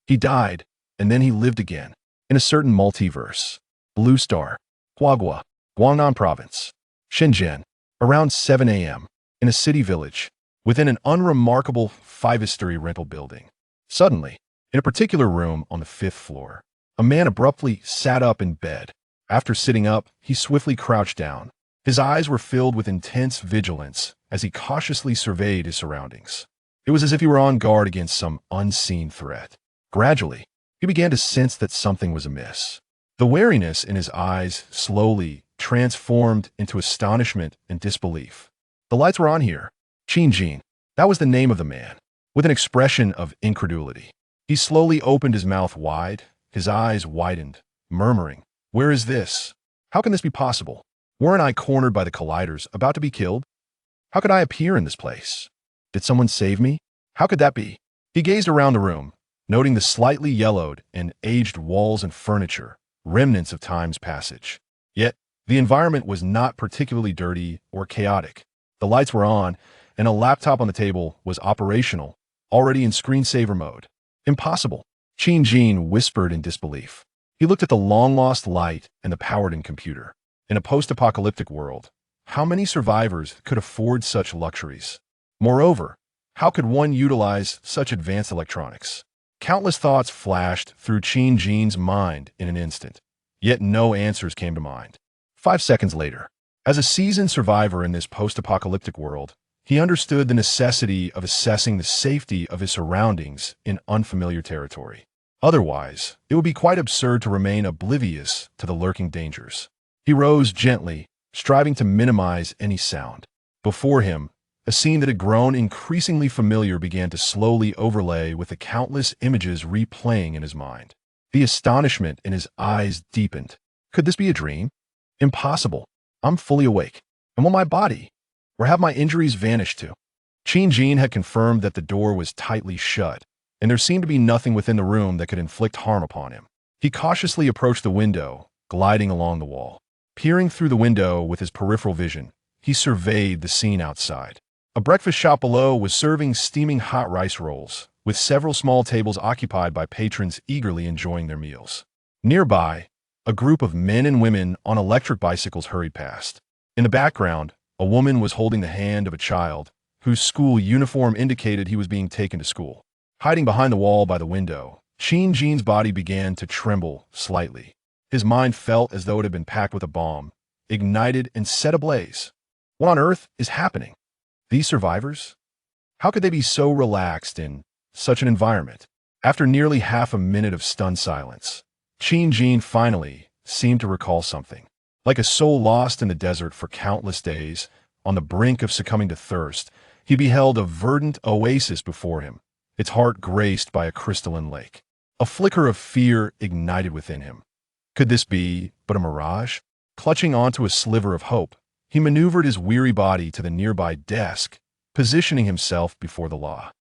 He died, and then he lived again, in a certain multiverse. Blue Star, Huagua, Guangnan Province, Shenzhen, around 7 a.m., in a city village, within an unremarkable five-story rental building. Suddenly, in a particular room on the 5th floor, a man abruptly sat up in bed. After sitting up, he swiftly crouched down. His eyes were filled with intense vigilance as he cautiously surveyed his surroundings. It was as if he were on guard against some unseen threat. Gradually, he began to sense that something was amiss. The wariness in his eyes slowly transformed into astonishment and disbelief. The lights were on here. Qin Jin, that was the name of the man, with an expression of incredulity. He slowly opened his mouth wide, his eyes widened, murmuring, "Where is this? How can this be possible? Weren't I cornered by the colliders, about to be killed? How could I appear in this place? Did someone save me? How could that be?" He gazed around the room, noting the slightly yellowed and aged walls and furniture, remnants of time's passage. Yet, the environment was not particularly dirty or chaotic. The lights were on, and a laptop on the table was operational, already in screensaver mode. "Impossible," Qin Jin whispered in disbelief. He looked at the long-lost light and the powered-in computer. In a post-apocalyptic world, how many survivors could afford such luxuries? Moreover, how could one utilize such advanced electronics? Countless thoughts flashed through Qin Jin's mind in an instant, yet no answers came to mind. 5 seconds later, as a seasoned survivor in this post-apocalyptic world, he understood the necessity of assessing the safety of his surroundings in unfamiliar territory. Otherwise, it would be quite absurd to remain oblivious to the lurking dangers. He rose gently, striving to minimize any sound. Before him, a scene that had grown increasingly familiar began to slowly overlay with the countless images replaying in his mind. The astonishment in his eyes deepened. Could this be a dream? Impossible. I'm fully awake. And will my body? Where have my injuries vanished to? Qin Jin had confirmed that the door was tightly shut, and there seemed to be nothing within the room that could inflict harm upon him. He cautiously approached the window, gliding along the wall. Peering through the window with his peripheral vision, he surveyed the scene outside. A breakfast shop below was serving steaming hot rice rolls, with several small tables occupied by patrons eagerly enjoying their meals. Nearby, a group of men and women on electric bicycles hurried past. In the background, a woman was holding the hand of a child, whose school uniform indicated he was being taken to school. Hiding behind the wall by the window, Qin Jin's body began to tremble slightly. His mind felt as though it had been packed with a bomb, ignited and set ablaze. What on earth is happening? These survivors? How could they be so relaxed in such an environment? After nearly half a minute of stunned silence, Qin Jin finally seemed to recall something. Like a soul lost in the desert for countless days, on the brink of succumbing to thirst, he beheld a verdant oasis before him, its heart graced by a crystalline lake. A flicker of fear ignited within him. Could this be but a mirage? Clutching onto a sliver of hope, he maneuvered his weary body to the nearby desk, positioning himself before the law.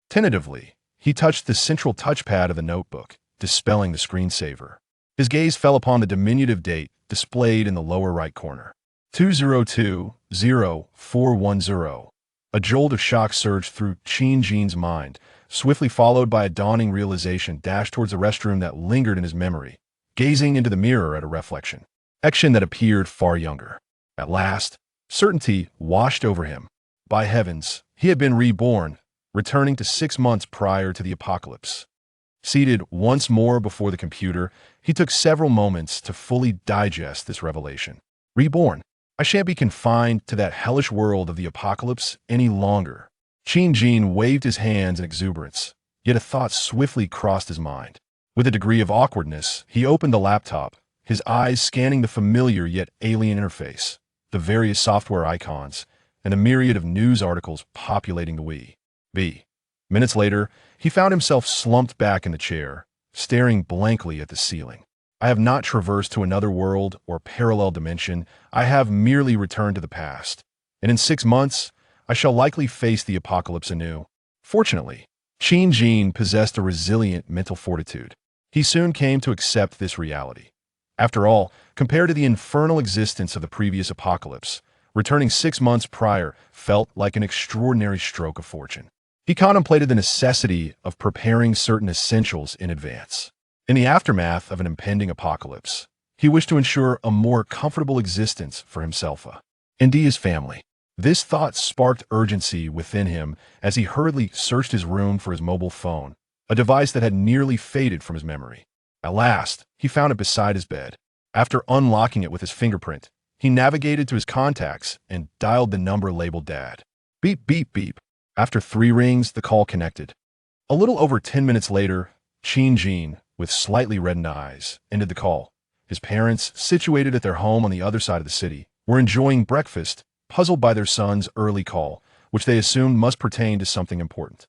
Tentatively, he touched the central touchpad of the notebook, dispelling the screensaver. His gaze fell upon the diminutive date displayed in the lower right corner. 2020-410. A jolt of shock surged through Qin Jin's mind, swiftly followed by a dawning realization dashed towards the restroom that lingered in his memory, gazing into the mirror at a reflection. Action that appeared far younger. At last, certainty washed over him. By heavens, he had been reborn, returning to 6 months prior to the apocalypse. Seated once more before the computer, he took several moments to fully digest this revelation. Reborn. I shan't be confined to that hellish world of the apocalypse any longer. Qin Jin waved his hands in exuberance, yet a thought swiftly crossed his mind. With a degree of awkwardness, he opened the laptop, his eyes scanning the familiar yet alien interface, the various software icons, and the myriad of news articles populating the Wii. Minutes later, he found himself slumped back in the chair, staring blankly at the ceiling. I have not traversed to another world or parallel dimension. I have merely returned to the past. And in 6 months, I shall likely face the apocalypse anew. Fortunately, Qin Jin possessed a resilient mental fortitude. He soon came to accept this reality. After all, compared to the infernal existence of the previous apocalypse, returning 6 months prior felt like an extraordinary stroke of fortune. He contemplated the necessity of preparing certain essentials in advance. In the aftermath of an impending apocalypse, he wished to ensure a more comfortable existence for himself and his family. This thought sparked urgency within him as he hurriedly searched his room for his mobile phone, a device that had nearly faded from his memory. At last, he found it beside his bed. After unlocking it with his fingerprint, he navigated to his contacts and dialed the number labeled Dad. Beep, beep, beep. After 3 rings, the call connected. A little over 10 minutes later, Qin Jin, with slightly reddened eyes, ended the call. His parents, situated at their home on the other side of the city, were enjoying breakfast, puzzled by their son's early call, which they assumed must pertain to something important.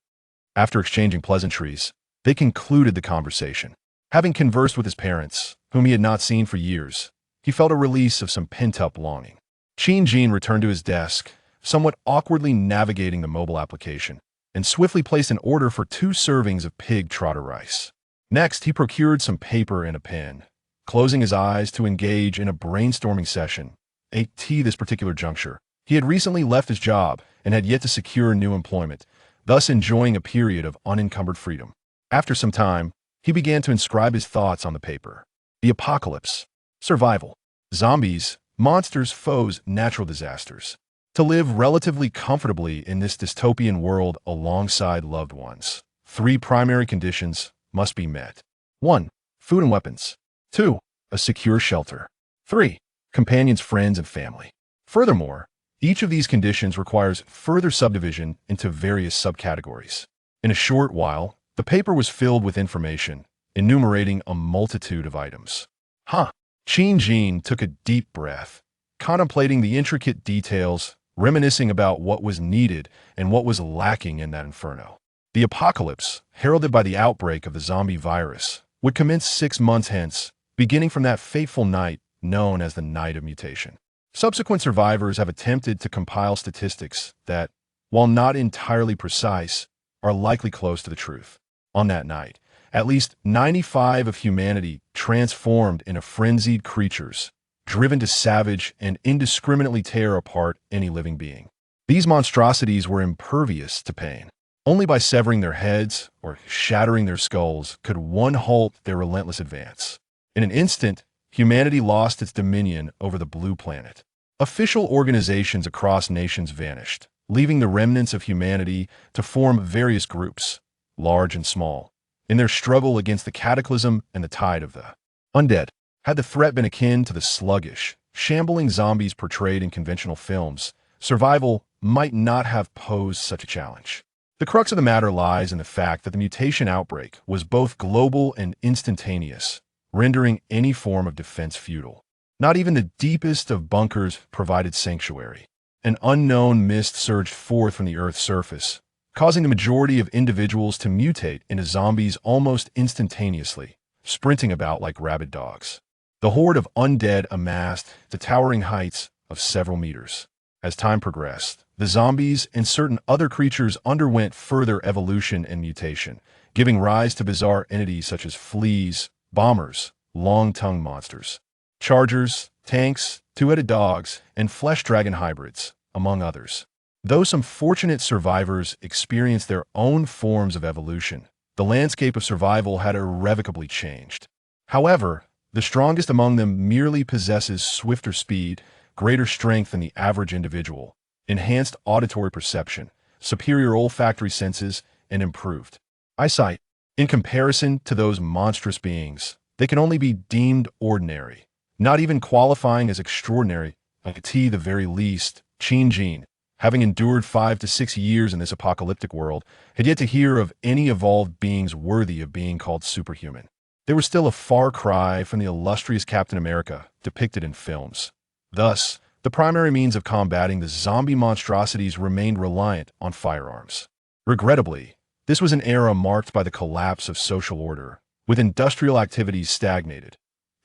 After exchanging pleasantries, they concluded the conversation. Having conversed with his parents, whom he had not seen for years, he felt a release of some pent-up longing. Qin Jin returned to his desk, somewhat awkwardly navigating the mobile application, and swiftly placed an order for 2 servings of pig trotter rice. Next, he procured some paper and a pen, closing his eyes to engage in a brainstorming session. At this particular juncture, he had recently left his job and had yet to secure new employment, thus enjoying a period of unencumbered freedom. After some time, he began to inscribe his thoughts on the paper. The apocalypse, survival, zombies, monsters, foes, natural disasters. To live relatively comfortably in this dystopian world alongside loved ones, 3 primary conditions must be met. 1. Food and weapons. 2. A secure shelter. 3. Companions, friends, and family. Furthermore, each of these conditions requires further subdivision into various subcategories. In a short while, the paper was filled with information, enumerating a multitude of items. Qin Jin took a deep breath, contemplating the intricate details, reminiscing about what was needed and what was lacking in that inferno. The apocalypse, heralded by the outbreak of the zombie virus, would commence 6 months hence, beginning from that fateful night known as the Night of Mutation. Subsequent survivors have attempted to compile statistics that, while not entirely precise, are likely close to the truth. On that night, at least 95% of humanity transformed into frenzied creatures, driven to savage and indiscriminately tear apart any living being. These monstrosities were impervious to pain. Only by severing their heads or shattering their skulls could one halt their relentless advance. In an instant, humanity lost its dominion over the blue planet. Official organizations across nations vanished, leaving the remnants of humanity to form various groups, large and small, in their struggle against the cataclysm and the tide of the undead. Had the threat been akin to the sluggish, shambling zombies portrayed in conventional films, survival might not have posed such a challenge. The crux of the matter lies in the fact that the mutation outbreak was both global and instantaneous, rendering any form of defense futile. Not even the deepest of bunkers provided sanctuary. An unknown mist surged forth from the Earth's surface, causing the majority of individuals to mutate into zombies almost instantaneously, sprinting about like rabid dogs. The horde of undead amassed to towering heights of several meters. As time progressed, the zombies and certain other creatures underwent further evolution and mutation, giving rise to bizarre entities such as fleas, bombers, long-tongued monsters, chargers, tanks, 2-headed dogs, and flesh dragon hybrids, among others. Though some fortunate survivors experienced their own forms of evolution, the landscape of survival had irrevocably changed. However, the strongest among them merely possesses swifter speed, greater strength than the average individual, enhanced auditory perception, superior olfactory senses, and improved eyesight. In comparison to those monstrous beings, they can only be deemed ordinary, not even qualifying as extraordinary. At the very least, Qin Jin, having endured 5 to 6 years in this apocalyptic world, had yet to hear of any evolved beings worthy of being called superhuman. They were still a far cry from the illustrious Captain America depicted in films. Thus, the primary means of combating the zombie monstrosities remained reliant on firearms. Regrettably, this was an era marked by the collapse of social order, with industrial activities stagnated.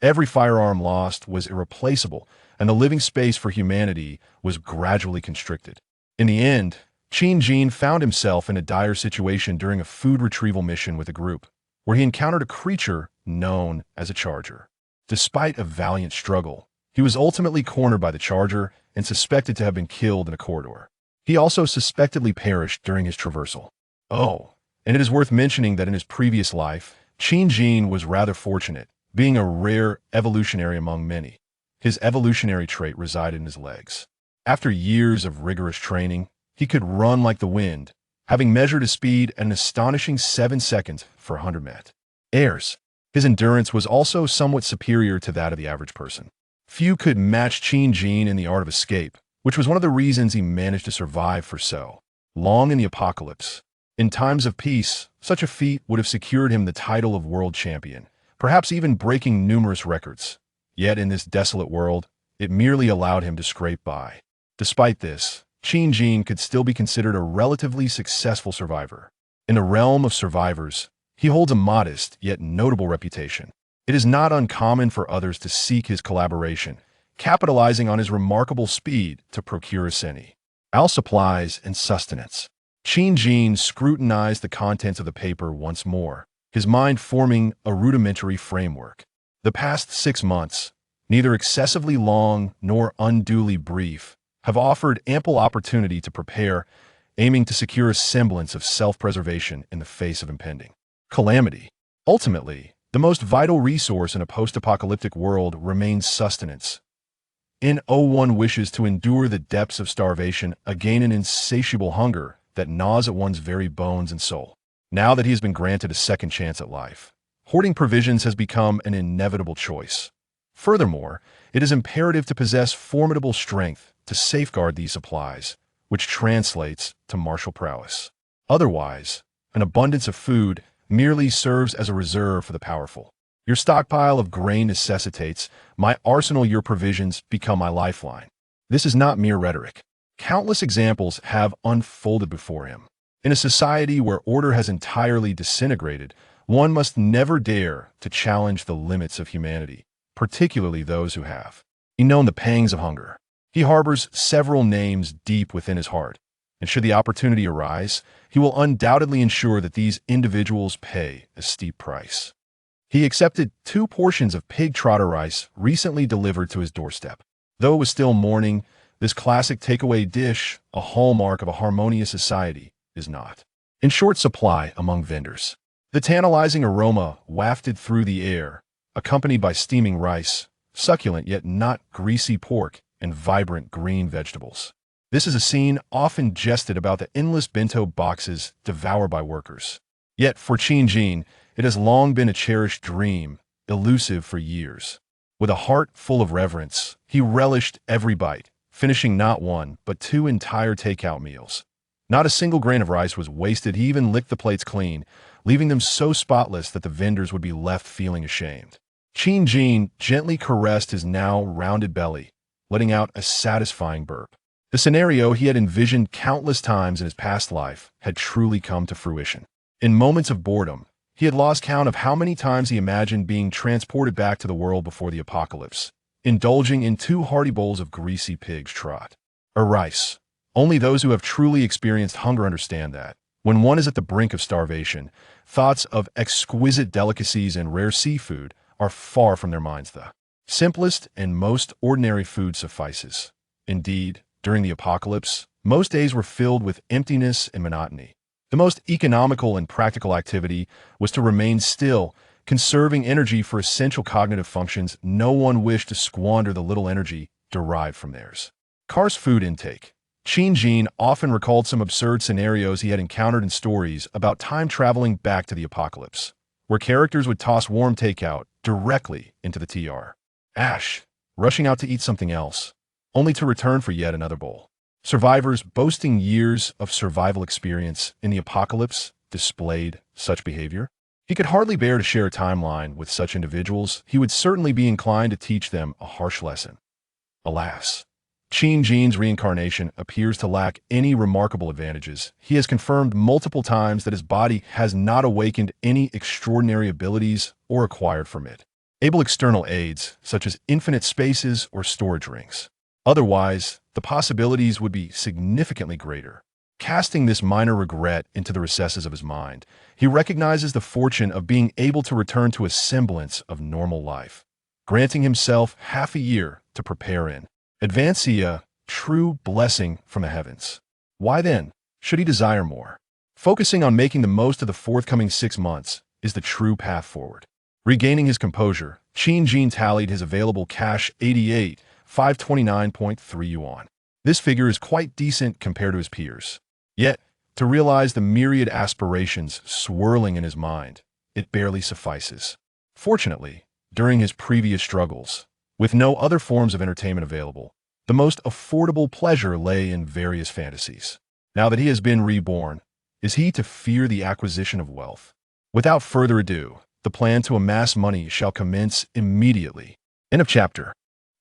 Every firearm lost was irreplaceable, and the living space for humanity was gradually constricted. In the end, Qin Jin found himself in a dire situation during a food retrieval mission with a group, where he encountered a creature known as a charger. Despite a valiant struggle, he was ultimately cornered by the charger and suspected to have been killed in a corridor. He also suspectedly perished during his traversal. Oh, and it is worth mentioning that in his previous life, Qin Jin was rather fortunate, being a rare evolutionary among many. His evolutionary trait resided in his legs. After years of rigorous training, he could run like the wind, having measured his speed at an astonishing 7 seconds for 100 meters. His endurance was also somewhat superior to that of the average person. Few could match Qin Jin in the art of escape, which was one of the reasons he managed to survive for so long in the apocalypse. In times of peace, such a feat would have secured him the title of world champion, perhaps even breaking numerous records. Yet in this desolate world, it merely allowed him to scrape by. Despite this, Qin Jin could still be considered a relatively successful survivor. In the realm of survivors, he holds a modest yet notable reputation. It is not uncommon for others to seek his collaboration, capitalizing on his remarkable speed to procure essential supplies and sustenance. Qin Jin scrutinized the contents of the paper once more, his mind forming a rudimentary framework. The past 6 months, neither excessively long nor unduly brief, have offered ample opportunity to prepare, aiming to secure a semblance of self-preservation in the face of impending calamity. Ultimately, the most vital resource in a post-apocalyptic world remains sustenance. One wishes to endure the depths of starvation, again an insatiable hunger that gnaws at one's very bones and soul. Now that he has been granted a second chance at life, hoarding provisions has become an inevitable choice. Furthermore, it is imperative to possess formidable strength to safeguard these supplies, which translates to martial prowess. Otherwise, an abundance of food merely serves as a reserve for the powerful. Your stockpile of grain necessitates my arsenal, your provisions become my lifeline. This is not mere rhetoric. Countless examples have unfolded before him. In a society where order has entirely disintegrated, one must never dare to challenge the limits of humanity, particularly those who have known the pangs of hunger. He harbors several names deep within his heart, and should the opportunity arise, he will undoubtedly ensure that these individuals pay a steep price. He accepted 2 portions of pig trotter rice recently delivered to his doorstep. Though it was still morning, this classic takeaway dish, a hallmark of a harmonious society, is not in short supply among vendors. The tantalizing aroma wafted through the air, accompanied by steaming rice, succulent yet not greasy pork, and vibrant green vegetables. This is a scene often jested about the endless bento boxes devoured by workers. Yet for Qin Jin, it has long been a cherished dream, elusive for years. With a heart full of reverence, he relished every bite, finishing not 1 but 2 entire takeout meals. Not a single grain of rice was wasted. He even licked the plates clean, leaving them so spotless that the vendors would be left feeling ashamed. Qin Jin gently caressed his now rounded belly, letting out a satisfying burp. The scenario he had envisioned countless times in his past life had truly come to fruition. In moments of boredom, he had lost count of how many times he imagined being transported back to the world before the apocalypse, indulging in 2 hearty bowls of greasy pig's trot or rice. Only those who have truly experienced hunger understand that, when one is at the brink of starvation, thoughts of exquisite delicacies and rare seafood are far from their minds. The simplest and most ordinary food suffices. Indeed, during the apocalypse, most days were filled with emptiness and monotony. The most economical and practical activity was to remain still, conserving energy for essential cognitive functions. No one wished to squander the little energy derived from theirs. Scarce food intake. Qin Jin often recalled some absurd scenarios he had encountered in stories about time traveling back to the apocalypse, where characters would toss warm takeout directly into the trash, rushing out to eat something else, only to return for yet another bowl. Survivors boasting years of survival experience in the apocalypse displayed such behavior. He could hardly bear to share a timeline with such individuals. He would certainly be inclined to teach them a harsh lesson. Alas, Qin Jin's reincarnation appears to lack any remarkable advantages. He has confirmed multiple times that his body has not awakened any extraordinary abilities or acquired from it able external aids, such as infinite spaces or storage rings. Otherwise, the possibilities would be significantly greater. Casting this minor regret into the recesses of his mind, he recognizes the fortune of being able to return to a semblance of normal life, granting himself half a year to prepare in advance, a true blessing from the heavens. Why then should he desire more? Focusing on making the most of the forthcoming 6 months is the true path forward. Regaining his composure, Jin tallied his available cash 529.3 yuan. This figure is quite decent compared to his peers. Yet, to realize the myriad aspirations swirling in his mind, it barely suffices. Fortunately, during his previous struggles, with no other forms of entertainment available, the most affordable pleasure lay in various fantasies. Now that he has been reborn, is he to fear the acquisition of wealth? Without further ado, the plan to amass money shall commence immediately. End of chapter.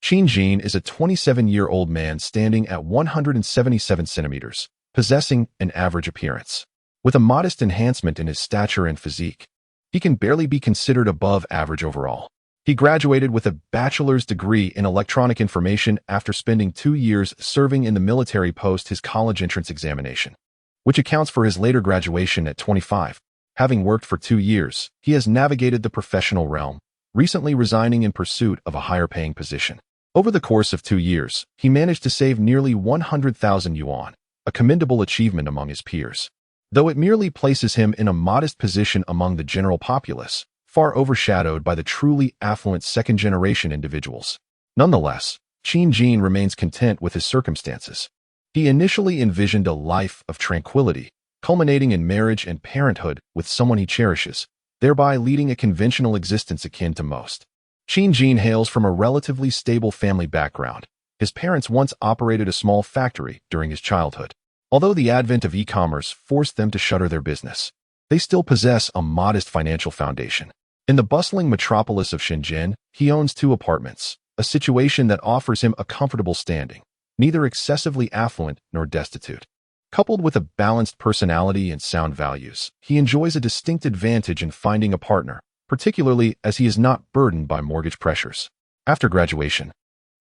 Jin is a 27-year-old man standing at 177 centimeters, possessing an average appearance. With a modest enhancement in his stature and physique, he can barely be considered above average overall. He graduated with a bachelor's degree in electronic information after spending 2 years serving in the military post his college entrance examination, which accounts for his later graduation at 25. Having worked for 2 years, he has navigated the professional realm, recently resigning in pursuit of a higher-paying position. Over the course of 2 years, he managed to save nearly 100,000 yuan, a commendable achievement among his peers. Though it merely places him in a modest position among the general populace, far overshadowed by the truly affluent second-generation individuals. Nonetheless, Jin remains content with his circumstances. He initially envisioned a life of tranquility, culminating in marriage and parenthood with someone he cherishes, thereby leading a conventional existence akin to most. Jin hails from a relatively stable family background. His parents once operated a small factory during his childhood. Although the advent of e-commerce forced them to shutter their business, they still possess a modest financial foundation. In the bustling metropolis of Shenzhen, he owns 2 apartments, a situation that offers him a comfortable standing, neither excessively affluent nor destitute. Coupled with a balanced personality and sound values, he enjoys a distinct advantage in finding a partner, particularly as he is not burdened by mortgage pressures. After graduation,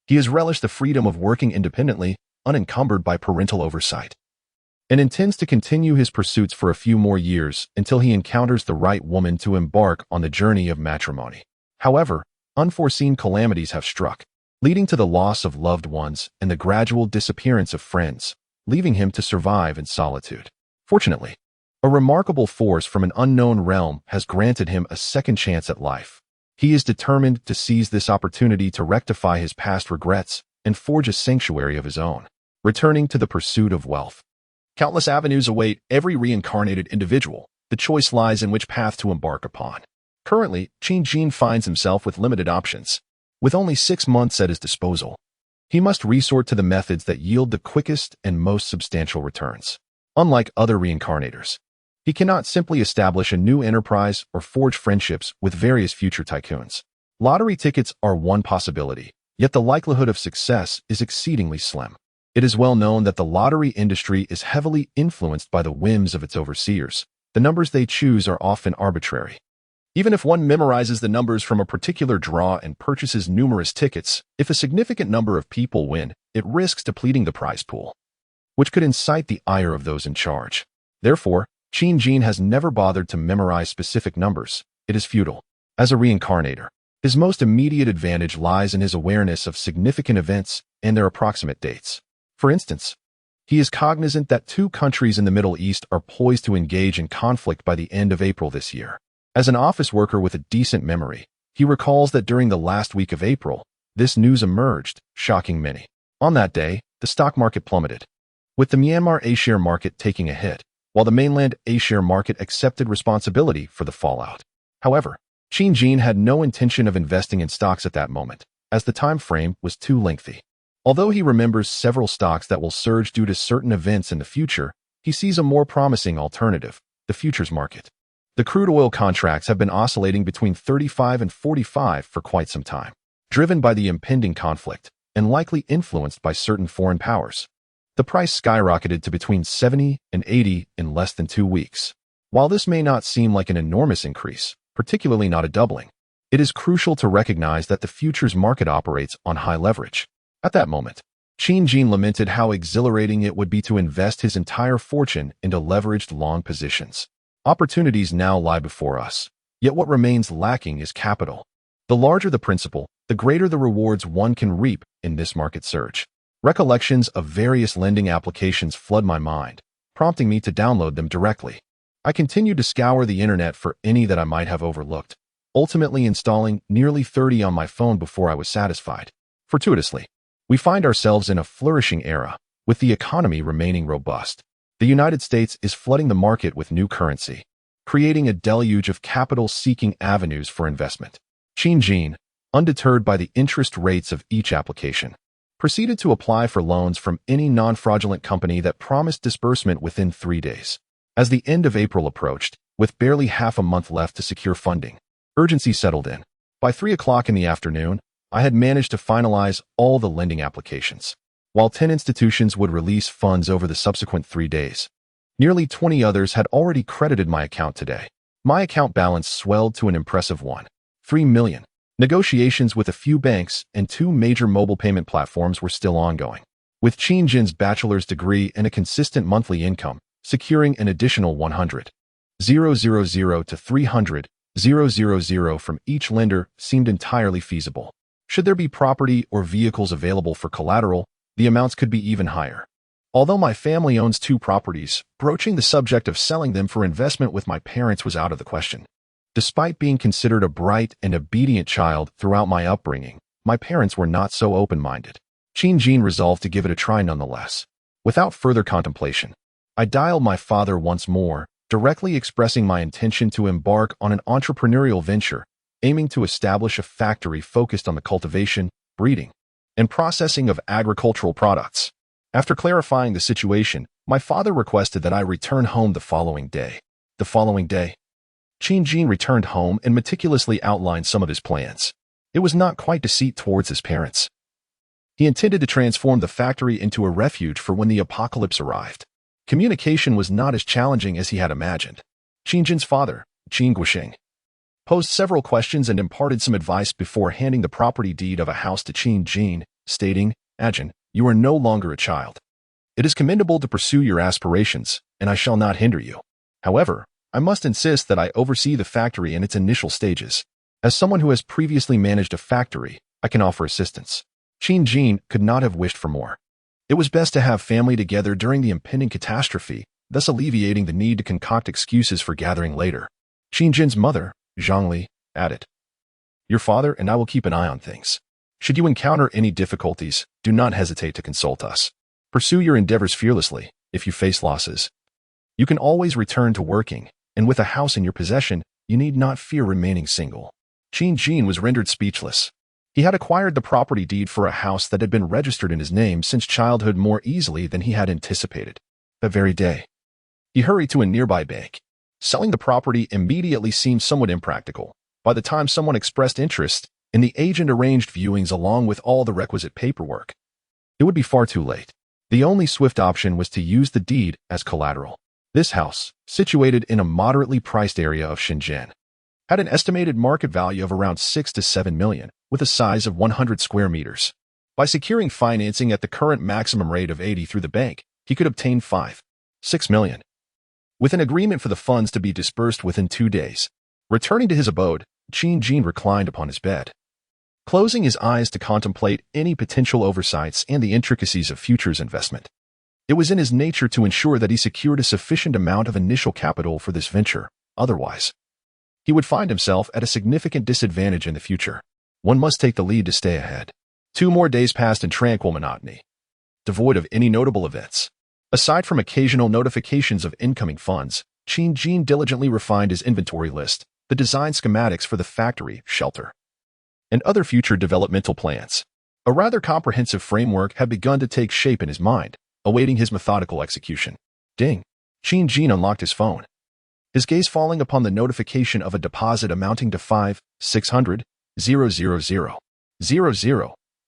he has relished the freedom of working independently, unencumbered by parental oversight, and intends to continue his pursuits for a few more years until he encounters the right woman to embark on the journey of matrimony. However, unforeseen calamities have struck, leading to the loss of loved ones and the gradual disappearance of friends, leaving him to survive in solitude. Fortunately, a remarkable force from an unknown realm has granted him a second chance at life. He is determined to seize this opportunity to rectify his past regrets and forge a sanctuary of his own, returning to the pursuit of wealth. Countless avenues await every reincarnated individual. The choice lies in which path to embark upon. Currently, Jin finds himself with limited options. With only 6 months at his disposal, he must resort to the methods that yield the quickest and most substantial returns. Unlike other reincarnators, he cannot simply establish a new enterprise or forge friendships with various future tycoons. Lottery tickets are one possibility, yet the likelihood of success is exceedingly slim. It is well known that the lottery industry is heavily influenced by the whims of its overseers. The numbers they choose are often arbitrary. Even if one memorizes the numbers from a particular draw and purchases numerous tickets, if a significant number of people win, it risks depleting the prize pool, which could incite the ire of those in charge. Therefore, Jin has never bothered to memorize specific numbers. It is futile. As a reincarnator, his most immediate advantage lies in his awareness of significant events and their approximate dates. For instance, he is cognizant that 2 countries in the Middle East are poised to engage in conflict by the end of April this year. As an office worker with a decent memory, he recalls that during the last week of April, this news emerged, shocking many. On that day, the stock market plummeted, with the Myanmar A-share market taking a hit, while the mainland A-share market accepted responsibility for the fallout. However, Jin had no intention of investing in stocks at that moment, as the time frame was too lengthy. Although he remembers several stocks that will surge due to certain events in the future, he sees a more promising alternative, the futures market. The crude oil contracts have been oscillating between 35 and 45 for quite some time, driven by the impending conflict and likely influenced by certain foreign powers. The price skyrocketed to between 70 and 80 in less than 2 weeks. While this may not seem like an enormous increase, particularly not a doubling, it is crucial to recognize that the futures market operates on high leverage. At that moment, Jin lamented how exhilarating it would be to invest his entire fortune into leveraged long positions. Opportunities now lie before us, yet what remains lacking is capital. The larger the principal, the greater the rewards one can reap in this market surge. Recollections of various lending applications flood my mind, prompting me to download them directly. I continued to scour the internet for any that I might have overlooked, ultimately installing nearly 30 on my phone before I was satisfied. Fortuitously, we find ourselves in a flourishing era, with the economy remaining robust. The United States is flooding the market with new currency, creating a deluge of capital-seeking avenues for investment. Qin, undeterred by the interest rates of each application, proceeded to apply for loans from any non-fraudulent company that promised disbursement within 3 days. As the end of April approached, with barely half a month left to secure funding, urgency settled in. By 3 o'clock in the afternoon, I had managed to finalize all the lending applications, while 10 institutions would release funds over the subsequent 3 days. Nearly 20 others had already credited my account today. My account balance swelled to an impressive $1.3 million. Negotiations with a few banks and 2 major mobile payment platforms were still ongoing, with Qin's bachelor's degree and a consistent monthly income, securing an additional $100,000 to $300,000 from each lender seemed entirely feasible. Should there be property or vehicles available for collateral, the amounts could be even higher. Although my family owns 2 properties, broaching the subject of selling them for investment with my parents was out of the question. Despite being considered a bright and obedient child throughout my upbringing, my parents were not so open-minded. Qin resolved to give it a try nonetheless. Without further contemplation, I dialed my father once more, directly expressing my intention to embark on an entrepreneurial venture, aiming to establish a factory focused on the cultivation, breeding, and processing of agricultural products. After clarifying the situation, my father requested that I return home the following day. Qin returned home and meticulously outlined some of his plans. It was not quite deceit towards his parents. He intended to transform the factory into a refuge for when the apocalypse arrived. Communication was not as challenging as he had imagined. Qin's father, Qin Guosheng, posed several questions and imparted some advice before handing the property deed of a house to Qin, stating, "Ajin, you are no longer a child. It is commendable to pursue your aspirations, and I shall not hinder you. However, I must insist that I oversee the factory in its initial stages. As someone who has previously managed a factory, I can offer assistance." Qin could not have wished for more. It was best to have family together during the impending catastrophe, thus alleviating the need to concoct excuses for gathering later. Qin's mother, Zhangli, added, "Your father and I will keep an eye on things. Should you encounter any difficulties, do not hesitate to consult us. Pursue your endeavors fearlessly. If you face losses, you can always return to working, and with a house in your possession, you need not fear remaining single." Qin was rendered speechless. He had acquired the property deed for a house that had been registered in his name since childhood more easily than he had anticipated. That very day, he hurried to a nearby bank. Selling the property immediately seemed somewhat impractical. By the time someone expressed interest, and the agent arranged viewings along with all the requisite paperwork, it would be far too late. The only swift option was to use the deed as collateral. This house, situated in a moderately priced area of Shenzhen, had an estimated market value of around 6 to 7 million, with a size of 100 square meters. By securing financing at the current maximum rate of 80 through the bank, he could obtain 5.6 million. With an agreement for the funds to be disbursed within 2 days. Returning to his abode, Qin reclined upon his bed, closing his eyes to contemplate any potential oversights and the intricacies of futures investment. It was in his nature to ensure that he secured a sufficient amount of initial capital for this venture. Otherwise, he would find himself at a significant disadvantage in the future. One must take the lead to stay ahead. 2 more days passed in tranquil monotony, devoid of any notable events. Aside from occasional notifications of incoming funds, Qin diligently refined his inventory list, the design schematics for the factory, shelter, and other future developmental plans. A rather comprehensive framework had begun to take shape in his mind, awaiting his methodical execution. Ding! Qin unlocked his phone, his gaze falling upon the notification of a deposit amounting to 5,600,000.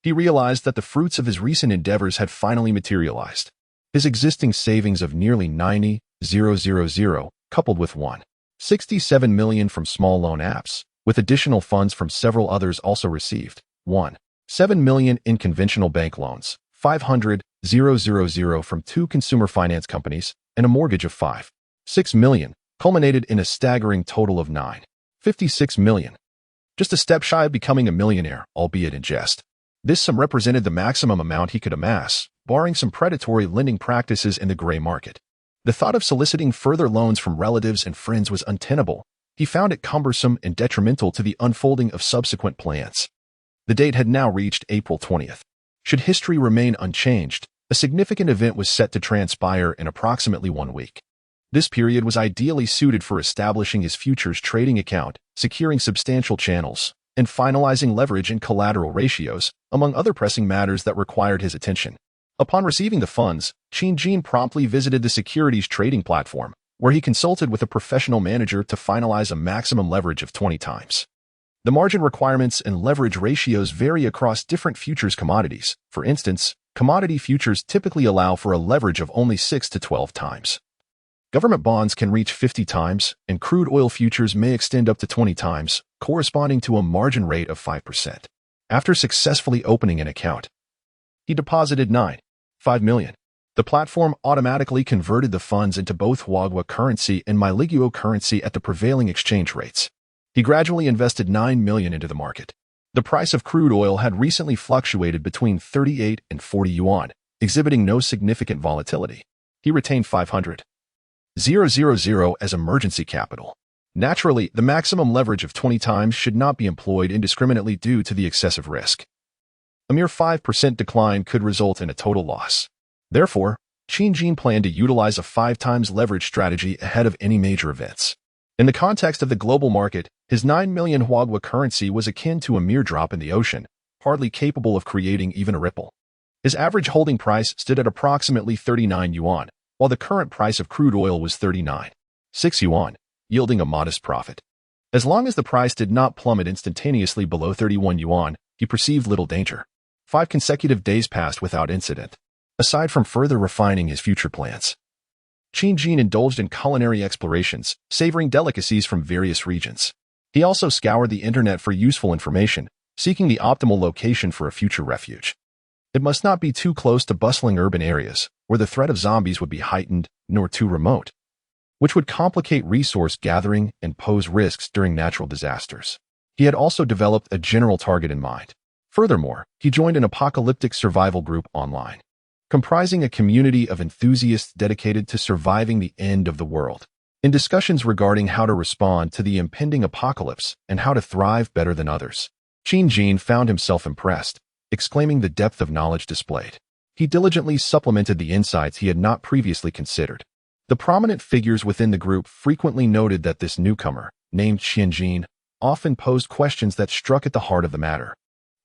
He realized that the fruits of his recent endeavors had finally materialized. His existing savings of nearly 90,000, coupled with 1.67 million from small loan apps, with additional funds from several others also received, 1.7 million in conventional bank loans, 500,000 from 2 consumer finance companies, and a mortgage of 5.6 million, culminated in a staggering total of 9.56 million. Just a step shy of becoming a millionaire, albeit in jest. This sum represented the maximum amount he could amass, barring some predatory lending practices in the gray market. The thought of soliciting further loans from relatives and friends was untenable. He found it cumbersome and detrimental to the unfolding of subsequent plans. The date had now reached April 20th. Should history remain unchanged, a significant event was set to transpire in approximately 1 week. This period was ideally suited for establishing his futures trading account, securing substantial channels, and finalizing leverage and collateral ratios, among other pressing matters that required his attention. Upon receiving the funds, Qin promptly visited the securities trading platform, where he consulted with a professional manager to finalize a maximum leverage of 20 times. The margin requirements and leverage ratios vary across different futures commodities. For instance, commodity futures typically allow for a leverage of only 6 to 12 times. Government bonds can reach 50 times, and crude oil futures may extend up to 20 times, corresponding to a margin rate of 5%. After successfully opening an account, he deposited $5 million. The platform automatically converted the funds into both Huagua currency and Miliguo currency at the prevailing exchange rates. He gradually invested $9 million into the market. The price of crude oil had recently fluctuated between 38 and 40 yuan, exhibiting no significant volatility. He retained 500,000 as emergency capital. Naturally, the maximum leverage of 20 times should not be employed indiscriminately due to the excessive risk. A mere 5% decline could result in a total loss. Therefore, Qin planned to utilize a 5 times leverage strategy ahead of any major events. In the context of the global market, his 9 million Huagua currency was akin to a mere drop in the ocean, hardly capable of creating even a ripple. His average holding price stood at approximately 39 yuan, while the current price of crude oil was 39.6 yuan, yielding a modest profit. As long as the price did not plummet instantaneously below 31 yuan, he perceived little danger. 5 consecutive days passed without incident. Aside from further refining his future plans, Qin indulged in culinary explorations, savoring delicacies from various regions. He also scoured the internet for useful information, seeking the optimal location for a future refuge. It must not be too close to bustling urban areas, where the threat of zombies would be heightened, nor too remote, which would complicate resource gathering and pose risks during natural disasters. He had also developed a general target in mind. Furthermore, he joined an apocalyptic survival group online, comprising a community of enthusiasts dedicated to surviving the end of the world. In discussions regarding how to respond to the impending apocalypse and how to thrive better than others, Qin found himself impressed, exclaiming the depth of knowledge displayed. He diligently supplemented the insights he had not previously considered. The prominent figures within the group frequently noted that this newcomer, named Qin, often posed questions that struck at the heart of the matter,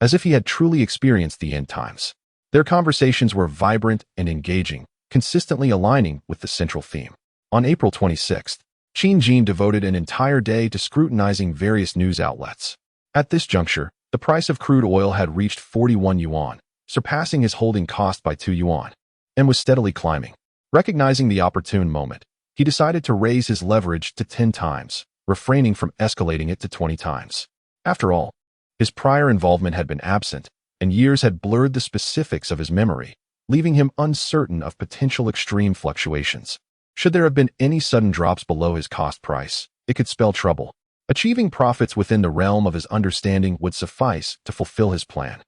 as if he had truly experienced the end times. Their conversations were vibrant and engaging, consistently aligning with the central theme. On April 26th, Qin devoted an entire day to scrutinizing various news outlets. At this juncture, the price of crude oil had reached 41 yuan, surpassing his holding cost by 2 yuan, and was steadily climbing. Recognizing the opportune moment, he decided to raise his leverage to 10 times, refraining from escalating it to 20 times. After all, his prior involvement had been absent, and years had blurred the specifics of his memory, leaving him uncertain of potential extreme fluctuations. Should there have been any sudden drops below his cost price, it could spell trouble. Achieving profits within the realm of his understanding would suffice to fulfill his plan.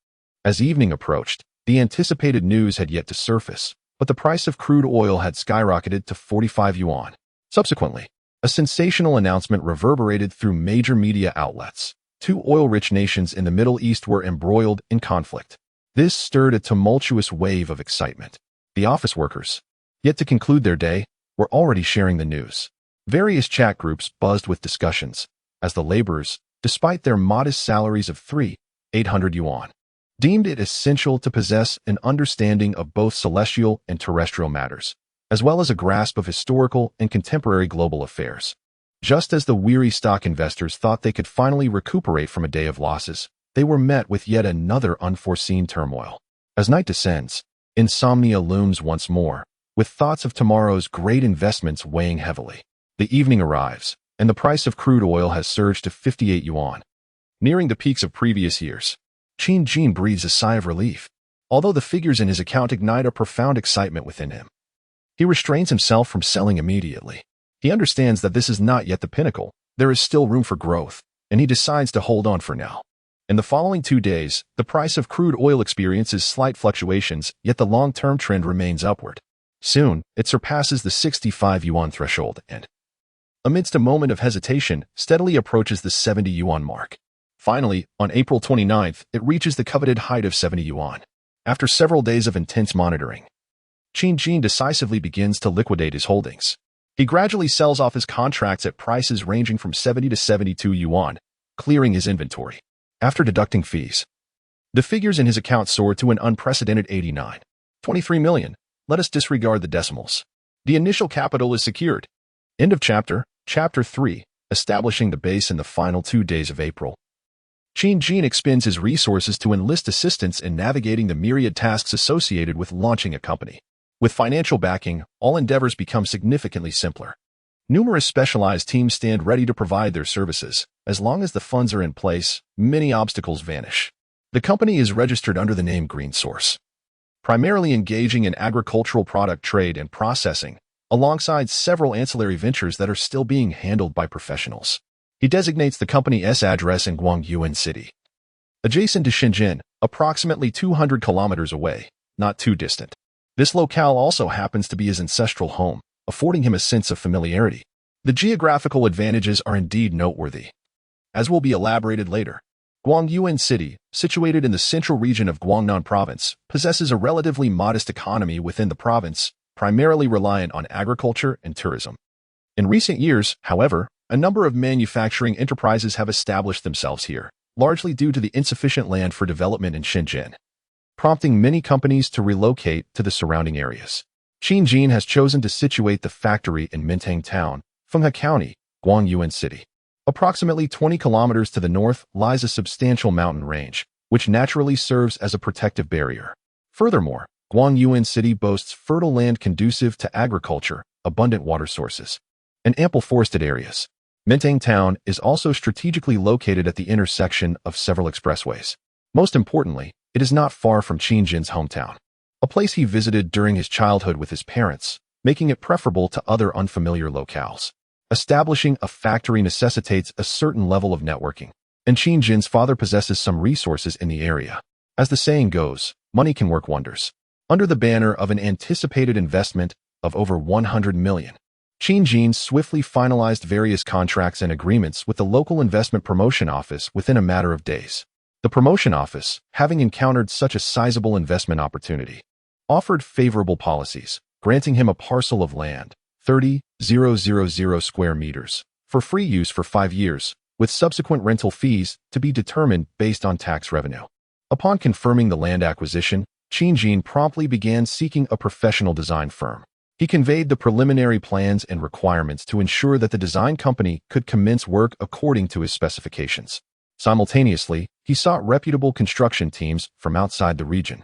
As evening approached, the anticipated news had yet to surface, but the price of crude oil had skyrocketed to 45 yuan. Subsequently, a sensational announcement reverberated through major media outlets. 2 oil-rich nations in the Middle East were embroiled in conflict. This stirred a tumultuous wave of excitement. The office workers, yet to conclude their day, were already sharing the news. Various chat groups buzzed with discussions, as the laborers, despite their modest salaries of 800 yuan, deemed it essential to possess an understanding of both celestial and terrestrial matters, as well as a grasp of historical and contemporary global affairs. Just as the weary stock investors thought they could finally recuperate from a day of losses, they were met with yet another unforeseen turmoil. As night descends, insomnia looms once more, with thoughts of tomorrow's great investments weighing heavily. The evening arrives, and the price of crude oil has surged to 58 yuan. Nearing the peaks of previous years, Qin breathes a sigh of relief, although the figures in his account ignite a profound excitement within him. He restrains himself from selling immediately. He understands that this is not yet the pinnacle. There is still room for growth, and he decides to hold on for now. In the following 2 days, the price of crude oil experiences slight fluctuations, yet the long-term trend remains upward. Soon, it surpasses the 65 yuan threshold and, amidst a moment of hesitation, steadily approaches the 70 yuan mark. Finally, on April 29th, it reaches the coveted height of 70 yuan. After several days of intense monitoring, Qin decisively begins to liquidate his holdings. He gradually sells off his contracts at prices ranging from 70 to 72 yuan, clearing his inventory. After deducting fees, the figures in his account soar to an unprecedented 89.23 million. Let us disregard the decimals. The initial capital is secured. End of chapter. Chapter 3, establishing the base in the final 2 days of April. Qin expends his resources to enlist assistance in navigating the myriad tasks associated with launching a company. With financial backing, all endeavors become significantly simpler. Numerous specialized teams stand ready to provide their services. As long as the funds are in place, many obstacles vanish. The company is registered under the name Green Source, primarily engaging in agricultural product trade and processing, alongside several ancillary ventures that are still being handled by professionals. He designates the company's address in Guangyuan City, adjacent to Shenzhen, approximately 200 kilometers away, not too distant. This locale also happens to be his ancestral home, affording him a sense of familiarity. The geographical advantages are indeed noteworthy. As will be elaborated later, Guangyuan City, situated in the central region of Guangnan Province, possesses a relatively modest economy within the province, primarily reliant on agriculture and tourism. In recent years, however, a number of manufacturing enterprises have established themselves here, largely due to the insufficient land for development in Shenzhen, prompting many companies to relocate to the surrounding areas. Qin has chosen to situate the factory in Mintang Town, Fenghe County, Guangyuan City. Approximately 20 kilometers to the north lies a substantial mountain range, which naturally serves as a protective barrier. Furthermore, Guangyuan City boasts fertile land conducive to agriculture, abundant water sources, and ample forested areas. Mintang Town is also strategically located at the intersection of several expressways. Most importantly, it is not far from Qin's hometown, a place he visited during his childhood with his parents, making it preferable to other unfamiliar locales. Establishing a factory necessitates a certain level of networking, and Qin's father possesses some resources in the area. As the saying goes, money can work wonders. Under the banner of an anticipated investment of over 100 million, Qin swiftly finalized various contracts and agreements with the local investment promotion office within a matter of days. The promotion office, having encountered such a sizable investment opportunity, offered favorable policies, granting him a parcel of land, 30,000 square meters, for free use for 5 years, with subsequent rental fees to be determined based on tax revenue. Upon confirming the land acquisition, Qin promptly began seeking a professional design firm. He conveyed the preliminary plans and requirements to ensure that the design company could commence work according to his specifications. Simultaneously, he sought reputable construction teams from outside the region,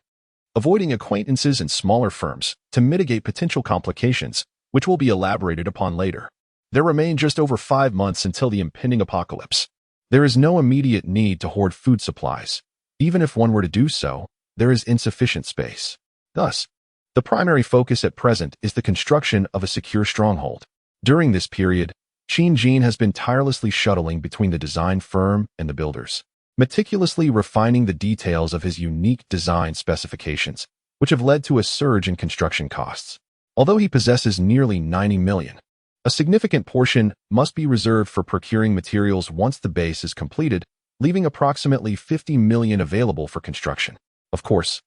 avoiding acquaintances and smaller firms to mitigate potential complications, which will be elaborated upon later. There remain just over 5 months until the impending apocalypse. There is no immediate need to hoard food supplies. Even if one were to do so, there is insufficient space. Thus, the primary focus at present is the construction of a secure stronghold. During this period, Qin has been tirelessly shuttling between the design firm and the builders, meticulously refining the details of his unique design specifications, which have led to a surge in construction costs. Although he possesses nearly 90 million, a significant portion must be reserved for procuring materials once the base is completed, leaving approximately 50 million available for construction. Of course,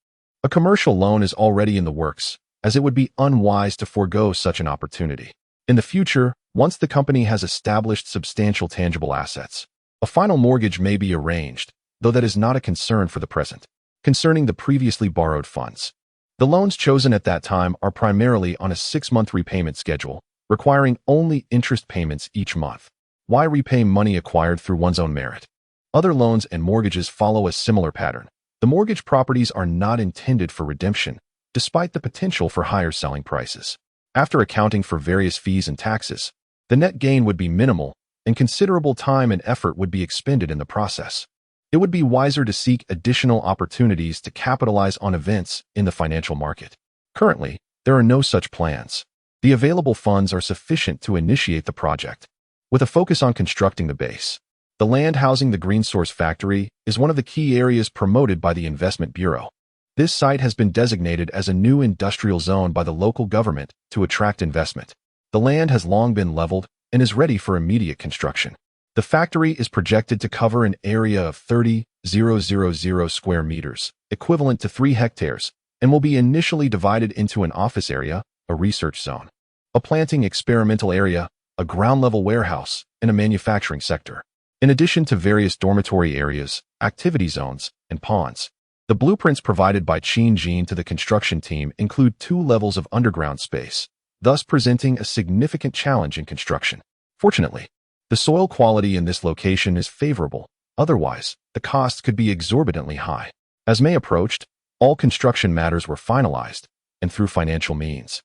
a commercial loan is already in the works, as it would be unwise to forego such an opportunity. In the future, once the company has established substantial tangible assets, a final mortgage may be arranged, though that is not a concern for the present. Concerning the previously borrowed funds, the loans chosen at that time are primarily on a 6-month repayment schedule, requiring only interest payments each month. Why repay money acquired through one's own merit? Other loans and mortgages follow a similar pattern. The mortgage properties are not intended for redemption, despite the potential for higher selling prices. After accounting for various fees and taxes, the net gain would be minimal, and considerable time and effort would be expended in the process. It would be wiser to seek additional opportunities to capitalize on events in the financial market. Currently, there are no such plans. The available funds are sufficient to initiate the project, with a focus on constructing the base. The land housing the Green Source factory is one of the key areas promoted by the Investment Bureau. This site has been designated as a new industrial zone by the local government to attract investment. The land has long been leveled and is ready for immediate construction. The factory is projected to cover an area of 30,000 square meters, equivalent to 3 hectares, and will be initially divided into an office area, a research zone, a planting experimental area, a ground-level warehouse, and a manufacturing sector. In addition to various dormitory areas, activity zones, and ponds, the blueprints provided by Qin to the construction team include 2 levels of underground space, thus presenting a significant challenge in construction. Fortunately, the soil quality in this location is favorable, otherwise, the costs could be exorbitantly high. As May approached, all construction matters were finalized, and through financial means,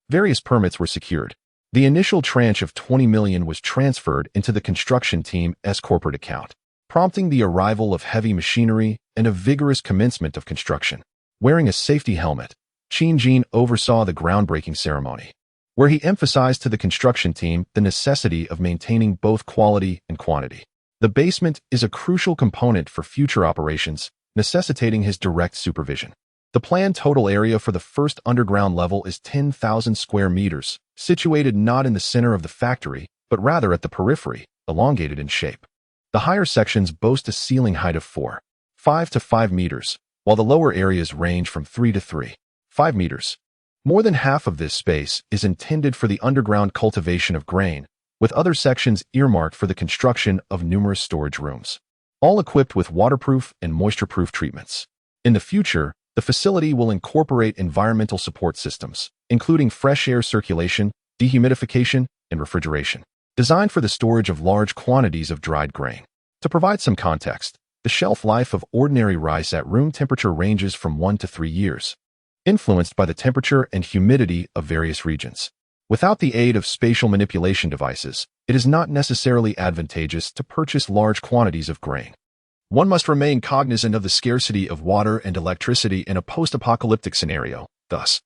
various permits were secured. The initial tranche of 20 million was transferred into the construction team's corporate account, prompting the arrival of heavy machinery and a vigorous commencement of construction. Wearing a safety helmet, Qin oversaw the groundbreaking ceremony, where he emphasized to the construction team the necessity of maintaining both quality and quantity. The basement is a crucial component for future operations, necessitating his direct supervision. The planned total area for the first underground level is 10,000 square meters, situated not in the center of the factory, but rather at the periphery, elongated in shape. The higher sections boast a ceiling height of 4.5 to 5 meters, while the lower areas range from 3 to 3.5 meters. More than half of this space is intended for the underground cultivation of grain, with other sections earmarked for the construction of numerous storage rooms, all equipped with waterproof and moisture-proof treatments. In the future, the facility will incorporate environmental support systems, including fresh air circulation, dehumidification, and refrigeration, designed for the storage of large quantities of dried grain. To provide some context, the shelf life of ordinary rice at room temperature ranges from 1 to 3 years, influenced by the temperature and humidity of various regions. Without the aid of spatial manipulation devices, it is not necessarily advantageous to purchase large quantities of grain. One must remain cognizant of the scarcity of water and electricity in a post-apocalyptic scenario. Thus,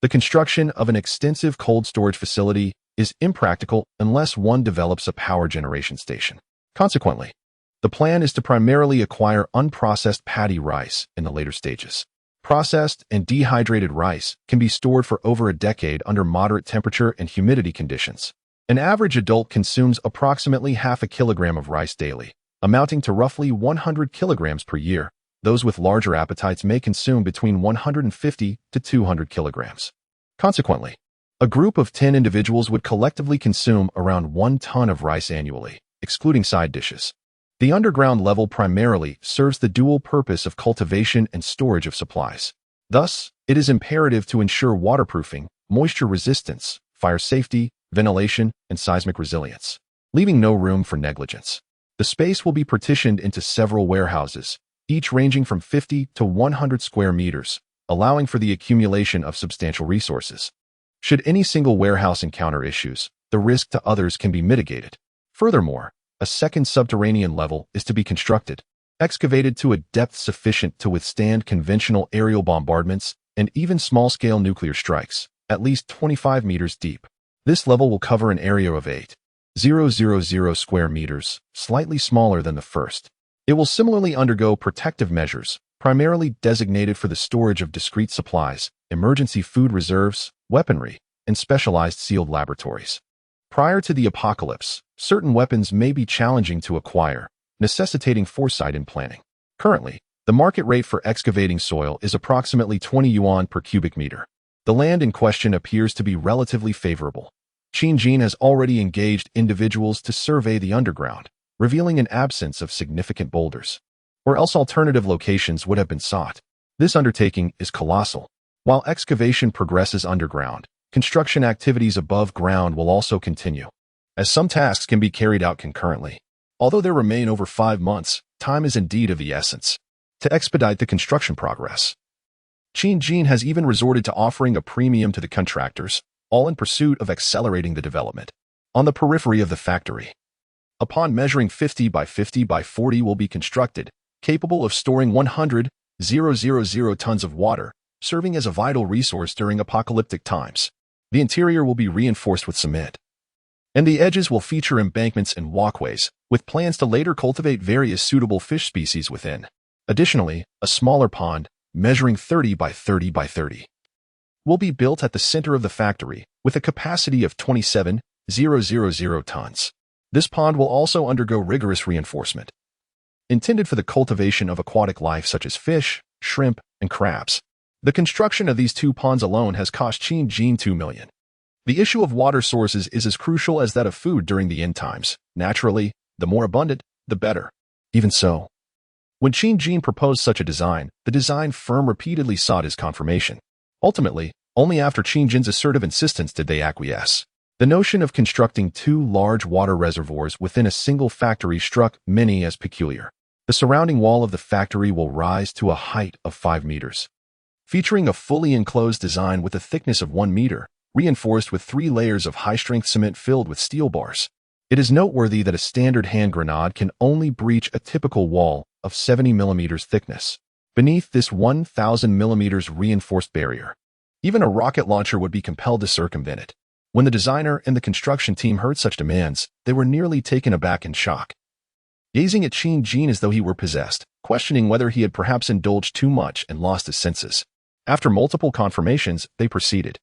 the construction of an extensive cold storage facility is impractical unless one develops a power generation station. Consequently, the plan is to primarily acquire unprocessed paddy rice in the later stages. Processed and dehydrated rice can be stored for over a decade under moderate temperature and humidity conditions. An average adult consumes approximately half a kilogram of rice daily, amounting to roughly 100 kilograms per year. Those with larger appetites may consume between 150 to 200 kilograms. Consequently, a group of 10 individuals would collectively consume around 1 ton of rice annually, excluding side dishes. The underground level primarily serves the dual purpose of cultivation and storage of supplies. Thus, it is imperative to ensure waterproofing, moisture resistance, fire safety, ventilation, and seismic resilience, leaving no room for negligence. The space will be partitioned into several warehouses, each ranging from 50 to 100 square meters, allowing for the accumulation of substantial resources. Should any single warehouse encounter issues, the risk to others can be mitigated. Furthermore, a second subterranean level is to be constructed, excavated to a depth sufficient to withstand conventional aerial bombardments and even small-scale nuclear strikes, at least 25 meters deep. This level will cover an area of 8,000 square meters, slightly smaller than the first. It will similarly undergo protective measures, primarily designated for the storage of discrete supplies, emergency food reserves, weaponry, and specialized sealed laboratories. Prior to the apocalypse, certain weapons may be challenging to acquire, necessitating foresight and planning. Currently, the market rate for excavating soil is approximately 20 yuan per cubic meter. The land in question appears to be relatively favorable. Qin has already engaged individuals to survey the underground, revealing an absence of significant boulders, or else alternative locations would have been sought. This undertaking is colossal. While excavation progresses underground, construction activities above ground will also continue, as some tasks can be carried out concurrently. Although there remain over 5 months, time is indeed of the essence to expedite the construction progress. Qin has even resorted to offering a premium to the contractors, all in pursuit of accelerating the development. On the periphery of the factory, a pond measuring 50 by 50 by 40 will be constructed, capable of storing 100,000 tons of water, serving as a vital resource during apocalyptic times. The interior will be reinforced with cement, and the edges will feature embankments and walkways, with plans to later cultivate various suitable fish species within. Additionally, a smaller pond, measuring 30 by 30 by 30, will be built at the center of the factory with a capacity of 27,000 tons. This pond will also undergo rigorous reinforcement, intended for the cultivation of aquatic life such as fish, shrimp, and crabs. The construction of these 2 ponds alone has cost Xinjiang $2 million. The issue of water sources is as crucial as that of food during the end times. Naturally, the more abundant, the better. Even so, when Xinjiang proposed such a design, the design firm repeatedly sought his confirmation. Ultimately, only after Xinjiang's assertive insistence did they acquiesce. The notion of constructing 2 large water reservoirs within a single factory struck many as peculiar. The surrounding wall of the factory will rise to a height of 5 meters, featuring a fully enclosed design with a thickness of 1 meter, reinforced with 3 layers of high-strength cement filled with steel bars. It is noteworthy that a standard hand grenade can only breach a typical wall of 70 millimeters thickness. Beneath this 1,000 millimeters reinforced barrier, even a rocket launcher would be compelled to circumvent it. When the designer and the construction team heard such demands, they were nearly taken aback in shock, gazing at Xinjiang as though he were possessed, questioning whether he had perhaps indulged too much and lost his senses. After multiple confirmations, they proceeded.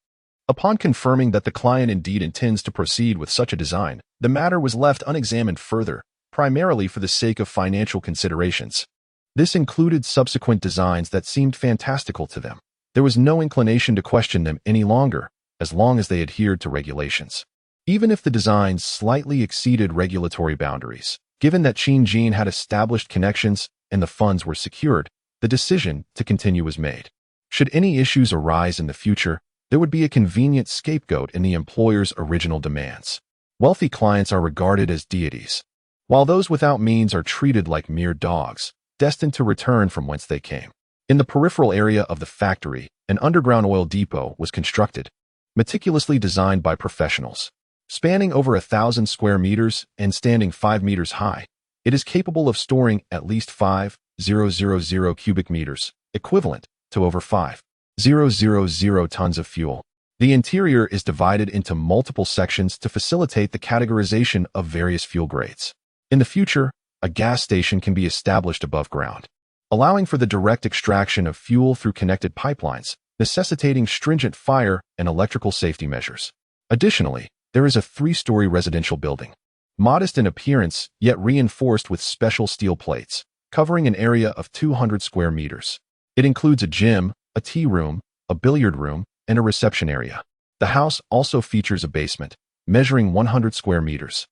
Upon confirming that the client indeed intends to proceed with such a design, the matter was left unexamined further, primarily for the sake of financial considerations. This included subsequent designs that seemed fantastical to them. There was no inclination to question them any longer, as long as they adhered to regulations. Even if the designs slightly exceeded regulatory boundaries, given that Xinjiang had established connections and the funds were secured, the decision to continue was made. Should any issues arise in the future, there would be a convenient scapegoat in the employer's original demands. Wealthy clients are regarded as deities, while those without means are treated like mere dogs, destined to return from whence they came. In the peripheral area of the factory, an underground oil depot was constructed, meticulously designed by professionals. Spanning over 1,000 square meters and standing 5 meters high, it is capable of storing at least 5,000 cubic meters, equivalent to over 5,000 tons of fuel. The interior is divided into multiple sections to facilitate the categorization of various fuel grades. In the future, a gas station can be established above ground, allowing for the direct extraction of fuel through connected pipelines, necessitating stringent fire and electrical safety measures. Additionally, there is a 3-story residential building, modest in appearance yet reinforced with special steel plates, covering an area of 200 square meters. It includes a gym, a tea room, a billiard room, and a reception area. The house also features a basement, measuring 100 square meters,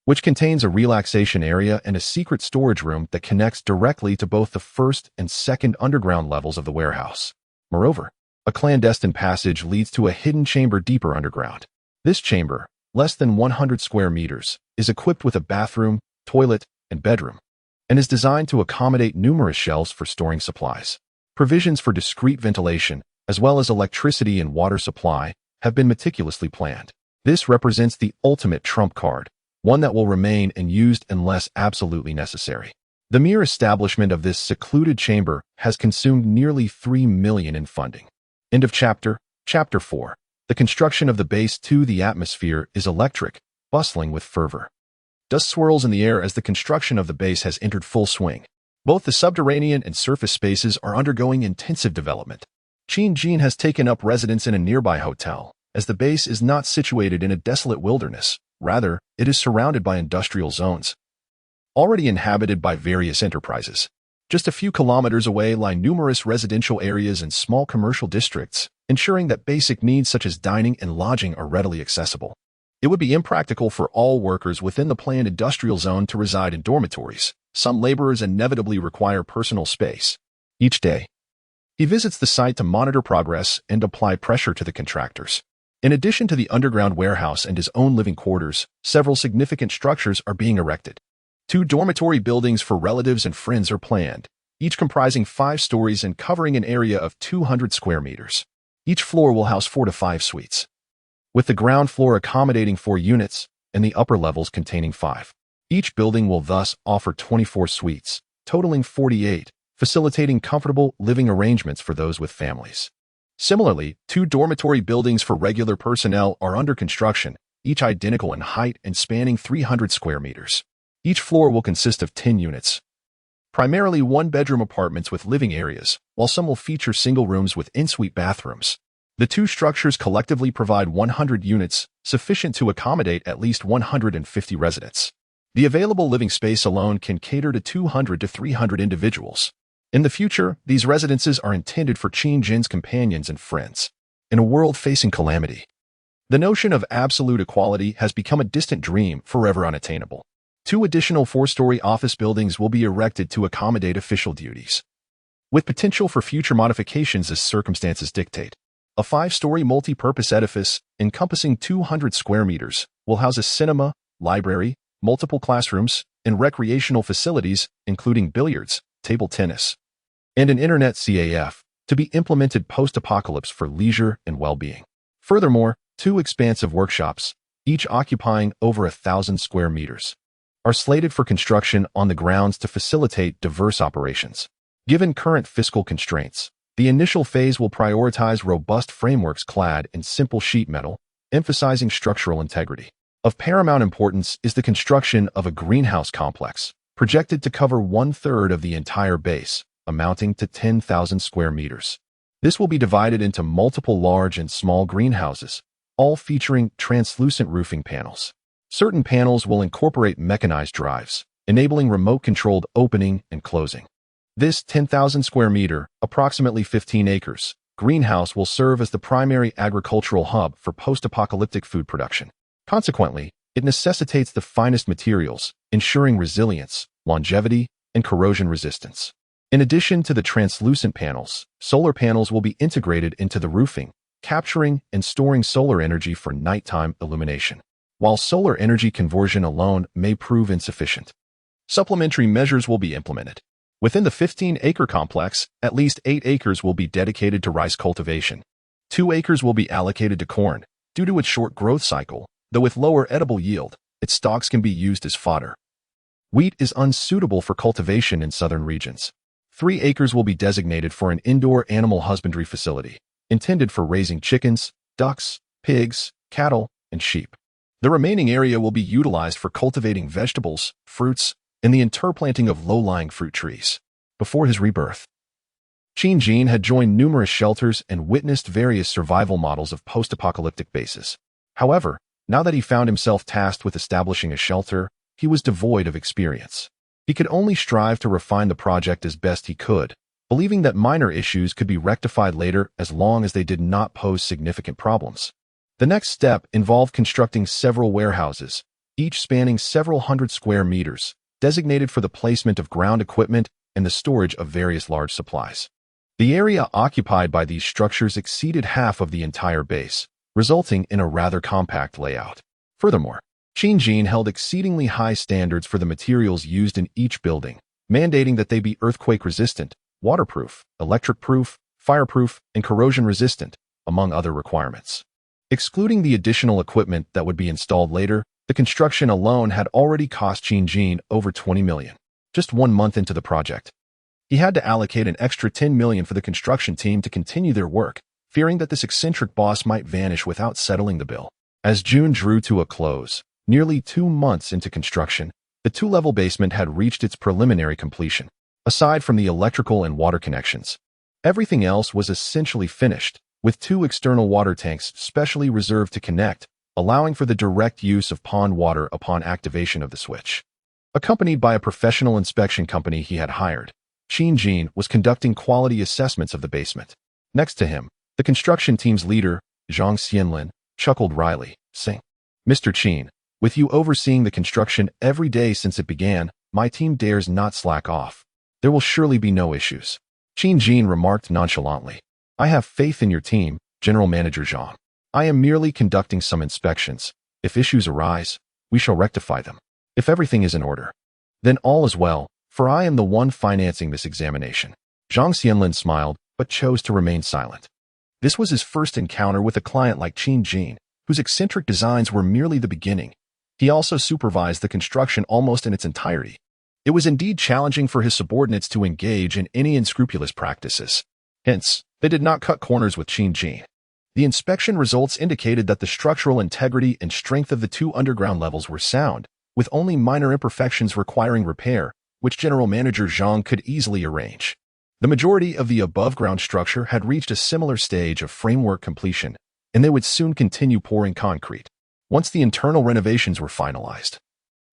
which contains a relaxation area and a secret storage room that connects directly to both the first and second underground levels of the warehouse. Moreover, a clandestine passage leads to a hidden chamber deeper underground. This chamber, less than 100 square meters, is equipped with a bathroom, toilet, and bedroom, and is designed to accommodate numerous shelves for storing supplies. Provisions for discreet ventilation, as well as electricity and water supply, have been meticulously planned. This represents the ultimate trump card, one that will remain unused unless absolutely necessary. The mere establishment of this secluded chamber has consumed nearly $3 million in funding. End of chapter. Chapter 4. The construction of the base to the atmosphere is electric, bustling with fervor. Dust swirls in the air as the construction of the base has entered full swing. Both the subterranean and surface spaces are undergoing intensive development. Xinjiang has taken up residence in a nearby hotel, as the base is not situated in a desolate wilderness. Rather, it is surrounded by industrial zones, already inhabited by various enterprises. Just a few kilometers away lie numerous residential areas and small commercial districts, ensuring that basic needs such as dining and lodging are readily accessible. It would be impractical for all workers within the planned industrial zone to reside in dormitories. Some laborers inevitably require personal space. Each day, he visits the site to monitor progress and apply pressure to the contractors. In addition to the underground warehouse and his own living quarters, several significant structures are being erected. 2 dormitory buildings for relatives and friends are planned, each comprising 5 stories and covering an area of 200 square meters. Each floor will house 4 to 5 suites, with the ground floor accommodating 4 units and the upper levels containing 5. Each building will thus offer 24 suites, totaling 48, facilitating comfortable living arrangements for those with families. Similarly, 2 dormitory buildings for regular personnel are under construction, each identical in height and spanning 300 square meters. Each floor will consist of 10 units, primarily one-bedroom apartments with living areas, while some will feature single rooms with en-suite bathrooms. The two structures collectively provide 100 units, sufficient to accommodate at least 150 residents. The available living space alone can cater to 200 to 300 individuals. In the future, these residences are intended for Qin Jin's companions and friends. In a world facing calamity, the notion of absolute equality has become a distant dream, forever unattainable. 2 additional 4-story office buildings will be erected to accommodate official duties, with potential for future modifications as circumstances dictate. A 5-story multi-purpose edifice, encompassing 200 square meters, will house a cinema, library, multiple classrooms, and recreational facilities, including billiards, table tennis, and an internet CAF, to be implemented post-apocalypse for leisure and well-being. Furthermore, 2 expansive workshops, each occupying over 1,000 square meters, are slated for construction on the grounds to facilitate diverse operations. Given current fiscal constraints, the initial phase will prioritize robust frameworks clad in simple sheet metal, emphasizing structural integrity. Of paramount importance is the construction of a greenhouse complex, projected to cover 1/3 of the entire base, amounting to 10,000 square meters. This will be divided into multiple large and small greenhouses, all featuring translucent roofing panels. Certain panels will incorporate mechanized drives, enabling remote-controlled opening and closing. This 10,000 square meter, approximately 15 acres, greenhouse will serve as the primary agricultural hub for post-apocalyptic food production. Consequently, it necessitates the finest materials, ensuring resilience, longevity, and corrosion resistance. In addition to the translucent panels, solar panels will be integrated into the roofing, capturing and storing solar energy for nighttime illumination. While solar energy conversion alone may prove insufficient, supplementary measures will be implemented. Within the 15-acre complex, at least 8 acres will be dedicated to rice cultivation. 2 acres will be allocated to corn, due to its short growth cycle, though with lower edible yield, its stalks can be used as fodder. Wheat is unsuitable for cultivation in southern regions. 3 acres will be designated for an indoor animal husbandry facility, intended for raising chickens, ducks, pigs, cattle, and sheep. The remaining area will be utilized for cultivating vegetables, fruits, and the interplanting of low-lying fruit trees. Before his rebirth, Qin Jin had joined numerous shelters and witnessed various survival models of post-apocalyptic bases. However, now that he found himself tasked with establishing a shelter, he was devoid of experience. He could only strive to refine the project as best he could, believing that minor issues could be rectified later as long as they did not pose significant problems. The next step involved constructing several warehouses, each spanning several hundred square meters, designated for the placement of ground equipment and the storage of various large supplies. The area occupied by these structures exceeded half of the entire base, resulting in a rather compact layout. Furthermore, Qin Jin held exceedingly high standards for the materials used in each building, mandating that they be earthquake-resistant, waterproof, electric-proof, fireproof, and corrosion-resistant, among other requirements. Excluding the additional equipment that would be installed later, the construction alone had already cost Qin Jin over 20 million. Just 1 month into the project, he had to allocate an extra 10 million for the construction team to continue their work, fearing that this eccentric boss might vanish without settling the bill. As June drew to a close, nearly 2 months into construction, the 2-level basement had reached its preliminary completion. Aside from the electrical and water connections, everything else was essentially finished, with 2 external water tanks specially reserved to connect, allowing for the direct use of pond water upon activation of the switch. Accompanied by a professional inspection company he had hired, Qin Jin was conducting quality assessments of the basement. Next to him, the construction team's leader, Zhang Xianlin, chuckled wryly, saying, "Mr. Qin, with you overseeing the construction every day since it began, my team dares not slack off. There will surely be no issues." Qin Jin remarked nonchalantly, "I have faith in your team, General Manager Zhang. I am merely conducting some inspections. If issues arise, we shall rectify them. If everything is in order, then all is well, for I am the one financing this examination." Zhang Xianlin smiled, but chose to remain silent. This was his first encounter with a client like Qin Jin, whose eccentric designs were merely the beginning. He also supervised the construction almost in its entirety. It was indeed challenging for his subordinates to engage in any unscrupulous practices. Hence, they did not cut corners with Qin Jin. The inspection results indicated that the structural integrity and strength of the 2 underground levels were sound, with only minor imperfections requiring repair, which General Manager Zhang could easily arrange. The majority of the above-ground structure had reached a similar stage of framework completion, and they would soon continue pouring concrete. Once the internal renovations were finalized,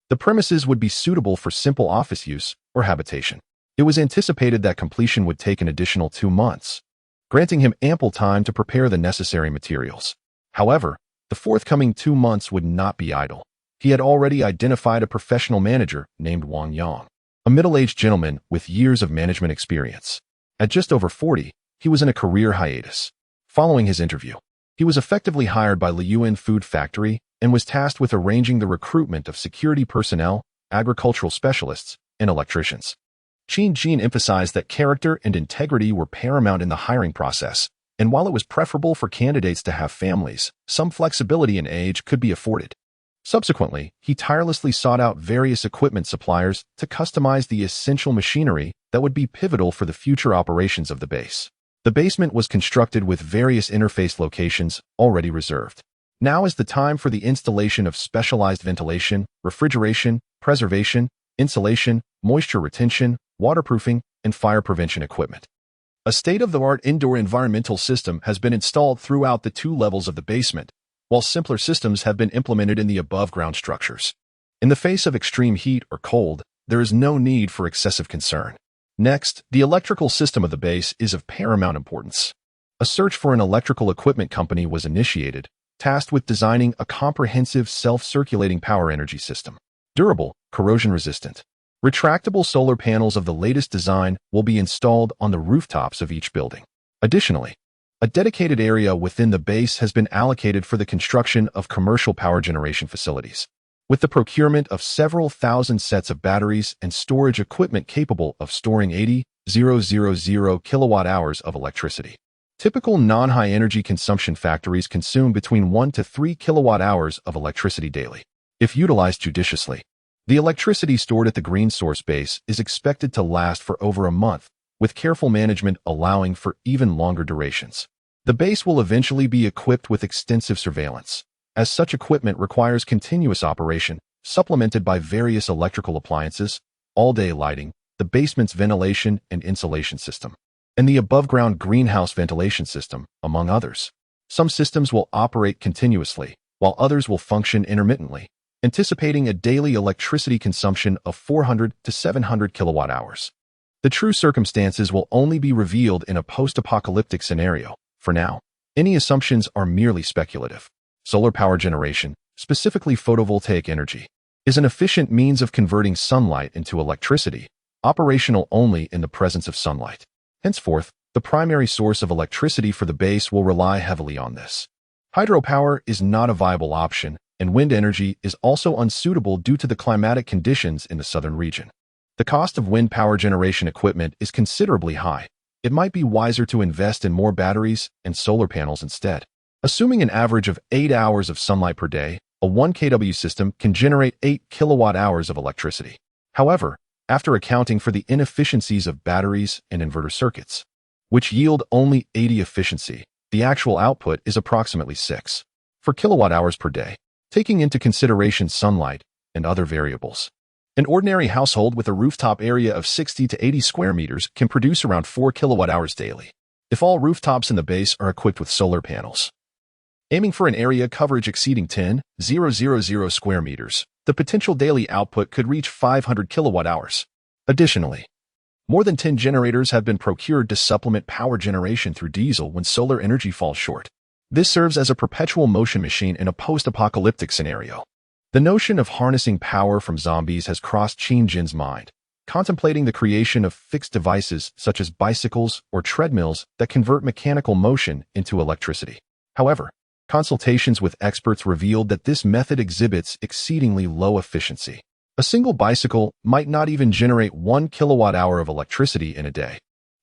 the premises would be suitable for simple office use or habitation. It was anticipated that completion would take an additional 2 months, granting him ample time to prepare the necessary materials. However, the forthcoming 2 months would not be idle. He had already identified a professional manager named Wang Yang, a middle-aged gentleman with years of management experience. At just over 40, he was in a career hiatus. Following his interview, he was effectively hired by Liyuan Food Factory and was tasked with arranging the recruitment of security personnel, agricultural specialists, and electricians. Qin Jin emphasized that character and integrity were paramount in the hiring process, and while it was preferable for candidates to have families, some flexibility in age could be afforded. Subsequently, he tirelessly sought out various equipment suppliers to customize the essential machinery that would be pivotal for the future operations of the base. The basement was constructed with various interface locations already reserved. Now is the time for the installation of specialized ventilation, refrigeration, preservation, insulation, moisture retention, waterproofing, and fire prevention equipment. A state-of-the-art indoor environmental system has been installed throughout the 2 levels of the basement, while simpler systems have been implemented in the above-ground structures. In the face of extreme heat or cold, there is no need for excessive concern. Next, the electrical system of the base is of paramount importance. A search for an electrical equipment company was initiated, tasked with designing a comprehensive self-circulating power energy system. Durable, corrosion-resistant, retractable solar panels of the latest design will be installed on the rooftops of each building. Additionally, a dedicated area within the base has been allocated for the construction of commercial power generation facilities, with the procurement of several thousand sets of batteries and storage equipment capable of storing 80,000 kilowatt-hours of electricity. Typical non-high energy consumption factories consume between 1 to 3 kilowatt-hours of electricity daily. If utilized judiciously, the electricity stored at the green source base is expected to last for over a month, with careful management allowing for even longer durations. The base will eventually be equipped with extensive surveillance, as such equipment requires continuous operation, supplemented by various electrical appliances, all-day lighting, the basement's ventilation and insulation system, and the above-ground greenhouse ventilation system, among others. Some systems will operate continuously, while others will function intermittently, anticipating a daily electricity consumption of 400 to 700 kilowatt-hours. The true circumstances will only be revealed in a post-apocalyptic scenario. For now, any assumptions are merely speculative. Solar power generation, specifically photovoltaic energy, is an efficient means of converting sunlight into electricity, operational only in the presence of sunlight. Henceforth, the primary source of electricity for the base will rely heavily on this. Hydropower is not a viable option, and wind energy is also unsuitable due to the climatic conditions in the southern region. The cost of wind power generation equipment is considerably high. It might be wiser to invest in more batteries and solar panels instead. Assuming an average of 8 hours of sunlight per day, a 1 kW system can generate 8 kilowatt-hours of electricity. However, after accounting for the inefficiencies of batteries and inverter circuits, which yield only 80 efficiency, the actual output is approximately 6 for kilowatt-hours per day, taking into consideration sunlight and other variables. An ordinary household with a rooftop area of 60 to 80 square meters can produce around 4 kilowatt-hours daily, if all rooftops in the base are equipped with solar panels. Aiming for an area coverage exceeding 10,000 square meters, the potential daily output could reach 500 kilowatt-hours. Additionally, more than 10 generators have been procured to supplement power generation through diesel when solar energy falls short. This serves as a perpetual motion machine in a post-apocalyptic scenario. The notion of harnessing power from zombies has crossed Qin Jin's mind, contemplating the creation of fixed devices such as bicycles or treadmills that convert mechanical motion into electricity. However, consultations with experts revealed that this method exhibits exceedingly low efficiency. A single bicycle might not even generate 1 kilowatt-hour of electricity in a day.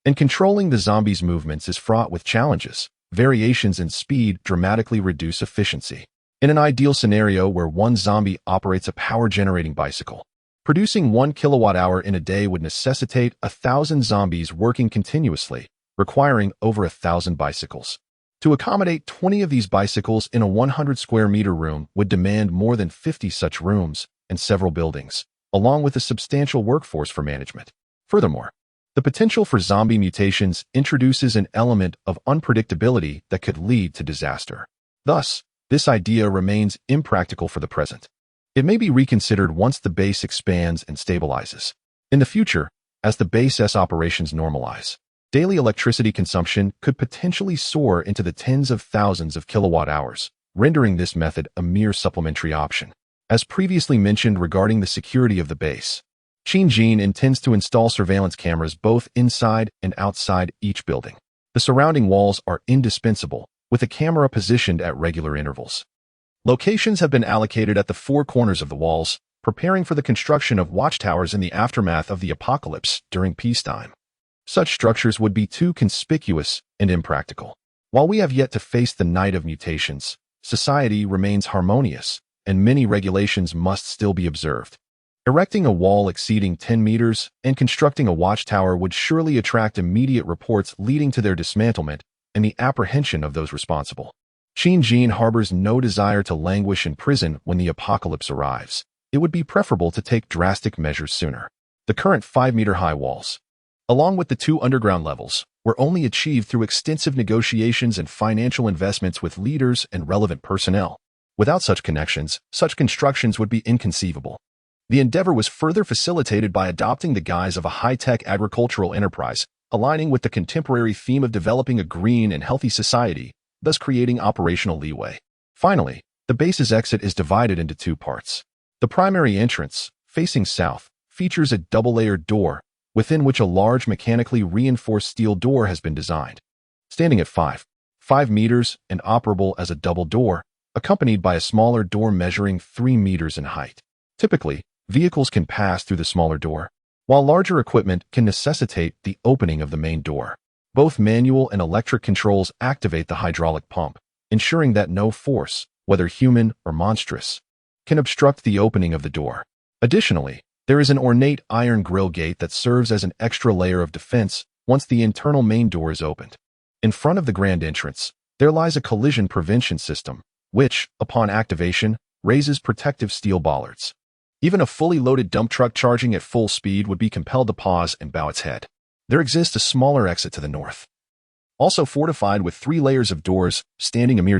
And controlling the zombies' movements is fraught with challenges. Variations in speed dramatically reduce efficiency. In an ideal scenario where one zombie operates a power-generating bicycle, producing 1 kilowatt-hour in a day would necessitate 1,000 zombies working continuously, requiring over 1,000 bicycles. To accommodate 20 of these bicycles in a 100 square meter room would demand more than 50 such rooms and several buildings. along with a substantial workforce for management. Furthermore, the potential for zombie mutations introduces an element of unpredictability that could lead to disaster. Thus, this idea remains impractical for the present. It may be reconsidered once the base expands and stabilizes. In the future, as the base's operations normalize, daily electricity consumption could potentially soar into the tens of thousands of kilowatt-hours, rendering this method a mere supplementary option. As previously mentioned regarding the security of the base, Qin intends to install surveillance cameras both inside and outside each building. The surrounding walls are indispensable, with a camera positioned at regular intervals. Locations have been allocated at the four corners of the walls, preparing for the construction of watchtowers in the aftermath of the apocalypse during peacetime. Such structures would be too conspicuous and impractical. While we have yet to face the night of mutations, society remains harmonious, and many regulations must still be observed. Erecting a wall exceeding 10 meters and constructing a watchtower would surely attract immediate reports leading to their dismantlement and the apprehension of those responsible. Qin harbors no desire to languish in prison when the apocalypse arrives. It would be preferable to take drastic measures sooner. The current 5-meter-high walls, along with the 2 underground levels, were only achieved through extensive negotiations and financial investments with leaders and relevant personnel. Without such connections, such constructions would be inconceivable. The endeavor was further facilitated by adopting the guise of a high-tech agricultural enterprise, aligning with the contemporary theme of developing a green and healthy society, thus creating operational leeway. Finally, the base's exit is divided into 2 parts. The primary entrance, facing south, features a double-layered door, within which a large mechanically reinforced steel door has been designed. Standing at 5 meters and operable as a double door, accompanied by a smaller door measuring 3 meters in height. Typically, vehicles can pass through the smaller door, while larger equipment can necessitate the opening of the main door. Both manual and electric controls activate the hydraulic pump, ensuring that no force, whether human or monstrous, can obstruct the opening of the door. Additionally, there is an ornate iron grill gate that serves as an extra layer of defense once the internal main door is opened. In front of the grand entrance, there lies a collision prevention system, which, upon activation, raises protective steel bollards. Even a fully loaded dump truck charging at full speed would be compelled to pause and bow its head. There exists a smaller exit to the north, also fortified with 3 layers of doors, standing a mere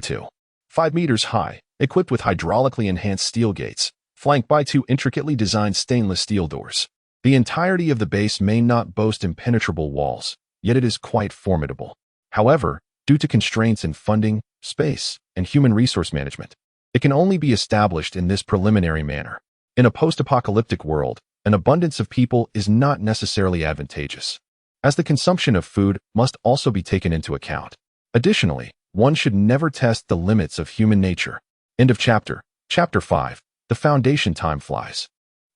5 meters high, equipped with hydraulically enhanced steel gates, flanked by 2 intricately designed stainless steel doors. The entirety of the base may not boast impenetrable walls, yet it is quite formidable. However, due to constraints in funding, space, and human resource management, it can only be established in this preliminary manner. In a post-apocalyptic world, an abundance of people is not necessarily advantageous, as the consumption of food must also be taken into account. Additionally, one should never test the limits of human nature. End of chapter. Chapter 5. The Foundation Time Flies.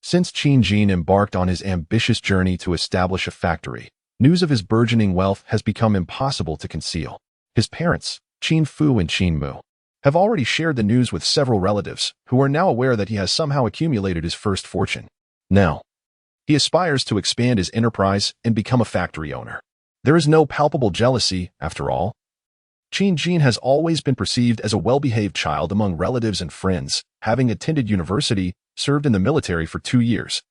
Since Qin embarked on his ambitious journey to establish a factory, news of his burgeoning wealth has become impossible to conceal. His parents, Qin Fu and Qin Mu, have already shared the news with several relatives who are now aware that he has somehow accumulated his first fortune. Now, he aspires to expand his enterprise and become a factory owner. There is no palpable jealousy, after all. Qin has always been perceived as a well-behaved child among relatives and friends, having attended university, served in the military for 2 years,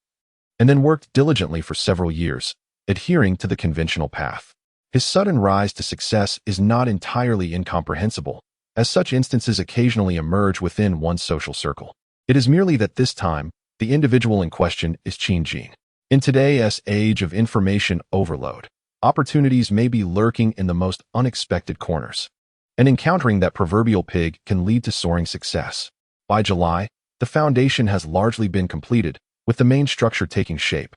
and then worked diligently for several years, adhering to the conventional path. His sudden rise to success is not entirely incomprehensible, as such instances occasionally emerge within one's social circle. It is merely that this time, the individual in question is Qin. In today's age of information overload, opportunities may be lurking in the most unexpected corners, and encountering that proverbial pig can lead to soaring success. By July, the foundation has largely been completed, with the main structure taking shape,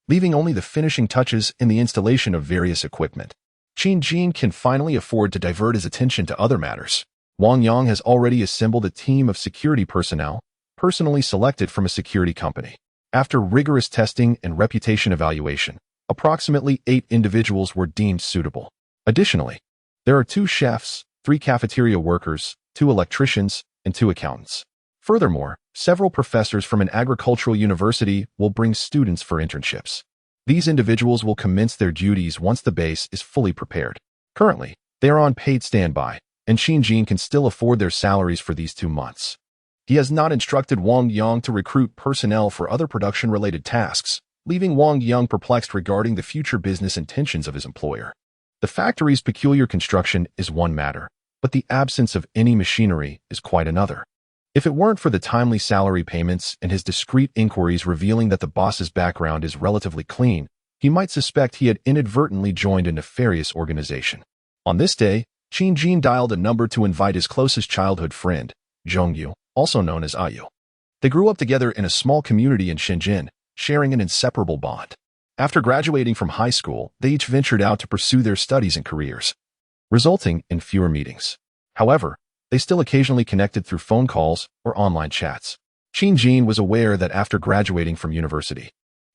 leaving only the finishing touches in the installation of various equipment. Qin can finally afford to divert his attention to other matters. Wang Yang has already assembled a team of security personnel, personally selected from a security company. After rigorous testing and reputation evaluation, approximately 8 individuals were deemed suitable. Additionally, there are 2 chefs, 3 cafeteria workers, 2 electricians, and 2 accountants. Furthermore, several professors from an agricultural university will bring students for internships. These individuals will commence their duties once the base is fully prepared. Currently, they are on paid standby, and Qin can still afford their salaries for these 2 months. He has not instructed Wang Yang to recruit personnel for other production-related tasks, leaving Wang Yang perplexed regarding the future business intentions of his employer. The factory's peculiar construction is one matter, but the absence of any machinery is quite another. If it weren't for the timely salary payments and his discreet inquiries revealing that the boss's background is relatively clean, he might suspect he had inadvertently joined a nefarious organization. On this day, Qin Jin dialed a number to invite his closest childhood friend, Zhongyu, also known as Ayu. They grew up together in a small community in Shenzhen, sharing an inseparable bond. After graduating from high school, they each ventured out to pursue their studies and careers, resulting in fewer meetings. However, they still occasionally connected through phone calls or online chats. Qin Jin was aware that after graduating from university,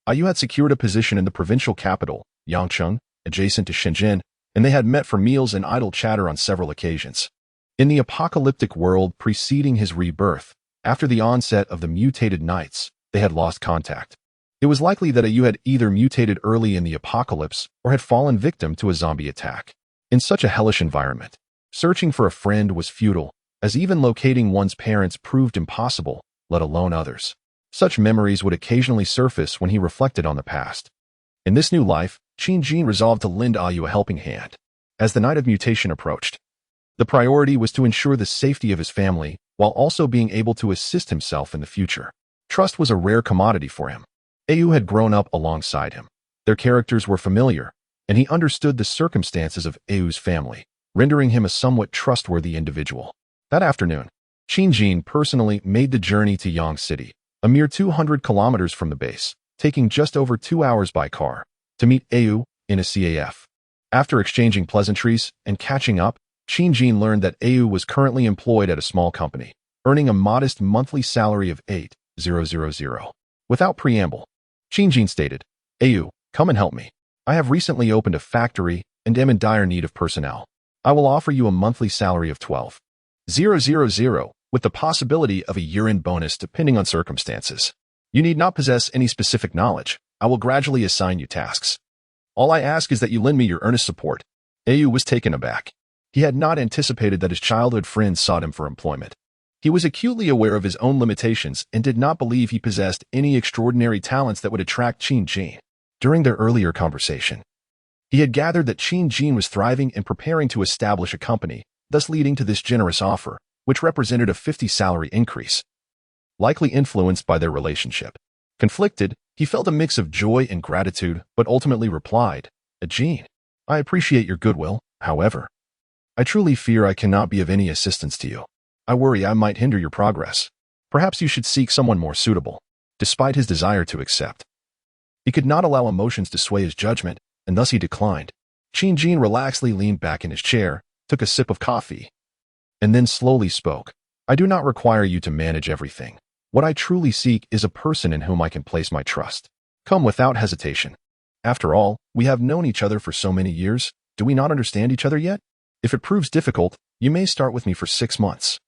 Ayu had secured a position in the provincial capital, Yangcheng, adjacent to Shenzhen, and they had met for meals and idle chatter on several occasions. In the apocalyptic world preceding his rebirth, after the onset of the mutated knights, they had lost contact. It was likely that Ayu had either mutated early in the apocalypse or had fallen victim to a zombie attack. In such a hellish environment, searching for a friend was futile, as even locating one's parents proved impossible, let alone others. Such memories would occasionally surface when he reflected on the past. In this new life, Qin Jin resolved to lend Ayu a helping hand. As the night of mutation approached, the priority was to ensure the safety of his family while also being able to assist himself in the future. Trust was a rare commodity for him. Ayu had grown up alongside him. Their characters were familiar, and he understood the circumstances of Ayu's family, rendering him a somewhat trustworthy individual. That afternoon, Qin Jin personally made the journey to Yang City, a mere 200 kilometers from the base, taking just over 2 hours by car, to meet Ayu in a CAF. After exchanging pleasantries and catching up, Qin Jin learned that Ayu was currently employed at a small company, earning a modest monthly salary of 8,000. Without preamble, Qin Jin stated, "Ayu, come and help me. I have recently opened a factory and am in dire need of personnel. I will offer you a monthly salary of 12,000, with the possibility of a year-end bonus depending on circumstances. You need not possess any specific knowledge. I will gradually assign you tasks. All I ask is that you lend me your earnest support." Ayu was taken aback. He had not anticipated that his childhood friend sought him for employment. He was acutely aware of his own limitations and did not believe he possessed any extraordinary talents that would attract Qin Jin. During their earlier conversation, he had gathered that Qin Jin was thriving and preparing to establish a company, thus leading to this generous offer, which represented a 50 salary increase. Likely influenced by their relationship. Conflicted, he felt a mix of joy and gratitude, but ultimately replied, "Jin, I appreciate your goodwill, however. I truly fear I cannot be of any assistance to you. I worry I might hinder your progress. Perhaps you should seek someone more suitable." Despite his desire to accept, he could not allow emotions to sway his judgment, and thus he declined. Qin Jin relaxedly leaned back in his chair, took a sip of coffee, and then slowly spoke. "I do not require you to manage everything. What I truly seek is a person in whom I can place my trust. Come without hesitation. After all, we have known each other for so many years. Do we not understand each other yet? If it proves difficult, you may start with me for 6 months.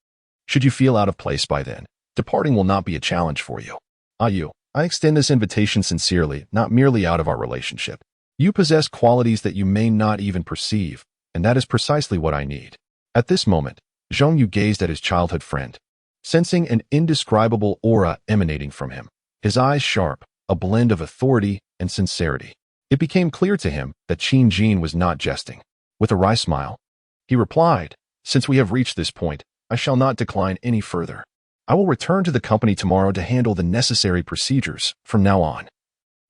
Should you feel out of place by then, departing will not be a challenge for you. Ayu, I extend this invitation sincerely, not merely out of our relationship. You possess qualities that you may not even perceive, and that is precisely what I need." At this moment, Zhongyu gazed at his childhood friend, sensing an indescribable aura emanating from him, his eyes sharp, a blend of authority and sincerity. It became clear to him that Qin Jin was not jesting. With a wry smile, he replied, "Since we have reached this point, I shall not decline any further. I will return to the company tomorrow to handle the necessary procedures from now on.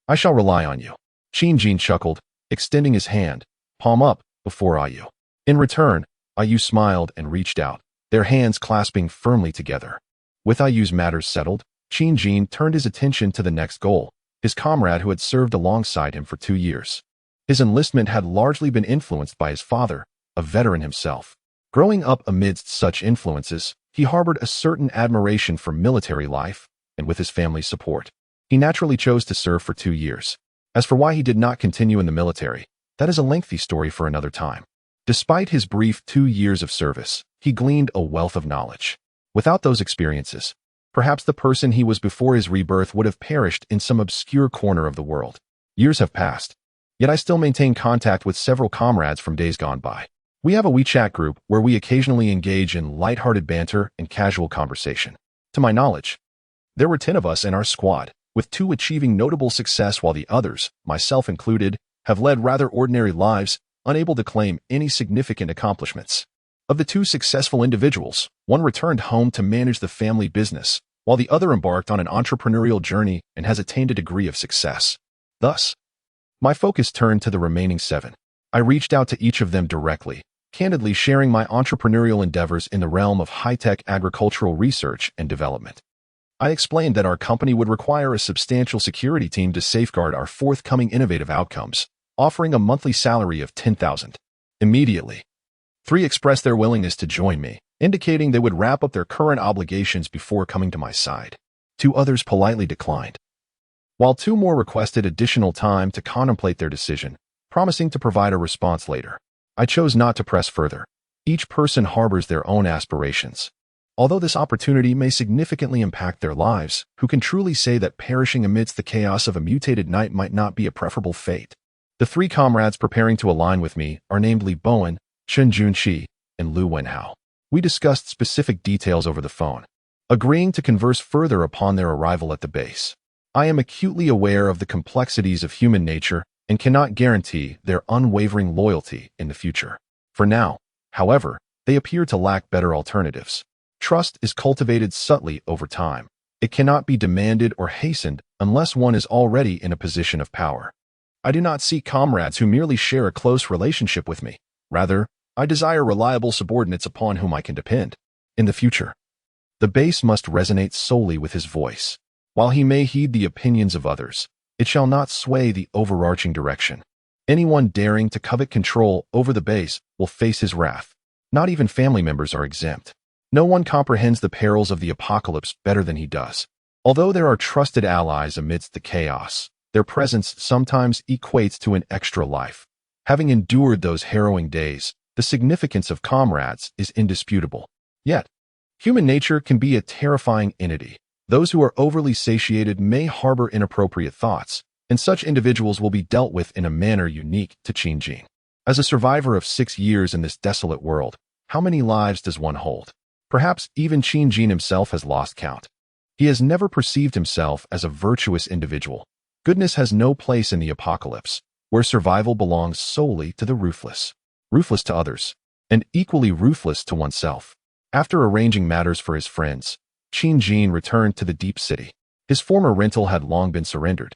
I shall rely on you." Qin Jin chuckled, extending his hand, palm up, before Ayu. In return, Ayu smiled and reached out, their hands clasping firmly together. With Ayu's matters settled, Qin Jin turned his attention to the next goal, his comrade who had served alongside him for 2 years. His enlistment had largely been influenced by his father, a veteran himself. Growing up amidst such influences, he harbored a certain admiration for military life, and with his family's support, he naturally chose to serve for 2 years. As for why he did not continue in the military, that is a lengthy story for another time. Despite his brief 2 years of service, he gleaned a wealth of knowledge. Without those experiences, perhaps the person he was before his rebirth would have perished in some obscure corner of the world. Years have passed, yet I still maintain contact with several comrades from days gone by. We have a WeChat group where we occasionally engage in lighthearted banter and casual conversation. To my knowledge, there were 10 of us in our squad, with 2 achieving notable success while the others, myself included, have led rather ordinary lives, unable to claim any significant accomplishments. Of the 2 successful individuals, one returned home to manage the family business, while the other embarked on an entrepreneurial journey and has attained a degree of success. Thus, my focus turned to the remaining 7. I reached out to each of them directly, candidly sharing my entrepreneurial endeavors in the realm of high-tech agricultural research and development. I explained that our company would require a substantial security team to safeguard our forthcoming innovative outcomes, offering a monthly salary of $10,000. Immediately, 3 expressed their willingness to join me, indicating they would wrap up their current obligations before coming to my side. 2 others politely declined, while 2 more requested additional time to contemplate their decision, promising to provide a response later. I chose not to press further. Each person harbors their own aspirations. Although this opportunity may significantly impact their lives, who can truly say that perishing amidst the chaos of a mutated night might not be a preferable fate? The 3 comrades preparing to align with me are namely Bowen, Chen Junqi, and Lu Wenhao. We discussed specific details over the phone, agreeing to converse further upon their arrival at the base. I am acutely aware of the complexities of human nature and cannot guarantee their unwavering loyalty in the future. For now, however, they appear to lack better alternatives. Trust is cultivated subtly over time. It cannot be demanded or hastened unless one is already in a position of power. I do not seek comrades who merely share a close relationship with me. Rather, I desire reliable subordinates upon whom I can depend. In the future, the base must resonate solely with his voice. While he may heed the opinions of others, it shall not sway the overarching direction. Anyone daring to covet control over the base will face his wrath. Not even family members are exempt. No one comprehends the perils of the apocalypse better than he does. Although there are trusted allies amidst the chaos, their presence sometimes equates to an extra life. Having endured those harrowing days, the significance of comrades is indisputable. Yet, human nature can be a terrifying entity. Those who are overly satiated may harbor inappropriate thoughts, and such individuals will be dealt with in a manner unique to Qinjin. As a survivor of 6 years in this desolate world, how many lives does one hold? Perhaps even Qinjin himself has lost count. He has never perceived himself as a virtuous individual. Goodness has no place in the apocalypse, where survival belongs solely to the ruthless. Ruthless to others, and equally ruthless to oneself. After arranging matters for his friends, Qinjin returned to the Deep City. His former rental had long been surrendered,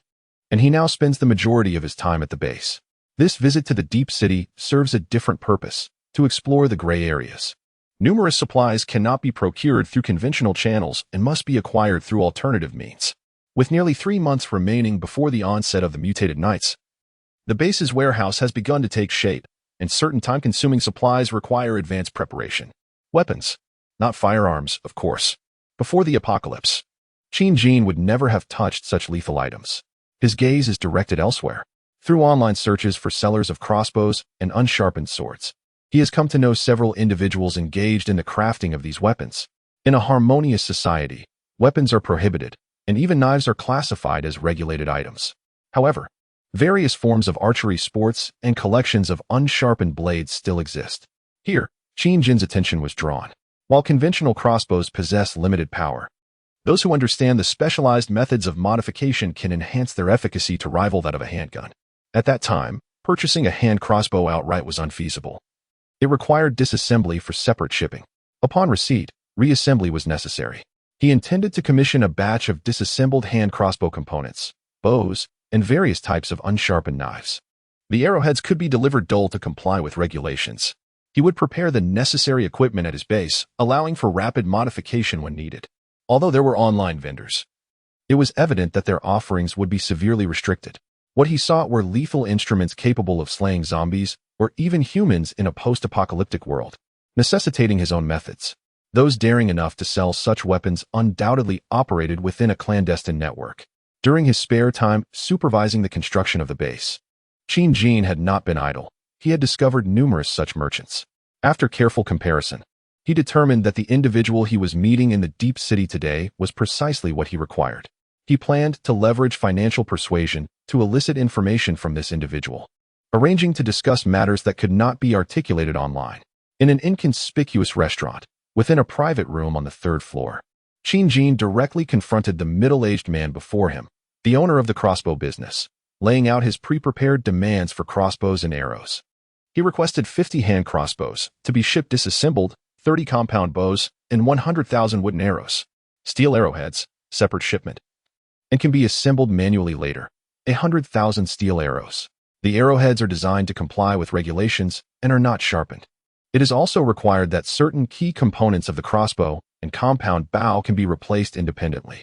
and he now spends the majority of his time at the base. This visit to the Deep City serves a different purpose, to explore the gray areas. Numerous supplies cannot be procured through conventional channels and must be acquired through alternative means. With nearly 3 months remaining before the onset of the mutated nights, the base's warehouse has begun to take shape, and certain time-consuming supplies require advanced preparation. Weapons, not firearms, of course. Before the apocalypse, Qinjin would never have touched such lethal items. His gaze is directed elsewhere. Through online searches for sellers of crossbows and unsharpened swords, he has come to know several individuals engaged in the crafting of these weapons. In a harmonious society, weapons are prohibited, and even knives are classified as regulated items. However, various forms of archery sports and collections of unsharpened blades still exist. Here, Qinjin's attention was drawn. While conventional crossbows possess limited power, those who understand the specialized methods of modification can enhance their efficacy to rival that of a handgun. At that time, purchasing a hand crossbow outright was unfeasible. It required disassembly for separate shipping. Upon receipt, reassembly was necessary. He intended to commission a batch of disassembled hand crossbow components, bows, and various types of unsharpened knives. The arrowheads could be delivered dull to comply with regulations. He would prepare the necessary equipment at his base, allowing for rapid modification when needed. Although there were online vendors, it was evident that their offerings would be severely restricted. What he sought were lethal instruments capable of slaying zombies or even humans in a post-apocalyptic world, necessitating his own methods. Those daring enough to sell such weapons undoubtedly operated within a clandestine network. During his spare time supervising the construction of the base, Qinjin had not been idle. He had discovered numerous such merchants. After careful comparison, he determined that the individual he was meeting in the Deep City today was precisely what he required. He planned to leverage financial persuasion to elicit information from this individual, arranging to discuss matters that could not be articulated online. In an inconspicuous restaurant, within a private room on the 3rd floor, Qin Jin directly confronted the middle-aged man before him, the owner of the crossbow business, laying out his pre-prepared demands for crossbows and arrows. He requested 50 hand crossbows to be shipped disassembled, 30 compound bows, and 100,000 wooden arrows, steel arrowheads, separate shipment, and can be assembled manually later. 100,000 steel arrows. The arrowheads are designed to comply with regulations and are not sharpened. It is also required that certain key components of the crossbow and compound bow can be replaced independently.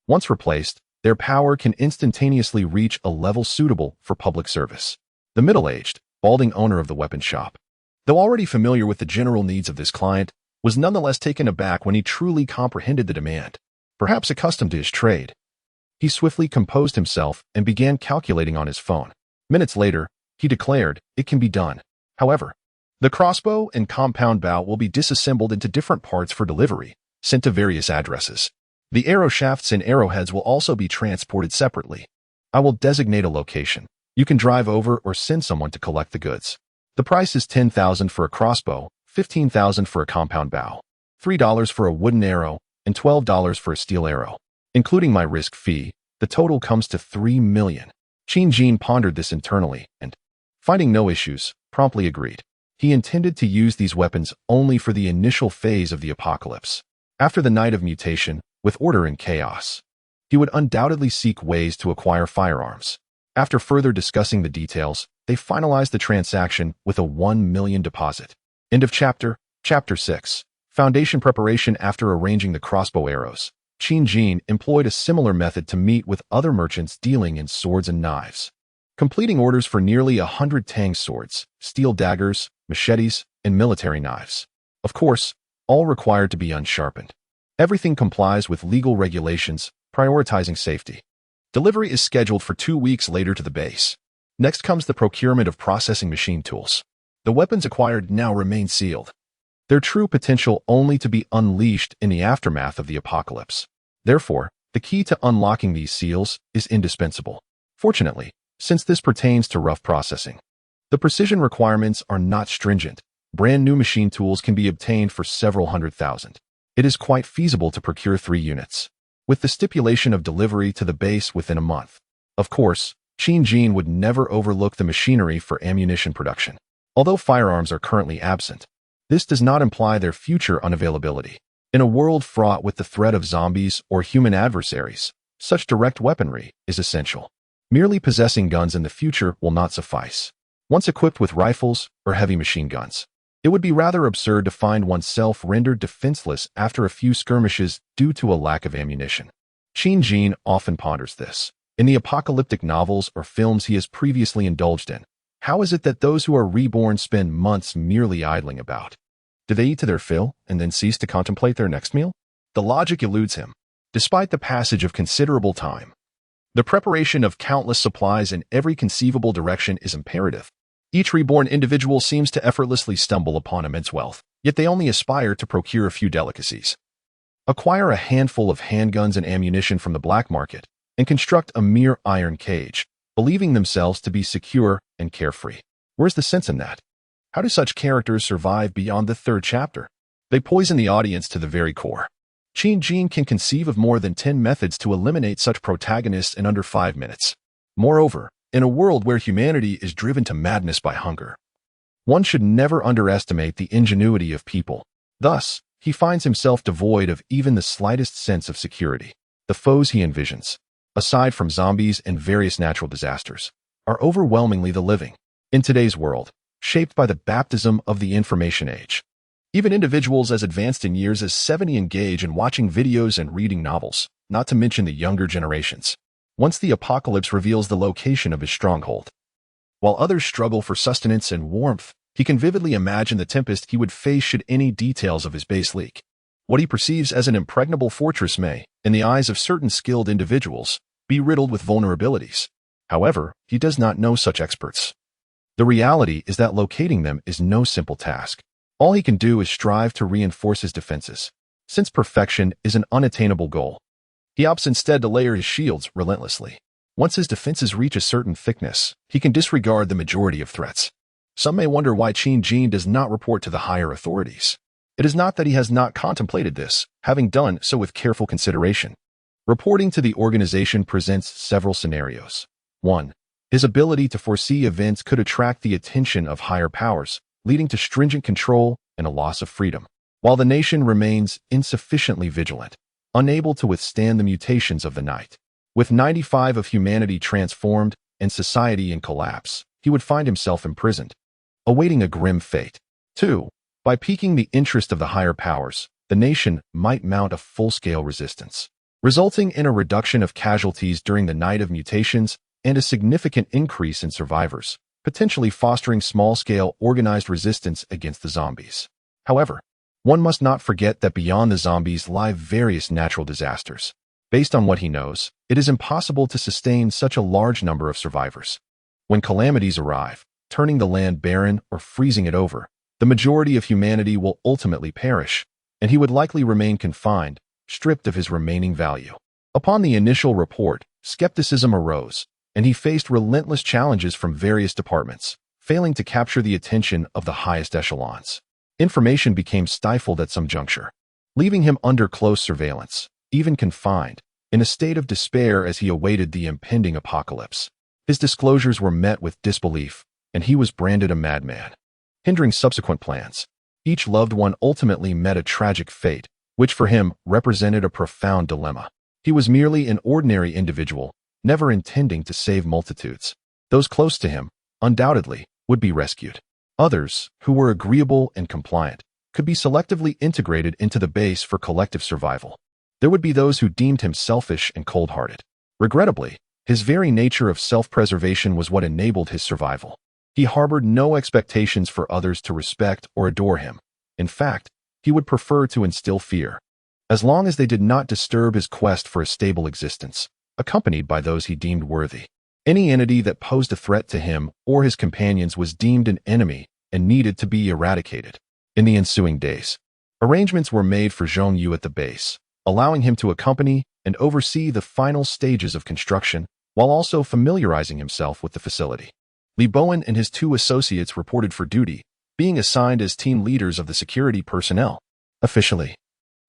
Once replaced, their power can instantaneously reach a level suitable for public service. The middle-aged, balding owner of the weapon shop, though already familiar with the general needs of this client, was nonetheless taken aback when he truly comprehended the demand. Perhaps accustomed to his trade, he swiftly composed himself and began calculating on his phone. Minutes later, he declared, "It can be done. However, the crossbow and compound bow will be disassembled into different parts for delivery, sent to various addresses. The arrow shafts and arrowheads will also be transported separately. I will designate a location. You can drive over or send someone to collect the goods. The price is $10,000 for a crossbow, $15,000 for a compound bow, $3 for a wooden arrow, and $12 for a steel arrow. Including my risk fee, the total comes to $3 million. Qin Jin pondered this internally and, finding no issues, promptly agreed. He intended to use these weapons only for the initial phase of the apocalypse. After the night of mutation, with order and chaos, he would undoubtedly seek ways to acquire firearms. After further discussing the details, they finalized the transaction with a $1 million deposit. End of chapter. Chapter 6. Foundation preparation. After arranging the crossbow arrows, Qin Jin employed a similar method to meet with other merchants dealing in swords and knives, completing orders for nearly 100 tang swords, steel daggers, machetes, and military knives. Of course, all required to be unsharpened. Everything complies with legal regulations, prioritizing safety. Delivery is scheduled for 2 weeks later to the base. Next comes the procurement of processing machine tools. The weapons acquired now remain sealed, their true potential only to be unleashed in the aftermath of the apocalypse. Therefore, the key to unlocking these seals is indispensable. Fortunately, since this pertains to rough processing, the precision requirements are not stringent. Brand new machine tools can be obtained for several $100,000. It is quite feasible to procure 3 units, with the stipulation of delivery to the base within a month. Of course, Qin Jin would never overlook the machinery for ammunition production. Although firearms are currently absent, this does not imply their future unavailability. In a world fraught with the threat of zombies or human adversaries, such direct weaponry is essential. Merely possessing guns in the future will not suffice. Once equipped with rifles or heavy machine guns, it would be rather absurd to find oneself rendered defenseless after a few skirmishes due to a lack of ammunition. Qin Jin often ponders this. In the apocalyptic novels or films he has previously indulged in, how is it that those who are reborn spend months merely idling about? Do they eat to their fill and then cease to contemplate their next meal? The logic eludes him. Despite the passage of considerable time, the preparation of countless supplies in every conceivable direction is imperative. Each reborn individual seems to effortlessly stumble upon immense wealth, yet they only aspire to procure a few delicacies. Acquire a handful of handguns and ammunition from the black market, and construct a mere iron cage, believing themselves to be secure and carefree. Where's the sense in that? How do such characters survive beyond the 3rd chapter? They poison the audience to the very core. Qin Jin can conceive of more than 10 methods to eliminate such protagonists in under 5 minutes. Moreover, in a world where humanity is driven to madness by hunger, one should never underestimate the ingenuity of people. Thus, he finds himself devoid of even the slightest sense of security. The foes he envisions, aside from zombies and various natural disasters, are overwhelmingly the living. In today's world, shaped by the baptism of the information age, even individuals as advanced in years as 70 engage in watching videos and reading novels, not to mention the younger generations. Once the apocalypse reveals the location of his stronghold, while others struggle for sustenance and warmth, he can vividly imagine the tempest he would face should any details of his base leak. What he perceives as an impregnable fortress may, in the eyes of certain skilled individuals, be riddled with vulnerabilities. However, he does not know such experts. The reality is that locating them is no simple task. All he can do is strive to reinforce his defenses. Since perfection is an unattainable goal, he opts instead to layer his shields relentlessly. Once his defenses reach a certain thickness, he can disregard the majority of threats. Some may wonder why Qin Jin does not report to the higher authorities. It is not that he has not contemplated this, having done so with careful consideration. Reporting to the organization presents several scenarios. 1. His ability to foresee events could attract the attention of higher powers, leading to stringent control and a loss of freedom, while the nation remains insufficiently vigilant, unable to withstand the mutations of the night. With 95% of humanity transformed and society in collapse, he would find himself imprisoned, awaiting a grim fate. 2. By piquing the interest of the higher powers, the nation might mount a full-scale resistance, resulting in a reduction of casualties during the night of mutations and a significant increase in survivors, potentially fostering small-scale organized resistance against the zombies. However, one must not forget that beyond the zombies lie various natural disasters. Based on what he knows, it is impossible to sustain such a large number of survivors. When calamities arrive, turning the land barren or freezing it over, the majority of humanity will ultimately perish, and he would likely remain confined, stripped of his remaining value. Upon the initial report, skepticism arose, and he faced relentless challenges from various departments, failing to capture the attention of the highest echelons. Information became stifled at some juncture, leaving him under close surveillance, even confined, in a state of despair as he awaited the impending apocalypse. His disclosures were met with disbelief, and he was branded a madman, hindering subsequent plans. Each loved one ultimately met a tragic fate, which for him represented a profound dilemma. He was merely an ordinary individual, never intending to save multitudes. Those close to him, undoubtedly, would be rescued. Others, who were agreeable and compliant, could be selectively integrated into the base for collective survival. There would be those who deemed him selfish and cold-hearted. Regrettably, his very nature of self-preservation was what enabled his survival. He harbored no expectations for others to respect or adore him. In fact, he would prefer to instill fear, as long as they did not disturb his quest for a stable existence, accompanied by those he deemed worthy. Any entity that posed a threat to him or his companions was deemed an enemy and needed to be eradicated. In the ensuing days, arrangements were made for Zhong Yu at the base, allowing him to accompany and oversee the final stages of construction while also familiarizing himself with the facility. Li Bowen and his 2 associates reported for duty, being assigned as team leaders of the security personnel. Officially,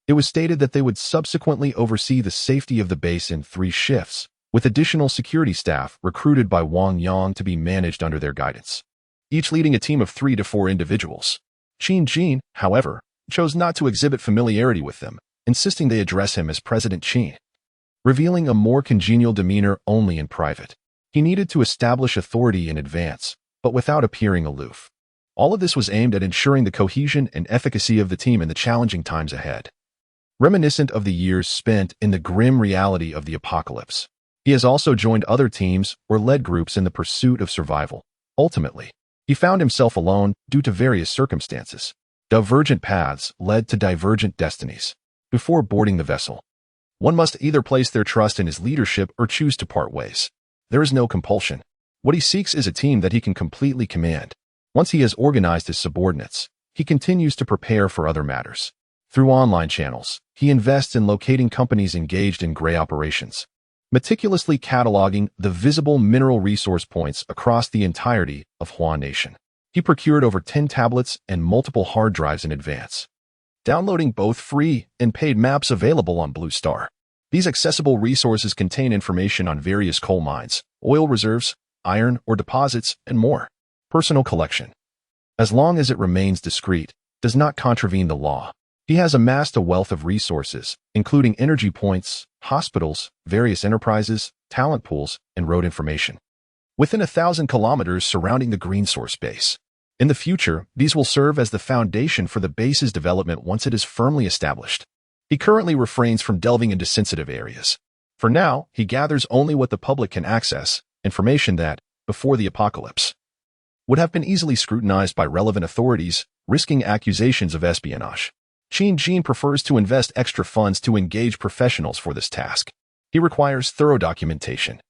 it was stated that they would subsequently oversee the safety of the base in 3 shifts, with additional security staff recruited by Wang Yang to be managed under their guidance, each leading a team of 3 to 4 individuals. Qin Jin, however, chose not to exhibit familiarity with them, insisting they address him as President Qin, revealing a more congenial demeanor only in private. He needed to establish authority in advance, but without appearing aloof. All of this was aimed at ensuring the cohesion and efficacy of the team in the challenging times ahead. Reminiscent of the years spent in the grim reality of the apocalypse, he has also joined other teams or led groups in the pursuit of survival. Ultimately, he found himself alone due to various circumstances. Divergent paths led to divergent destinies. Before boarding the vessel, one must either place their trust in his leadership or choose to part ways. There is no compulsion. What he seeks is a team that he can completely command. Once he has organized his subordinates, he continues to prepare for other matters. Through online channels, he invests in locating companies engaged in gray operations, meticulously cataloging the visible mineral resource points across the entirety of Hua Nation. He procured over 10 tablets and multiple hard drives in advance, downloading both free and paid maps available on Blue Star. These accessible resources contain information on various coal mines, oil reserves, iron ore deposits, and more. Personal collection, as long as it remains discreet, does not contravene the law. He has amassed a wealth of resources, including energy points, hospitals, various enterprises, talent pools, and road information, within 1,000 kilometers surrounding the Green Source base. In the future, these will serve as the foundation for the base's development once it is firmly established. He currently refrains from delving into sensitive areas. For now, he gathers only what the public can access, information that, before the apocalypse, would have been easily scrutinized by relevant authorities, risking accusations of espionage. Qin Jin prefers to invest extra funds to engage professionals for this task. He requires thorough documentation,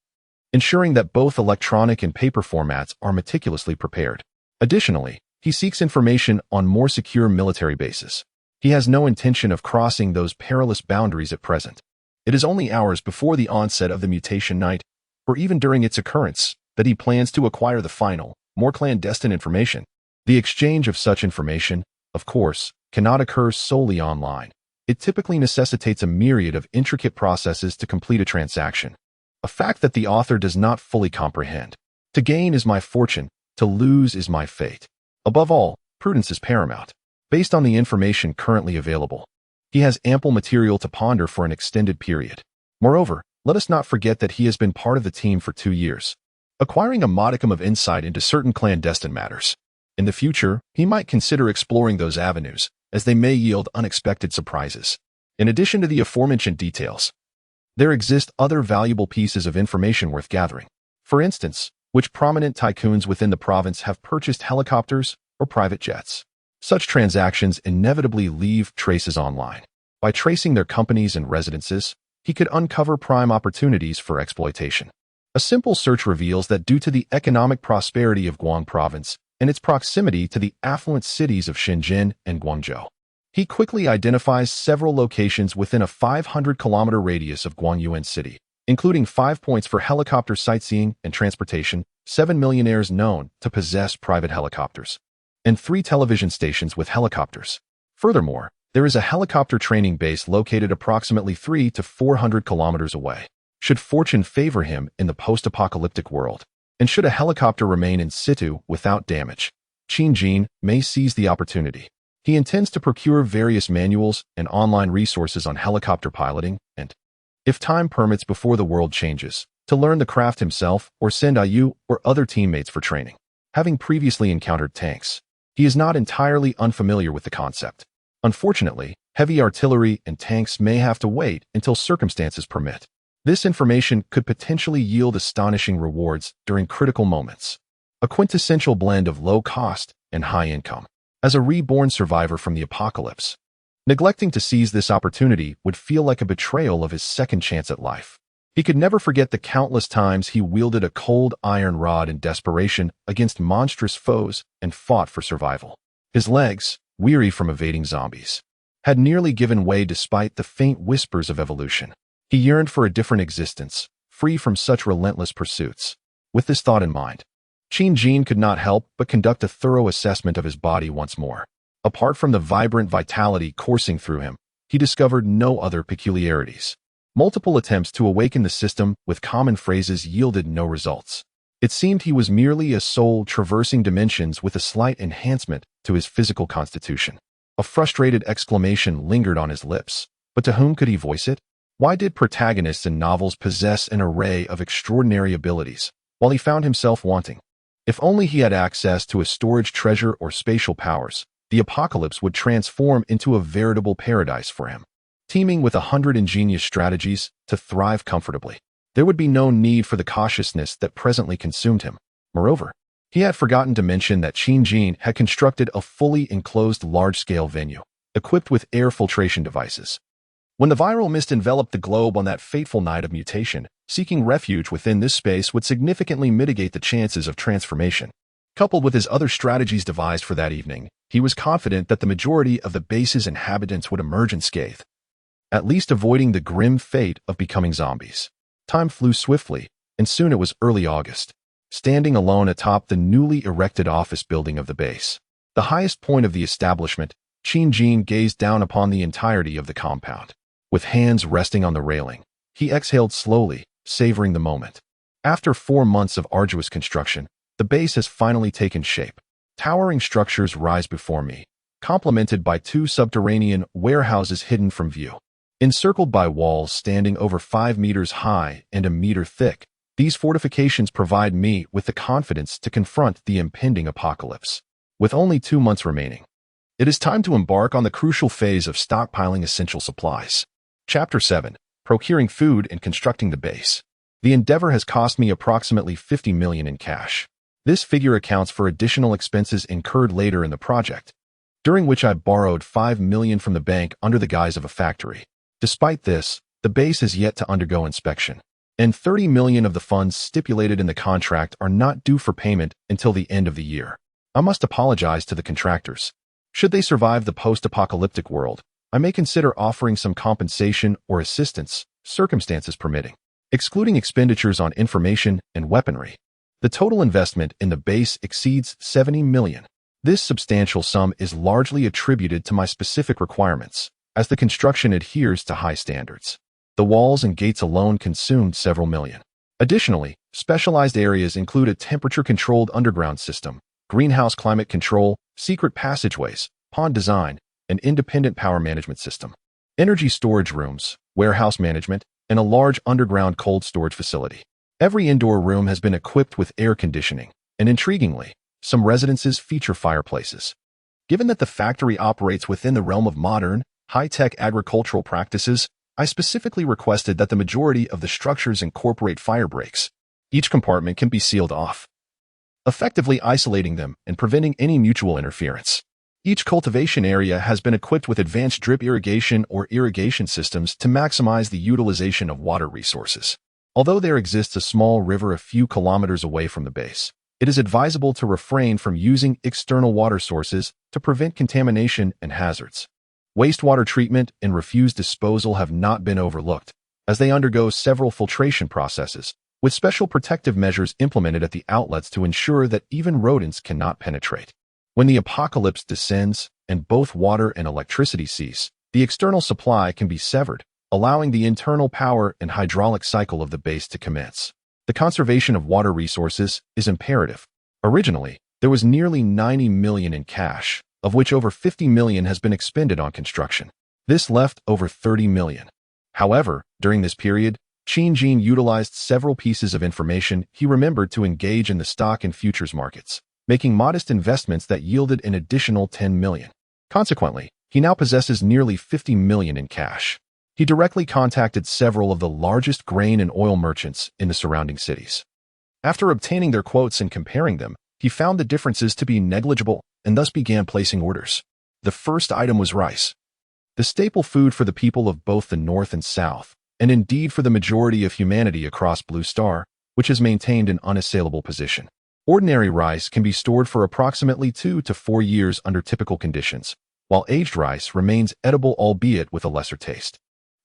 ensuring that both electronic and paper formats are meticulously prepared. Additionally, he seeks information on more secure military bases. He has no intention of crossing those perilous boundaries at present. It is only hours before the onset of the mutation night, or even during its occurrence, that he plans to acquire the final, more clandestine information. The exchange of such information, of course, cannot occur solely online. It typically necessitates a myriad of intricate processes to complete a transaction, a fact that the author does not fully comprehend. To gain is my fortune, to lose is my fate. Above all, prudence is paramount. Based on the information currently available, he has ample material to ponder for an extended period. Moreover, let us not forget that he has been part of the team for 2 years, acquiring a modicum of insight into certain clandestine matters. In the future, he might consider exploring those avenues, as they may yield unexpected surprises. In addition to the aforementioned details, there exist other valuable pieces of information worth gathering. For instance, which prominent tycoons within the province have purchased helicopters or private jets. Such transactions inevitably leave traces online. By tracing their companies and residences, he could uncover prime opportunities for exploitation. A simple search reveals that due to the economic prosperity of Guang Province and its proximity to the affluent cities of Shenzhen and Guangzhou, he quickly identifies several locations within a 500-kilometer radius of Guangyuan City, including 5 points for helicopter sightseeing and transportation, 7 millionaires known to possess private helicopters, and 3 television stations with helicopters. Furthermore, there is a helicopter training base located approximately 300 to 400 kilometers away. Should fortune favor him in the post-apocalyptic world, and should a helicopter remain in situ without damage, Qin Jin may seize the opportunity. He intends to procure various manuals and online resources on helicopter piloting and, if time permits before the world changes, to learn the craft himself or send Ayu or other teammates for training. Having previously encountered tanks, he is not entirely unfamiliar with the concept. Unfortunately, heavy artillery and tanks may have to wait until circumstances permit. This information could potentially yield astonishing rewards during critical moments. A quintessential blend of low cost and high income. As a reborn survivor from the apocalypse, neglecting to seize this opportunity would feel like a betrayal of his second chance at life. He could never forget the countless times he wielded a cold iron rod in desperation against monstrous foes and fought for survival. His legs, weary from evading zombies, had nearly given way despite the faint whispers of evolution. He yearned for a different existence, free from such relentless pursuits. With this thought in mind, Qin Jin could not help but conduct a thorough assessment of his body once more. Apart from the vibrant vitality coursing through him, he discovered no other peculiarities. Multiple attempts to awaken the system with common phrases yielded no results. It seemed he was merely a soul traversing dimensions with a slight enhancement to his physical constitution. A frustrated exclamation lingered on his lips, but to whom could he voice it? Why did protagonists in novels possess an array of extraordinary abilities, while he found himself wanting? If only he had access to a storage treasure or spatial powers, the apocalypse would transform into a veritable paradise for him, teeming with 100 ingenious strategies to thrive comfortably. There would be no need for the cautiousness that presently consumed him. Moreover, he had forgotten to mention that Qin Jin had constructed a fully enclosed large-scale venue, equipped with air filtration devices. When the viral mist enveloped the globe on that fateful night of mutation, seeking refuge within this space would significantly mitigate the chances of transformation. Coupled with his other strategies devised for that evening, he was confident that the majority of the base's inhabitants would emerge unscathed, at least avoiding the grim fate of becoming zombies. Time flew swiftly, and soon it was early August. Standing alone atop the newly erected office building of the base, the highest point of the establishment, Qin Jin gazed down upon the entirety of the compound. With hands resting on the railing, he exhaled slowly, savoring the moment. After 4 months of arduous construction, the base has finally taken shape. Towering structures rise before me, complemented by 2 subterranean warehouses hidden from view. Encircled by walls standing over 5 meters high and a meter thick, these fortifications provide me with the confidence to confront the impending apocalypse. With only 2 months remaining, it is time to embark on the crucial phase of stockpiling essential supplies. Chapter 7. Procuring food and constructing the base. The endeavor has cost me approximately 50 million in cash. This figure accounts for additional expenses incurred later in the project, during which I borrowed 5 million from the bank under the guise of a factory. Despite this, the base has yet to undergo inspection, and 30 million of the funds stipulated in the contract are not due for payment until the end of the year. I must apologize to the contractors. Should they survive the post-apocalyptic world, I may consider offering some compensation or assistance, circumstances permitting. Excluding expenditures on information and weaponry, the total investment in the base exceeds 70 million. This substantial sum is largely attributed to my specific requirements, as the construction adheres to high standards. The walls and gates alone consumed several million. Additionally, specialized areas include a temperature-controlled underground system, greenhouse climate control, secret passageways, pond design, and independent power management system, energy storage rooms, warehouse management, and a large underground cold storage facility. Every indoor room has been equipped with air conditioning, and intriguingly, some residences feature fireplaces. Given that the factory operates within the realm of modern, high-tech agricultural practices, I specifically requested that the majority of the structures incorporate fire breaks. Each compartment can be sealed off, effectively isolating them and preventing any mutual interference. Each cultivation area has been equipped with advanced drip irrigation or irrigation systems to maximize the utilization of water resources. Although there exists a small river a few kilometers away from the base, it is advisable to refrain from using external water sources to prevent contamination and hazards. Wastewater treatment and refuse disposal have not been overlooked, as they undergo several filtration processes, with special protective measures implemented at the outlets to ensure that even rodents cannot penetrate. When the apocalypse descends and both water and electricity cease, the external supply can be severed, allowing the internal power and hydraulic cycle of the base to commence. The conservation of water resources is imperative. Originally, there was nearly 90 million in cash, of which over 50 million has been expended on construction. This left over 30 million. However, during this period, Qin Jin utilized several pieces of information he remembered to engage in the stock and futures markets, making modest investments that yielded an additional 10 million. Consequently, he now possesses nearly 50 million in cash. He directly contacted several of the largest grain and oil merchants in the surrounding cities. After obtaining their quotes and comparing them, he found the differences to be negligible and thus began placing orders. The first item was rice, the staple food for the people of both the North and South, and indeed for the majority of humanity across Blue Star, which has maintained an unassailable position. Ordinary rice can be stored for approximately 2 to 4 years under typical conditions, while aged rice remains edible albeit with a lesser taste.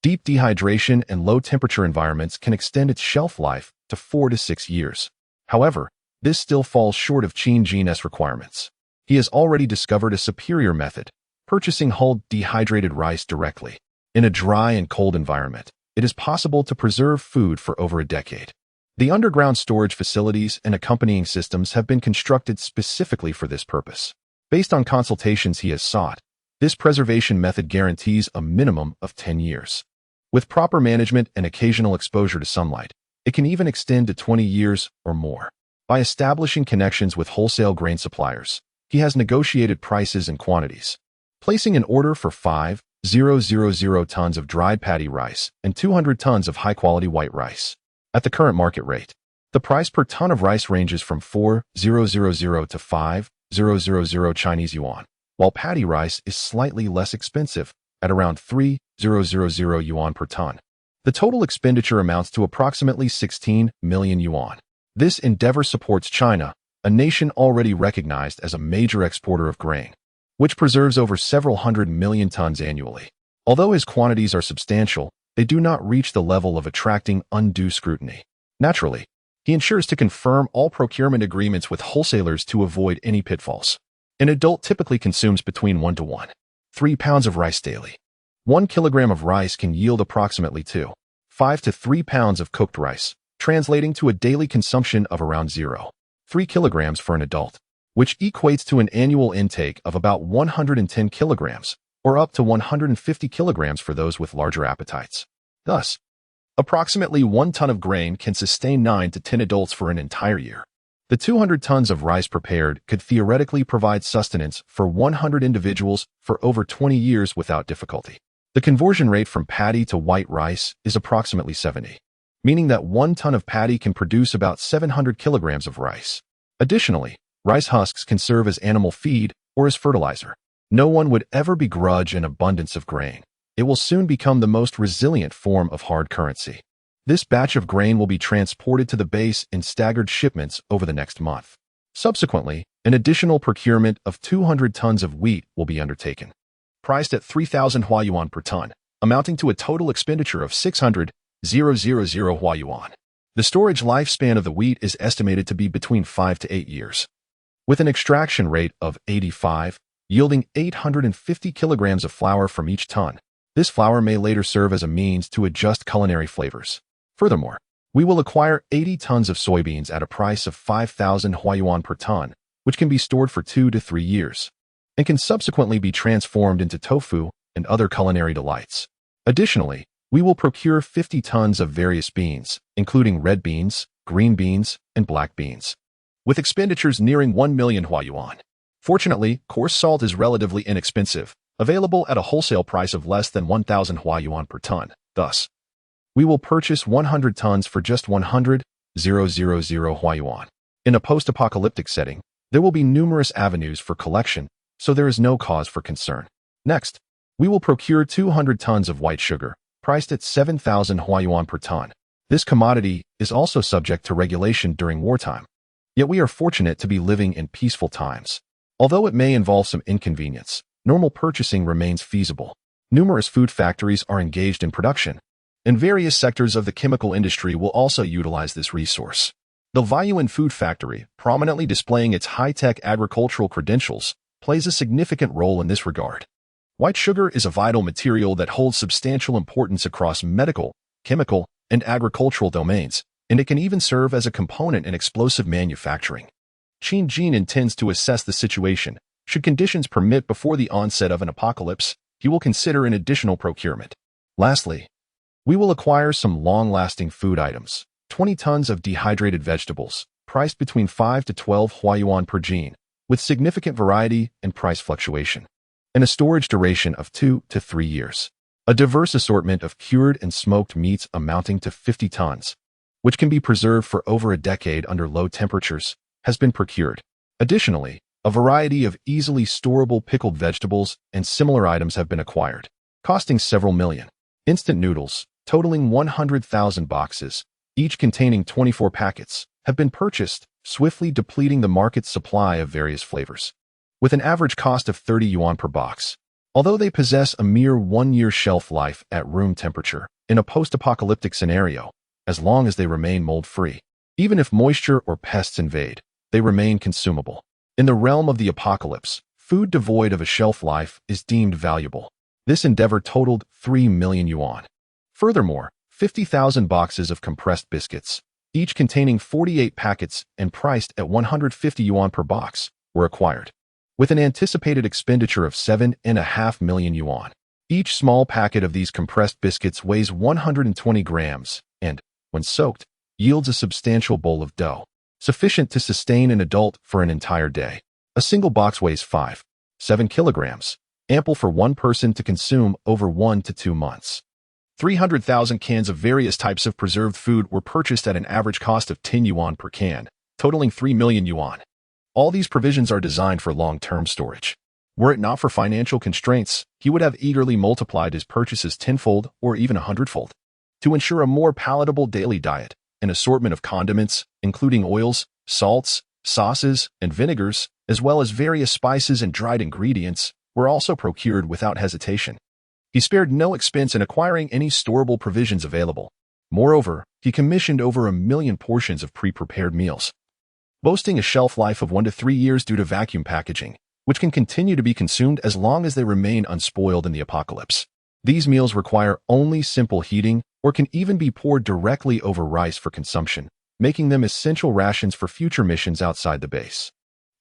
Deep dehydration and low-temperature environments can extend its shelf life to 4 to 6 years. However, this still falls short of Qin Jin's requirements. He has already discovered a superior method, purchasing hulled dehydrated rice directly. In a dry and cold environment, it is possible to preserve food for over a decade. The underground storage facilities and accompanying systems have been constructed specifically for this purpose. Based on consultations he has sought, this preservation method guarantees a minimum of 10 years. With proper management and occasional exposure to sunlight, it can even extend to 20 years or more. By establishing connections with wholesale grain suppliers, he has negotiated prices and quantities, placing an order for 5,000 tons of dried paddy rice and 200 tons of high-quality white rice. At the current market rate, the price per ton of rice ranges from 4,000 to 5,000 Chinese yuan, while paddy rice is slightly less expensive, at around 3,000 yuan per ton. The total expenditure amounts to approximately 16 million yuan. This endeavor supports China, a nation already recognized as a major exporter of grain, which preserves over several hundred million tons annually. Although his quantities are substantial, they do not reach the level of attracting undue scrutiny. Naturally, he ensures to confirm all procurement agreements with wholesalers to avoid any pitfalls. An adult typically consumes between 1 to 1.3 pounds of rice daily. 1 kilogram of rice can yield approximately 2.5 to 3 pounds of cooked rice, translating to a daily consumption of around 0.3 kilograms for an adult, which equates to an annual intake of about 110 kilograms, or up to 150 kilograms for those with larger appetites. Thus, approximately 1 ton of grain can sustain 9 to 10 adults for an entire year. The 200 tons of rice prepared could theoretically provide sustenance for 100 individuals for over 20 years without difficulty. The conversion rate from paddy to white rice is approximately 70, meaning that 1 ton of paddy can produce about 700 kilograms of rice. Additionally, rice husks can serve as animal feed or as fertilizer. No one would ever begrudge an abundance of grain. It will soon become the most resilient form of hard currency. This batch of grain will be transported to the base in staggered shipments over the next month. Subsequently, an additional procurement of 200 tons of wheat will be undertaken, priced at 3,000 Huayuan per ton, amounting to a total expenditure of 600,000 Huayuan. The storage lifespan of the wheat is estimated to be between 5 to 8 years. with an extraction rate of 85, yielding 850 kilograms of flour from each ton. This flour may later serve as a means to adjust culinary flavors. Furthermore, we will acquire 80 tons of soybeans at a price of 5,000 yuan per ton, which can be stored for 2 to 3 years, and can subsequently be transformed into tofu and other culinary delights. Additionally, we will procure 50 tons of various beans, including red beans, green beans, and black beans, with expenditures nearing 1 million yuan. Fortunately, coarse salt is relatively inexpensive, available at a wholesale price of less than 1,000 yuan per ton. Thus, we will purchase 100 tons for just 100,000 yuan. In a post-apocalyptic setting, there will be numerous avenues for collection, so there is no cause for concern. Next, we will procure 200 tons of white sugar, priced at 7,000 yuan per ton. This commodity is also subject to regulation during wartime. Yet we are fortunate to be living in peaceful times. Although it may involve some inconvenience, normal purchasing remains feasible. Numerous food factories are engaged in production, and various sectors of the chemical industry will also utilize this resource. The Vaiyuan Food Factory, prominently displaying its high-tech agricultural credentials, plays a significant role in this regard. White sugar is a vital material that holds substantial importance across medical, chemical, and agricultural domains, and it can even serve as a component in explosive manufacturing. Qin Jin intends to assess the situation. Should conditions permit before the onset of an apocalypse, he will consider an additional procurement. Lastly, we will acquire some long-lasting food items, 20 tons of dehydrated vegetables, priced between 5 to 12 yuan per jin, with significant variety and price fluctuation, and a storage duration of 2 to 3 years. A diverse assortment of cured and smoked meats amounting to 50 tons, which can be preserved for over a decade under low temperatures, has been procured. Additionally, a variety of easily storable pickled vegetables and similar items have been acquired, costing several million. Instant noodles, totaling 100,000 boxes, each containing 24 packets, have been purchased, swiftly depleting the market's supply of various flavors. With an average cost of 30 yuan per box, although they possess a mere 1-year shelf life at room temperature in a post-apocalyptic scenario, as long as they remain mold-free. Even if moisture or pests invade, they remain consumable. In the realm of the apocalypse, food devoid of a shelf life is deemed valuable. This endeavor totaled 3 million yuan. Furthermore, 50,000 boxes of compressed biscuits, each containing 48 packets and priced at 150 yuan per box, were acquired, with an anticipated expenditure of 7.5 million yuan. Each small packet of these compressed biscuits weighs 120 grams and, when soaked, yields a substantial bowl of dough, sufficient to sustain an adult for an entire day. A single box weighs 7 kilograms, ample for one person to consume over 1 to 2 months. 300,000 cans of various types of preserved food were purchased at an average cost of 10 yuan per can, totaling 3 million yuan. All these provisions are designed for long-term storage. Were it not for financial constraints, he would have eagerly multiplied his purchases tenfold or even 100-fold. To ensure a more palatable daily diet, an assortment of condiments, including oils, salts, sauces, and vinegars, as well as various spices and dried ingredients, were also procured without hesitation. He spared no expense in acquiring any storable provisions available. Moreover, he commissioned over 1 million portions of pre-prepared meals, boasting a shelf life of 1 to 3 years due to vacuum packaging, which can continue to be consumed as long as they remain unspoiled in the apocalypse. These meals require only simple heating or can even be poured directly over rice for consumption, making them essential rations for future missions outside the base.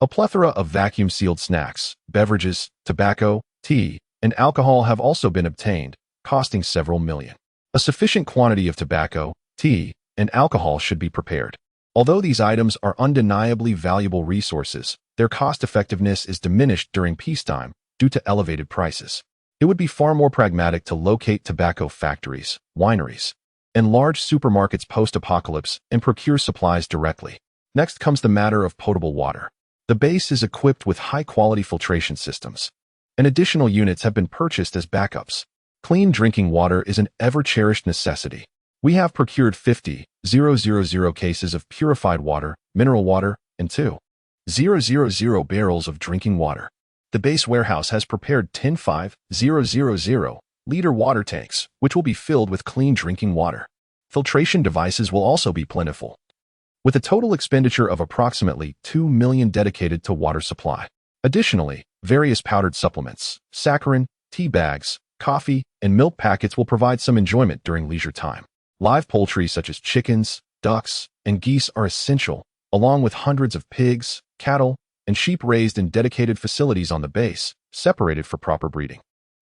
A plethora of vacuum-sealed snacks, beverages, tobacco, tea, and alcohol have also been obtained, costing several million. A sufficient quantity of tobacco, tea, and alcohol should be prepared. Although these items are undeniably valuable resources, their cost-effectiveness is diminished during peacetime due to elevated prices. It would be far more pragmatic to locate tobacco factories, wineries, and large supermarkets post-apocalypse and procure supplies directly. Next comes the matter of potable water. The base is equipped with high-quality filtration systems, and additional units have been purchased as backups. Clean drinking water is an ever-cherished necessity. We have procured 50,000 cases of purified water, mineral water, and 2,000 barrels of drinking water. The base warehouse has prepared 10 5,000-liter water tanks, which will be filled with clean drinking water. Filtration devices will also be plentiful. with a total expenditure of approximately 2 million dedicated to water supply. Additionally, various powdered supplements, saccharin, tea bags, coffee, and milk packets will provide some enjoyment during leisure time. Live poultry such as chickens, ducks, and geese are essential, along with hundreds of pigs, cattle, and sheep raised in dedicated facilities on the base, separated for proper breeding.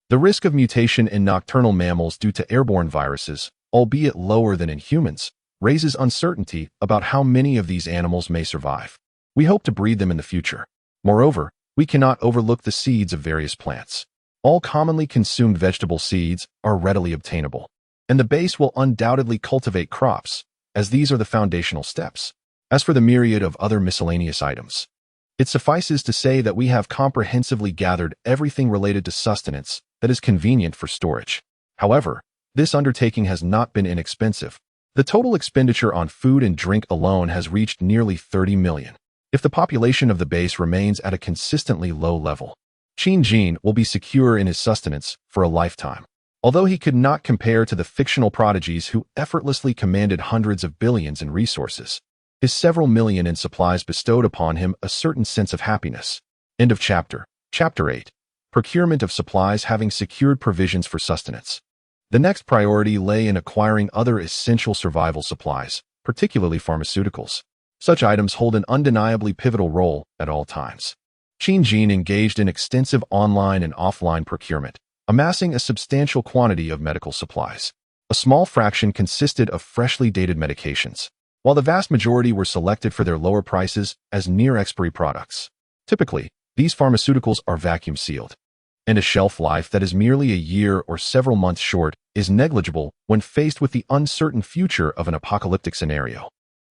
The risk of mutation in nocturnal mammals due to airborne viruses, albeit lower than in humans, raises uncertainty about how many of these animals may survive. We hope to breed them in the future. Moreover, we cannot overlook the seeds of various plants. All commonly consumed vegetable seeds are readily obtainable, and the base will undoubtedly cultivate crops, as these are the foundational steps. As for the myriad of other miscellaneous items, it suffices to say that we have comprehensively gathered everything related to sustenance that is convenient for storage. However, this undertaking has not been inexpensive. The total expenditure on food and drink alone has reached nearly 30 million. If the population of the base remains at a consistently low level, Qin Jin will be secure in his sustenance for a lifetime. Although he could not compare to the fictional prodigies who effortlessly commanded hundreds of billions in resources, his several million in supplies bestowed upon him a certain sense of happiness. End of chapter. Chapter 8. Procurement of supplies. Having secured provisions for sustenance, the next priority lay in acquiring other essential survival supplies, particularly pharmaceuticals. Such items hold an undeniably pivotal role at all times. Qin Jin engaged in extensive online and offline procurement, amassing a substantial quantity of medical supplies. A small fraction consisted of freshly dated medications, while the vast majority were selected for their lower prices as near-expiry products. Typically, these pharmaceuticals are vacuum-sealed, and a shelf life that is merely a year or several months short is negligible when faced with the uncertain future of an apocalyptic scenario.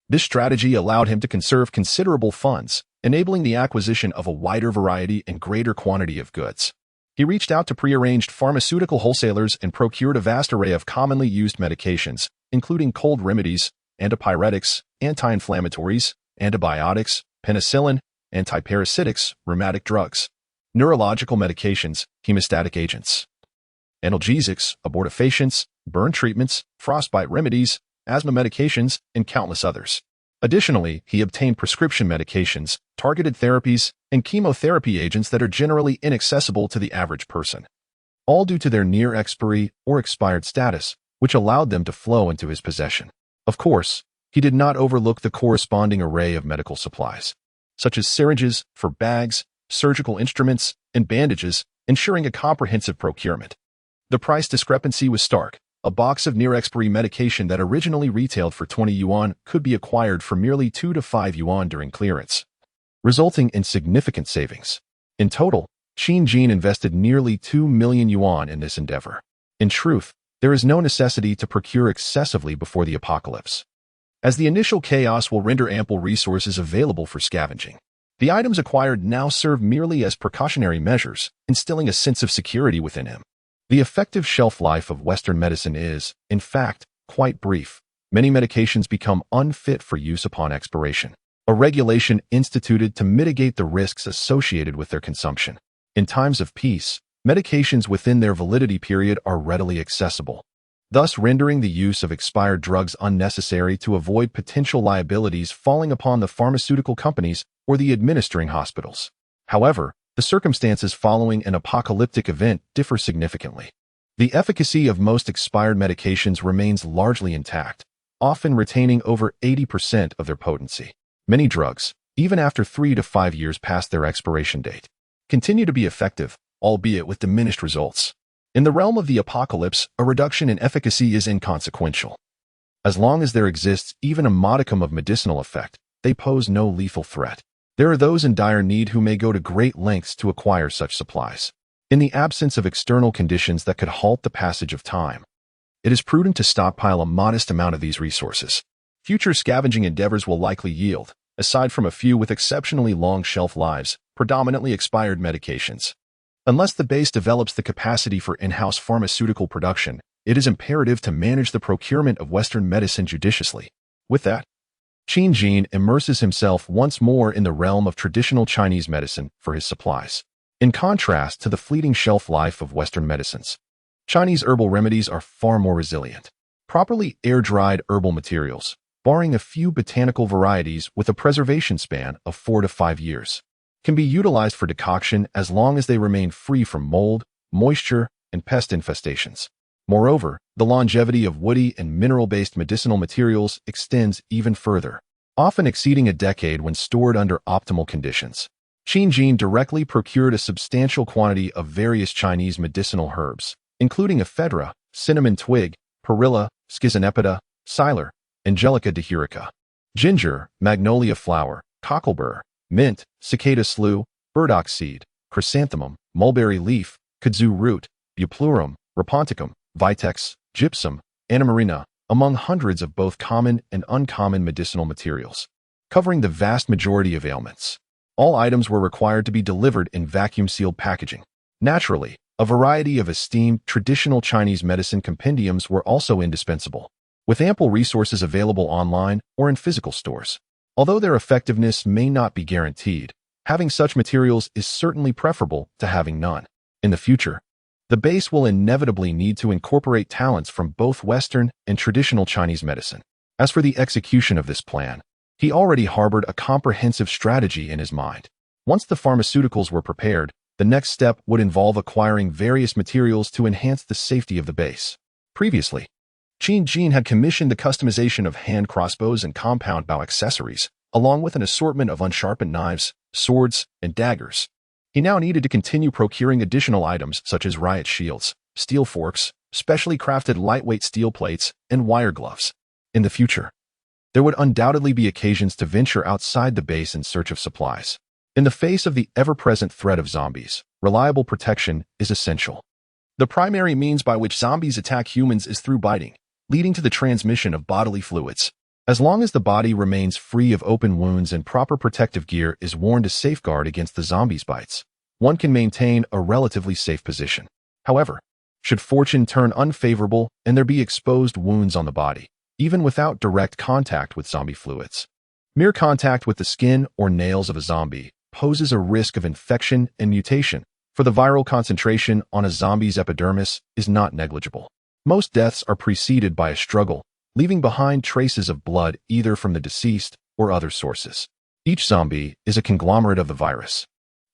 This strategy allowed him to conserve considerable funds, enabling the acquisition of a wider variety and greater quantity of goods. He reached out to prearranged pharmaceutical wholesalers and procured a vast array of commonly used medications, including cold remedies, antipyretics, anti-inflammatories, antibiotics, penicillin, antiparasitics, rheumatic drugs, neurological medications, hemostatic agents, analgesics, abortifacients, burn treatments, frostbite remedies, asthma medications, and countless others. Additionally, he obtained prescription medications, targeted therapies, and chemotherapy agents that are generally inaccessible to the average person, all due to their near-expiry or expired status, which allowed them to flow into his possession. Of course, he did not overlook the corresponding array of medical supplies, such as syringes for bags, surgical instruments, and bandages, ensuring a comprehensive procurement. The price discrepancy was stark. A box of near-expiry medication that originally retailed for 20 yuan could be acquired for merely 2 to 5 yuan during clearance, resulting in significant savings. In total, Qin Jin invested nearly 2 million yuan in this endeavor. In truth, there is no necessity to procure excessively before the apocalypse, as the initial chaos will render ample resources available for scavenging. The items acquired now serve merely as precautionary measures, instilling a sense of security within him. The effective shelf life of Western medicine is, in fact, quite brief. Many medications become unfit for use upon expiration, a regulation instituted to mitigate the risks associated with their consumption. In times of peace, medications within their validity period are readily accessible, thus rendering the use of expired drugs unnecessary to avoid potential liabilities falling upon the pharmaceutical companies or the administering hospitals. However, the circumstances following an apocalyptic event differ significantly. The efficacy of most expired medications remains largely intact, often retaining over 80% of their potency. Many drugs, even after 3 to 5 years past their expiration date, continue to be effective, albeit with diminished results. In the realm of the apocalypse, a reduction in efficacy is inconsequential. As long as there exists even a modicum of medicinal effect, they pose no lethal threat. There are those in dire need who may go to great lengths to acquire such supplies. In the absence of external conditions that could halt the passage of time, it is prudent to stockpile a modest amount of these resources. Future scavenging endeavors will likely yield, aside from a few with exceptionally long shelf lives, predominantly expired medications. Unless the base develops the capacity for in-house pharmaceutical production, it is imperative to manage the procurement of Western medicine judiciously. With that, Qin Jin immerses himself once more in the realm of traditional Chinese medicine for his supplies. In contrast to the fleeting shelf life of Western medicines, Chinese herbal remedies are far more resilient. Properly air-dried herbal materials, barring a few botanical varieties with a preservation span of 4 to 5 years, can be utilized for decoction as long as they remain free from mold, moisture, and pest infestations. Moreover, the longevity of woody and mineral-based medicinal materials extends even further, often exceeding a decade when stored under optimal conditions. Qin Jin directly procured a substantial quantity of various Chinese medicinal herbs, including ephedra, cinnamon twig, perilla, schizonepida, siler, Angelica dihurica, ginger, magnolia flower, cocklebur, mint, cicada slough, burdock seed, chrysanthemum, mulberry leaf, kudzu root, bupleurum, raponticum, vitex, gypsum, anamarina, among hundreds of both common and uncommon medicinal materials, covering the vast majority of ailments. All items were required to be delivered in vacuum-sealed packaging. Naturally, a variety of esteemed traditional Chinese medicine compendiums were also indispensable, with ample resources available online or in physical stores. Although their effectiveness may not be guaranteed, having such materials is certainly preferable to having none. In the future, the base will inevitably need to incorporate talents from both Western and traditional Chinese medicine. As for the execution of this plan, he already harbored a comprehensive strategy in his mind. Once the pharmaceuticals were prepared, the next step would involve acquiring various materials to enhance the safety of the base. Previously, Qin Jin had commissioned the customization of hand crossbows and compound bow accessories, along with an assortment of unsharpened knives, swords, and daggers. He now needed to continue procuring additional items such as riot shields, steel forks, specially crafted lightweight steel plates, and wire gloves. In the future, there would undoubtedly be occasions to venture outside the base in search of supplies. In the face of the ever-present threat of zombies, reliable protection is essential. The primary means by which zombies attack humans is through biting, leading to the transmission of bodily fluids. As long as the body remains free of open wounds and proper protective gear is worn to safeguard against the zombies' bites, one can maintain a relatively safe position. However, should fortune turn unfavorable and there be exposed wounds on the body, even without direct contact with zombie fluids, mere contact with the skin or nails of a zombie poses a risk of infection and mutation, for the viral concentration on a zombie's epidermis is not negligible. Most deaths are preceded by a struggle, leaving behind traces of blood either from the deceased or other sources. Each zombie is a conglomerate of the virus,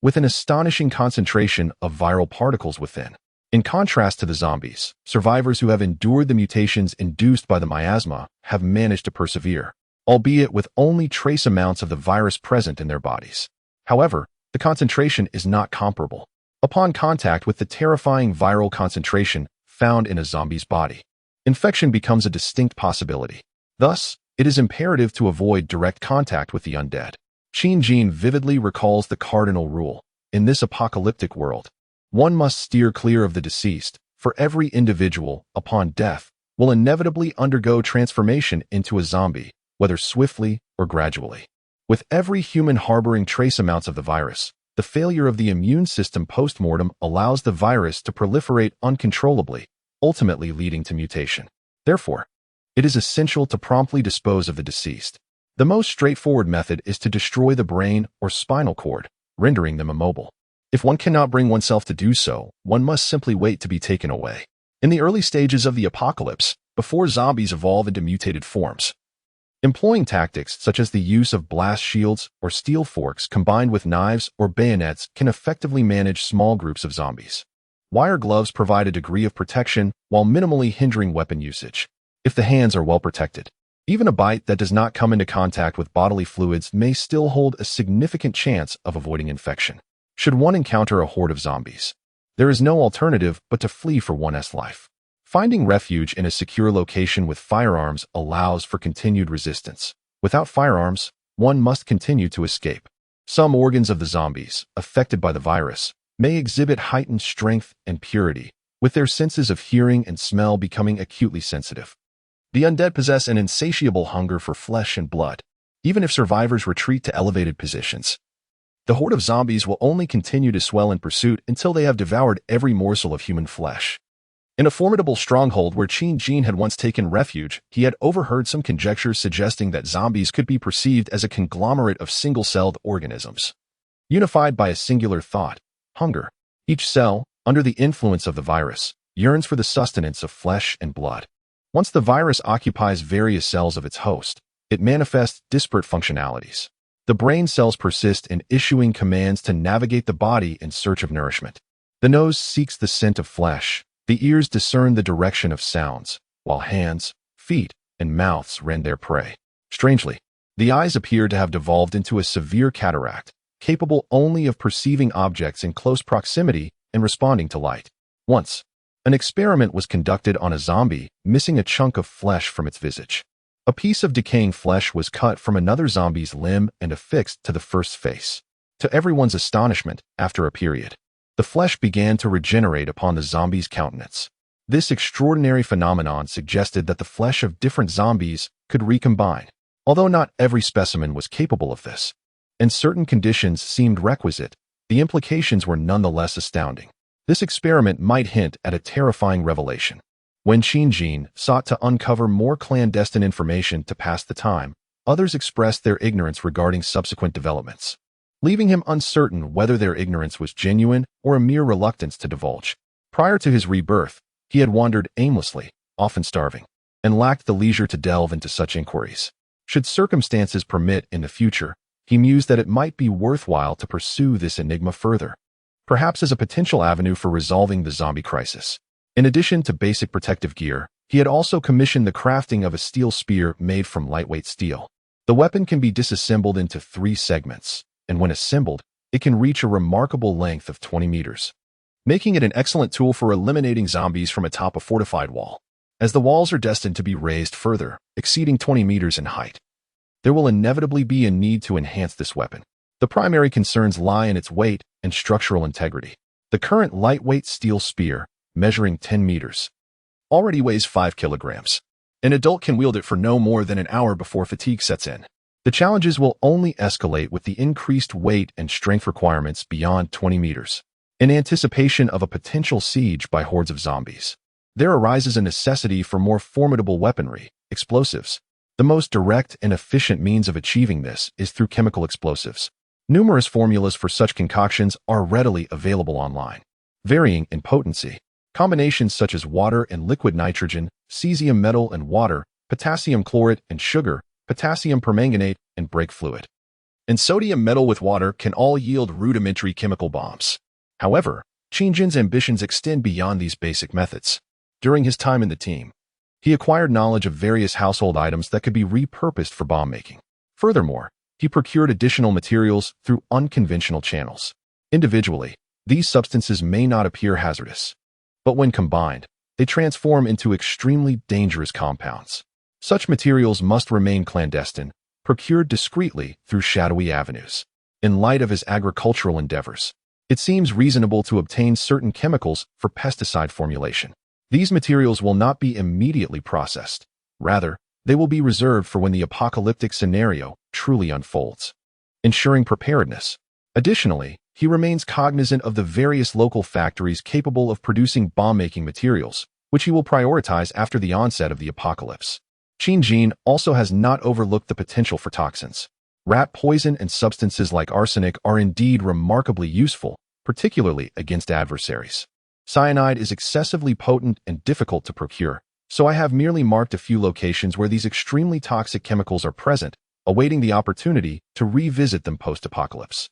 with an astonishing concentration of viral particles within. In contrast to the zombies, survivors who have endured the mutations induced by the miasma have managed to persevere, albeit with only trace amounts of the virus present in their bodies. However, the concentration is not comparable upon contact with the terrifying viral concentration found in a zombie's body. Infection becomes a distinct possibility. Thus, it is imperative to avoid direct contact with the undead. Qin Jin vividly recalls the cardinal rule. In this apocalyptic world, one must steer clear of the deceased, for every individual, upon death, will inevitably undergo transformation into a zombie, whether swiftly or gradually. With every human harboring trace amounts of the virus, the failure of the immune system post-mortem allows the virus to proliferate uncontrollably, ultimately leading to mutation. Therefore, it is essential to promptly dispose of the deceased. The most straightforward method is to destroy the brain or spinal cord, rendering them immobile. If one cannot bring oneself to do so, one must simply wait to be taken away. In the early stages of the apocalypse, before zombies evolve into mutated forms, employing tactics such as the use of blast shields or steel forks combined with knives or bayonets can effectively manage small groups of zombies. Wire gloves provide a degree of protection while minimally hindering weapon usage, if the hands are well protected. Even a bite that does not come into contact with bodily fluids may still hold a significant chance of avoiding infection. Should one encounter a horde of zombies, there is no alternative but to flee for one's life. Finding refuge in a secure location with firearms allows for continued resistance. Without firearms, one must continue to escape. Some organs of the zombies, affected by the virus, may exhibit heightened strength and purity, with their senses of hearing and smell becoming acutely sensitive. The undead possess an insatiable hunger for flesh and blood. Even if survivors retreat to elevated positions, the horde of zombies will only continue to swell in pursuit until they have devoured every morsel of human flesh. In a formidable stronghold where Qin Jin had once taken refuge, he had overheard some conjectures suggesting that zombies could be perceived as a conglomerate of single-celled organisms, unified by a singular thought: hunger. Each cell, under the influence of the virus, yearns for the sustenance of flesh and blood. Once the virus occupies various cells of its host, It manifests disparate functionalities. The brain cells persist in issuing commands to navigate the body in search of nourishment. The nose seeks the scent of flesh. The ears discern the direction of sounds, while hands, feet, and mouths rend their prey. Strangely, the eyes appear to have devolved into a severe cataract, capable only of perceiving objects in close proximity and responding to light. Once, an experiment was conducted on a zombie, missing a chunk of flesh from its visage. A piece of decaying flesh was cut from another zombie's limb and affixed to the first face. To everyone's astonishment, after a period, the flesh began to regenerate upon the zombie's countenance. This extraordinary phenomenon suggested that the flesh of different zombies could recombine, although not every specimen was capable of this, and certain conditions seemed requisite. The implications were nonetheless astounding. This experiment might hint at a terrifying revelation. When Xinjin sought to uncover more clandestine information to pass the time, others expressed their ignorance regarding subsequent developments, leaving him uncertain whether their ignorance was genuine or a mere reluctance to divulge. Prior to his rebirth, he had wandered aimlessly, often starving, and lacked the leisure to delve into such inquiries. Should circumstances permit in the future, he mused that it might be worthwhile to pursue this enigma further, perhaps as a potential avenue for resolving the zombie crisis. In addition to basic protective gear, he had also commissioned the crafting of a steel spear made from lightweight steel. The weapon can be disassembled into 3 segments, and when assembled, it can reach a remarkable length of 20 meters, making it an excellent tool for eliminating zombies from atop a fortified wall. As the walls are destined to be raised further, exceeding 20 meters in height, there will inevitably be a need to enhance this weapon. The primary concerns lie in its weight and structural integrity. The current lightweight steel spear, measuring 10 meters, already weighs 5 kilograms. An adult can wield it for no more than an hour before fatigue sets in. The challenges will only escalate with the increased weight and strength requirements beyond 20 meters. In anticipation of a potential siege by hordes of zombies, there arises a necessity for more formidable weaponry, explosives. The most direct and efficient means of achieving this is through chemical explosives. Numerous formulas for such concoctions are readily available online, varying in potency. Combinations such as water and liquid nitrogen, cesium metal and water, potassium chlorate and sugar, potassium permanganate and brake fluid, and sodium metal with water can all yield rudimentary chemical bombs. However, Xinjin's ambitions extend beyond these basic methods. During his time in the team, he acquired knowledge of various household items that could be repurposed for bomb making. Furthermore, he procured additional materials through unconventional channels. Individually, these substances may not appear hazardous, but when combined, they transform into extremely dangerous compounds. Such materials must remain clandestine, procured discreetly through shadowy avenues. In light of his agricultural endeavors, it seems reasonable to obtain certain chemicals for pesticide formulation. These materials will not be immediately processed. Rather, they will be reserved for when the apocalyptic scenario truly unfolds, ensuring preparedness. Additionally, he remains cognizant of the various local factories capable of producing bomb-making materials, which he will prioritize after the onset of the apocalypse. Xinjin also has not overlooked the potential for toxins. Rat poison and substances like arsenic are indeed remarkably useful, particularly against adversaries. Cyanide is excessively potent and difficult to procure, so I have merely marked a few locations where these extremely toxic chemicals are present, awaiting the opportunity to revisit them post-apocalypse.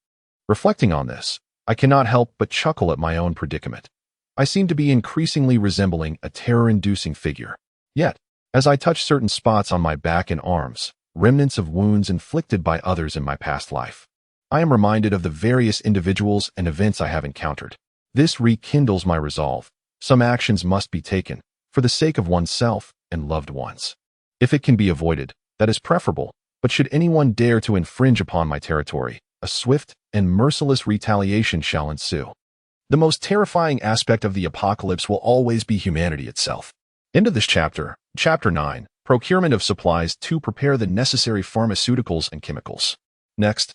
Reflecting on this, I cannot help but chuckle at my own predicament. I seem to be increasingly resembling a terror-inducing figure. Yet, as I touch certain spots on my back and arms, remnants of wounds inflicted by others in my past life, I am reminded of the various individuals and events I have encountered. This rekindles my resolve. Some actions must be taken, for the sake of oneself and loved ones. If it can be avoided, that is preferable, but should anyone dare to infringe upon my territory, a swift and merciless retaliation shall ensue. The most terrifying aspect of the apocalypse will always be humanity itself. End of this chapter, Chapter 9, Procurement of Supplies to Prepare the Necessary Pharmaceuticals and Chemicals. Next,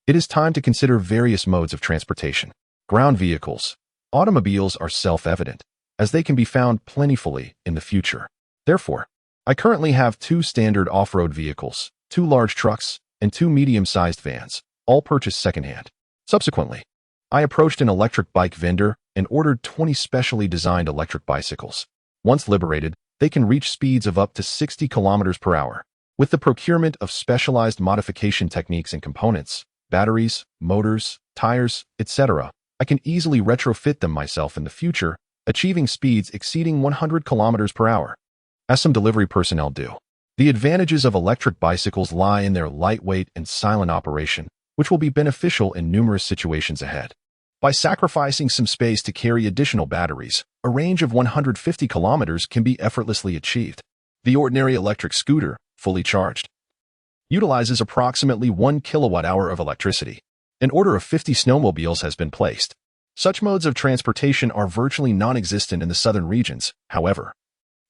it is time to consider various modes of transportation. Ground vehicles. Automobiles are self-evident, as they can be found plentifully in the future. Therefore, I currently have 2 standard off-road vehicles, 2 large trucks, and 2 medium-sized vans, all purchased secondhand. Subsequently, I approached an electric bike vendor and ordered 20 specially designed electric bicycles. Once liberated, they can reach speeds of up to 60 kilometers per hour. With the procurement of specialized modification techniques and components, batteries, motors, tires, etc., I can easily retrofit them myself in the future, achieving speeds exceeding 100 kilometers per hour. As some delivery personnel do. The advantages of electric bicycles lie in their lightweight and silent operation, which will be beneficial in numerous situations ahead. By sacrificing some space to carry additional batteries, a range of 150 kilometers can be effortlessly achieved. The ordinary electric scooter, fully charged, utilizes approximately 1 kilowatt-hour of electricity. An order of 50 snowmobiles has been placed. Such modes of transportation are virtually non-existent in the southern regions, however.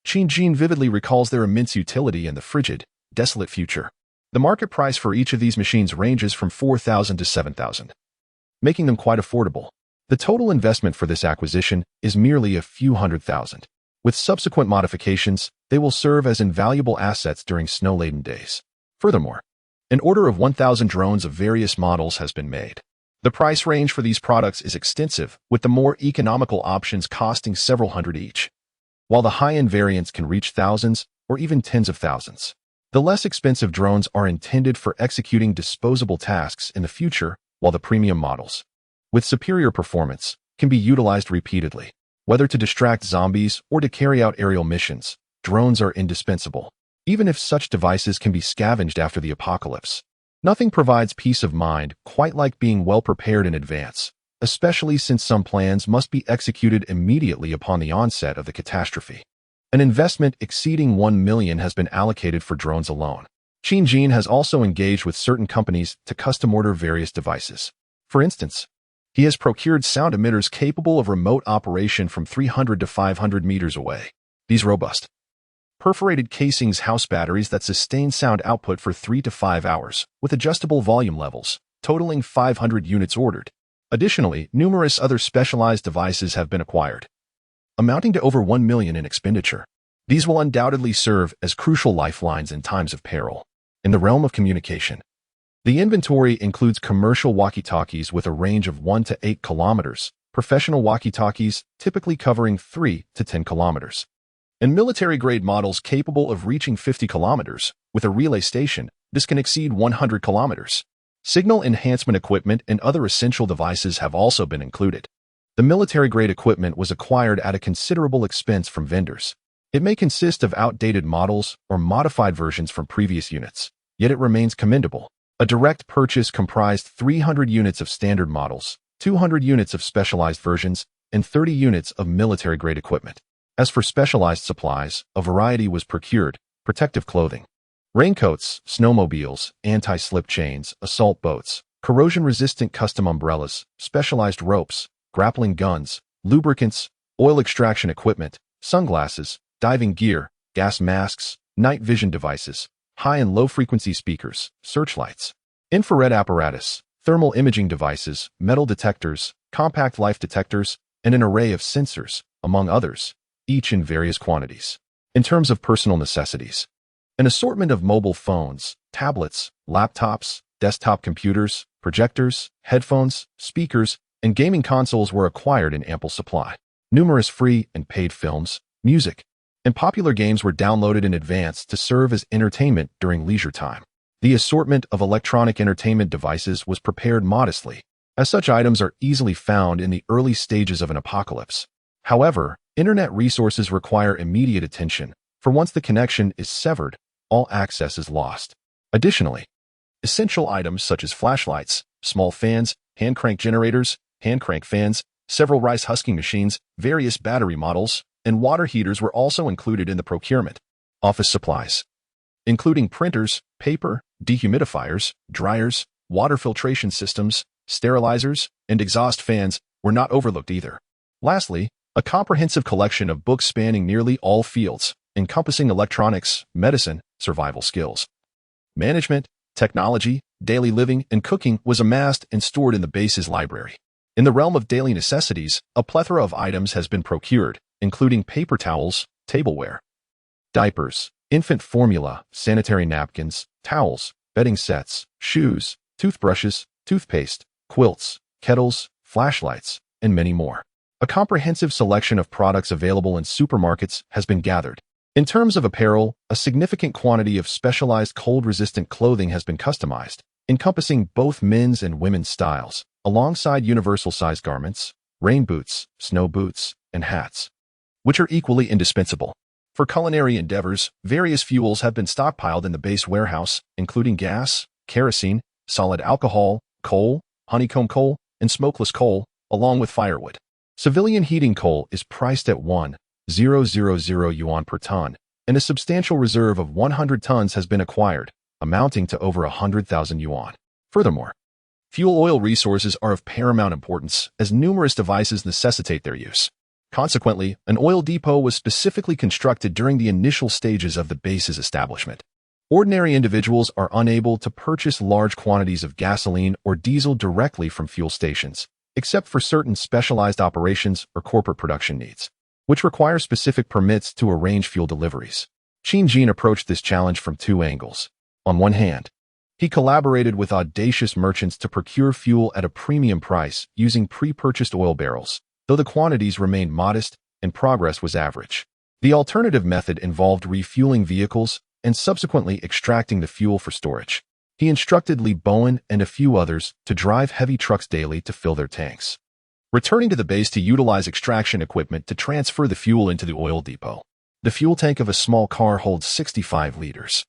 Shenzhen vividly recalls their immense utility in the frigid, desolate future. The market price for each of these machines ranges from 4,000 to 7,000, making them quite affordable. The total investment for this acquisition is merely a few $100,000. With subsequent modifications, they will serve as invaluable assets during snow-laden days. Furthermore, an order of 1,000 drones of various models has been made. The price range for these products is extensive, with the more economical options costing several hundred each, while the high-end variants can reach thousands or even tens of thousands. The less expensive drones are intended for executing disposable tasks in the future, while the premium models, with superior performance, can be utilized repeatedly. Whether to distract zombies or to carry out aerial missions, drones are indispensable, even if such devices can be scavenged after the apocalypse. Nothing provides peace of mind quite like being well prepared in advance, especially since some plans must be executed immediately upon the onset of the catastrophe. An investment exceeding $1 million has been allocated for drones alone. Shenzhen has also engaged with certain companies to custom order various devices. For instance, he has procured sound emitters capable of remote operation from 300 to 500 meters away. These robust, perforated casings house batteries that sustain sound output for 3 to 5 hours, with adjustable volume levels, totaling 500 units ordered. Additionally, numerous other specialized devices have been acquired, amounting to over $1 million in expenditure. These will undoubtedly serve as crucial lifelines in times of peril. In the realm of communication, the inventory includes commercial walkie-talkies with a range of 1 to 8 kilometers, professional walkie-talkies typically covering 3 to 10 kilometers, and military-grade models capable of reaching 50 kilometers. With a relay station, this can exceed 100 kilometers. Signal enhancement equipment and other essential devices have also been included. The military-grade equipment was acquired at a considerable expense from vendors. It may consist of outdated models or modified versions from previous units, yet it remains commendable. A direct purchase comprised 300 units of standard models, 200 units of specialized versions, and 30 units of military-grade equipment. As for specialized supplies, a variety was procured: protective clothing, raincoats, snowmobiles, anti-slip chains, assault boats, corrosion-resistant custom umbrellas, specialized ropes, grappling guns, lubricants, oil extraction equipment, sunglasses, diving gear, gas masks, night vision devices, high and low-frequency speakers, searchlights, infrared apparatus, thermal imaging devices, metal detectors, compact life detectors, and an array of sensors, among others, each in various quantities. In terms of personal necessities, an assortment of mobile phones, tablets, laptops, desktop computers, projectors, headphones, speakers, and gaming consoles were acquired in ample supply. Numerous free and paid films, music, and popular games were downloaded in advance to serve as entertainment during leisure time. The assortment of electronic entertainment devices was prepared modestly, as such items are easily found in the early stages of an apocalypse. However, internet resources require immediate attention, for once the connection is severed, all access is lost. Additionally, essential items such as flashlights, small fans, hand crank generators, hand crank fans, several rice husking machines, various battery models, and water heaters were also included in the procurement. Office supplies, including printers, paper, dehumidifiers, dryers, water filtration systems, sterilizers, and exhaust fans, were not overlooked either. Lastly, a comprehensive collection of books spanning nearly all fields, encompassing electronics, medicine, survival skills, management, technology, daily living, and cooking, was amassed and stored in the base's library. In the realm of daily necessities, a plethora of items has been procured, including paper towels, tableware, diapers, infant formula, sanitary napkins, towels, bedding sets, shoes, toothbrushes, toothpaste, quilts, kettles, flashlights, and many more. A comprehensive selection of products available in supermarkets has been gathered. In terms of apparel, a significant quantity of specialized cold-resistant clothing has been customized, encompassing both men's and women's styles, alongside universal-sized garments, rain boots, snow boots, and hats, which are equally indispensable. For culinary endeavors, various fuels have been stockpiled in the base warehouse, including gas, kerosene, solid alcohol, coal, honeycomb coal, and smokeless coal, along with firewood. Civilian heating coal is priced at 1,000 yuan per ton, and a substantial reserve of 100 tons has been acquired, amounting to over 100,000 yuan. Furthermore, fuel oil resources are of paramount importance as numerous devices necessitate their use. Consequently, an oil depot was specifically constructed during the initial stages of the base's establishment. Ordinary individuals are unable to purchase large quantities of gasoline or diesel directly from fuel stations, except for certain specialized operations or corporate production needs, which require specific permits to arrange fuel deliveries. Qin Jin approached this challenge from two angles. On one hand, he collaborated with audacious merchants to procure fuel at a premium price using pre-purchased oil barrels, though the quantities remained modest and progress was average. The alternative method involved refueling vehicles and subsequently extracting the fuel for storage. He instructed Li Bowen and a few others to drive heavy trucks daily to fill their tanks, returning to the base to utilize extraction equipment to transfer the fuel into the oil depot. The fuel tank of a small car holds 65 liters.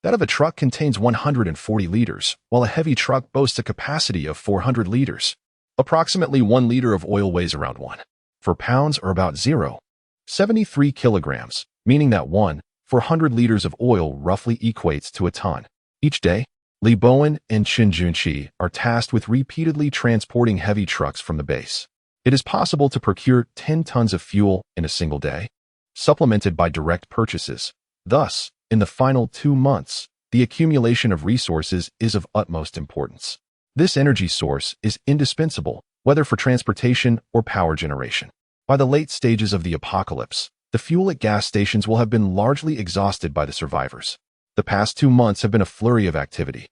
That of a truck contains 140 liters, while a heavy truck boasts a capacity of 400 liters. Approximately 1 liter of oil weighs around 4 pounds or about 0.73 kilograms, meaning that 400 liters of oil roughly equates to a ton. Each day, Li Bowen and Qin Junqi are tasked with repeatedly transporting heavy trucks from the base. It is possible to procure 10 tons of fuel in a single day, supplemented by direct purchases. Thus, in the final 2 months, the accumulation of resources is of utmost importance. This energy source is indispensable, whether for transportation or power generation. By the late stages of the apocalypse, the fuel at gas stations will have been largely exhausted by the survivors. The past 2 months have been a flurry of activity,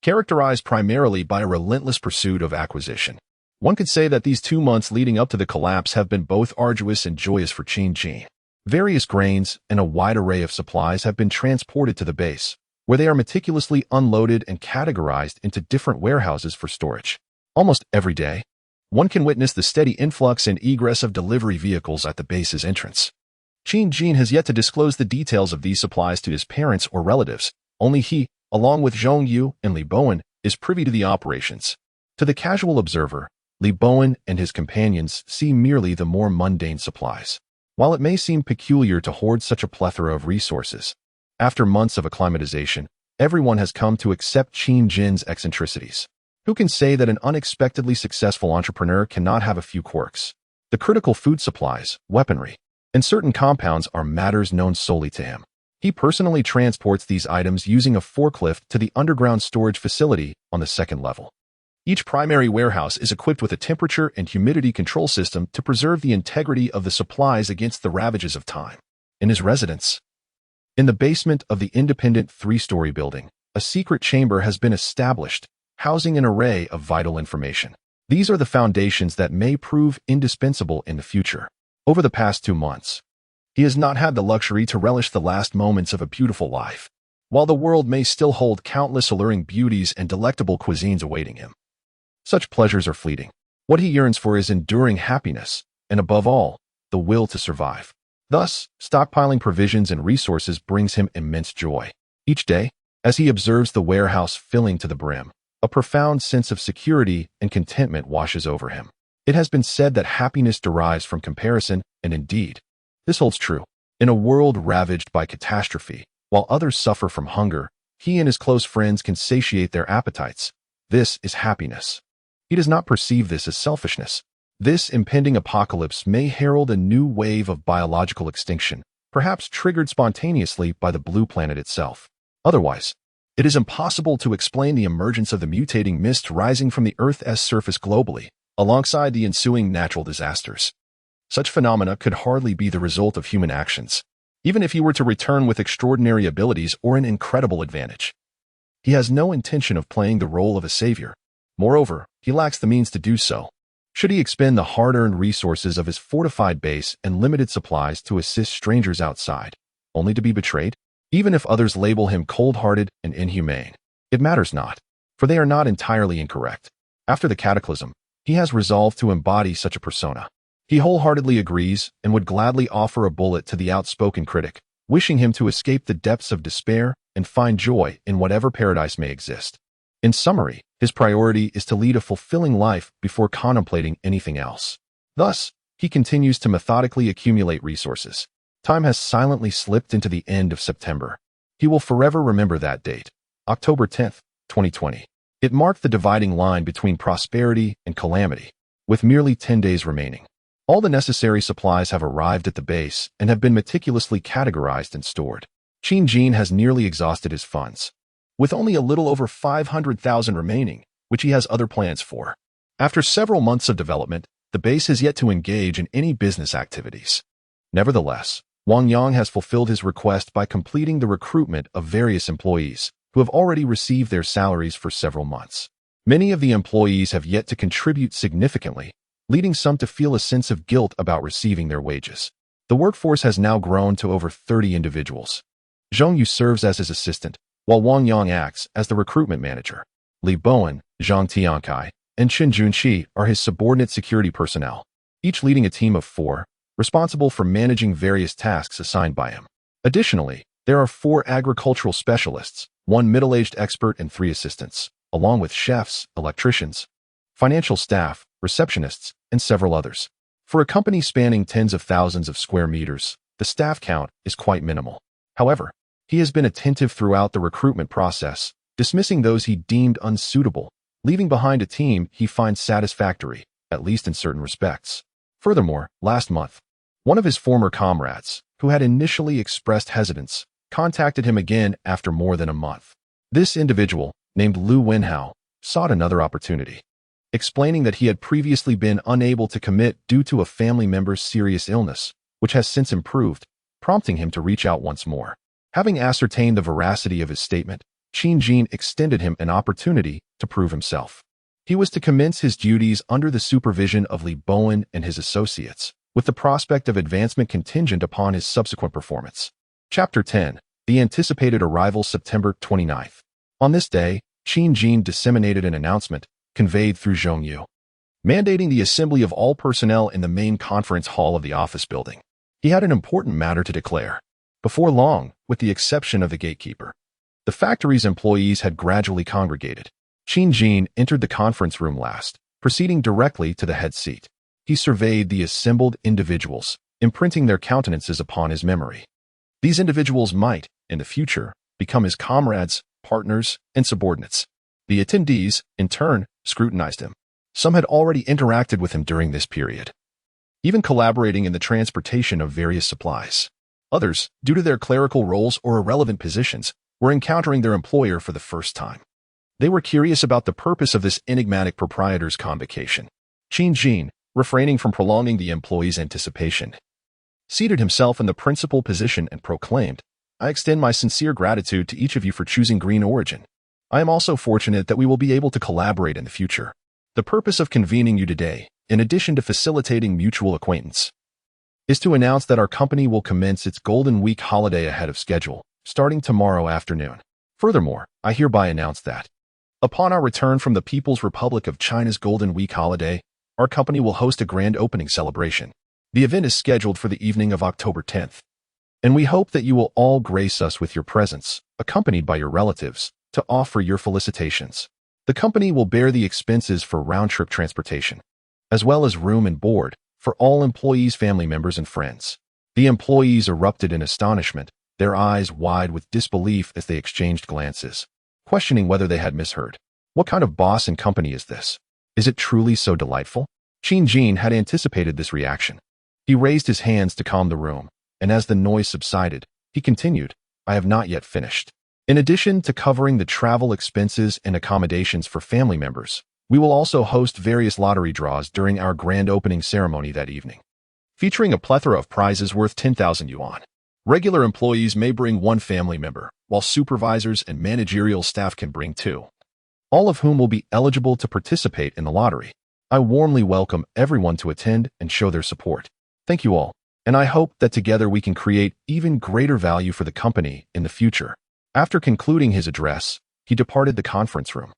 characterized primarily by a relentless pursuit of acquisition. One could say that these 2 months leading up to the collapse have been both arduous and joyous for Qin Jin. Various grains and a wide array of supplies have been transported to the base, where they are meticulously unloaded and categorized into different warehouses for storage. Almost every day, one can witness the steady influx and egress of delivery vehicles at the base's entrance. Qin Jin has yet to disclose the details of these supplies to his parents or relatives. Only he, along with Zhong Yu and Li Bowen, is privy to the operations. To the casual observer, Li Bowen and his companions see merely the more mundane supplies. While it may seem peculiar to hoard such a plethora of resources, after months of acclimatization, everyone has come to accept Qin Jin's eccentricities. Who can say that an unexpectedly successful entrepreneur cannot have a few quirks? The critical food supplies, weaponry, and certain compounds are matters known solely to him. He personally transports these items using a forklift to the underground storage facility on the second level. Each primary warehouse is equipped with a temperature and humidity control system to preserve the integrity of the supplies against the ravages of time. In his residence, in the basement of the independent 3-story building, a secret chamber has been established, housing an array of vital information. These are the foundations that may prove indispensable in the future. Over the past 2 months, he has not had the luxury to relish the last moments of a beautiful life. While the world may still hold countless alluring beauties and delectable cuisines awaiting him, such pleasures are fleeting. What he yearns for is enduring happiness, and above all, the will to survive. Thus, stockpiling provisions and resources brings him immense joy. Each day, as he observes the warehouse filling to the brim, a profound sense of security and contentment washes over him. It has been said that happiness derives from comparison, and indeed, this holds true. In a world ravaged by catastrophe, while others suffer from hunger, he and his close friends can satiate their appetites. This is happiness. He does not perceive this as selfishness. This impending apocalypse may herald a new wave of biological extinction, perhaps triggered spontaneously by the blue planet itself. Otherwise, it is impossible to explain the emergence of the mutating mist rising from the Earth's surface globally, alongside the ensuing natural disasters. Such phenomena could hardly be the result of human actions, even if he were to return with extraordinary abilities or an incredible advantage. He has no intention of playing the role of a savior. Moreover, he lacks the means to do so. Should he expend the hard-earned resources of his fortified base and limited supplies to assist strangers outside, only to be betrayed? Even if others label him cold-hearted and inhumane, it matters not, for they are not entirely incorrect. After the cataclysm, he has resolved to embody such a persona. He wholeheartedly agrees and would gladly offer a bullet to the outspoken critic, wishing him to escape the depths of despair and find joy in whatever paradise may exist. In summary, his priority is to lead a fulfilling life before contemplating anything else. Thus, he continues to methodically accumulate resources. Time has silently slipped into the end of September. He will forever remember that date, October 10th, 2020. It marked the dividing line between prosperity and calamity, with merely 10 days remaining. All the necessary supplies have arrived at the base and have been meticulously categorized and stored. Qin Jin has nearly exhausted his funds, with only a little over 500,000 remaining, which he has other plans for. After several months of development, the base has yet to engage in any business activities. Nevertheless, Wang Yang has fulfilled his request by completing the recruitment of various employees who have already received their salaries for several months. Many of the employees have yet to contribute significantly, leading some to feel a sense of guilt about receiving their wages. The workforce has now grown to over 30 individuals. Zhong Yu serves as his assistant, while Wang Yang acts as the recruitment manager. Li Bowen, Zhang Tiankai, and Chen Junqi are his subordinate security personnel, each leading a team of 4, responsible for managing various tasks assigned by him. Additionally, there are 4 agricultural specialists, 1 middle-aged expert and 3 assistants, along with chefs, electricians, financial staff, receptionists, and several others. For a company spanning tens of thousands of square meters, the staff count is quite minimal. However, he has been attentive throughout the recruitment process, dismissing those he deemed unsuitable, leaving behind a team he finds satisfactory, at least in certain respects. Furthermore, last month, one of his former comrades, who had initially expressed hesitance, contacted him again after more than a month. This individual, named Lu Wenhao, sought another opportunity, explaining that he had previously been unable to commit due to a family member's serious illness, which has since improved, prompting him to reach out once more. Having ascertained the veracity of his statement, Qin Jin extended him an opportunity to prove himself. He was to commence his duties under the supervision of Li Bowen and his associates, with the prospect of advancement contingent upon his subsequent performance. Chapter 10. The anticipated arrival September 29th. On this day, Qin Jin disseminated an announcement, conveyed through Zhong Yu, mandating the assembly of all personnel in the main conference hall of the office building. He had an important matter to declare. Before long, with the exception of the gatekeeper, the factory's employees had gradually congregated. Qin Jin entered the conference room last, proceeding directly to the head seat. He surveyed the assembled individuals, imprinting their countenances upon his memory. These individuals might, in the future, become his comrades, partners, and subordinates. The attendees, in turn, scrutinized him. Some had already interacted with him during this period, even collaborating in the transportation of various supplies. Others, due to their clerical roles or irrelevant positions, were encountering their employer for the first time. They were curious about the purpose of this enigmatic proprietor's convocation. Qin Jin, refraining from prolonging the employee's anticipation, seated himself in the principal position and proclaimed, "I extend my sincere gratitude to each of you for choosing Green Origin. I am also fortunate that we will be able to collaborate in the future. The purpose of convening you today, in addition to facilitating mutual acquaintance, is to announce that our company will commence its Golden Week holiday ahead of schedule, starting tomorrow afternoon. Furthermore, I hereby announce that, upon our return from the People's Republic of China's Golden Week holiday, our company will host a grand opening celebration. The event is scheduled for the evening of October 10th, and we hope that you will all grace us with your presence, accompanied by your relatives, to offer your felicitations. The company will bear the expenses for round-trip transportation, as well as room and board, for all employees' family members and friends." The employees erupted in astonishment, their eyes wide with disbelief as they exchanged glances, questioning whether they had misheard. What kind of boss and company is this? Is it truly so delightful? Qin Jin had anticipated this reaction. He raised his hands to calm the room, and as the noise subsided, he continued, "I have not yet finished. In addition to covering the travel expenses and accommodations for family members, we will also host various lottery draws during our grand opening ceremony that evening, featuring a plethora of prizes worth 10,000 yuan. Regular employees may bring 1 family member, while supervisors and managerial staff can bring 2, all of whom will be eligible to participate in the lottery. I warmly welcome everyone to attend and show their support. Thank you all." and I hope that together we can create even greater value for the company in the future." After concluding his address, he departed the conference room,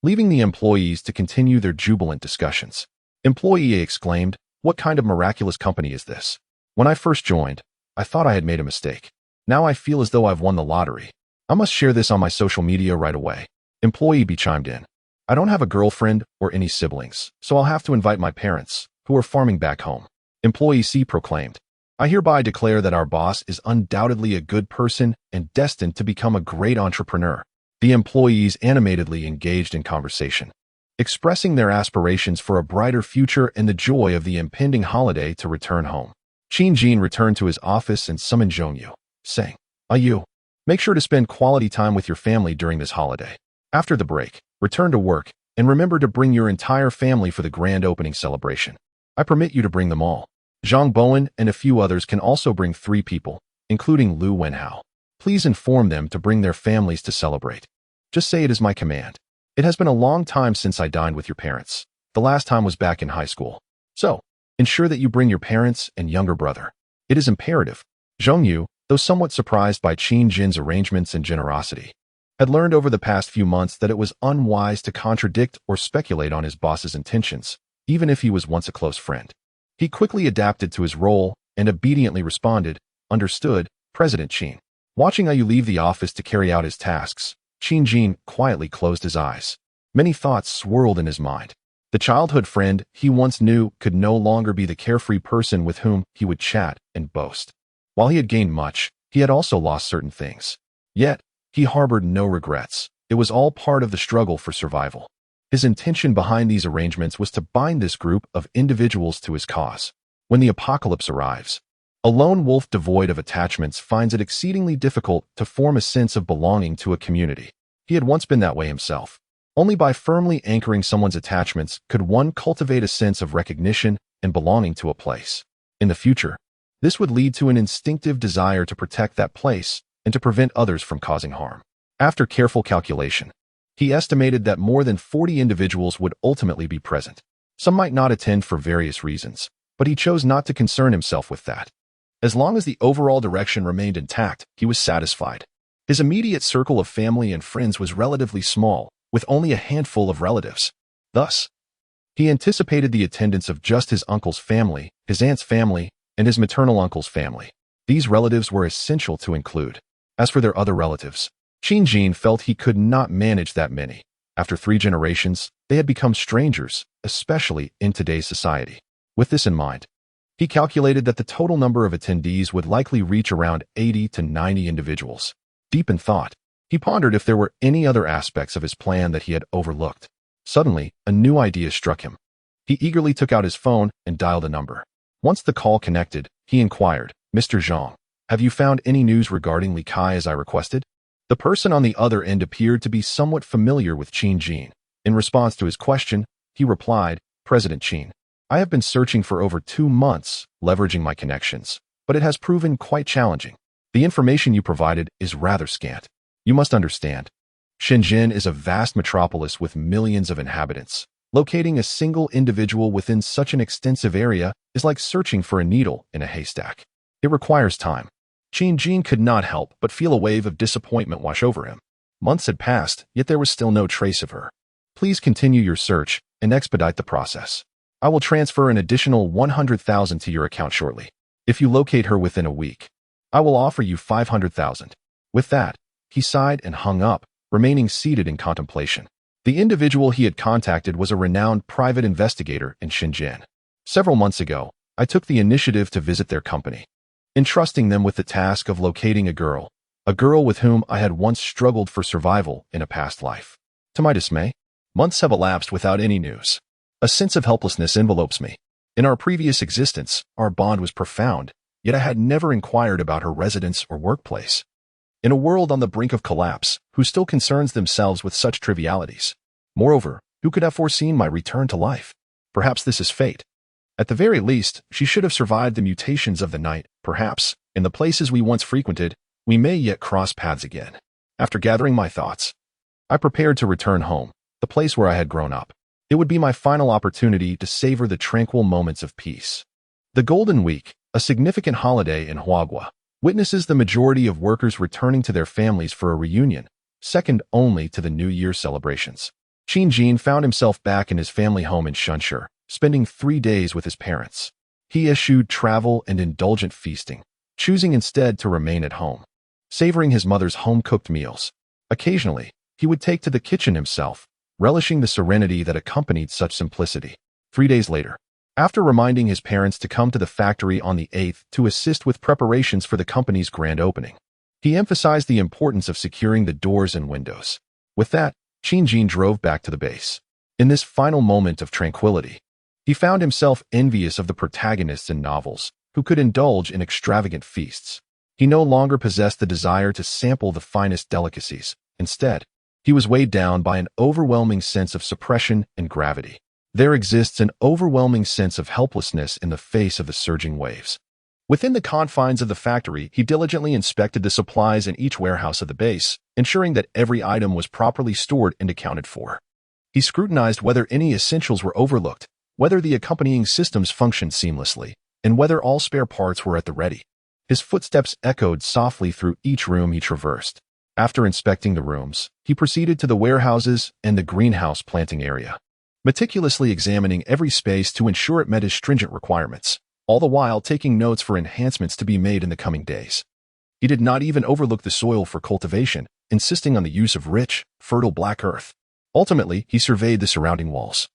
leaving the employees to continue their jubilant discussions. Employee A exclaimed, "What kind of miraculous company is this? When I first joined, I thought I had made a mistake. Now I feel as though I've won the lottery. I must share this on my social media right away." Employee B chimed in, "I don't have a girlfriend or any siblings, so I'll have to invite my parents, who are farming back home." Employee C proclaimed, "I hereby declare that our boss is undoubtedly a good person and destined to become a great entrepreneur." The employees animatedly engaged in conversation, expressing their aspirations for a brighter future and the joy of the impending holiday to return home. Qin Jin returned to his office and summoned Zhongyu, saying, "You, make sure to spend quality time with your family during this holiday. After the break, return to work, and remember to bring your entire family for the grand opening celebration. I permit you to bring them all. Zhang Bowen and a few others can also bring 3 people, including Lu Wenhao. Please inform them to bring their families to celebrate. Just say it is my command. It has been a long time since I dined with your parents. The last time was back in high school. So, ensure that you bring your parents and younger brother. It is imperative." Zhongyu, though somewhat surprised by Qin Jin's arrangements and generosity, had learned over the past few months that it was unwise to contradict or speculate on his boss's intentions, even if he was once a close friend. He quickly adapted to his role and obediently responded, "Understood, President Qin." Watching Yu leave the office to carry out his tasks, Qin Jin quietly closed his eyes. Many thoughts swirled in his mind. The childhood friend he once knew could no longer be the carefree person with whom he would chat and boast. While he had gained much, he had also lost certain things. Yet, he harbored no regrets. It was all part of the struggle for survival. His intention behind these arrangements was to bind this group of individuals to his cause. When the apocalypse arrives, a lone wolf devoid of attachments finds it exceedingly difficult to form a sense of belonging to a community. He had once been that way himself. Only by firmly anchoring someone's attachments could one cultivate a sense of recognition and belonging to a place. In the future, this would lead to an instinctive desire to protect that place and to prevent others from causing harm. After careful calculation, he estimated that more than 40 individuals would ultimately be present. Some might not attend for various reasons, but he chose not to concern himself with that. As long as the overall direction remained intact, he was satisfied. His immediate circle of family and friends was relatively small, with only a handful of relatives. Thus, he anticipated the attendance of just his uncle's family, his aunt's family, and his maternal uncle's family. These relatives were essential to include. As for their other relatives, Qin Jin felt he could not manage that many. After 3 generations, they had become strangers, especially in today's society. With this in mind, he calculated that the total number of attendees would likely reach around 80 to 90 individuals. Deep in thought, he pondered if there were any other aspects of his plan that he had overlooked. Suddenly, a new idea struck him. He eagerly took out his phone and dialed a number. Once the call connected, he inquired, "Mr. Zhang, have you found any news regarding Li Kai as I requested?" The person on the other end appeared to be somewhat familiar with Qin Jin. In response to his question, he replied, "President Qin, I have been searching for over 2 months, leveraging my connections, but it has proven quite challenging. The information you provided is rather scant. You must understand, Shenzhen is a vast metropolis with millions of inhabitants. Locating a single individual within such an extensive area is like searching for a needle in a haystack. It requires time." Qin Jin could not help but feel a wave of disappointment wash over him. Months had passed, yet there was still no trace of her. "Please continue your search and expedite the process. I will transfer an additional 100,000 to your account shortly. If you locate her within a week, I will offer you 500,000. With that, he sighed and hung up, remaining seated in contemplation. The individual he had contacted was a renowned private investigator in Shenzhen. Several months ago, I took the initiative to visit their company, entrusting them with the task of locating a girl with whom I had once struggled for survival in a past life. To my dismay, months have elapsed without any news. A sense of helplessness envelopes me. In our previous existence, our bond was profound, yet I had never inquired about her residence or workplace. In a world on the brink of collapse, who still concerns themselves with such trivialities? Moreover, who could have foreseen my return to life? Perhaps this is fate. At the very least, she should have survived the mutations of the night. Perhaps, in the places we once frequented, we may yet cross paths again. After gathering my thoughts, I prepared to return home, the place where I had grown up. It would be my final opportunity to savor the tranquil moments of peace. The Golden Week, a significant holiday in Huagua, witnesses the majority of workers returning to their families for a reunion, second only to the New Year celebrations. Qin Jin found himself back in his family home in Shunsher, spending 3 days with his parents. He eschewed travel and indulgent feasting, choosing instead to remain at home, savoring his mother's home-cooked meals. Occasionally, he would take to the kitchen himself, relishing the serenity that accompanied such simplicity. 3 days later, after reminding his parents to come to the factory on the 8th to assist with preparations for the company's grand opening, he emphasized the importance of securing the doors and windows. With that, Qin Jin drove back to the base. In this final moment of tranquility, he found himself envious of the protagonists in novels who could indulge in extravagant feasts. He no longer possessed the desire to sample the finest delicacies. Instead, he was weighed down by an overwhelming sense of suppression and gravity. There exists an overwhelming sense of helplessness in the face of the surging waves. Within the confines of the factory, he diligently inspected the supplies in each warehouse of the base, ensuring that every item was properly stored and accounted for. He scrutinized whether any essentials were overlooked, whether the accompanying systems functioned seamlessly, and whether all spare parts were at the ready. His footsteps echoed softly through each room he traversed. After inspecting the rooms, he proceeded to the warehouses and the greenhouse planting area, meticulously examining every space to ensure it met his stringent requirements, all the while taking notes for enhancements to be made in the coming days. He did not even overlook the soil for cultivation, insisting on the use of rich, fertile black earth. Ultimately, he surveyed the surrounding walls,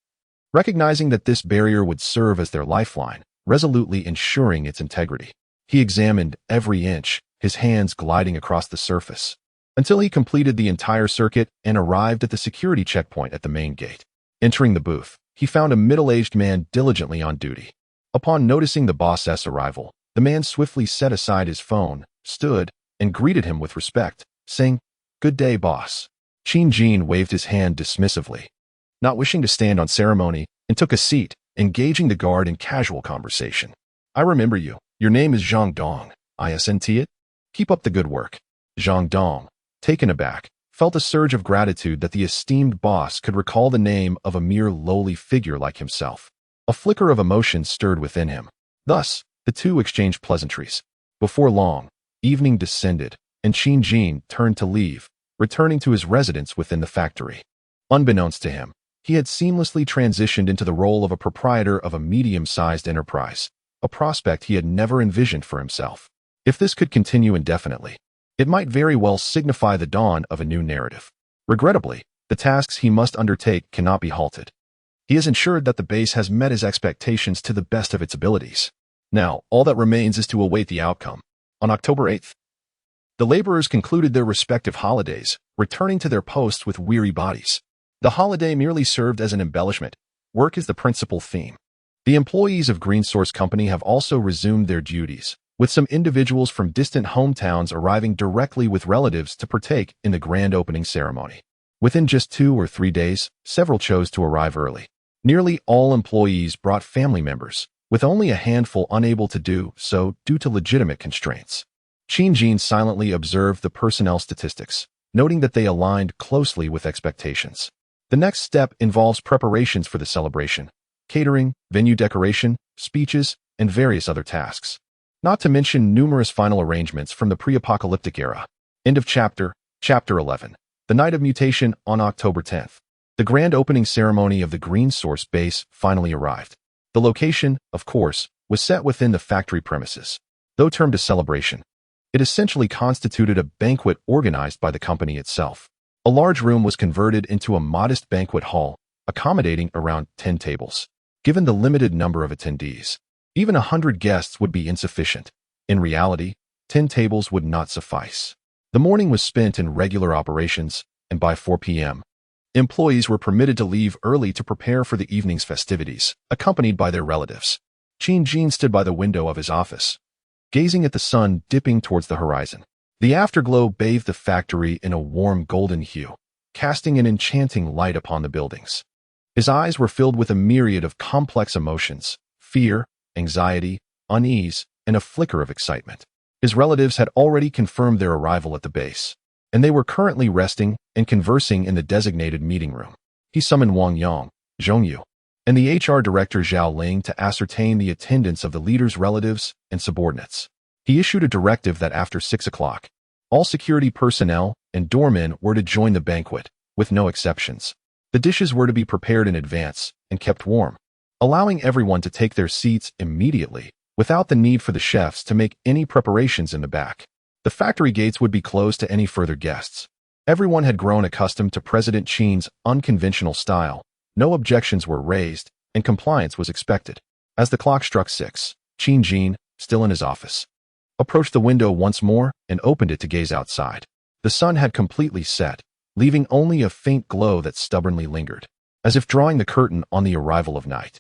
recognizing that this barrier would serve as their lifeline, resolutely ensuring its integrity. He examined every inch, his hands gliding across the surface, until he completed the entire circuit and arrived at the security checkpoint at the main gate. Entering the booth, he found a middle-aged man diligently on duty. Upon noticing the boss's arrival, the man swiftly set aside his phone, stood, and greeted him with respect, saying, "Good day, boss." Qin Jin waved his hand dismissively, not wishing to stand on ceremony, and took a seat, engaging the guard in casual conversation. "I remember you. Your name is Zhang Dong, isn't it? Keep up the good work." Zhang Dong, taken aback, felt a surge of gratitude that the esteemed boss could recall the name of a mere lowly figure like himself. A flicker of emotion stirred within him. Thus, the two exchanged pleasantries. Before long, evening descended, and Qin Jin turned to leave, returning to his residence within the factory. Unbeknownst to him, he had seamlessly transitioned into the role of a proprietor of a medium-sized enterprise, a prospect he had never envisioned for himself. If this could continue indefinitely, it might very well signify the dawn of a new narrative. Regrettably, the tasks he must undertake cannot be halted. He has ensured that the base has met his expectations to the best of its abilities. Now, all that remains is to await the outcome. On October 8th, the laborers concluded their respective holidays, returning to their posts with weary bodies. The holiday merely served as an embellishment. Work is the principal theme. The employees of Green Source Company have also resumed their duties, with some individuals from distant hometowns arriving directly with relatives to partake in the grand opening ceremony. Within just 2 or 3 days, several chose to arrive early. Nearly all employees brought family members, with only a handful unable to do so due to legitimate constraints. Qin Jin silently observed the personnel statistics, noting that they aligned closely with expectations. The next step involves preparations for the celebration, catering, venue decoration, speeches, and various other tasks. Not to mention numerous final arrangements from the pre-apocalyptic era. End of chapter. Chapter 11. The Night of Mutation on October 10th. The grand opening ceremony of the Green Source base finally arrived. The location, of course, was set within the factory premises. Though termed a celebration, it essentially constituted a banquet organized by the company itself. A large room was converted into a modest banquet hall, accommodating around 10 tables. Given the limited number of attendees, even 100 guests would be insufficient. In reality, 10 tables would not suffice. The morning was spent in regular operations, and by 4 p.m., employees were permitted to leave early to prepare for the evening's festivities, accompanied by their relatives. Qin Jin stood by the window of his office, gazing at the sun dipping towards the horizon. The afterglow bathed the factory in a warm golden hue, casting an enchanting light upon the buildings. His eyes were filled with a myriad of complex emotions: fear, anxiety, unease, and a flicker of excitement. His relatives had already confirmed their arrival at the base, and they were currently resting and conversing in the designated meeting room. He summoned Wang Yang, Zhongyu, and the HR director Zhao Ling to ascertain the attendance of the leader's relatives and subordinates. He issued a directive that after 6 o'clock, all security personnel and doormen were to join the banquet, with no exceptions. The dishes were to be prepared in advance and kept warm, allowing everyone to take their seats immediately, without the need for the chefs to make any preparations in the back. The factory gates would be closed to any further guests. Everyone had grown accustomed to President Qin's unconventional style. No objections were raised, and compliance was expected. As the clock struck 6, Qin Jin, still in his office, approached the window once more and opened it to gaze outside. The sun had completely set, leaving only a faint glow that stubbornly lingered, as if drawing the curtain on the arrival of night.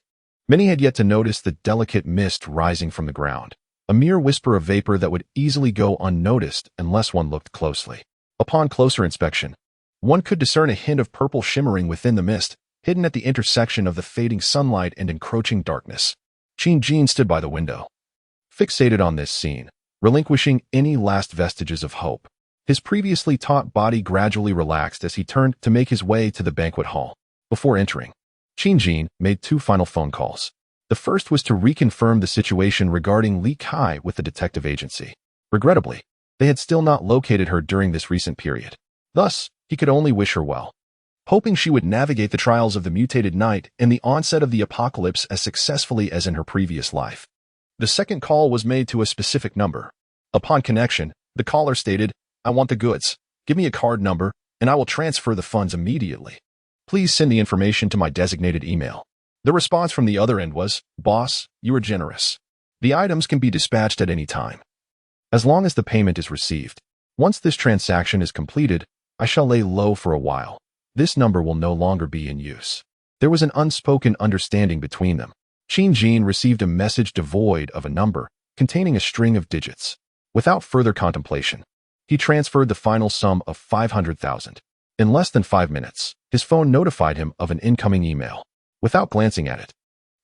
Many had yet to notice the delicate mist rising from the ground, a mere whisper of vapor that would easily go unnoticed unless one looked closely. Upon closer inspection, one could discern a hint of purple shimmering within the mist, hidden at the intersection of the fading sunlight and encroaching darkness. Qin Jin stood by the window, fixated on this scene, relinquishing any last vestiges of hope. His previously taut body gradually relaxed as he turned to make his way to the banquet hall. Before entering, Qin Jin made 2 final phone calls. The first was to reconfirm the situation regarding Li Kai with the detective agency. Regrettably, they had still not located her during this recent period. Thus, he could only wish her well, hoping she would navigate the trials of the mutated night and the onset of the apocalypse as successfully as in her previous life. The second call was made to a specific number. Upon connection, the caller stated, "I want the goods. Give me a card number, and I will transfer the funds immediately. Please send the information to my designated email." The response from the other end was, "Boss, you are generous. The items can be dispatched at any time, as long as the payment is received. Once this transaction is completed, I shall lay low for a while. This number will no longer be in use." There was an unspoken understanding between them. Qin Jin received a message devoid of a number, containing a string of digits. Without further contemplation, he transferred the final sum of 500,000. In less than 5 minutes, his phone notified him of an incoming email. Without glancing at it,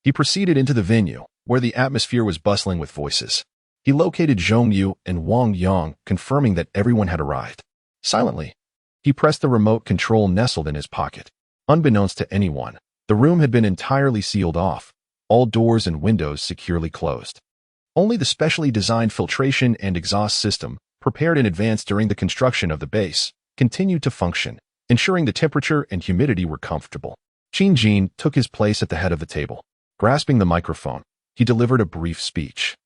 he proceeded into the venue, where the atmosphere was bustling with voices. He located Zhong Yu and Wang Yang, confirming that everyone had arrived. Silently, he pressed the remote control nestled in his pocket. Unbeknownst to anyone, the room had been entirely sealed off, all doors and windows securely closed. Only the specially designed filtration and exhaust system, prepared in advance during the construction of the base, continued to function, ensuring the temperature and humidity were comfortable. Qin Jin took his place at the head of the table. Grasping the microphone, he delivered a brief speech,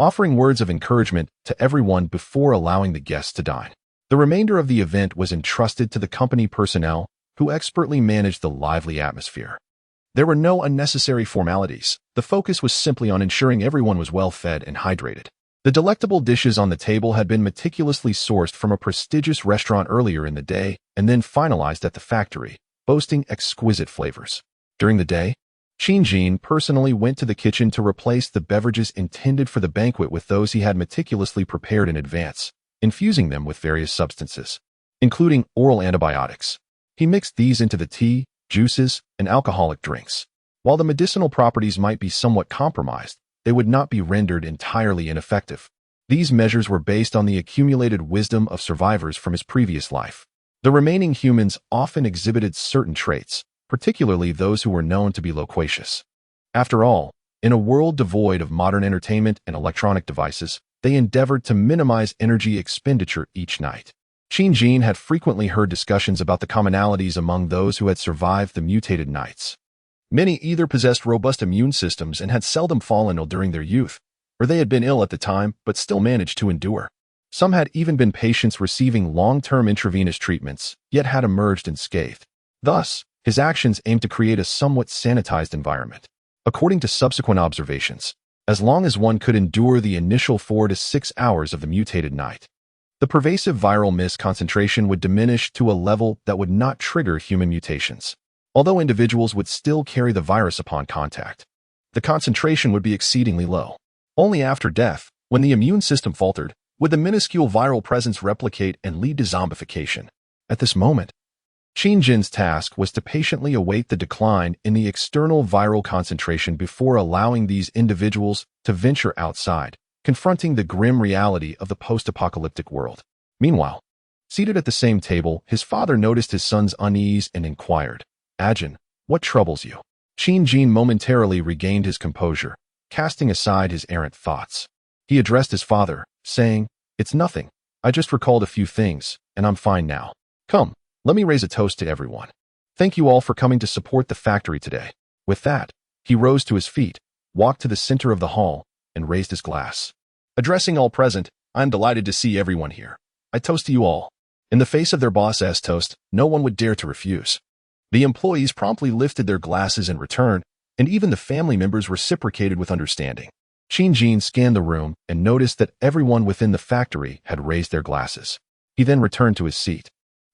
offering words of encouragement to everyone before allowing the guests to dine. The remainder of the event was entrusted to the company personnel, who expertly managed the lively atmosphere. There were no unnecessary formalities. The focus was simply on ensuring everyone was well fed and hydrated. The delectable dishes on the table had been meticulously sourced from a prestigious restaurant earlier in the day and then finalized at the factory, boasting exquisite flavors. During the day, Qin Jin personally went to the kitchen to replace the beverages intended for the banquet with those he had meticulously prepared in advance, infusing them with various substances, including oral antibiotics. He mixed these into the tea, juices, and alcoholic drinks. While the medicinal properties might be somewhat compromised, they would not be rendered entirely ineffective. These measures were based on the accumulated wisdom of survivors from his previous life. The remaining humans often exhibited certain traits, particularly those who were known to be loquacious. After all, in a world devoid of modern entertainment and electronic devices, they endeavored to minimize energy expenditure each night. Qin Jin had frequently heard discussions about the commonalities among those who had survived the mutated nights. Many either possessed robust immune systems and had seldom fallen ill during their youth, or they had been ill at the time but still managed to endure. Some had even been patients receiving long-term intravenous treatments, yet had emerged unscathed. Thus, his actions aimed to create a somewhat sanitized environment. According to subsequent observations, as long as one could endure the initial 4 to 6 hours of the mutated night, the pervasive viral mist concentration would diminish to a level that would not trigger human mutations. Although individuals would still carry the virus upon contact, the concentration would be exceedingly low. Only after death, when the immune system faltered, would the minuscule viral presence replicate and lead to zombification. At this moment, Qin Jin's task was to patiently await the decline in the external viral concentration before allowing these individuals to venture outside, confronting the grim reality of the post-apocalyptic world. Meanwhile, seated at the same table, his father noticed his son's unease and inquired, "Ajin, what troubles you?" Jin momentarily regained his composure, casting aside his errant thoughts. He addressed his father, saying, "It's nothing. I just recalled a few things, and I'm fine now. Come, let me raise a toast to everyone. Thank you all for coming to support the factory today." With that, he rose to his feet, walked to the center of the hall, and raised his glass. Addressing all present, "I'm delighted to see everyone here. I toast to you all." In the face of their boss's toast, no one would dare to refuse. The employees promptly lifted their glasses in return, and even the family members reciprocated with understanding. Jin scanned the room and noticed that everyone within the factory had raised their glasses. He then returned to his seat,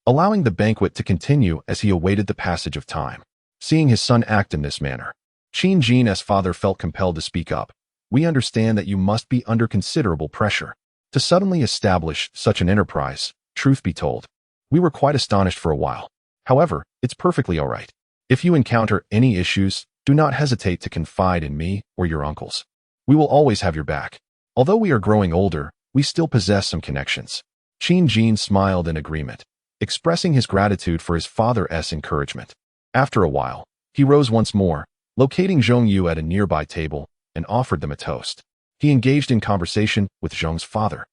allowing the banquet to continue as he awaited the passage of time. Seeing his son act in this manner, Jin's father felt compelled to speak up. "We understand that you must be under considerable pressure to suddenly establish such an enterprise. Truth be told, we were quite astonished for a while. However, it's perfectly all right. If you encounter any issues, do not hesitate to confide in me or your uncles. We will always have your back. Although we are growing older, we still possess some connections." Jin smiled in agreement, expressing his gratitude for his father's encouragement. After a while, he rose once more, locating Zhongyu at a nearby table, and offered them a toast. He engaged in conversation with Zhong's father,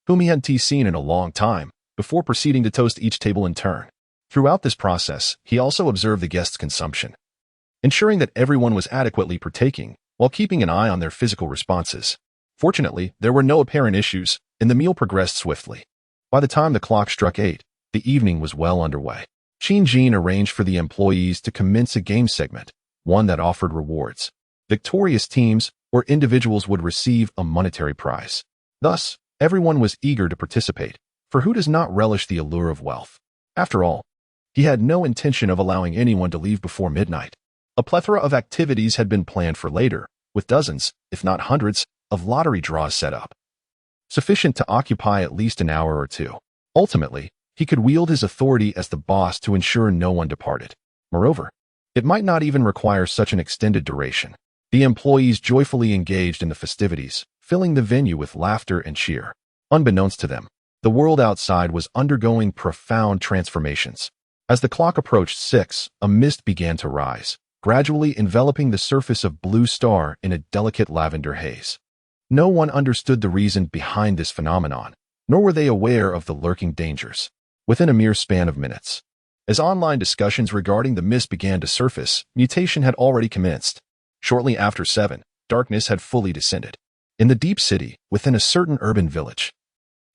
whom he hadn't seen in a long time, before proceeding to toast each table in turn. Throughout this process, he also observed the guests' consumption, ensuring that everyone was adequately partaking, while keeping an eye on their physical responses. Fortunately, there were no apparent issues, and the meal progressed swiftly. By the time the clock struck 8, the evening was well underway. Jin arranged for the employees to commence a game segment, one that offered rewards. Victorious teams or individuals would receive a monetary prize. Thus, everyone was eager to participate, for who does not relish the allure of wealth? After all, he had no intention of allowing anyone to leave before midnight. A plethora of activities had been planned for later, with dozens, if not hundreds, of lottery draws set up, sufficient to occupy at least an hour or two. Ultimately, he could wield his authority as the boss to ensure no one departed. Moreover, it might not even require such an extended duration. The employees joyfully engaged in the festivities, filling the venue with laughter and cheer. Unbeknownst to them, the world outside was undergoing profound transformations. As the clock approached 6, a mist began to rise, gradually enveloping the surface of Blue Star in a delicate lavender haze. No one understood the reason behind this phenomenon, nor were they aware of the lurking dangers. Within a mere span of minutes, as online discussions regarding the mist began to surface, mutation had already commenced. Shortly after 7, darkness had fully descended. In the deep city, within a certain urban village,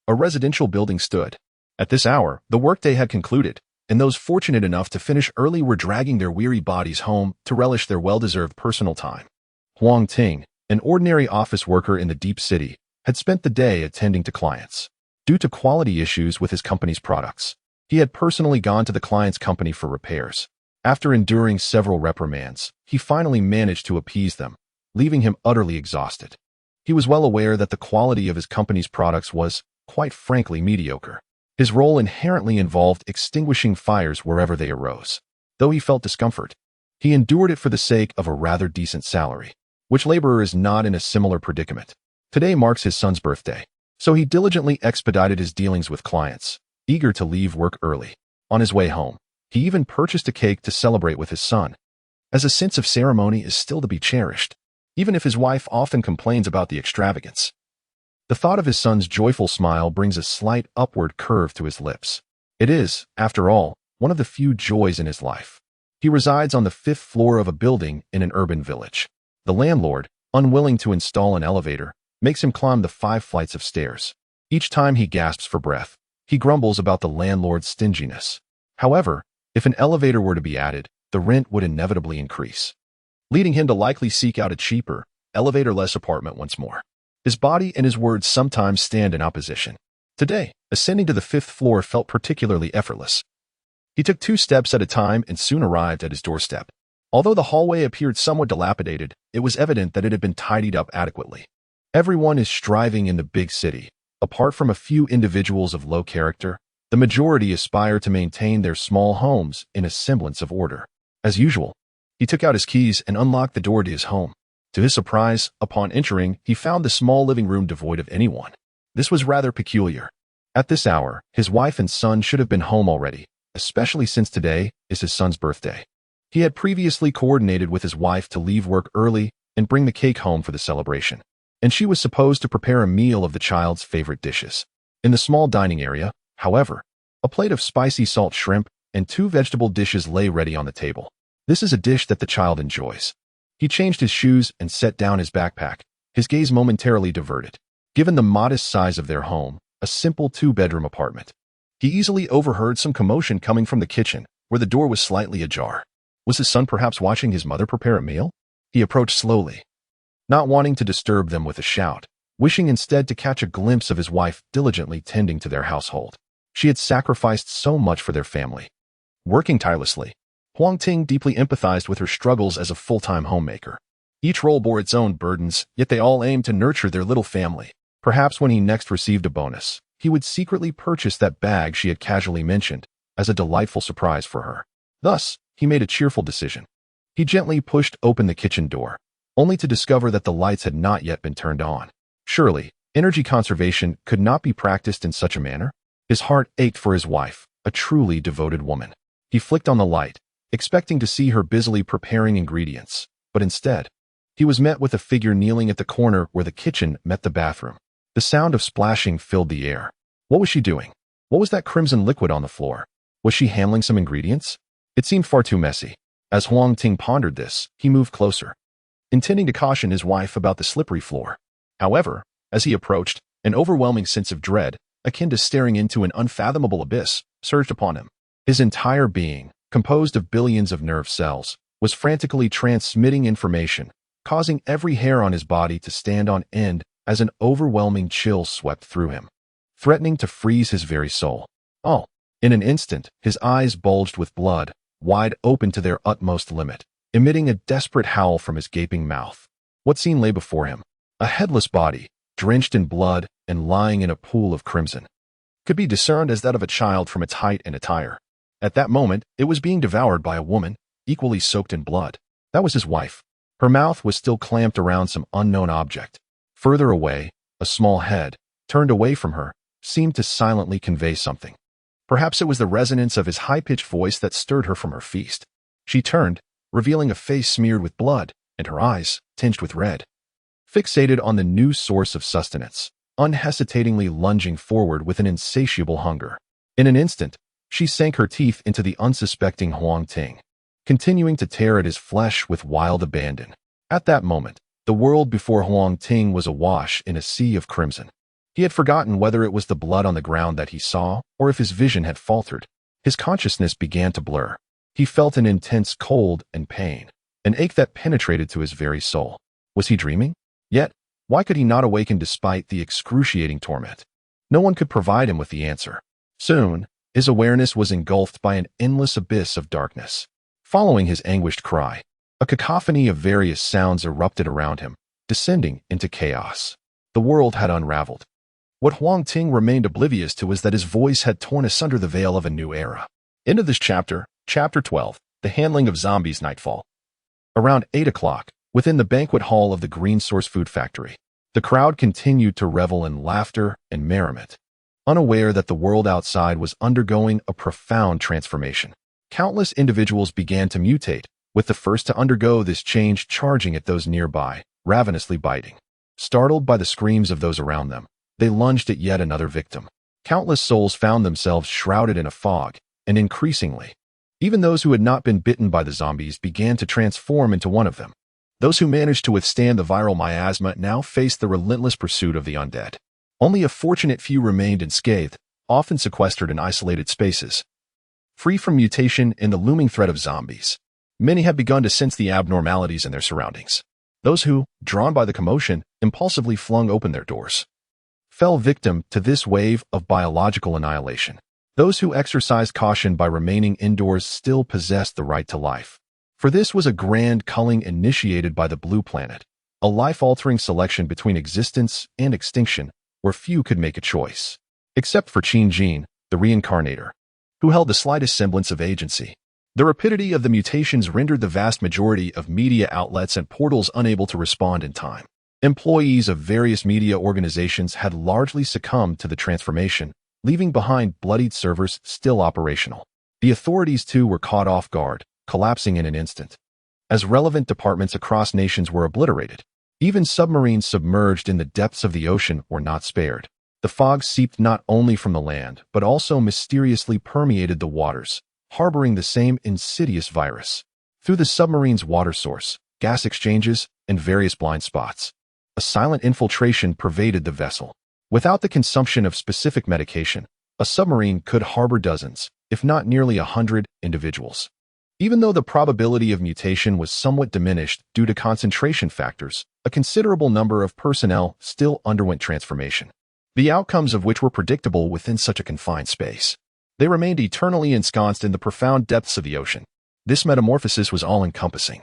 a residential building stood. At this hour, the workday had concluded, and those fortunate enough to finish early were dragging their weary bodies home to relish their well-deserved personal time. Huang Ting, an ordinary office worker in the deep city, had spent the day attending to clients. Due to quality issues with his company's products, he had personally gone to the client's company for repairs. After enduring several reprimands, he finally managed to appease them, leaving him utterly exhausted. He was well aware that the quality of his company's products was, quite frankly, mediocre. His role inherently involved extinguishing fires wherever they arose. Though he felt discomfort, he endured it for the sake of a rather decent salary. Which laborer is not in a similar predicament? Today marks his son's birthday, so he diligently expedited his dealings with clients, eager to leave work early. On his way home, he even purchased a cake to celebrate with his son, as a sense of ceremony is still to be cherished, even if his wife often complains about the extravagance. The thought of his son's joyful smile brings a slight upward curve to his lips. It is, after all, one of the few joys in his life. He resides on the 5th floor of a building in an urban village. The landlord, unwilling to install an elevator, makes him climb the 5 flights of stairs. Each time he gasps for breath, he grumbles about the landlord's stinginess. However, if an elevator were to be added, the rent would inevitably increase, leading him to likely seek out a cheaper, elevator-less apartment once more. His body and his words sometimes stand in opposition. Today, ascending to the 5th floor felt particularly effortless. He took 2 steps at a time and soon arrived at his doorstep. Although the hallway appeared somewhat dilapidated, it was evident that it had been tidied up adequately. Everyone is striving in the big city. Apart from a few individuals of low character, the majority aspire to maintain their small homes in a semblance of order. As usual, he took out his keys and unlocked the door to his home. To his surprise, upon entering, he found the small living room devoid of anyone. This was rather peculiar. At this hour, his wife and son should have been home already, especially since today is his son's birthday. He had previously coordinated with his wife to leave work early and bring the cake home for the celebration, and she was supposed to prepare a meal of the child's favorite dishes. In the small dining area, however, a plate of spicy salt shrimp and 2 vegetable dishes lay ready on the table. This is a dish that the child enjoys. He changed his shoes and set down his backpack, his gaze momentarily diverted. Given the modest size of their home, a simple 2-bedroom apartment, he easily overheard some commotion coming from the kitchen, where the door was slightly ajar. Was his son perhaps watching his mother prepare a meal? He approached slowly, not wanting to disturb them with a shout, wishing instead to catch a glimpse of his wife diligently tending to their household. She had sacrificed so much for their family, working tirelessly. Huang Ting deeply empathized with her struggles as a full-time homemaker. Each role bore its own burdens, yet they all aimed to nurture their little family. Perhaps when he next received a bonus, he would secretly purchase that bag she had casually mentioned as a delightful surprise for her. Thus, he made a cheerful decision. He gently pushed open the kitchen door, only to discover that the lights had not yet been turned on. Surely, energy conservation could not be practiced in such a manner? His heart ached for his wife, a truly devoted woman. He flicked on the light, expecting to see her busily preparing ingredients, but instead, he was met with a figure kneeling at the corner where the kitchen met the bathroom. The sound of splashing filled the air. What was she doing? What was that crimson liquid on the floor? Was she handling some ingredients? It seemed far too messy. As Huang Ting pondered this, he moved closer, intending to caution his wife about the slippery floor. However, as he approached, an overwhelming sense of dread, akin to staring into an unfathomable abyss, surged upon him. His entire being, composed of billions of nerve cells, was frantically transmitting information, causing every hair on his body to stand on end as an overwhelming chill swept through him, threatening to freeze his very soul. Oh! In an instant, his eyes bulged with blood, wide open to their utmost limit, emitting a desperate howl from his gaping mouth. What scene lay before him? A headless body, drenched in blood and lying in a pool of crimson, could be discerned as that of a child from its height and attire. At that moment, it was being devoured by a woman, equally soaked in blood. That was his wife. Her mouth was still clamped around some unknown object. Further away, a small head, turned away from her, seemed to silently convey something. Perhaps it was the resonance of his high-pitched voice that stirred her from her feast. She turned, revealing a face smeared with blood, and her eyes, tinged with red. Fixated on the new source of sustenance, unhesitatingly lunging forward with an insatiable hunger. In an instant, she sank her teeth into the unsuspecting Huang Ting, continuing to tear at his flesh with wild abandon. At that moment, the world before Huang Ting was awash in a sea of crimson. He had forgotten whether it was the blood on the ground that he saw, or if his vision had faltered. His consciousness began to blur. He felt an intense cold and pain, an ache that penetrated to his very soul. Was he dreaming? Yet, why could he not awaken despite the excruciating torment? No one could provide him with the answer. Soon, his awareness was engulfed by an endless abyss of darkness. Following his anguished cry, a cacophony of various sounds erupted around him, descending into chaos. The world had unraveled. What Huang Ting remained oblivious to was that his voice had torn asunder the veil of a new era. End of this chapter, Chapter 12, The Handling of Zombies Nightfall. Around 8 o'clock, within the banquet hall of the Green Source Food Factory, the crowd continued to revel in laughter and merriment, unaware that the world outside was undergoing a profound transformation. Countless individuals began to mutate, with the first to undergo this change charging at those nearby, ravenously biting. Startled by the screams of those around them, they lunged at yet another victim. Countless souls found themselves shrouded in a fog, and increasingly, even those who had not been bitten by the zombies began to transform into one of them. Those who managed to withstand the viral miasma now faced the relentless pursuit of the undead. Only a fortunate few remained unscathed, often sequestered in isolated spaces, free from mutation in the looming threat of zombies. Many had begun to sense the abnormalities in their surroundings. Those who, drawn by the commotion, impulsively flung open their doors, fell victim to this wave of biological annihilation. Those who exercised caution by remaining indoors still possessed the right to life. For this was a grand culling initiated by the Blue Planet, a life-altering selection between existence and extinction where few could make a choice. Except for Qin Jin, the reincarnator, who held the slightest semblance of agency. The rapidity of the mutations rendered the vast majority of media outlets and portals unable to respond in time. Employees of various media organizations had largely succumbed to the transformation, leaving behind bloodied servers still operational. The authorities too were caught off guard, collapsing in an instant. As relevant departments across nations were obliterated, even submarines submerged in the depths of the ocean were not spared. The fog seeped not only from the land, but also mysteriously permeated the waters, harboring the same insidious virus. Through the submarine's water source, gas exchanges, and various blind spots, a silent infiltration pervaded the vessel. Without the consumption of specific medication, a submarine could harbor dozens, if not nearly 100, individuals. Even though the probability of mutation was somewhat diminished due to concentration factors, a considerable number of personnel still underwent transformation, the outcomes of which were predictable within such a confined space. They remained eternally ensconced in the profound depths of the ocean. This metamorphosis was all-encompassing,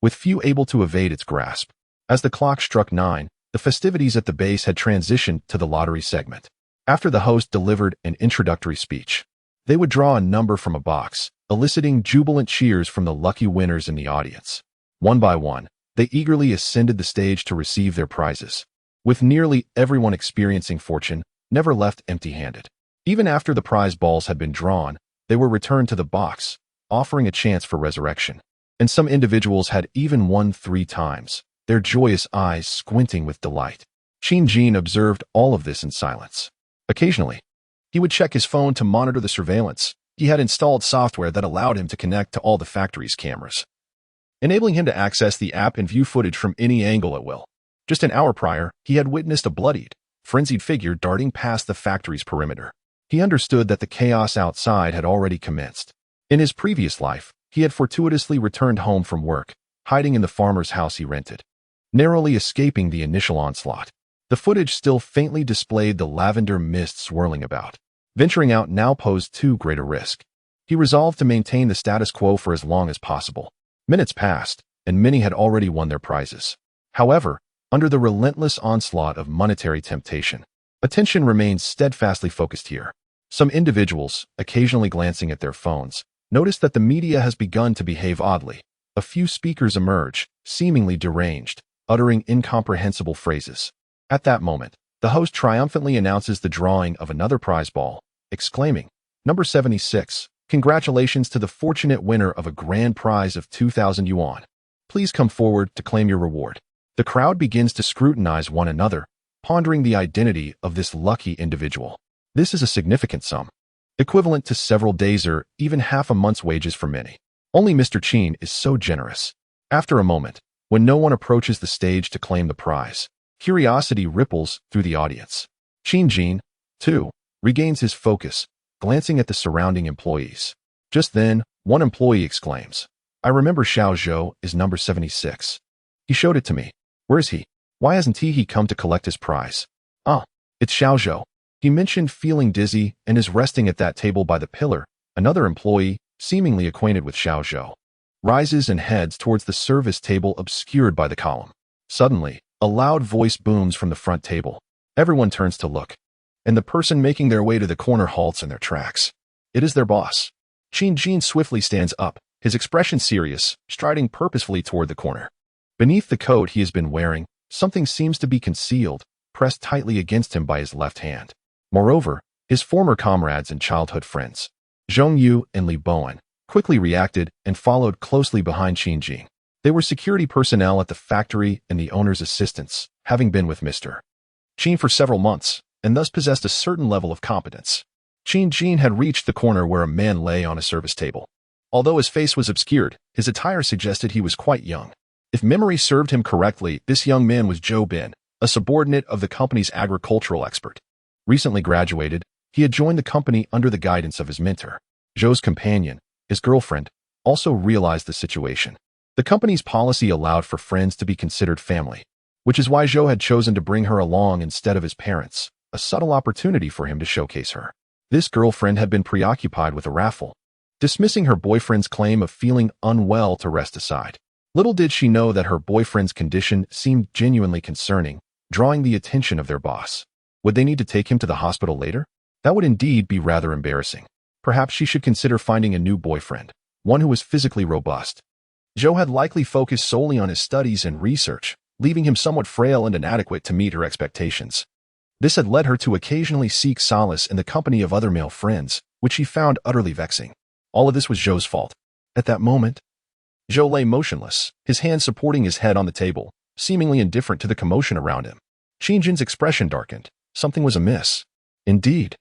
with few able to evade its grasp. As the clock struck 9, the festivities at the base had transitioned to the lottery segment. After the host delivered an introductory speech, they would draw a number from a box, eliciting jubilant cheers from the lucky winners in the audience. One by one, they eagerly ascended the stage to receive their prizes, with nearly everyone experiencing fortune never left empty-handed. Even after the prize balls had been drawn, they were returned to the box, offering a chance for resurrection. And some individuals had even won 3 times, their joyous eyes squinting with delight. Qin Jin observed all of this in silence. Occasionally, he would check his phone to monitor the surveillance. He had installed software that allowed him to connect to all the factory's cameras, enabling him to access the app and view footage from any angle at will. Just an hour prior, he had witnessed a bloodied, frenzied figure darting past the factory's perimeter. He understood that the chaos outside had already commenced. In his previous life, he had fortuitously returned home from work, hiding in the farmer's house he rented, narrowly escaping the initial onslaught. The footage still faintly displayed the lavender mist swirling about. Venturing out now posed too great a risk. He resolved to maintain the status quo for as long as possible. Minutes passed, and many had already won their prizes. However, under the relentless onslaught of monetary temptation, attention remained steadfastly focused here. Some individuals, occasionally glancing at their phones, noticed that the media has begun to behave oddly. A few speakers emerge, seemingly deranged, uttering incomprehensible phrases. At that moment, the host triumphantly announces the drawing of another prize ball, exclaiming, "Number 76, congratulations to the fortunate winner of a grand prize of 2,000 yuan. Please come forward to claim your reward." The crowd begins to scrutinize one another, pondering the identity of this lucky individual. This is a significant sum, equivalent to several days or even half a month's wages for many. Only Mr. Qin is so generous. After a moment, when no one approaches the stage to claim the prize, curiosity ripples through the audience. Qin Jin, too, regains his focus, glancing at the surrounding employees. Just then, one employee exclaims, "I remember Xiao Zhou is number 76. He showed it to me. Where is he? Why hasn't he come to collect his prize?" "Ah, it's Xiao Zhou. He mentioned feeling dizzy and is resting at that table by the pillar." Another employee, seemingly acquainted with Xiao Zhou, rises and heads towards the service table obscured by the column. Suddenly, a loud voice booms from the front table. Everyone turns to look, and the person making their way to the corner halts in their tracks. It is their boss. Qin Jin swiftly stands up, his expression serious, striding purposefully toward the corner. Beneath the coat he has been wearing, something seems to be concealed, pressed tightly against him by his left hand. Moreover, his former comrades and childhood friends, Zhong Yu and Li Bowen, quickly reacted and followed closely behind Qin Jin. They were security personnel at the factory and the owner's assistants, having been with Mr. Qin for several months, and thus possessed a certain level of competence. Qin Jin had reached the corner where a man lay on a service table. Although his face was obscured, his attire suggested he was quite young. If memory served him correctly, this young man was Zhou Bin, a subordinate of the company's agricultural expert. Recently graduated, he had joined the company under the guidance of his mentor. Zhou's companion, his girlfriend, also realized the situation. The company's policy allowed for friends to be considered family, which is why Zhou had chosen to bring her along instead of his parents, a subtle opportunity for him to showcase her. This girlfriend had been preoccupied with a raffle, dismissing her boyfriend's claim of feeling unwell to rest aside. Little did she know that her boyfriend's condition seemed genuinely concerning, drawing the attention of their boss. Would they need to take him to the hospital later? That would indeed be rather embarrassing. Perhaps she should consider finding a new boyfriend, one who was physically robust. Zhou had likely focused solely on his studies and research, leaving him somewhat frail and inadequate to meet her expectations. This had led her to occasionally seek solace in the company of other male friends, which she found utterly vexing. All of this was Zhou's fault. At that moment, Zhou lay motionless, his hand supporting his head on the table, seemingly indifferent to the commotion around him. Qin Jin's expression darkened. Something was amiss. Indeed.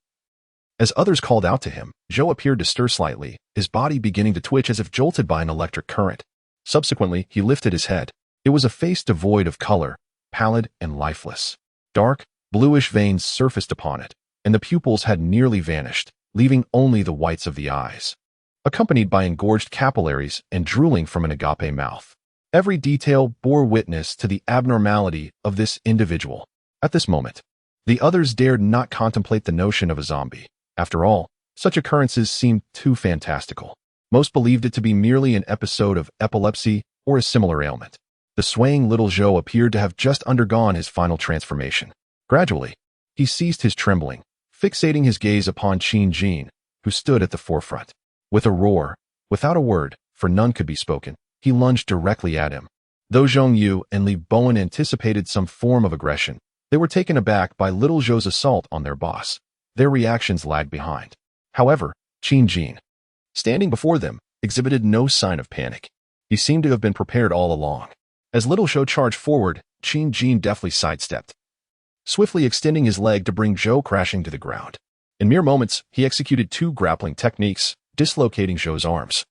As others called out to him, Zhou appeared to stir slightly, his body beginning to twitch as if jolted by an electric current. Subsequently, he lifted his head. It was a face devoid of color, pallid and lifeless. Dark, bluish veins surfaced upon it, and the pupils had nearly vanished, leaving only the whites of the eyes, accompanied by engorged capillaries and drooling from an agape mouth. Every detail bore witness to the abnormality of this individual. At this moment, the others dared not contemplate the notion of a zombie. After all, such occurrences seemed too fantastical. Most believed it to be merely an episode of epilepsy or a similar ailment. The swaying little Zhou appeared to have just undergone his final transformation. Gradually, he ceased his trembling, fixating his gaze upon Qin Jin, who stood at the forefront. With a roar, without a word, for none could be spoken, he lunged directly at him. Though Zhong Yu and Li Bowen anticipated some form of aggression, they were taken aback by little Zhou's assault on their boss. Their reactions lagged behind. However, Qin Jin, standing before them, exhibited no sign of panic. He seemed to have been prepared all along. As little Zhou charged forward, Qin Jin deftly sidestepped, swiftly extending his leg to bring Zhou crashing to the ground. In mere moments, he executed 2 grappling techniques, dislocating Zhou's arms,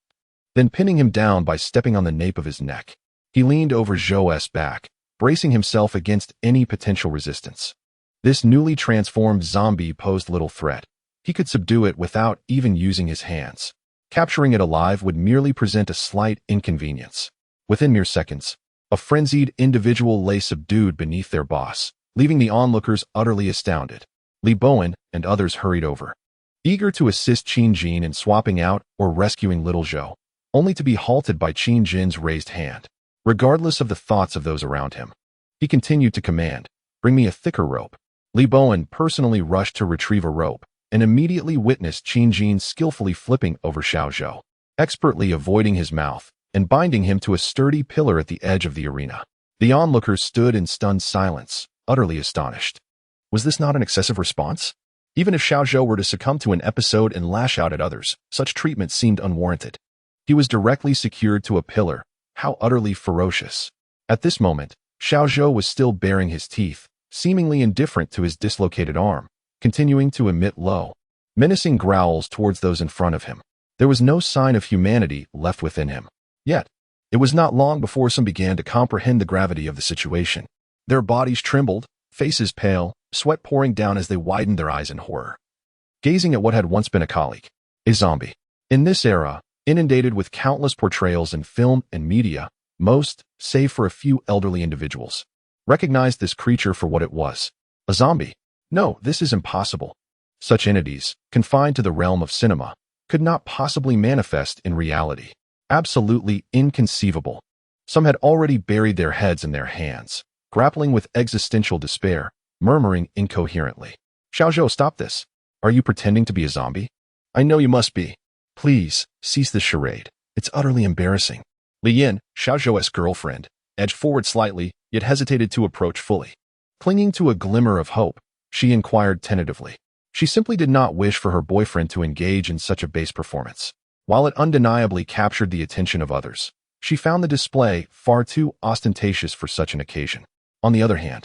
then pinning him down by stepping on the nape of his neck. He leaned over Zhou's back, bracing himself against any potential resistance. This newly transformed zombie posed little threat. He could subdue it without even using his hands. Capturing it alive would merely present a slight inconvenience. Within mere seconds, a frenzied individual lay subdued beneath their boss, leaving the onlookers utterly astounded. Li Bowen and others hurried over, eager to assist Qin Jin in swapping out or rescuing little Zhou, only to be halted by Qin Jin's raised hand. Regardless of the thoughts of those around him, he continued to command, "Bring me a thicker rope." Li Bowen personally rushed to retrieve a rope and immediately witnessed Qin Jin skillfully flipping over Xiao Zhou, expertly avoiding his mouth and binding him to a sturdy pillar at the edge of the arena. The onlookers stood in stunned silence, utterly astonished. Was this not an excessive response? Even if Xiao Zhou were to succumb to an episode and lash out at others, such treatment seemed unwarranted. He was directly secured to a pillar. How utterly ferocious. At this moment, Xiao Zhou was still baring his teeth, seemingly indifferent to his dislocated arm, continuing to emit low, menacing growls towards those in front of him. There was no sign of humanity left within him. Yet, it was not long before some began to comprehend the gravity of the situation. Their bodies trembled, faces pale, sweat pouring down as they widened their eyes in horror, gazing at what had once been a colleague, a zombie. In this era, inundated with countless portrayals in film and media, most, save for a few elderly individuals, recognized this creature for what it was. A zombie. No, this is impossible. Such entities, confined to the realm of cinema, could not possibly manifest in reality. Absolutely inconceivable. Some had already buried their heads in their hands, grappling with existential despair, murmuring incoherently. "Xiao Zhou, stop this. Are you pretending to be a zombie? I know you must be. Please, cease this charade. It's utterly embarrassing." Li Yin, Xiao Zhou's girlfriend, edged forward slightly, yet hesitated to approach fully. Clinging to a glimmer of hope, she inquired tentatively. She simply did not wish for her boyfriend to engage in such a base performance. While it undeniably captured the attention of others, she found the display far too ostentatious for such an occasion. On the other hand,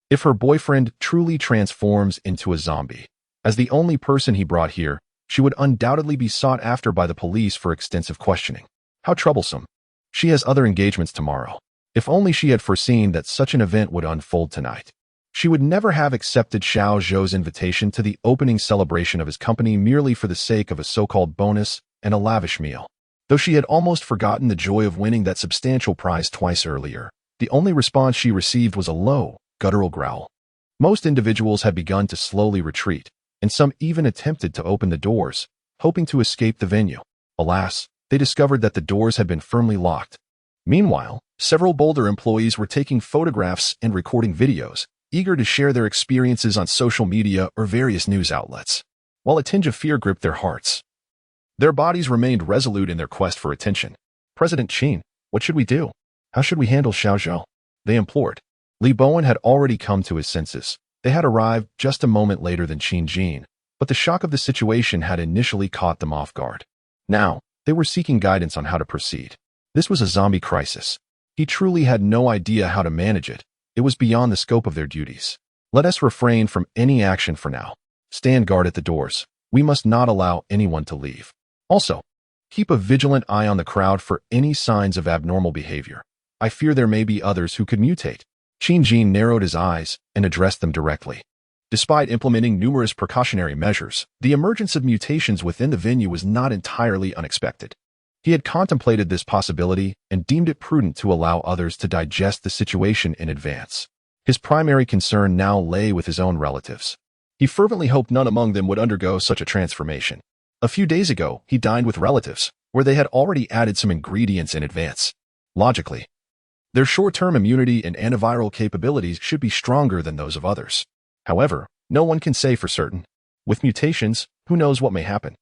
if her boyfriend truly transforms into a zombie, as the only person he brought here, she would undoubtedly be sought after by the police for extensive questioning. How troublesome. She has other engagements tomorrow. If only she had foreseen that such an event would unfold tonight. She would never have accepted Xiao Zhou's invitation to the opening celebration of his company merely for the sake of a so-called bonus and a lavish meal. Though she had almost forgotten the joy of winning that substantial prize twice earlier, the only response she received was a low, guttural growl. Most individuals had begun to slowly retreat, and some even attempted to open the doors, hoping to escape the venue. Alas, they discovered that the doors had been firmly locked. Meanwhile, several Boulder employees were taking photographs and recording videos, eager to share their experiences on social media or various news outlets. While a tinge of fear gripped their hearts, their bodies remained resolute in their quest for attention. "President Qin, what should we do? How should we handle Xiao Zhou?" they implored. Li Bowen had already come to his senses. They had arrived just a moment later than Qin Jin, but the shock of the situation had initially caught them off guard. Now, They were seeking guidance on how to proceed. This was a zombie crisis. He truly had no idea how to manage it. It was beyond the scope of their duties. Let us refrain from any action for now. Stand guard at the doors. We must not allow anyone to leave. Also, keep a vigilant eye on the crowd for any signs of abnormal behavior. I fear there may be others who could mutate. Qin narrowed his eyes and addressed them directly. Despite implementing numerous precautionary measures, the emergence of mutations within the venue was not entirely unexpected. He had contemplated this possibility and deemed it prudent to allow others to digest the situation in advance. His primary concern now lay with his own relatives. He fervently hoped none among them would undergo such a transformation. A few days ago, he dined with relatives, where they had already added some ingredients in advance. Logically, their short-term immunity and antiviral capabilities should be stronger than those of others. However, no one can say for certain. With mutations, who knows what may happen?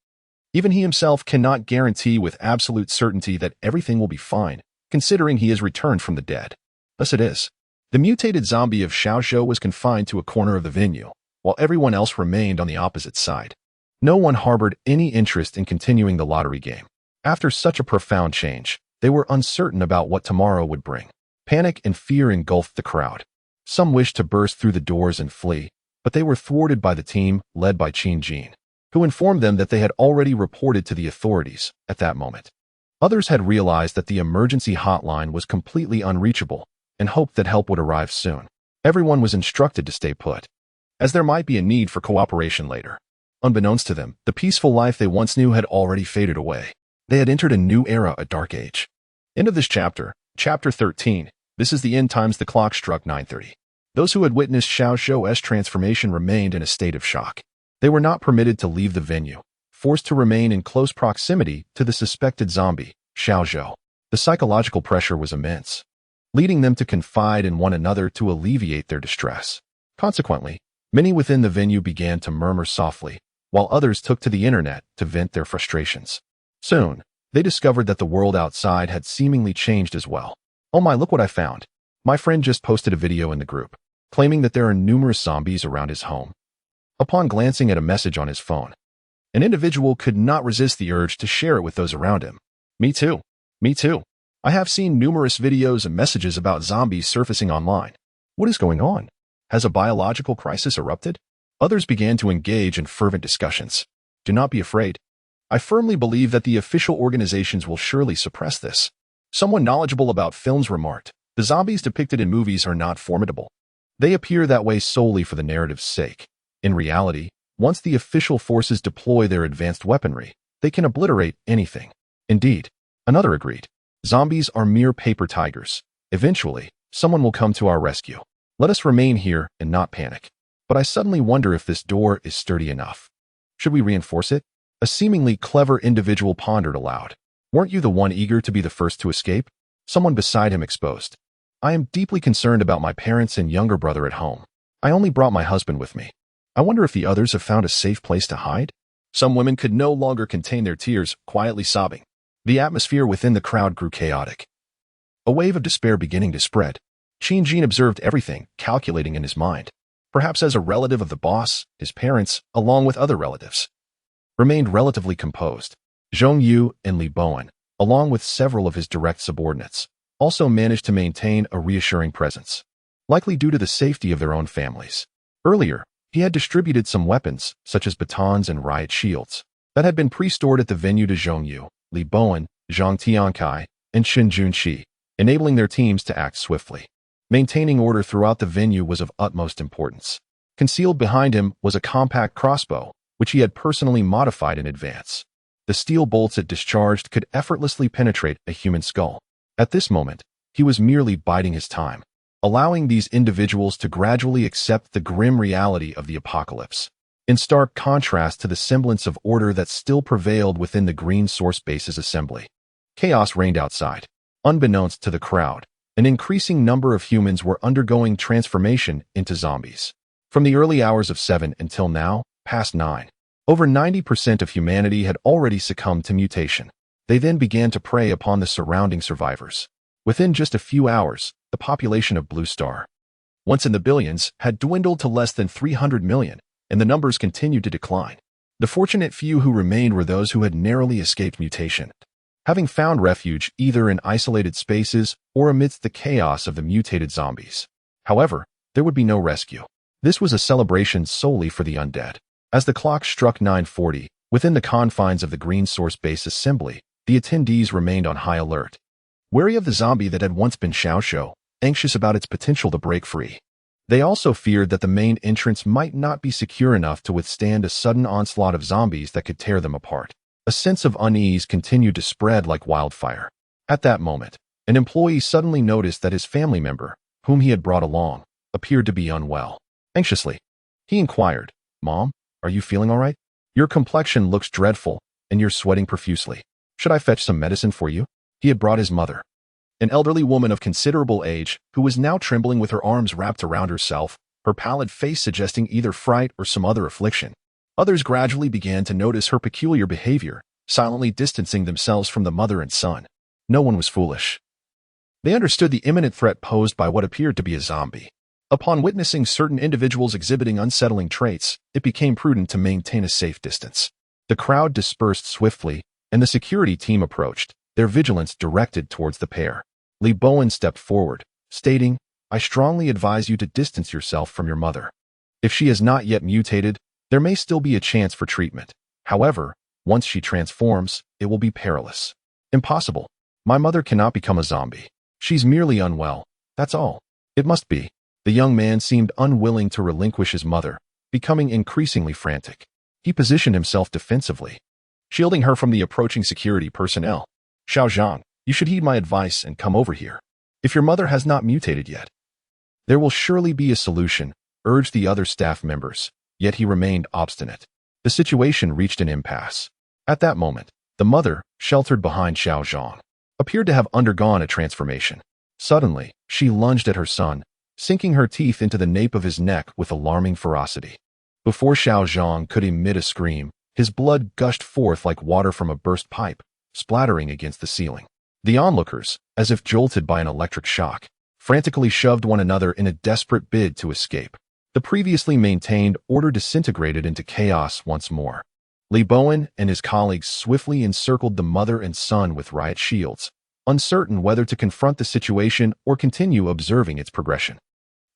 Even he himself cannot guarantee with absolute certainty that everything will be fine, considering he has returned from the dead. Thus it is. The mutated zombie of Xiaozhou was confined to a corner of the venue, while everyone else remained on the opposite side. No one harbored any interest in continuing the lottery game. After such a profound change, they were uncertain about what tomorrow would bring. Panic and fear engulfed the crowd. Some wished to burst through the doors and flee, but they were thwarted by the team led by Qin, who informed them that they had already reported to the authorities at that moment. Others had realized that the emergency hotline was completely unreachable and hoped that help would arrive soon. Everyone was instructed to stay put, as there might be a need for cooperation later. Unbeknownst to them, the peaceful life they once knew had already faded away. They had entered a new era, a dark age. End of this chapter, Chapter 13. This is the end times. The clock struck 9:30. Those who had witnessed Xiaozhou's transformation remained in a state of shock. They were not permitted to leave the venue, forced to remain in close proximity to the suspected zombie, Xiaozhou. The psychological pressure was immense, leading them to confide in one another to alleviate their distress. Consequently, many within the venue began to murmur softly, while others took to the internet to vent their frustrations. Soon, they discovered that the world outside had seemingly changed as well. Oh my, look what I found. My friend just posted a video in the group, claiming that there are numerous zombies around his home. Upon glancing at a message on his phone, an individual could not resist the urge to share it with those around him. Me too. Me too. I have seen numerous videos and messages about zombies surfacing online. What is going on? Has a biological crisis erupted? Others began to engage in fervent discussions. Do not be afraid. I firmly believe that the official organizations will surely suppress this. Someone knowledgeable about films remarked, the zombies depicted in movies are not formidable. They appear that way solely for the narrative's sake. In reality, once the official forces deploy their advanced weaponry, they can obliterate anything. Indeed, another agreed. Zombies are mere paper tigers. Eventually, someone will come to our rescue. Let us remain here and not panic. But I suddenly wonder if this door is sturdy enough. Should we reinforce it? A seemingly clever individual pondered aloud. Weren't you the one eager to be the first to escape? Someone beside him exposed. I am deeply concerned about my parents and younger brother at home. I only brought my husband with me. I wonder if the others have found a safe place to hide? Some women could no longer contain their tears, quietly sobbing. The atmosphere within the crowd grew chaotic. A wave of despair beginning to spread. Qin observed everything, calculating in his mind. Perhaps as a relative of the boss, his parents, along with other relatives, remained relatively composed. Zhong Yu and Li Bowen, along with several of his direct subordinates, also managed to maintain a reassuring presence, likely due to the safety of their own families. Earlier, he had distributed some weapons, such as batons and riot shields, that had been pre-stored at the venue to Zhong Yu, Li Bowen, Zhang Tiankai, and Shen Junqi, enabling their teams to act swiftly. Maintaining order throughout the venue was of utmost importance. Concealed behind him was a compact crossbow, which he had personally modified in advance. The steel bolts it discharged could effortlessly penetrate a human skull. At this moment, he was merely biding his time, allowing these individuals to gradually accept the grim reality of the apocalypse, in stark contrast to the semblance of order that still prevailed within the Green Source Base's assembly. Chaos reigned outside. Unbeknownst to the crowd, an increasing number of humans were undergoing transformation into zombies. From the early hours of 7 until now, past 9, over 90% of humanity had already succumbed to mutation. They then began to prey upon the surrounding survivors. Within just a few hours, the population of Blue Star, once in the billions, had dwindled to less than 300 million, and the numbers continued to decline. The fortunate few who remained were those who had narrowly escaped mutation. having found refuge either in isolated spaces or amidst the chaos of the mutated zombies. However, there would be no rescue. This was a celebration solely for the undead. As the clock struck 9:40, within the confines of the Green Source Base Assembly, the attendees remained on high alert. Wary of the zombie that had once been Xiao, anxious about its potential to break free. They also feared that the main entrance might not be secure enough to withstand a sudden onslaught of zombies that could tear them apart. A sense of unease continued to spread like wildfire. At that moment, an employee suddenly noticed that his family member, whom he had brought along, appeared to be unwell. Anxiously, he inquired, "Mom, are you feeling all right? Your complexion looks dreadful, and you're sweating profusely. Should I fetch some medicine for you?" He had brought his mother, an elderly woman of considerable age, who was now trembling with her arms wrapped around herself, her pallid face suggesting either fright or some other affliction. Others gradually began to notice her peculiar behavior, silently distancing themselves from the mother and son. No one was foolish. They understood the imminent threat posed by what appeared to be a zombie. Upon witnessing certain individuals exhibiting unsettling traits, it became prudent to maintain a safe distance. The crowd dispersed swiftly, and the security team approached, their vigilance directed towards the pair. Lee Bowen stepped forward, stating, "I strongly advise you to distance yourself from your mother. If she has not yet mutated, there may still be a chance for treatment. However, once she transforms, it will be perilous." "Impossible. My mother cannot become a zombie. She's merely unwell. That's all." "It must be." The young man seemed unwilling to relinquish his mother, becoming increasingly frantic. He positioned himself defensively, shielding her from the approaching security personnel. "Xiao Zhang, you should heed my advice and come over here. If your mother has not mutated yet, there will surely be a solution," urged the other staff members, yet he remained obstinate. The situation reached an impasse. At that moment, the mother, sheltered behind Xiao Zhang, appeared to have undergone a transformation. Suddenly, she lunged at her son, sinking her teeth into the nape of his neck with alarming ferocity. Before Xiao Zhang could emit a scream, his blood gushed forth like water from a burst pipe, splattering against the ceiling. The onlookers, as if jolted by an electric shock, frantically shoved one another in a desperate bid to escape. The previously maintained order disintegrated into chaos once more. Lee Bowen and his colleagues swiftly encircled the mother and son with riot shields, uncertain whether to confront the situation or continue observing its progression.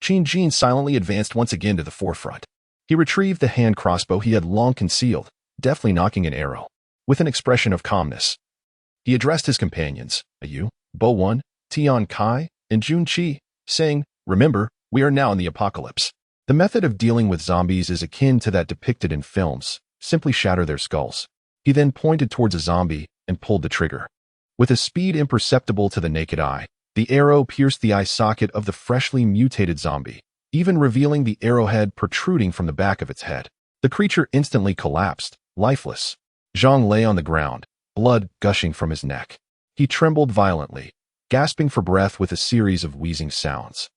Qin Jin silently advanced once again to the forefront. He retrieved the hand crossbow he had long concealed, deftly knocking an arrow. With an expression of calmness, he addressed his companions, Ayu, Bo Wan, Tian Kai, and Jun Qi, saying, "Remember, we are now in the apocalypse. The method of dealing with zombies is akin to that depicted in films. Simply shatter their skulls." He then pointed towards a zombie and pulled the trigger. With a speed imperceptible to the naked eye, the arrow pierced the eye socket of the freshly mutated zombie, even revealing the arrowhead protruding from the back of its head. The creature instantly collapsed, lifeless. Zhang lay on the ground, blood gushing from his neck. He trembled violently, gasping for breath with a series of wheezing sounds.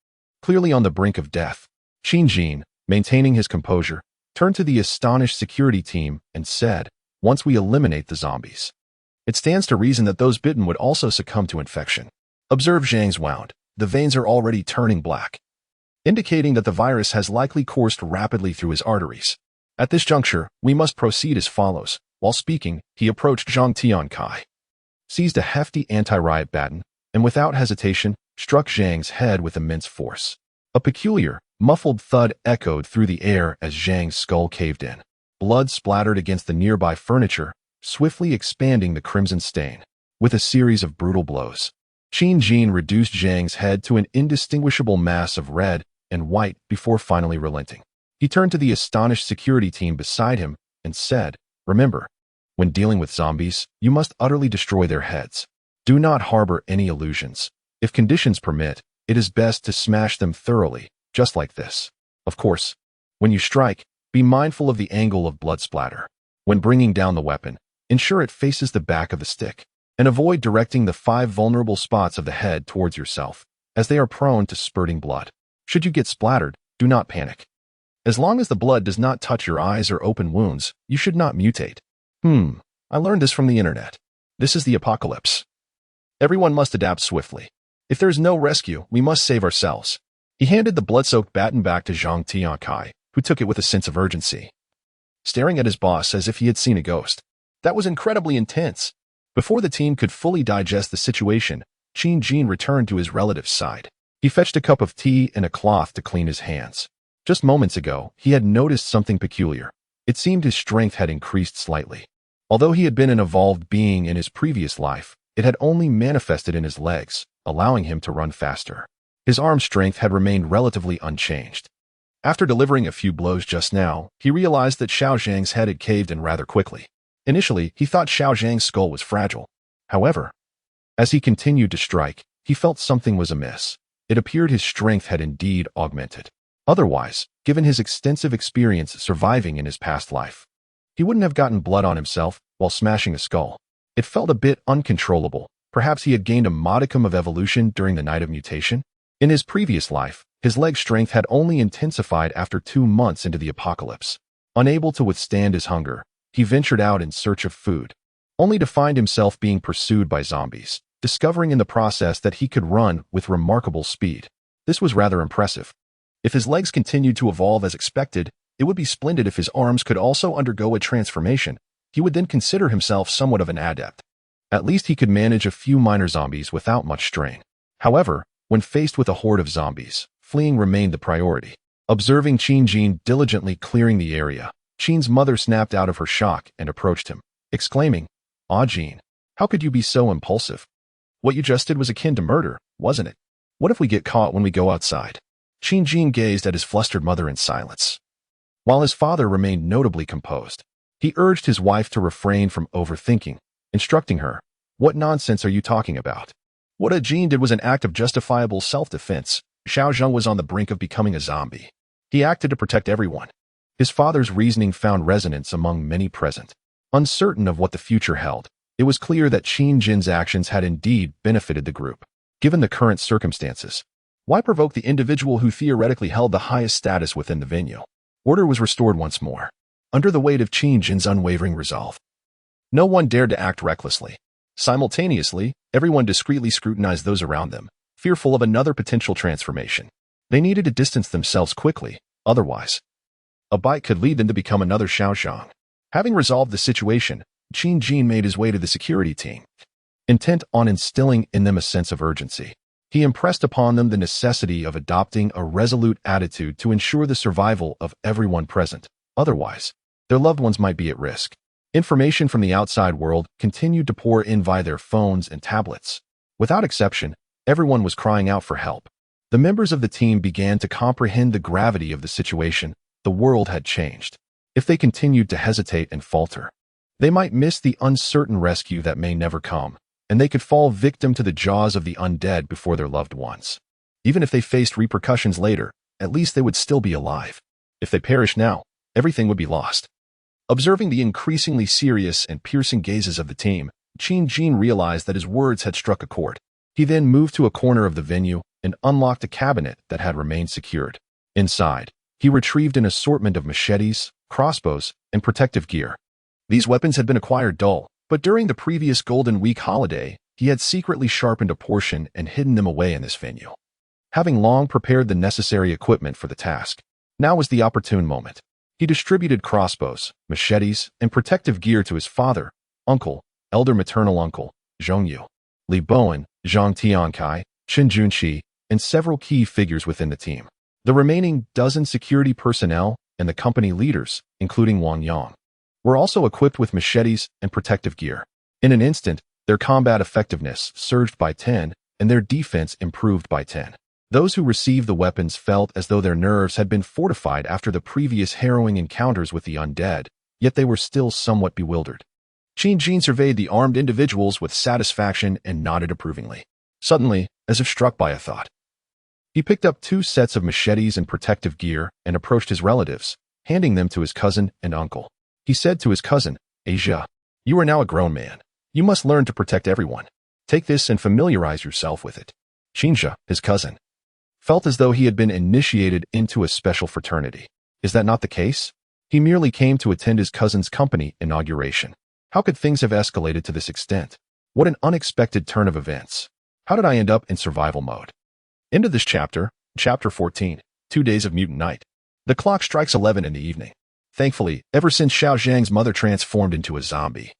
Clearly on the brink of death, Qin Jin, maintaining his composure, turned to the astonished security team and said, "Once we eliminate the zombies, it stands to reason that those bitten would also succumb to infection. Observe Zhang's wound. The veins are already turning black, indicating that the virus has likely coursed rapidly through his arteries. At this juncture, we must proceed as follows." While speaking, he approached Zhang Tiankai, seized a hefty anti-riot baton, and without hesitation, struck Zhang's head with immense force. A peculiar, muffled thud echoed through the air as Zhang's skull caved in. Blood splattered against the nearby furniture, swiftly expanding the crimson stain. With a series of brutal blows, Qin Jin reduced Zhang's head to an indistinguishable mass of red and white before finally relenting. He turned to the astonished security team beside him and said, "Remember, when dealing with zombies, you must utterly destroy their heads. Do not harbor any illusions. If conditions permit, it is best to smash them thoroughly, just like this. Of course, when you strike, be mindful of the angle of blood splatter. When bringing down the weapon, ensure it faces the back of the stick, and avoid directing the 5 vulnerable spots of the head towards yourself, as they are prone to spurting blood. Should you get splattered, do not panic. As long as the blood does not touch your eyes or open wounds, you should not mutate." I learned this from the internet. This is the apocalypse. Everyone must adapt swiftly. If there is no rescue, we must save ourselves. He handed the blood-soaked baton back to Zhang Tiankai, who took it with a sense of urgency, staring at his boss as if he had seen a ghost. "That was incredibly intense. Before the team could fully digest the situation, Qin Jin returned to his relative's side. He fetched a cup of tea and a cloth to clean his hands. Just moments ago, he had noticed something peculiar. It seemed his strength had increased slightly. Although he had been an evolved being in his previous life, it had only manifested in his legs, allowing him to run faster. His arm strength had remained relatively unchanged. After delivering a few blows just now, he realized that Xiao Zhang's head had caved in rather quickly. Initially, he thought Xiao Zhang's skull was fragile. However, as he continued to strike, he felt something was amiss. It appeared his strength had indeed augmented. Otherwise, given his extensive experience surviving in his past life, he wouldn't have gotten blood on himself while smashing a skull. It felt a bit uncontrollable. Perhaps he had gained a modicum of evolution during the night of mutation? In his previous life, his leg strength had only intensified after 2 months into the apocalypse. Unable to withstand his hunger, he ventured out in search of food, only to find himself being pursued by zombies, discovering in the process that he could run with remarkable speed. This was rather impressive. If his legs continued to evolve as expected, it would be splendid if his arms could also undergo a transformation. He would then consider himself somewhat of an adept. At least he could manage a few minor zombies without much strain. However, when faced with a horde of zombies, fleeing remained the priority. Observing Qin Jin diligently clearing the area, Qin's mother snapped out of her shock and approached him, exclaiming, "Ah, Jin, how could you be so impulsive? What you just did was akin to murder, wasn't it? What if we get caught when we go outside?" Qin Jin gazed at his flustered mother in silence, while his father remained notably composed. He urged his wife to refrain from overthinking, instructing her, "What nonsense are you talking about? What Jin did was an act of justifiable self-defense. Xiao Zhang was on the brink of becoming a zombie. He acted to protect everyone." His father's reasoning found resonance among many present. Uncertain of what the future held, it was clear that Qin Jin's actions had indeed benefited the group. Given the current circumstances, why provoke the individual who theoretically held the highest status within the venue? Order was restored once more, under the weight of Qin Jin's unwavering resolve. No one dared to act recklessly. Simultaneously, everyone discreetly scrutinized those around them, fearful of another potential transformation. They needed to distance themselves quickly, otherwise, a bite could lead them to become another Xiao Zhang. Having resolved the situation, Qin Jin made his way to the security team, intent on instilling in them a sense of urgency. He impressed upon them the necessity of adopting a resolute attitude to ensure the survival of everyone present. Otherwise, their loved ones might be at risk. Information from the outside world continued to pour in via their phones and tablets. Without exception, everyone was crying out for help. The members of the team began to comprehend the gravity of the situation. The world had changed. If they continued to hesitate and falter, they might miss the uncertain rescue that may never come, and they could fall victim to the jaws of the undead before their loved ones. Even if they faced repercussions later, at least they would still be alive. If they perished now, everything would be lost. Observing the increasingly serious and piercing gazes of the team, Qin Jin realized that his words had struck a chord. He then moved to a corner of the venue and unlocked a cabinet that had remained secured. Inside, he retrieved an assortment of machetes, crossbows, and protective gear. These weapons had been acquired dull, but during the previous Golden Week holiday, he had secretly sharpened a portion and hidden them away in this venue. Having long prepared the necessary equipment for the task, now was the opportune moment. He distributed crossbows, machetes, and protective gear to his father, uncle, elder maternal uncle, Zhongyu, Li Bowen, Zhang Tiankai, Shen Junqi, and several key figures within the team. The remaining dozen security personnel and the company leaders, including Wang Yang, were also equipped with machetes and protective gear. In an instant, their combat effectiveness surged by 10, and their defense improved by 10. Those who received the weapons felt as though their nerves had been fortified after the previous harrowing encounters with the undead, yet they were still somewhat bewildered. Qin Jin surveyed the armed individuals with satisfaction and nodded approvingly. Suddenly, as if struck by a thought, he picked up 2 sets of machetes and protective gear and approached his relatives, handing them to his cousin and uncle. He said to his cousin, "Asia, you are now a grown man. You must learn to protect everyone. Take this and familiarize yourself with it." Qinsha, his cousin, felt as though he had been initiated into a special fraternity. Is that not the case? He merely came to attend his cousin's company inauguration. How could things have escalated to this extent? What an unexpected turn of events. How did I end up in survival mode? End of this chapter, Chapter 14, 2 Days of Mutant Night. The clock strikes 11 in the evening. Thankfully, ever since Xiao Zhang's mother transformed into a zombie,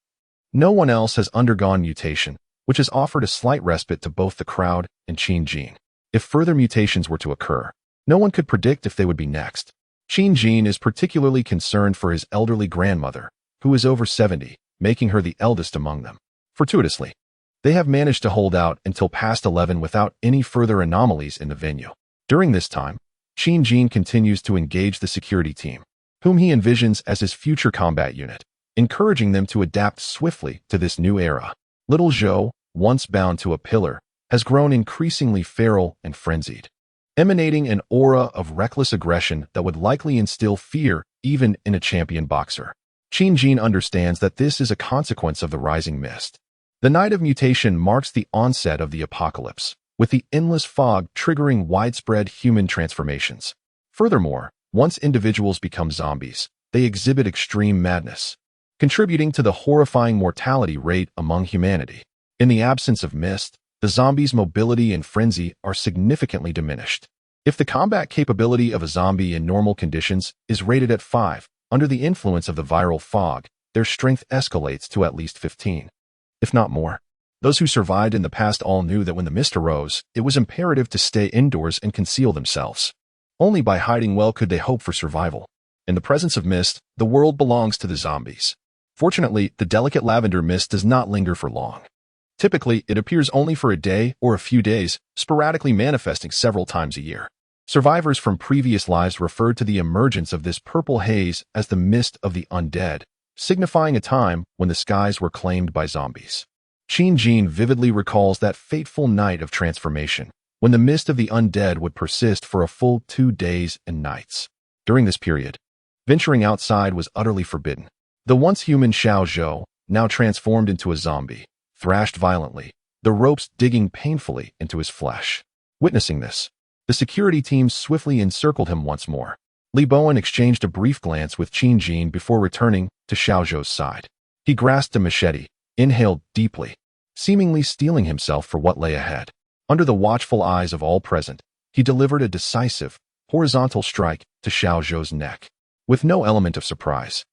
No one else has undergone mutation, which has offered a slight respite to both the crowd and Qin Jin. If further mutations were to occur, no one could predict if they would be next. Qin Jin is particularly concerned for his elderly grandmother, who is over 70, making her the eldest among them. Fortuitously, they have managed to hold out until past 11 without any further anomalies in the venue. During this time, Qin Jin continues to engage the security team, whom he envisions as his future combat unit, encouraging them to adapt swiftly to this new era. Little Zhou, once bound to a pillar, has grown increasingly feral and frenzied, emanating an aura of reckless aggression that would likely instill fear even in a champion boxer. Qin Jin understands that this is a consequence of the rising mist. The night of mutation marks the onset of the apocalypse, with the endless fog triggering widespread human transformations. Furthermore, once individuals become zombies, they exhibit extreme madness, contributing to the horrifying mortality rate among humanity. In the absence of mist, the zombies' mobility and frenzy are significantly diminished. If the combat capability of a zombie in normal conditions is rated at 5, under the influence of the viral fog, their strength escalates to at least 15. If not more. Those who survived in the past all knew that when the mist arose, it was imperative to stay indoors and conceal themselves. Only by hiding well could they hope for survival. In the presence of mist, the world belongs to the zombies. Fortunately, the delicate lavender mist does not linger for long. Typically, it appears only for a day or a few days, sporadically manifesting several times a year. Survivors from previous lives referred to the emergence of this purple haze as the mist of the undead, signifying a time when the skies were claimed by zombies. Qin Jin vividly recalls that fateful night of transformation, when the mist of the undead would persist for a full 2 days and nights. During this period, venturing outside was utterly forbidden. The once human Xiao Zhou, now transformed into a zombie, thrashed violently, the ropes digging painfully into his flesh. Witnessing this, the security team swiftly encircled him once more. Li Bowen exchanged a brief glance with Qin Jin before returning to Xiao Zhou's side. He grasped a machete, inhaled deeply, seemingly steeling himself for what lay ahead. Under the watchful eyes of all present, he delivered a decisive, horizontal strike to Xiao Zhou's neck. With no element of surprise,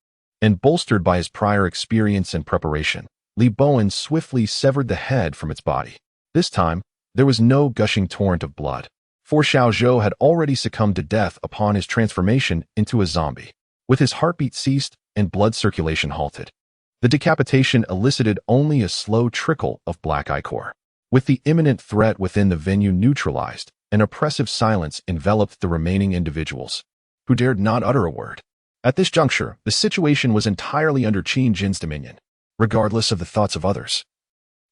and bolstered by his prior experience and preparation, Li Bowen swiftly severed the head from its body. This time, there was no gushing torrent of blood, for Xiao Zhou had already succumbed to death upon his transformation into a zombie. With his heartbeat ceased and blood circulation halted, the decapitation elicited only a slow trickle of black ichor. With the imminent threat within the venue neutralized, an oppressive silence enveloped the remaining individuals, who dared not utter a word. At this juncture, the situation was entirely under Qin Jin's dominion, regardless of the thoughts of others.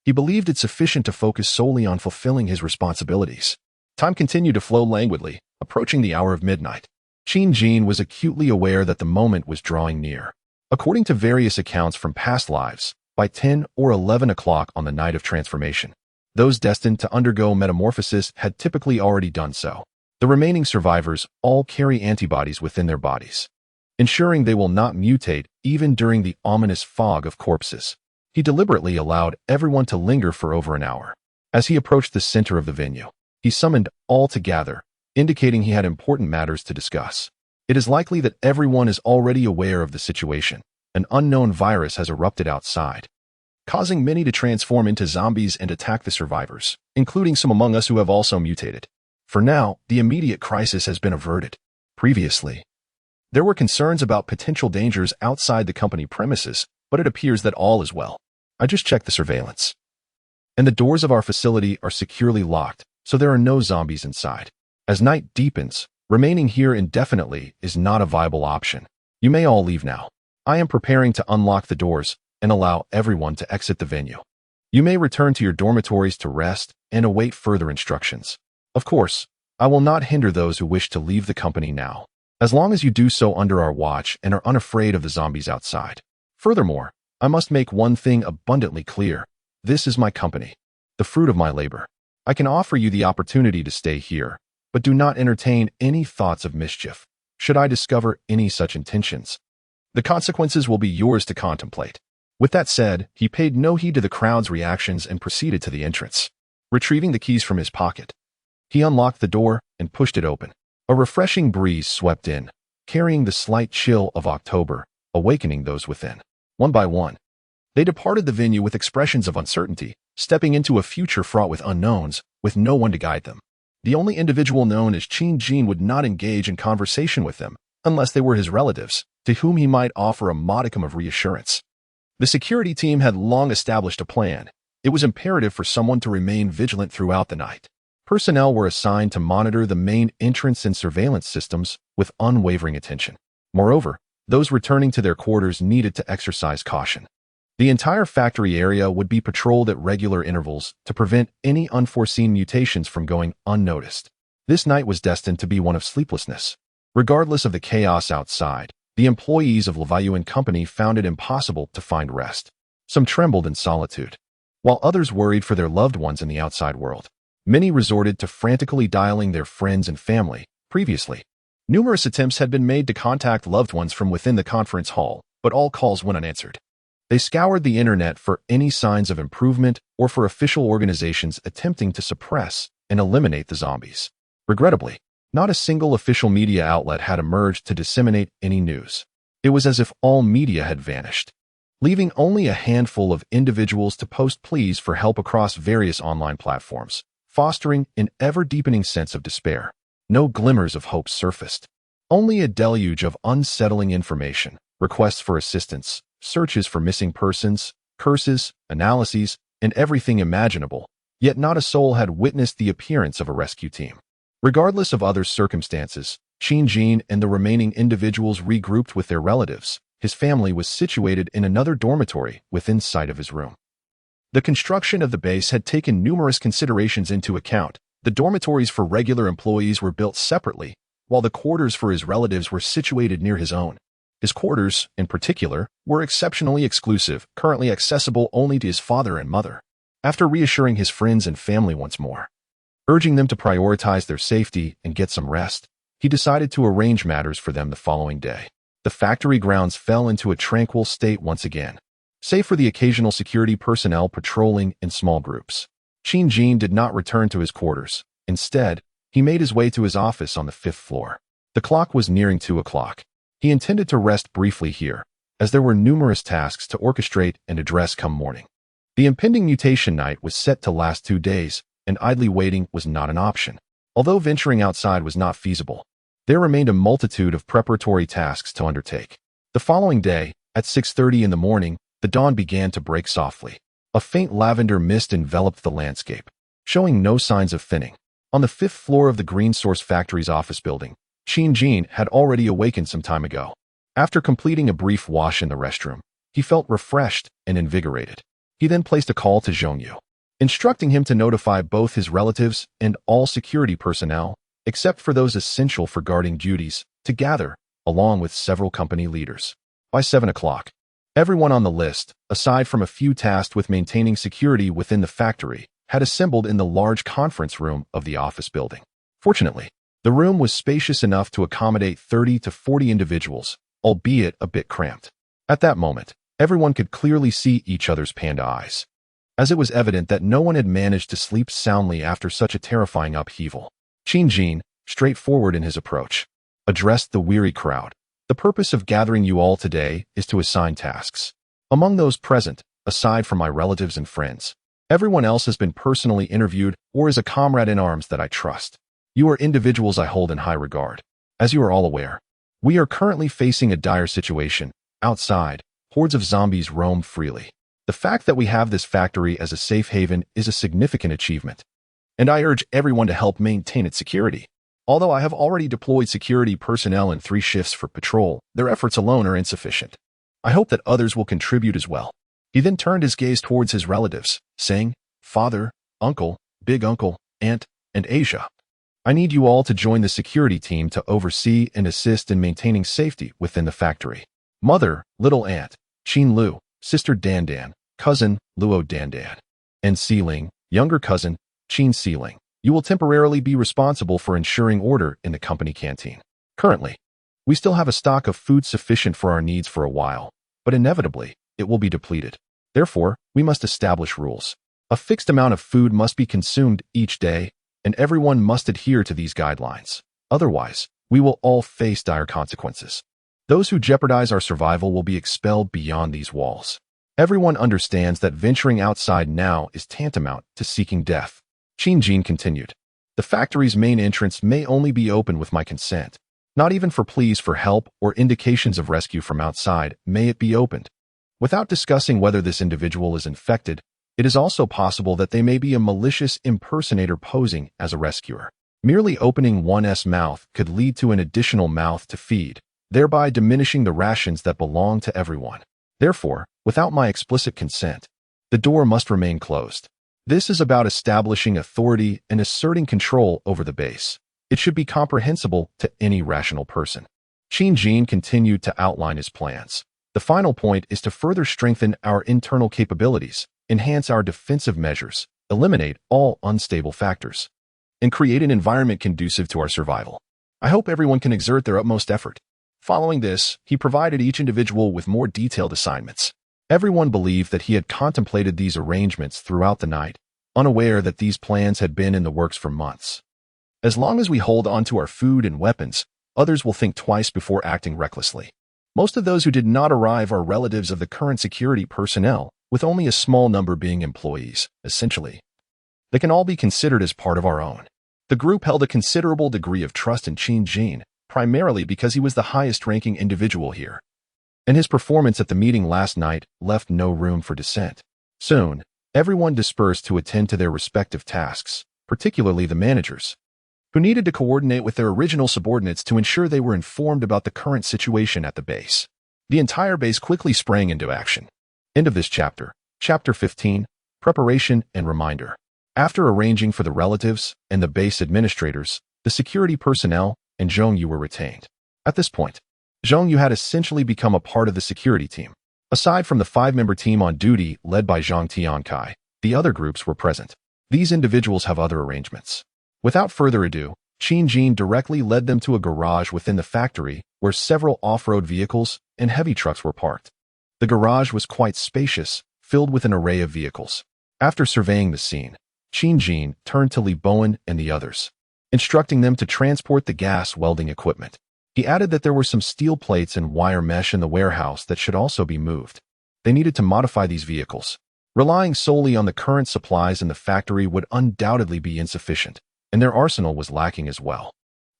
He believed it sufficient to focus solely on fulfilling his responsibilities. Time continued to flow languidly, approaching the hour of midnight. Qin Jin was acutely aware that the moment was drawing near. According to various accounts from past lives, by 10 or 11 o'clock on the night of transformation, those destined to undergo metamorphosis had typically already done so. The remaining survivors all carry antibodies within their bodies, ensuring they will not mutate even during the ominous fog of corpses. He deliberately allowed everyone to linger for over an hour. As he approached the center of the venue, he summoned all together, indicating he had important matters to discuss. It is likely that everyone is already aware of the situation. An unknown virus has erupted outside, causing many to transform into zombies and attack the survivors, including some among us who have also mutated. For now, the immediate crisis has been averted. Previously, there were concerns about potential dangers outside the company premises, but it appears that all is well. I just checked the surveillance, and the doors of our facility are securely locked, so there are no zombies inside. As night deepens, remaining here indefinitely is not a viable option. You may all leave now. I am preparing to unlock the doors and allow everyone to exit the venue. You may return to your dormitories to rest and await further instructions. Of course, I will not hinder those who wish to leave the company now, as long as you do so under our watch and are unafraid of the zombies outside. Furthermore, I must make one thing abundantly clear. This is my company, the fruit of my labor. I can offer you the opportunity to stay here, but do not entertain any thoughts of mischief. Should I discover any such intentions, the consequences will be yours to contemplate. With that said, he paid no heed to the crowd's reactions and proceeded to the entrance. Retrieving the keys from his pocket, he unlocked the door and pushed it open. A refreshing breeze swept in, carrying the slight chill of October, awakening those within. One by one, They departed the venue with expressions of uncertainty, stepping into a future fraught with unknowns, with no one to guide them. The only individual known as Qin would not engage in conversation with them, unless they were his relatives, to whom he might offer a modicum of reassurance. The security team had long established a plan. It was imperative for someone to remain vigilant throughout the night. Personnel were assigned to monitor the main entrance and surveillance systems with unwavering attention. Moreover, those returning to their quarters needed to exercise caution. The entire factory area would be patrolled at regular intervals to prevent any unforeseen mutations from going unnoticed. This night was destined to be one of sleeplessness. Regardless of the chaos outside, the employees of Levayu & Company found it impossible to find rest. Some trembled in solitude, while others worried for their loved ones in the outside world. Many resorted to frantically dialing their friends and family. Previously, numerous attempts had been made to contact loved ones from within the conference hall, but all calls went unanswered. They scoured the internet for any signs of improvement or for official organizations attempting to suppress and eliminate the zombies. Regrettably, not a single official media outlet had emerged to disseminate any news. It was as if all media had vanished, leaving only a handful of individuals to post pleas for help across various online platforms, fostering an ever-deepening sense of despair. No glimmers of hope surfaced. Only a deluge of unsettling information, requests for assistance, searches for missing persons, curses, analyses, and everything imaginable, yet not a soul had witnessed the appearance of a rescue team. Regardless of other circumstances, Qin and the remaining individuals regrouped with their relatives. His family was situated in another dormitory within sight of his room. The construction of the base had taken numerous considerations into account. The dormitories for regular employees were built separately, while the quarters for his relatives were situated near his own. His quarters, in particular, were exceptionally exclusive, currently accessible only to his father and mother. After reassuring his friends and family once more, urging them to prioritize their safety and get some rest, he decided to arrange matters for them the following day. The factory grounds fell into a tranquil state once again, save for the occasional security personnel patrolling in small groups. Qin did not return to his quarters. Instead, he made his way to his office on the 5th floor. The clock was nearing 2 o'clock. He intended to rest briefly here, as there were numerous tasks to orchestrate and address come morning. The impending mutation night was set to last 2 days, and idly waiting was not an option. Although venturing outside was not feasible, there remained a multitude of preparatory tasks to undertake. The following day, at 6:30 in the morning, the dawn began to break softly. A faint lavender mist enveloped the landscape, showing no signs of thinning. On the 5th floor of the Green Source Factory's office building, Qin had already awakened some time ago. After completing a brief wash in the restroom, he felt refreshed and invigorated. He then placed a call to Zhongyu, instructing him to notify both his relatives and all security personnel, except for those essential for guarding duties, to gather, along with several company leaders. By 7 o'clock, everyone on the list, aside from a few tasked with maintaining security within the factory, had assembled in the large conference room of the office building. Fortunately, the room was spacious enough to accommodate 30 to 40 individuals, albeit a bit cramped. At that moment, everyone could clearly see each other's panda eyes, as it was evident that no one had managed to sleep soundly after such a terrifying upheaval. Qin, straightforward in his approach, addressed the weary crowd. The purpose of gathering you all today is to assign tasks. Among those present, aside from my relatives and friends, everyone else has been personally interviewed or is a comrade in arms that I trust. You are individuals I hold in high regard. As you are all aware, we are currently facing a dire situation. Outside, hordes of zombies roam freely. The fact that we have this factory as a safe haven is a significant achievement, and I urge everyone to help maintain its security. Although I have already deployed security personnel in 3 shifts for patrol, their efforts alone are insufficient. I hope that others will contribute as well. He then turned his gaze towards his relatives, saying, Father, Uncle, Big Uncle, Aunt, and Asia, I need you all to join the security team to oversee and assist in maintaining safety within the factory. Mother, Little Aunt, Qin Lu, Sister Dan, Cousin, Luo Dan, and Sealing, younger cousin, Qin Sealing. You will temporarily be responsible for ensuring order in the company canteen. Currently, we still have a stock of food sufficient for our needs for a while, but inevitably, it will be depleted. Therefore, we must establish rules. A fixed amount of food must be consumed each day, and everyone must adhere to these guidelines. Otherwise, we will all face dire consequences. Those who jeopardize our survival will be expelled beyond these walls. Everyone understands that venturing outside now is tantamount to seeking death. Qin continued. The factory's main entrance may only be open with my consent. Not even for pleas for help or indications of rescue from outside may it be opened. Without discussing whether this individual is infected, it is also possible that they may be a malicious impersonator posing as a rescuer. Merely opening one's mouth could lead to an additional mouth to feed, thereby diminishing the rations that belong to everyone. Therefore, without my explicit consent, the door must remain closed. This is about establishing authority and asserting control over the base. It should be comprehensible to any rational person. Qin continued to outline his plans. The final point is to further strengthen our internal capabilities, enhance our defensive measures, eliminate all unstable factors, and create an environment conducive to our survival. I hope everyone can exert their utmost effort. Following this, he provided each individual with more detailed assignments. Everyone believed that he had contemplated these arrangements throughout the night, unaware that these plans had been in the works for months. As long as we hold on to our food and weapons, others will think twice before acting recklessly. Most of those who did not arrive are relatives of the current security personnel, with only a small number being employees, essentially. They can all be considered as part of our own. The group held a considerable degree of trust in Qin, primarily because he was the highest-ranking individual here, and his performance at the meeting last night left no room for dissent. Soon, everyone dispersed to attend to their respective tasks, particularly the managers, who needed to coordinate with their original subordinates to ensure they were informed about the current situation at the base. The entire base quickly sprang into action. End of this chapter. Chapter 15, Preparation and Reminder. After arranging for the relatives and the base administrators, the security personnel and Zhong Yu were retained. At this point, Zhong Yu had essentially become a part of the security team. Aside from the 5-member team on duty led by Zhang Tiankai, the other groups were present. These individuals have other arrangements. Without further ado, Qin directly led them to a garage within the factory where several off-road vehicles and heavy trucks were parked. The garage was quite spacious, filled with an array of vehicles. After surveying the scene, Qin turned to Li Bowen and the others, instructing them to transport the gas welding equipment. He added that there were some steel plates and wire mesh in the warehouse that should also be moved. They needed to modify these vehicles. Relying solely on the current supplies in the factory would undoubtedly be insufficient, and their arsenal was lacking as well.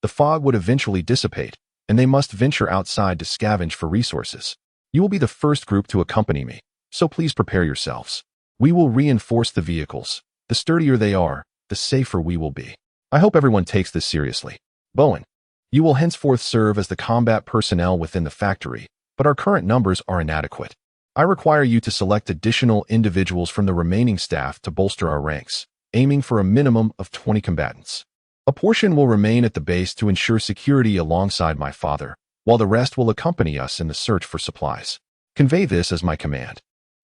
The fog would eventually dissipate, and they must venture outside to scavenge for resources. You will be the first group to accompany me, so please prepare yourselves. We will reinforce the vehicles. The sturdier they are, the safer we will be. I hope everyone takes this seriously. Bowen, you will henceforth serve as the combat personnel within the factory, but our current numbers are inadequate. I require you to select additional individuals from the remaining staff to bolster our ranks, aiming for a minimum of 20 combatants. A portion will remain at the base to ensure security alongside my father, while the rest will accompany us in the search for supplies. Convey this as my command.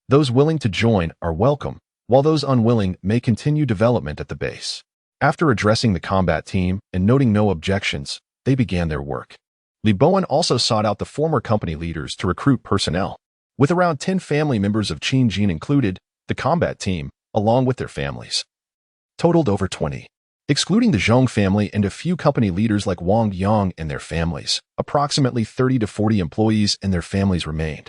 Those willing to join are welcome, while those unwilling may continue development at the base. After addressing the combat team and noting no objections, they began their work. Li Bowen also sought out the former company leaders to recruit personnel. With around 10 family members of Qin included, the combat team, along with their families, totaled over 20. Excluding the Zhong family and a few company leaders like Wang Yang and their families, approximately 30 to 40 employees and their families remained.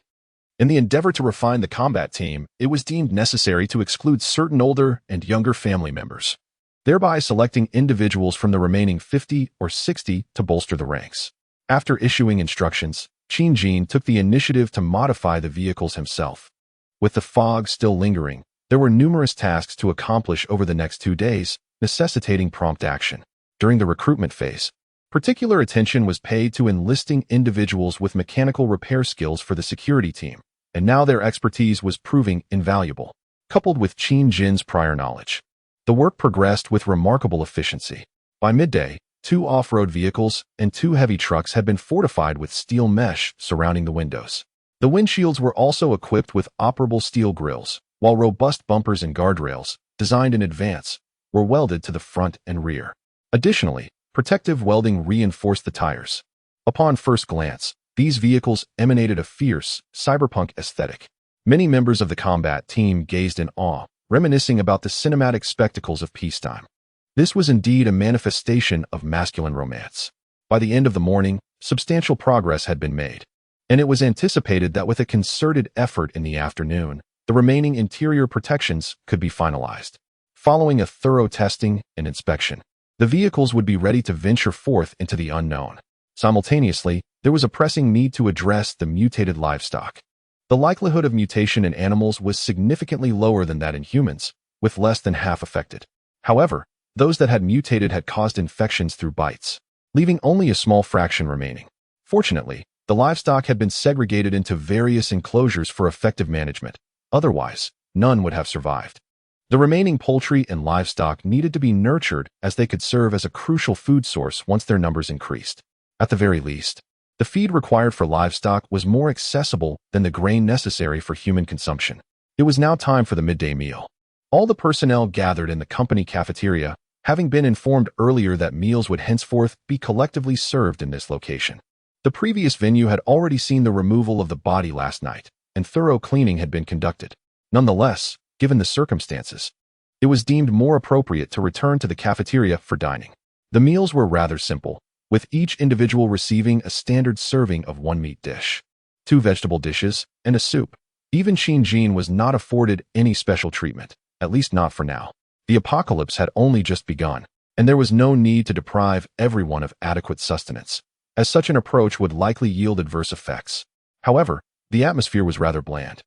In the endeavor to refine the combat team, it was deemed necessary to exclude certain older and younger family members, thereby selecting individuals from the remaining 50 or 60 to bolster the ranks. After issuing instructions, Qin took the initiative to modify the vehicles himself. With the fog still lingering, there were numerous tasks to accomplish over the next 2 days, necessitating prompt action. During the recruitment phase, particular attention was paid to enlisting individuals with mechanical repair skills for the security team, and now their expertise was proving invaluable. Coupled with Qin's prior knowledge, the work progressed with remarkable efficiency. By midday, 2 off-road vehicles and 2 heavy trucks had been fortified with steel mesh surrounding the windows. The windshields were also equipped with operable steel grills, while robust bumpers and guardrails, designed in advance, were welded to the front and rear. Additionally, protective welding reinforced the tires. Upon first glance, these vehicles emanated a fierce, cyberpunk aesthetic. Many members of the combat team gazed in awe, reminiscing about the cinematic spectacles of peacetime. This was indeed a manifestation of masculine romance. By the end of the morning, substantial progress had been made, and it was anticipated that with a concerted effort in the afternoon, the remaining interior protections could be finalized. Following a thorough testing and inspection, the vehicles would be ready to venture forth into the unknown. Simultaneously, there was a pressing need to address the mutated livestock. The likelihood of mutation in animals was significantly lower than that in humans, with less than half affected. However, those that had mutated had caused infections through bites, leaving only a small fraction remaining. Fortunately, the livestock had been segregated into various enclosures for effective management. Otherwise, none would have survived. The remaining poultry and livestock needed to be nurtured as they could serve as a crucial food source once their numbers increased. At the very least, the feed required for livestock was more accessible than the grain necessary for human consumption. It was now time for the midday meal. All the personnel gathered in the company cafeteria, having been informed earlier that meals would henceforth be collectively served in this location. The previous venue had already seen the removal of the body last night, and thorough cleaning had been conducted. Nonetheless, given the circumstances, it was deemed more appropriate to return to the cafeteria for dining. The meals were rather simple, with each individual receiving a standard serving of one meat dish, 2 vegetable dishes, and a soup. Even Xinjin was not afforded any special treatment, at least not for now. The apocalypse had only just begun, and there was no need to deprive everyone of adequate sustenance, as such an approach would likely yield adverse effects. However, the atmosphere was rather bland,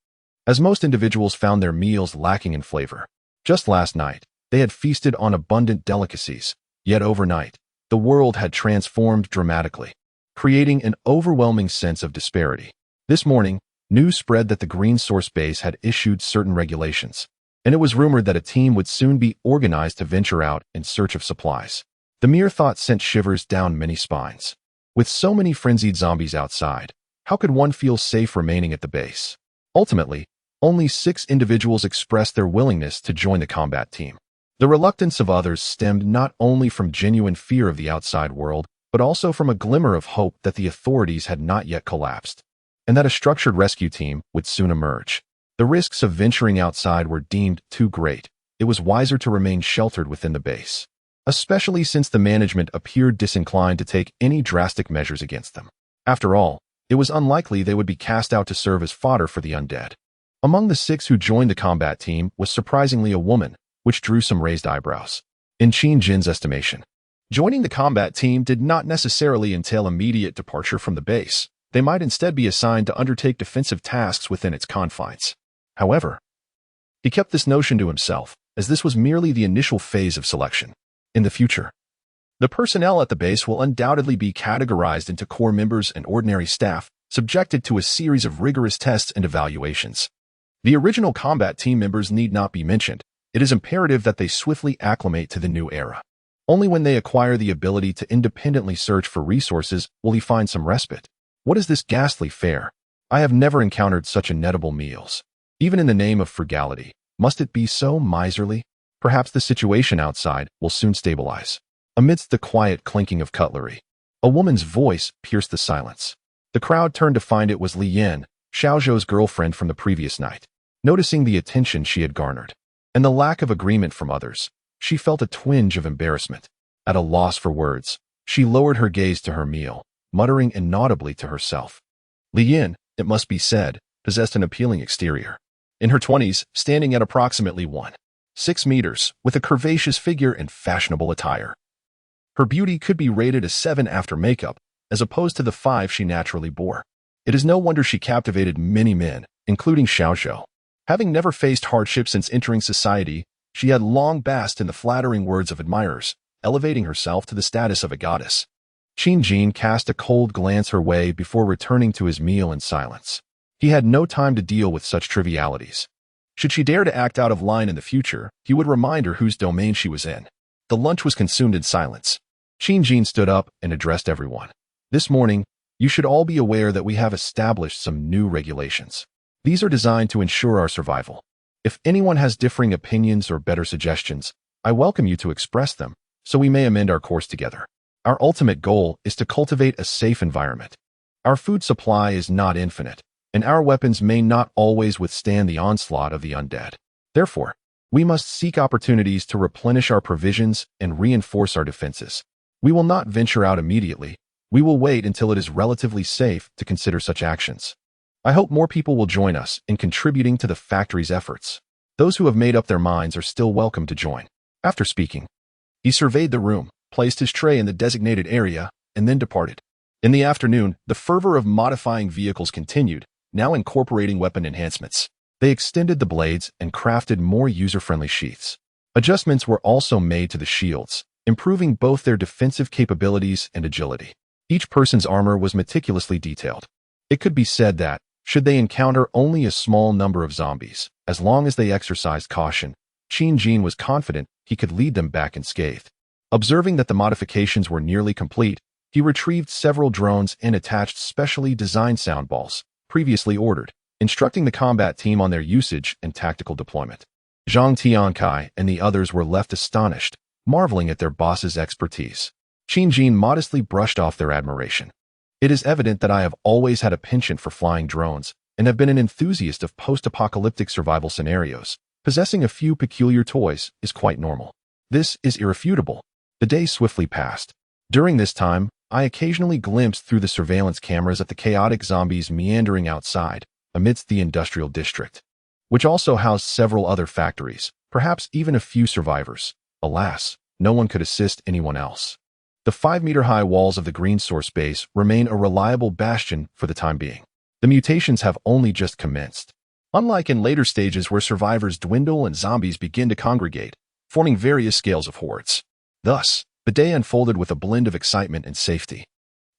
as most individuals found their meals lacking in flavor. Just last night, they had feasted on abundant delicacies, yet overnight, the world had transformed dramatically, creating an overwhelming sense of disparity. This morning, news spread that the Green Source Base had issued certain regulations, and it was rumored that a team would soon be organized to venture out in search of supplies. The mere thought sent shivers down many spines. With so many frenzied zombies outside, how could one feel safe remaining at the base? Ultimately, only 6 individuals expressed their willingness to join the combat team. The reluctance of others stemmed not only from genuine fear of the outside world, but also from a glimmer of hope that the authorities had not yet collapsed, and that a structured rescue team would soon emerge. The risks of venturing outside were deemed too great. It was wiser to remain sheltered within the base, especially since the management appeared disinclined to take any drastic measures against them. After all, it was unlikely they would be cast out to serve as fodder for the undead. Among the 6 who joined the combat team was surprisingly a woman, which drew some raised eyebrows. In Qin Jin's estimation, joining the combat team did not necessarily entail immediate departure from the base. They might instead be assigned to undertake defensive tasks within its confines. However, he kept this notion to himself, as this was merely the initial phase of selection. In the future, the personnel at the base will undoubtedly be categorized into core members and ordinary staff, subjected to a series of rigorous tests and evaluations. The original combat team members need not be mentioned. It is imperative that they swiftly acclimate to the new era. Only when they acquire the ability to independently search for resources will he find some respite. What is this ghastly fare? I have never encountered such inedible meals. Even in the name of frugality, must it be so miserly? Perhaps the situation outside will soon stabilize. Amidst the quiet clinking of cutlery, a woman's voice pierced the silence. The crowd turned to find it was Li Yan, Xiaozhou's girlfriend from the previous night. Noticing the attention she had garnered, and the lack of agreement from others, she felt a twinge of embarrassment. At a loss for words, she lowered her gaze to her meal, muttering inaudibly to herself. Li Yan, it must be said, possessed an appealing exterior. In her 20s, standing at approximately 1.6 meters, with a curvaceous figure and fashionable attire. Her beauty could be rated a 7 after makeup, as opposed to the 5 she naturally bore. It is no wonder she captivated many men, including Xiaozhou. Having never faced hardship since entering society, she had long basked in the flattering words of admirers, elevating herself to the status of a goddess. Qin Jin cast a cold glance her way before returning to his meal in silence. He had no time to deal with such trivialities. Should she dare to act out of line in the future, he would remind her whose domain she was in. The lunch was consumed in silence. Qin Jin stood up and addressed everyone. This morning, you should all be aware that we have established some new regulations. These are designed to ensure our survival. If anyone has differing opinions or better suggestions, I welcome you to express them, so we may amend our course together. Our ultimate goal is to cultivate a safe environment. Our food supply is not infinite, and our weapons may not always withstand the onslaught of the undead. Therefore, we must seek opportunities to replenish our provisions and reinforce our defenses. We will not venture out immediately. We will wait until it is relatively safe to consider such actions. I hope more people will join us in contributing to the factory's efforts. Those who have made up their minds are still welcome to join. After speaking, he surveyed the room, placed his tray in the designated area, and then departed. In the afternoon, the fervor of modifying vehicles continued, now incorporating weapon enhancements. They extended the blades and crafted more user-friendly sheaths. Adjustments were also made to the shields, improving both their defensive capabilities and agility. Each person's armor was meticulously detailed. It could be said that, should they encounter only a small number of zombies, as long as they exercised caution, Qin was confident he could lead them back unscathed. Observing that the modifications were nearly complete, he retrieved several drones and attached specially designed soundballs, previously ordered, instructing the combat team on their usage and tactical deployment. Zhang Tiankai and the others were left astonished, marveling at their boss's expertise. Qin modestly brushed off their admiration. It is evident that I have always had a penchant for flying drones and have been an enthusiast of post-apocalyptic survival scenarios. Possessing a few peculiar toys is quite normal. This is irrefutable. The day swiftly passed. During this time, I occasionally glimpsed through the surveillance cameras at the chaotic zombies meandering outside, amidst the industrial district, which also housed several other factories, perhaps even a few survivors. Alas, no one could assist anyone else. The 5-meter-high walls of the green source base remain a reliable bastion for the time being. The mutations have only just commenced. Unlike in later stages where survivors dwindle and zombies begin to congregate, forming various scales of hordes. Thus, the day unfolded with a blend of excitement and safety.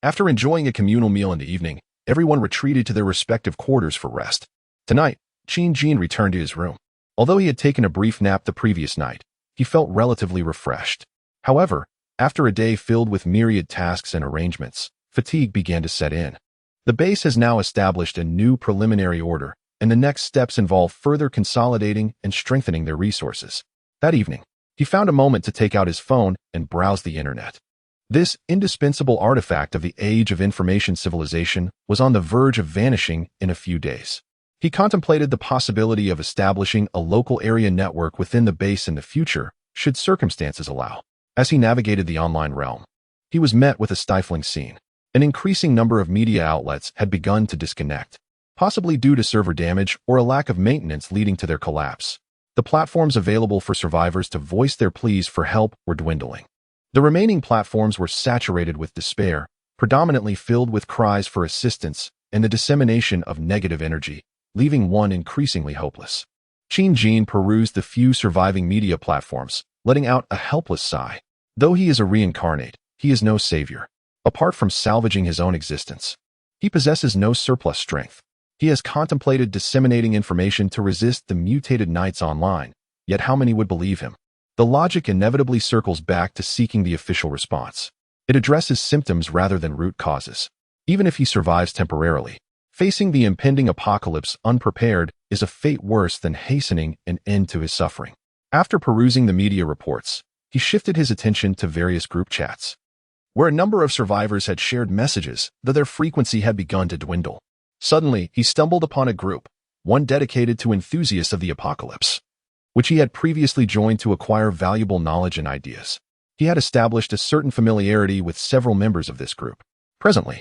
After enjoying a communal meal in the evening, everyone retreated to their respective quarters for rest. Tonight, Qin returned to his room. Although he had taken a brief nap the previous night, he felt relatively refreshed. However, after a day filled with myriad tasks and arrangements, fatigue began to set in. The base has now established a new preliminary order, and the next steps involve further consolidating and strengthening their resources. That evening, he found a moment to take out his phone and browse the internet. This indispensable artifact of the age of information civilization was on the verge of vanishing in a few days. He contemplated the possibility of establishing a local area network within the base in the future, should circumstances allow. As he navigated the online realm, he was met with a stifling scene. An increasing number of media outlets had begun to disconnect, possibly due to server damage or a lack of maintenance leading to their collapse. The platforms available for survivors to voice their pleas for help were dwindling. The remaining platforms were saturated with despair, predominantly filled with cries for assistance and the dissemination of negative energy, leaving one increasingly hopeless. Qin perused the few surviving media platforms, letting out a helpless sigh. Though he is a reincarnate, he is no savior. Apart from salvaging his own existence, he possesses no surplus strength. He has contemplated disseminating information to resist the mutated knights online, yet how many would believe him? The logic inevitably circles back to seeking the official response. It addresses symptoms rather than root causes. Even if he survives temporarily, facing the impending apocalypse unprepared is a fate worse than hastening an end to his suffering. After perusing the media reports, he shifted his attention to various group chats, where a number of survivors had shared messages, though their frequency had begun to dwindle. Suddenly, he stumbled upon a group, one dedicated to enthusiasts of the apocalypse, which he had previously joined to acquire valuable knowledge and ideas. He had established a certain familiarity with several members of this group. Presently,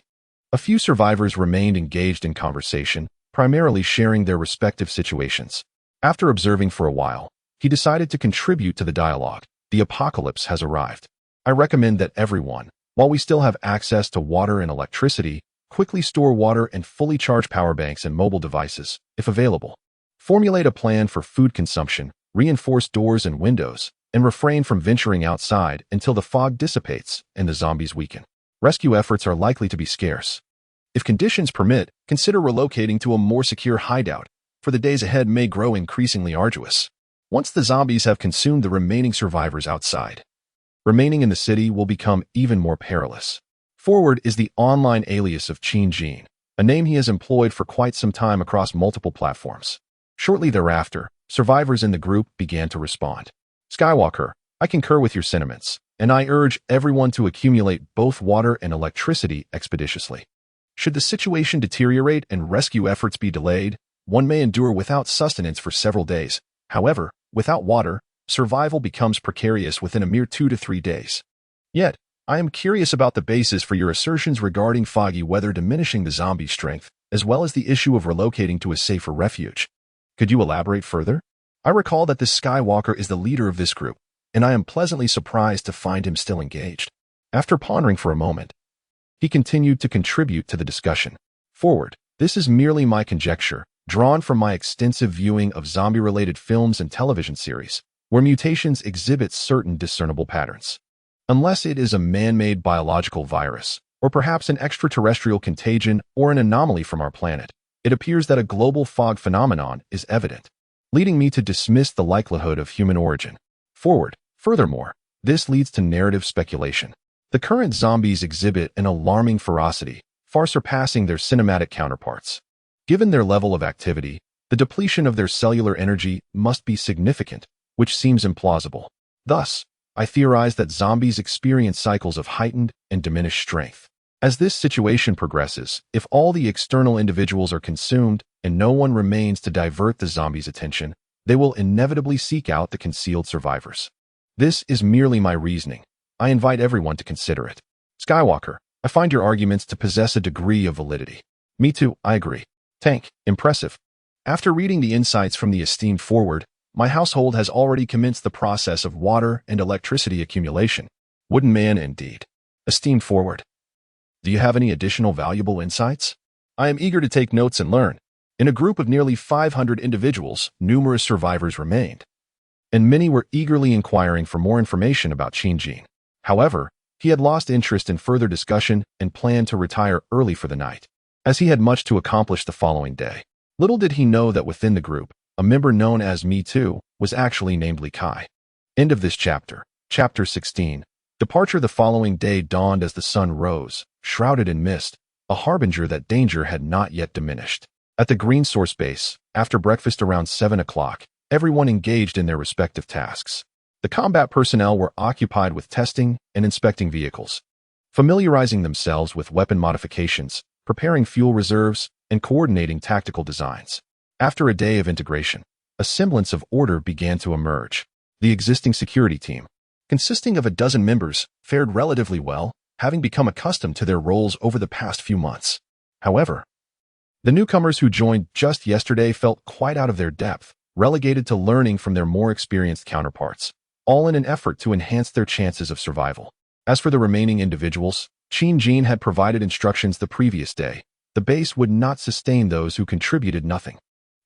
a few survivors remained engaged in conversation, primarily sharing their respective situations. After observing for a while, he decided to contribute to the dialogue. The apocalypse has arrived. I recommend that everyone, while we still have access to water and electricity, quickly store water and fully charge power banks and mobile devices, if available. Formulate a plan for food consumption, reinforce doors and windows, and refrain from venturing outside until the fog dissipates and the zombies weaken. Rescue efforts are likely to be scarce. If conditions permit, consider relocating to a more secure hideout, for the days ahead may grow increasingly arduous. Once the zombies have consumed the remaining survivors outside, remaining in the city will become even more perilous. Forward is the online alias of Qin, a name he has employed for quite some time across multiple platforms. Shortly thereafter, survivors in the group began to respond. Skywalker, I concur with your sentiments, and I urge everyone to accumulate both water and electricity expeditiously. Should the situation deteriorate and rescue efforts be delayed, one may endure without sustenance for several days. However, without water, survival becomes precarious within a mere 2 to 3 days. Yet, I am curious about the basis for your assertions regarding foggy weather diminishing the zombie strength. as well as the issue of relocating to a safer refuge. Could you elaborate further? I recall that this Skywalker is the leader of this group, and I am pleasantly surprised to find him still engaged. After pondering for a moment, he continued to contribute to the discussion. Forward, this is merely my conjecture, drawn from my extensive viewing of zombie-related films and television series, where mutations exhibit certain discernible patterns. Unless it is a man-made biological virus, or perhaps an extraterrestrial contagion or an anomaly from our planet, it appears that a global fog phenomenon is evident, leading me to dismiss the likelihood of human origin. Forward, furthermore, this leads to narrative speculation. The current zombies exhibit an alarming ferocity, far surpassing their cinematic counterparts. Given their level of activity, the depletion of their cellular energy must be significant, which seems implausible. Thus, I theorize that zombies experience cycles of heightened and diminished strength. As this situation progresses, if all the external individuals are consumed and no one remains to divert the zombies' attention, they will inevitably seek out the concealed survivors. This is merely my reasoning. I invite everyone to consider it. Skywalker, I find your arguments to possess a degree of validity. Me too, I agree. Tank, impressive. After reading the insights from the esteemed Forward, my household has already commenced the process of water and electricity accumulation. Wooden man indeed. Esteemed Forward, do you have any additional valuable insights? I am eager to take notes and learn. In a group of nearly 500 individuals, numerous survivors remained, and many were eagerly inquiring for more information about Qin. However, he had lost interest in further discussion and planned to retire early for the night, as he had much to accomplish the following day. Little did he know that within the group, a member known as Me Too was actually named Li Kai. End of this chapter. Chapter 16. Departure. The following day dawned as the sun rose, shrouded in mist, a harbinger that danger had not yet diminished. At the Green Source base, after breakfast around 7 o'clock, everyone engaged in their respective tasks. The combat personnel were occupied with testing and inspecting vehicles, familiarizing themselves with weapon modifications, preparing fuel reserves, and coordinating tactical designs. After a day of integration, a semblance of order began to emerge. The existing security team, consisting of a dozen members, fared relatively well, having become accustomed to their roles over the past few months. However, the newcomers who joined just yesterday felt quite out of their depth, relegated to learning from their more experienced counterparts, all in an effort to enhance their chances of survival. As for the remaining individuals, Qin had provided instructions the previous day. The base would not sustain those who contributed nothing.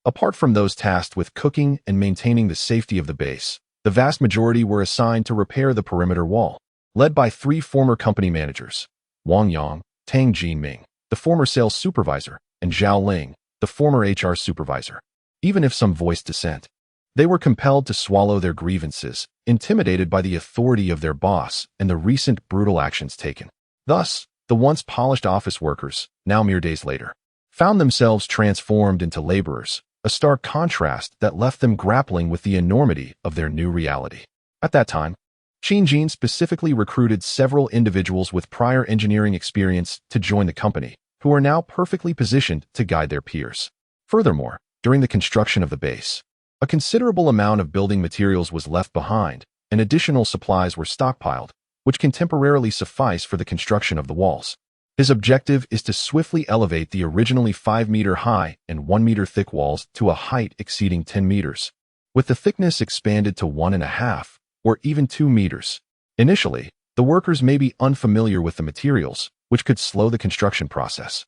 Apart from those tasked with cooking and maintaining the safety of the base, the vast majority were assigned to repair the perimeter wall, led by 3 former company managers, Wang Yang, Tang Jinming, the former sales supervisor, and Zhao Ling, the former HR supervisor. Even if some voiced dissent, they were compelled to swallow their grievances, intimidated by the authority of their boss and the recent brutal actions taken. Thus, the once polished office workers, now mere days later, found themselves transformed into laborers, a stark contrast that left them grappling with the enormity of their new reality. At that time, Qin specifically recruited several individuals with prior engineering experience to join the company, who are now perfectly positioned to guide their peers. Furthermore, during the construction of the base, a considerable amount of building materials was left behind, and additional supplies were stockpiled, which can temporarily suffice for the construction of the walls. His objective is to swiftly elevate the originally 5-meter high and 1-meter thick walls to a height exceeding 10 meters, with the thickness expanded to 1.5 or even 2 meters. Initially, the workers may be unfamiliar with the materials, which could slow the construction process.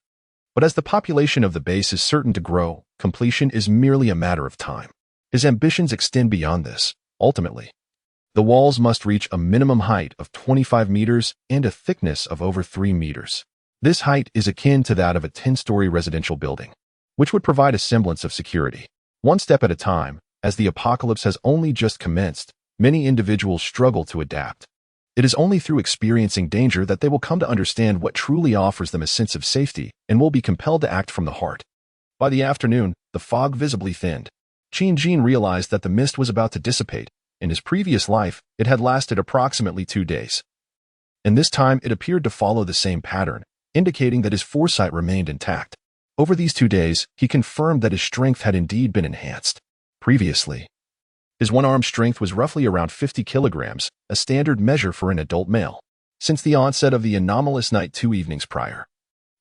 But as the population of the base is certain to grow, completion is merely a matter of time. His ambitions extend beyond this. Ultimately, the walls must reach a minimum height of 25 meters and a thickness of over 3 meters. This height is akin to that of a 10-story residential building, which would provide a semblance of security. One step at a time, as the apocalypse has only just commenced, many individuals struggle to adapt. It is only through experiencing danger that they will come to understand what truly offers them a sense of safety and will be compelled to act from the heart. By the afternoon, the fog visibly thinned. Qin realized that the mist was about to dissipate. In his previous life, it had lasted approximately 2 days. And this time it appeared to follow the same pattern, indicating that his foresight remained intact. Over these 2 days, he confirmed that his strength had indeed been enhanced. Previously, his one-arm strength was roughly around 50 kilograms, a standard measure for an adult male. Since the onset of the anomalous night 2 evenings prior,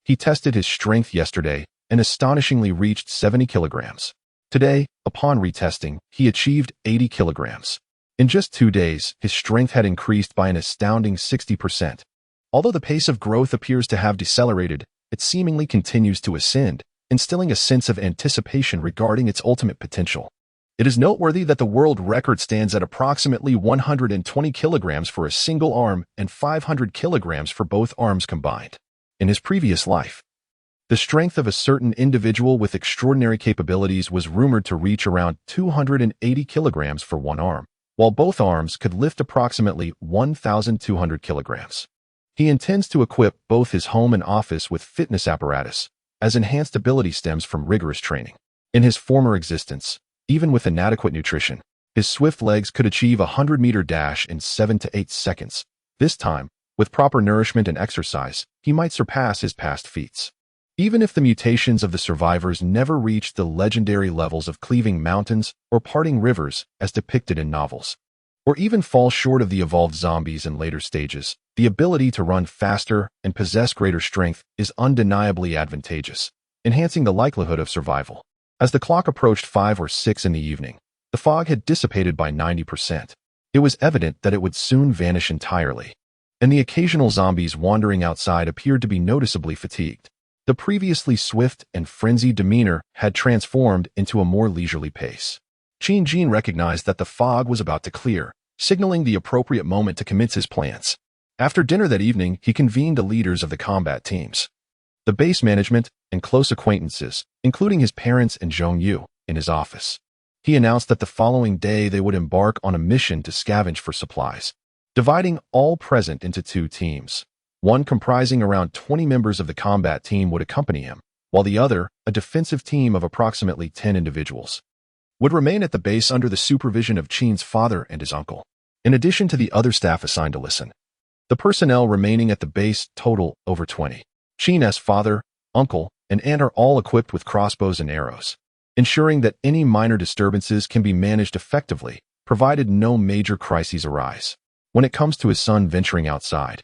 he tested his strength yesterday and astonishingly reached 70 kilograms. Today, upon retesting, he achieved 80 kilograms. In just 2 days, his strength had increased by an astounding 60%. Although the pace of growth appears to have decelerated, it seemingly continues to ascend, instilling a sense of anticipation regarding its ultimate potential. It is noteworthy that the world record stands at approximately 120 kilograms for a single arm and 500 kilograms for both arms combined. In his previous life, the strength of a certain individual with extraordinary capabilities was rumored to reach around 280 kilograms for one arm, while both arms could lift approximately 1,200 kilograms. He intends to equip both his home and office with fitness apparatus, as enhanced ability stems from rigorous training. In his former existence, even with inadequate nutrition, his swift legs could achieve a 100-meter dash in 7 to 8 seconds. This time, with proper nourishment and exercise, he might surpass his past feats. Even if the mutations of the survivors never reached the legendary levels of cleaving mountains or parting rivers as depicted in novels, or even fall short of the evolved zombies in later stages, the ability to run faster and possess greater strength is undeniably advantageous, enhancing the likelihood of survival. As the clock approached 5 or 6 in the evening, the fog had dissipated by 90%. It was evident that it would soon vanish entirely, and the occasional zombies wandering outside appeared to be noticeably fatigued. The previously swift and frenzied demeanor had transformed into a more leisurely pace. Qin Jin recognized that the fog was about to clear, signaling the appropriate moment to commence his plans. After dinner that evening, he convened the leaders of the combat teams, the base management, and close acquaintances, including his parents and Zhong Yu, in his office. He announced that the following day they would embark on a mission to scavenge for supplies, dividing all present into 2 teams. One comprising around 20 members of the combat team would accompany him, while the other, a defensive team of approximately 10 individuals, would remain at the base under the supervision of Qin's father and his uncle, in addition to the other staff assigned to listen. The personnel remaining at the base total over 20. Qin's father, uncle, and aunt are all equipped with crossbows and arrows, ensuring that any minor disturbances can be managed effectively, provided no major crises arise. When it comes to his son venturing outside,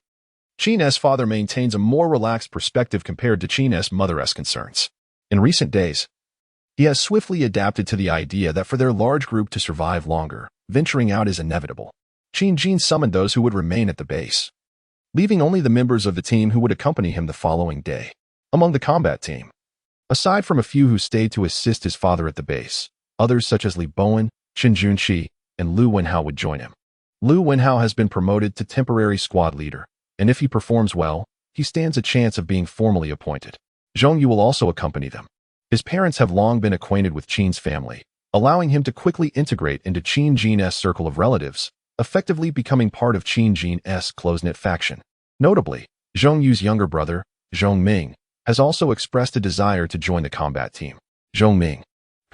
Qin's father maintains a more relaxed perspective compared to Qin's mother's concerns. In recent days, he has swiftly adapted to the idea that for their large group to survive longer, venturing out is inevitable. Qin Jin summoned those who would remain at the base, leaving only the members of the team who would accompany him the following day. Among the combat team, aside from a few who stayed to assist his father at the base, others such as Li Bowen, Chen Junqi, and Lu Wenhao would join him. Lu Wenhao has been promoted to temporary squad leader, and if he performs well, he stands a chance of being formally appointed. Zhong Yu will also accompany them. His parents have long been acquainted with Qin's family, allowing him to quickly integrate into Qin Jin's circle of relatives, effectively becoming part of Qin Jin's close-knit faction. Notably, Zhong Yu's younger brother, Zhong Ming, has also expressed a desire to join the combat team. Zhong Ming,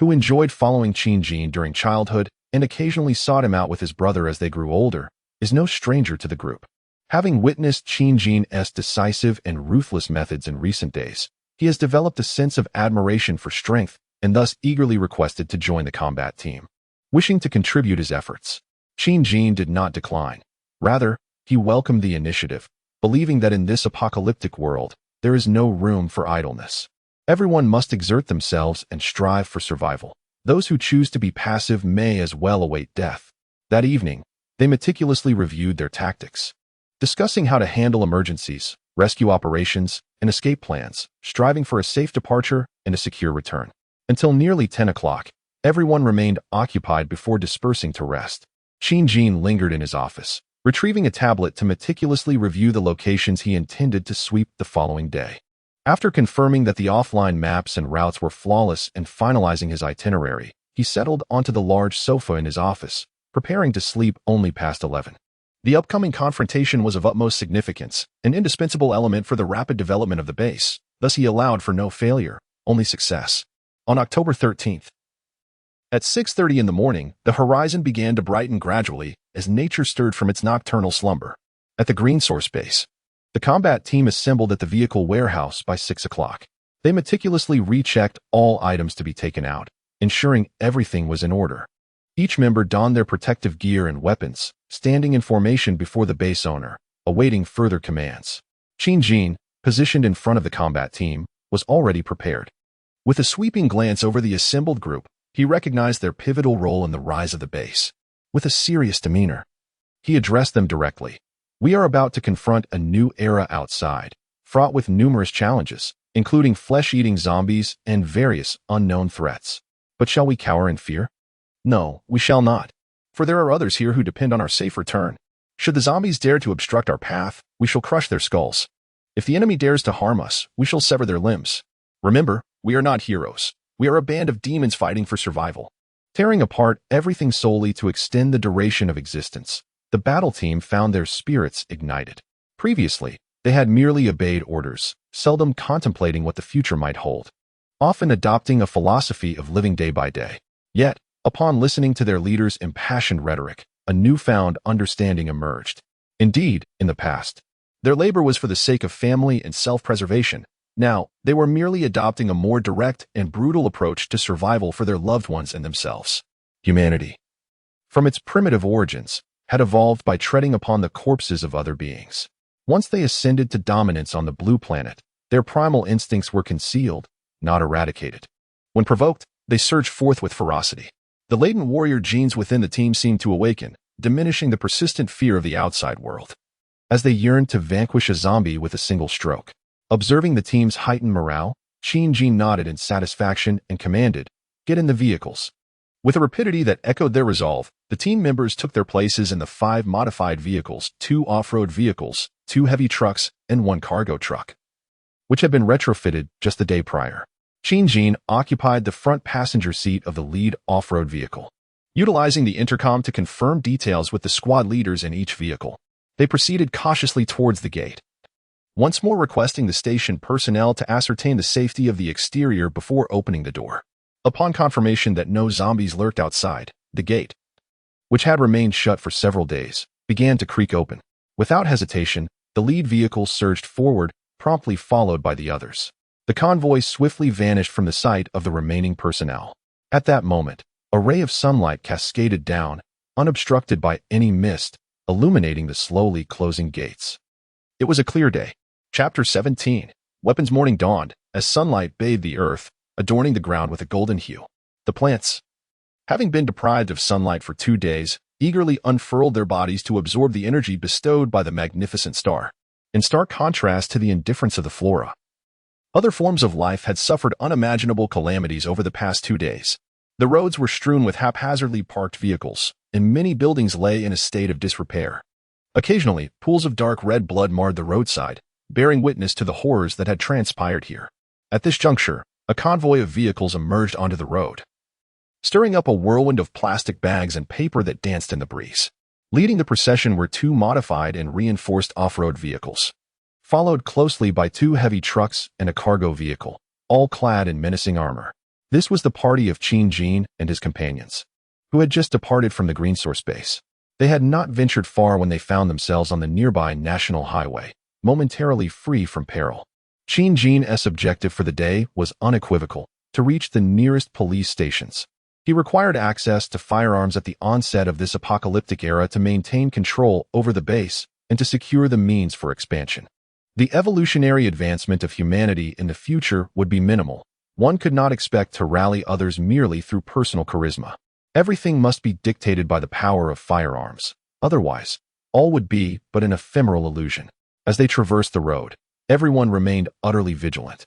who enjoyed following Qin Jin during childhood and occasionally sought him out with his brother as they grew older, is no stranger to the group. Having witnessed Qin Jin's decisive and ruthless methods in recent days, he has developed a sense of admiration for strength and thus eagerly requested to join the combat team. Wishing to contribute his efforts, Qin Jin did not decline. Rather, he welcomed the initiative, believing that in this apocalyptic world, there is no room for idleness. Everyone must exert themselves and strive for survival. Those who choose to be passive may as well await death. That evening, they meticulously reviewed their tactics, discussing how to handle emergencies, rescue operations, and escape plans, striving for a safe departure and a secure return. Until nearly 10 o'clock, everyone remained occupied before dispersing to rest. Qin Jin lingered in his office, retrieving a tablet to meticulously review the locations he intended to sweep the following day. After confirming that the offline maps and routes were flawless and finalizing his itinerary, he settled onto the large sofa in his office, preparing to sleep only past 11. The upcoming confrontation was of utmost significance, an indispensable element for the rapid development of the base, thus he allowed for no failure, only success. On October 13th, at 6:30 in the morning, the horizon began to brighten gradually as nature stirred from its nocturnal slumber. At the Green Source base, the combat team assembled at the vehicle warehouse by 6 o'clock. They meticulously rechecked all items to be taken out, ensuring everything was in order. Each member donned their protective gear and weapons, standing in formation before the base owner, awaiting further commands. Qin Jin, positioned in front of the combat team, was already prepared. With a sweeping glance over the assembled group, he recognized their pivotal role in the rise of the base. With a serious demeanor, he addressed them directly. We are about to confront a new era outside, fraught with numerous challenges, including flesh-eating zombies and various unknown threats. But shall we cower in fear? No, we shall not. For there are others here who depend on our safe return. Should the zombies dare to obstruct our path, we shall crush their skulls. If the enemy dares to harm us, we shall sever their limbs. Remember, we are not heroes. We are a band of demons fighting for survival. Tearing apart everything solely to extend the duration of existence, the battle team found their spirits ignited. Previously, they had merely obeyed orders, seldom contemplating what the future might hold, often adopting a philosophy of living day by day. Yet, upon listening to their leader's impassioned rhetoric, a newfound understanding emerged. Indeed, in the past, their labor was for the sake of family and self-preservation. Now, they were merely adopting a more direct and brutal approach to survival for their loved ones and themselves. Humanity, from its primitive origins, had evolved by treading upon the corpses of other beings. Once they ascended to dominance on the blue planet, their primal instincts were concealed, not eradicated. When provoked, they surged forth with ferocity. The latent warrior genes within the team seemed to awaken, diminishing the persistent fear of the outside world. As they yearned to vanquish a zombie with a single stroke. Observing the team's heightened morale, Qin nodded in satisfaction and commanded, "Get in the vehicles." With a rapidity that echoed their resolve, the team members took their places in the 5 modified vehicles, 2 off-road vehicles, 2 heavy trucks, and 1 cargo truck, which had been retrofitted just the day prior. Qin occupied the front passenger seat of the lead off-road vehicle. Utilizing the intercom to confirm details with the squad leaders in each vehicle, they proceeded cautiously towards the gate, once more requesting the station personnel to ascertain the safety of the exterior before opening the door. Upon confirmation that no zombies lurked outside, the gate, which had remained shut for several days, began to creak open. Without hesitation, the lead vehicle surged forward, promptly followed by the others. The convoy swiftly vanished from the sight of the remaining personnel. At that moment, a ray of sunlight cascaded down, unobstructed by any mist, illuminating the slowly closing gates. It was a clear day. Chapter 17. Weapons. Morning dawned, as sunlight bathed the earth, adorning the ground with a golden hue. The plants, having been deprived of sunlight for 2 days, eagerly unfurled their bodies to absorb the energy bestowed by the magnificent star. In stark contrast to the indifference of the flora, other forms of life had suffered unimaginable calamities over the past 2 days. The roads were strewn with haphazardly parked vehicles, and many buildings lay in a state of disrepair. Occasionally, pools of dark red blood marred the roadside, bearing witness to the horrors that had transpired here. At this juncture, a convoy of vehicles emerged onto the road, stirring up a whirlwind of plastic bags and paper that danced in the breeze. Leading the procession were 2 modified and reinforced off-road vehicles, followed closely by 2 heavy trucks and a cargo vehicle, all clad in menacing armor. This was the party of Qin and his companions, who had just departed from the Green Source base. They had not ventured far when they found themselves on the nearby national highway, momentarily free from peril. Qin's objective for the day was unequivocal: to reach the nearest police stations. He required access to firearms at the onset of this apocalyptic era to maintain control over the base and to secure the means for expansion. The evolutionary advancement of humanity in the future would be minimal. One could not expect to rally others merely through personal charisma. Everything must be dictated by the power of firearms. Otherwise, all would be but an ephemeral illusion. As they traversed the road, everyone remained utterly vigilant,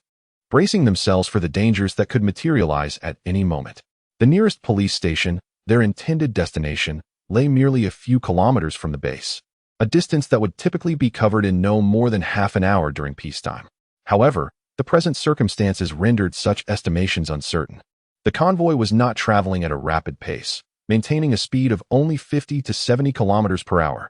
bracing themselves for the dangers that could materialize at any moment. The nearest police station, their intended destination, lay merely a few kilometers from the base, a distance that would typically be covered in no more than half an hour during peacetime. However, the present circumstances rendered such estimations uncertain. The convoy was not traveling at a rapid pace, maintaining a speed of only 50 to 70 kilometers per hour.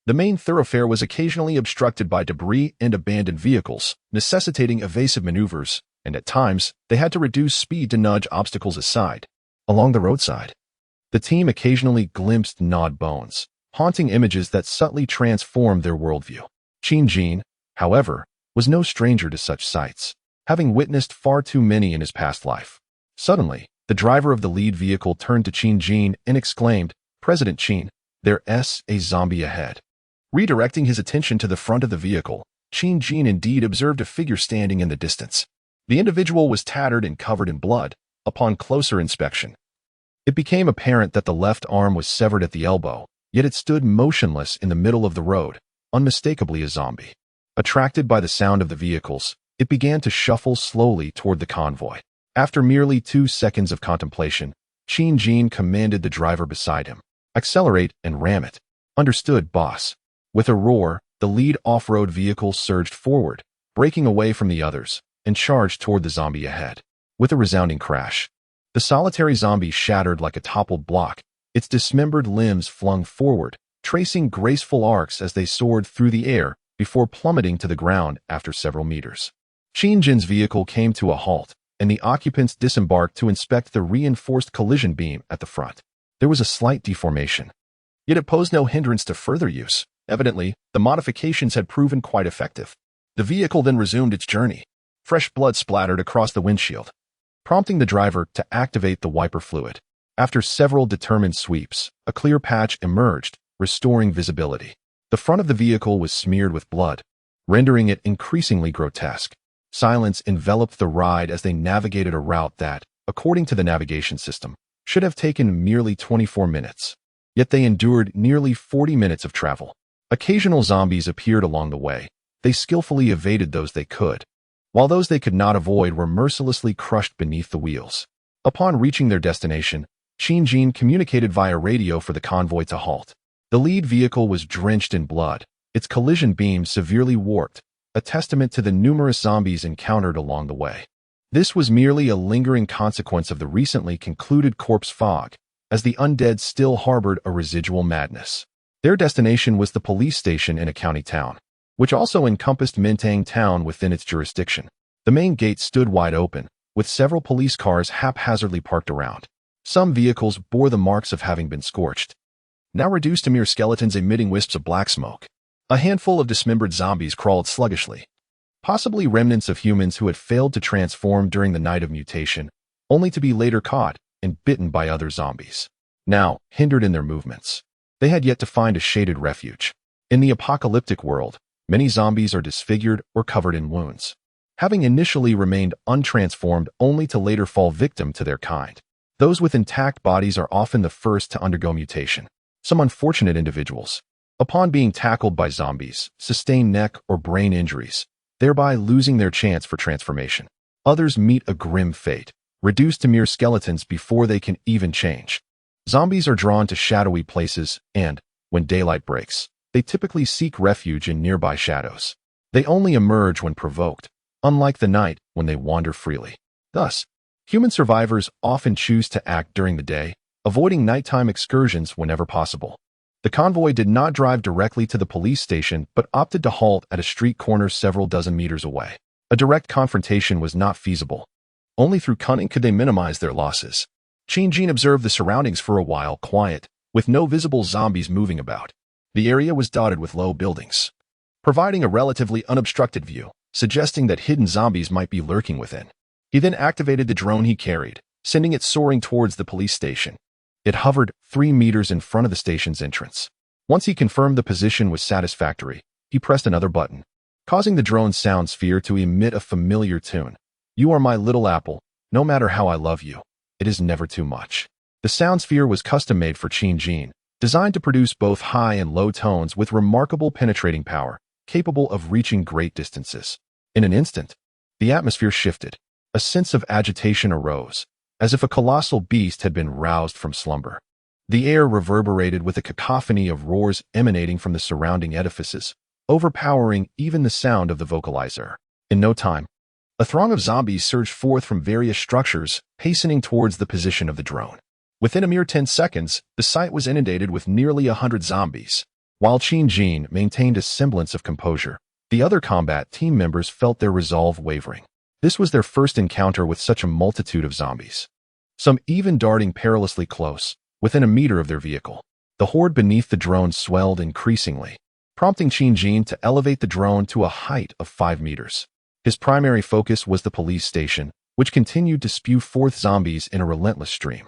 The main thoroughfare was occasionally obstructed by debris and abandoned vehicles, necessitating evasive maneuvers, and at times, they had to reduce speed to nudge obstacles aside. Along the roadside, the team occasionally glimpsed gnawed bones, haunting images that subtly transformed their worldview. Qin, however, was no stranger to such sights, having witnessed far too many in his past life. Suddenly, the driver of the lead vehicle turned to Qin and exclaimed, "President Qin, there's a zombie ahead." Redirecting his attention to the front of the vehicle, Qin indeed observed a figure standing in the distance. The individual was tattered and covered in blood. Upon closer inspection, it became apparent that the left arm was severed at the elbow, yet it stood motionless in the middle of the road, unmistakably a zombie. Attracted by the sound of the vehicles, it began to shuffle slowly toward the convoy. After merely 2 seconds of contemplation, Jin commanded the driver beside him, "Accelerate and ram it." "Understood, boss." With a roar, the lead off-road vehicle surged forward, breaking away from the others, and charged toward the zombie ahead. With a resounding crash, the solitary zombie shattered like a toppled block, its dismembered limbs flung forward, tracing graceful arcs as they soared through the air before plummeting to the ground after several meters. Jin's vehicle came to a halt, and the occupants disembarked to inspect the reinforced collision beam at the front. There was a slight deformation, yet it posed no hindrance to further use. Evidently, the modifications had proven quite effective. The vehicle then resumed its journey. Fresh blood splattered across the windshield, prompting the driver to activate the wiper fluid. After several determined sweeps, a clear patch emerged, restoring visibility. The front of the vehicle was smeared with blood, rendering it increasingly grotesque. Silence enveloped the ride as they navigated a route that, according to the navigation system, should have taken merely 24 minutes. Yet they endured nearly 40 minutes of travel. Occasional zombies appeared along the way. They skillfully evaded those they could, while those they could not avoid were mercilessly crushed beneath the wheels. Upon reaching their destination, Jin communicated via radio for the convoy to halt. The lead vehicle was drenched in blood, its collision beam severely warped, a testament to the numerous zombies encountered along the way. This was merely a lingering consequence of the recently concluded corpse fog, as the undead still harbored a residual madness. Their destination was the police station in a county town, which also encompassed Mintang town within its jurisdiction. The main gate stood wide open, with several police cars haphazardly parked around. Some vehicles bore the marks of having been scorched, now reduced to mere skeletons emitting wisps of black smoke. A handful of dismembered zombies crawled sluggishly, possibly remnants of humans who had failed to transform during the night of mutation, only to be later caught and bitten by other zombies. Now, hindered in their movements, they had yet to find a shaded refuge. In the apocalyptic world, many zombies are disfigured or covered in wounds, having initially remained untransformed only to later fall victim to their kind. Those with intact bodies are often the first to undergo mutation. Some unfortunate individuals, upon being tackled by zombies, sustain neck or brain injuries, thereby losing their chance for transformation. Others meet a grim fate, reduced to mere skeletons before they can even change. Zombies are drawn to shadowy places and, when daylight breaks, they typically seek refuge in nearby shadows. They only emerge when provoked, unlike the night when they wander freely. Thus, human survivors often choose to act during the day, avoiding nighttime excursions whenever possible. The convoy did not drive directly to the police station but opted to halt at a street corner several dozen meters away. A direct confrontation was not feasible. Only through cunning could they minimize their losses. Jin observed the surroundings for a while, quiet, with no visible zombies moving about. The area was dotted with low buildings, providing a relatively unobstructed view, suggesting that hidden zombies might be lurking within. He then activated the drone he carried, sending it soaring towards the police station. It hovered 3 meters in front of the station's entrance. Once he confirmed the position was satisfactory, he pressed another button, causing the drone's sound sphere to emit a familiar tune. "You are my little apple, no matter how I love you. It is never too much." The sound sphere was custom-made for Jin, designed to produce both high and low tones with remarkable penetrating power, capable of reaching great distances. In an instant, the atmosphere shifted. A sense of agitation arose, as if a colossal beast had been roused from slumber. The air reverberated with a cacophony of roars emanating from the surrounding edifices, overpowering even the sound of the vocalizer. In no time, a throng of zombies surged forth from various structures, hastening towards the position of the drone. Within a mere 10 seconds, the site was inundated with nearly 100 zombies. While Jin maintained a semblance of composure, the other combat team members felt their resolve wavering. This was their first encounter with such a multitude of zombies, some even darting perilously close, within a meter of their vehicle. The horde beneath the drone swelled increasingly, prompting Jin to elevate the drone to a height of 5 meters. His primary focus was the police station, which continued to spew forth zombies in a relentless stream.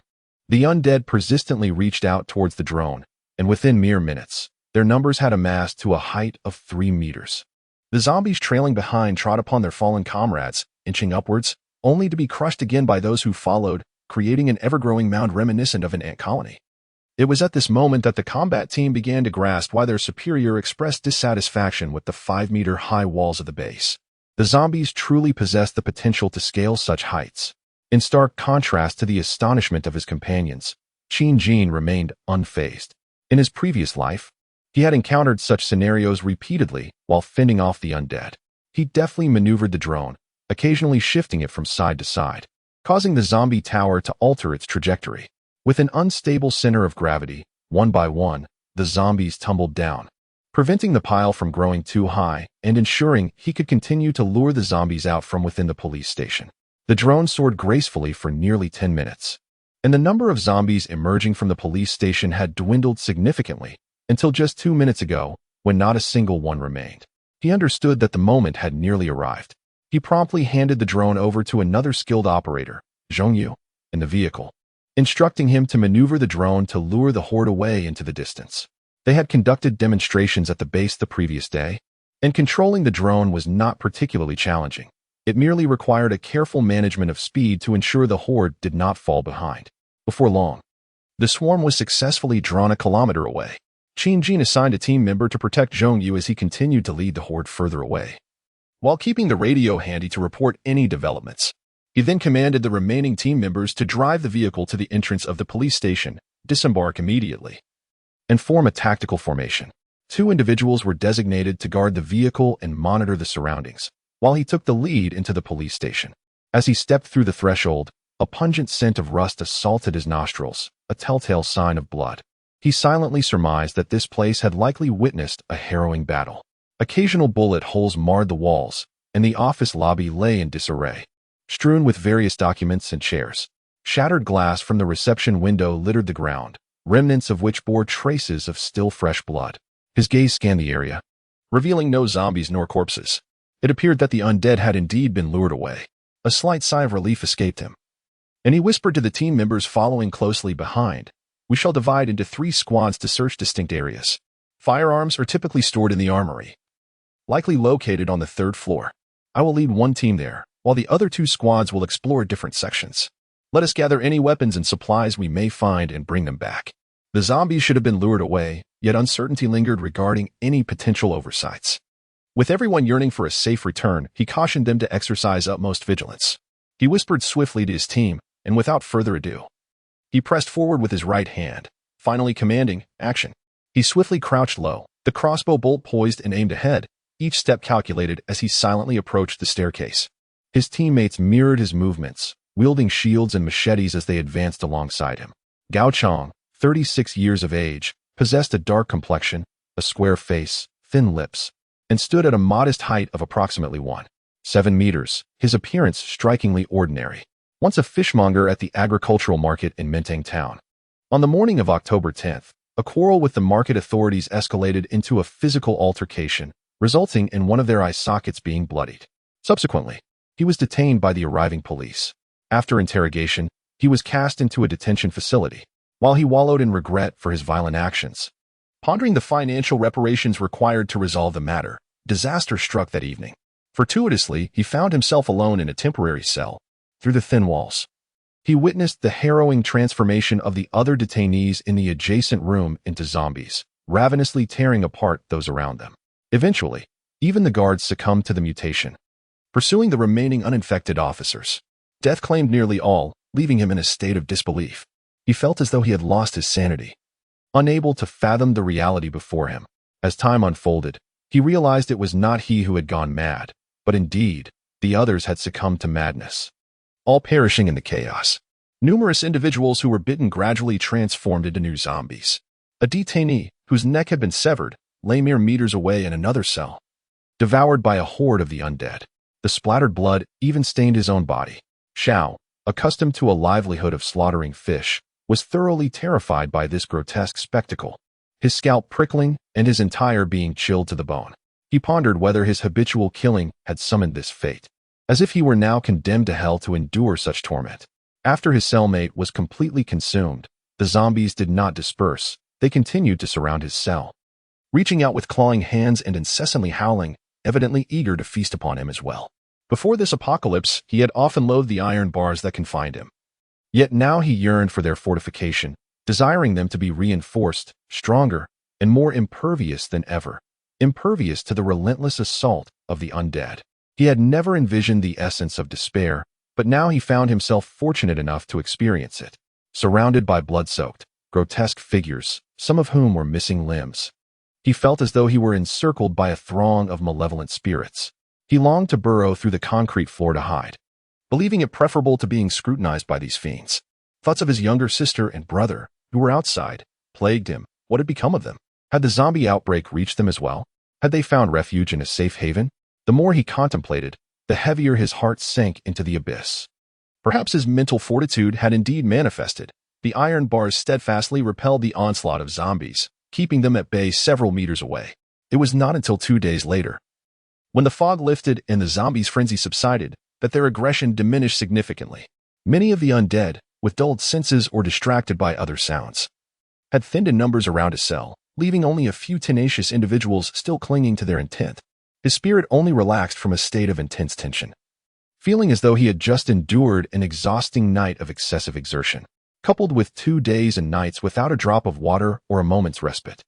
The undead persistently reached out towards the drone, and within mere minutes, their numbers had amassed to a height of 3 meters. The zombies trailing behind trod upon their fallen comrades, inching upwards, only to be crushed again by those who followed, creating an ever-growing mound reminiscent of an ant colony. It was at this moment that the combat team began to grasp why their superior expressed dissatisfaction with the 5-meter-high walls of the base. The zombies truly possessed the potential to scale such heights. In stark contrast to the astonishment of his companions, Qin Jin remained unfazed. In his previous life, he had encountered such scenarios repeatedly while fending off the undead. He deftly maneuvered the drone, occasionally shifting it from side to side, causing the zombie tower to alter its trajectory. With an unstable center of gravity, one by one, the zombies tumbled down, preventing the pile from growing too high and ensuring he could continue to lure the zombies out from within the police station. The drone soared gracefully for nearly 10 minutes, and the number of zombies emerging from the police station had dwindled significantly until just 2 minutes ago, when not a single one remained. He understood that the moment had nearly arrived. He promptly handed the drone over to another skilled operator, Zhongyu, in the vehicle, instructing him to maneuver the drone to lure the horde away into the distance. They had conducted demonstrations at the base the previous day, and controlling the drone was not particularly challenging. It merely required a careful management of speed to ensure the horde did not fall behind. Before long, the swarm was successfully drawn a kilometer away. Qin Jin assigned a team member to protect Zhongyu as he continued to lead the horde further away, while keeping the radio handy to report any developments. He then commanded the remaining team members to drive the vehicle to the entrance of the police station, disembark immediately, and form a tactical formation. 2 individuals were designated to guard the vehicle and monitor the surroundings, while he took the lead into the police station. As he stepped through the threshold, a pungent scent of rust assaulted his nostrils, a telltale sign of blood. He silently surmised that this place had likely witnessed a harrowing battle. Occasional bullet holes marred the walls, and the office lobby lay in disarray, strewn with various documents and chairs. Shattered glass from the reception window littered the ground, remnants of which bore traces of still fresh blood. His gaze scanned the area, revealing no zombies nor corpses. It appeared that the undead had indeed been lured away. A slight sigh of relief escaped him, and he whispered to the team members following closely behind, "We shall divide into 3 squads to search distinct areas. Firearms are typically stored in the armory, likely located on the 3rd floor. I will lead one team there, while the other 2 squads will explore different sections. Let us gather any weapons and supplies we may find and bring them back." The zombies should have been lured away, yet uncertainty lingered regarding any potential oversights. With everyone yearning for a safe return, he cautioned them to exercise utmost vigilance. He whispered swiftly to his team, and without further ado, he pressed forward with his right hand, finally commanding, "Action." He swiftly crouched low, the crossbow bolt poised and aimed ahead, each step calculated as he silently approached the staircase. His teammates mirrored his movements, wielding shields and machetes as they advanced alongside him. Gao Chong, 36 years of age, possessed a dark complexion, a square face, thin lips, and stood at a modest height of approximately 1.7 meters, his appearance strikingly ordinary. Once a fishmonger at the agricultural market in Menteng Town. On the morning of October 10th, a quarrel with the market authorities escalated into a physical altercation, resulting in one of their eye sockets being bloodied. Subsequently, he was detained by the arriving police. After interrogation, he was cast into a detention facility, while he wallowed in regret for his violent actions. Pondering the financial reparations required to resolve the matter, disaster struck that evening. Fortuitously, he found himself alone in a temporary cell. Through the thin walls, he witnessed the harrowing transformation of the other detainees in the adjacent room into zombies, ravenously tearing apart those around them. Eventually, even the guards succumbed to the mutation, pursuing the remaining uninfected officers. Death claimed nearly all, leaving him in a state of disbelief. He felt as though he had lost his sanity, unable to fathom the reality before him. As time unfolded, he realized it was not he who had gone mad, but indeed, the others had succumbed to madness, all perishing in the chaos. Numerous individuals who were bitten gradually transformed into new zombies. A detainee, whose neck had been severed, lay mere meters away in another cell, devoured by a horde of the undead. The splattered blood even stained his own body. Xiao, accustomed to a livelihood of slaughtering fish, was thoroughly terrified by this grotesque spectacle, his scalp prickling and his entire being chilled to the bone. He pondered whether his habitual killing had summoned this fate, as if he were now condemned to hell to endure such torment. After his cellmate was completely consumed, the zombies did not disperse. They continued to surround his cell, reaching out with clawing hands and incessantly howling, evidently eager to feast upon him as well. Before this apocalypse, he had often loathed the iron bars that confined him. Yet now he yearned for their fortification, desiring them to be reinforced, stronger, and more impervious than ever, impervious to the relentless assault of the undead. He had never envisioned the essence of despair, but now he found himself fortunate enough to experience it. Surrounded by blood-soaked, grotesque figures, some of whom were missing limbs, he felt as though he were encircled by a throng of malevolent spirits. He longed to burrow through the concrete floor to hide, believing it preferable to being scrutinized by these fiends. Thoughts of his younger sister and brother, who were outside, plagued him. What had become of them? Had the zombie outbreak reached them as well? Had they found refuge in a safe haven? The more he contemplated, the heavier his heart sank into the abyss. Perhaps his mental fortitude had indeed manifested. The iron bars steadfastly repelled the onslaught of zombies, keeping them at bay several meters away. It was not until 2 days later, when the fog lifted and the zombies' frenzy subsided, that their aggression diminished significantly. Many of the undead, with dulled senses or distracted by other sounds, had thinned in numbers around his cell, leaving only a few tenacious individuals still clinging to their intent. His spirit only relaxed from a state of intense tension, feeling as though he had just endured an exhausting night of excessive exertion, coupled with 2 days and nights without a drop of water or a moment's respite.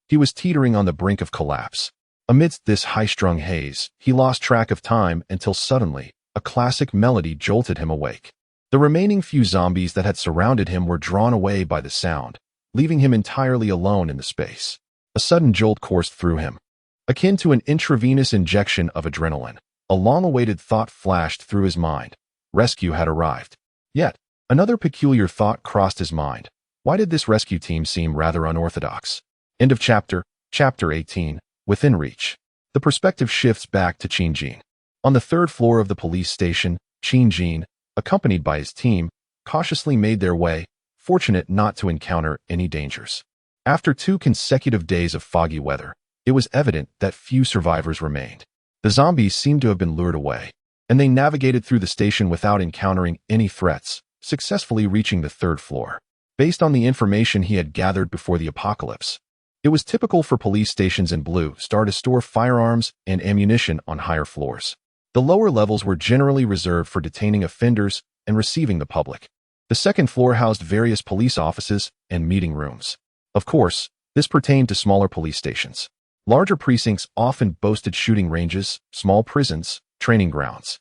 He was teetering on the brink of collapse. Amidst this high-strung haze, he lost track of time until suddenly, a classic melody jolted him awake. The remaining few zombies that had surrounded him were drawn away by the sound, leaving him entirely alone in the space. A sudden jolt coursed through him, akin to an intravenous injection of adrenaline. A long-awaited thought flashed through his mind. Rescue had arrived. Yet, another peculiar thought crossed his mind. Why did this rescue team seem rather unorthodox? End of chapter. Chapter 18. Within reach. The perspective shifts back to Qin Jin. On the 3rd floor of the police station, Qin Jin, accompanied by his team, cautiously made their way, fortunate not to encounter any dangers. After 2 consecutive days of foggy weather, it was evident that few survivors remained. The zombies seemed to have been lured away, and they navigated through the station without encountering any threats, successfully reaching the 3rd floor. Based on the information he had gathered before the apocalypse, it was typical for police stations in Blue Star to store firearms and ammunition on higher floors. The lower levels were generally reserved for detaining offenders and receiving the public. The 2nd floor housed various police offices and meeting rooms. Of course, this pertained to smaller police stations. Larger precincts often boasted shooting ranges, small prisons, training grounds,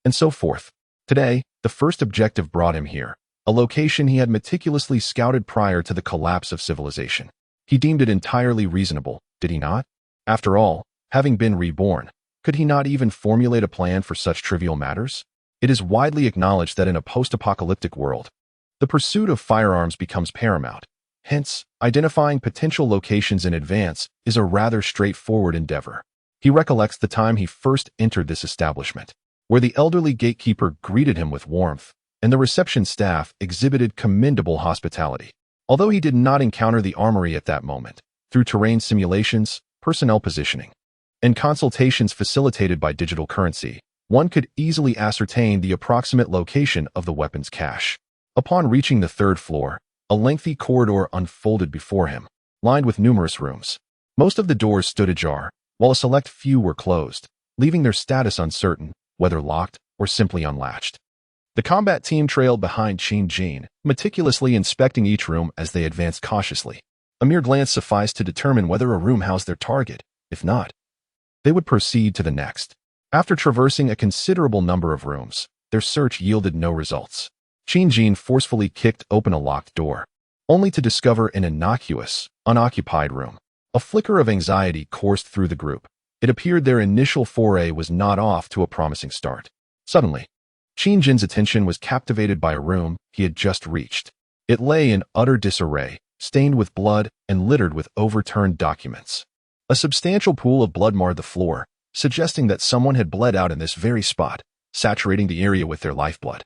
and so forth. Today, the first objective brought him here, a location he had meticulously scouted prior to the collapse of civilization. He deemed it entirely reasonable, did he not? After all, having been reborn, could he not even formulate a plan for such trivial matters? It is widely acknowledged that in a post-apocalyptic world, the pursuit of firearms becomes paramount. Hence, identifying potential locations in advance is a rather straightforward endeavor. He recollects the time he first entered this establishment, where the elderly gatekeeper greeted him with warmth, and the reception staff exhibited commendable hospitality. Although he did not encounter the armory at that moment, through terrain simulations, personnel positioning, and consultations facilitated by digital currency, one could easily ascertain the approximate location of the weapons cache. Upon reaching the 3rd floor, a lengthy corridor unfolded before him, lined with numerous rooms. Most of the doors stood ajar, while a select few were closed, leaving their status uncertain, whether locked or simply unlatched. The combat team trailed behind Qin Jin, meticulously inspecting each room as they advanced cautiously. A mere glance sufficed to determine whether a room housed their target. If not, they would proceed to the next. After traversing a considerable number of rooms, their search yielded no results. Qin Jin forcefully kicked open a locked door, only to discover an innocuous, unoccupied room. A flicker of anxiety coursed through the group. It appeared their initial foray was not off to a promising start. Suddenly, Qin Jin's attention was captivated by a room he had just reached. It lay in utter disarray, stained with blood and littered with overturned documents. A substantial pool of blood marred the floor, suggesting that someone had bled out in this very spot, saturating the area with their lifeblood.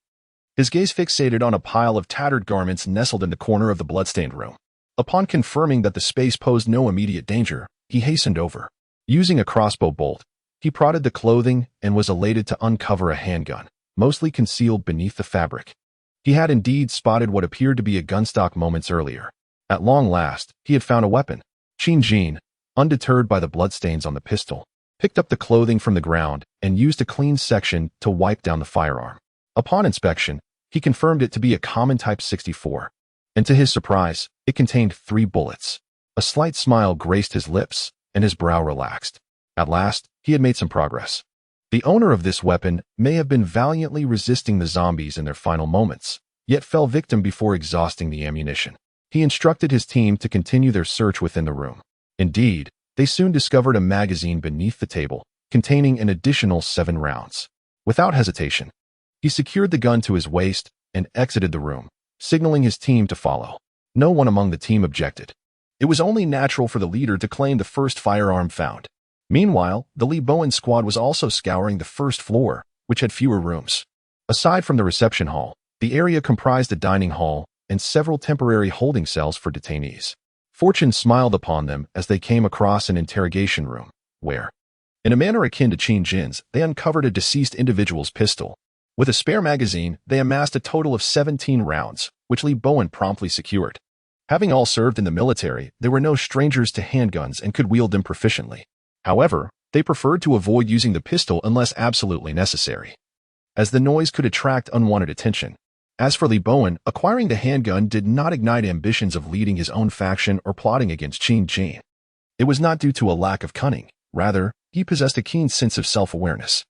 His gaze fixated on a pile of tattered garments nestled in the corner of the bloodstained room. Upon confirming that the space posed no immediate danger, he hastened over. Using a crossbow bolt, he prodded the clothing and was elated to uncover a handgun, mostly concealed beneath the fabric. He had indeed spotted what appeared to be a gunstock moments earlier. At long last, he had found a weapon. Qin Jin, undeterred by the bloodstains on the pistol, picked up the clothing from the ground, and used a clean section to wipe down the firearm. Upon inspection, he confirmed it to be a common Type 64, and to his surprise, it contained 3 bullets. A slight smile graced his lips, and his brow relaxed. At last, he had made some progress. The owner of this weapon may have been valiantly resisting the zombies in their final moments, yet fell victim before exhausting the ammunition. He instructed his team to continue their search within the room. Indeed, they soon discovered a magazine beneath the table, containing an additional 7 rounds. Without hesitation, he secured the gun to his waist and exited the room, signaling his team to follow. No one among the team objected. It was only natural for the leader to claim the first firearm found. Meanwhile, the Lee Bowen squad was also scouring the first floor, which had fewer rooms. Aside from the reception hall, the area comprised a dining hall and several temporary holding cells for detainees. Fortune smiled upon them as they came across an interrogation room, where, in a manner akin to Qin Jin's, they uncovered a deceased individual's pistol. With a spare magazine, they amassed a total of 17 rounds, which Lee Bowen promptly secured. Having all served in the military, they were no strangers to handguns and could wield them proficiently. However, they preferred to avoid using the pistol unless absolutely necessary, as the noise could attract unwanted attention. As for Lee Bowen, acquiring the handgun did not ignite ambitions of leading his own faction or plotting against Qin Jin. It was not due to a lack of cunning. Rather, he possessed a keen sense of self-awareness.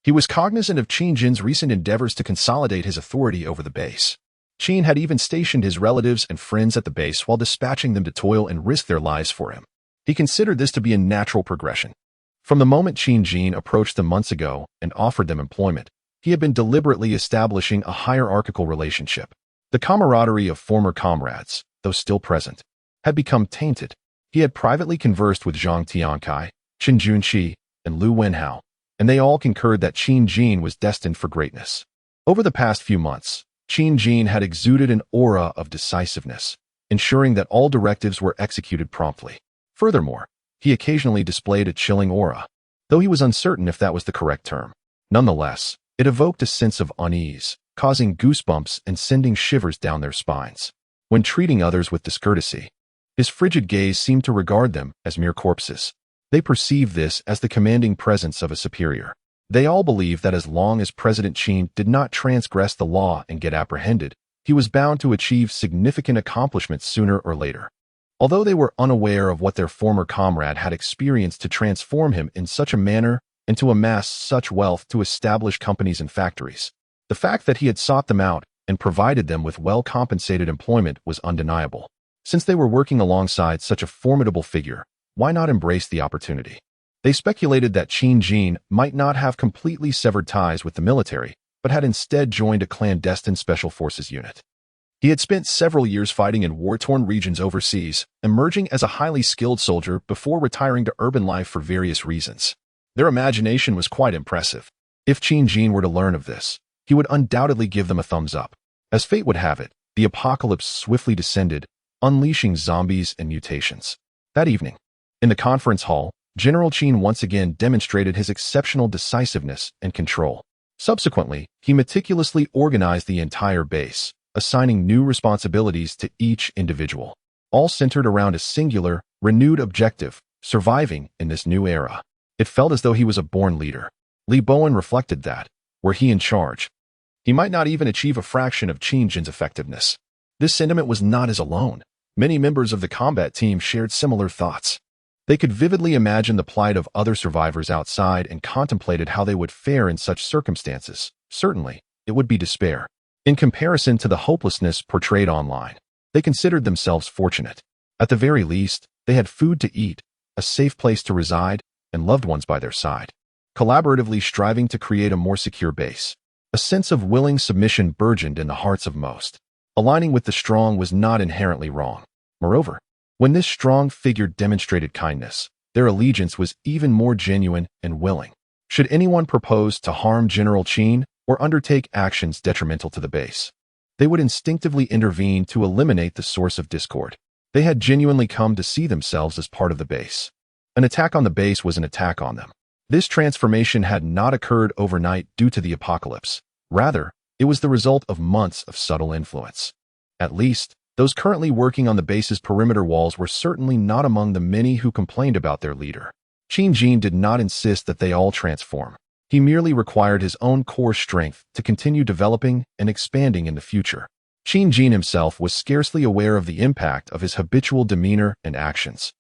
He was cognizant of Qin Jin's recent endeavors to consolidate his authority over the base. Qin had even stationed his relatives and friends at the base while dispatching them to toil and risk their lives for him. He considered this to be a natural progression. From the moment Qin Jin approached them months ago and offered them employment, he had been deliberately establishing a hierarchical relationship. The camaraderie of former comrades, though still present, had become tainted. He had privately conversed with Zhang Tiankai, Chen Junqi, and Lu Wenhao, and they all concurred that Qin Jin was destined for greatness. Over the past few months, Qin Jin had exuded an aura of decisiveness, ensuring that all directives were executed promptly. Furthermore, he occasionally displayed a chilling aura, though he was uncertain if that was the correct term. Nonetheless, it evoked a sense of unease, causing goosebumps and sending shivers down their spines. When treating others with discourtesy, his frigid gaze seemed to regard them as mere corpses. They perceived this as the commanding presence of a superior. They all believed that as long as President Qin did not transgress the law and get apprehended, he was bound to achieve significant accomplishments sooner or later. Although they were unaware of what their former comrade had experienced to transform him in such a manner and to amass such wealth to establish companies and factories, the fact that he had sought them out and provided them with well-compensated employment was undeniable. Since they were working alongside such a formidable figure, why not embrace the opportunity? They speculated that Qin Jin might not have completely severed ties with the military, but had instead joined a clandestine special forces unit. He had spent several years fighting in war-torn regions overseas, emerging as a highly skilled soldier before retiring to urban life for various reasons. Their imagination was quite impressive. If Qin Jin were to learn of this, he would undoubtedly give them a thumbs up. As fate would have it, the apocalypse swiftly descended, unleashing zombies and mutations. That evening, in the conference hall, General Qin once again demonstrated his exceptional decisiveness and control. Subsequently, he meticulously organized the entire base, assigning new responsibilities to each individual, all centered around a singular, renewed objective: surviving in this new era. It felt as though he was a born leader. Lee Bowen reflected that, were he in charge, he might not even achieve a fraction of Qin Jin's effectiveness. This sentiment was not his alone. Many members of the combat team shared similar thoughts. They could vividly imagine the plight of other survivors outside and contemplated how they would fare in such circumstances. Certainly, it would be despair. In comparison to the hopelessness portrayed online, they considered themselves fortunate. At the very least, they had food to eat, a safe place to reside, and loved ones by their side, collaboratively striving to create a more secure base. A sense of willing submission burgeoned in the hearts of most. Aligning with the strong was not inherently wrong. Moreover, when this strong figure demonstrated kindness, their allegiance was even more genuine and willing. Should anyone propose to harm General Qin or undertake actions detrimental to the base, they would instinctively intervene to eliminate the source of discord. They had genuinely come to see themselves as part of the base. An attack on the base was an attack on them. This transformation had not occurred overnight due to the apocalypse. Rather, it was the result of months of subtle influence. At least, those currently working on the base's perimeter walls were certainly not among the many who complained about their leader. Qin Jin did not insist that they all transform. He merely required his own core strength to continue developing and expanding in the future. Qin Jin himself was scarcely aware of the impact of his habitual demeanor and actions.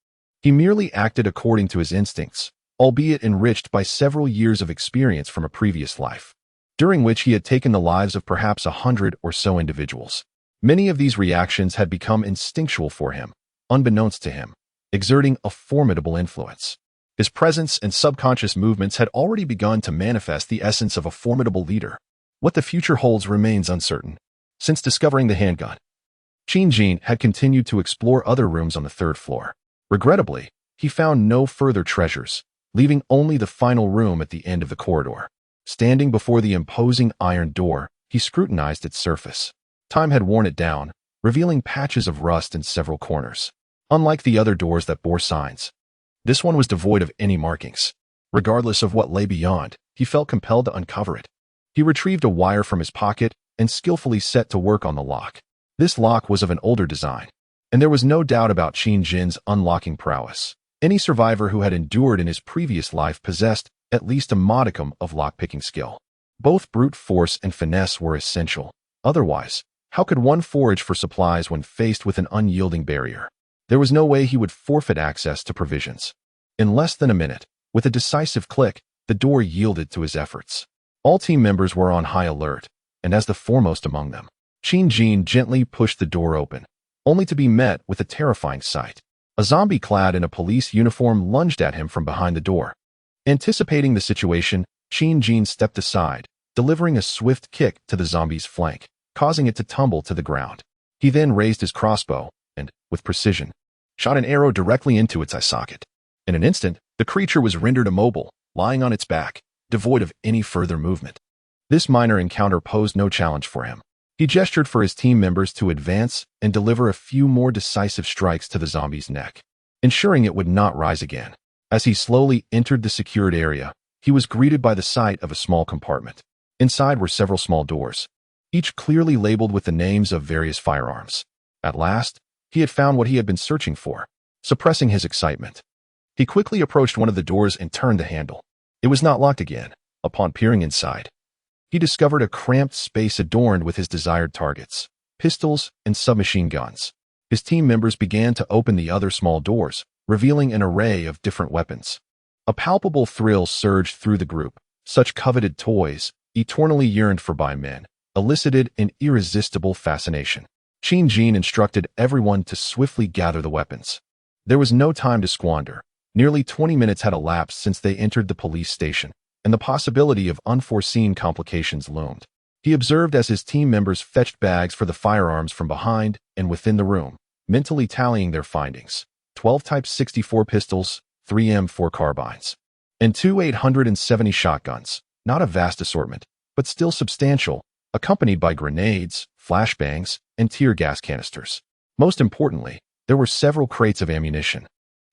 He merely acted according to his instincts, albeit enriched by several years of experience from a previous life, during which he had taken the lives of perhaps 100 or so individuals. Many of these reactions had become instinctual for him, unbeknownst to him, exerting a formidable influence. His presence and subconscious movements had already begun to manifest the essence of a formidable leader. What the future holds remains uncertain. Since discovering the handgun, Qin Jin had continued to explore other rooms on the third floor. Regrettably, he found no further treasures, leaving only the final room at the end of the corridor. Standing before the imposing iron door, he scrutinized its surface. Time had worn it down, revealing patches of rust in several corners. Unlike the other doors that bore signs, this one was devoid of any markings. Regardless of what lay beyond, he felt compelled to uncover it. He retrieved a wire from his pocket and skillfully set to work on the lock. This lock was of an older design, and there was no doubt about Qin Jin's unlocking prowess. Any survivor who had endured in his previous life possessed at least a modicum of lockpicking skill. Both brute force and finesse were essential. Otherwise, how could one forage for supplies when faced with an unyielding barrier? There was no way he would forfeit access to provisions. In less than a minute, with a decisive click, the door yielded to his efforts. All team members were on high alert, and as the foremost among them, Qin Jin gently pushed the door open, only to be met with a terrifying sight. A zombie clad in a police uniform lunged at him from behind the door. Anticipating the situation, Qin Jin stepped aside, delivering a swift kick to the zombie's flank, causing it to tumble to the ground. He then raised his crossbow and, with precision, shot an arrow directly into its eye socket. In an instant, the creature was rendered immobile, lying on its back, devoid of any further movement. This minor encounter posed no challenge for him. He gestured for his team members to advance and deliver a few more decisive strikes to the zombie's neck, ensuring it would not rise again. As he slowly entered the secured area, he was greeted by the sight of a small compartment. Inside were several small doors, each clearly labeled with the names of various firearms. At last, he had found what he had been searching for. Suppressing his excitement, he quickly approached one of the doors and turned the handle. It was not locked again. Upon peering inside, he discovered a cramped space adorned with his desired targets, pistols and submachine guns. His team members began to open the other small doors, revealing an array of different weapons. A palpable thrill surged through the group. Such coveted toys, eternally yearned for by men, elicited an irresistible fascination. Qin Jin instructed everyone to swiftly gather the weapons. There was no time to squander. Nearly 20 minutes had elapsed since they entered the police station, and the possibility of unforeseen complications loomed. He observed as his team members fetched bags for the firearms from behind and within the room, mentally tallying their findings. 12 Type 64 pistols, 3 M4 carbines, and 2 870 shotguns. Not a vast assortment, but still substantial, accompanied by grenades, flashbangs, and tear gas canisters. Most importantly, there were several crates of ammunition,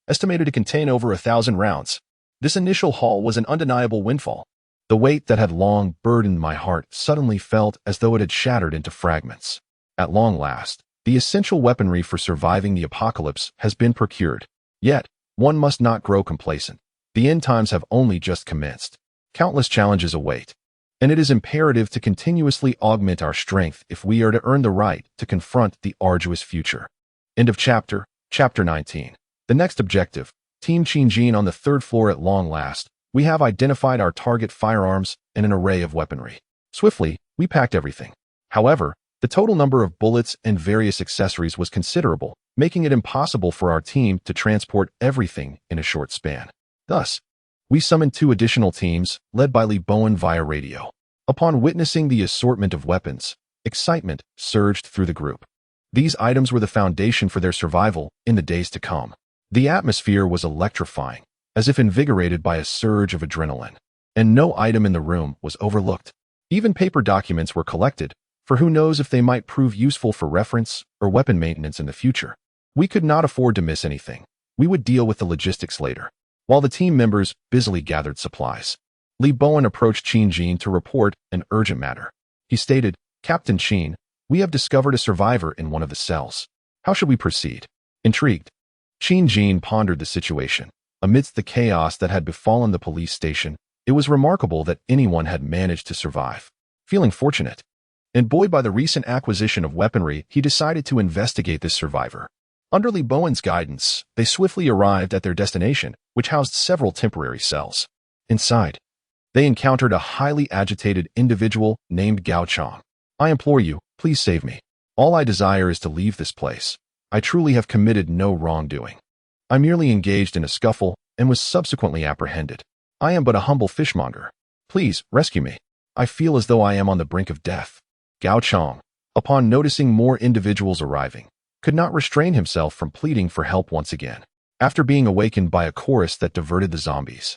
estimated to contain over 1,000 rounds. This initial haul was an undeniable windfall. The weight that had long burdened my heart suddenly felt as though it had shattered into fragments. At long last, the essential weaponry for surviving the apocalypse has been procured. Yet, one must not grow complacent. The end times have only just commenced. Countless challenges await, and it is imperative to continuously augment our strength if we are to earn the right to confront the arduous future. End of chapter. Chapter 19. The next objective. Team Qin Jin on the third floor. At long last, we have identified our target firearms and an array of weaponry. Swiftly, we packed everything. However, the total number of bullets and various accessories was considerable, making it impossible for our team to transport everything in a short span. Thus, we summoned 2 additional teams, led by Li Bowen via radio. Upon witnessing the assortment of weapons, excitement surged through the group. These items were the foundation for their survival in the days to come. The atmosphere was electrifying, as if invigorated by a surge of adrenaline, and no item in the room was overlooked. Even paper documents were collected, for who knows if they might prove useful for reference or weapon maintenance in the future. We could not afford to miss anything. We would deal with the logistics later. While the team members busily gathered supplies, Li Bowen approached Qin Jin to report an urgent matter. He stated, "Captain Qin, we have discovered a survivor in one of the cells. How should we proceed?" Intrigued, Qin Jin pondered the situation. Amidst the chaos that had befallen the police station, it was remarkable that anyone had managed to survive. Feeling fortunate and buoyed by the recent acquisition of weaponry, he decided to investigate this survivor. Under Lee Bowen's guidance, they swiftly arrived at their destination, which housed several temporary cells. Inside, they encountered a highly agitated individual named Gao Chong. "I implore you, please save me. All I desire is to leave this place. I truly have committed no wrongdoing. I merely engaged in a scuffle and was subsequently apprehended. I am but a humble fishmonger. Please, rescue me. I feel as though I am on the brink of death." Gao Chong, upon noticing more individuals arriving, could not restrain himself from pleading for help once again. After being awakened by a chorus that diverted the zombies,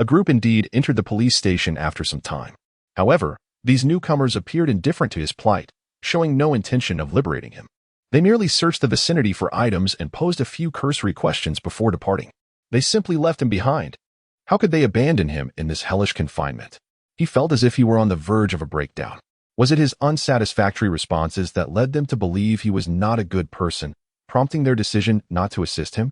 a group indeed entered the police station after some time. However, these newcomers appeared indifferent to his plight, showing no intention of liberating him. They merely searched the vicinity for items and posed a few cursory questions before departing. They simply left him behind. How could they abandon him in this hellish confinement? He felt as if he were on the verge of a breakdown. Was it his unsatisfactory responses that led them to believe he was not a good person, prompting their decision not to assist him?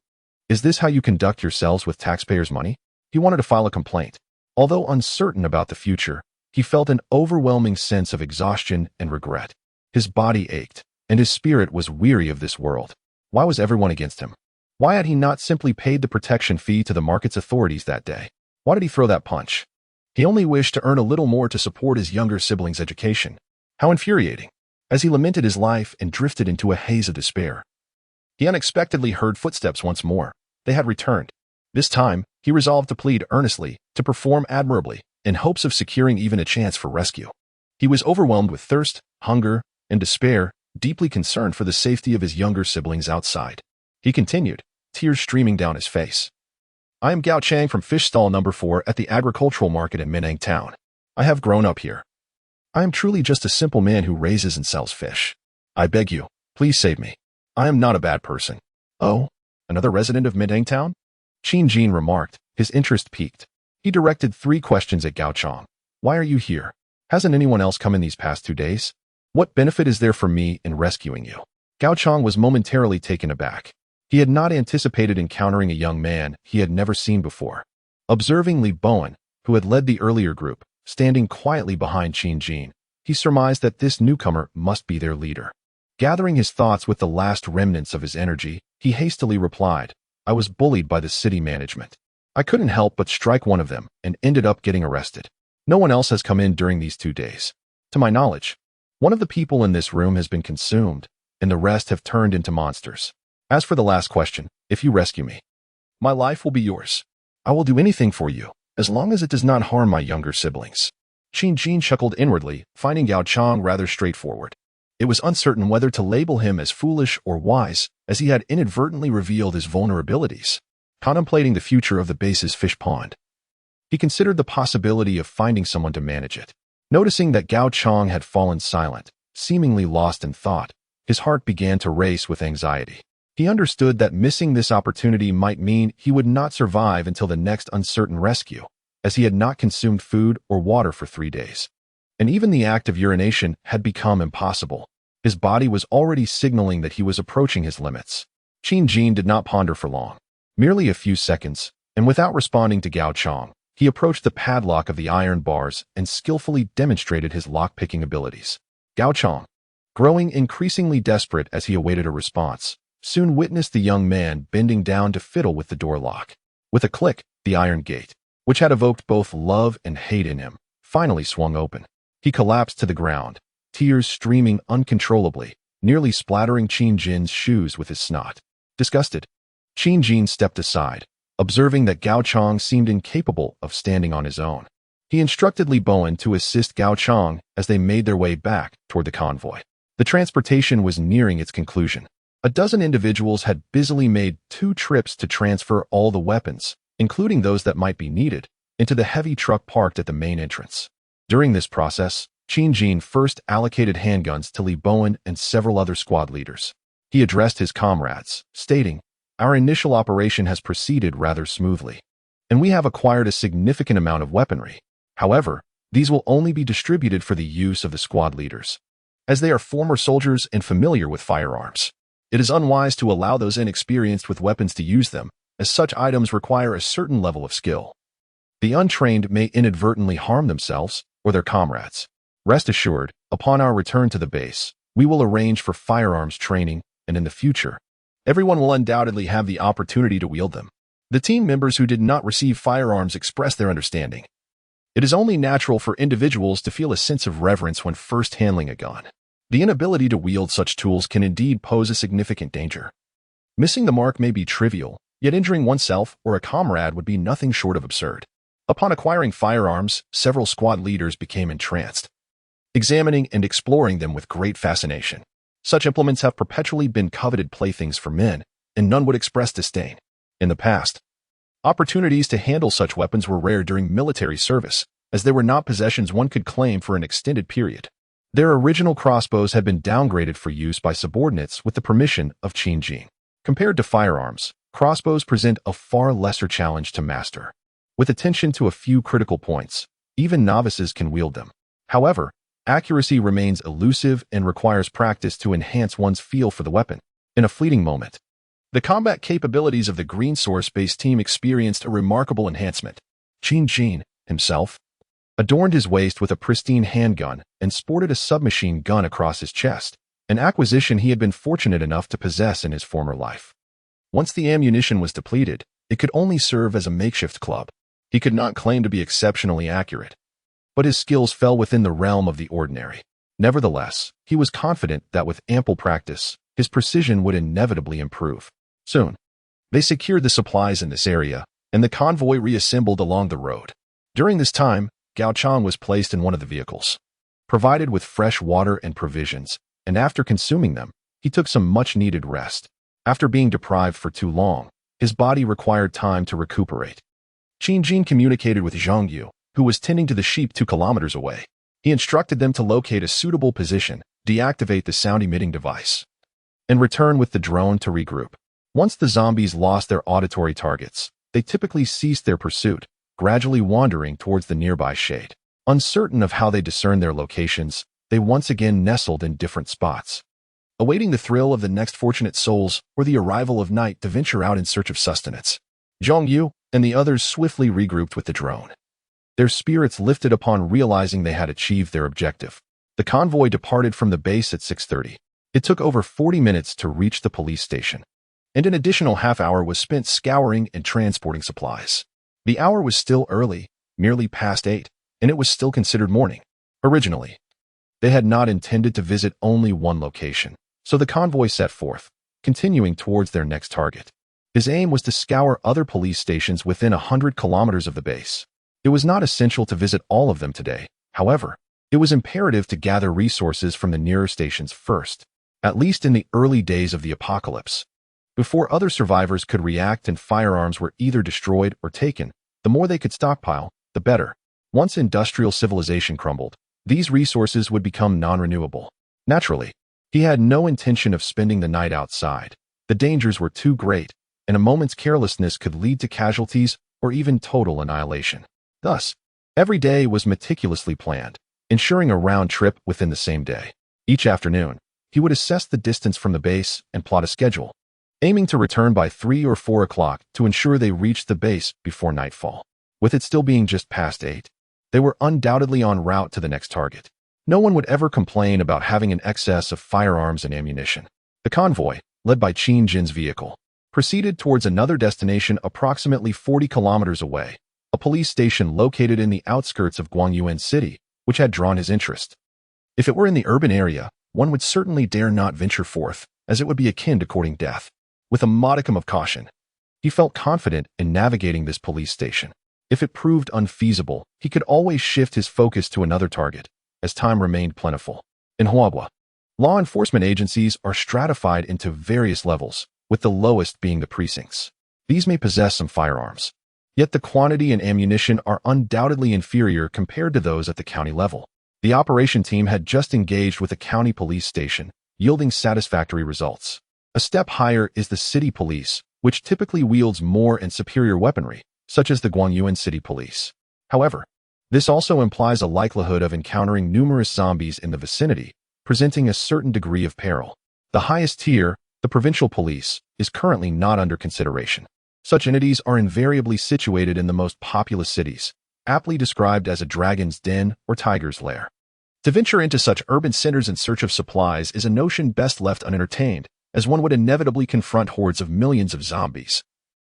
Is this how you conduct yourselves with taxpayers' money? He wanted to file a complaint. Although uncertain about the future, he felt an overwhelming sense of exhaustion and regret. His body ached, and his spirit was weary of this world. Why was everyone against him? Why had he not simply paid the protection fee to the market's authorities that day? Why did he throw that punch? He only wished to earn a little more to support his younger sibling's education. How infuriating! As he lamented his life and drifted into a haze of despair, he unexpectedly heard footsteps once more. They had returned. This time, he resolved to plead earnestly, to perform admirably, in hopes of securing even a chance for rescue. He was overwhelmed with thirst, hunger, and despair, deeply concerned for the safety of his younger siblings outside. He continued, tears streaming down his face. "I am Gao Chang from Fish Stall Number 4 at the agricultural market in Minang Town. I have grown up here. I am truly just a simple man who raises and sells fish. I beg you, please save me. I am not a bad person." "Oh, another resident of Minang Town?" Qin Jin remarked, his interest piqued. He directed 3 questions at Gao Chong. "Why are you here? Hasn't anyone else come in these past 2 days? What benefit is there for me in rescuing you?" Gao Chong was momentarily taken aback. He had not anticipated encountering a young man he had never seen before. Observing Lee Bowen, who had led the earlier group, standing quietly behind Qin Jin, he surmised that this newcomer must be their leader. Gathering his thoughts with the last remnants of his energy, he hastily replied, "I was bullied by the city management. I couldn't help but strike one of them and ended up getting arrested. No one else has come in during these 2 days. To my knowledge, one of the people in this room has been consumed, and the rest have turned into monsters. As for the last question, if you rescue me, my life will be yours. I will do anything for you, as long as it does not harm my younger siblings." Qin Jin chuckled inwardly, finding Gao Chong rather straightforward. It was uncertain whether to label him as foolish or wise, as he had inadvertently revealed his vulnerabilities. Contemplating the future of the base's fish pond, he considered the possibility of finding someone to manage it. Noticing that Gao Chong had fallen silent, seemingly lost in thought, his heart began to race with anxiety. He understood that missing this opportunity might mean he would not survive until the next uncertain rescue, as he had not consumed food or water for 3 days. And even the act of urination had become impossible. His body was already signaling that he was approaching his limits. Qin Jin did not ponder for long. Merely a few seconds, and without responding to Gao Chong, he approached the padlock of the iron bars and skillfully demonstrated his lock-picking abilities. Gao Chong, growing increasingly desperate as he awaited a response, soon witnessed the young man bending down to fiddle with the door lock. With a click, the iron gate, which had evoked both love and hate in him, finally swung open. He collapsed to the ground, tears streaming uncontrollably, nearly splattering Qin Jin's shoes with his snot. Disgusted, Qin Jin stepped aside, observing that Gao Chong seemed incapable of standing on his own. He instructed Lee Bowen to assist Gao Chong as they made their way back toward the convoy. The transportation was nearing its conclusion. A dozen individuals had busily made 2 trips to transfer all the weapons, including those that might be needed, into the heavy truck parked at the main entrance. During this process, Qin Jin first allocated handguns to Lee Bowen and several other squad leaders. He addressed his comrades, stating, "Our initial operation has proceeded rather smoothly, and we have acquired a significant amount of weaponry. However, these will only be distributed for the use of the squad leaders, as they are former soldiers and familiar with firearms. It is unwise to allow those inexperienced with weapons to use them, as such items require a certain level of skill. The untrained may inadvertently harm themselves or their comrades. Rest assured, upon our return to the base, we will arrange for firearms training, and in the future, everyone will undoubtedly have the opportunity to wield them. The team members who did not receive firearms expressed their understanding. It is only natural for individuals to feel a sense of reverence when first handling a gun. The inability to wield such tools can indeed pose a significant danger. Missing the mark may be trivial, yet injuring oneself or a comrade would be nothing short of absurd. Upon acquiring firearms, several squad leaders became entranced, examining and exploring them with great fascination. Such implements have perpetually been coveted playthings for men, and none would express disdain. In the past, opportunities to handle such weapons were rare during military service, as they were not possessions one could claim for an extended period. Their original crossbows had been downgraded for use by subordinates with the permission of Qin Jin. Compared to firearms, crossbows present a far lesser challenge to master. With attention to a few critical points, even novices can wield them. However, accuracy remains elusive and requires practice to enhance one's feel for the weapon. In a fleeting moment, the combat capabilities of the Green Source-based team experienced a remarkable enhancement. Qin Jin, himself, adorned his waist with a pristine handgun and sported a submachine gun across his chest, an acquisition he had been fortunate enough to possess in his former life. Once the ammunition was depleted, it could only serve as a makeshift club. He could not claim to be exceptionally accurate, but his skills fell within the realm of the ordinary. Nevertheless, he was confident that with ample practice, his precision would inevitably improve. Soon, they secured the supplies in this area, and the convoy reassembled along the road. During this time, Gao Chang was placed in one of the vehicles, provided with fresh water and provisions, and after consuming them, he took some much-needed rest. After being deprived for too long, his body required time to recuperate. Qin Jin communicated with Zhang Yu, who was tending to the sheep 2 kilometers away. He instructed them to locate a suitable position, deactivate the sound-emitting device, and return with the drone to regroup. Once the zombies lost their auditory targets, they typically ceased their pursuit, gradually wandering towards the nearby shade. Uncertain of how they discerned their locations, they once again nestled in different spots, awaiting the thrill of the next fortunate souls or the arrival of night to venture out in search of sustenance. Zhang Yu and the others swiftly regrouped with the drone, their spirits lifted upon realizing they had achieved their objective. The convoy departed from the base at 6:30. It took over 40 minutes to reach the police station, and an additional half-hour was spent scouring and transporting supplies. The hour was still early, merely past 8, and it was still considered morning. Originally, they had not intended to visit only one location, so the convoy set forth, continuing towards their next target. His aim was to scour other police stations within 100 kilometers of the base. It was not essential to visit all of them today. However, it was imperative to gather resources from the nearer stations first, at least in the early days of the apocalypse. Before other survivors could react and firearms were either destroyed or taken, the more they could stockpile, the better. Once industrial civilization crumbled, these resources would become non-renewable. Naturally, he had no intention of spending the night outside. The dangers were too great, and a moment's carelessness could lead to casualties or even total annihilation. Thus, every day was meticulously planned, ensuring a round trip within the same day. Each afternoon, he would assess the distance from the base and plot a schedule, aiming to return by 3 or 4 o'clock to ensure they reached the base before nightfall. With it still being just past 8, they were undoubtedly en route to the next target. No one would ever complain about having an excess of firearms and ammunition. The convoy, led by Qin Jin's vehicle, proceeded towards another destination approximately 40 kilometers away, a police station located in the outskirts of Guangyuan City, which had drawn his interest. If it were in the urban area, one would certainly dare not venture forth, as it would be akin to courting death. With a modicum of caution, he felt confident in navigating this police station. If it proved unfeasible, he could always shift his focus to another target, as time remained plentiful. In Huagua, law enforcement agencies are stratified into various levels, with the lowest being the precincts. These may possess some firearms, yet the quantity and ammunition are undoubtedly inferior compared to those at the county level. The operation team had just engaged with a county police station, yielding satisfactory results. A step higher is the city police, which typically wields more and superior weaponry, such as the Guangyuan City Police. However, this also implies a likelihood of encountering numerous zombies in the vicinity, presenting a certain degree of peril. The highest tier, the provincial police, is currently not under consideration. Such entities are invariably situated in the most populous cities, aptly described as a dragon's den or tiger's lair. To venture into such urban centers in search of supplies is a notion best left unentertained, as one would inevitably confront hordes of millions of zombies,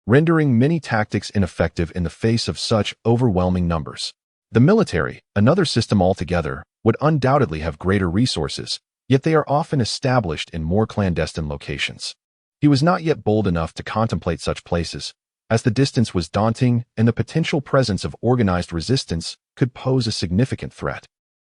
rendering many tactics ineffective in the face of such overwhelming numbers. The military, another system altogether, would undoubtedly have greater resources, yet they are often established in more clandestine locations. He was not yet bold enough to contemplate such places, as the distance was daunting and the potential presence of organized resistance could pose a significant threat.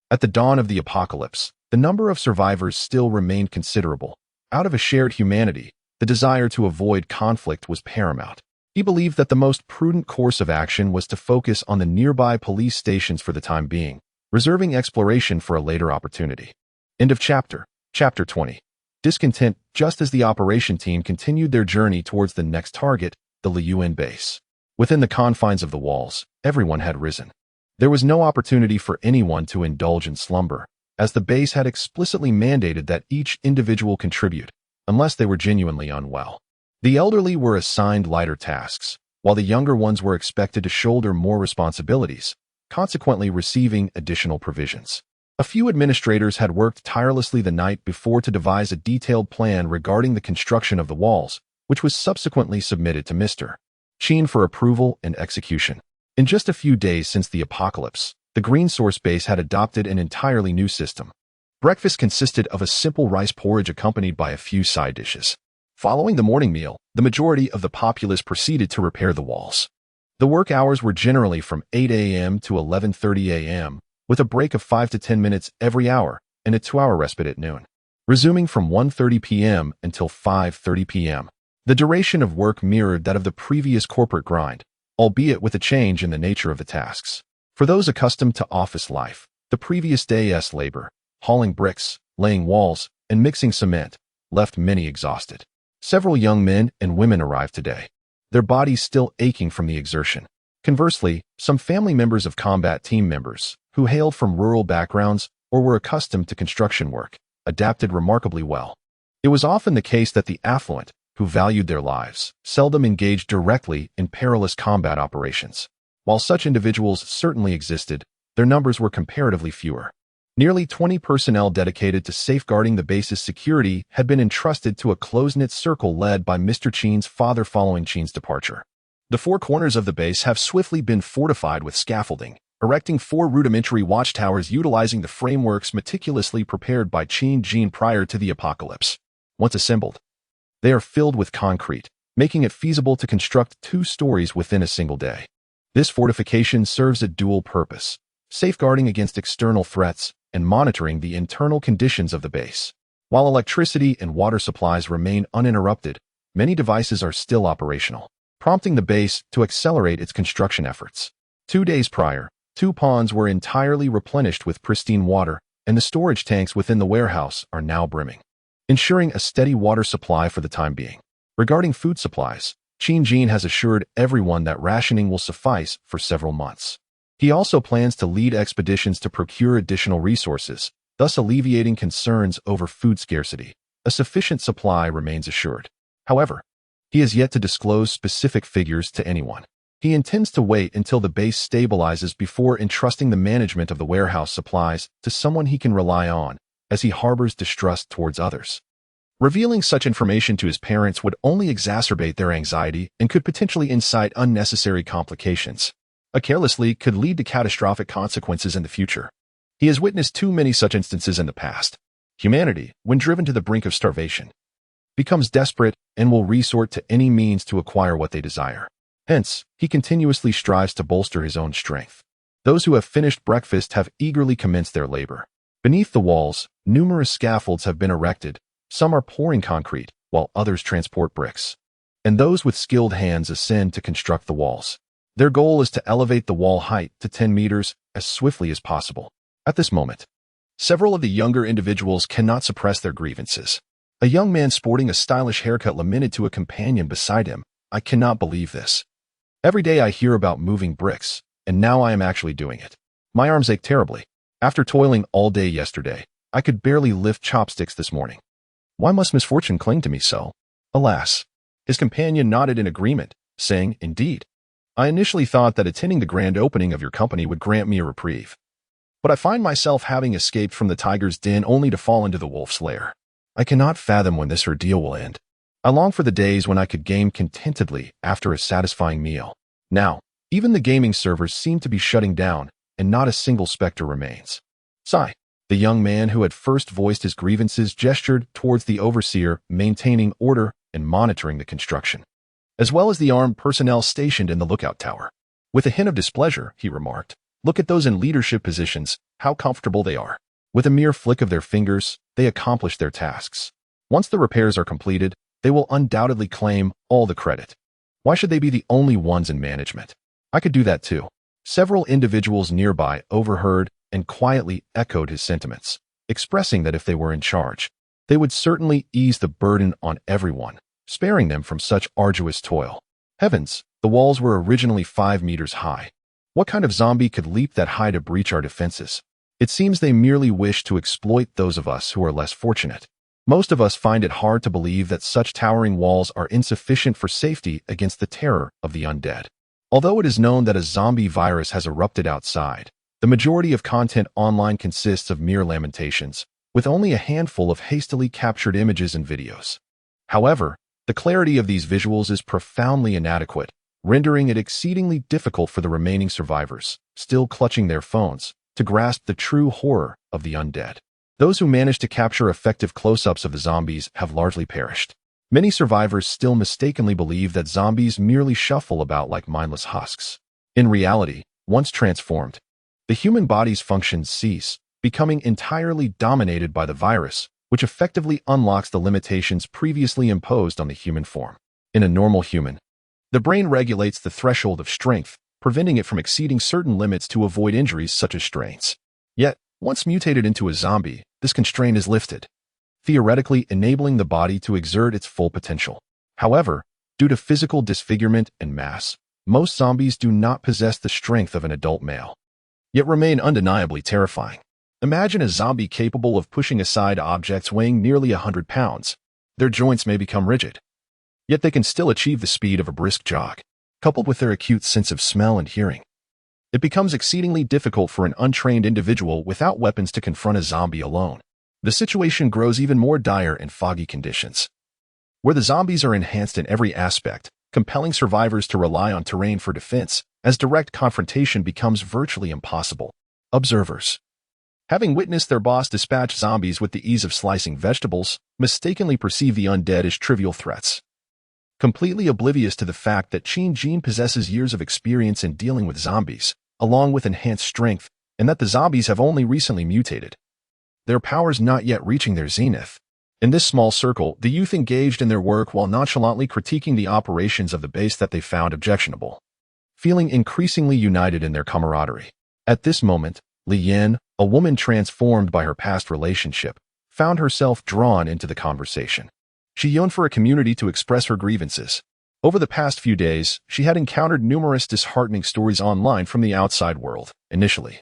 At the dawn of the apocalypse, the number of survivors still remained considerable. Out of a shared humanity, the desire to avoid conflict was paramount. He believed that the most prudent course of action was to focus on the nearby police stations for the time being, reserving exploration for a later opportunity. End of chapter. Chapter 20. Discontent. Just as the operation team continued their journey towards the next target, the Liuan base. Within the confines of the walls, everyone had risen. There was no opportunity for anyone to indulge in slumber, as the base had explicitly mandated that each individual contribute, unless they were genuinely unwell. The elderly were assigned lighter tasks, while the younger ones were expected to shoulder more responsibilities, consequently receiving additional provisions. A few administrators had worked tirelessly the night before to devise a detailed plan regarding the construction of the walls, which was subsequently submitted to Mr. Sheen for approval and execution. In just a few days since the apocalypse, the Green Source base had adopted an entirely new system. Breakfast consisted of a simple rice porridge accompanied by a few side dishes. Following the morning meal, the majority of the populace proceeded to repair the walls. The work hours were generally from 8 a.m. to 11:30 a.m., with a break of 5 to 10 minutes every hour and a 2-hour respite at noon, resuming from 1:30 p.m. until 5:30 p.m. The duration of work mirrored that of the previous corporate grind, albeit with a change in the nature of the tasks. For those accustomed to office life, the previous day's labor, hauling bricks, laying walls, and mixing cement, left many exhausted. Several young men and women arrived today, their bodies still aching from the exertion. Conversely, some family members of combat team members, who hailed from rural backgrounds or were accustomed to construction work, adapted remarkably well. It was often the case that the affluent, who valued their lives, seldom engaged directly in perilous combat operations. While such individuals certainly existed, their numbers were comparatively fewer. Nearly 20 personnel dedicated to safeguarding the base's security had been entrusted to a close-knit circle led by Mr. Cheen's father following Cheen's departure. The 4 corners of the base have swiftly been fortified with scaffolding, erecting 4 rudimentary watchtowers utilizing the frameworks meticulously prepared by Cheen prior to the apocalypse. Once assembled, they are filled with concrete, making it feasible to construct 2 stories within a single day. This fortification serves a dual purpose, safeguarding against external threats and monitoring the internal conditions of the base. While electricity and water supplies remain uninterrupted, many devices are still operational, prompting the base to accelerate its construction efforts. 2 days prior, 2 ponds were entirely replenished with pristine water, and the storage tanks within the warehouse are now brimming, ensuring a steady water supply for the time being. Regarding food supplies, Cheen has assured everyone that rationing will suffice for several months. He also plans to lead expeditions to procure additional resources, thus alleviating concerns over food scarcity. A sufficient supply remains assured. However, he has yet to disclose specific figures to anyone. He intends to wait until the base stabilizes before entrusting the management of the warehouse supplies to someone he can rely on, as he harbors distrust towards others. Revealing such information to his parents would only exacerbate their anxiety and could potentially incite unnecessary complications. A careless leak could lead to catastrophic consequences in the future. He has witnessed too many such instances in the past. Humanity, when driven to the brink of starvation, becomes desperate and will resort to any means to acquire what they desire. Hence, he continuously strives to bolster his own strength. Those who have finished breakfast have eagerly commenced their labor. Beneath the walls, numerous scaffolds have been erected. Some are pouring concrete, while others transport bricks. And those with skilled hands ascend to construct the walls. Their goal is to elevate the wall height to 10 meters as swiftly as possible. At this moment, several of the younger individuals cannot suppress their grievances. A young man sporting a stylish haircut lamented to a companion beside him, "I cannot believe this. Every day I hear about moving bricks, and now I am actually doing it. My arms ache terribly. After toiling all day yesterday, I could barely lift chopsticks this morning. Why must misfortune cling to me so?" Alas! His companion nodded in agreement, saying, "Indeed. I initially thought that attending the grand opening of your company would grant me a reprieve. But I find myself having escaped from the tiger's den only to fall into the wolf's lair. I cannot fathom when this ordeal will end. I long for the days when I could game contentedly after a satisfying meal. Now, even the gaming servers seem to be shutting down, and not a single specter remains." Sigh. The young man who had first voiced his grievances gestured towards the overseer maintaining order and monitoring the construction, as well as the armed personnel stationed in the lookout tower. With a hint of displeasure, he remarked, "Look at those in leadership positions, how comfortable they are. With a mere flick of their fingers, they accomplish their tasks. Once the repairs are completed, they will undoubtedly claim all the credit. Why should they be the only ones in management? I could do that too." Several individuals nearby overheard and quietly echoed his sentiments, expressing that if they were in charge, they would certainly ease the burden on everyone, sparing them from such arduous toil. Heavens, the walls were originally 5 meters high. What kind of zombie could leap that high to breach our defenses? It seems they merely wish to exploit those of us who are less fortunate. Most of us find it hard to believe that such towering walls are insufficient for safety against the terror of the undead. Although it is known that a zombie virus has erupted outside, the majority of content online consists of mere lamentations, with only a handful of hastily captured images and videos. However, the clarity of these visuals is profoundly inadequate, rendering it exceedingly difficult for the remaining survivors, still clutching their phones, to grasp the true horror of the undead. Those who managed to capture effective close-ups of the zombies have largely perished. Many survivors still mistakenly believe that zombies merely shuffle about like mindless husks. In reality, once transformed, the human body's functions cease, becoming entirely dominated by the virus, which effectively unlocks the limitations previously imposed on the human form. In a normal human, the brain regulates the threshold of strength, preventing it from exceeding certain limits to avoid injuries such as strains. Yet, once mutated into a zombie, this constraint is lifted, theoretically enabling the body to exert its full potential. However, due to physical disfigurement and mass, most zombies do not possess the strength of an adult male, yet remain undeniably terrifying. Imagine a zombie capable of pushing aside objects weighing nearly 100 pounds. Their joints may become rigid, yet they can still achieve the speed of a brisk jog. Coupled with their acute sense of smell and hearing, it becomes exceedingly difficult for an untrained individual without weapons to confront a zombie alone. The situation grows even more dire in foggy conditions, where the zombies are enhanced in every aspect, compelling survivors to rely on terrain for defense, as direct confrontation becomes virtually impossible. Observers, having witnessed their boss dispatch zombies with the ease of slicing vegetables, mistakenly perceive the undead as trivial threats, completely oblivious to the fact that Jean possesses years of experience in dealing with zombies, along with enhanced strength, and that the zombies have only recently mutated, their powers not yet reaching their zenith. In this small circle, the youth engaged in their work while nonchalantly critiquing the operations of the base that they found objectionable, feeling increasingly united in their camaraderie. At this moment, Li Yan, a woman transformed by her past relationship, found herself drawn into the conversation. She yearned for a community to express her grievances. Over the past few days, she had encountered numerous disheartening stories online from the outside world. Initially,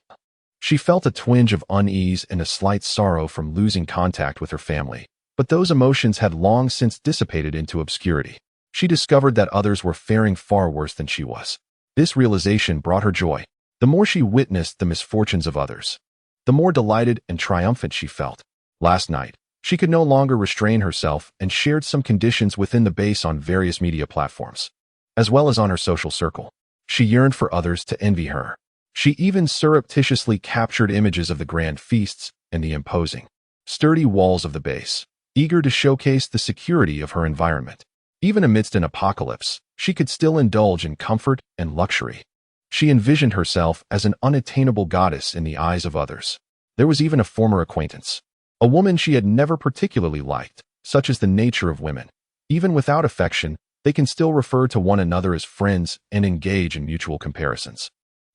she felt a twinge of unease and a slight sorrow from losing contact with her family, but those emotions had long since dissipated into obscurity. She discovered that others were faring far worse than she was. This realization brought her joy. The more she witnessed the misfortunes of others, the more delighted and triumphant she felt. Last night, she could no longer restrain herself and shared some conditions within the base on various media platforms, as well as on her social circle. She yearned for others to envy her. She even surreptitiously captured images of the grand feasts and the imposing, sturdy walls of the base, eager to showcase the security of her environment. Even amidst an apocalypse, she could still indulge in comfort and luxury. She envisioned herself as an unattainable goddess in the eyes of others. There was even a former acquaintance, a woman she had never particularly liked. Such is the nature of women. Even without affection, they can still refer to one another as friends and engage in mutual comparisons.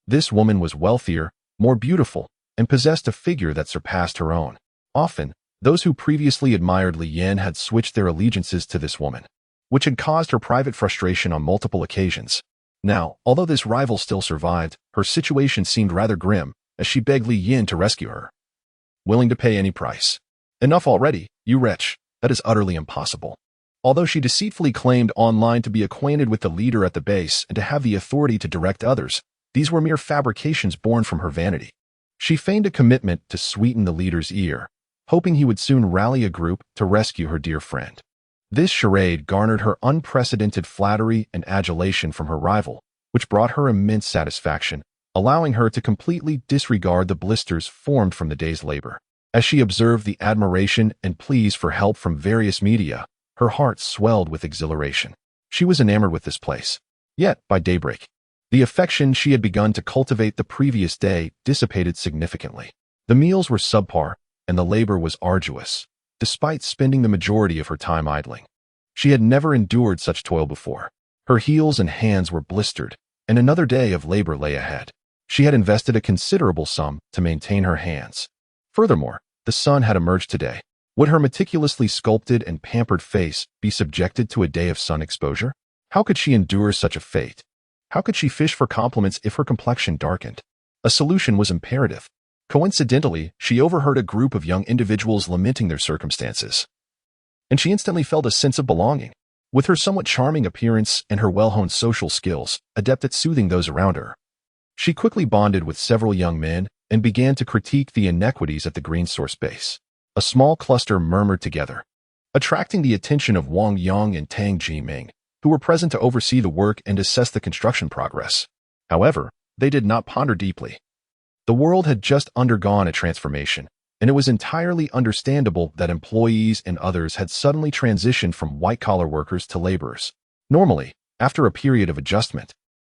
This woman was wealthier, more beautiful, and possessed a figure that surpassed her own. Often, those who previously admired Li Yan had switched their allegiances to this woman, which had caused her private frustration on multiple occasions. Now, although this rival still survived, her situation seemed rather grim, as she begged Li Yan to rescue her, willing to pay any price. "Enough already, you wretch. That is utterly impossible. Although she deceitfully claimed online to be acquainted with the leader at the base and to have the authority to direct others, these were mere fabrications born from her vanity. She feigned a commitment to sweeten the leader's ear, hoping he would soon rally a group to rescue her dear friend. This charade garnered her unprecedented flattery and adulation from her rival, which brought her immense satisfaction, allowing her to completely disregard the blisters formed from the day's labor. As she observed the admiration and pleas for help from various media, her heart swelled with exhilaration. She was enamored with this place. Yet, by daybreak, the affection she had begun to cultivate the previous day dissipated significantly. The meals were subpar, and the labor was arduous, despite spending the majority of her time idling. She had never endured such toil before. Her heels and hands were blistered, and another day of labor lay ahead. She had invested a considerable sum to maintain her hands. Furthermore, the sun had emerged today. Would her meticulously sculpted and pampered face be subjected to a day of sun exposure? How could she endure such a fate? How could she fish for compliments if her complexion darkened? A solution was imperative. Coincidentally, she overheard a group of young individuals lamenting their circumstances, and she instantly felt a sense of belonging. With her somewhat charming appearance and her well-honed social skills, adept at soothing those around her, she quickly bonded with several young men and began to critique the inequities at the green source base. A small cluster murmured together, attracting the attention of Wang Yang and Tang Jiming, who were present to oversee the work and assess the construction progress. However, they did not ponder deeply. The world had just undergone a transformation, and it was entirely understandable that employees and others had suddenly transitioned from white-collar workers to laborers. Normally, after a period of adjustment,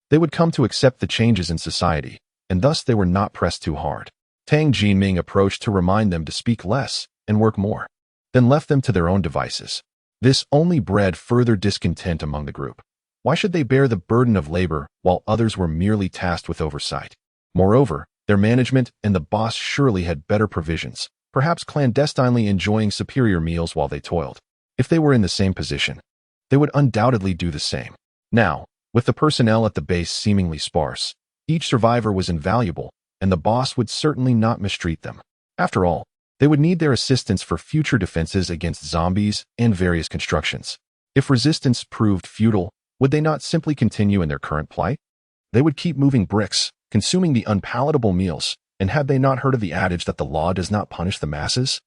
they would come to accept the changes in society, and thus they were not pressed too hard. Tang Jiming approached to remind them to speak less and work more, then left them to their own devices. This only bred further discontent among the group. Why should they bear the burden of labor while others were merely tasked with oversight? Moreover, their management and the boss surely had better provisions, perhaps clandestinely enjoying superior meals while they toiled. If they were in the same position, they would undoubtedly do the same. Now, with the personnel at the base seemingly sparse, each survivor was invaluable, and the boss would certainly not mistreat them. After all, they would need their assistance for future defenses against zombies and various constructions. If resistance proved futile, would they not simply continue in their current plight? They would keep moving bricks, consuming the unpalatable meals, and had they not heard of the adage that the law does not punish the masses?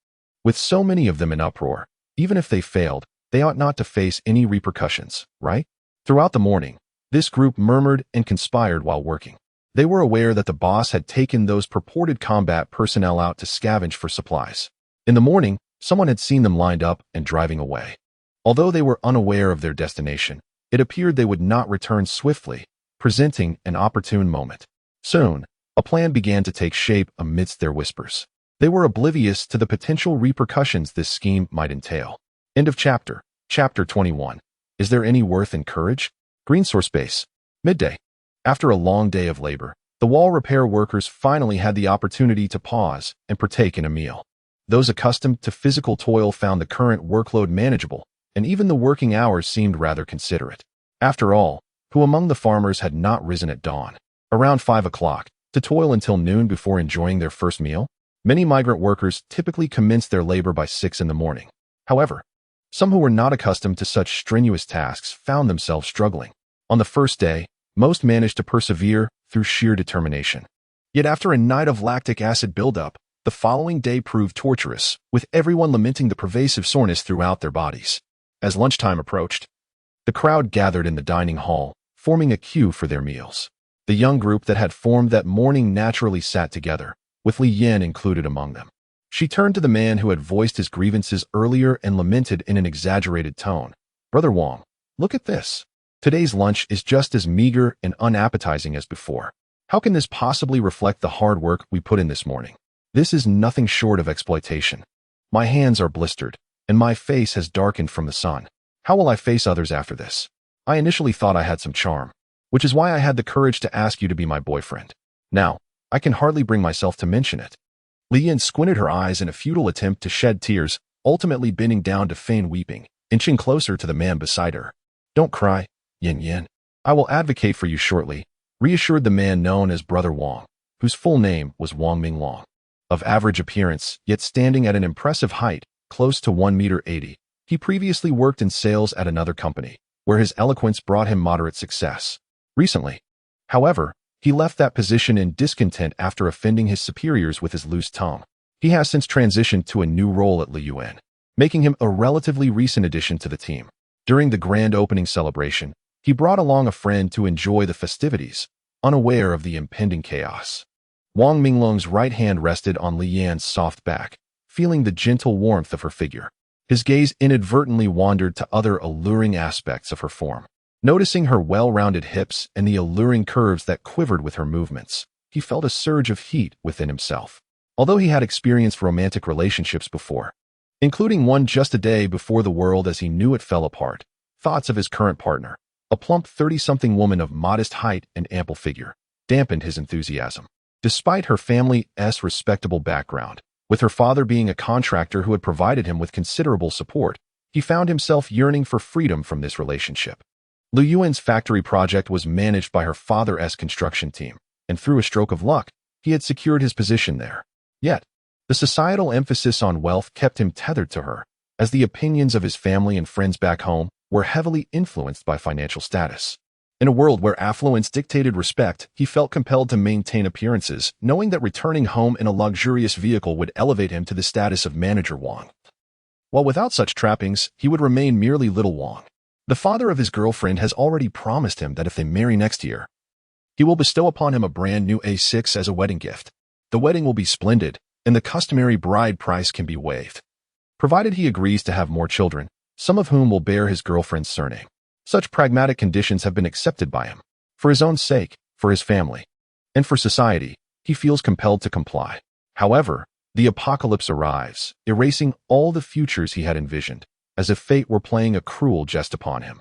With so many of them in uproar, even if they failed, they ought not to face any repercussions, right? Throughout the morning, this group murmured and conspired while working. They were aware that the boss had taken those purported combat personnel out to scavenge for supplies. In the morning, someone had seen them lined up and driving away. Although they were unaware of their destination, it appeared they would not return swiftly, presenting an opportune moment. Soon, a plan began to take shape amidst their whispers. They were oblivious to the potential repercussions this scheme might entail. End of chapter. Chapter 21. Is there any worth in courage? Green source base. Midday. After a long day of labor, the wall repair workers finally had the opportunity to pause and partake in a meal. Those accustomed to physical toil found the current workload manageable, and even the working hours seemed rather considerate. After all, who among the farmers had not risen at dawn, around 5 o'clock, to toil until noon before enjoying their first meal? Many migrant workers typically commenced their labor by 6 in the morning. However, some who were not accustomed to such strenuous tasks found themselves struggling. On the first day, most managed to persevere through sheer determination. Yet after a night of lactic acid buildup, the following day proved torturous, with everyone lamenting the pervasive soreness throughout their bodies. As lunchtime approached, the crowd gathered in the dining hall, forming a queue for their meals. The young group that had formed that morning naturally sat together, with Li Yin included among them. She turned to the man who had voiced his grievances earlier and lamented in an exaggerated tone. "Brother Wang, look at this. Today's lunch is just as meager and unappetizing as before. How can this possibly reflect the hard work we put in this morning? This is nothing short of exploitation. My hands are blistered, and my face has darkened from the sun. How will I face others after this? I initially thought I had some charm, which is why I had the courage to ask you to be my boyfriend. Now, I can hardly bring myself to mention it." Li Yin squinted her eyes in a futile attempt to shed tears, ultimately bending down to feign weeping, inching closer to the man beside her. "Don't cry, Yin Yin. I will advocate for you shortly," reassured the man known as Brother Wang, whose full name was Wang Minglong. Of average appearance, yet standing at an impressive height, close to 1 meter 80, He previously worked in sales at another company, where his eloquence brought him moderate success. Recently, however, he left that position in discontent after offending his superiors with his loose tongue. He has since transitioned to a new role at Li Yuan, making him a relatively recent addition to the team. During the grand opening celebration, he brought along a friend to enjoy the festivities, unaware of the impending chaos. Wang Minglong's right hand rested on Li Yan's soft back, feeling the gentle warmth of her figure. His gaze inadvertently wandered to other alluring aspects of her form. Noticing her well-rounded hips and the alluring curves that quivered with her movements, he felt a surge of heat within himself. Although he had experienced romantic relationships before, including one just a day before the world as he knew it fell apart, thoughts of his current partner, a plump 30-something woman of modest height and ample figure, dampened his enthusiasm. Despite her family's respectable background, with her father being a contractor who had provided him with considerable support, he found himself yearning for freedom from this relationship. Li Yuan's factory project was managed by her father's construction team, and through a stroke of luck, he had secured his position there. Yet, the societal emphasis on wealth kept him tethered to her, as the opinions of his family and friends back home were heavily influenced by financial status. In a world where affluence dictated respect, he felt compelled to maintain appearances, knowing that returning home in a luxurious vehicle would elevate him to the status of manager Wang. While without such trappings, he would remain merely little Wang. The father of his girlfriend has already promised him that if they marry next year, he will bestow upon him a brand new A6 as a wedding gift. The wedding will be splendid, and the customary bride price can be waived, provided he agrees to have more children, some of whom will bear his girlfriend's surname. Such pragmatic conditions have been accepted by him. For his own sake, for his family, and for society, he feels compelled to comply. However, the apocalypse arrives, erasing all the futures he had envisioned, as if fate were playing a cruel jest upon him.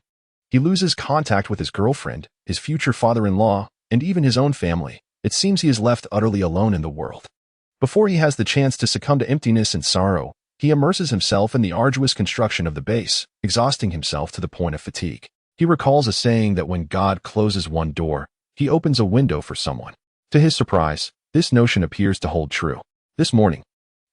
He loses contact with his girlfriend, his future father-in-law, and even his own family. It seems he is left utterly alone in the world. Before he has the chance to succumb to emptiness and sorrow, he immerses himself in the arduous construction of the base, exhausting himself to the point of fatigue. He recalls a saying that when God closes one door, he opens a window for someone. To his surprise, this notion appears to hold true. This morning,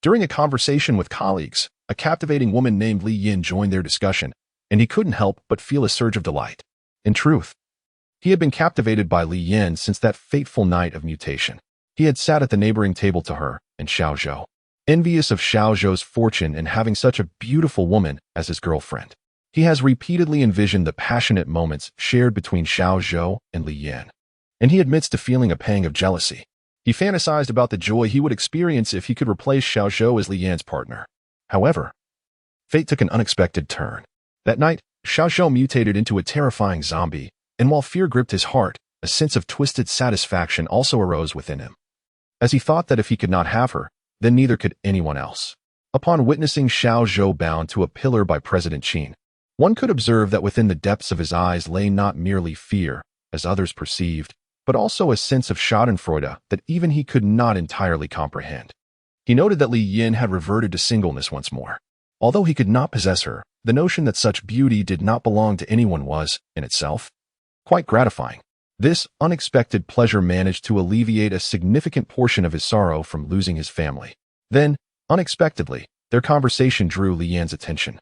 during a conversation with colleagues, a captivating woman named Li Yin joined their discussion, and he couldn't help but feel a surge of delight. In truth, he had been captivated by Li Yin since that fateful night of mutation. He had sat at the neighboring table to her and Xiao Zhou, envious of Xiao Zhou's fortune in having such a beautiful woman as his girlfriend. He has repeatedly envisioned the passionate moments shared between Xiao Zhou and Li Yin, and he admits to feeling a pang of jealousy. He fantasized about the joy he would experience if he could replace Xiao Zhou as Li Yan's partner. However, fate took an unexpected turn. That night, Xiao Zhou mutated into a terrifying zombie, and while fear gripped his heart, a sense of twisted satisfaction also arose within him, as he thought that if he could not have her, then neither could anyone else. Upon witnessing Xiao Zhou bound to a pillar by President Qin, one could observe that within the depths of his eyes lay not merely fear, as others perceived, but also a sense of schadenfreude that even he could not entirely comprehend. He noted that Li Yin had reverted to singleness once more. Although he could not possess her, the notion that such beauty did not belong to anyone was, in itself, quite gratifying. This unexpected pleasure managed to alleviate a significant portion of his sorrow from losing his family. Then, unexpectedly, their conversation drew Li Yan's attention,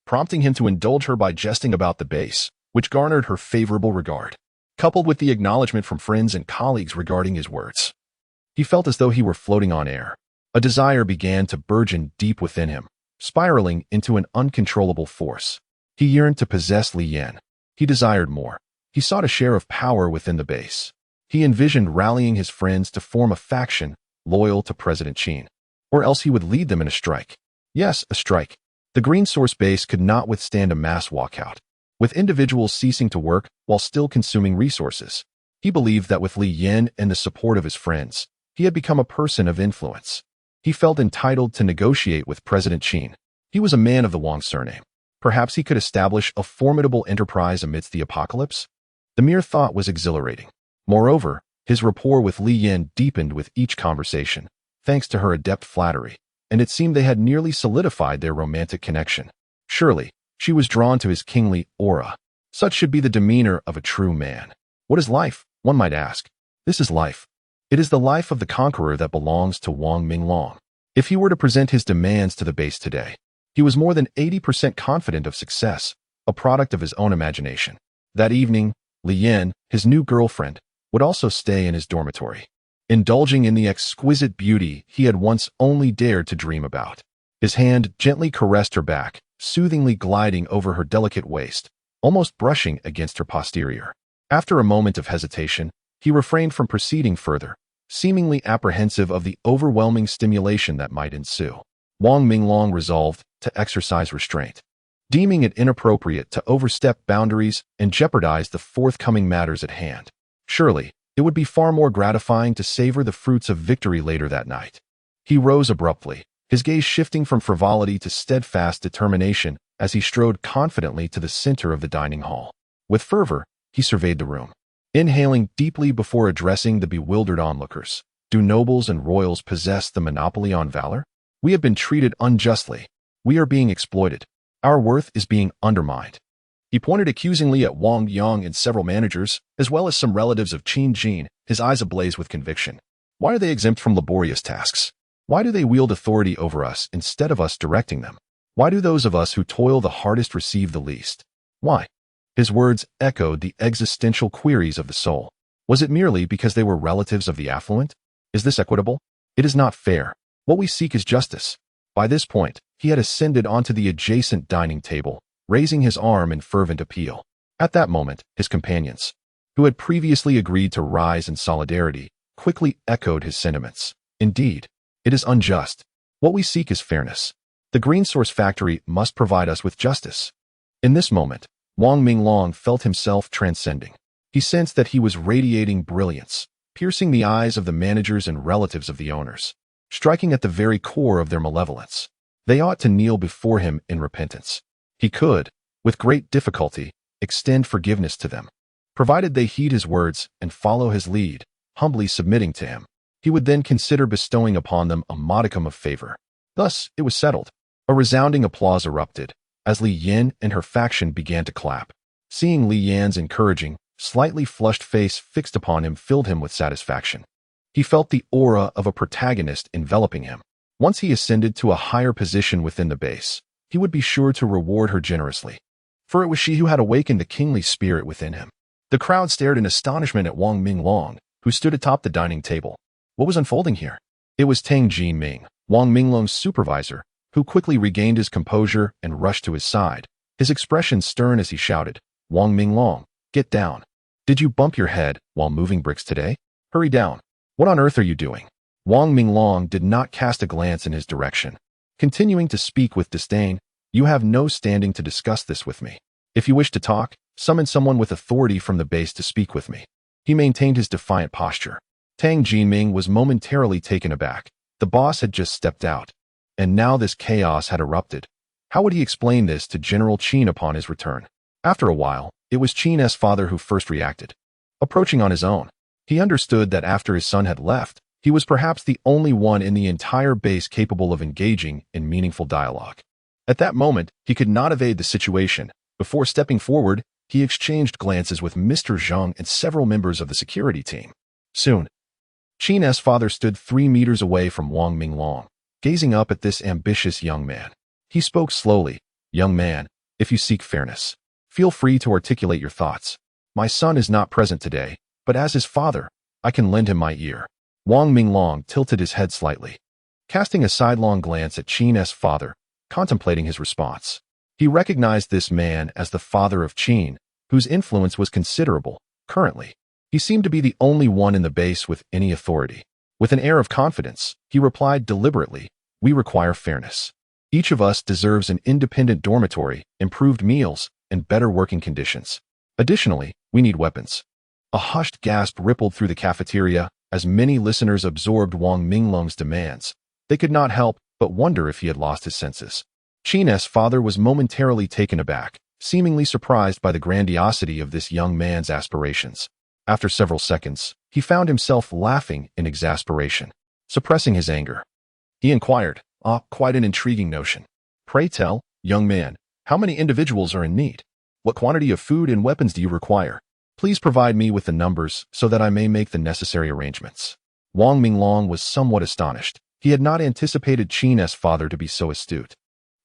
prompting him to indulge her by jesting about the base, which garnered her favorable regard. Coupled with the acknowledgement from friends and colleagues regarding his words, he felt as though he were floating on air. A desire began to burgeon deep within him, spiraling into an uncontrollable force. He yearned to possess Li Yan. He desired more. He sought a share of power within the base. He envisioned rallying his friends to form a faction loyal to President Qin, or else he would lead them in a strike. Yes, a strike. The Green Source base could not withstand a mass walkout, with individuals ceasing to work while still consuming resources. He believed that with Li Yan and the support of his friends, he had become a person of influence. He felt entitled to negotiate with President Qin. He was a man of the Wang surname. Perhaps he could establish a formidable enterprise amidst the apocalypse? The mere thought was exhilarating. Moreover, his rapport with Li Yan deepened with each conversation, thanks to her adept flattery, and it seemed they had nearly solidified their romantic connection. Surely, she was drawn to his kingly aura. Such should be the demeanor of a true man. What is life? One might ask. This is life. It is the life of the conqueror that belongs to Wang Minglong. If he were to present his demands to the base today, He was more than 80% confident of success, a product of his own imagination. That evening, Li Yan, his new girlfriend, would also stay in his dormitory, indulging in the exquisite beauty he had once only dared to dream about. His hand gently caressed her back, soothingly gliding over her delicate waist, almost brushing against her posterior. After a moment of hesitation, he refrained from proceeding further, seemingly apprehensive of the overwhelming stimulation that might ensue. Wang Minglong resolved to exercise restraint, deeming it inappropriate to overstep boundaries and jeopardize the forthcoming matters at hand. Surely, it would be far more gratifying to savor the fruits of victory later that night. He rose abruptly, his gaze shifting from frivolity to steadfast determination as he strode confidently to the center of the dining hall. With fervor, he surveyed the room, inhaling deeply before addressing the bewildered onlookers. Do nobles and royals possess the monopoly on valor? We have been treated unjustly. We are being exploited. Our worth is being undermined. He pointed accusingly at Wang Yang and several managers, as well as some relatives of Qin Jin, his eyes ablaze with conviction. Why are they exempt from laborious tasks? Why do they wield authority over us instead of us directing them? Why do those of us who toil the hardest receive the least? Why? His words echoed the existential queries of the soul. Was it merely because they were relatives of the affluent? Is this equitable? It is not fair. What we seek is justice. By this point, he had ascended onto the adjacent dining table, raising his arm in fervent appeal. At that moment, his companions, who had previously agreed to rise in solidarity, quickly echoed his sentiments. Indeed, it is unjust. What we seek is fairness. The Green Source Factory must provide us with justice. In this moment, Wang Minglong felt himself transcending. He sensed that he was radiating brilliance, piercing the eyes of the managers and relatives of the owners, striking at the very core of their malevolence. They ought to kneel before him in repentance. He could, with great difficulty, extend forgiveness to them, provided they heed his words and follow his lead, humbly submitting to him. He would then consider bestowing upon them a modicum of favor. Thus, it was settled. A resounding applause erupted, as Li Yan and her faction began to clap. Seeing Li Yan's encouraging, slightly flushed face fixed upon him filled him with satisfaction. He felt the aura of a protagonist enveloping him. Once he ascended to a higher position within the base, he would be sure to reward her generously, for it was she who had awakened the kingly spirit within him. The crowd stared in astonishment at Wang Minglong, who stood atop the dining table. What was unfolding here? It was Tang Jinming, Wang Minglong's supervisor, who quickly regained his composure and rushed to his side, his expression stern as he shouted, "Wang Minglong, get down. Did you bump your head while moving bricks today? Hurry down. What on earth are you doing?" Wang Minglong did not cast a glance in his direction, continuing to speak with disdain. "You have no standing to discuss this with me. If you wish to talk, summon someone with authority from the base to speak with me." He maintained his defiant posture. Tang Jinming was momentarily taken aback. The boss had just stepped out, and now this chaos had erupted. How would he explain this to General Qin upon his return? After a while, it was Qin's father who first reacted. Approaching on his own, he understood that after his son had left, he was perhaps the only one in the entire base capable of engaging in meaningful dialogue. At that moment, he could not evade the situation. Before stepping forward, he exchanged glances with Mr. Zhang and several members of the security team. Soon, Qin's father stood 3 meters away from Wang Minglong, gazing up at this ambitious young man. He spoke slowly. "Young man, if you seek fairness, feel free to articulate your thoughts. My son is not present today, but as his father, I can lend him my ear." Wang Minglong tilted his head slightly, casting a sidelong glance at Qin's father, contemplating his response. He recognized this man as the father of Qin, whose influence was considerable. Currently, he seemed to be the only one in the base with any authority. With an air of confidence, he replied deliberately, "We require fairness. Each of us deserves an independent dormitory, improved meals, and better working conditions. Additionally, we need weapons." A hushed gasp rippled through the cafeteria as many listeners absorbed Wang Minglong's demands. They could not help but wonder if he had lost his senses. Qin's father was momentarily taken aback, seemingly surprised by the grandiosity of this young man's aspirations. After several seconds, he found himself laughing in exasperation. Suppressing his anger, he inquired, quite an intriguing notion. Pray tell, young man, how many individuals are in need? What quantity of food and weapons do you require? Please provide me with the numbers so that I may make the necessary arrangements." Wang Minglong was somewhat astonished. He had not anticipated Qin's father to be so astute.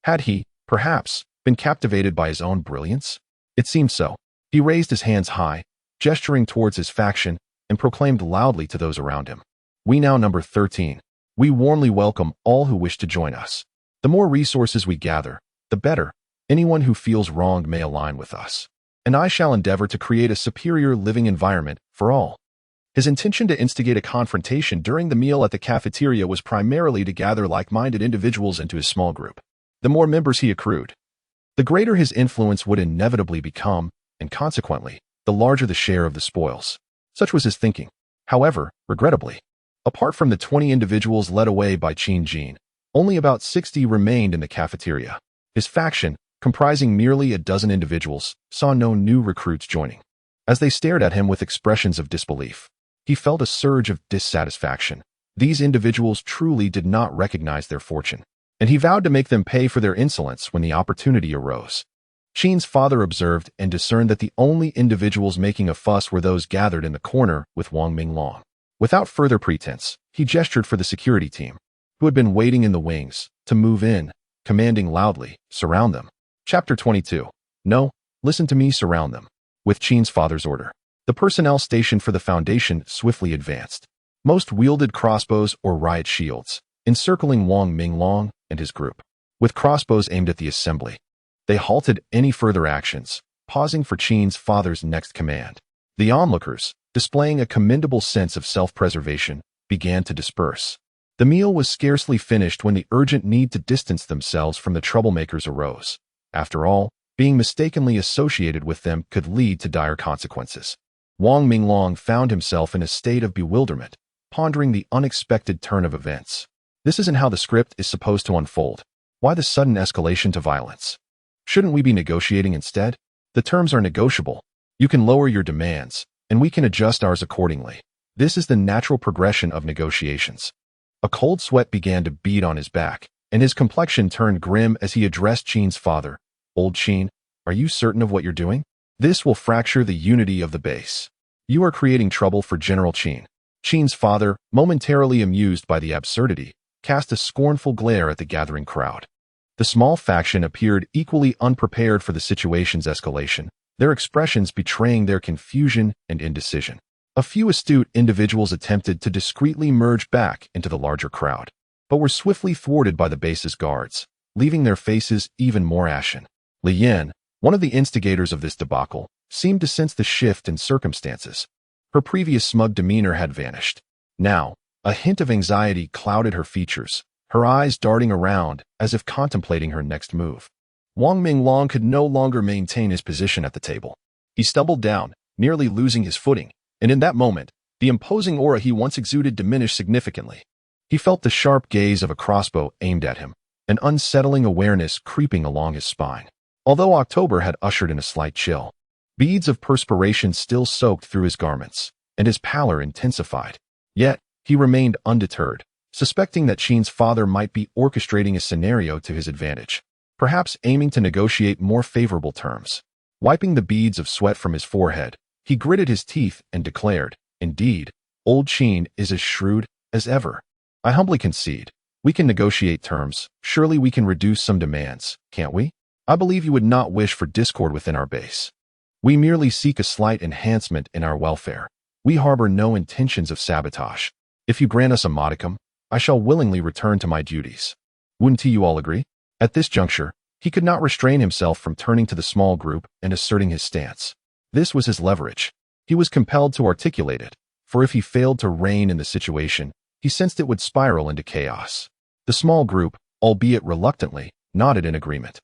Had he, perhaps, been captivated by his own brilliance? It seemed so. He raised his hands high, gesturing towards his faction, and proclaimed loudly to those around him, "We now number 13. We warmly welcome all who wish to join us. The more resources we gather, the better. Anyone who feels wronged may align with us. And I shall endeavor to create a superior living environment for all." His intention to instigate a confrontation during the meal at the cafeteria was primarily to gather like-minded individuals into his small group. The more members he accrued, the greater his influence would inevitably become, and consequently, the larger the share of the spoils. Such was his thinking. However, regrettably, apart from the 20 individuals led away by Qin Jin, only about 60 remained in the cafeteria. His faction, comprising merely a dozen individuals, saw no new recruits joining. As they stared at him with expressions of disbelief, he felt a surge of dissatisfaction. These individuals truly did not recognize their fortune, and he vowed to make them pay for their insolence when the opportunity arose. Qin's father observed and discerned that the only individuals making a fuss were those gathered in the corner with Wang Minglong. Without further pretense, he gestured for the security team, who had been waiting in the wings, to move in, commanding loudly, "Surround them." Chapter 22. No, listen to me, surround them. With Qin's father's order, the personnel stationed for the Foundation swiftly advanced. Most wielded crossbows or riot shields, encircling Wang Minglong and his group. With crossbows aimed at the assembly, they halted any further actions, pausing for Qin's father's next command. The onlookers, displaying a commendable sense of self-preservation, began to disperse. The meal was scarcely finished when the urgent need to distance themselves from the troublemakers arose. After all, being mistakenly associated with them could lead to dire consequences. Wang Minglong found himself in a state of bewilderment, pondering the unexpected turn of events. This isn't how the script is supposed to unfold. Why the sudden escalation to violence? Shouldn't we be negotiating instead? The terms are negotiable. You can lower your demands, and we can adjust ours accordingly. This is the natural progression of negotiations. A cold sweat began to bead on his back, and his complexion turned grim as he addressed Qin's father. "Old Qin, are you certain of what you're doing? This will fracture the unity of the base. You are creating trouble for General Qin." Qin's father, momentarily amused by the absurdity, cast a scornful glare at the gathering crowd. The small faction appeared equally unprepared for the situation's escalation, their expressions betraying their confusion and indecision. A few astute individuals attempted to discreetly merge back into the larger crowd, but were swiftly thwarted by the base's guards, leaving their faces even more ashen. Li Yan, one of the instigators of this debacle, seemed to sense the shift in circumstances. Her previous smug demeanor had vanished. Now, a hint of anxiety clouded her features, her eyes darting around as if contemplating her next move. Wang Minglong could no longer maintain his position at the table. He stumbled down, nearly losing his footing, and in that moment, the imposing aura he once exuded diminished significantly. He felt the sharp gaze of a crossbow aimed at him, an unsettling awareness creeping along his spine. Although October had ushered in a slight chill, beads of perspiration still soaked through his garments, and his pallor intensified. Yet, he remained undeterred, suspecting that Qin's father might be orchestrating a scenario to his advantage, perhaps aiming to negotiate more favorable terms. Wiping the beads of sweat from his forehead, he gritted his teeth and declared, "Indeed, old Qin is as shrewd as ever. I humbly concede, we can negotiate terms. Surely we can reduce some demands, can't we? I believe you would not wish for discord within our base. We merely seek a slight enhancement in our welfare. We harbor no intentions of sabotage. If you grant us a modicum, I shall willingly return to my duties. Wouldn't you all agree?" At this juncture, he could not restrain himself from turning to the small group and asserting his stance. This was his leverage. He was compelled to articulate it, for if he failed to rein in the situation, he sensed it would spiral into chaos. The small group, albeit reluctantly, nodded in agreement.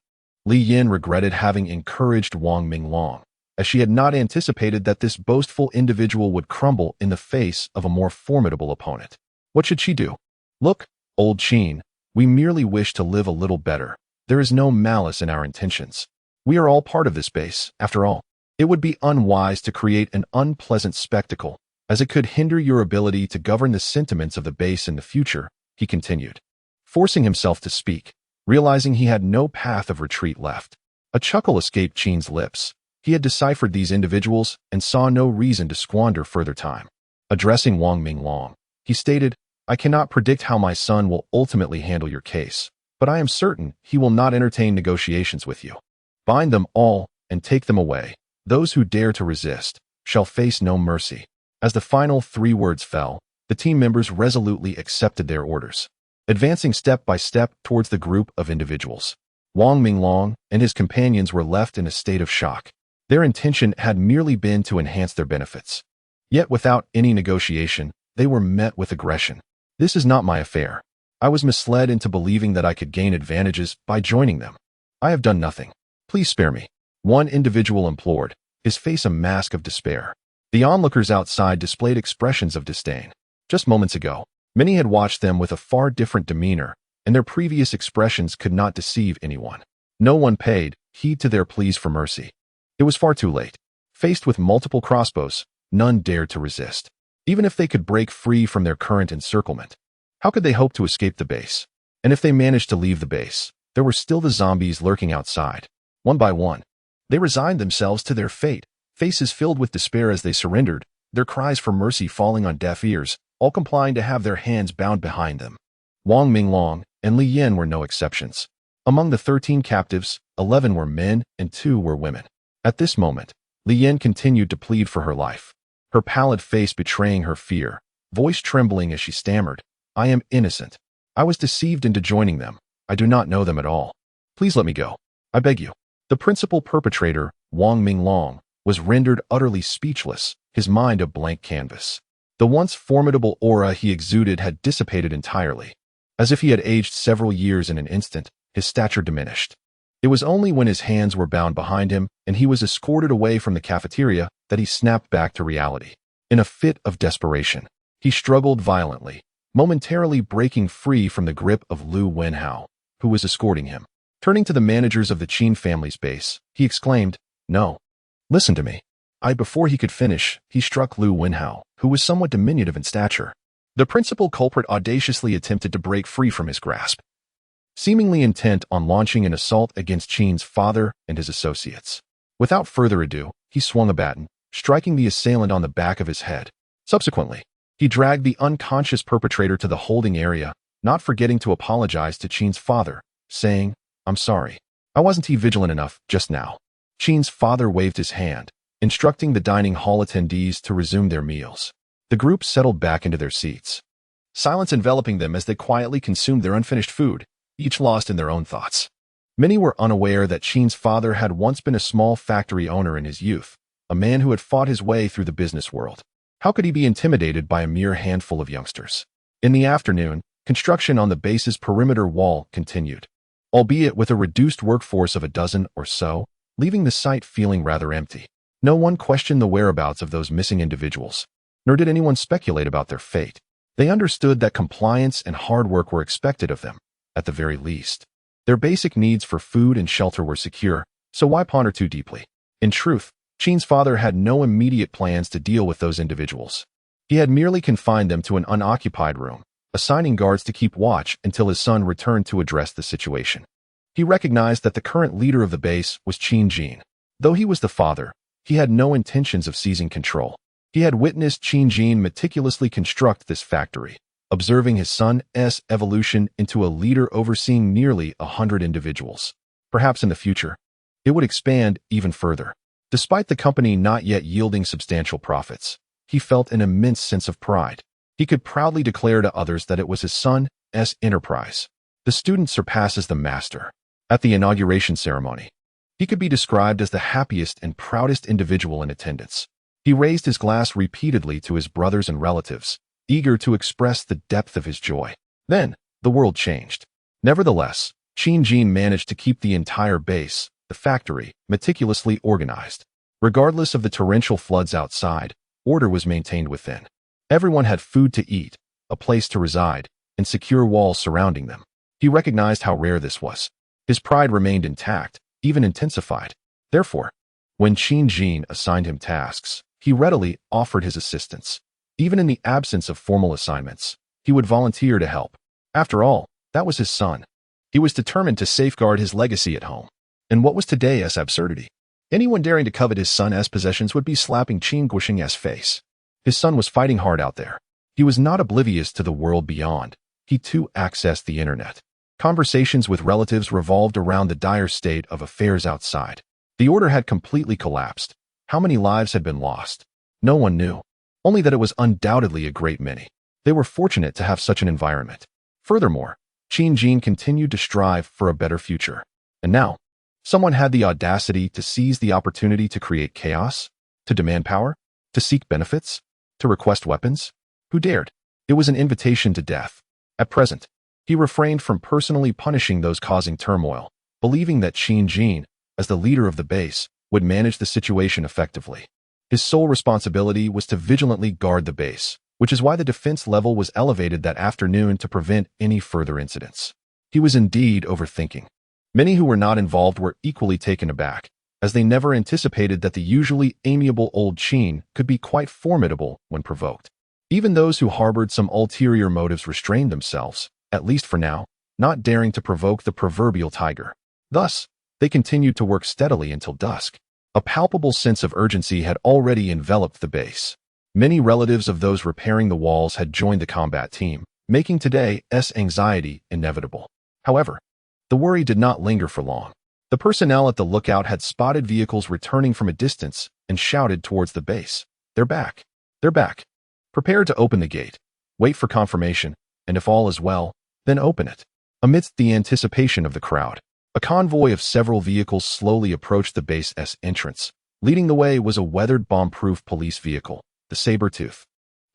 Li Yan regretted having encouraged Wang Minglong, as she had not anticipated that this boastful individual would crumble in the face of a more formidable opponent. What should she do? "Look, old Qin, we merely wish to live a little better. There is no malice in our intentions. We are all part of this base, after all. It would be unwise to create an unpleasant spectacle, as it could hinder your ability to govern the sentiments of the base in the future," he continued, forcing himself to speak, realizing he had no path of retreat left. A chuckle escaped Qin's lips. He had deciphered these individuals and saw no reason to squander further time. Addressing Wang Minglong, he stated, "I cannot predict how my son will ultimately handle your case, but I am certain he will not entertain negotiations with you. Bind them all and take them away. Those who dare to resist shall face no mercy." As the final 3 words fell, the team members resolutely accepted their orders, advancing step by step towards the group of individuals. Wang Minglong and his companions were left in a state of shock. Their intention had merely been to enhance their benefits. Yet without any negotiation, they were met with aggression. "This is not my affair. I was misled into believing that I could gain advantages by joining them. I have done nothing. Please spare me," one individual implored, his face a mask of despair. The onlookers outside displayed expressions of disdain. Just moments ago, many had watched them with a far different demeanor, and their previous expressions could not deceive anyone. No one paid heed to their pleas for mercy. It was far too late. Faced with multiple crossbows, none dared to resist. Even if they could break free from their current encirclement, how could they hope to escape the base? And if they managed to leave the base, there were still the zombies lurking outside. One by one, they resigned themselves to their fate, faces filled with despair as they surrendered, their cries for mercy falling on deaf ears, all complying to have their hands bound behind them. Wang Minglong and Li Yen were no exceptions. Among the 13 captives, 11 were men and 2 were women. At this moment, Li Yen continued to plead for her life, her pallid face betraying her fear, voice trembling as she stammered, "I am innocent. I was deceived into joining them. I do not know them at all. Please let me go. I beg you." The principal perpetrator, Wang Minglong, was rendered utterly speechless, his mind a blank canvas. The once formidable aura he exuded had dissipated entirely. As if he had aged several years in an instant, his stature diminished. It was only when his hands were bound behind him and he was escorted away from the cafeteria that he snapped back to reality. In a fit of desperation, he struggled violently, momentarily breaking free from the grip of Lu Wenhao, who was escorting him. Turning to the managers of the Qin family's base, he exclaimed, "No. Listen to me." Before he could finish, he struck Lu Wenhao, who was somewhat diminutive in stature. The principal culprit audaciously attempted to break free from his grasp, seemingly intent on launching an assault against Qin's father and his associates. Without further ado, he swung a baton, striking the assailant on the back of his head. Subsequently, he dragged the unconscious perpetrator to the holding area, not forgetting to apologize to Qin's father, saying, "I'm sorry. I wasn't vigilant enough just now." Qin's father waved his hand, instructing the dining hall attendees to resume their meals. The group settled back into their seats, silence enveloping them as they quietly consumed their unfinished food, each lost in their own thoughts. Many were unaware that Qin's father had once been a small factory owner in his youth, a man who had fought his way through the business world. How could he be intimidated by a mere handful of youngsters? In the afternoon, construction on the base's perimeter wall continued, albeit with a reduced workforce of a dozen or so, leaving the site feeling rather empty. No one questioned the whereabouts of those missing individuals, nor did anyone speculate about their fate. They understood that compliance and hard work were expected of them, at the very least. Their basic needs for food and shelter were secure, so why ponder too deeply? In truth, Qin's father had no immediate plans to deal with those individuals. He had merely confined them to an unoccupied room, assigning guards to keep watch until his son returned to address the situation. He recognized that the current leader of the base was Qin Jin. Though he was the father, he had no intentions of seizing control. He had witnessed Qin Jin meticulously construct this factory, observing his son's evolution into a leader overseeing nearly 100 individuals. Perhaps in the future, it would expand even further. Despite the company not yet yielding substantial profits, he felt an immense sense of pride. He could proudly declare to others that it was his son's enterprise. The student surpasses the master. At the inauguration ceremony, he could be described as the happiest and proudest individual in attendance. He raised his glass repeatedly to his brothers and relatives, eager to express the depth of his joy. Then, the world changed. Nevertheless, Qin Jin managed to keep the entire base, the factory, meticulously organized. Regardless of the torrential floods outside, order was maintained within. Everyone had food to eat, a place to reside, and secure walls surrounding them. He recognized how rare this was. His pride remained intact, even intensified. Therefore, when Qin Jin assigned him tasks, he readily offered his assistance. Even in the absence of formal assignments, he would volunteer to help. After all, that was his son. He was determined to safeguard his legacy at home. And what was today's absurdity? Anyone daring to covet his son's possessions would be slapping Qin Guoxing's face. His son was fighting hard out there. He was not oblivious to the world beyond. He too accessed the internet, Conversations with relatives revolved around the dire state of affairs outside. The order had completely collapsed. How many lives had been lost? No one knew. Only that it was undoubtedly a great many. They were fortunate to have such an environment. Furthermore, Qin continued to strive for a better future. And now, someone had the audacity to seize the opportunity to create chaos, to demand power, to seek benefits, to request weapons. Who dared? It was an invitation to death. At present, he refrained from personally punishing those causing turmoil, believing that Qin, as the leader of the base, would manage the situation effectively. His sole responsibility was to vigilantly guard the base, which is why the defense level was elevated that afternoon to prevent any further incidents. He was indeed overthinking. Many who were not involved were equally taken aback, as they never anticipated that the usually amiable old Qin could be quite formidable when provoked. Even those who harbored some ulterior motives restrained themselves, at least for now, not daring to provoke the proverbial tiger. Thus, they continued to work steadily until dusk. A palpable sense of urgency had already enveloped the base. Many relatives of those repairing the walls had joined the combat team, making today's anxiety inevitable. However, the worry did not linger for long. The personnel at the lookout had spotted vehicles returning from a distance and shouted towards the base. "They're back! They're back! Prepare to open the gate. Wait for confirmation, and if all is well, then open it." Amidst the anticipation of the crowd, a convoy of several vehicles slowly approached the base's entrance. Leading the way was a weathered bomb-proof police vehicle, the Saber-Tooth.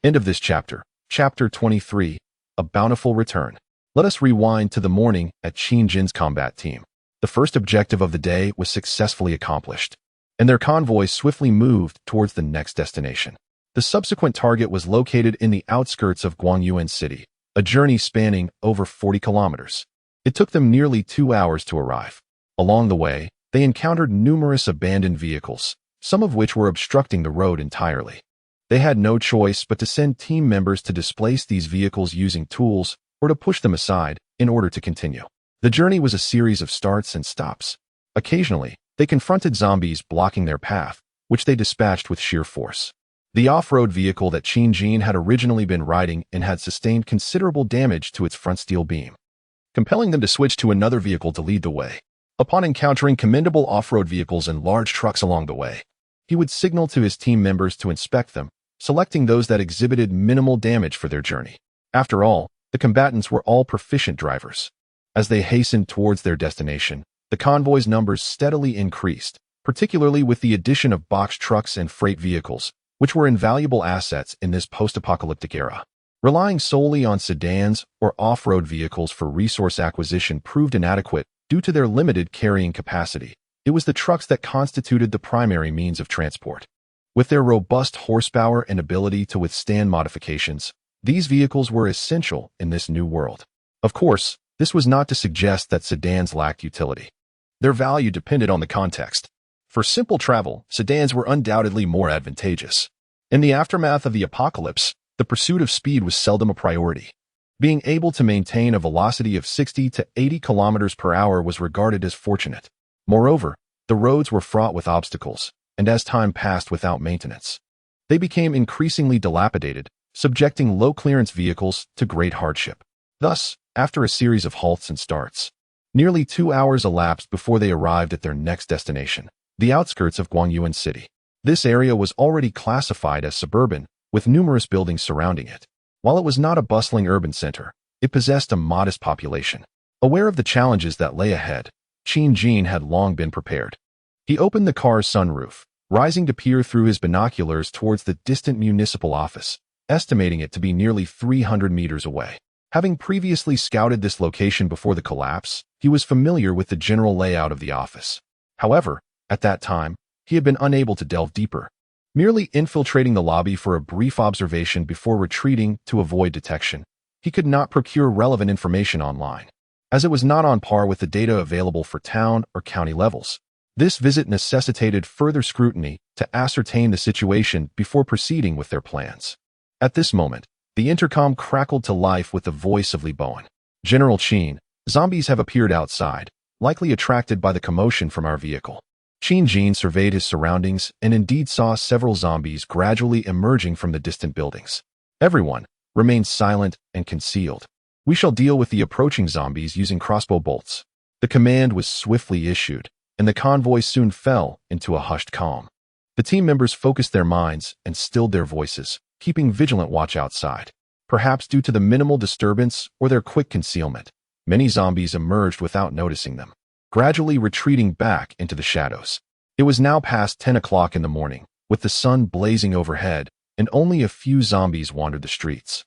End of this chapter. Chapter 23, A Bountiful Return. Let us rewind to the morning at Qin's combat team. The first objective of the day was successfully accomplished, and their convoy swiftly moved towards the next destination. The subsequent target was located in the outskirts of Guangyuan City, a journey spanning over 40 kilometers. It took them nearly 2 hours to arrive. Along the way, they encountered numerous abandoned vehicles, some of which were obstructing the road entirely. They had no choice but to send team members to displace these vehicles using tools or to push them aside in order to continue. The journey was a series of starts and stops. Occasionally, they confronted zombies blocking their path, which they dispatched with sheer force. The off-road vehicle that Qin had originally been riding and had sustained considerable damage to its front steel beam, compelling them to switch to another vehicle to lead the way. Upon encountering commendable off-road vehicles and large trucks along the way, he would signal to his team members to inspect them, selecting those that exhibited minimal damage for their journey. After all, the combatants were all proficient drivers. As they hastened towards their destination, the convoy's numbers steadily increased, particularly with the addition of box trucks and freight vehicles, which were invaluable assets in this post-apocalyptic era. Relying solely on sedans or off-road vehicles for resource acquisition proved inadequate due to their limited carrying capacity. It was the trucks that constituted the primary means of transport. With their robust horsepower and ability to withstand modifications, these vehicles were essential in this new world. Of course, this was not to suggest that sedans lacked utility. Their value depended on the context. For simple travel, sedans were undoubtedly more advantageous. In the aftermath of the apocalypse, the pursuit of speed was seldom a priority. Being able to maintain a velocity of 60 to 80 kilometers per hour was regarded as fortunate. Moreover, the roads were fraught with obstacles, and as time passed without maintenance, they became increasingly dilapidated, subjecting low-clearance vehicles to great hardship. Thus, after a series of halts and starts, nearly 2 hours elapsed before they arrived at their next destination, the outskirts of Guangyuan City. This area was already classified as suburban, with numerous buildings surrounding it. While it was not a bustling urban center, it possessed a modest population. Aware of the challenges that lay ahead, Qin had long been prepared. He opened the car's sunroof, rising to peer through his binoculars towards the distant municipal office, estimating it to be nearly 300 meters away. Having previously scouted this location before the collapse, he was familiar with the general layout of the office. However, at that time, he had been unable to delve deeper, merely infiltrating the lobby for a brief observation before retreating to avoid detection. He could not procure relevant information online, as it was not on par with the data available for town or county levels. This visit necessitated further scrutiny to ascertain the situation before proceeding with their plans. At this moment, the intercom crackled to life with the voice of Li Bowen. "General Qin, zombies have appeared outside, likely attracted by the commotion from our vehicle." Qin surveyed his surroundings and indeed saw several zombies gradually emerging from the distant buildings. Everyone remained silent and concealed. We shall deal with the approaching zombies using crossbow bolts. The command was swiftly issued, and the convoy soon fell into a hushed calm. The team members focused their minds and stilled their voices, keeping vigilant watch outside. Perhaps due to the minimal disturbance or their quick concealment, many zombies emerged without noticing them, gradually retreating back into the shadows. It was now past 10 o'clock in the morning, with the sun blazing overhead, and only a few zombies wandered the streets,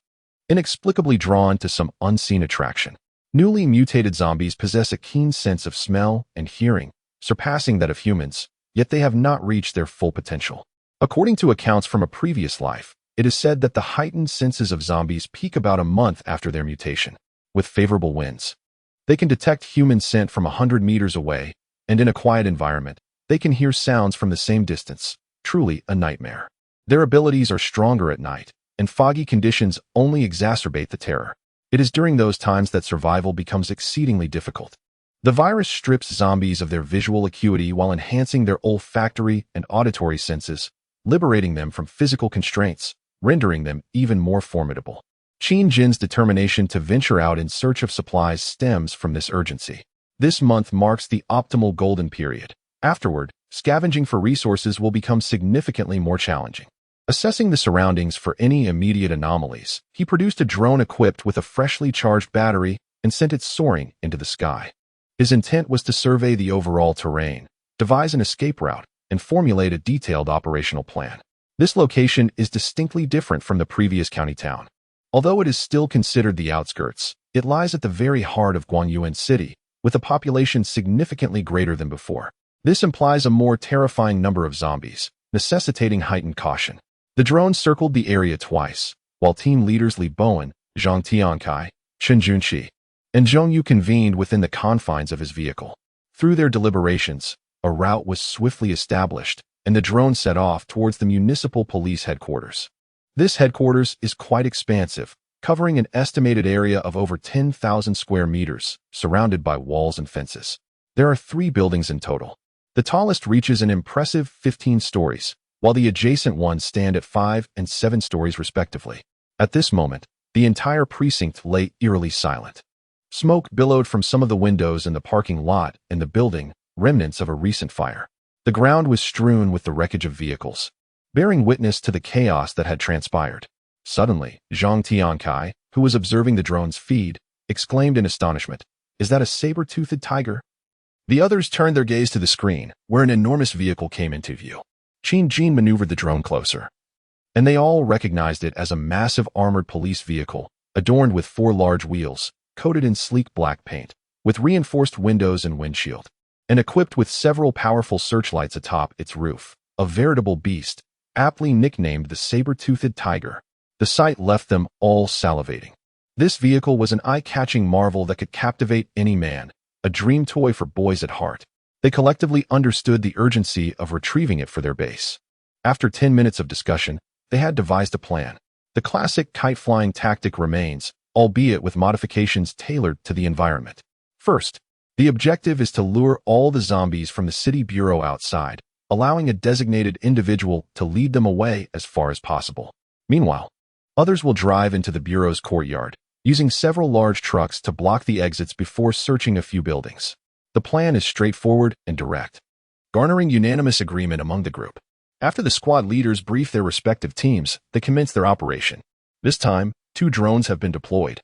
inexplicably drawn to some unseen attraction. Newly mutated zombies possess a keen sense of smell and hearing, surpassing that of humans, yet they have not reached their full potential. According to accounts from a previous life, it is said that the heightened senses of zombies peak about a month after their mutation. With favorable winds, they can detect human scent from 100 meters away, and in a quiet environment, they can hear sounds from the same distance. Truly a nightmare. Their abilities are stronger at night, and foggy conditions only exacerbate the terror. It is during those times that survival becomes exceedingly difficult. The virus strips zombies of their visual acuity while enhancing their olfactory and auditory senses, liberating them from physical constraints, rendering them even more formidable. Qin Jin's determination to venture out in search of supplies stems from this urgency. This month marks the optimal golden period. Afterward, scavenging for resources will become significantly more challenging. Assessing the surroundings for any immediate anomalies, he produced a drone equipped with a freshly charged battery and sent it soaring into the sky. His intent was to survey the overall terrain, devise an escape route, and formulate a detailed operational plan. This location is distinctly different from the previous county town. Although it is still considered the outskirts, it lies at the very heart of Guanyuan City, with a population significantly greater than before. This implies a more terrifying number of zombies, necessitating heightened caution. The drone circled the area twice, while team leaders Li Bowen, Zhang Tiankai, Chen Junqi, and Zhong Yu convened within the confines of his vehicle. Through their deliberations, a route was swiftly established, and the drone set off towards the municipal police headquarters. This headquarters is quite expansive, covering an estimated area of over 10,000 square meters, surrounded by walls and fences. There are 3 buildings in total. The tallest reaches an impressive 15 stories, while the adjacent ones stand at 5 and 7 stories respectively. At this moment, the entire precinct lay eerily silent. Smoke billowed from some of the windows in the parking lot and the building, remnants of a recent fire. The ground was strewn with the wreckage of vehicles, bearing witness to the chaos that had transpired. Suddenly, Zhang Tiankai, who was observing the drone's feed, exclaimed in astonishment, "Is that a saber-toothed tiger?" The others turned their gaze to the screen, where an enormous vehicle came into view. Qin Jin maneuvered the drone closer, and they all recognized it as a massive armored police vehicle, adorned with 4 large wheels, coated in sleek black paint, with reinforced windows and windshield, and equipped with several powerful searchlights atop its roof. A veritable beast, aptly nicknamed the saber-toothed tiger. The sight left them all salivating. This vehicle was an eye-catching marvel that could captivate any man, a dream toy for boys at heart. They collectively understood the urgency of retrieving it for their base. After 10 minutes of discussion, they had devised a plan. The classic kite-flying tactic remains, albeit with modifications tailored to the environment. First, the objective is to lure all the zombies from the city bureau outside, allowing a designated individual to lead them away as far as possible. Meanwhile, others will drive into the bureau's courtyard, using several large trucks to block the exits before searching a few buildings. The plan is straightforward and direct, garnering unanimous agreement among the group. After the squad leaders brief their respective teams, they commence their operation. This time, 2 drones have been deployed,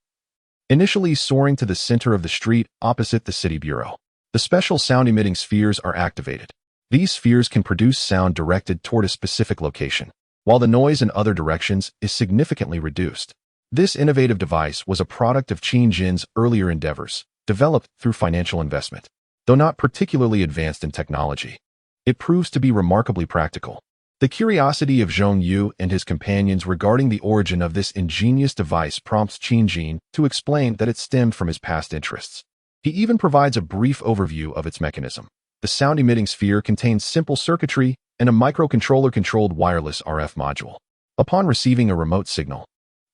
initially soaring to the center of the street opposite the city bureau. The special sound-emitting spheres are activated. These spheres can produce sound directed toward a specific location, while the noise in other directions is significantly reduced. This innovative device was a product of Qin Jin's earlier endeavors, developed through financial investment. Though not particularly advanced in technology, it proves to be remarkably practical. The curiosity of Zhong Yu and his companions regarding the origin of this ingenious device prompts Qin Jin to explain that it stemmed from his past interests. He even provides a brief overview of its mechanism. The sound-emitting sphere contains simple circuitry and a microcontroller-controlled wireless RF module. Upon receiving a remote signal,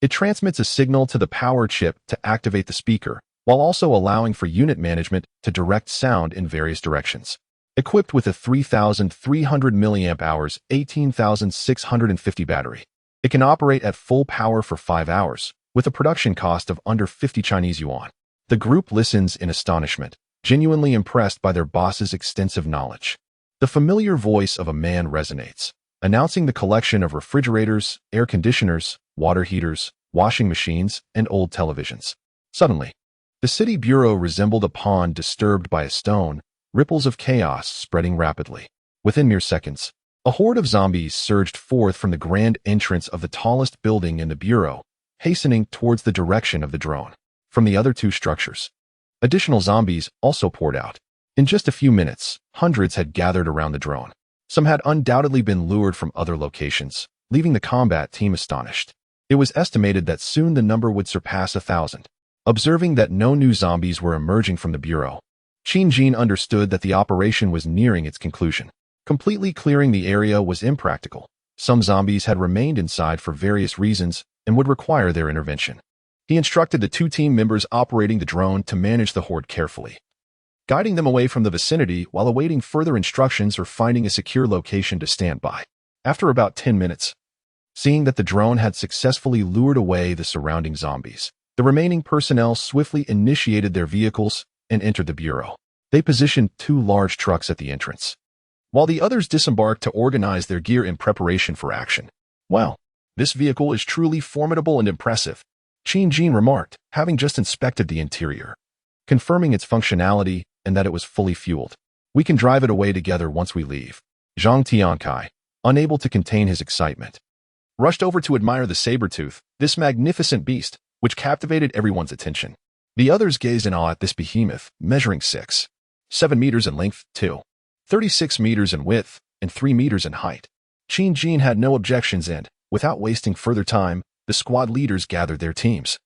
it transmits a signal to the power chip to activate the speaker, while also allowing for unit management to direct sound in various directions. Equipped with a 3,300 mAh, 18,650 battery, it can operate at full power for 5 hours, with a production cost of under 50 Chinese yuan. The group listens in astonishment, genuinely impressed by their boss's extensive knowledge. The familiar voice of a man resonates, announcing the collection of refrigerators, air conditioners, water heaters, washing machines, and old televisions. Suddenly, the city bureau resembled a pond disturbed by a stone, ripples of chaos spreading rapidly. Within mere seconds, a horde of zombies surged forth from the grand entrance of the tallest building in the bureau, hastening towards the direction of the drone. From the other two structures, additional zombies also poured out. In just a few minutes, hundreds had gathered around the drone. Some had undoubtedly been lured from other locations, leaving the combat team astonished. It was estimated that soon the number would surpass 1,000. Observing that no new zombies were emerging from the bureau, Qin Jin understood that the operation was nearing its conclusion. Completely clearing the area was impractical. Some zombies had remained inside for various reasons and would require their intervention. He instructed the two team members operating the drone to manage the horde carefully, guiding them away from the vicinity while awaiting further instructions or finding a secure location to stand by. After about 10 minutes, seeing that the drone had successfully lured away the surrounding zombies, the remaining personnel swiftly initiated their vehicles and entered the bureau. They positioned 2 large trucks at the entrance, while the others disembarked to organize their gear in preparation for action. "Well, this vehicle is truly formidable and impressive," Qin Jin remarked, having just inspected the interior, confirming its functionality and that it was fully fueled. "We can drive it away together once we leave." Zhang Tiankai, unable to contain his excitement, rushed over to admire the saber-tooth, this magnificent beast, which captivated everyone's attention. The others gazed in awe at this behemoth, measuring 6.7 meters in length, 2.36 meters in width, and 3 meters in height. Qin Jin had no objections and, without wasting further time, the squad leaders gathered their teams,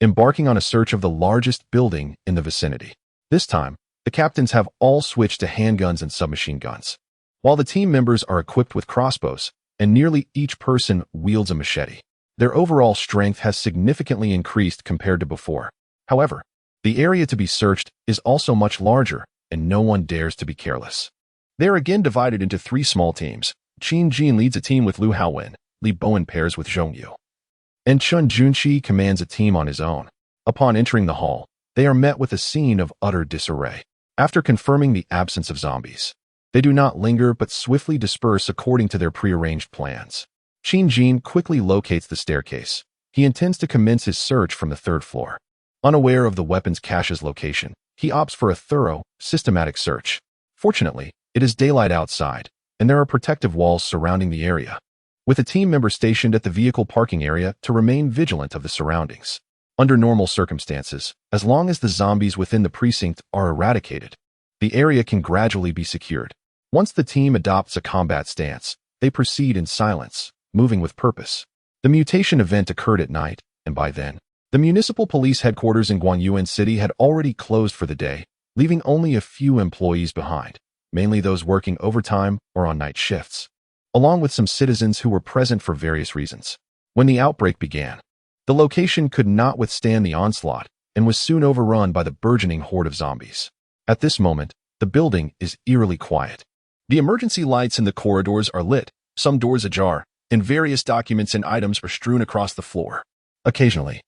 embarking on a search of the largest building in the vicinity. This time, the captains have all switched to handguns and submachine guns, while the team members are equipped with crossbows, and nearly each person wields a machete. Their overall strength has significantly increased compared to before. However, the area to be searched is also much larger, and no one dares to be careless. They are again divided into 3 small teams. Qin Jin leads a team with Liu Haowen, Li Bowen pairs with Zhong Yu, and Chun Junqi commands a team on his own. Upon entering the hall, they are met with a scene of utter disarray. After confirming the absence of zombies, they do not linger but swiftly disperse according to their prearranged plans. Qin Jin quickly locates the staircase. He intends to commence his search from the 3rd floor. Unaware of the weapons cache's location, he opts for a thorough, systematic search. Fortunately, it is daylight outside, and there are protective walls surrounding the area, with a team member stationed at the vehicle parking area to remain vigilant of the surroundings. Under normal circumstances, as long as the zombies within the precinct are eradicated, the area can gradually be secured. Once the team adopts a combat stance, they proceed in silence, moving with purpose. The mutation event occurred at night, and by then, the municipal police headquarters in Guanyuan City had already closed for the day, leaving only a few employees behind, mainly those working overtime or on night shifts, along with some citizens who were present for various reasons. When the outbreak began, the location could not withstand the onslaught and was soon overrun by the burgeoning horde of zombies. At this moment, the building is eerily quiet. The emergency lights in the corridors are lit, some doors ajar, and various documents and items are strewn across the floor. Occasionally,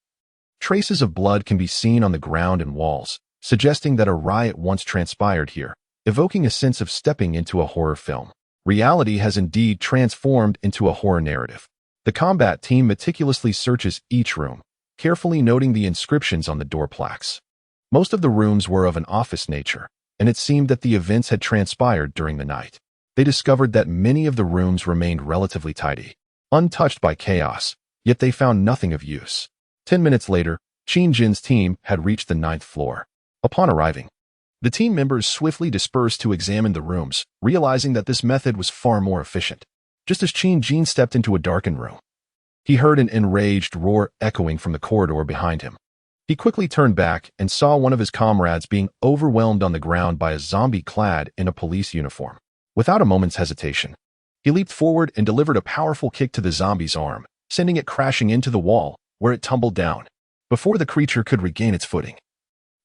traces of blood can be seen on the ground and walls, suggesting that a riot once transpired here, evoking a sense of stepping into a horror film. Reality has indeed transformed into a horror narrative. The combat team meticulously searches each room, carefully noting the inscriptions on the door plaques. Most of the rooms were of an office nature, and it seemed that the events had transpired during the night. They discovered that many of the rooms remained relatively tidy, untouched by chaos, yet they found nothing of use. 10 minutes later, Qin Jin's team had reached the 9th floor. Upon arriving, the team members swiftly dispersed to examine the rooms, realizing that this method was far more efficient. Just as Qin Jin stepped into a darkened room, he heard an enraged roar echoing from the corridor behind him. He quickly turned back and saw one of his comrades being overwhelmed on the ground by a zombie clad in a police uniform. Without a moment's hesitation, he leaped forward and delivered a powerful kick to the zombie's arm, sending it crashing into the wall, where it tumbled down. Before the creature could regain its footing,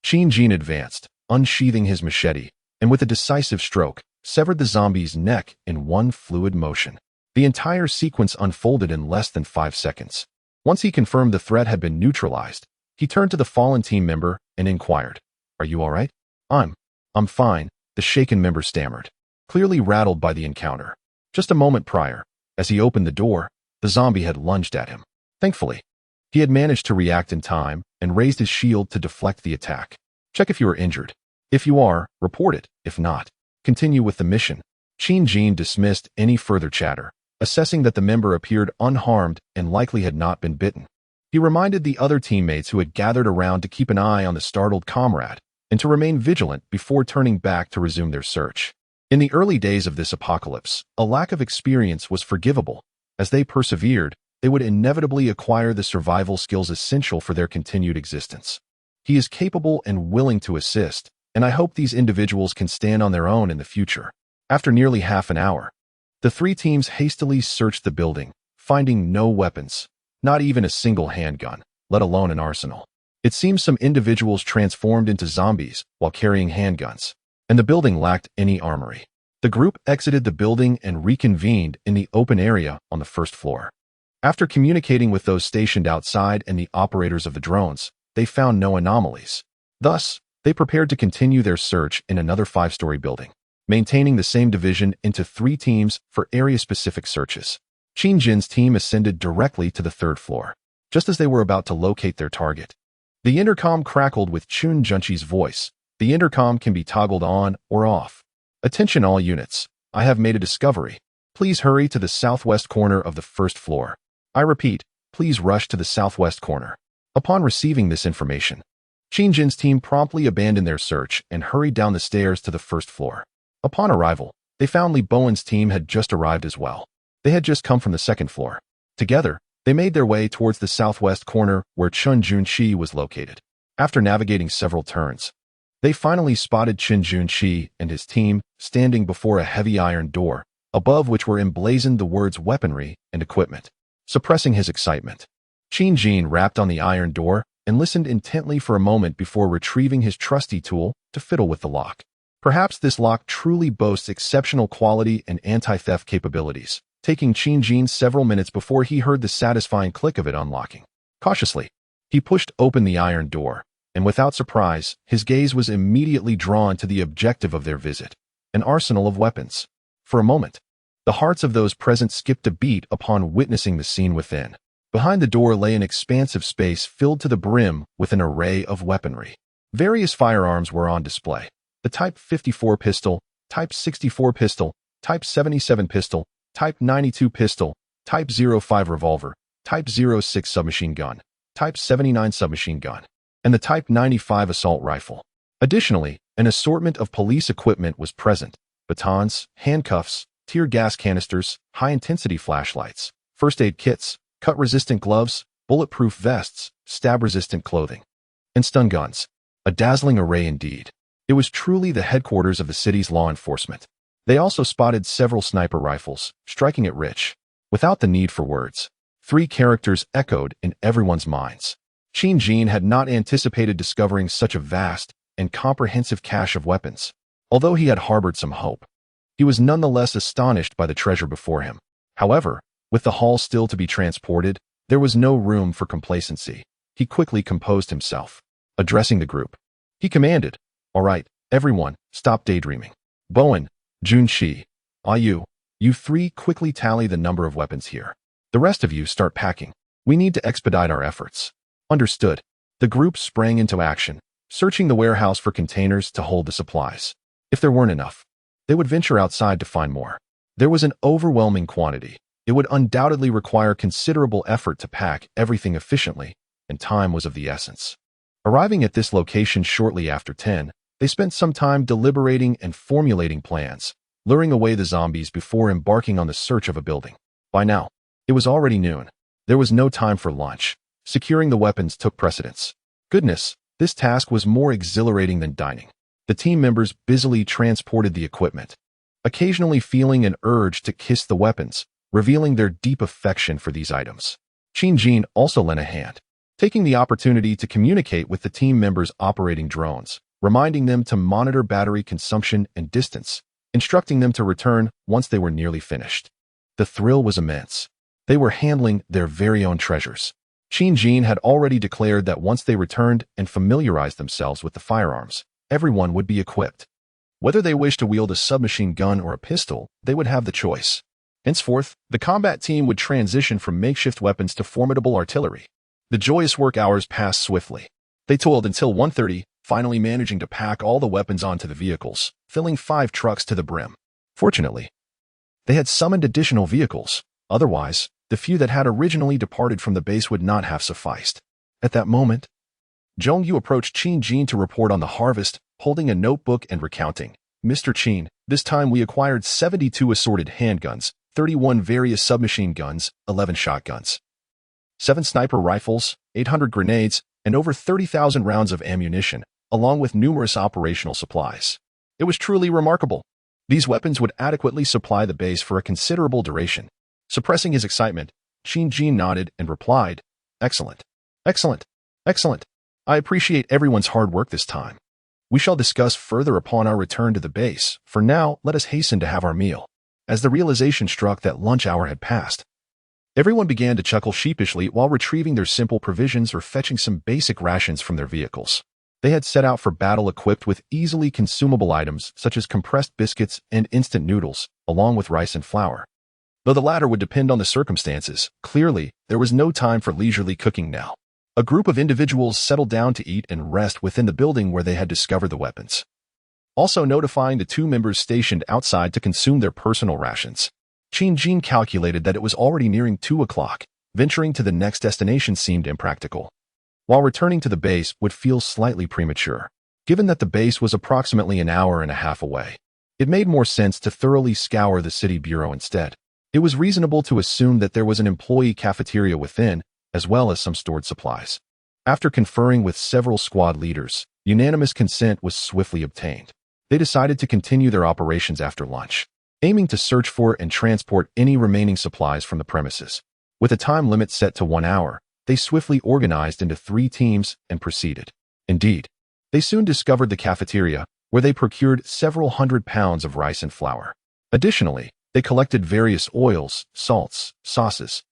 Qin Jin advanced, unsheathing his machete, and with a decisive stroke, severed the zombie's neck in one fluid motion. The entire sequence unfolded in less than 5 seconds. Once he confirmed the threat had been neutralized, he turned to the fallen team member and inquired, "Are you all right?" I'm fine," the shaken member stammered, clearly rattled by the encounter. Just a moment prior, as he opened the door, the zombie had lunged at him. Thankfully, he had managed to react in time and raised his shield to deflect the attack. Check if you are injured. If you are, report it. If not, continue with the mission. Qin dismissed any further chatter, assessing that the member appeared unharmed and likely had not been bitten. He reminded the other teammates who had gathered around to keep an eye on the startled comrade and to remain vigilant before turning back to resume their search. In the early days of this apocalypse, a lack of experience was forgivable. As they persevered, they would inevitably acquire the survival skills essential for their continued existence. He is capable and willing to assist, and I hope these individuals can stand on their own in the future. After nearly half an hour, the three teams hastily searched the building, finding no weapons, not even a single handgun, let alone an arsenal. It seems some individuals transformed into zombies while carrying handguns, and the building lacked any armory. The group exited the building and reconvened in the open area on the first floor. After communicating with those stationed outside and the operators of the drones, they found no anomalies. Thus, they prepared to continue their search in another 5-story building, maintaining the same division into 3 teams for area-specific searches. Qin's team ascended directly to the 3rd floor. Just as they were about to locate their target, the intercom crackled with Chun Junqi's voice. The intercom can be toggled on or off. "Attention all units. I have made a discovery. Please hurry to the southwest corner of the 1st floor. I repeat, please rush to the southwest corner." Upon receiving this information, Qin's team promptly abandoned their search and hurried down the stairs to the 1st floor. Upon arrival, they found Li Bowen's team had just arrived as well. They had just come from the 2nd floor. Together, they made their way towards the southwest corner where Chun Junqi was located. After navigating several turns, they finally spotted Chun Junqi and his team standing before a heavy iron door, above which were emblazoned the words weaponry and equipment. Suppressing his excitement, Qin rapped on the iron door and listened intently for a moment before retrieving his trusty tool to fiddle with the lock. Perhaps this lock truly boasts exceptional quality and anti-theft capabilities, taking Qin several minutes before he heard the satisfying click of it unlocking. Cautiously, he pushed open the iron door, and without surprise, his gaze was immediately drawn to the objective of their visit, an arsenal of weapons. For a moment, the hearts of those present skipped a beat upon witnessing the scene within. Behind the door lay an expansive space filled to the brim with an array of weaponry. Various firearms were on display. The Type 54 pistol, Type 64 pistol, Type 77 pistol, Type 92 pistol, Type 05 revolver, Type 06 submachine gun, Type 79 submachine gun, and the Type 95 assault rifle. Additionally, an assortment of police equipment was present: batons, handcuffs, tear gas canisters, high-intensity flashlights, first aid kits, cut-resistant gloves, bulletproof vests, stab-resistant clothing, and stun guns. A dazzling array indeed. It was truly the headquarters of the city's law enforcement. They also spotted several sniper rifles, striking it rich. Without the need for words, 3 characters echoed in everyone's minds. Qin had not anticipated discovering such a vast and comprehensive cache of weapons. Although he had harbored some hope, he was nonetheless astonished by the treasure before him. However, with the haul still to be transported, there was no room for complacency. He quickly composed himself. Addressing the group, he commanded, "All right, everyone, stop daydreaming. Bowen, Junqi, you 3 quickly tally the number of weapons here. The rest of you start packing. We need to expedite our efforts." Understood. The group sprang into action, searching the warehouse for containers to hold the supplies. If there weren't enough, they would venture outside to find more. There was an overwhelming quantity. It would undoubtedly require considerable effort to pack everything efficiently, and time was of the essence. Arriving at this location shortly after 10, they spent some time deliberating and formulating plans, luring away the zombies before embarking on the search of a building. By now, it was already noon. There was no time for lunch. Securing the weapons took precedence. Goodness, this task was more exhilarating than dining. The team members busily transported the equipment, occasionally feeling an urge to kiss the weapons, revealing their deep affection for these items. Qin also lent a hand, taking the opportunity to communicate with the team members operating drones, reminding them to monitor battery consumption and distance, instructing them to return once they were nearly finished. The thrill was immense. They were handling their very own treasures. Qin Jin had already declared that once they returned and familiarized themselves with the firearms, everyone would be equipped. Whether they wished to wield a submachine gun or a pistol, they would have the choice. Henceforth, the combat team would transition from makeshift weapons to formidable artillery. The joyous work hours passed swiftly. They toiled until 1:30, finally managing to pack all the weapons onto the vehicles, filling 5 trucks to the brim. Fortunately, they had summoned additional vehicles. Otherwise, the few that had originally departed from the base would not have sufficed. At that moment, Zhong Yu approached Qin Jin to report on the harvest, holding a notebook and recounting. Mr. Qin, this time we acquired 72 assorted handguns, 31 various submachine guns, 11 shotguns, 7 sniper rifles, 800 grenades, and over 30,000 rounds of ammunition, along with numerous operational supplies. It was truly remarkable. These weapons would adequately supply the base for a considerable duration. Suppressing his excitement, Qin Jin nodded and replied, "Excellent. Excellent. Excellent. I appreciate everyone's hard work this time. We shall discuss further upon our return to the base. For now, let us hasten to have our meal." As the realization struck that lunch hour had passed, everyone began to chuckle sheepishly while retrieving their simple provisions or fetching some basic rations from their vehicles. They had set out for battle equipped with easily consumable items such as compressed biscuits and instant noodles, along with rice and flour. Though the latter would depend on the circumstances, clearly, there was no time for leisurely cooking now. A group of individuals settled down to eat and rest within the building where they had discovered the weapons, also notifying the 2 members stationed outside to consume their personal rations. Qin Jin calculated that it was already nearing 2 o'clock. Venturing to the next destination seemed impractical, while returning to the base would feel slightly premature. Given that the base was approximately an hour and a half away, it made more sense to thoroughly scour the city bureau instead. It was reasonable to assume that there was an employee cafeteria within, as well as some stored supplies. After conferring with several squad leaders, unanimous consent was swiftly obtained. They decided to continue their operations after lunch, aiming to search for and transport any remaining supplies from the premises. With a time limit set to 1 hour, they swiftly organized into 3 teams and proceeded. Indeed, they soon discovered the cafeteria, where they procured several hundred pounds of rice and flour. Additionally, they collected various oils, salts, sauces,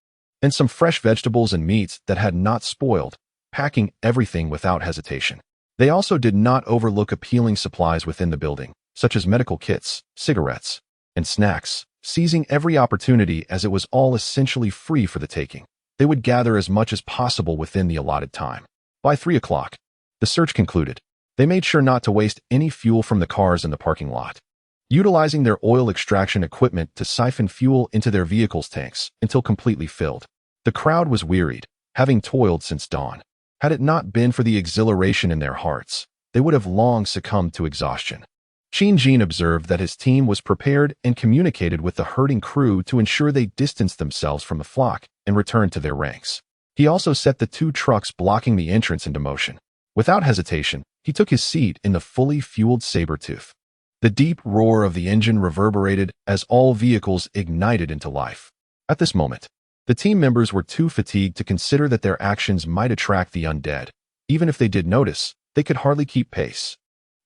and some fresh vegetables and meats that had not spoiled, packing everything without hesitation. They also did not overlook appealing supplies within the building, such as medical kits, cigarettes, and snacks, seizing every opportunity as it was all essentially free for the taking. They would gather as much as possible within the allotted time. By 3 o'clock, the search concluded. They made sure not to waste any fuel from the cars in the parking lot, utilizing their oil extraction equipment to siphon fuel into their vehicles' tanks until completely filled. The crowd was wearied, having toiled since dawn. Had it not been for the exhilaration in their hearts, they would have long succumbed to exhaustion. Qin Jin observed that his team was prepared and communicated with the herding crew to ensure they distanced themselves from the flock and returned to their ranks. He also set the 2 trucks blocking the entrance into motion. Without hesitation, he took his seat in the fully fueled Sabertooth. The deep roar of the engine reverberated as all vehicles ignited into life. At this moment, the team members were too fatigued to consider that their actions might attract the undead. Even if they did notice, they could hardly keep pace.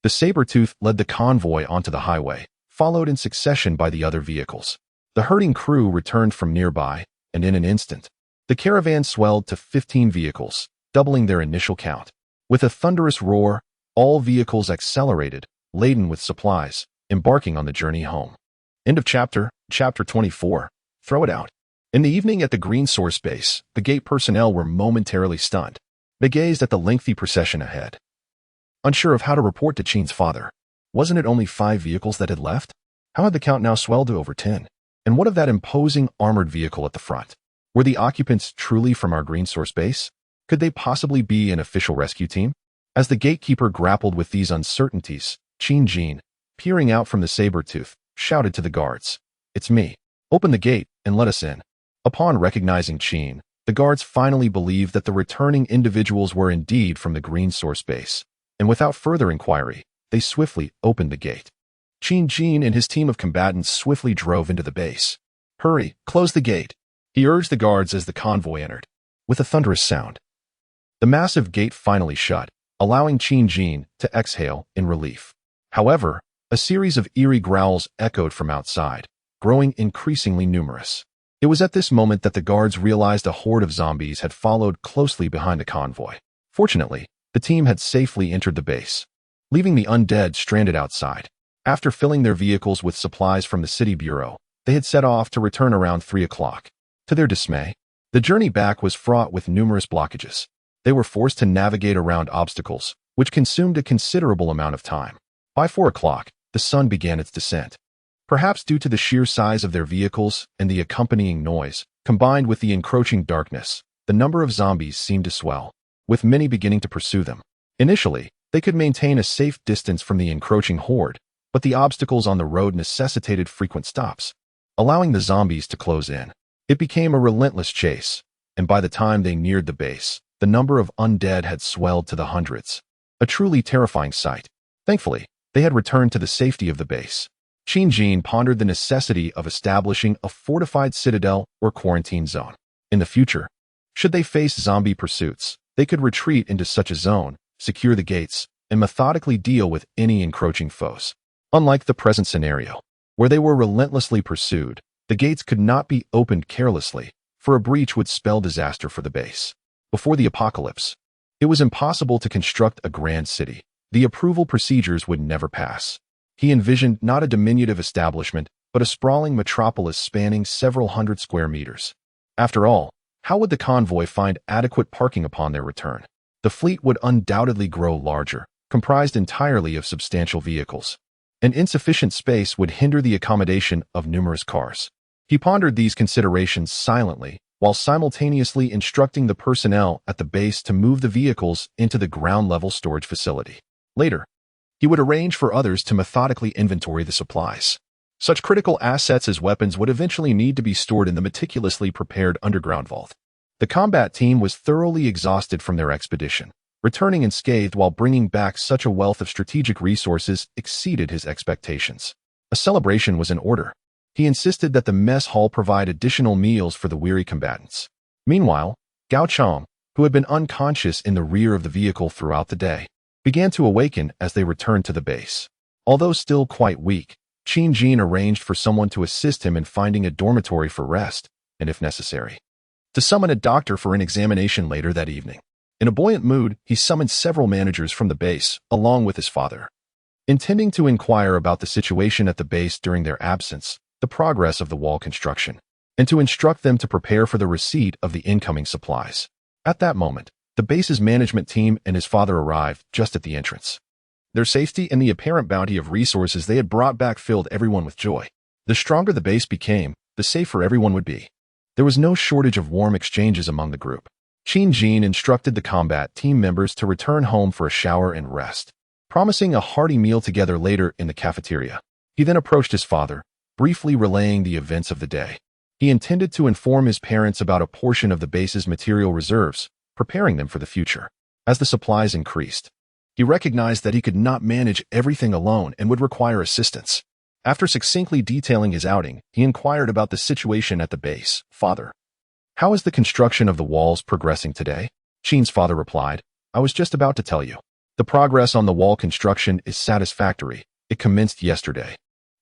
The Sabertooth led the convoy onto the highway, followed in succession by the other vehicles. The herding crew returned from nearby, and in an instant, the caravan swelled to 15 vehicles, doubling their initial count. With a thunderous roar, all vehicles accelerated, laden with supplies, embarking on the journey home. End of chapter 24. Throw it out. In the evening at the Green Source base, the gate personnel were momentarily stunned. They gazed at the lengthy procession ahead, unsure of how to report to Qin's father. Wasn't it only 5 vehicles that had left? How had the count now swelled to over 10? And what of that imposing armored vehicle at the front? Were the occupants truly from our Green Source base? Could they possibly be an official rescue team? As the gatekeeper grappled with these uncertainties, Qin Jin, peering out from the Sabertooth, shouted to the guards, "It's me. Open the gate and let us in." Upon recognizing Qin, the guards finally believed that the returning individuals were indeed from the Green Source base, and without further inquiry, they swiftly opened the gate. Qin Jin and his team of combatants swiftly drove into the base. "Hurry, close the gate," he urged the guards as the convoy entered. With a thunderous sound, the massive gate finally shut, allowing Qin Jin to exhale in relief. However, a series of eerie growls echoed from outside, growing increasingly numerous. It was at this moment that the guards realized a horde of zombies had followed closely behind the convoy. Fortunately, the team had safely entered the base, leaving the undead stranded outside. After filling their vehicles with supplies from the city bureau, they had set off to return around 3 o'clock. To their dismay, the journey back was fraught with numerous blockages. They were forced to navigate around obstacles, which consumed a considerable amount of time. By 4 o'clock, the sun began its descent. Perhaps due to the sheer size of their vehicles and the accompanying noise, combined with the encroaching darkness, the number of zombies seemed to swell, with many beginning to pursue them. Initially, they could maintain a safe distance from the encroaching horde, but the obstacles on the road necessitated frequent stops, allowing the zombies to close in. It became a relentless chase, and by the time they neared the base, the number of undead had swelled to the hundreds. A truly terrifying sight. Thankfully, they had returned to the safety of the base. Qin pondered the necessity of establishing a fortified citadel or quarantine zone. In the future, should they face zombie pursuits, they could retreat into such a zone, secure the gates, and methodically deal with any encroaching foes. Unlike the present scenario, where they were relentlessly pursued, the gates could not be opened carelessly, for a breach would spell disaster for the base. Before the apocalypse, it was impossible to construct a grand city. The approval procedures would never pass. He envisioned not a diminutive establishment, but a sprawling metropolis spanning several hundred square meters. After all, how would the convoy find adequate parking upon their return? The fleet would undoubtedly grow larger, comprised entirely of substantial vehicles. An insufficient space would hinder the accommodation of numerous cars. He pondered these considerations silently, while simultaneously instructing the personnel at the base to move the vehicles into the ground-level storage facility. Later, he would arrange for others to methodically inventory the supplies. Such critical assets as weapons would eventually need to be stored in the meticulously prepared underground vault. The combat team was thoroughly exhausted from their expedition. Returning unscathed while bringing back such a wealth of strategic resources exceeded his expectations. A celebration was in order. He insisted that the mess hall provide additional meals for the weary combatants. Meanwhile, Gao Chong, who had been unconscious in the rear of the vehicle throughout the day, began to awaken as they returned to the base. Although still quite weak, Qin arranged for someone to assist him in finding a dormitory for rest, and if necessary, to summon a doctor for an examination later that evening. In a buoyant mood, he summoned several managers from the base, along with his father. Intending to inquire about the situation at the base during their absence, the progress of the wall construction, and to instruct them to prepare for the receipt of the incoming supplies. At that moment, the base's management team and his father arrived just at the entrance. Their safety and the apparent bounty of resources they had brought back filled everyone with joy. The stronger the base became, the safer everyone would be. There was no shortage of warm exchanges among the group. Qin instructed the combat team members to return home for a shower and rest, promising a hearty meal together later in the cafeteria. He then approached his father, briefly relaying the events of the day. He intended to inform his parents about a portion of the base's material reserves, preparing them for the future. As the supplies increased, he recognized that he could not manage everything alone and would require assistance. After succinctly detailing his outing, he inquired about the situation at the base. "Father, how is the construction of the walls progressing today?" Qin's father replied, "I was just about to tell you. The progress on the wall construction is satisfactory. It commenced yesterday,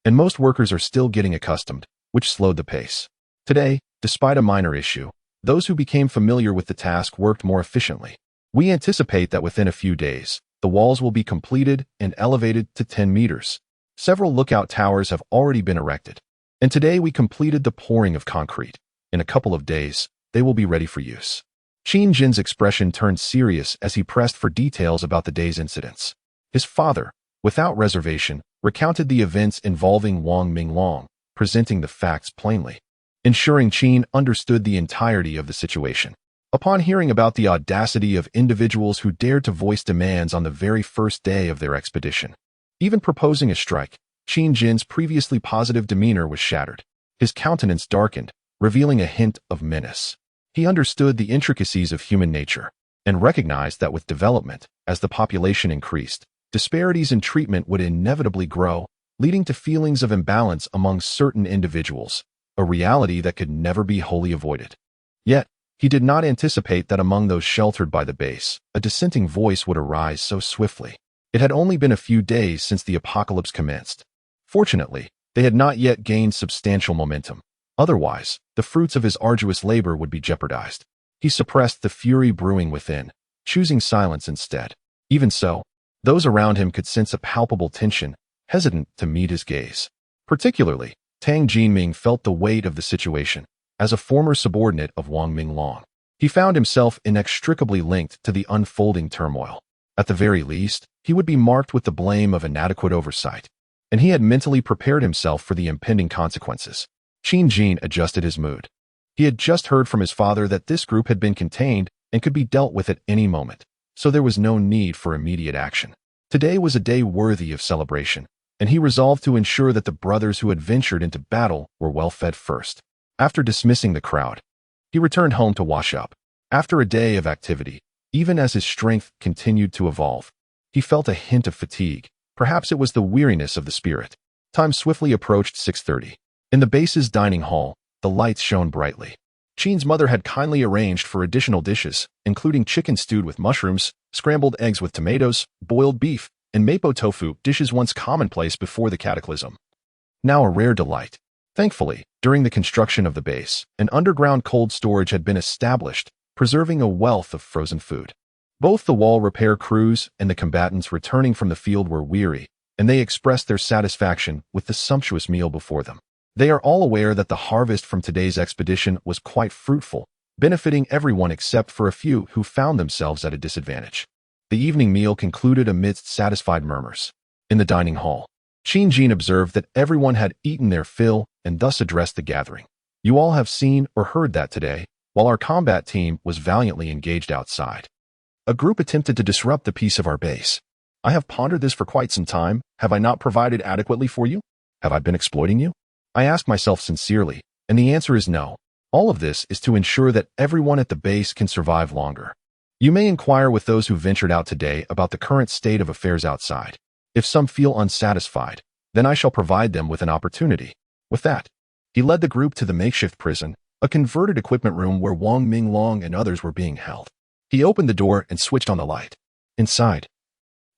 and most workers are still getting accustomed, which slowed the pace. Today, despite a minor issue, those who became familiar with the task worked more efficiently. We anticipate that within a few days, the walls will be completed and elevated to 10 meters. Several lookout towers have already been erected, and today we completed the pouring of concrete. In a couple of days, they will be ready for use." Qin's expression turned serious as he pressed for details about the day's incidents. His father, without reservation, recounted the events involving Wang Minglong, presenting the facts plainly, ensuring Qin understood the entirety of the situation. Upon hearing about the audacity of individuals who dared to voice demands on the very first day of their expedition, even proposing a strike, Qin's previously positive demeanor was shattered. His countenance darkened, revealing a hint of menace. He understood the intricacies of human nature and recognized that with development, as the population increased, disparities in treatment would inevitably grow, leading to feelings of imbalance among certain individuals, a reality that could never be wholly avoided. Yet, he did not anticipate that among those sheltered by the base, a dissenting voice would arise so swiftly. It had only been a few days since the apocalypse commenced. Fortunately, they had not yet gained substantial momentum. Otherwise, the fruits of his arduous labor would be jeopardized. He suppressed the fury brewing within, choosing silence instead. Even so, those around him could sense a palpable tension, hesitant to meet his gaze. Particularly, Tang Jinming felt the weight of the situation. As a former subordinate of Wang Minglong, he found himself inextricably linked to the unfolding turmoil. At the very least, he would be marked with the blame of inadequate oversight, and he had mentally prepared himself for the impending consequences. Qin Jin adjusted his mood. He had just heard from his father that this group had been contained and could be dealt with at any moment, so there was no need for immediate action. Today was a day worthy of celebration, and he resolved to ensure that the brothers who had ventured into battle were well fed first. After dismissing the crowd, he returned home to wash up. After a day of activity, even as his strength continued to evolve, he felt a hint of fatigue. Perhaps it was the weariness of the spirit. Time swiftly approached 6:30. In the base's dining hall, the lights shone brightly. Qin's mother had kindly arranged for additional dishes, including chicken stewed with mushrooms, scrambled eggs with tomatoes, boiled beef, and mapo tofu, dishes once commonplace before the cataclysm. Now a rare delight. Thankfully, during the construction of the base, an underground cold storage had been established, preserving a wealth of frozen food. Both the wall repair crews and the combatants returning from the field were weary, and they expressed their satisfaction with the sumptuous meal before them. They are all aware that the harvest from today's expedition was quite fruitful, benefiting everyone except for a few who found themselves at a disadvantage. The evening meal concluded amidst satisfied murmurs. In the dining hall, Qin Jin observed that everyone had eaten their fill and thus addressed the gathering. You all have seen or heard that today, while our combat team was valiantly engaged outside, a group attempted to disrupt the peace of our base. I have pondered this for quite some time. Have I not provided adequately for you? Have I been exploiting you? I ask myself sincerely, and the answer is no. All of this is to ensure that everyone at the base can survive longer. You may inquire with those who ventured out today about the current state of affairs outside. If some feel unsatisfied, then I shall provide them with an opportunity. With that, he led the group to the makeshift prison, a converted equipment room where Wang Minglong and others were being held. He opened the door and switched on the light. Inside,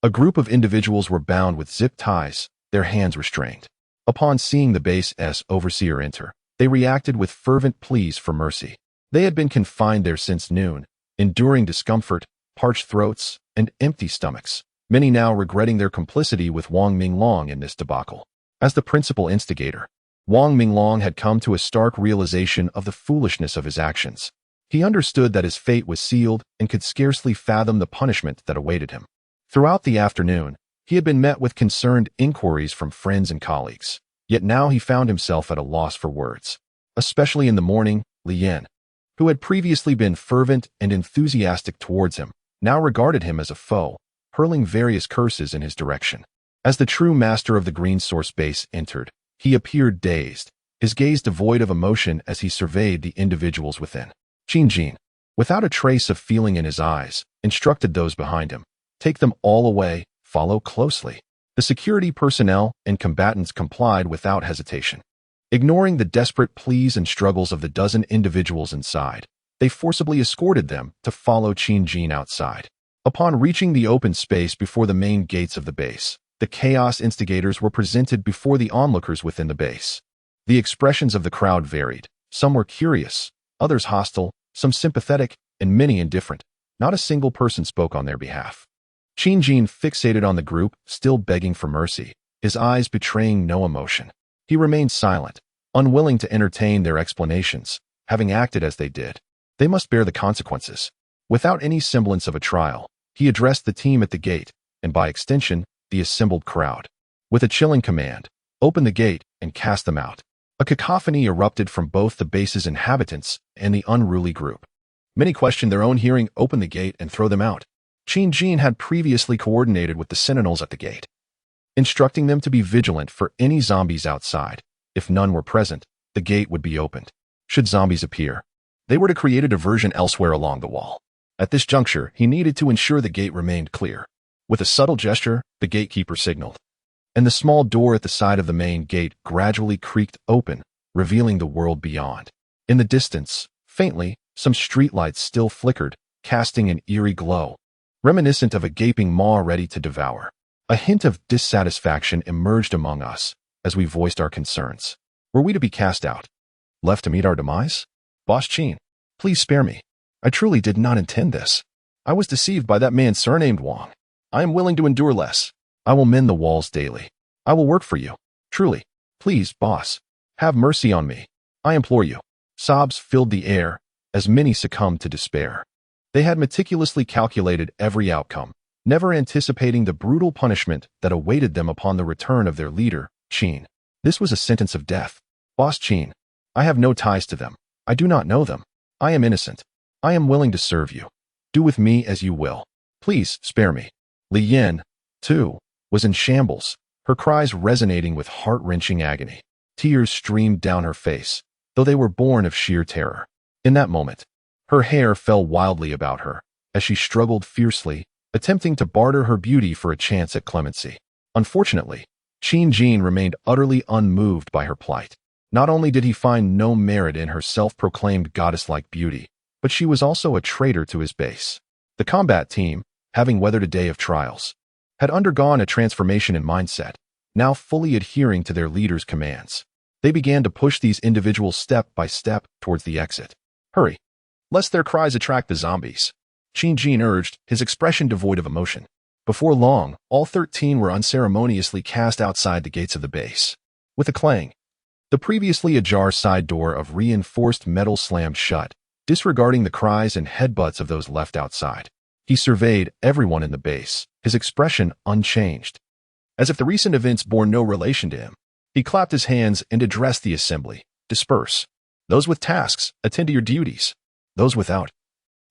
a group of individuals were bound with zip ties, their hands restrained. Upon seeing the base's overseer enter, they reacted with fervent pleas for mercy. They had been confined there since noon, enduring discomfort, parched throats, and empty stomachs, many now regretting their complicity with Wang Minglong in this debacle. As the principal instigator, Wang Minglong had come to a stark realization of the foolishness of his actions. He understood that his fate was sealed and could scarcely fathom the punishment that awaited him. Throughout the afternoon, he had been met with concerned inquiries from friends and colleagues, yet now he found himself at a loss for words. Especially in the morning, Lian, who had previously been fervent and enthusiastic towards him, now regarded him as a foe, hurling various curses in his direction. As the true master of the Green Source base entered, he appeared dazed, his gaze devoid of emotion as he surveyed the individuals within. Qin Jin, without a trace of feeling in his eyes, instructed those behind him, "Take them all away, follow closely." The security personnel and combatants complied without hesitation. Ignoring the desperate pleas and struggles of the dozen individuals inside, they forcibly escorted them to follow Qin Jin outside. Upon reaching the open space before the main gates of the base, the chaos instigators were presented before the onlookers within the base. The expressions of the crowd varied. Some were curious, others hostile, some sympathetic, and many indifferent. Not a single person spoke on their behalf. Qin Jin fixated on the group, still begging for mercy, his eyes betraying no emotion. He remained silent, unwilling to entertain their explanations, having acted as they did. They must bear the consequences. Without any semblance of a trial, he addressed the team at the gate, and by extension, the assembled crowd. With a chilling command, "Open the gate and cast them out." A cacophony erupted from both the base's inhabitants and the unruly group. Many questioned their own hearing. "Open the gate and throw them out." Qin Jin had previously coordinated with the sentinels at the gate, instructing them to be vigilant for any zombies outside. If none were present, the gate would be opened. Should zombies appear, they were to create a diversion elsewhere along the wall. At this juncture, he needed to ensure the gate remained clear. With a subtle gesture, the gatekeeper signaled, and the small door at the side of the main gate gradually creaked open, revealing the world beyond. In the distance, faintly, some streetlights still flickered, casting an eerie glow, reminiscent of a gaping maw ready to devour. A hint of dissatisfaction emerged among us as we voiced our concerns. Were we to be cast out? Left to meet our demise? Boss Qin, please spare me. I truly did not intend this. I was deceived by that man surnamed Wang. I am willing to endure less. I will mend the walls daily. I will work for you. Truly. Please, boss. Have mercy on me. I implore you. Sobs filled the air as many succumbed to despair. They had meticulously calculated every outcome, never anticipating the brutal punishment that awaited them upon the return of their leader, Qin. This was a sentence of death. Boss Qin, I have no ties to them. I do not know them. I am innocent. I am willing to serve you. Do with me as you will. Please spare me. Li Yin, too, was in shambles, her cries resonating with heart-wrenching agony. Tears streamed down her face, though they were born of sheer terror. In that moment, her hair fell wildly about her as she struggled fiercely, attempting to barter her beauty for a chance at clemency. Unfortunately, Qin Jin remained utterly unmoved by her plight. Not only did he find no merit in her self-proclaimed goddess-like beauty, but she was also a traitor to his base. The combat team, having weathered a day of trials, had undergone a transformation in mindset, now fully adhering to their leader's commands. They began to push these individuals step by step towards the exit. Hurry, lest their cries attract the zombies, Qin Jin urged, his expression devoid of emotion. Before long, all 13 were unceremoniously cast outside the gates of the base. With a clang, the previously ajar side door of reinforced metal slammed shut, disregarding the cries and headbutts of those left outside. He surveyed everyone in the base, his expression unchanged. As if the recent events bore no relation to him, he clapped his hands and addressed the assembly. Disperse. Those with tasks, attend to your duties. Those without,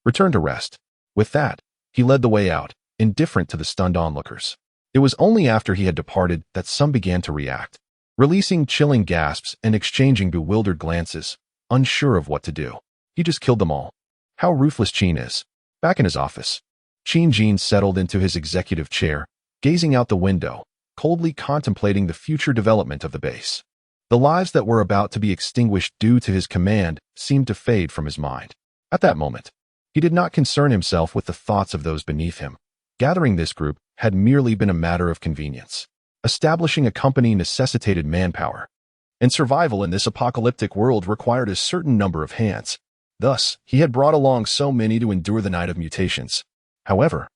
return to rest. With that, he led the way out, indifferent to the stunned onlookers. It was only after he had departed that some began to react, releasing chilling gasps and exchanging bewildered glances, unsure of what to do. He just killed them all. How ruthless Qin is. Back in his office, Qin Jin settled into his executive chair, gazing out the window, coldly contemplating the future development of the base. The lives that were about to be extinguished due to his command seemed to fade from his mind. At that moment, he did not concern himself with the thoughts of those beneath him. Gathering this group had merely been a matter of convenience. Establishing a company necessitated manpower, and survival in this apocalyptic world required a certain number of hands. Thus, he had brought along so many to endure the night of mutations. However,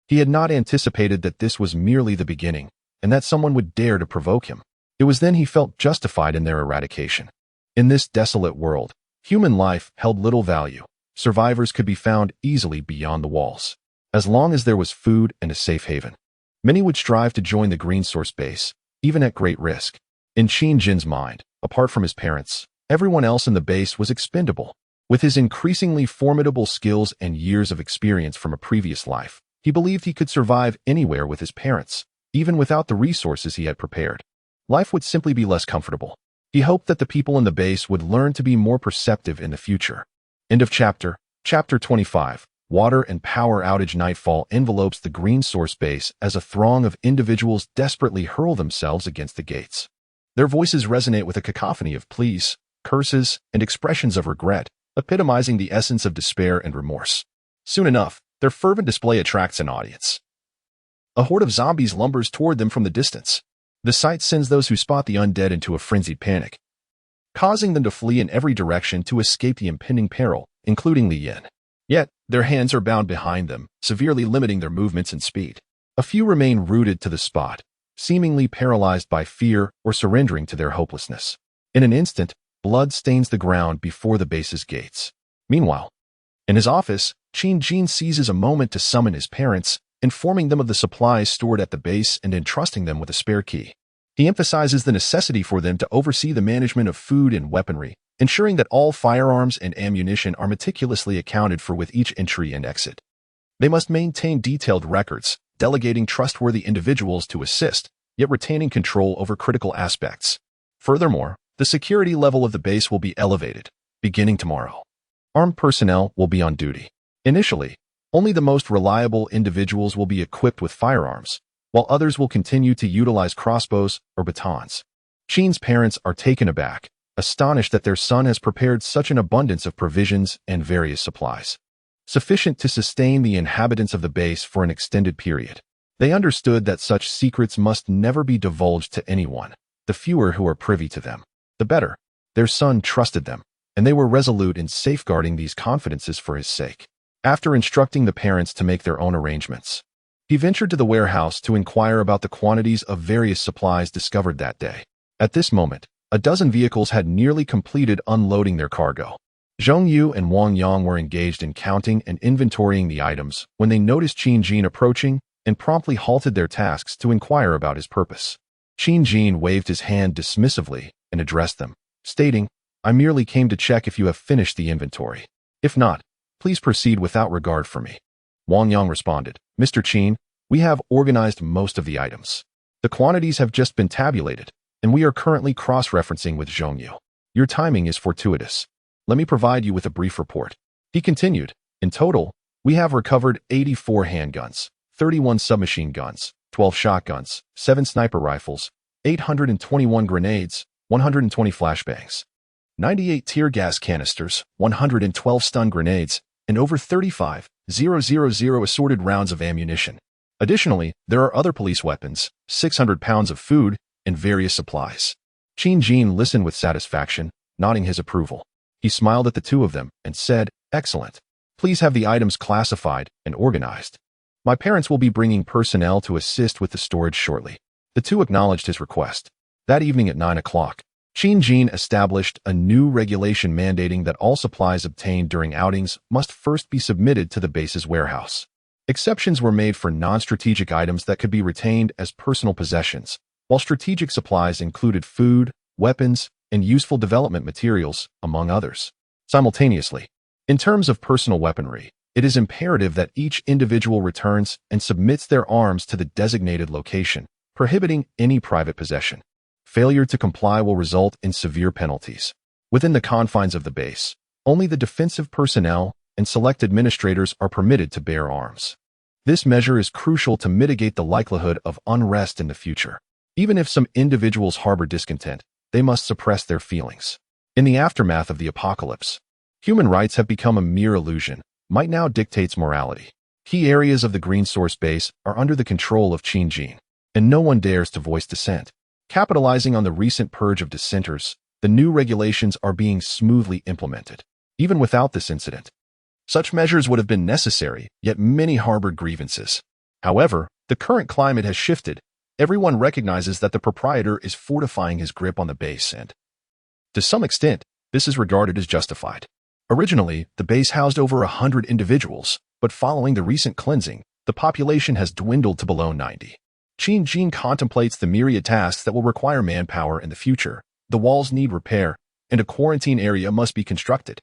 he had not anticipated that this was merely the beginning, and that someone would dare to provoke him. It was then he felt justified in their eradication. In this desolate world, human life held little value. Survivors could be found easily beyond the walls. As long as there was food and a safe haven, many would strive to join the Green Source base, even at great risk. In Qin Jin's mind, apart from his parents, everyone else in the base was expendable. With his increasingly formidable skills and years of experience from a previous life, he believed he could survive anywhere with his parents, even without the resources he had prepared. Life would simply be less comfortable. He hoped that the people in the base would learn to be more perceptive in the future. End of chapter. Chapter 25. Water and power outage. Nightfall envelopes the Green Source base as a throng of individuals desperately hurl themselves against the gates. Their voices resonate with a cacophony of pleas, curses, and expressions of regret, epitomizing the essence of despair and remorse. Soon enough, their fervent display attracts an audience. A horde of zombies lumbers toward them from the distance. The sight sends those who spot the undead into a frenzied panic, causing them to flee in every direction to escape the impending peril, including Li Yin. Yet, their hands are bound behind them, severely limiting their movements and speed. A few remain rooted to the spot, seemingly paralyzed by fear or surrendering to their hopelessness. In an instant, blood stains the ground before the base's gates. Meanwhile, in his office, Qin Jin seizes a moment to summon his parents, informing them of the supplies stored at the base and entrusting them with a spare key. He emphasizes the necessity for them to oversee the management of food and weaponry, ensuring that all firearms and ammunition are meticulously accounted for with each entry and exit. They must maintain detailed records, delegating trustworthy individuals to assist, yet retaining control over critical aspects. Furthermore, the security level of the base will be elevated, beginning tomorrow. Armed personnel will be on duty. Initially, only the most reliable individuals will be equipped with firearms, while others will continue to utilize crossbows or batons. Qin's parents are taken aback, astonished that their son has prepared such an abundance of provisions and various supplies, sufficient to sustain the inhabitants of the base for an extended period. They understood that such secrets must never be divulged to anyone. The fewer who are privy to them, the better. Their son trusted them, and they were resolute in safeguarding these confidences for his sake. After instructing the parents to make their own arrangements, he ventured to the warehouse to inquire about the quantities of various supplies discovered that day. At this moment, a dozen vehicles had nearly completed unloading their cargo. Zhong Yu and Wang Yang were engaged in counting and inventorying the items when they noticed Qin Jin approaching and promptly halted their tasks to inquire about his purpose. Qin Jin waved his hand dismissively and addressed them, stating, "I merely came to check if you have finished the inventory. If not, please proceed without regard for me." Wang Yang responded, "Mr. Qin, we have organized most of the items. The quantities have just been tabulated, and we are currently cross-referencing with Zhong Yu. Your timing is fortuitous. Let me provide you with a brief report." He continued, "In total, we have recovered 84 handguns, 31 submachine guns, 12 shotguns, 7 sniper rifles, 821 grenades, 120 flashbangs, 98 tear gas canisters, 112 stun grenades, and over 35,000 assorted rounds of ammunition. Additionally, there are other police weapons, 600 pounds of food, and various supplies." Qin Jin listened with satisfaction, nodding his approval. He smiled at the two of them and said, "Excellent. Please have the items classified and organized. My parents will be bringing personnel to assist with the storage shortly." The two acknowledged his request. That evening at 9 o'clock, Qin Jin established a new regulation mandating that all supplies obtained during outings must first be submitted to the base's warehouse. Exceptions were made for non-strategic items that could be retained as personal possessions, while strategic supplies included food, weapons, and useful development materials, among others. Simultaneously, in terms of personal weaponry, it is imperative that each individual returns and submits their arms to the designated location, prohibiting any private possession. Failure to comply will result in severe penalties. Within the confines of the base, only the defensive personnel and select administrators are permitted to bear arms. This measure is crucial to mitigate the likelihood of unrest in the future. Even if some individuals harbor discontent, they must suppress their feelings. In the aftermath of the apocalypse, human rights have become a mere illusion. Might now dictates morality. Key areas of the Green Source base are under the control of Qin Jin, and no one dares to voice dissent. Capitalizing on the recent purge of dissenters, the new regulations are being smoothly implemented. Even without this incident, such measures would have been necessary, yet many harbored grievances. However, the current climate has shifted. Everyone recognizes that the proprietor is fortifying his grip on the base, and, to some extent, this is regarded as justified. Originally, the base housed over 100 individuals, but following the recent cleansing, the population has dwindled to below 90. Qin Jin contemplates the myriad tasks that will require manpower in the future. The walls need repair, and a quarantine area must be constructed.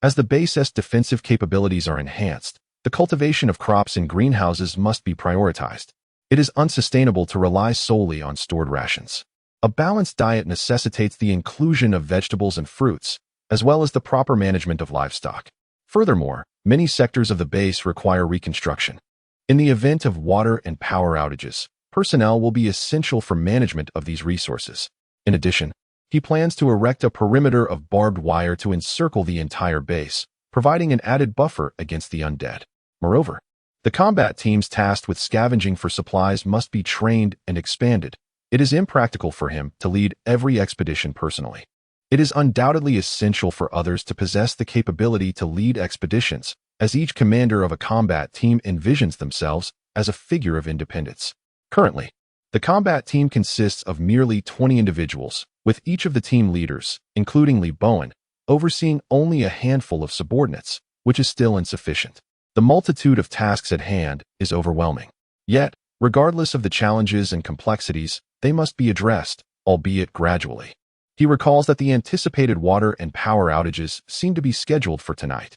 As the base's defensive capabilities are enhanced, the cultivation of crops in greenhouses must be prioritized. It is unsustainable to rely solely on stored rations. A balanced diet necessitates the inclusion of vegetables and fruits, as well as the proper management of livestock. Furthermore, many sectors of the base require reconstruction. In the event of water and power outages, personnel will be essential for management of these resources. In addition, he plans to erect a perimeter of barbed wire to encircle the entire base, providing an added buffer against the undead. Moreover, the combat teams tasked with scavenging for supplies must be trained and expanded. It is impractical for him to lead every expedition personally. It is undoubtedly essential for others to possess the capability to lead expeditions, as each commander of a combat team envisions themselves as a figure of independence. Currently, the combat team consists of merely 20 individuals, with each of the team leaders, including Li Bowen, overseeing only a handful of subordinates, which is still insufficient. The multitude of tasks at hand is overwhelming. Yet, regardless of the challenges and complexities, they must be addressed, albeit gradually. He recalls that the anticipated water and power outages seem to be scheduled for tonight.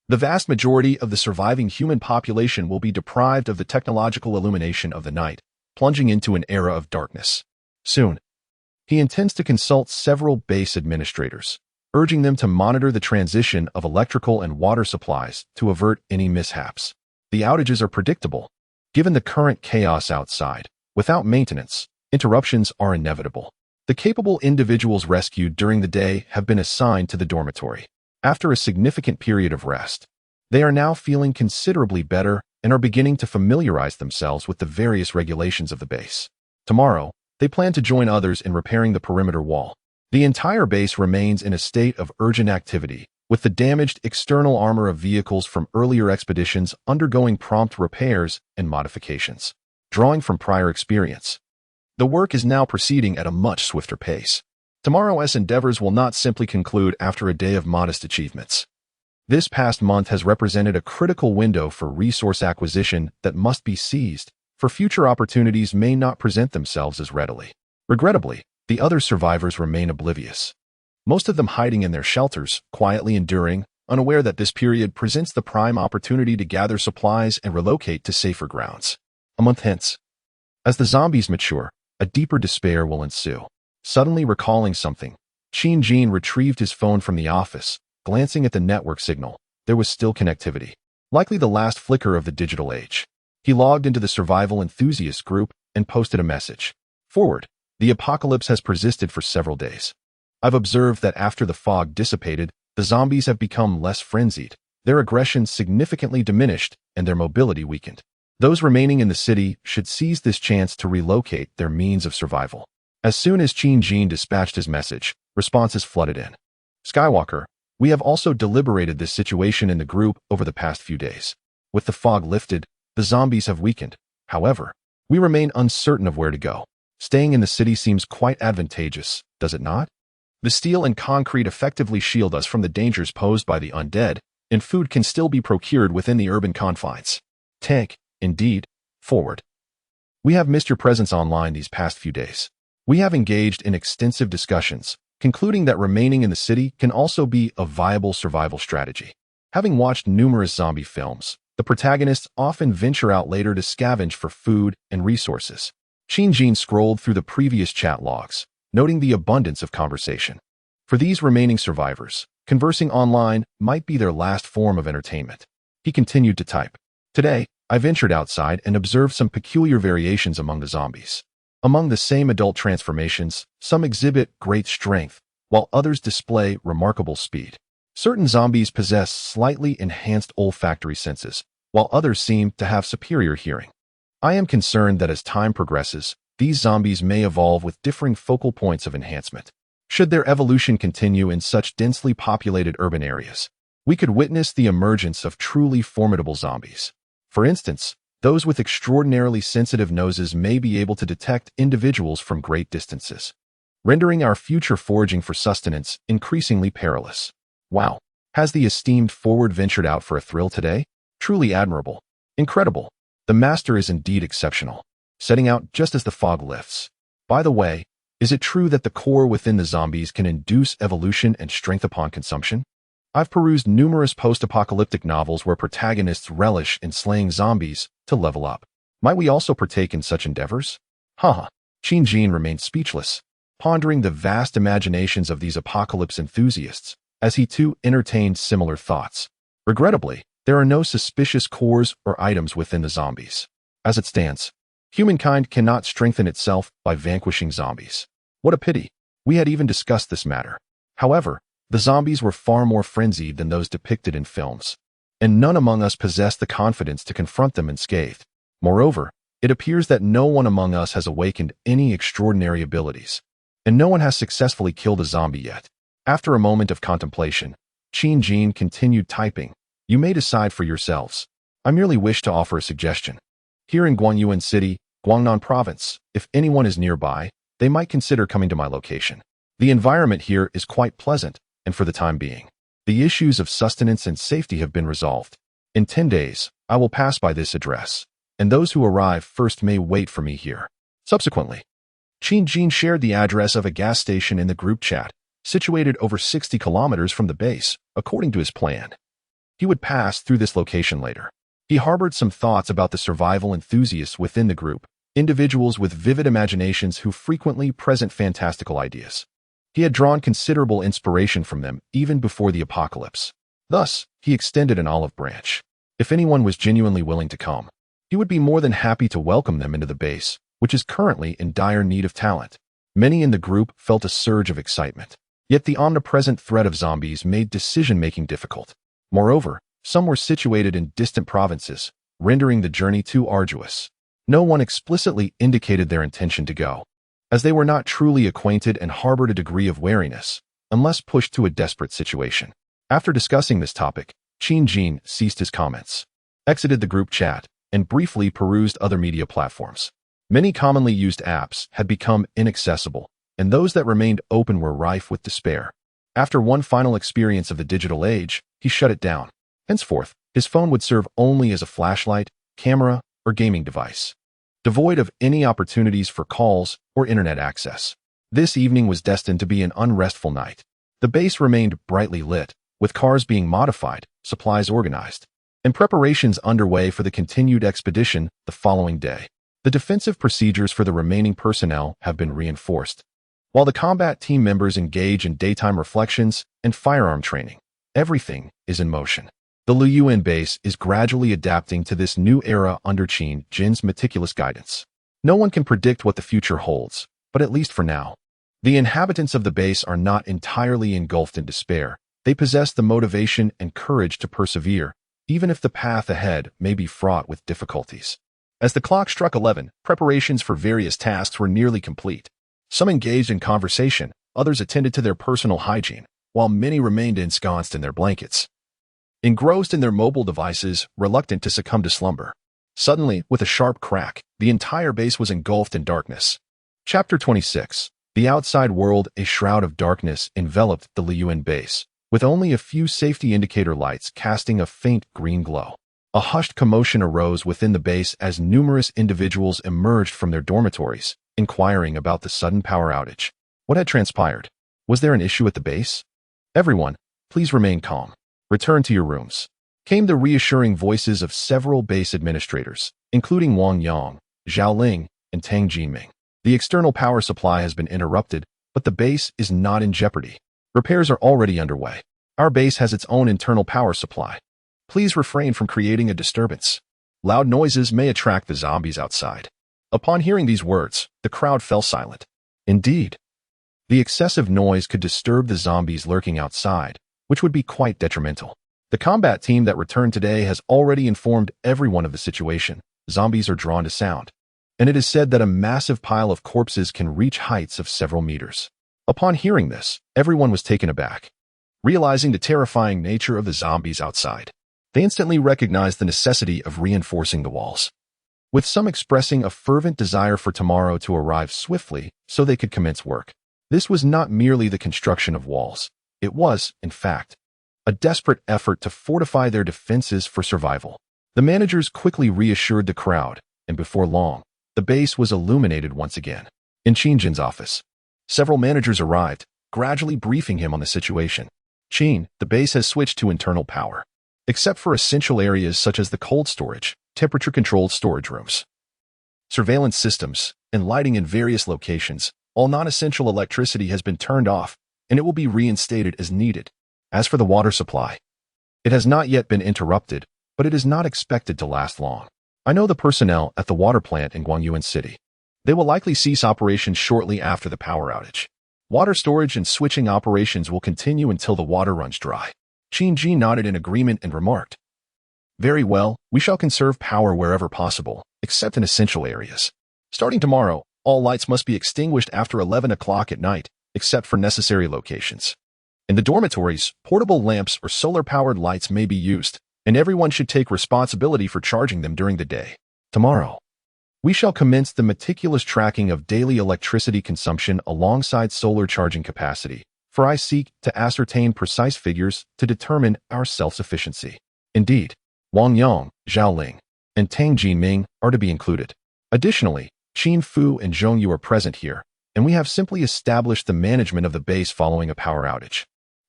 The vast majority of the surviving human population will be deprived of the technological illumination of the night, plunging into an era of darkness. Soon, he intends to consult several base administrators, urging them to monitor the transition of electrical and water supplies to avert any mishaps. The outages are predictable. Given the current chaos outside, without maintenance, interruptions are inevitable. The capable individuals rescued during the day have been assigned to the dormitory. After a significant period of rest, they are now feeling considerably better and are beginning to familiarize themselves with the various regulations of the base. Tomorrow, they plan to join others in repairing the perimeter wall. The entire base remains in a state of urgent activity, with the damaged external armor of vehicles from earlier expeditions undergoing prompt repairs and modifications. Drawing from prior experience, the work is now proceeding at a much swifter pace. Tomorrow's endeavors will not simply conclude after a day of modest achievements. This past month has represented a critical window for resource acquisition that must be seized, for future opportunities may not present themselves as readily. Regrettably, the other survivors remain oblivious, most of them hiding in their shelters, quietly enduring, unaware that this period presents the prime opportunity to gather supplies and relocate to safer grounds. A month hence, as the zombies mature, a deeper despair will ensue. Suddenly recalling something, Jean retrieved his phone from the office. Glancing at the network signal, there was still connectivity, likely the last flicker of the digital age. He logged into the survival enthusiast group and posted a message. Forward, the apocalypse has persisted for several days. I've observed that after the fog dissipated, the zombies have become less frenzied, their aggression significantly diminished, and their mobility weakened. Those remaining in the city should seize this chance to relocate their means of survival. As soon as Jean dispatched his message, responses flooded in. Skywalker, we have also deliberated this situation in the group over the past few days. With the fog lifted, the zombies have weakened. However, we remain uncertain of where to go. Staying in the city seems quite advantageous, does it not? The steel and concrete effectively shield us from the dangers posed by the undead, and food can still be procured within the urban confines. Tank, indeed, forward. We have missed your presence online these past few days. We have engaged in extensive discussions, concluding that remaining in the city can also be a viable survival strategy. Having watched numerous zombie films, the protagonists often venture out later to scavenge for food and resources. Jean scrolled through the previous chat logs, noting the abundance of conversation. For these remaining survivors, conversing online might be their last form of entertainment. He continued to type. Today, I ventured outside and observed some peculiar variations among the zombies. Among the same adult transformations, some exhibit great strength, while others display remarkable speed. Certain zombies possess slightly enhanced olfactory senses, while others seem to have superior hearing. I am concerned that as time progresses, these zombies may evolve with differing focal points of enhancement. Should their evolution continue in such densely populated urban areas, we could witness the emergence of truly formidable zombies. For instance, those with extraordinarily sensitive noses may be able to detect individuals from great distances, rendering our future foraging for sustenance increasingly perilous. Wow, has the esteemed Forward ventured out for a thrill today? Truly admirable. Incredible. The master is indeed exceptional, setting out just as the fog lifts. By the way, is it true that the core within the zombies can induce evolution and strength upon consumption? I've perused numerous post-apocalyptic novels where protagonists relish in slaying zombies to level up. Might we also partake in such endeavors? Haha. Jean remained speechless, pondering the vast imaginations of these apocalypse enthusiasts, as he too entertained similar thoughts. Regrettably, there are no suspicious cores or items within the zombies. As it stands, humankind cannot strengthen itself by vanquishing zombies. What a pity. We had even discussed this matter. However, the zombies were far more frenzied than those depicted in films, and none among us possessed the confidence to confront them unscathed. Moreover, it appears that no one among us has awakened any extraordinary abilities, and no one has successfully killed a zombie yet. After a moment of contemplation, Jean continued typing. You may decide for yourselves. I merely wish to offer a suggestion. Here in Guanyuan City, Guangnan Province, if anyone is nearby, they might consider coming to my location. The environment here is quite pleasant, and for the time being, the issues of sustenance and safety have been resolved. In 10 days, I will pass by this address, and those who arrive first may wait for me here. Subsequently, Jean shared the address of a gas station in the group chat, situated over 60 kilometers from the base, according to his plan. He would pass through this location later. He harbored some thoughts about the survival enthusiasts within the group, individuals with vivid imaginations who frequently present fantastical ideas. He had drawn considerable inspiration from them even before the apocalypse. Thus, he extended an olive branch. If anyone was genuinely willing to come, he would be more than happy to welcome them into the base, which is currently in dire need of talent. Many in the group felt a surge of excitement. Yet the omnipresent threat of zombies made decision-making difficult. Moreover, some were situated in distant provinces, rendering the journey too arduous. No one explicitly indicated their intention to go. as they were not truly acquainted and harbored a degree of wariness, unless pushed to a desperate situation. After discussing this topic, Qin Jin ceased his comments, exited the group chat, and briefly perused other media platforms. Many commonly used apps had become inaccessible, and those that remained open were rife with despair. After one final experience of the digital age, he shut it down. Henceforth, his phone would serve only as a flashlight, camera, or gaming device, devoid of any opportunities for calls or internet access. This evening was destined to be an unrestful night. The base remained brightly lit, with cars being modified, supplies organized, and preparations underway for the continued expedition the following day. The defensive procedures for the remaining personnel have been reinforced, while the combat team members engage in daytime reflections and firearm training. Everything is in motion. The Liyuan base is gradually adapting to this new era under Qin Jin's meticulous guidance. No one can predict what the future holds, but at least for now, the inhabitants of the base are not entirely engulfed in despair. They possess the motivation and courage to persevere, even if the path ahead may be fraught with difficulties. As the clock struck 11, preparations for various tasks were nearly complete. Some engaged in conversation, others attended to their personal hygiene, while many remained ensconced in their blankets, engrossed in their mobile devices, reluctant to succumb to slumber. Suddenly, with a sharp crack, the entire base was engulfed in darkness. Chapter 26. The outside world. A shroud of darkness enveloped the Liyuan base, with only a few safety indicator lights casting a faint green glow. A hushed commotion arose within the base as numerous individuals emerged from their dormitories, inquiring about the sudden power outage. What had transpired? Was there an issue at the base? Everyone, please remain calm. Return to your rooms, came the reassuring voices of several base administrators, including Wang Yang, Zhao Ling, and Tang Jinming. The external power supply has been interrupted, but the base is not in jeopardy. Repairs are already underway. Our base has its own internal power supply. Please refrain from creating a disturbance. Loud noises may attract the zombies outside. Upon hearing these words, the crowd fell silent. Indeed, the excessive noise could disturb the zombies lurking outside, which would be quite detrimental. The combat team that returned today has already informed everyone of the situation. Zombies are drawn to sound, and it is said that a massive pile of corpses can reach heights of several meters. Upon hearing this, everyone was taken aback, realizing the terrifying nature of the zombies outside. They instantly recognized the necessity of reinforcing the walls, with some expressing a fervent desire for tomorrow to arrive swiftly so they could commence work. This was not merely the construction of walls. It was, in fact, a desperate effort to fortify their defenses for survival. The managers quickly reassured the crowd, and before long, the base was illuminated once again. In Qin Jin's office, several managers arrived, gradually briefing him on the situation. Qin, the base has switched to internal power, except for essential areas such as the cold storage, temperature-controlled storage rooms, surveillance systems, and lighting in various locations. All non-essential electricity has been turned off, and it will be reinstated as needed. As for the water supply, it has not yet been interrupted, but it is not expected to last long. I know the personnel at the water plant in Guangyuan City. They will likely cease operations shortly after the power outage. Water storage and switching operations will continue until the water runs dry. Qin Ji nodded in agreement and remarked, "Very well, we shall conserve power wherever possible, except in essential areas. Starting tomorrow, all lights must be extinguished after 11 o'clock at night, except for necessary locations. In the dormitories, portable lamps or solar-powered lights may be used, and everyone should take responsibility for charging them during the day. Tomorrow, we shall commence the meticulous tracking of daily electricity consumption alongside solar charging capacity, for I seek to ascertain precise figures to determine our self-sufficiency." Indeed, Wang Yang, Zhao Ling, and Tang Jinming are to be included. Additionally, Qin Fu and Zhong Yu are present here, and we have simply established the management of the base following a power outage.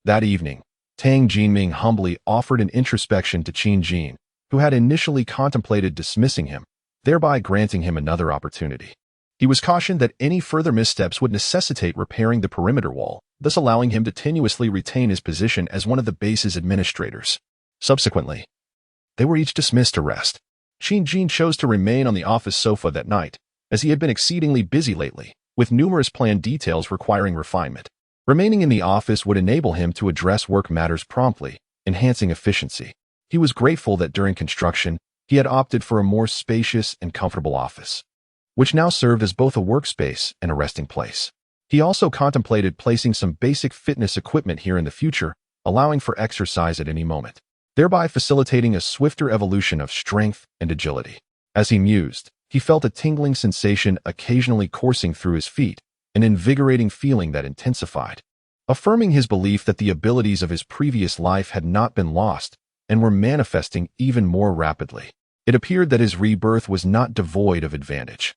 That evening, Tang Jinming humbly offered an introspection to Qin Jin, who had initially contemplated dismissing him, thereby granting him another opportunity. He was cautioned that any further missteps would necessitate repairing the perimeter wall, thus allowing him to tenuously retain his position as one of the base's administrators. Subsequently, they were each dismissed to rest. Qin Jin chose to remain on the office sofa that night, as he had been exceedingly busy lately, with numerous planned details requiring refinement. Remaining in the office would enable him to address work matters promptly, enhancing efficiency. He was grateful that during construction, he had opted for a more spacious and comfortable office, which now served as both a workspace and a resting place. He also contemplated placing some basic fitness equipment here in the future, allowing for exercise at any moment, thereby facilitating a swifter evolution of strength and agility. As he mused, he felt a tingling sensation occasionally coursing through his feet, an invigorating feeling that intensified, affirming his belief that the abilities of his previous life had not been lost and were manifesting even more rapidly. It appeared that his rebirth was not devoid of advantage.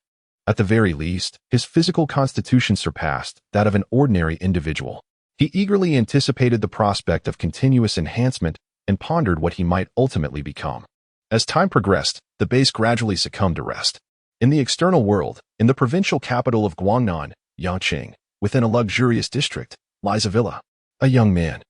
At the very least, his physical constitution surpassed that of an ordinary individual. He eagerly anticipated the prospect of continuous enhancement and pondered what he might ultimately become. As time progressed, the base gradually succumbed to rest. In the external world, in the provincial capital of Guangnan, Yangqing, within a luxurious district, lies a villa. A young man,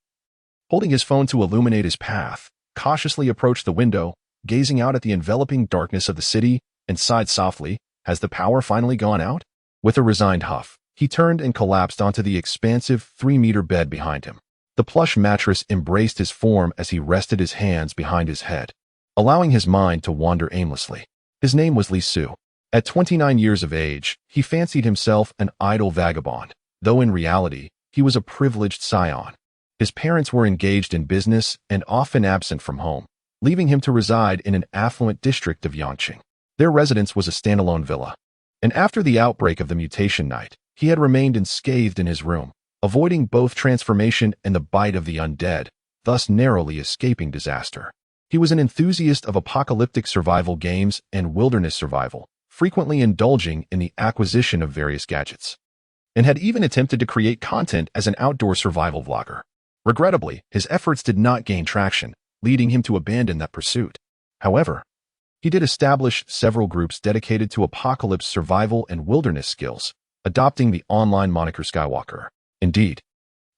holding his phone to illuminate his path, cautiously approached the window, gazing out at the enveloping darkness of the city, and sighed softly. Has the power finally gone out? With a resigned huff, he turned and collapsed onto the expansive 3-meter bed behind him. The plush mattress embraced his form as he rested his hands behind his head, allowing his mind to wander aimlessly. His name was Li Su. At 29 years of age, he fancied himself an idle vagabond, though in reality, he was a privileged scion. His parents were engaged in business and often absent from home, leaving him to reside in an affluent district of Yangqing. Their residence was a standalone villa, and after the outbreak of the mutation night, he had remained unscathed in his room, avoiding both transformation and the bite of the undead, thus narrowly escaping disaster. He was an enthusiast of apocalyptic survival games and wilderness survival, frequently indulging in the acquisition of various gadgets, and had even attempted to create content as an outdoor survival vlogger. Regrettably, his efforts did not gain traction, leading him to abandon that pursuit. However, he did establish several groups dedicated to apocalypse survival and wilderness skills, adopting the online moniker Skywalker. Indeed,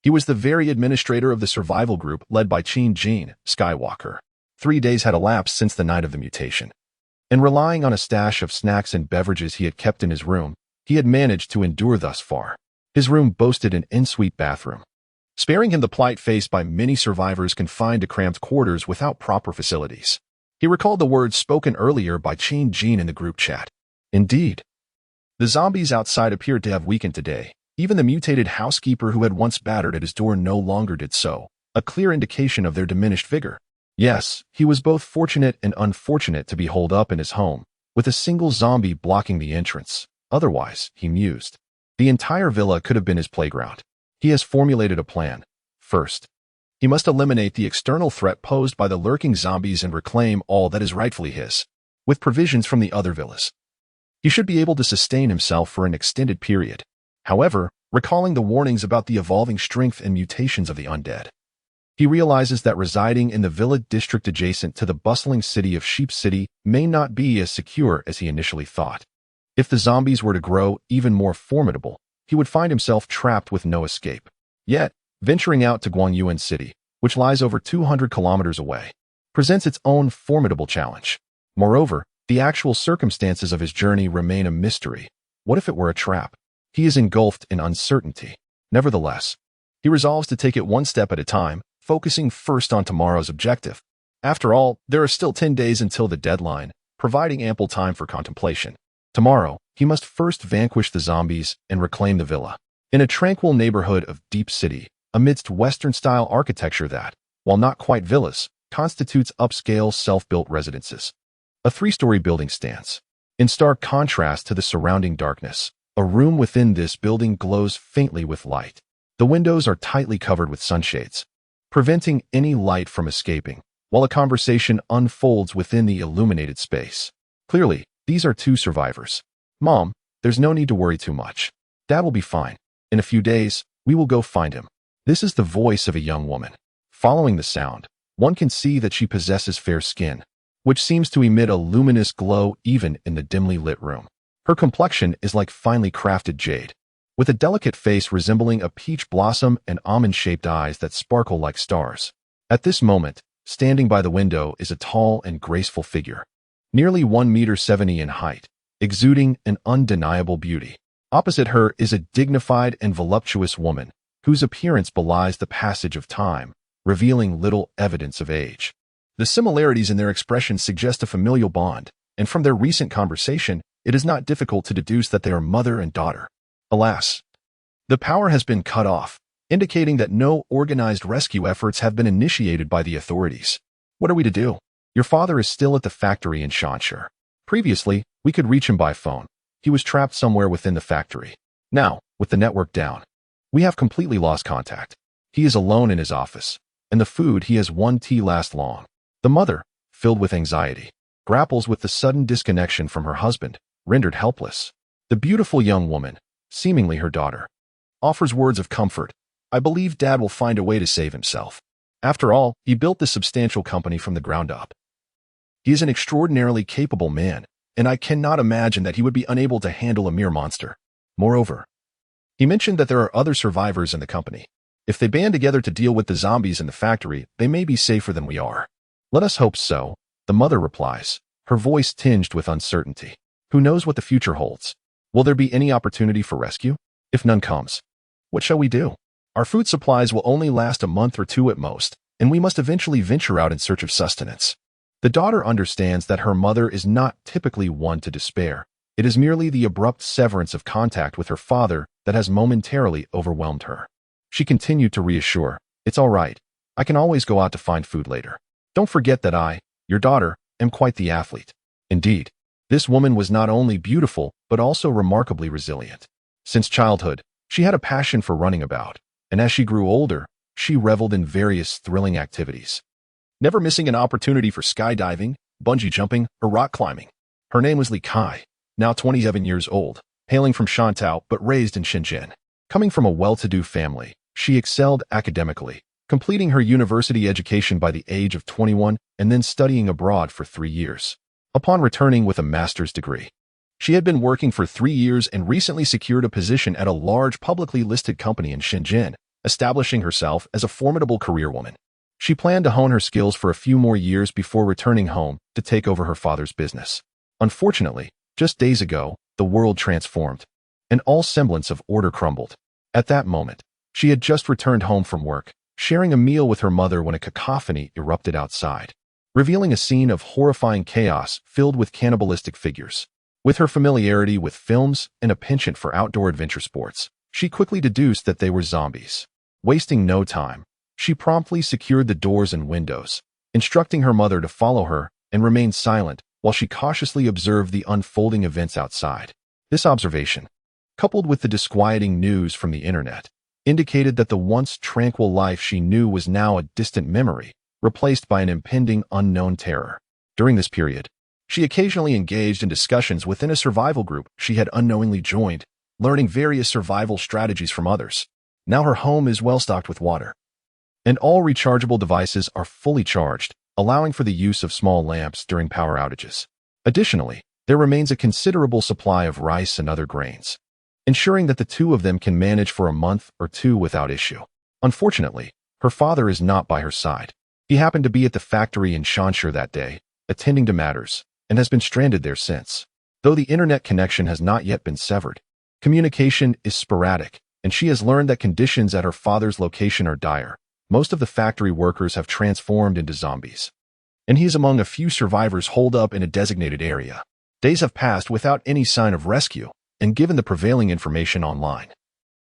he was the very administrator of the survival group led by Qin Jin, Skywalker. 3 days had elapsed since the night of the mutation, and relying on a stash of snacks and beverages he had kept in his room, he had managed to endure thus far. His room boasted an ensuite bathroom, sparing him the plight faced by many survivors confined to cramped quarters without proper facilities. He recalled the words spoken earlier by Qin Jin in the group chat. Indeed, the zombies outside appeared to have weakened today. Even the mutated housekeeper who had once battered at his door no longer did so, a clear indication of their diminished vigor. Yes, he was both fortunate and unfortunate to be holed up in his home, with a single zombie blocking the entrance. Otherwise, he mused, the entire villa could have been his playground. He has formulated a plan. First, he must eliminate the external threat posed by the lurking zombies and reclaim all that is rightfully his, with provisions from the other villas. He should be able to sustain himself for an extended period. However, recalling the warnings about the evolving strength and mutations of the undead, he realizes that residing in the villa district adjacent to the bustling city of Sheep City may not be as secure as he initially thought. If the zombies were to grow even more formidable, he would find himself trapped with no escape. Yet, venturing out to Guangyuan City, which lies over 200 kilometers away, presents its own formidable challenge. Moreover, the actual circumstances of his journey remain a mystery. What if it were a trap? He is engulfed in uncertainty. Nevertheless, he resolves to take it one step at a time, focusing first on tomorrow's objective. After all, there are still 10 days until the deadline, providing ample time for contemplation. Tomorrow, he must first vanquish the zombies and reclaim the villa. In a tranquil neighborhood of Deep City, amidst Western-style architecture that, while not quite villas, constitutes upscale self-built residences. A 3-story building stands. In stark contrast to the surrounding darkness, a room within this building glows faintly with light. The windows are tightly covered with sunshades, preventing any light from escaping, while a conversation unfolds within the illuminated space. Clearly, these are 2 survivors. Mom, there's no need to worry too much. Dad will be fine. In a few days, we will go find him. This is the voice of a young woman. Following the sound, one can see that she possesses fair skin, which seems to emit a luminous glow even in the dimly lit room. Her complexion is like finely crafted jade, with a delicate face resembling a peach blossom and almond-shaped eyes that sparkle like stars. At this moment, standing by the window is a tall and graceful figure, nearly 1.70 meters in height, exuding an undeniable beauty. Opposite her is a dignified and voluptuous woman, whose appearance belies the passage of time, revealing little evidence of age. The similarities in their expressions suggest a familial bond, and from their recent conversation, it is not difficult to deduce that they are mother and daughter. Alas, the power has been cut off, indicating that no organized rescue efforts have been initiated by the authorities. What are we to do? Your father is still at the factory in Shropshire. Previously, we could reach him by phone. He was trapped somewhere within the factory. Now, with the network down, we have completely lost contact. He is alone in his office, and the food he has one tea lasts long. The mother, filled with anxiety, grapples with the sudden disconnection from her husband, rendered helpless. The beautiful young woman, seemingly her daughter, offers words of comfort. I believe Dad will find a way to save himself. After all, he built this substantial company from the ground up. He is an extraordinarily capable man, and I cannot imagine that he would be unable to handle a mere monster. Moreover, he mentioned that there are other survivors in the company. If they band together to deal with the zombies in the factory, they may be safer than we are. Let us hope so, the mother replies, her voice tinged with uncertainty. Who knows what the future holds? Will there be any opportunity for rescue? If none comes, what shall we do? Our food supplies will only last a month or two at most, and we must eventually venture out in search of sustenance. The daughter understands that her mother is not typically one to despair. It is merely the abrupt severance of contact with her father that has momentarily overwhelmed her. She continued to reassure, "It's all right. I can always go out to find food later. Don't forget that I, your daughter, am quite the athlete." Indeed, this woman was not only beautiful, but also remarkably resilient. Since childhood, she had a passion for running about, and as she grew older, she reveled in various thrilling activities, never missing an opportunity for skydiving, bungee jumping, or rock climbing. Her name was Li Kai, now 27 years old, hailing from Shantou but raised in Shenzhen. Coming from a well-to-do family, she excelled academically, completing her university education by the age of 21 and then studying abroad for 3 years. Upon returning with a master's degree, she had been working for 3 years and recently secured a position at a large publicly listed company in Shenzhen, establishing herself as a formidable career woman. She planned to hone her skills for a few more years before returning home to take over her father's business. Unfortunately, just days ago, the world transformed, and all semblance of order crumbled. At that moment, she had just returned home from work, sharing a meal with her mother when a cacophony erupted outside, revealing a scene of horrifying chaos filled with cannibalistic figures. With her familiarity with films and a penchant for outdoor adventure sports, she quickly deduced that they were zombies. Wasting no time, she promptly secured the doors and windows, instructing her mother to follow her and remain silent while she cautiously observed the unfolding events outside. This observation, coupled with the disquieting news from the internet, indicated that the once tranquil life she knew was now a distant memory, replaced by an impending unknown terror. During this period, she occasionally engaged in discussions within a survival group she had unknowingly joined, learning various survival strategies from others. Now her home is well stocked with water, and all rechargeable devices are fully charged, allowing for the use of small lamps during power outages. Additionally, there remains a considerable supply of rice and other grains, ensuring that the two of them can manage for a month or two without issue. Unfortunately, her father is not by her side. He happened to be at the factory in Shropshire that day, attending to matters, and has been stranded there since. Though the internet connection has not yet been severed, communication is sporadic, and she has learned that conditions at her father's location are dire. Most of the factory workers have transformed into zombies, and he is among a few survivors holed up in a designated area. Days have passed without any sign of rescue, and given the prevailing information online,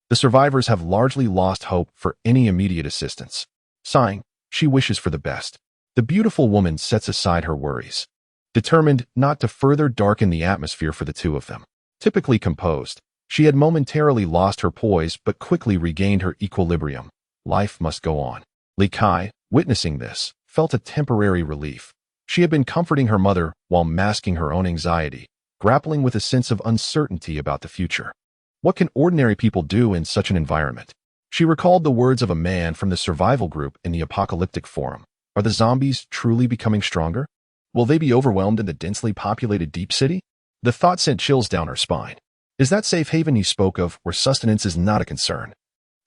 the survivors have largely lost hope for any immediate assistance. Sighing, she wishes for the best. The beautiful woman sets aside her worries, determined not to further darken the atmosphere for the two of them. Typically composed, she had momentarily lost her poise but quickly regained her equilibrium. Life must go on. Li Kai, witnessing this, felt a temporary relief. She had been comforting her mother while masking her own anxiety, grappling with a sense of uncertainty about the future. What can ordinary people do in such an environment? She recalled the words of a man from the survival group in the Apocalyptic forum. Are the zombies truly becoming stronger? Will they be overwhelmed in the densely populated deep city? The thought sent chills down her spine. Is that safe haven he spoke of where sustenance is not a concern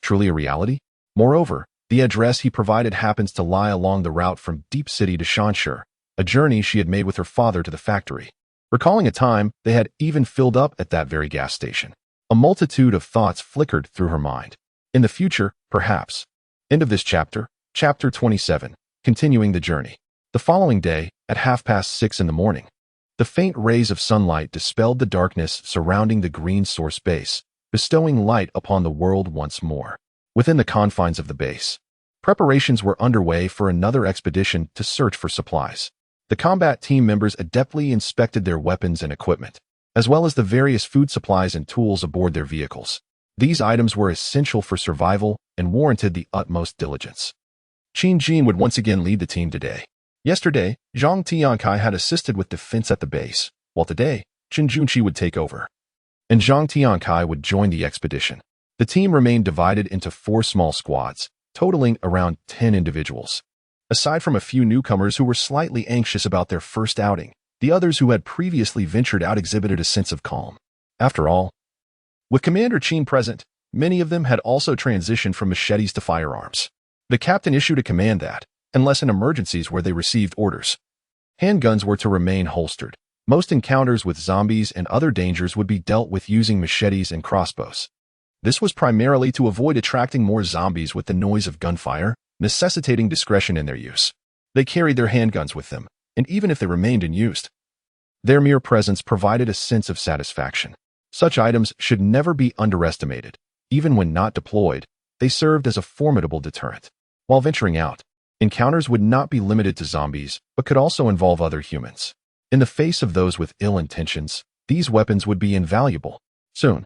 truly a reality? Moreover, the address he provided happens to lie along the route from Deep City to Shropshire, a journey she had made with her father to the factory. Recalling a time they had even filled up at that very gas station, a multitude of thoughts flickered through her mind. In the future, perhaps. End of this chapter, Chapter 27, continuing the journey. The following day, at 6:30 in the morning, The faint rays of sunlight dispelled the darkness surrounding the green source base, bestowing light upon the world once more. Within the confines of the base, preparations were underway for another expedition to search for supplies. The combat team members adeptly inspected their weapons and equipment, as well as the various food supplies and tools aboard their vehicles. These items were essential for survival and warranted the utmost diligence. Qin Jin would once again lead the team today. Yesterday, Zhang Tiankai had assisted with defense at the base, while today, Qin Junqi would take over. And Zhang Tiankai would join the expedition. The team remained divided into 4 small squads, totaling around 10 individuals. Aside from a few newcomers who were slightly anxious about their first outing, the others who had previously ventured out exhibited a sense of calm. After all, with Commander Qin present, many of them had also transitioned from machetes to firearms. The captain issued a command that, unless in emergencies where they received orders, handguns were to remain holstered. Most encounters with zombies and other dangers would be dealt with using machetes and crossbows. This was primarily to avoid attracting more zombies with the noise of gunfire, necessitating discretion in their use. They carried their handguns with them, and even if they remained unused, their mere presence provided a sense of satisfaction. Such items should never be underestimated. Even when not deployed, they served as a formidable deterrent. While venturing out, encounters would not be limited to zombies, but could also involve other humans. In the face of those with ill intentions, these weapons would be invaluable. Soon,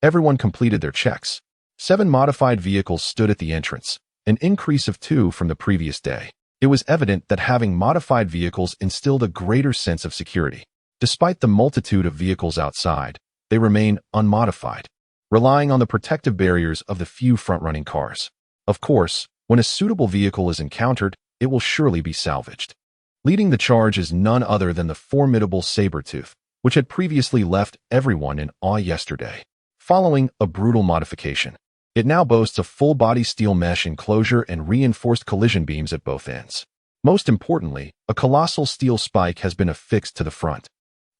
everyone completed their checks. 7 modified vehicles stood at the entrance, an increase of 2 from the previous day. It was evident that having modified vehicles instilled a greater sense of security. Despite the multitude of vehicles outside, they remain unmodified, relying on the protective barriers of the few front-running cars. Of course, when a suitable vehicle is encountered, it will surely be salvaged. Leading the charge is none other than the formidable Sabertooth, which had previously left everyone in awe yesterday. Following a brutal modification, it now boasts a full-body steel mesh enclosure and reinforced collision beams at both ends. Most importantly, a colossal steel spike has been affixed to the front,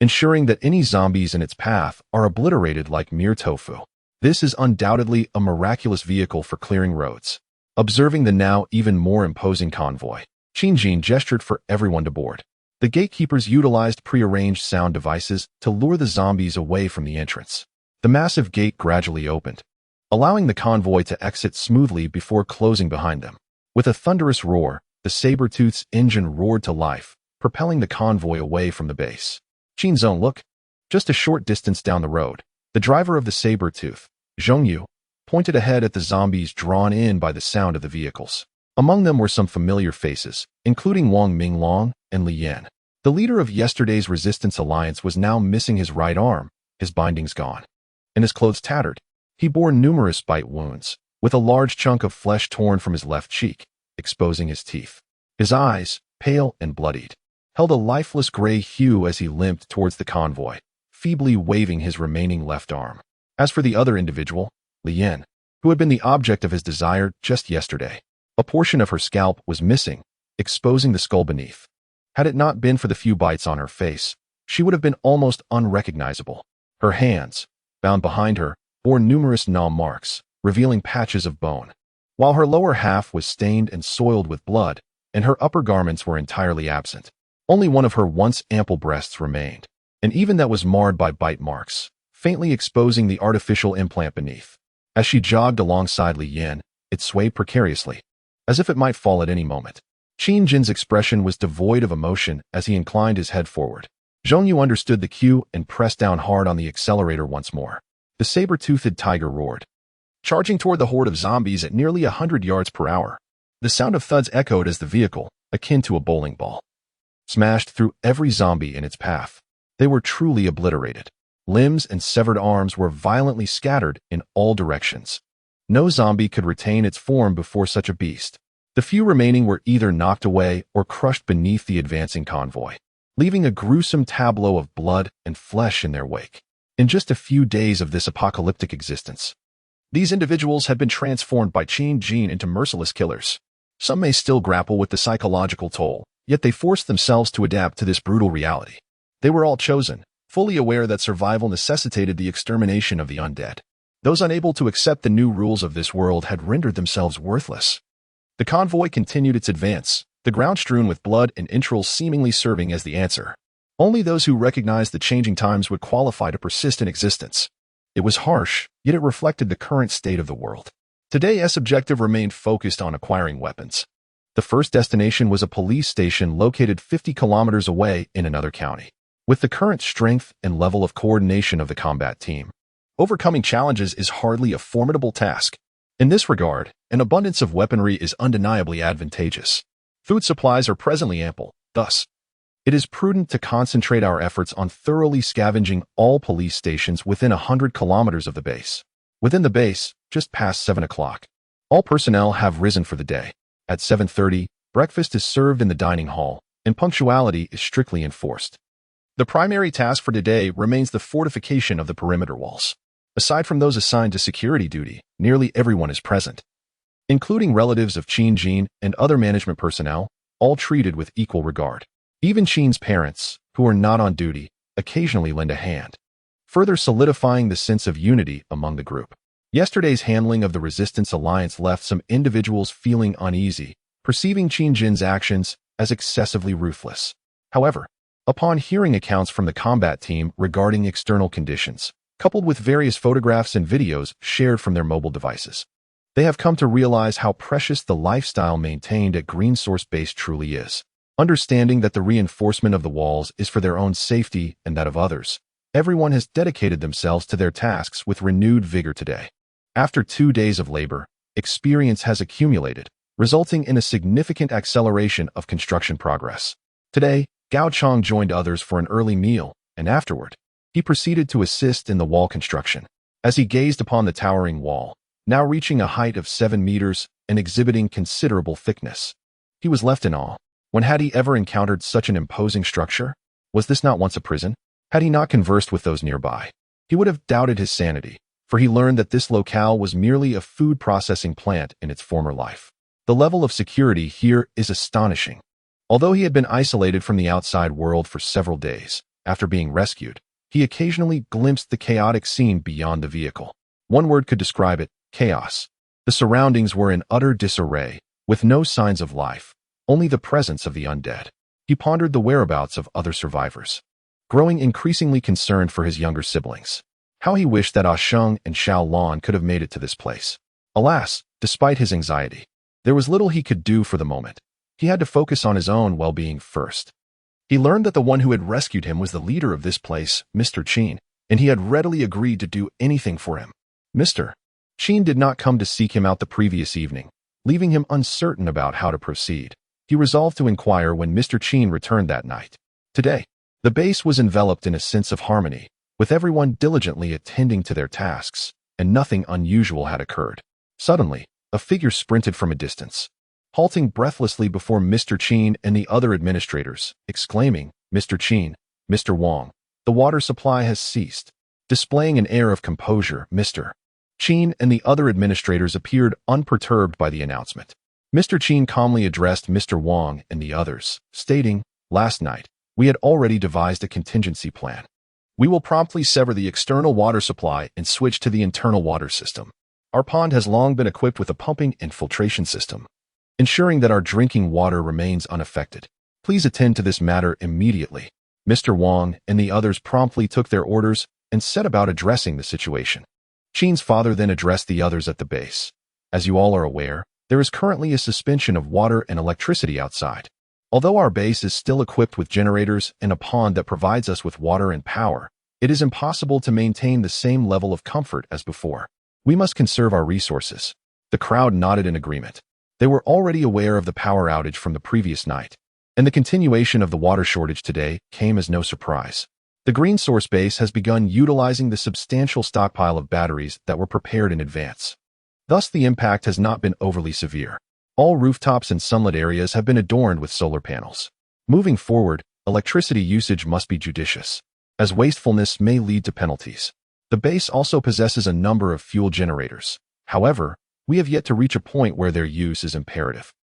ensuring that any zombies in its path are obliterated like mere tofu. This is undoubtedly a miraculous vehicle for clearing roads. Observing the now even more imposing convoy, Qin Jin gestured for everyone to board. The gatekeepers utilized prearranged sound devices to lure the zombies away from the entrance. The massive gate gradually opened, allowing the convoy to exit smoothly before closing behind them. With a thunderous roar, the Sabertooth's engine roared to life, propelling the convoy away from the base. Qin's own look. Just a short distance down the road, the driver of the Sabertooth, Zhongyu, pointed ahead at the zombies drawn in by the sound of the vehicles. Among them were some familiar faces, including Wang Minglong and Li Yan. The leader of yesterday's resistance alliance was now missing his right arm, his bindings gone, and his clothes tattered. He bore numerous bite wounds, with a large chunk of flesh torn from his left cheek, exposing his teeth. His eyes, pale and bloodied, held a lifeless gray hue as he limped towards the convoy, feebly waving his remaining left arm. As for the other individual, Li Yan, who had been the object of his desire just yesterday, a portion of her scalp was missing, exposing the skull beneath. Had it not been for the few bites on her face, she would have been almost unrecognizable. Her hands, bound behind her, bore numerous gnaw marks, revealing patches of bone, while her lower half was stained and soiled with blood, and her upper garments were entirely absent. Only one of her once ample breasts remained, and even that was marred by bite marks, faintly exposing the artificial implant beneath. As she jogged alongside Li Yan, it swayed precariously, as if it might fall at any moment. Qin Jin's expression was devoid of emotion as he inclined his head forward. Zhongyu understood the cue and pressed down hard on the accelerator once more. The saber-toothed tiger roared, charging toward the horde of zombies at nearly 100 yards per hour. The sound of thuds echoed as the vehicle, akin to a bowling ball, smashed through every zombie in its path. They were truly obliterated. Limbs and severed arms were violently scattered in all directions. No zombie could retain its form before such a beast. The few remaining were either knocked away or crushed beneath the advancing convoy, leaving a gruesome tableau of blood and flesh in their wake. In just a few days of this apocalyptic existence, these individuals had been transformed by Qin Jin into merciless killers. Some may still grapple with the psychological toll, yet they forced themselves to adapt to this brutal reality. They were all chosen, fully aware that survival necessitated the extermination of the undead. Those unable to accept the new rules of this world had rendered themselves worthless. The convoy continued its advance, the ground strewn with blood and entrails seemingly serving as the answer. Only those who recognized the changing times would qualify to persist in existence. It was harsh, yet it reflected the current state of the world. Today's objective remained focused on acquiring weapons. The first destination was a police station located 50 kilometers away in another county. With the current strength and level of coordination of the combat team, overcoming challenges is hardly a formidable task. In this regard, an abundance of weaponry is undeniably advantageous. Food supplies are presently ample, thus, it is prudent to concentrate our efforts on thoroughly scavenging all police stations within 100 kilometers of the base. Within the base, just past 7 o'clock, all personnel have risen for the day. At 7:30, breakfast is served in the dining hall, and punctuality is strictly enforced. The primary task for today remains the fortification of the perimeter walls. Aside from those assigned to security duty, nearly everyone is present, including relatives of Qin Jin and other management personnel, all treated with equal regard. Even Qin's parents, who are not on duty, occasionally lend a hand, further solidifying the sense of unity among the group. Yesterday's handling of the Resistance Alliance left some individuals feeling uneasy, perceiving Qin Jin's actions as excessively ruthless. However, upon hearing accounts from the combat team regarding external conditions, coupled with various photographs and videos shared from their mobile devices, they have come to realize how precious the lifestyle maintained at Green Source Base truly is. Understanding that the reinforcement of the walls is for their own safety and that of others, everyone has dedicated themselves to their tasks with renewed vigor today. After 2 days of labor, experience has accumulated, resulting in a significant acceleration of construction progress. Today, Gao Chong joined others for an early meal, and afterward, he proceeded to assist in the wall construction. As he gazed upon the towering wall, now reaching a height of 7 meters and exhibiting considerable thickness, he was left in awe. When had he ever encountered such an imposing structure? Was this not once a prison? Had he not conversed with those nearby, he would have doubted his sanity, for he learned that this locale was merely a food processing plant in its former life. The level of security here is astonishing. Although he had been isolated from the outside world for several days, after being rescued, he occasionally glimpsed the chaotic scene beyond the vehicle. One word could describe it: chaos. The surroundings were in utter disarray, with no signs of life, only the presence of the undead. He pondered the whereabouts of other survivors, growing increasingly concerned for his younger siblings. How he wished that Ah Sheng and Xiao Lan could have made it to this place. Alas, despite his anxiety, there was little he could do for the moment. He had to focus on his own well-being first. He learned that the one who had rescued him was the leader of this place, Mr. Qin, and he had readily agreed to do anything for him. Mr. Qin did not come to seek him out the previous evening, leaving him uncertain about how to proceed. He resolved to inquire when Mr. Qin returned that night. Today, the base was enveloped in a sense of harmony, with everyone diligently attending to their tasks, and nothing unusual had occurred. Suddenly, a figure sprinted from a distance, halting breathlessly before Mr. Qin and the other administrators, exclaiming, "Mr. Qin, Mr. Wang, the water supply has ceased." Displaying an air of composure, Mr. Qin and the other administrators appeared unperturbed by the announcement. Mr. Qin calmly addressed Mr. Wang and the others, stating, "Last night, we had already devised a contingency plan. We will promptly sever the external water supply and switch to the internal water system. Our pond has long been equipped with a pumping and filtration system, ensuring that our drinking water remains unaffected. Please attend to this matter immediately." Mr. Wang and the others promptly took their orders and set about addressing the situation. Qin's father then addressed the others at the base. "As you all are aware, there is currently a suspension of water and electricity outside. Although our base is still equipped with generators and a pond that provides us with water and power, it is impossible to maintain the same level of comfort as before. We must conserve our resources." The crowd nodded in agreement. They were already aware of the power outage from the previous night, and the continuation of the water shortage today came as no surprise. The Green Source Base has begun utilizing the substantial stockpile of batteries that were prepared in advance. Thus, the impact has not been overly severe. All rooftops and sunlit areas have been adorned with solar panels. Moving forward, electricity usage must be judicious, as wastefulness may lead to penalties. The base also possesses a number of fuel generators. However, we have yet to reach a point where their use is imperative.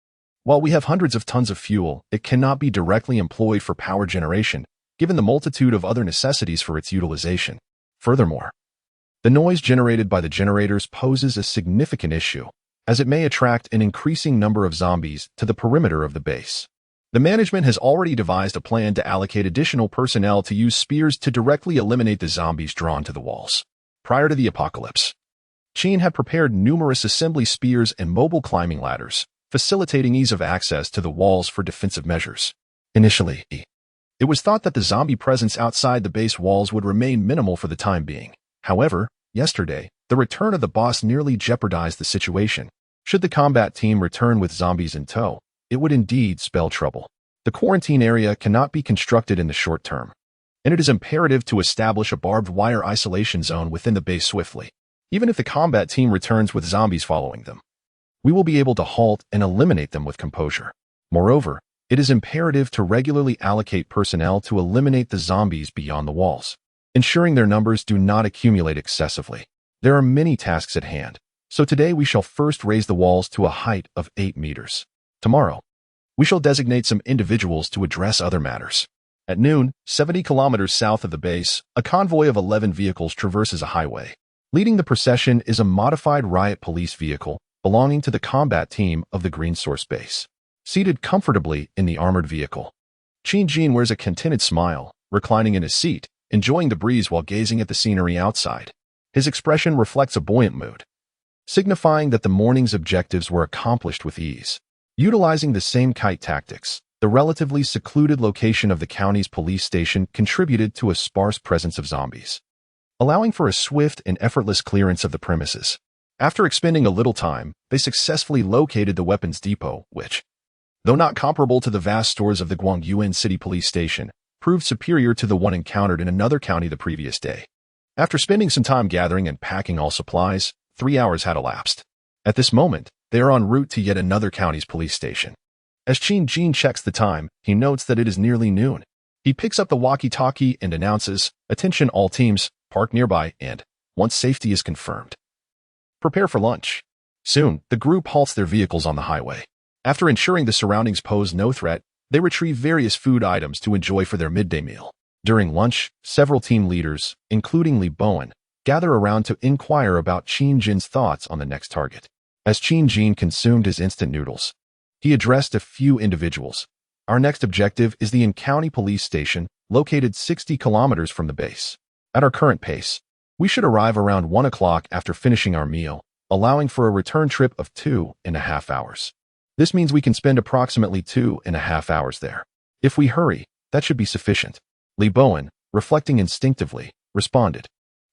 While we have hundreds of tons of fuel, it cannot be directly employed for power generation, given the multitude of other necessities for its utilization. Furthermore, the noise generated by the generators poses a significant issue, as it may attract an increasing number of zombies to the perimeter of the base. The management has already devised a plan to allocate additional personnel to use spears to directly eliminate the zombies drawn to the walls. Prior to the apocalypse, Qin had prepared numerous assembly spears and mobile climbing ladders, facilitating ease of access to the walls for defensive measures. Initially, it was thought that the zombie presence outside the base walls would remain minimal for the time being. However, yesterday, the return of the boss nearly jeopardized the situation. Should the combat team return with zombies in tow, it would indeed spell trouble. The quarantine area cannot be constructed in the short term, and it is imperative to establish a barbed wire isolation zone within the base swiftly. Even if the combat team returns with zombies following them, we will be able to halt and eliminate them with composure. Moreover, it is imperative to regularly allocate personnel to eliminate the zombies beyond the walls, ensuring their numbers do not accumulate excessively. There are many tasks at hand, so today we shall first raise the walls to a height of 8 meters. Tomorrow, we shall designate some individuals to address other matters. At noon, 70 kilometers south of the base, a convoy of 11 vehicles traverses a highway. Leading the procession is a modified riot police vehicle belonging to the combat team of the Green Source base. Seated comfortably in the armored vehicle, Qin Jin wears a contented smile, reclining in his seat, enjoying the breeze while gazing at the scenery outside. His expression reflects a buoyant mood, signifying that the morning's objectives were accomplished with ease. Utilizing the same kite tactics, the relatively secluded location of the county's police station contributed to a sparse presence of zombies, allowing for a swift and effortless clearance of the premises. After expending a little time, they successfully located the weapons depot, which, though not comparable to the vast stores of the Guangyuan City Police Station, proved superior to the one encountered in another county the previous day. After spending some time gathering and packing all supplies, 3 hours had elapsed. At this moment, they are en route to yet another county's police station. As Qin Jin checks the time, he notes that it is nearly noon. He picks up the walkie-talkie and announces, "Attention all teams, park nearby and, once safety is confirmed, prepare for lunch." Soon, the group halts their vehicles on the highway. After ensuring the surroundings pose no threat, they retrieve various food items to enjoy for their midday meal. During lunch, several team leaders, including Li Bowen, gather around to inquire about Qin Jin's thoughts on the next target. As Qin Jin consumed his instant noodles, he addressed a few individuals. "Our next objective is the in-county police station, located 60 kilometers from the base. At our current pace, we should arrive around 1 o'clock after finishing our meal, allowing for a return trip of 2.5 hours. This means we can spend approximately 2.5 hours there. If we hurry, that should be sufficient." Li Bowen, reflecting instinctively, responded.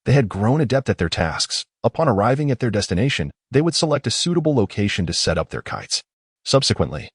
They had grown adept at their tasks. Upon arriving at their destination, they would select a suitable location to set up their kites. Subsequently,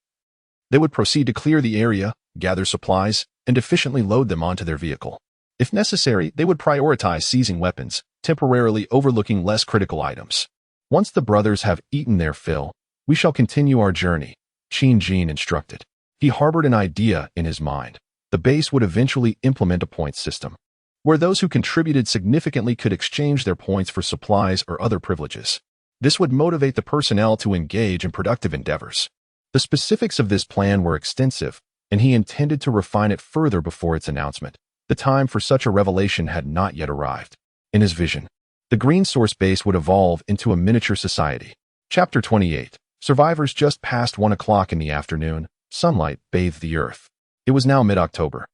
they would proceed to clear the area, gather supplies, and efficiently load them onto their vehicle. If necessary, they would prioritize seizing weapons, temporarily overlooking less critical items. "Once the brothers have eaten their fill, we shall continue our journey," Qin Jin instructed. He harbored an idea in his mind. The base would eventually implement a points system, where those who contributed significantly could exchange their points for supplies or other privileges. This would motivate the personnel to engage in productive endeavors. The specifics of this plan were extensive, and he intended to refine it further before its announcement. The time for such a revelation had not yet arrived. In his vision, the Green Source base would evolve into a miniature society. Chapter 28. Survivors. Just past 1 o'clock in the afternoon, sunlight bathed the earth. It was now mid-October,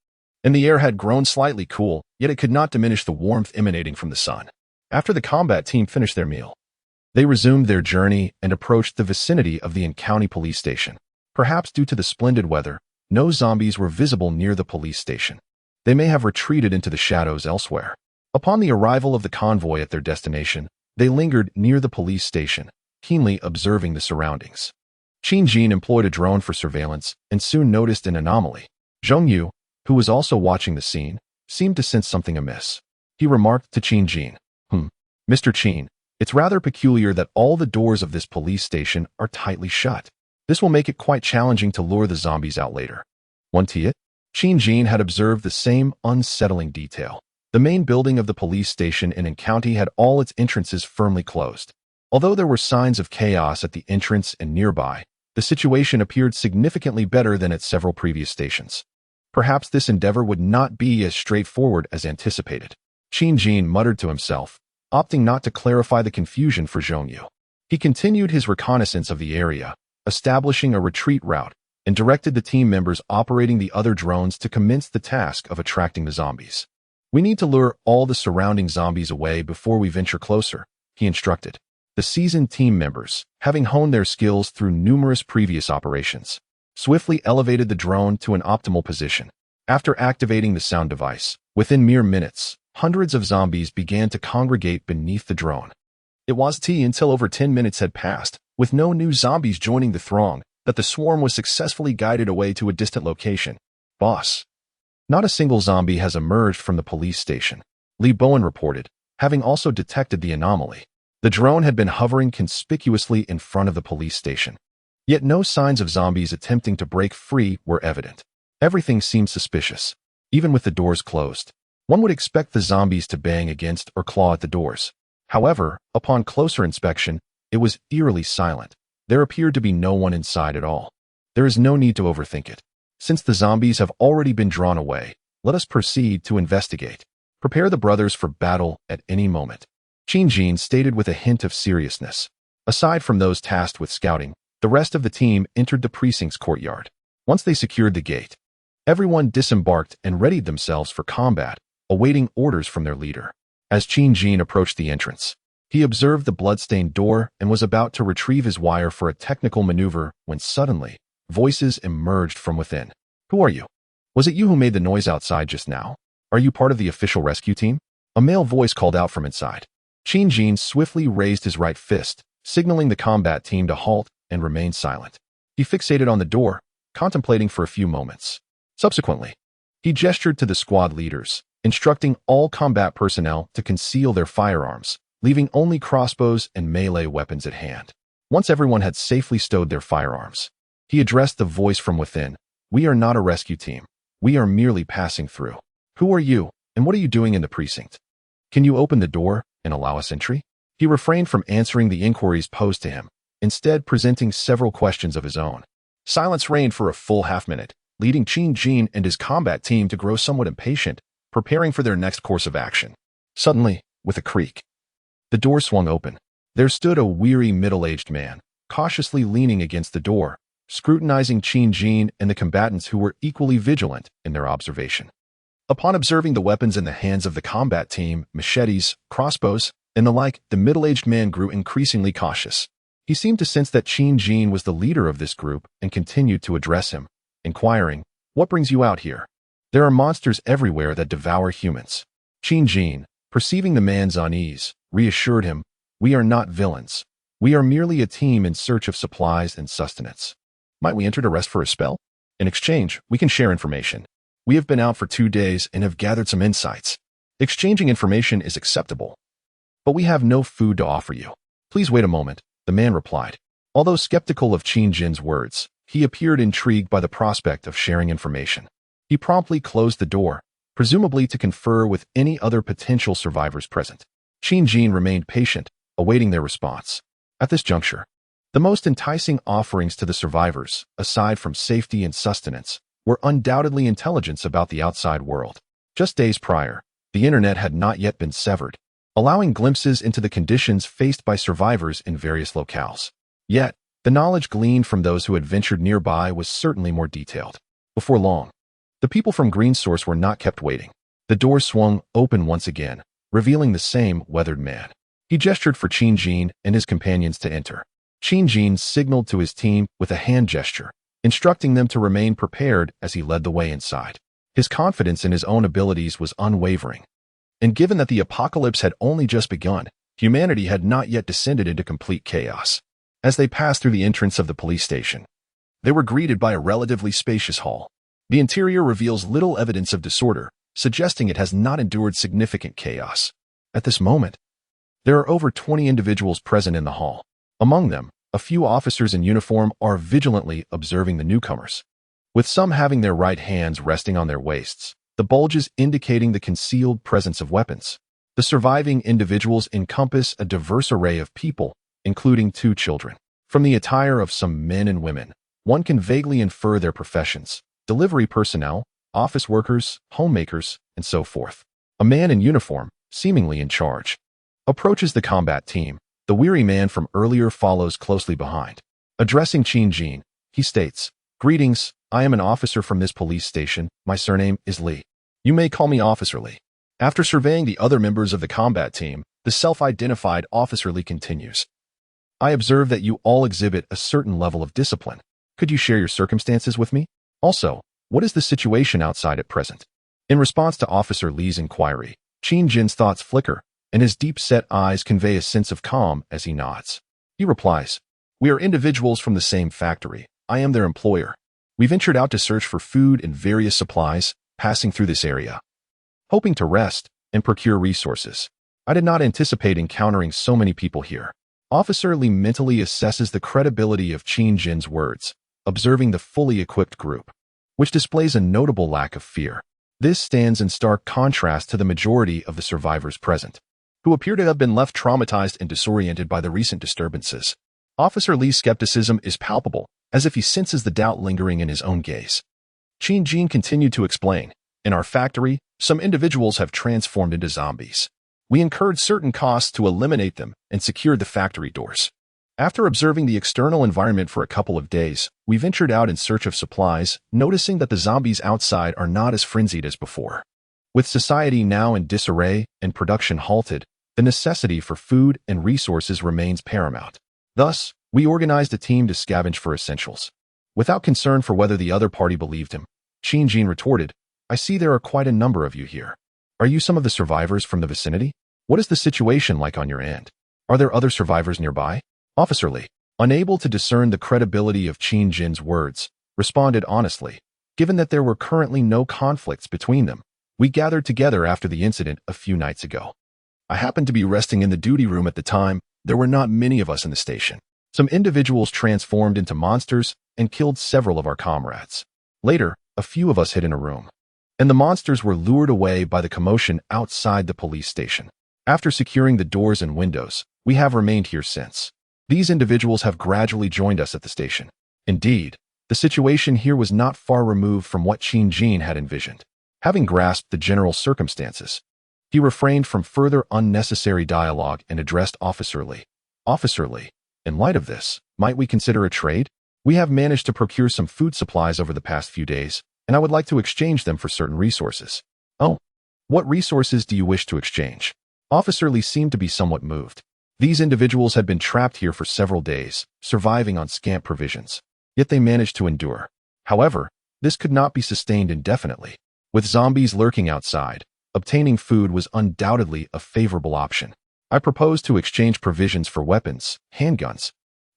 and the air had grown slightly cool, yet it could not diminish the warmth emanating from the sun. After the combat team finished their meal, they resumed their journey and approached the vicinity of the in-county police station. Perhaps due to the splendid weather, no zombies were visible near the police station. They may have retreated into the shadows elsewhere. Upon the arrival of the convoy at their destination, they lingered near the police station, keenly observing the surroundings. Qin Jin employed a drone for surveillance and soon noticed an anomaly. Zhong Yu, who was also watching the scene, seemed to sense something amiss. He remarked to Qin Jin, "Mr. Qin, it's rather peculiar that all the doors of this police station are tightly shut. This will make it quite challenging to lure the zombies out later." "Want it?" Qin Jin had observed the same unsettling detail. The main building of the police station in county had all its entrances firmly closed. Although there were signs of chaos at the entrance and nearby, the situation appeared significantly better than at several previous stations. Perhaps this endeavor would not be as straightforward as anticipated. Qin Jin muttered to himself, opting not to clarify the confusion for Zhongyu. He continued his reconnaissance of the area, establishing a retreat route, and directed the team members operating the other drones to commence the task of attracting the zombies. "We need to lure all the surrounding zombies away before we venture closer," he instructed. The seasoned team members, having honed their skills through numerous previous operations, swiftly elevated the drone to an optimal position. After activating the sound device, within mere minutes, hundreds of zombies began to congregate beneath the drone. It wasn't until over 10 minutes had passed, with no new zombies joining the throng, that the swarm was successfully guided away to a distant location. "Boss, not a single zombie has emerged from the police station," Lee Bowen reported, having also detected the anomaly. The drone had been hovering conspicuously in front of the police station. Yet no signs of zombies attempting to break free were evident. Everything seemed suspicious. Even with the doors closed, one would expect the zombies to bang against or claw at the doors. However, upon closer inspection, it was eerily silent. There appeared to be no one inside at all. There is no need to overthink it. Since the zombies have already been drawn away, let us proceed to investigate. Prepare the brothers for battle at any moment, Qin Jin stated with a hint of seriousness. Aside from those tasked with scouting, the rest of the team entered the precinct's courtyard. Once they secured the gate, everyone disembarked and readied themselves for combat, awaiting orders from their leader. As Qin Jin approached the entrance, he observed the bloodstained door and was about to retrieve his wire for a technical maneuver when suddenly, voices emerged from within. "Who are you? Was it you who made the noise outside just now? Are you part of the official rescue team?" A male voice called out from inside. Qin Jin swiftly raised his right fist, signaling the combat team to halt and remain silent. He fixated on the door, contemplating for a few moments. Subsequently, he gestured to the squad leaders, instructing all combat personnel to conceal their firearms, leaving only crossbows and melee weapons at hand. Once everyone had safely stowed their firearms, he addressed the voice from within. "We are not a rescue team. We are merely passing through. Who are you, and what are you doing in the precinct? Can you open the door and allow us entry?" He refrained from answering the inquiries posed to him, instead presenting several questions of his own. Silence reigned for a full half-minute, leading Qin Jin and his combat team to grow somewhat impatient, preparing for their next course of action. Suddenly, with a creak, the door swung open. There stood a weary middle-aged man, cautiously leaning against the door, scrutinizing Qin Jin and the combatants who were equally vigilant in their observation. Upon observing the weapons in the hands of the combat team, machetes, crossbows, and the like, the middle-aged man grew increasingly cautious. He seemed to sense that Qin Jin was the leader of this group and continued to address him, inquiring, "What brings you out here? There are monsters everywhere that devour humans." Qin Jin, perceiving the man's unease, reassured him, "We are not villains. We are merely a team in search of supplies and sustenance. Might we enter to rest for a spell? In exchange, we can share information. We have been out for 2 days and have gathered some insights. Exchanging information is acceptable. But we have no food to offer you." "Please wait a moment," the man replied. Although skeptical of Qin Jin's words, he appeared intrigued by the prospect of sharing information. He promptly closed the door, presumably to confer with any other potential survivors present. Qin Jin remained patient, awaiting their response. At this juncture, the most enticing offerings to the survivors, aside from safety and sustenance, were undoubtedly intelligence about the outside world. Just days prior, the internet had not yet been severed, allowing glimpses into the conditions faced by survivors in various locales. Yet, the knowledge gleaned from those who had ventured nearby was certainly more detailed. Before long, the people from Green Source were not kept waiting. The door swung open once again, revealing the same weathered man. He gestured for Qin Jin and his companions to enter. Qin Jin signaled to his team with a hand gesture, instructing them to remain prepared as he led the way inside. His confidence in his own abilities was unwavering. And given that the apocalypse had only just begun, humanity had not yet descended into complete chaos. As they passed through the entrance of the police station, they were greeted by a relatively spacious hall. The interior reveals little evidence of disorder, suggesting it has not endured significant chaos. At this moment, there are over 20 individuals present in the hall. Among them, a few officers in uniform are vigilantly observing the newcomers, with some having their right hands resting on their waists, the bulges indicating the concealed presence of weapons. The surviving individuals encompass a diverse array of people, including 2 children. From the attire of some men and women, one can vaguely infer their professions: delivery personnel, office workers, homemakers, and so forth. A man in uniform, seemingly in charge, approaches the combat team. The weary man from earlier follows closely behind. Addressing Qin Jin, he states, Greetings, I am an officer from this police station. My surname is Lee. You may call me Officer Lee. After surveying the other members of the combat team, the self-identified Officer Lee continues. I observe that you all exhibit a certain level of discipline. Could you share your circumstances with me? Also, what is the situation outside at present? In response to Officer Lee's inquiry, Qin Jin's thoughts flicker, and his deep-set eyes convey a sense of calm as he nods. He replies, We are individuals from the same factory. I am their employer. We ventured out to search for food and various supplies, passing through this area, hoping to rest and procure resources. I did not anticipate encountering so many people here. Officer Lee mentally assesses the credibility of Qin Jin's words, observing the fully equipped group, which displays a notable lack of fear. This stands in stark contrast to the majority of the survivors present, who appear to have been left traumatized and disoriented by the recent disturbances. Officer Lee's skepticism is palpable, as if he senses the doubt lingering in his own gaze. Qin Jin continued to explain, In our factory, some individuals have transformed into zombies. We incurred certain costs to eliminate them and secured the factory doors. After observing the external environment for a couple of days, we ventured out in search of supplies, noticing that the zombies outside are not as frenzied as before. With society now in disarray and production halted, the necessity for food and resources remains paramount. Thus, we organized a team to scavenge for essentials. Without concern for whether the other party believed him, Qin Jin retorted, I see there are quite a number of you here. Are you some of the survivors from the vicinity? What is the situation like on your end? Are there other survivors nearby? Officer Lee, unable to discern the credibility of Qin Jin's words, responded honestly, given that there were currently no conflicts between them. We gathered together after the incident a few nights ago. I happened to be resting in the duty room at the time. There were not many of us in the station. Some individuals transformed into monsters and killed several of our comrades. Later, a few of us hid in a room, and the monsters were lured away by the commotion outside the police station. After securing the doors and windows, we have remained here since. These individuals have gradually joined us at the station. Indeed, the situation here was not far removed from what Qin Jin had envisioned. Having grasped the general circumstances, he refrained from further unnecessary dialogue and addressed Officer Lee. Officer Lee, in light of this, might we consider a trade? We have managed to procure some food supplies over the past few days, and I would like to exchange them for certain resources. Oh, what resources do you wish to exchange? Officer Lee seemed to be somewhat moved. These individuals had been trapped here for several days, surviving on scant provisions. Yet they managed to endure. However, this could not be sustained indefinitely. With zombies lurking outside, obtaining food was undoubtedly a favorable option. I proposed to exchange provisions for weapons, handguns,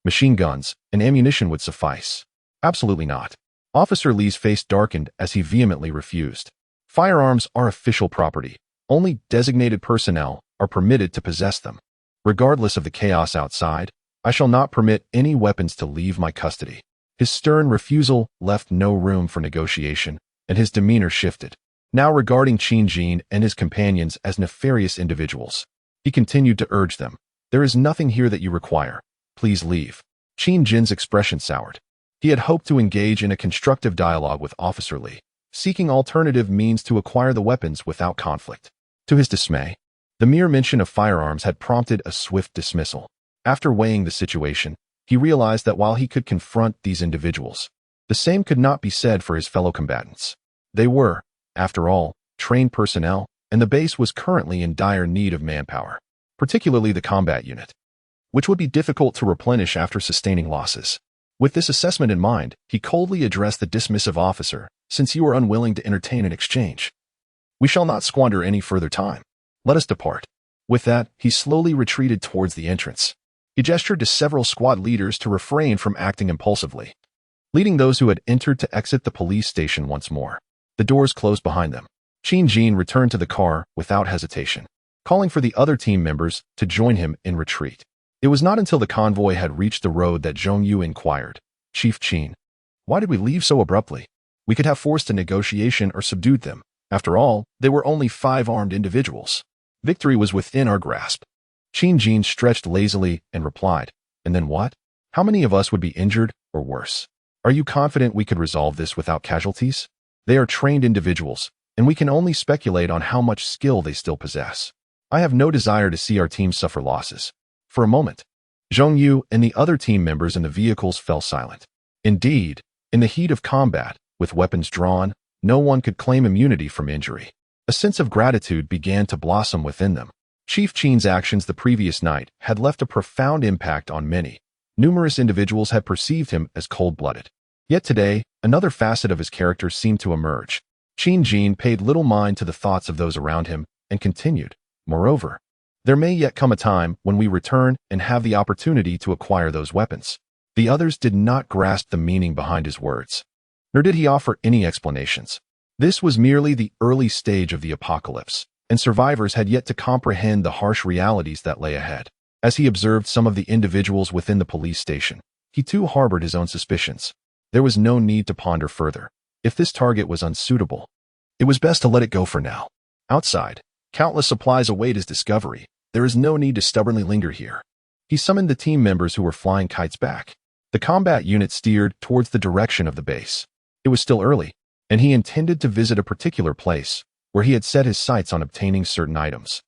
machine guns, and ammunition would suffice. Absolutely not. Officer Lee's face darkened as he vehemently refused. Firearms are official property. Only designated personnel are permitted to possess them. Regardless of the chaos outside, I shall not permit any weapons to leave my custody. His stern refusal left no room for negotiation, and his demeanor shifted. Now regarding Qin Jin and his companions as nefarious individuals, he continued to urge them, There is nothing here that you require. Please leave. Qin Jin's expression soured. He had hoped to engage in a constructive dialogue with Officer Lee, seeking alternative means to acquire the weapons without conflict. To his dismay, the mere mention of firearms had prompted a swift dismissal. After weighing the situation, he realized that while he could confront these individuals, the same could not be said for his fellow combatants. They were, after all, trained personnel, and the base was currently in dire need of manpower, particularly the combat unit, which would be difficult to replenish after sustaining losses. With this assessment in mind, he coldly addressed the dismissive officer, Since you are unwilling to entertain an exchange, we shall not squander any further time. Let us depart. With that, he slowly retreated towards the entrance. He gestured to several squad leaders to refrain from acting impulsively, leading those who had entered to exit the police station once more. The doors closed behind them. Qin Jin returned to the car without hesitation, calling for the other team members to join him in retreat. It was not until the convoy had reached the road that Zhong Yu inquired, Chief Qin, why did we leave so abruptly? We could have forced a negotiation or subdued them. After all, they were only 5 armed individuals. Victory was within our grasp. Qin Jin stretched lazily and replied, And then what? How many of us would be injured or worse? Are you confident we could resolve this without casualties? They are trained individuals, and we can only speculate on how much skill they still possess. I have no desire to see our team suffer losses. For a moment, Zhong Yu and the other team members in the vehicles fell silent. Indeed, In the heat of combat, with weapons drawn, no one could claim immunity from injury. A sense of gratitude began to blossom within them. Chief Chin's actions the previous night had left a profound impact on many. Numerous individuals had perceived him as cold-blooded. Yet today, another facet of his character seemed to emerge. Qin Jin paid little mind to the thoughts of those around him and continued, "Moreover, there may yet come a time when we return and have the opportunity to acquire those weapons." The others did not grasp the meaning behind his words, nor did he offer any explanations. This was merely the early stage of the apocalypse, and survivors had yet to comprehend the harsh realities that lay ahead. As he observed some of the individuals within the police station, he too harbored his own suspicions. There was no need to ponder further. If this target was unsuitable, it was best to let it go for now. Outside, countless supplies await his discovery. There is no need to stubbornly linger here. He summoned the team members who were flying kites back. The combat unit steered towards the direction of the base. It was still early, and he intended to visit a particular place where he had set his sights on obtaining certain items.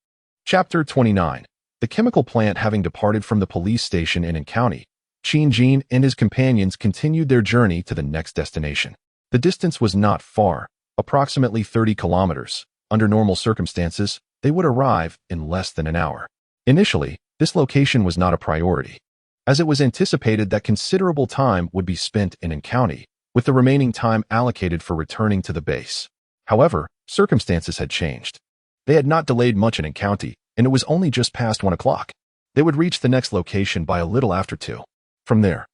Chapter 29. The chemical plant having departed from the police station in County, Qin Jin and his companions continued their journey to the next destination. The distance was not far, approximately 30 kilometers. Under normal circumstances, they would arrive in less than an hour. Initially, this location was not a priority, as it was anticipated that considerable time would be spent in County, with the remaining time allocated for returning to the base. However, circumstances had changed. They had not delayed much in County, and it was only just past 1 o'clock. They would reach the next location by a little after 2. From there,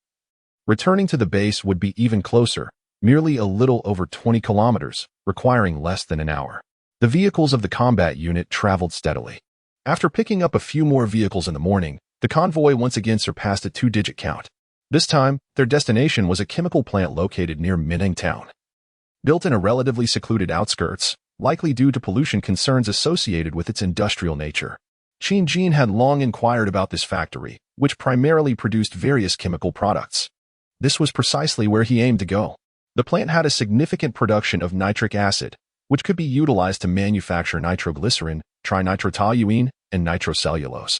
returning to the base would be even closer, merely a little over 20 kilometers, requiring less than an hour. The vehicles of the combat unit traveled steadily. After picking up a few more vehicles in the morning, the convoy once again surpassed a 2-digit count. This time, their destination was a chemical plant located near Mineng Town. Built in a relatively secluded outskirts, likely due to pollution concerns associated with its industrial nature. Qin Jin had long inquired about this factory, which primarily produced various chemical products. This was precisely where he aimed to go. The plant had a significant production of nitric acid, which could be utilized to manufacture nitroglycerin, trinitrotoluene, and nitrocellulose,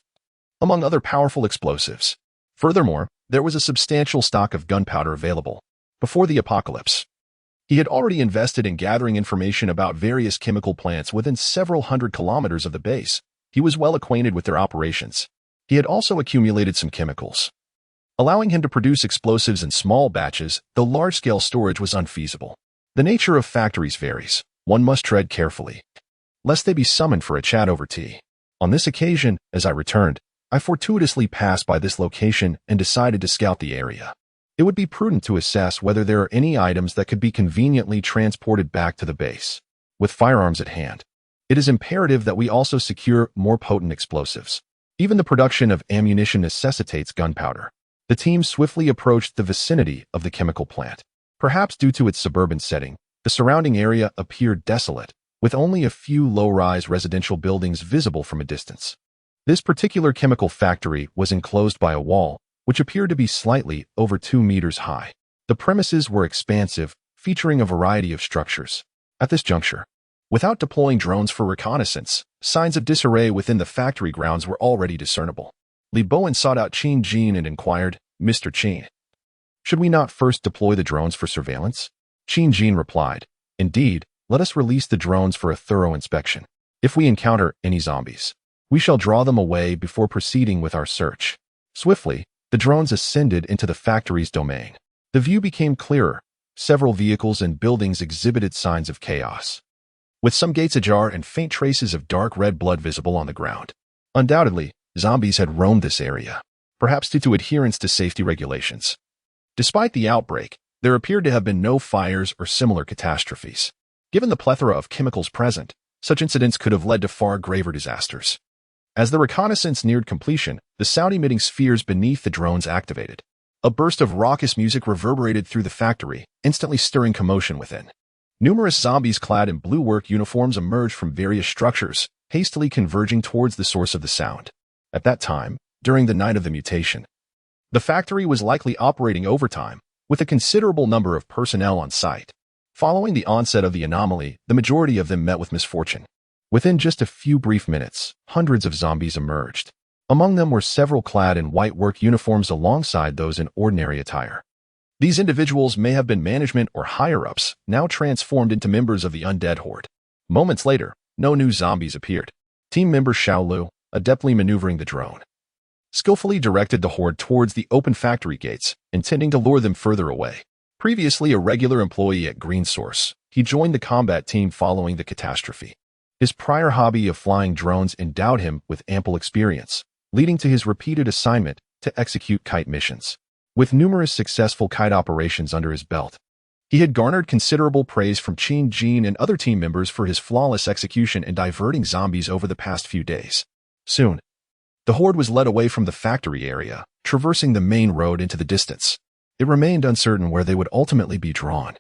among other powerful explosives. Furthermore, there was a substantial stock of gunpowder available. Before the apocalypse, he had already invested in gathering information about various chemical plants within several hundred kilometers of the base. He was well acquainted with their operations. He had also accumulated some chemicals, allowing him to produce explosives in small batches, though large-scale storage was unfeasible. The nature of factories varies. One must tread carefully, lest they be summoned for a chat over tea. On this occasion, as I returned, I fortuitously passed by this location and decided to scout the area. It would be prudent to assess whether there are any items that could be conveniently transported back to the base. With firearms at hand, it is imperative that we also secure more potent explosives. Even the production of ammunition necessitates gunpowder. The team swiftly approached the vicinity of the chemical plant. Perhaps due to its suburban setting, the surrounding area appeared desolate, with only a few low-rise residential buildings visible from a distance. This particular chemical factory was enclosed by a wall, which appeared to be slightly over 2 meters high. The premises were expansive, featuring a variety of structures. At this juncture, without deploying drones for reconnaissance, signs of disarray within the factory grounds were already discernible. Li Bowen sought out Qin Jin and inquired, "Mr. Qin, should we not first deploy the drones for surveillance?" Qin Jin replied, "Indeed, let us release the drones for a thorough inspection. If we encounter any zombies, we shall draw them away before proceeding with our search." Swiftly, the drones ascended into the factory's domain. The view became clearer. Several vehicles and buildings exhibited signs of chaos, with some gates ajar and faint traces of dark red blood visible on the ground. Undoubtedly, zombies had roamed this area, perhaps due to adherence to safety regulations. Despite the outbreak, there appeared to have been no fires or similar catastrophes. Given the plethora of chemicals present, such incidents could have led to far graver disasters. As the reconnaissance neared completion, the sound-emitting spheres beneath the drones activated. A burst of raucous music reverberated through the factory, instantly stirring commotion within. Numerous zombies clad in blue work uniforms emerged from various structures, hastily converging towards the source of the sound. At that time, during the night of the mutation, the factory was likely operating overtime, with a considerable number of personnel on site. Following the onset of the anomaly, the majority of them met with misfortune. Within just a few brief minutes, hundreds of zombies emerged. Among them were several clad in white work uniforms alongside those in ordinary attire. These individuals may have been management or higher-ups, now transformed into members of the undead horde. Moments later, no new zombies appeared. Team member Xiaolu, adeptly maneuvering the drone, skillfully directed the horde towards the open factory gates, intending to lure them further away. Previously a regular employee at Green Source, he joined the combat team following the catastrophe. His prior hobby of flying drones endowed him with ample experience, leading to his repeated assignment to execute kite missions. With numerous successful kite operations under his belt, he had garnered considerable praise from Qin Jin and other team members for his flawless execution in diverting zombies over the past few days. Soon, the horde was led away from the factory area, traversing the main road into the distance. It remained uncertain where they would ultimately be drawn,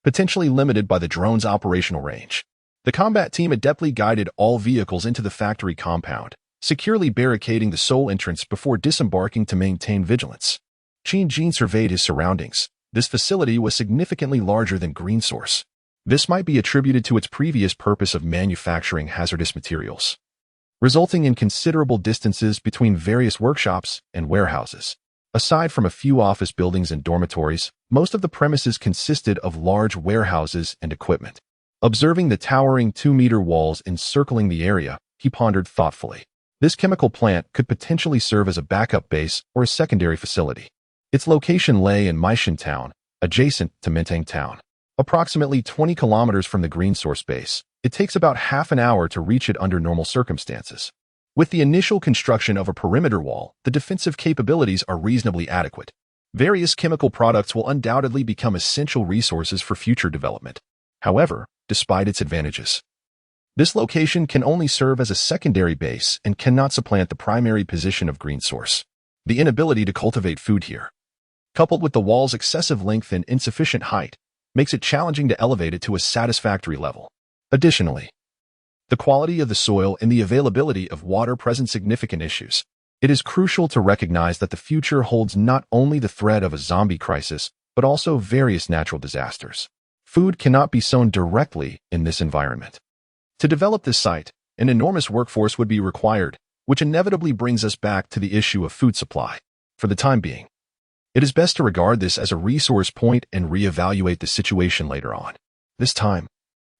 potentially limited by the drone's operational range. The combat team adeptly guided all vehicles into the factory compound, securely barricading the sole entrance before disembarking to maintain vigilance. Qin Jin surveyed his surroundings. This facility was significantly larger than Green Source. This might be attributed to its previous purpose of manufacturing hazardous materials, resulting in considerable distances between various workshops and warehouses. Aside from a few office buildings and dormitories, most of the premises consisted of large warehouses and equipment. Observing the towering 2-meter walls encircling the area, he pondered thoughtfully. This chemical plant could potentially serve as a backup base or a secondary facility. Its location lay in Meishan Town, adjacent to Mentang Town. Approximately 20 kilometers from the Green Source base, it takes about half an hour to reach it under normal circumstances. With the initial construction of a perimeter wall, the defensive capabilities are reasonably adequate. Various chemical products will undoubtedly become essential resources for future development. However, despite its advantages, this location can only serve as a secondary base and cannot supplant the primary position of Green Source. The inability to cultivate food here, coupled with the wall's excessive length and insufficient height, makes it challenging to elevate it to a satisfactory level. Additionally, the quality of the soil and the availability of water present significant issues. It is crucial to recognize that the future holds not only the threat of a zombie crisis, but also various natural disasters. Food cannot be sown directly in this environment. To develop this site, an enormous workforce would be required, which inevitably brings us back to the issue of food supply. For the time being, it is best to regard this as a resource point and reevaluate the situation later on. This time,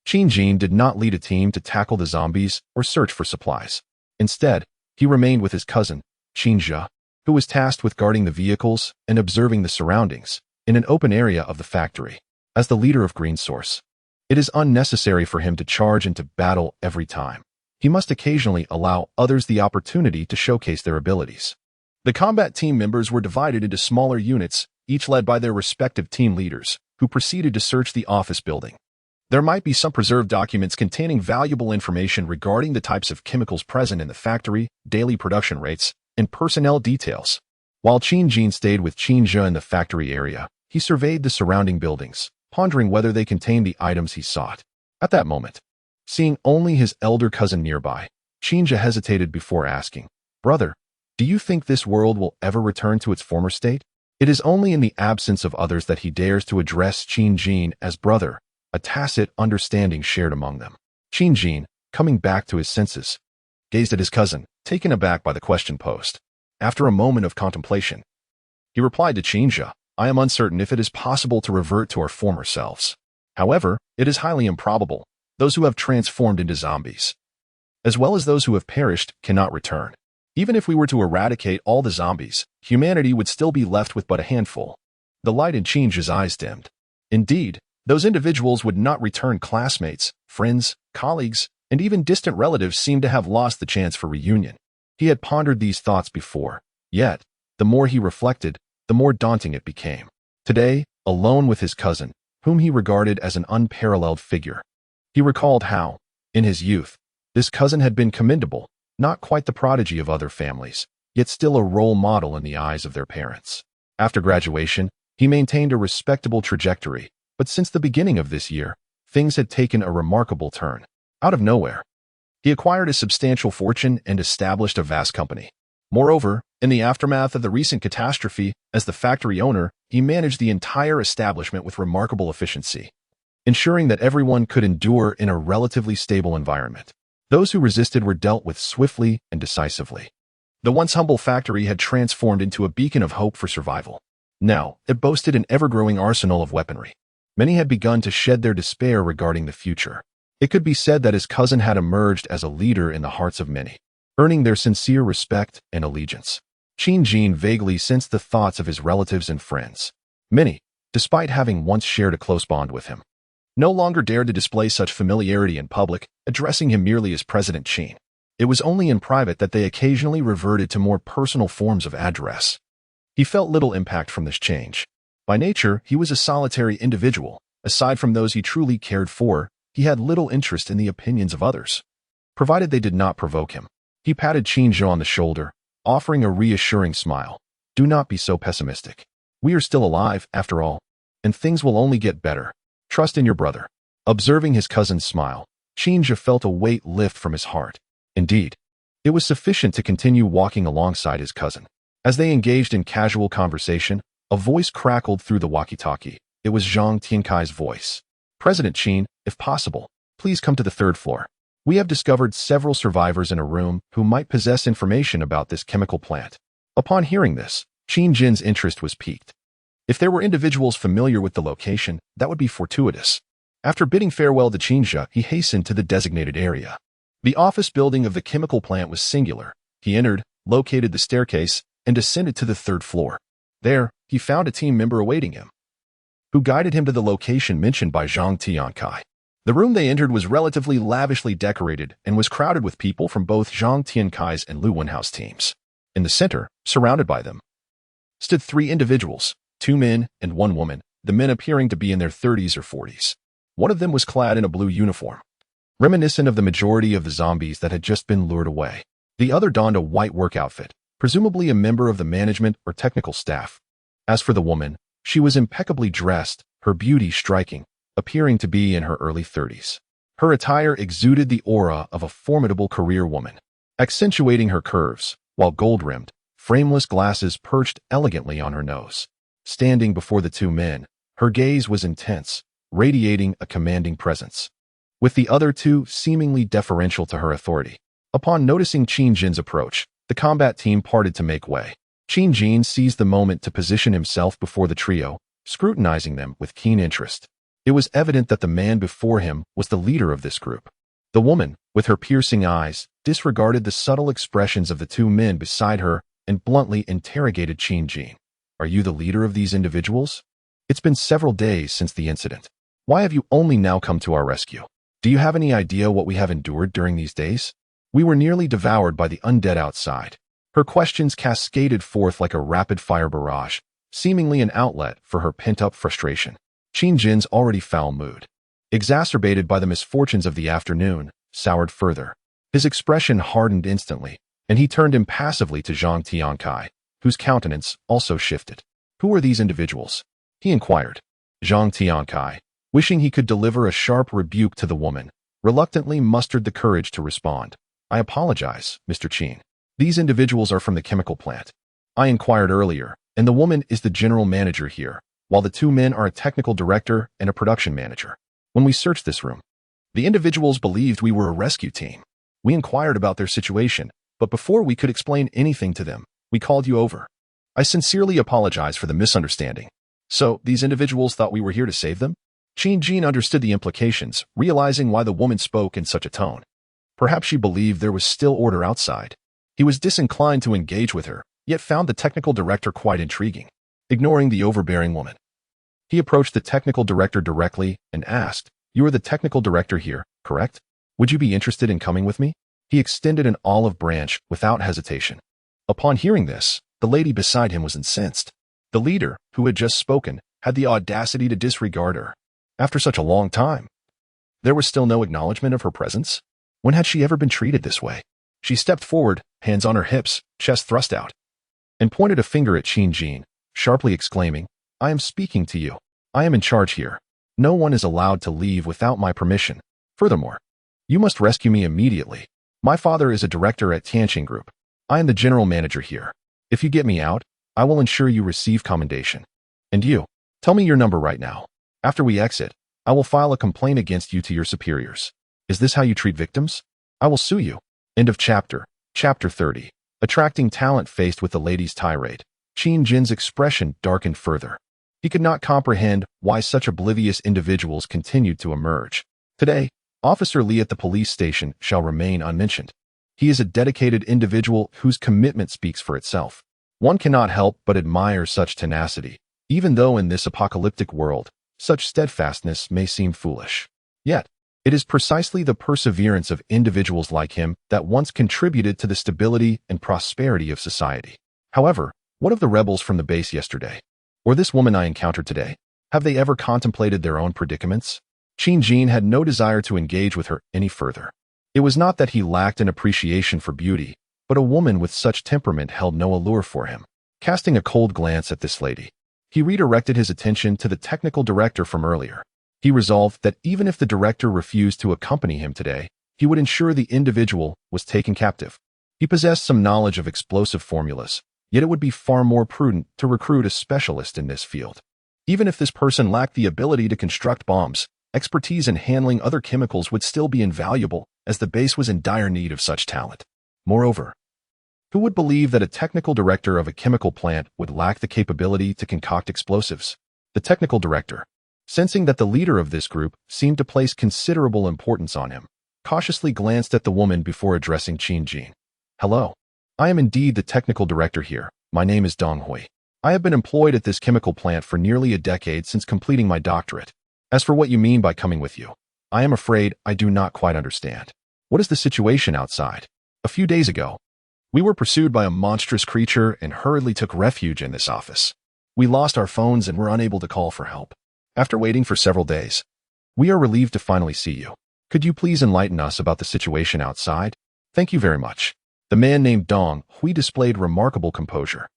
Qin Jin did not lead a team to tackle the zombies or search for supplies. Instead, he remained with his cousin, Qin Jia, who was tasked with guarding the vehicles and observing the surroundings in an open area of the factory. As the leader of Green Source, it is unnecessary for him to charge into battle every time. He must occasionally allow others the opportunity to showcase their abilities. The combat team members were divided into smaller units, each led by their respective team leaders, who proceeded to search the office building. There might be some preserved documents containing valuable information regarding the types of chemicals present in the factory, daily production rates, and personnel details. While Qin Jin stayed with Qin Jia in the factory area, he surveyed the surrounding buildings, pondering whether they contained the items he sought. At that moment, seeing only his elder cousin nearby, Qin Jia hesitated before asking, "Brother, do you think this world will ever return to its former state?" It is only in the absence of others that he dares to address Qin Jin as brother, a tacit understanding shared among them. Qin Jin, coming back to his senses, gazed at his cousin, taken aback by the question posed. After a moment of contemplation, he replied to Qin Jia, "I am uncertain if it is possible to revert to our former selves. However, it is highly improbable. Those who have transformed into zombies, as well as those who have perished, cannot return. Even if we were to eradicate all the zombies, humanity would still be left with but a handful." The light in Qin Jia's eyes dimmed. Indeed, those individuals would not return. Classmates, friends, colleagues, and even distant relatives seemed to have lost the chance for reunion. He had pondered these thoughts before, yet, the more he reflected, the more daunting it became. Today, alone with his cousin, whom he regarded as an unparalleled figure, he recalled how, in his youth, this cousin had been commendable, not quite the prodigy of other families, yet still a role model in the eyes of their parents. After graduation, he maintained a respectable trajectory, but since the beginning of this year, things had taken a remarkable turn. Out of nowhere, he acquired a substantial fortune and established a vast company. Moreover, in the aftermath of the recent catastrophe, as the factory owner, he managed the entire establishment with remarkable efficiency, ensuring that everyone could endure in a relatively stable environment. Those who resisted were dealt with swiftly and decisively. The once humble factory had transformed into a beacon of hope for survival. Now, it boasted an ever-growing arsenal of weaponry. Many had begun to shed their despair regarding the future. It could be said that his cousin had emerged as a leader in the hearts of many, earning their sincere respect and allegiance. Qin Jin vaguely sensed the thoughts of his relatives and friends. Many, despite having once shared a close bond with him, no longer dared to display such familiarity in public, addressing him merely as President Qin. It was only in private that they occasionally reverted to more personal forms of address. He felt little impact from this change. By nature, he was a solitary individual. Aside from those he truly cared for, he had little interest in the opinions of others, provided they did not provoke him. He patted Qin Zhou on the shoulder, offering a reassuring smile. Do not be so pessimistic. We are still alive, after all, and things will only get better. Trust in your brother. Observing his cousin's smile, Qin Zhou felt a weight lift from his heart. Indeed, it was sufficient to continue walking alongside his cousin. As they engaged in casual conversation, a voice crackled through the walkie-talkie. It was Zhang Tiankai's voice. President Qin, if possible, please come to the third floor. We have discovered several survivors in a room who might possess information about this chemical plant. Upon hearing this, Qin Jin's interest was piqued. If there were individuals familiar with the location, that would be fortuitous. After bidding farewell to Qin Zhou, he hastened to the designated area. The office building of the chemical plant was singular. He entered, located the staircase, and descended to the third floor. There, he found a team member awaiting him, who guided him to the location mentioned by Zhang Tiankai. The room they entered was relatively lavishly decorated and was crowded with people from both Zhang Tiankai's and Lu Wenhao's teams. In the center, surrounded by them, stood three individuals, 2 men and 1 woman, the men appearing to be in their 30s or 40s. One of them was clad in a blue uniform, reminiscent of the majority of the zombies that had just been lured away. The other donned a white work outfit, presumably a member of the management or technical staff. As for the woman, she was impeccably dressed, her beauty striking, appearing to be in her early 30s. Her attire exuded the aura of a formidable career woman, accentuating her curves, while gold-rimmed, frameless glasses perched elegantly on her nose. Standing before the 2 men, her gaze was intense, radiating a commanding presence, with the other 2 seemingly deferential to her authority. Upon noticing Qin Jin's approach, the combat team parted to make way. Qin Jin seized the moment to position himself before the trio, scrutinizing them with keen interest. It was evident that the man before him was the leader of this group. The woman, with her piercing eyes, disregarded the subtle expressions of the 2 men beside her and bluntly interrogated Qin Jin. Are you the leader of these individuals? It's been several days since the incident. Why have you only now come to our rescue? Do you have any idea what we have endured during these days? We were nearly devoured by the undead outside. Her questions cascaded forth like a rapid-fire barrage, seemingly an outlet for her pent-up frustration. Qin Jin's already foul mood, exacerbated by the misfortunes of the afternoon, soured further. His expression hardened instantly, and he turned impassively to Zhang Tiankai, whose countenance also shifted. Who are these individuals? He inquired. Zhang Tiankai, wishing he could deliver a sharp rebuke to the woman, reluctantly mustered the courage to respond. I apologize, Mr. Qin. These individuals are from the chemical plant. I inquired earlier, and the woman is the general manager here, while the 2 men are a technical director and a production manager. When we searched this room, the individuals believed we were a rescue team. We inquired about their situation, but before we could explain anything to them, we called you over. I sincerely apologize for the misunderstanding. So, these individuals thought we were here to save them? Qin Jin understood the implications, realizing why the woman spoke in such a tone. Perhaps she believed there was still order outside. He was disinclined to engage with her, yet found the technical director quite intriguing. Ignoring the overbearing woman, he approached the technical director directly and asked, You are the technical director here, correct? Would you be interested in coming with me? He extended an olive branch without hesitation. Upon hearing this, the lady beside him was incensed. The leader, who had just spoken, had the audacity to disregard her. After such a long time, there was still no acknowledgement of her presence. When had she ever been treated this way? She stepped forward, hands on her hips, chest thrust out, and pointed a finger at Qin Jin, sharply exclaiming, I am speaking to you. I am in charge here. No one is allowed to leave without my permission. Furthermore, you must rescue me immediately. My father is a director at Tianqing Group. I am the general manager here. If you get me out, I will ensure you receive commendation. And you, tell me your number right now. After we exit, I will file a complaint against you to your superiors. Is this how you treat victims? I will sue you. End of chapter. Chapter 30. Attracting talent faced with the lady's tirade, Qin Jin's expression darkened further. He could not comprehend why such oblivious individuals continued to emerge. Today, Officer Lee at the police station shall remain unmentioned. He is a dedicated individual whose commitment speaks for itself. One cannot help but admire such tenacity, even though in this apocalyptic world, such steadfastness may seem foolish. Yet, it is precisely the perseverance of individuals like him that once contributed to the stability and prosperity of society. However, what of the rebels from the base yesterday? Or this woman I encountered today? Have they ever contemplated their own predicaments? Qin Jin had no desire to engage with her any further. It was not that he lacked an appreciation for beauty, but a woman with such temperament held no allure for him. Casting a cold glance at this lady, he redirected his attention to the technical director from earlier. He resolved that even if the director refused to accompany him today, he would ensure the individual was taken captive. He possessed some knowledge of explosive formulas, yet it would be far more prudent to recruit a specialist in this field. Even if this person lacked the ability to construct bombs, expertise in handling other chemicals would still be invaluable, as the base was in dire need of such talent. Moreover, who would believe that a technical director of a chemical plant would lack the capability to concoct explosives? The technical director, sensing that the leader of this group seemed to place considerable importance on him, cautiously glanced at the woman before addressing Qin Jin. Hello. I am indeed the technical director here. My name is Dong Hui. I have been employed at this chemical plant for nearly a decade since completing my doctorate. As for what you mean by coming with you, I am afraid I do not quite understand. What is the situation outside? A few days ago, we were pursued by a monstrous creature and hurriedly took refuge in this office. We lost our phones and were unable to call for help. After waiting for several days, we are relieved to finally see you. Could you please enlighten us about the situation outside? Thank you very much. The man named Dong Hui displayed remarkable composure.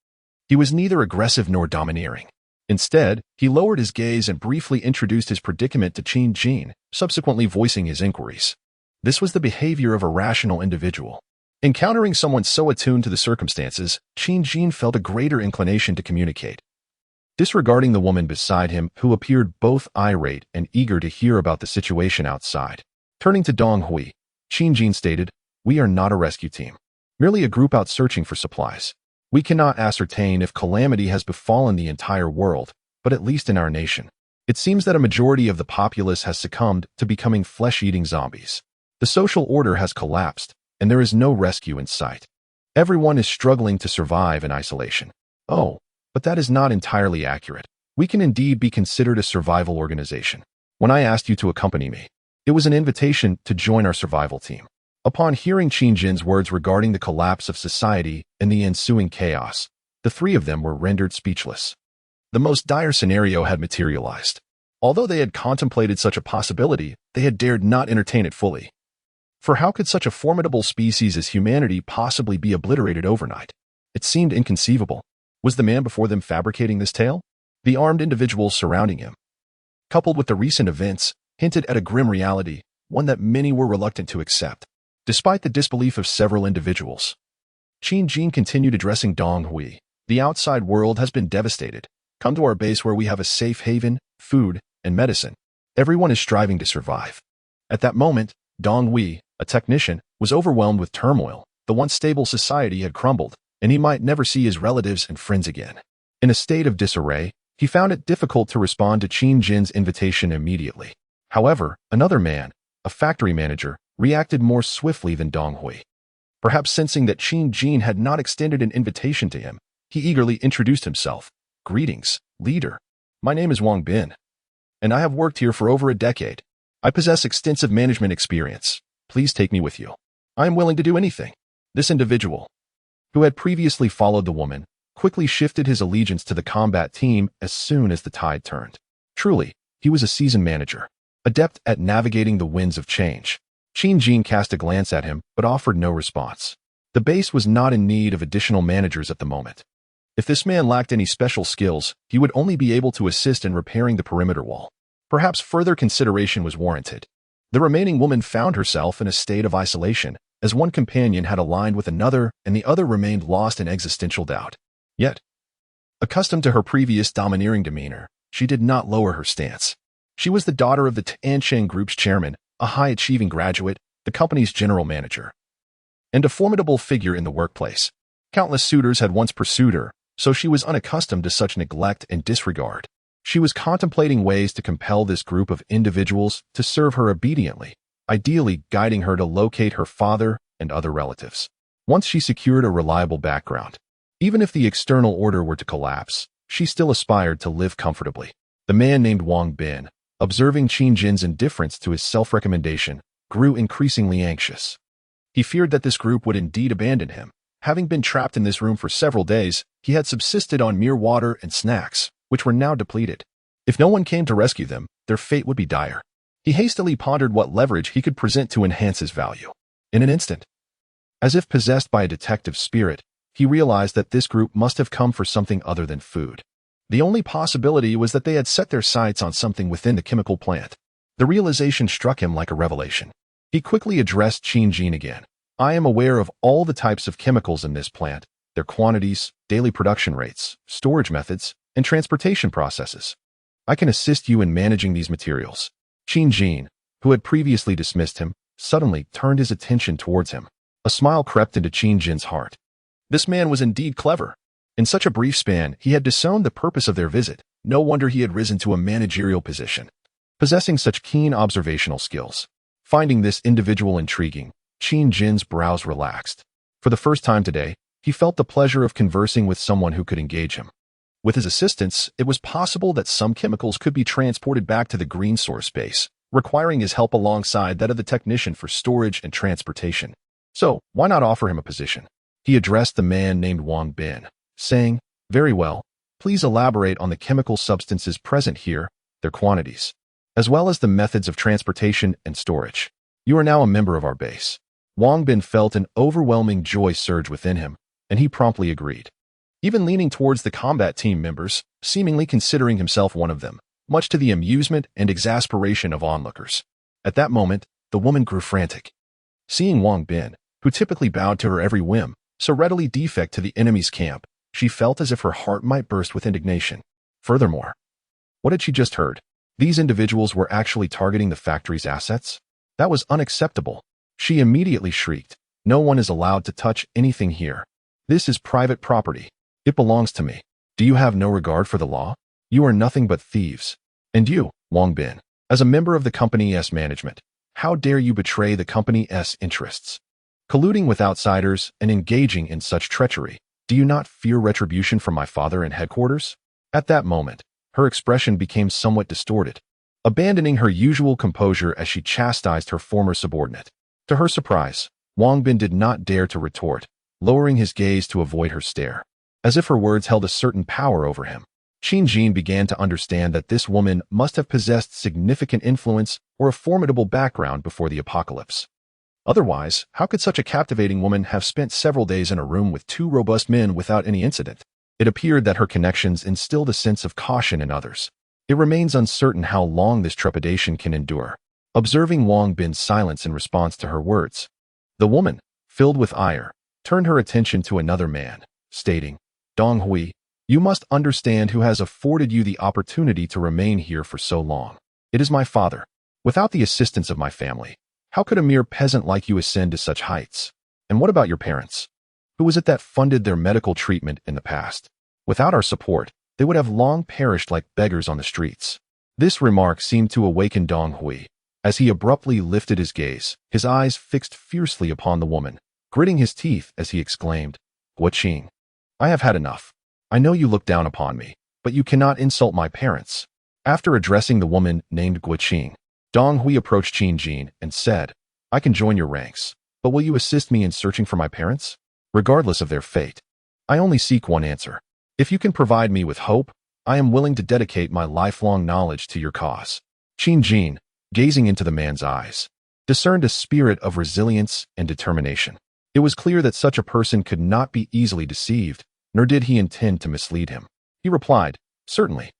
He was neither aggressive nor domineering. Instead, he lowered his gaze and briefly introduced his predicament to Qin Jin, subsequently voicing his inquiries. This was the behavior of a rational individual. Encountering someone so attuned to the circumstances, Qin Jin felt a greater inclination to communicate. Disregarding the woman beside him, who appeared both irate and eager to hear about the situation outside. Turning to Dong Hui, Qin Jin stated, "We are not a rescue team, merely a group out searching for supplies. We cannot ascertain if calamity has befallen the entire world, but at least in our nation, it seems that a majority of the populace has succumbed to becoming flesh-eating zombies. The social order has collapsed, and there is no rescue in sight. Everyone is struggling to survive in isolation." Oh, but that is not entirely accurate. We can indeed be considered a survival organization. When I asked you to accompany me, it was an invitation to join our survival team. Upon hearing Qin Jin's words regarding the collapse of society and the ensuing chaos, the three of them were rendered speechless. The most dire scenario had materialized. Although they had contemplated such a possibility, they had dared not entertain it fully. For how could such a formidable species as humanity possibly be obliterated overnight? It seemed inconceivable. Was the man before them fabricating this tale? The armed individuals surrounding him, coupled with the recent events, hinted at a grim reality, one that many were reluctant to accept. Despite the disbelief of several individuals, Qin Jin continued addressing Dong Hui. The outside world has been devastated. Come to our base where we have a safe haven, food, and medicine. Everyone is striving to survive. At that moment, Dong Hui, a technician, was overwhelmed with turmoil. The once stable society had crumbled, and he might never see his relatives and friends again. In a state of disarray, he found it difficult to respond to Qin Jin's invitation immediately. However, another man, a factory manager, reacted more swiftly than Dong Hui. Perhaps sensing that Qin Jin had not extended an invitation to him, he eagerly introduced himself. "Greetings, leader. My name is Wang Bin, and I have worked here for over a decade. I possess extensive management experience. Please take me with you. I am willing to do anything." This individual, who had previously followed the woman, quickly shifted his allegiance to the combat team as soon as the tide turned. Truly, he was a seasoned manager, adept at navigating the winds of change. Qin Jin cast a glance at him, but offered no response. The base was not in need of additional managers at the moment. If this man lacked any special skills, he would only be able to assist in repairing the perimeter wall. Perhaps further consideration was warranted. The remaining woman found herself in a state of isolation, as one companion had aligned with another and the other remained lost in existential doubt. Yet, accustomed to her previous domineering demeanor, she did not lower her stance. She was the daughter of the Tiansheng Group's chairman, a high-achieving graduate, the company's general manager, and a formidable figure in the workplace. Countless suitors had once pursued her, so she was unaccustomed to such neglect and disregard. She was contemplating ways to compel this group of individuals to serve her obediently, ideally guiding her to locate her father and other relatives. Once she secured a reliable background, even if the external order were to collapse, she still aspired to live comfortably. The man named Wang Bin, observing Qin Jin's indifference to his self-recommendation, grew increasingly anxious. He feared that this group would indeed abandon him. Having been trapped in this room for several days, he had subsisted on mere water and snacks, which were now depleted. If no one came to rescue them, their fate would be dire. He hastily pondered what leverage he could present to enhance his value. In an instant, as if possessed by a detective spirit, he realized that this group must have come for something other than food. The only possibility was that they had set their sights on something within the chemical plant. The realization struck him like a revelation. He quickly addressed Qin Jin again. I am aware of all the types of chemicals in this plant, their quantities, daily production rates, storage methods, and transportation processes. I can assist you in managing these materials. Qin Jin, who had previously dismissed him, suddenly turned his attention towards him. A smile crept into Qin Jin's heart. This man was indeed clever. In such a brief span, he had discerned the purpose of their visit. No wonder he had risen to a managerial position. Possessing such keen observational skills. Finding this individual intriguing, Qin Jin's brows relaxed. For the first time today, he felt the pleasure of conversing with someone who could engage him. With his assistance, it was possible that some chemicals could be transported back to the green source base, requiring his help alongside that of the technician for storage and transportation. So, why not offer him a position? He addressed the man named Wang Bin, saying, very well, please elaborate on the chemical substances present here, their quantities, as well as the methods of transportation and storage. You are now a member of our base. Wang Bin felt an overwhelming joy surge within him, and he promptly agreed. Even leaning towards the combat team members, seemingly considering himself one of them, much to the amusement and exasperation of onlookers. At that moment, the woman grew frantic. Seeing Wang Bin, who typically bowed to her every whim, so readily defect to the enemy's camp, she felt as if her heart might burst with indignation. Furthermore, what had she just heard? These individuals were actually targeting the factory's assets? That was unacceptable. She immediately shrieked, no one is allowed to touch anything here. This is private property. It belongs to me. Do you have no regard for the law? You are nothing but thieves. And you, Wang Bin, as a member of the company's management, how dare you betray the company's interests? Colluding with outsiders and engaging in such treachery, do you not fear retribution from my father and headquarters? At that moment, her expression became somewhat distorted, abandoning her usual composure as she chastised her former subordinate. To her surprise, Wang Bin did not dare to retort, lowering his gaze to avoid her stare. As if her words held a certain power over him, Qin Jin began to understand that this woman must have possessed significant influence or a formidable background before the apocalypse. Otherwise, how could such a captivating woman have spent several days in a room with two robust men without any incident? It appeared that her connections instilled a sense of caution in others. It remains uncertain how long this trepidation can endure. Observing Wang Bin's silence in response to her words, the woman, filled with ire, turned her attention to another man, stating, Dong Hui, you must understand who has afforded you the opportunity to remain here for so long. It is my father. Without the assistance of my family, how could a mere peasant like you ascend to such heights? And what about your parents? Who was it that funded their medical treatment in the past? Without our support, they would have long perished like beggars on the streets. This remark seemed to awaken Dong Hui, as he abruptly lifted his gaze, his eyes fixed fiercely upon the woman, gritting his teeth as he exclaimed, Guoqing, I have had enough. I know you look down upon me, but you cannot insult my parents. After addressing the woman named Guoqing, Dong Hui approached Qin Jin and said, I can join your ranks, but will you assist me in searching for my parents? Regardless of their fate, I only seek one answer. If you can provide me with hope, I am willing to dedicate my lifelong knowledge to your cause. Qin Jin, gazing into the man's eyes, discerned a spirit of resilience and determination. It was clear that such a person could not be easily deceived, nor did he intend to mislead him. He replied, certainly.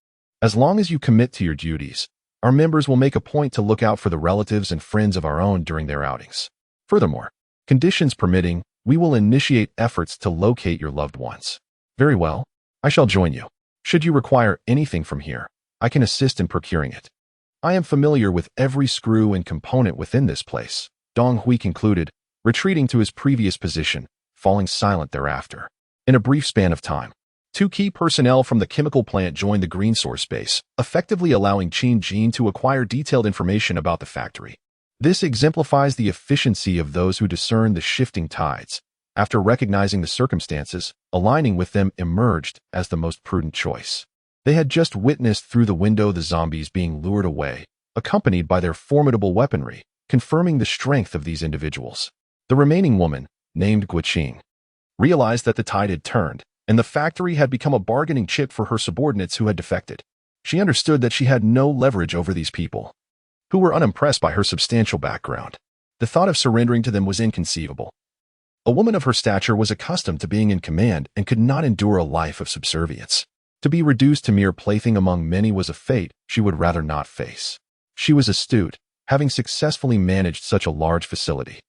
As long as you commit to your duties, our members will make a point to look out for the relatives and friends of our own during their outings. Furthermore, conditions permitting, we will initiate efforts to locate your loved ones. Very well, I shall join you. Should you require anything from here, I can assist in procuring it. I am familiar with every screw and component within this place, Dong Hui concluded, retreating to his previous position, falling silent thereafter. In a brief span of time, Two key personnel from the chemical plant joined the green source base, effectively allowing Qin to acquire detailed information about the factory. This exemplifies the efficiency of those who discern the shifting tides. After recognizing the circumstances, aligning with them emerged as the most prudent choice. They had just witnessed through the window the zombies being lured away, accompanied by their formidable weaponry, confirming the strength of these individuals. The remaining woman, named Guqing, realized that the tide had turned, and the factory had become a bargaining chip for her subordinates who had defected. She understood that she had no leverage over these people, who were unimpressed by her substantial background. The thought of surrendering to them was inconceivable. A woman of her stature was accustomed to being in command and could not endure a life of subservience. To be reduced to mere plaything among many was a fate she would rather not face. She was astute, having successfully managed such a large facility.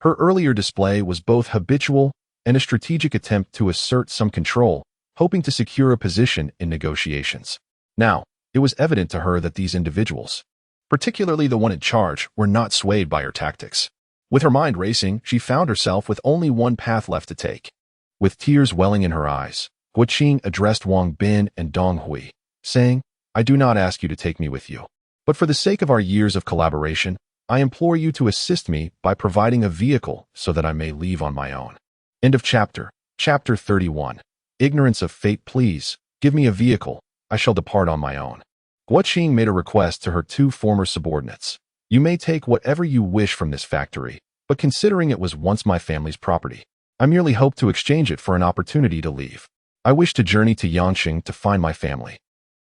Her earlier display was both habitual and a strategic attempt to assert some control, hoping to secure a position in negotiations. Now, it was evident to her that these individuals, particularly the one in charge, were not swayed by her tactics. With her mind racing, she found herself with only one path left to take. With tears welling in her eyes, Guqing addressed Wang Bin and Dong Hui, saying, "I do not ask you to take me with you. But for the sake of our years of collaboration, I implore you to assist me by providing a vehicle so that I may leave on my own." End of chapter. Chapter 31. Ignorance of fate. Please, give me a vehicle. I shall depart on my own. Guqing made a request to her two former subordinates. You may take whatever you wish from this factory, but considering it was once my family's property, I merely hope to exchange it for an opportunity to leave. I wish to journey to Yanqing to find my family.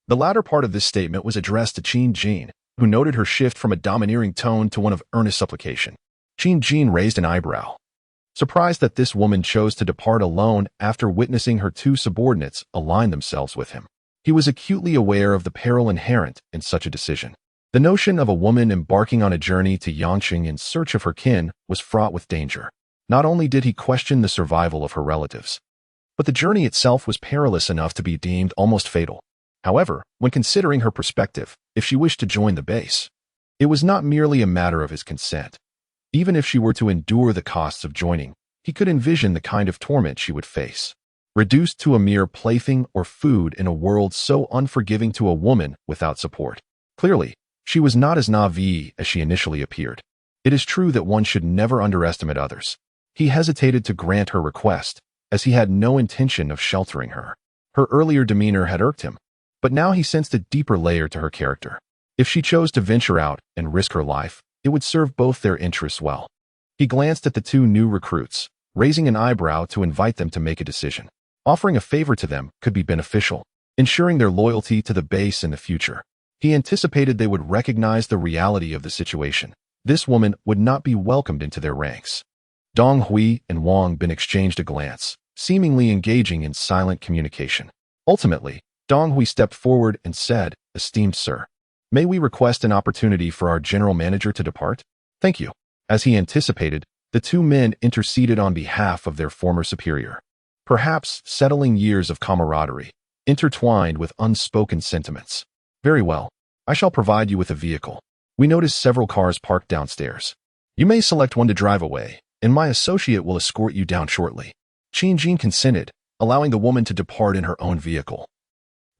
The latter part of this statement was addressed to Qin, who noted her shift from a domineering tone to one of earnest supplication. Qin raised an eyebrow, surprised that this woman chose to depart alone after witnessing her two subordinates align themselves with him. He was acutely aware of the peril inherent in such a decision. The notion of a woman embarking on a journey to Yanqing in search of her kin was fraught with danger. Not only did he question the survival of her relatives, but the journey itself was perilous enough to be deemed almost fatal. However, when considering her perspective, if she wished to join the base, it was not merely a matter of his consent. Even if she were to endure the costs of joining, he could envision the kind of torment she would face. Reduced to a mere plaything or food in a world so unforgiving to a woman without support. Clearly, she was not as naive as she initially appeared. It is true that one should never underestimate others. He hesitated to grant her request, as he had no intention of sheltering her. Her earlier demeanor had irked him, but now he sensed a deeper layer to her character. If she chose to venture out and risk her life, it would serve both their interests well. He glanced at the two new recruits, raising an eyebrow to invite them to make a decision. Offering a favor to them could be beneficial, ensuring their loyalty to the base in the future. He anticipated they would recognize the reality of the situation. This woman would not be welcomed into their ranks. Dong Hui and Wang Bin exchanged a glance, seemingly engaging in silent communication. Ultimately, Dong Hui stepped forward and said, "Esteemed sir, may we request an opportunity for our general manager to depart?" "Thank you." As he anticipated, the two men interceded on behalf of their former superior. Perhaps settling years of camaraderie, intertwined with unspoken sentiments. "Very well. I shall provide you with a vehicle. We noticed several cars parked downstairs. You may select one to drive away, and my associate will escort you down shortly." Qin consented, allowing the woman to depart in her own vehicle,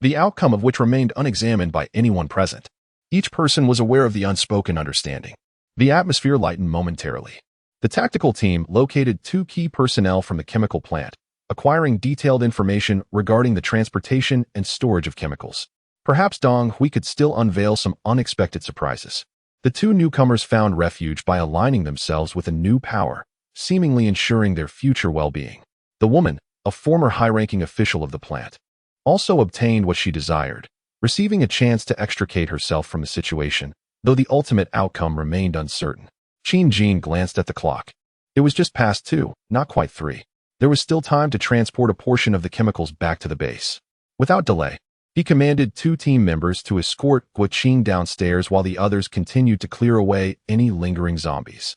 the outcome of which remained unexamined by anyone present. Each person was aware of the unspoken understanding. The atmosphere lightened momentarily. The tactical team located two key personnel from the chemical plant, acquiring detailed information regarding the transportation and storage of chemicals. Perhaps Dong Hui could still unveil some unexpected surprises. The two newcomers found refuge by aligning themselves with a new power, seemingly ensuring their future well-being. The woman, a former high-ranking official of the plant, also obtained what she desired, receiving a chance to extricate herself from the situation, though the ultimate outcome remained uncertain. Qin glanced at the clock. It was just past 2, not quite 3. There was still time to transport a portion of the chemicals back to the base. Without delay, he commanded two team members to escort Guqing downstairs while the others continued to clear away any lingering zombies.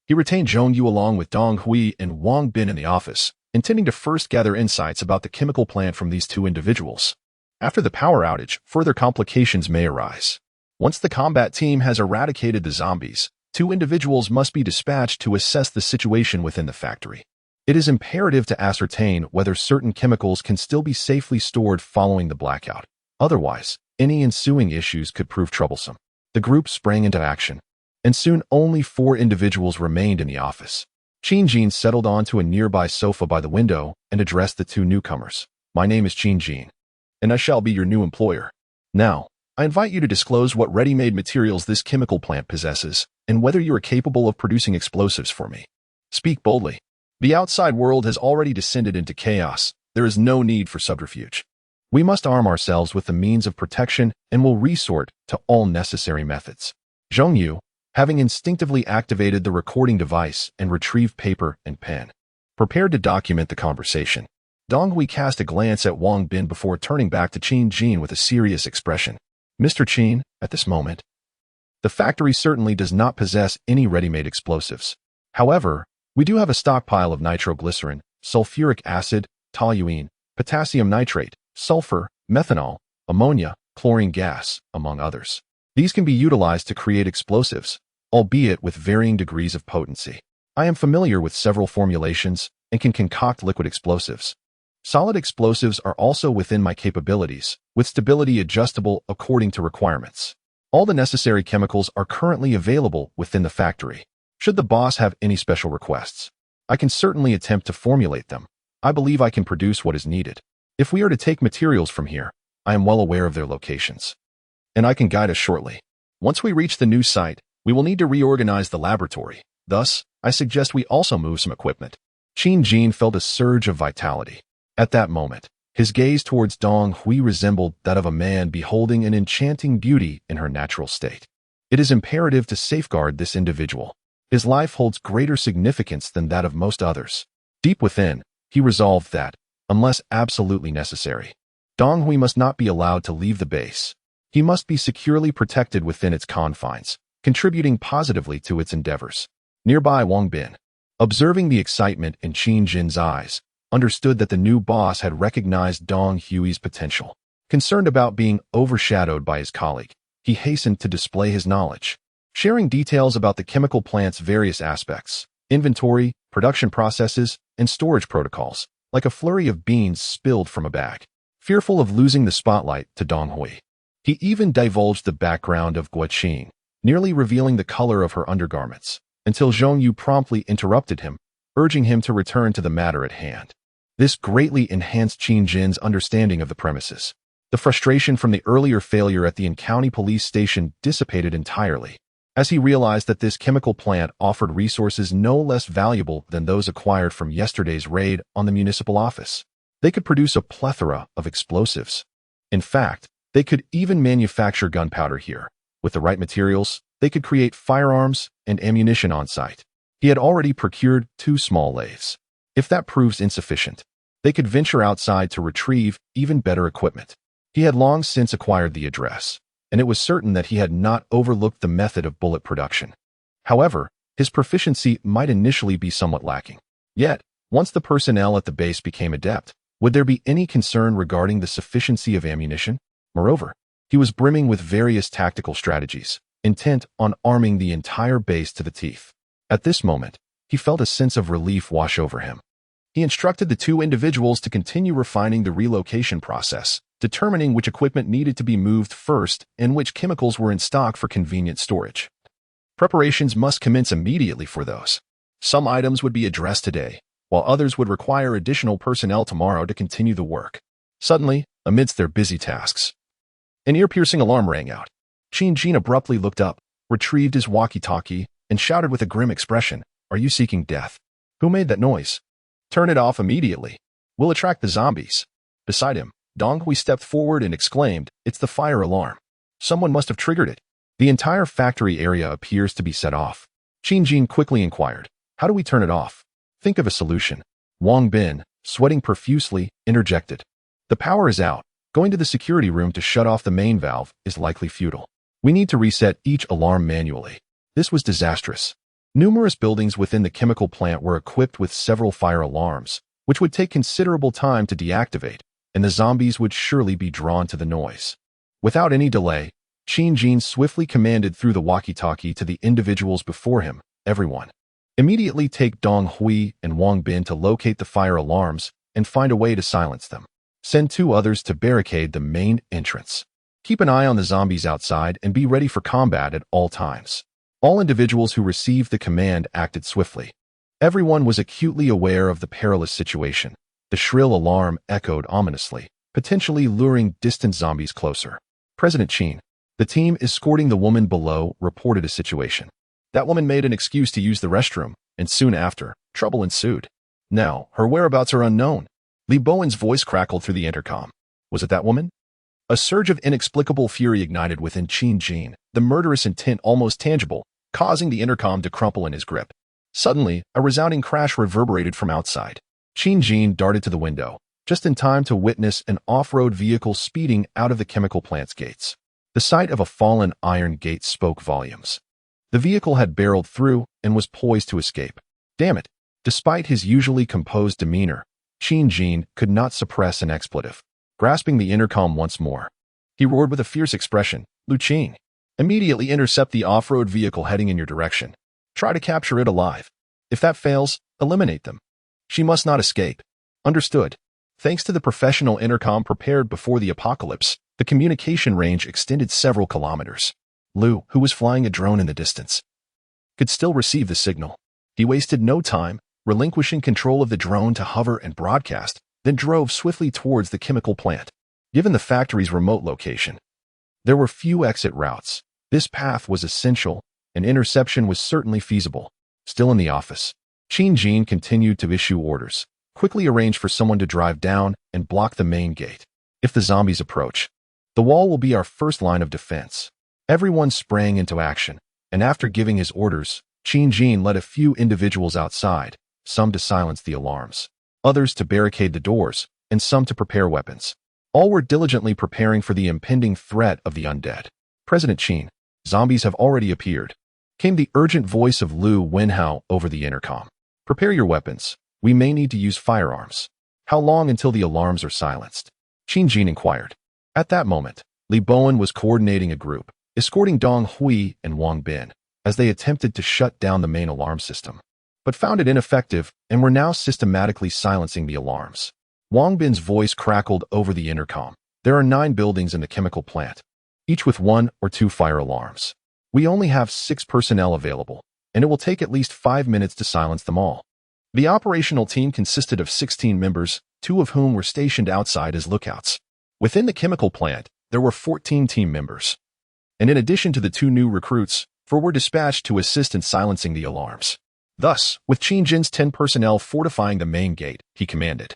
He retained Zhong Yu along with Dong Hui and Wang Bin in the office, intending to first gather insights about the chemical plant from these two individuals. After the power outage, further complications may arise. Once the combat team has eradicated the zombies, two individuals must be dispatched to assess the situation within the factory. It is imperative to ascertain whether certain chemicals can still be safely stored following the blackout. Otherwise, any ensuing issues could prove troublesome. The group sprang into action, and soon only 4 individuals remained in the office. Qin settled onto a nearby sofa by the window and addressed the 2 newcomers. My name is Qin, and I shall be your new employer. Now, I invite you to disclose what ready-made materials this chemical plant possesses, and whether you are capable of producing explosives for me. Speak boldly. The outside world has already descended into chaos. There is no need for subterfuge. We must arm ourselves with the means of protection and will resort to all necessary methods. Zhongyu, having instinctively activated the recording device and retrieved paper and pen, prepared to document the conversation. Donghui cast a glance at Wang Bin before turning back to Qin with a serious expression. Mr. Qin, at this moment, the factory certainly does not possess any ready-made explosives. However, we do have a stockpile of nitroglycerin, sulfuric acid, toluene, potassium nitrate, sulfur, methanol, ammonia, chlorine gas, among others. These can be utilized to create explosives, albeit with varying degrees of potency. I am familiar with several formulations and can concoct liquid explosives. Solid explosives are also within my capabilities, with stability adjustable according to requirements. All the necessary chemicals are currently available within the factory. Should the boss have any special requests, I can certainly attempt to formulate them. I believe I can produce what is needed. If we are to take materials from here, I am well aware of their locations, and I can guide us shortly. Once we reach the new site, we will need to reorganize the laboratory. Thus, I suggest we also move some equipment. Qin felt a surge of vitality. At that moment, his gaze towards Donghui resembled that of a man beholding an enchanting beauty in her natural state. It is imperative to safeguard this individual. His life holds greater significance than that of most others. Deep within, he resolved that, unless absolutely necessary, Donghui must not be allowed to leave the base. He must be securely protected within its confines, contributing positively to its endeavors. Nearby, Wang Bin, observing the excitement in Qin's eyes, understood that the new boss had recognized Donghui's potential. Concerned about being overshadowed by his colleague, he hastened to display his knowledge, sharing details about the chemical plant's various aspects, inventory, production processes, and storage protocols, like a flurry of beans spilled from a bag. Fearful of losing the spotlight to Donghui, he even divulged the background of Guoqing, nearly revealing the color of her undergarments, until Zhongyu promptly interrupted him, urging him to return to the matter at hand. This greatly enhanced Qin's understanding of the premises. The frustration from the earlier failure at the county police station dissipated entirely, as he realized that this chemical plant offered resources no less valuable than those acquired from yesterday's raid on the municipal office. They could produce a plethora of explosives. In fact, they could even manufacture gunpowder here. With the right materials, they could create firearms and ammunition on site. He had already procured 2 small lathes. If that proves insufficient, they could venture outside to retrieve even better equipment. He had long since acquired the address, and it was certain that he had not overlooked the method of bullet production. However, his proficiency might initially be somewhat lacking. Yet, once the personnel at the base became adept, would there be any concern regarding the sufficiency of ammunition? Moreover, he was brimming with various tactical strategies, intent on arming the entire base to the teeth. At this moment, he felt a sense of relief wash over him. He instructed the 2 individuals to continue refining the relocation process, determining which equipment needed to be moved first and which chemicals were in stock for convenient storage. Preparations must commence immediately for those. Some items would be addressed today, while others would require additional personnel tomorrow to continue the work. Suddenly, amidst their busy tasks, an ear-piercing alarm rang out. Qin abruptly looked up, retrieved his walkie-talkie, and shouted with a grim expression, "Are you seeking death? Who made that noise? Turn it off immediately. We'll attract the zombies." Beside him, Donghui stepped forward and exclaimed, "It's the fire alarm. Someone must have triggered it. The entire factory area appears to be set off." Qin quickly inquired, "How do we turn it off?" "Think of a solution." Wang Bin, sweating profusely, interjected, "The power is out. Going to the security room to shut off the main valve is likely futile. We need to reset each alarm manually." This was disastrous. Numerous buildings within the chemical plant were equipped with several fire alarms, which would take considerable time to deactivate, and the zombies would surely be drawn to the noise. Without any delay, Qin swiftly commanded through the walkie-talkie to the individuals before him, "Everyone, Immediately take Dong Hui and Wang Bin to locate the fire alarms and find a way to silence them. Send 2 others to barricade the main entrance. Keep an eye on the zombies outside and be ready for combat at all times. All individuals who received the command acted swiftly. Everyone was acutely aware of the perilous situation. The shrill alarm echoed ominously, potentially luring distant zombies closer. President Qin, the team escorting the woman below, reported a situation. That woman made an excuse to use the restroom, and soon after, trouble ensued. Now, her whereabouts are unknown. Li Bowen's voice crackled through the intercom. Was it that woman? A surge of inexplicable fury ignited within Qin Jin, the murderous intent almost tangible, causing the intercom to crumple in his grip. Suddenly, a resounding crash reverberated from outside. Qin Jin darted to the window, just in time to witness an off-road vehicle speeding out of the chemical plant's gates. The sight of a fallen iron gate spoke volumes. The vehicle had barreled through and was poised to escape. Damn it! Despite his usually composed demeanor, Qin Jin could not suppress an expletive. Grasping the intercom once more, he roared with a fierce expression, "Lu Qin, immediately intercept the off-road vehicle heading in your direction. Try to capture it alive. If that fails, eliminate them. She must not escape." Understood. Thanks to the professional intercom prepared before the apocalypse, the communication range extended several kilometers. Lu, who was flying a drone in the distance, could still receive the signal. He wasted no time, relinquishing control of the drone to hover and broadcast, then drove swiftly towards the chemical plant. Given the factory's remote location, there were few exit routes. This path was essential, and interception was certainly feasible. Still in the office, Qin Jin continued to issue orders. Quickly arrange for someone to drive down and block the main gate. If the zombies approach, the wall will be our first line of defense. Everyone sprang into action, and after giving his orders, Qin Jin led a few individuals outside, some to silence the alarms, others to barricade the doors, and some to prepare weapons. All were diligently preparing for the impending threat of the undead. "President Qin, zombies have already appeared," came the urgent voice of Lu Wenhao over the intercom. "Prepare your weapons. We may need to use firearms." "How long until the alarms are silenced?" Qin Jin inquired. At that moment, Li Bowen was coordinating a group, escorting Dong Hui and Wang Bin, as they attempted to shut down the main alarm system, but found it ineffective and were now systematically silencing the alarms. Wang Bin's voice crackled over the intercom. "There are 9 buildings in the chemical plant, each with 1 or 2 fire alarms. We only have 6 personnel available, and it will take at least 5 minutes to silence them all." The operational team consisted of 16 members, 2 of whom were stationed outside as lookouts. Within the chemical plant, there were 14 team members. And in addition to the 2 new recruits, 4 were dispatched to assist in silencing the alarms. Thus, with Qin Jin's 10 personnel fortifying the main gate, he commanded,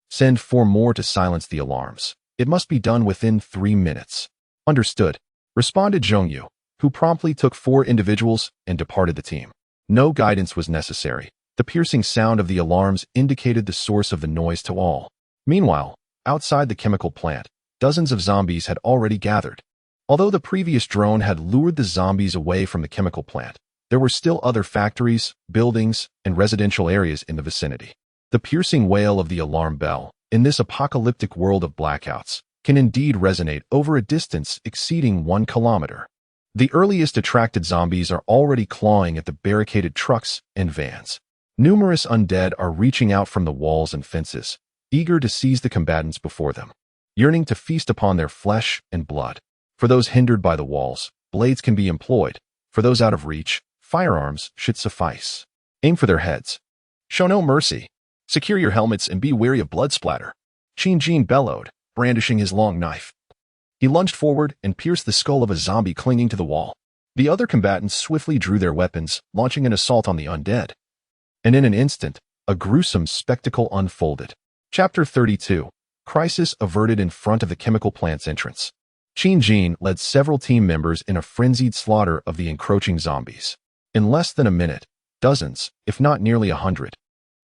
"Send 4 more to silence the alarms. It must be done within 3 minutes." "Understood," responded Zhongyu, who promptly took 4 individuals and departed the team. No guidance was necessary. The piercing sound of the alarms indicated the source of the noise to all. Meanwhile, outside the chemical plant, dozens of zombies had already gathered. Although the previous drone had lured the zombies away from the chemical plant, there were still other factories, buildings, and residential areas in the vicinity. The piercing wail of the alarm bell, in this apocalyptic world of blackouts, can indeed resonate over a distance exceeding 1 kilometer. The earliest attracted zombies are already clawing at the barricaded trucks and vans. Numerous undead are reaching out from the walls and fences, eager to seize the combatants before them, yearning to feast upon their flesh and blood. For those hindered by the walls, blades can be employed. For those out of reach, firearms should suffice. Aim for their heads. Show no mercy. Secure your helmets and be wary of blood splatter. Qin Jin bellowed, brandishing his long knife. He lunged forward and pierced the skull of a zombie clinging to the wall. The other combatants swiftly drew their weapons, launching an assault on the undead. And in an instant, a gruesome spectacle unfolded. Chapter 32. Crisis averted in front of the chemical plant's entrance. Qin Jin led several team members in a frenzied slaughter of the encroaching zombies. In less than a minute, dozens, if not nearly 100,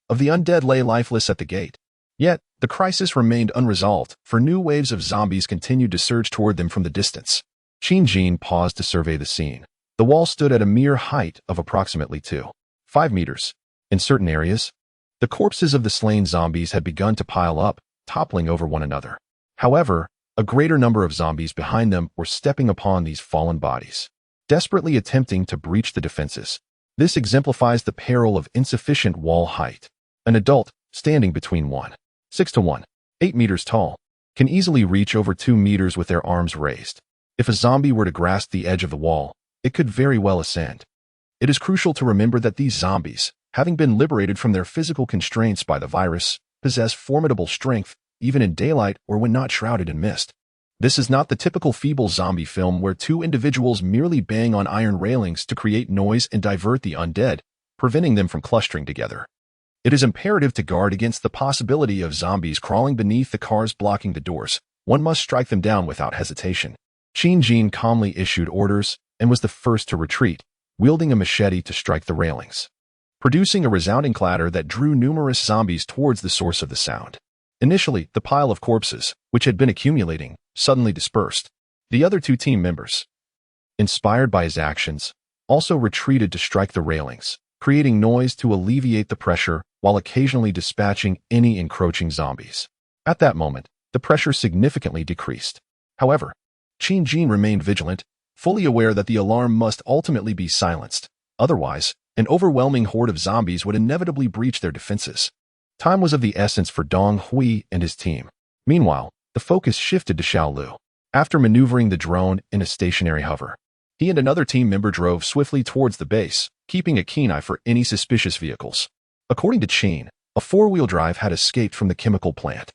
of the undead lay lifeless at the gate. Yet, the crisis remained unresolved, for new waves of zombies continued to surge toward them from the distance. Qin Jin paused to survey the scene. The wall stood at a mere height of approximately 2.5 meters. In certain areas, the corpses of the slain zombies had begun to pile up, toppling over one another. However, a greater number of zombies behind them were stepping upon these fallen bodies, desperately attempting to breach the defenses. This exemplifies the peril of insufficient wall height. An adult, standing between 1.6 to 1.8 meters tall, can easily reach over 2 meters with their arms raised. If a zombie were to grasp the edge of the wall, it could very well ascend. It is crucial to remember that these zombies, having been liberated from their physical constraints by the virus, possess formidable strength, even in daylight or when not shrouded in mist. This is not the typical feeble zombie film where two individuals merely bang on iron railings to create noise and divert the undead, preventing them from clustering together. It is imperative to guard against the possibility of zombies crawling beneath the cars blocking the doors. One must strike them down without hesitation. Qin Jin calmly issued orders and was the first to retreat, wielding a machete to strike the railings, producing a resounding clatter that drew numerous zombies towards the source of the sound. Initially, the pile of corpses, which had been accumulating, suddenly dispersed. The other two team members, inspired by his actions, also retreated to strike the railings, creating noise to alleviate the pressure while occasionally dispatching any encroaching zombies. At that moment, the pressure significantly decreased. However, Qin Jin remained vigilant, fully aware that the alarm must ultimately be silenced. Otherwise, an overwhelming horde of zombies would inevitably breach their defenses. Time was of the essence for Dong Hui and his team. Meanwhile, the focus shifted to Xiao Lu. After maneuvering the drone in a stationary hover, he and another team member drove swiftly towards the base, keeping a keen eye for any suspicious vehicles. According to Qin, a four-wheel drive had escaped from the chemical plant.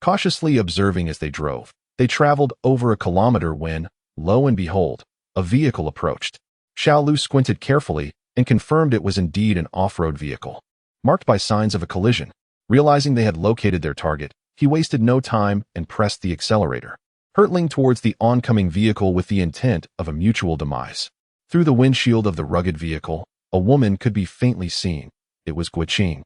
Cautiously observing as they drove, they traveled over a kilometer when, lo and behold, a vehicle approached. Xiao Lu squinted carefully and confirmed it was indeed an off-road vehicle, marked by signs of a collision. Realizing they had located their target, he wasted no time and pressed the accelerator, hurtling towards the oncoming vehicle with the intent of a mutual demise. Through the windshield of the rugged vehicle, a woman could be faintly seen. It was Guiqing,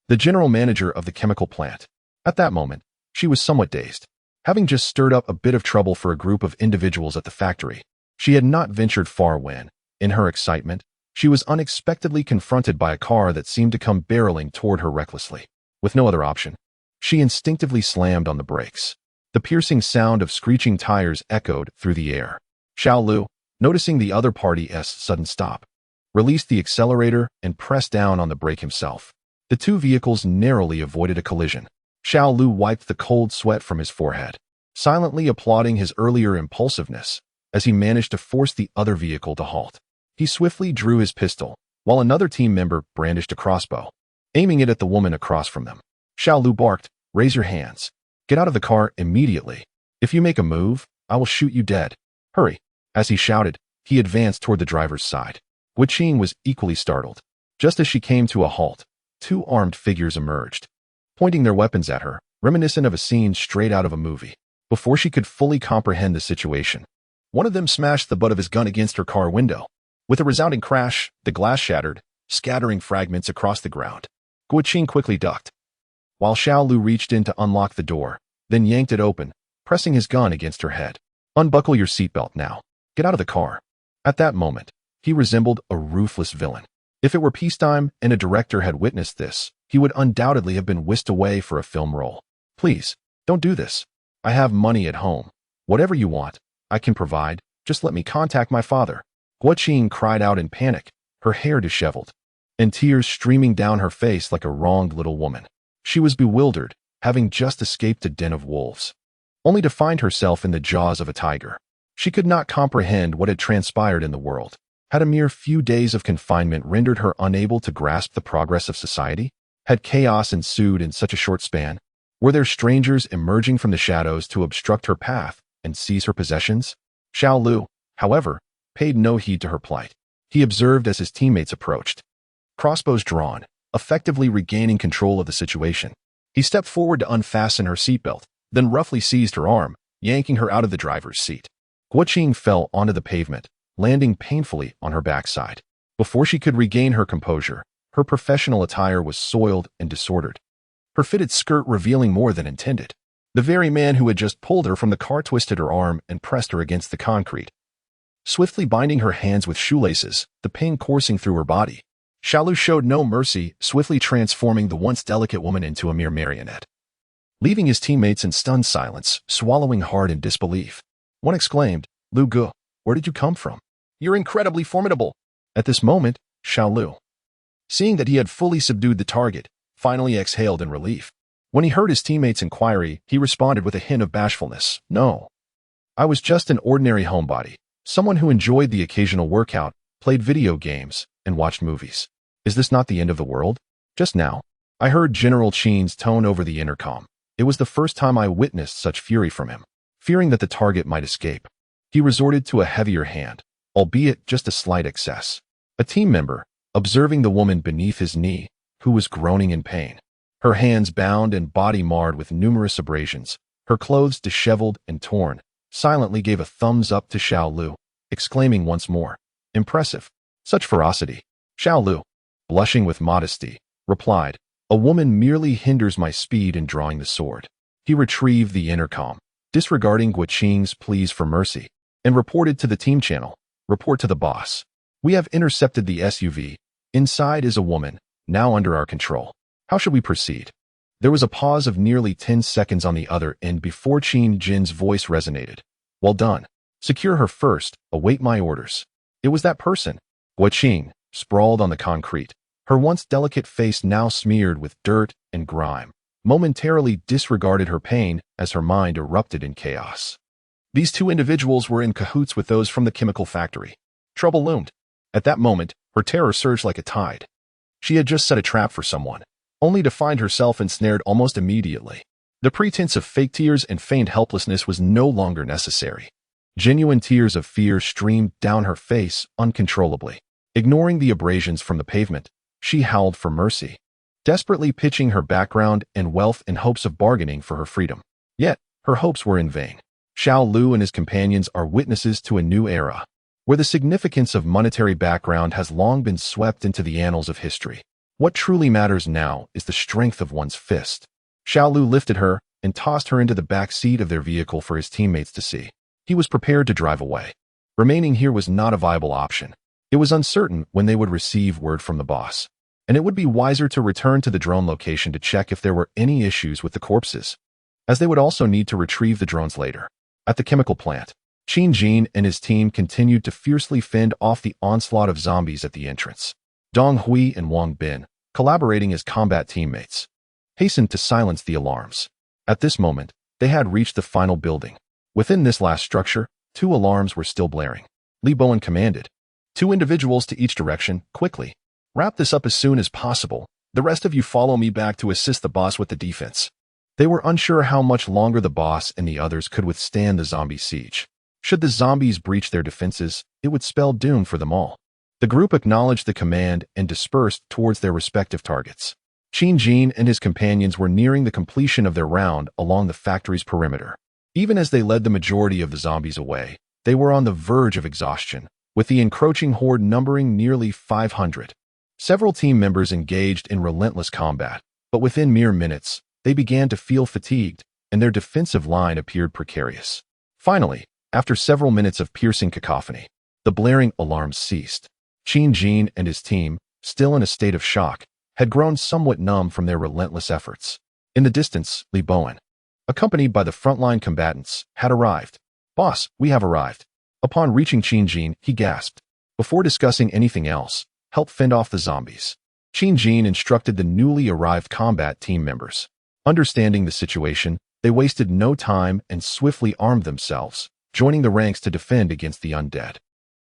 the general manager of the chemical plant. At that moment, she was somewhat dazed. Having just stirred up a bit of trouble for a group of individuals at the factory, she had not ventured far when, in her excitement, she was unexpectedly confronted by a car that seemed to come barreling toward her recklessly. With no other option, she instinctively slammed on the brakes. The piercing sound of screeching tires echoed through the air. Xiao Lu, noticing the other party's sudden stop, released the accelerator and pressed down on the brake himself. The two vehicles narrowly avoided a collision. Xiao Lu wiped the cold sweat from his forehead, silently applauding his earlier impulsiveness as he managed to force the other vehicle to halt. He swiftly drew his pistol, while another team member brandished a crossbow, aiming it at the woman across from them. Xiao Lu barked, "Raise your hands. Get out of the car immediately. If you make a move, I will shoot you dead. Hurry." As he shouted, he advanced toward the driver's side. Guiqing was equally startled. Just as she came to a halt, two armed figures emerged, pointing their weapons at her, reminiscent of a scene straight out of a movie. Before she could fully comprehend the situation, one of them smashed the butt of his gun against her car window. With a resounding crash, the glass shattered, scattering fragments across the ground. Guiqing quickly ducked, while Xiao Lu reached in to unlock the door, then yanked it open, pressing his gun against her head. "Unbuckle your seatbelt now. Get out of the car." At that moment, he resembled a ruthless villain. If it were peacetime and a director had witnessed this, he would undoubtedly have been whisked away for a film role. "Please, don't do this. I have money at home. Whatever you want, I can provide. Just let me contact my father." Guiqing cried out in panic, her hair disheveled, and tears streaming down her face like a wronged little woman. She was bewildered, having just escaped a den of wolves, only to find herself in the jaws of a tiger. She could not comprehend what had transpired in the world. Had a mere few days of confinement rendered her unable to grasp the progress of society? Had chaos ensued in such a short span? Were there strangers emerging from the shadows to obstruct her path and seize her possessions? Xiao Lu, however, paid no heed to her plight. He observed as his teammates approached, crossbows drawn, effectively regaining control of the situation. He stepped forward to unfasten her seatbelt, then roughly seized her arm, yanking her out of the driver's seat. Guiqing fell onto the pavement, landing painfully on her backside. Before she could regain her composure, her professional attire was soiled and disordered, her fitted skirt revealing more than intended. The very man who had just pulled her from the car twisted her arm and pressed her against the concrete, swiftly binding her hands with shoelaces, the pain coursing through her body. Xiao Lu showed no mercy, swiftly transforming the once delicate woman into a mere marionette, leaving his teammates in stunned silence, swallowing hard in disbelief. One exclaimed, "Lu Gu, where did you come from? You're incredibly formidable." At this moment, Xiao Lu, Seeing that he had fully subdued the target, finally exhaled in relief. When he heard his teammate's inquiry, he responded with a hint of bashfulness. No. I was just an ordinary homebody, someone who enjoyed the occasional workout, played video games, and watched movies. Is this not the end of the world? Just now, I heard General Chen's tone over the intercom. It was the first time I witnessed such fury from him. Fearing that the target might escape, he resorted to a heavier hand, albeit just a slight excess. A team member, observing the woman beneath his knee, who was groaning in pain, her hands bound and body marred with numerous abrasions, her clothes disheveled and torn, silently gave a thumbs up to Xiao Lu, exclaiming once more, "Impressive. Such ferocity." Xiao Lu, blushing with modesty, replied, "A woman merely hinders my speed in drawing the sword." He retrieved the intercom, disregarding Guoqing's pleas for mercy, and reported to the team channel. "Report to the boss. We have intercepted the SUV. Inside is a woman, now under our control. How should we proceed?" There was a pause of nearly 10 seconds on the other end before Qin Jin's voice resonated. "Well done. Secure her first. Await my orders." It was that person. Guoqing, sprawled on the concrete, her once delicate face now smeared with dirt and grime, momentarily disregarded her pain as her mind erupted in chaos. These two individuals were in cahoots with those from the chemical factory. Trouble loomed. At that moment, her terror surged like a tide. She had just set a trap for someone, only to find herself ensnared almost immediately. The pretense of fake tears and feigned helplessness was no longer necessary. Genuine tears of fear streamed down her face uncontrollably. Ignoring the abrasions from the pavement, she howled for mercy, desperately pitching her background and wealth in hopes of bargaining for her freedom. Yet, her hopes were in vain. Xiao Lu and his companions are witnesses to a new era, where the significance of monetary background has long been swept into the annals of history. What truly matters now is the strength of one's fist. Xiao Lu lifted her and tossed her into the back seat of their vehicle for his teammates to see. He was prepared to drive away. Remaining here was not a viable option. It was uncertain when they would receive word from the boss, and it would be wiser to return to the drone location to check if there were any issues with the corpses, as they would also need to retrieve the drones later. At the chemical plant, Qin Jin and his team continued to fiercely fend off the onslaught of zombies at the entrance. Dong Hui and Wang Bin, collaborating as combat teammates, hastened to silence the alarms. At this moment, they had reached the final building. Within this last structure, 2 alarms were still blaring. Li Bowen commanded, "2 individuals to each direction, quickly. Wrap this up as soon as possible. The rest of you follow me back to assist the boss with the defense." They were unsure how much longer the boss and the others could withstand the zombie siege. Should the zombies breach their defenses, it would spell doom for them all. The group acknowledged the command and dispersed towards their respective targets. Qin Jin and his companions were nearing the completion of their round along the factory's perimeter. Even as they led the majority of the zombies away, they were on the verge of exhaustion, with the encroaching horde numbering nearly 500. Several team members engaged in relentless combat, but within mere minutes, they began to feel fatigued, and their defensive line appeared precarious. Finally, after several minutes of piercing cacophony, the blaring alarms ceased. Qin Jin and his team, still in a state of shock, had grown somewhat numb from their relentless efforts. In the distance, Li Bowen, accompanied by the frontline combatants, had arrived. "Boss, we have arrived." Upon reaching Qin Jin, he gasped. Before discussing anything else, help fend off the zombies. Qin Jin instructed the newly arrived combat team members. Understanding the situation, they wasted no time and swiftly armed themselves, joining the ranks to defend against the undead.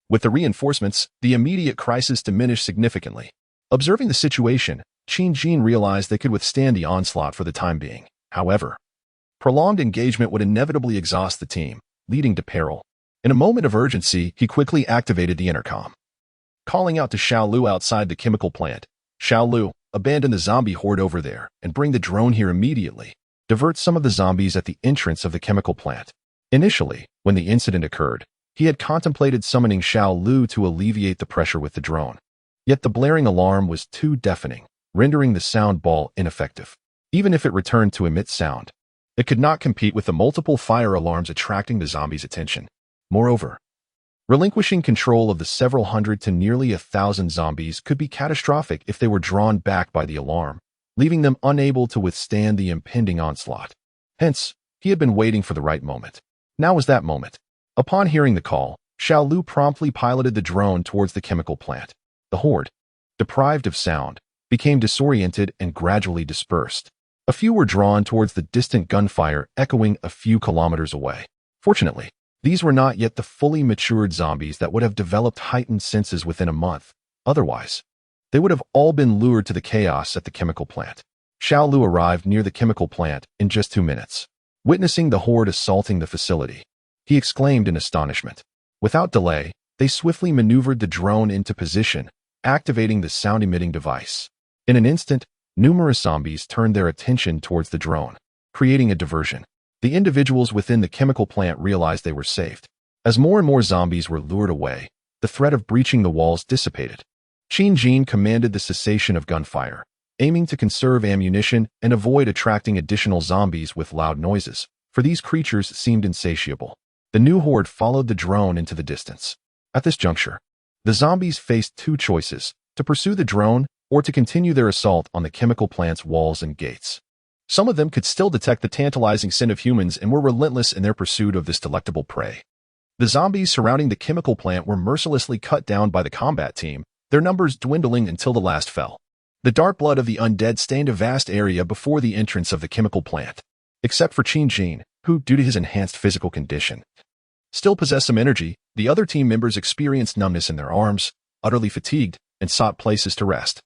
With the reinforcements, the immediate crisis diminished significantly. Observing the situation, Qin Jin realized they could withstand the onslaught for the time being. However, prolonged engagement would inevitably exhaust the team, leading to peril. In a moment of urgency, he quickly activated the intercom. Calling out to Xiao Lu outside the chemical plant, "Xiao Lu, abandon the zombie horde over there and bring the drone here immediately. Divert some of the zombies at the entrance of the chemical plant." Initially, when the incident occurred, he had contemplated summoning Xiao Lu to alleviate the pressure with the drone. Yet the blaring alarm was too deafening, rendering the sound ball ineffective. Even if it returned to emit sound, it could not compete with the multiple fire alarms attracting the zombies' attention. Moreover, relinquishing control of the several hundred to nearly 1,000 zombies could be catastrophic if they were drawn back by the alarm, leaving them unable to withstand the impending onslaught. Hence, he had been waiting for the right moment. Now was that moment. Upon hearing the call, Xiao Lu promptly piloted the drone towards the chemical plant. The horde, deprived of sound, became disoriented and gradually dispersed. A few were drawn towards the distant gunfire echoing a few kilometers away. Fortunately, these were not yet the fully matured zombies that would have developed heightened senses within a month. Otherwise, they would have all been lured to the chaos at the chemical plant. Xiao Lu arrived near the chemical plant in just 2 minutes. Witnessing the horde assaulting the facility, he exclaimed in astonishment. Without delay, they swiftly maneuvered the drone into position, activating the sound-emitting device. In an instant, numerous zombies turned their attention towards the drone, creating a diversion. The individuals within the chemical plant realized they were saved. As more and more zombies were lured away, the threat of breaching the walls dissipated. Qin Jin commanded the cessation of gunfire, aiming to conserve ammunition and avoid attracting additional zombies with loud noises, for these creatures seemed insatiable. The new horde followed the drone into the distance. At this juncture, the zombies faced 2 choices: to pursue the drone or to continue their assault on the chemical plant's walls and gates. Some of them could still detect the tantalizing scent of humans and were relentless in their pursuit of this delectable prey. The zombies surrounding the chemical plant were mercilessly cut down by the combat team, their numbers dwindling until the last fell. The dark blood of the undead stained a vast area before the entrance of the chemical plant, except for Qin Jin, who, due to his enhanced physical condition, still possessed some energy. The other team members experienced numbness in their arms, utterly fatigued, and sought places to rest.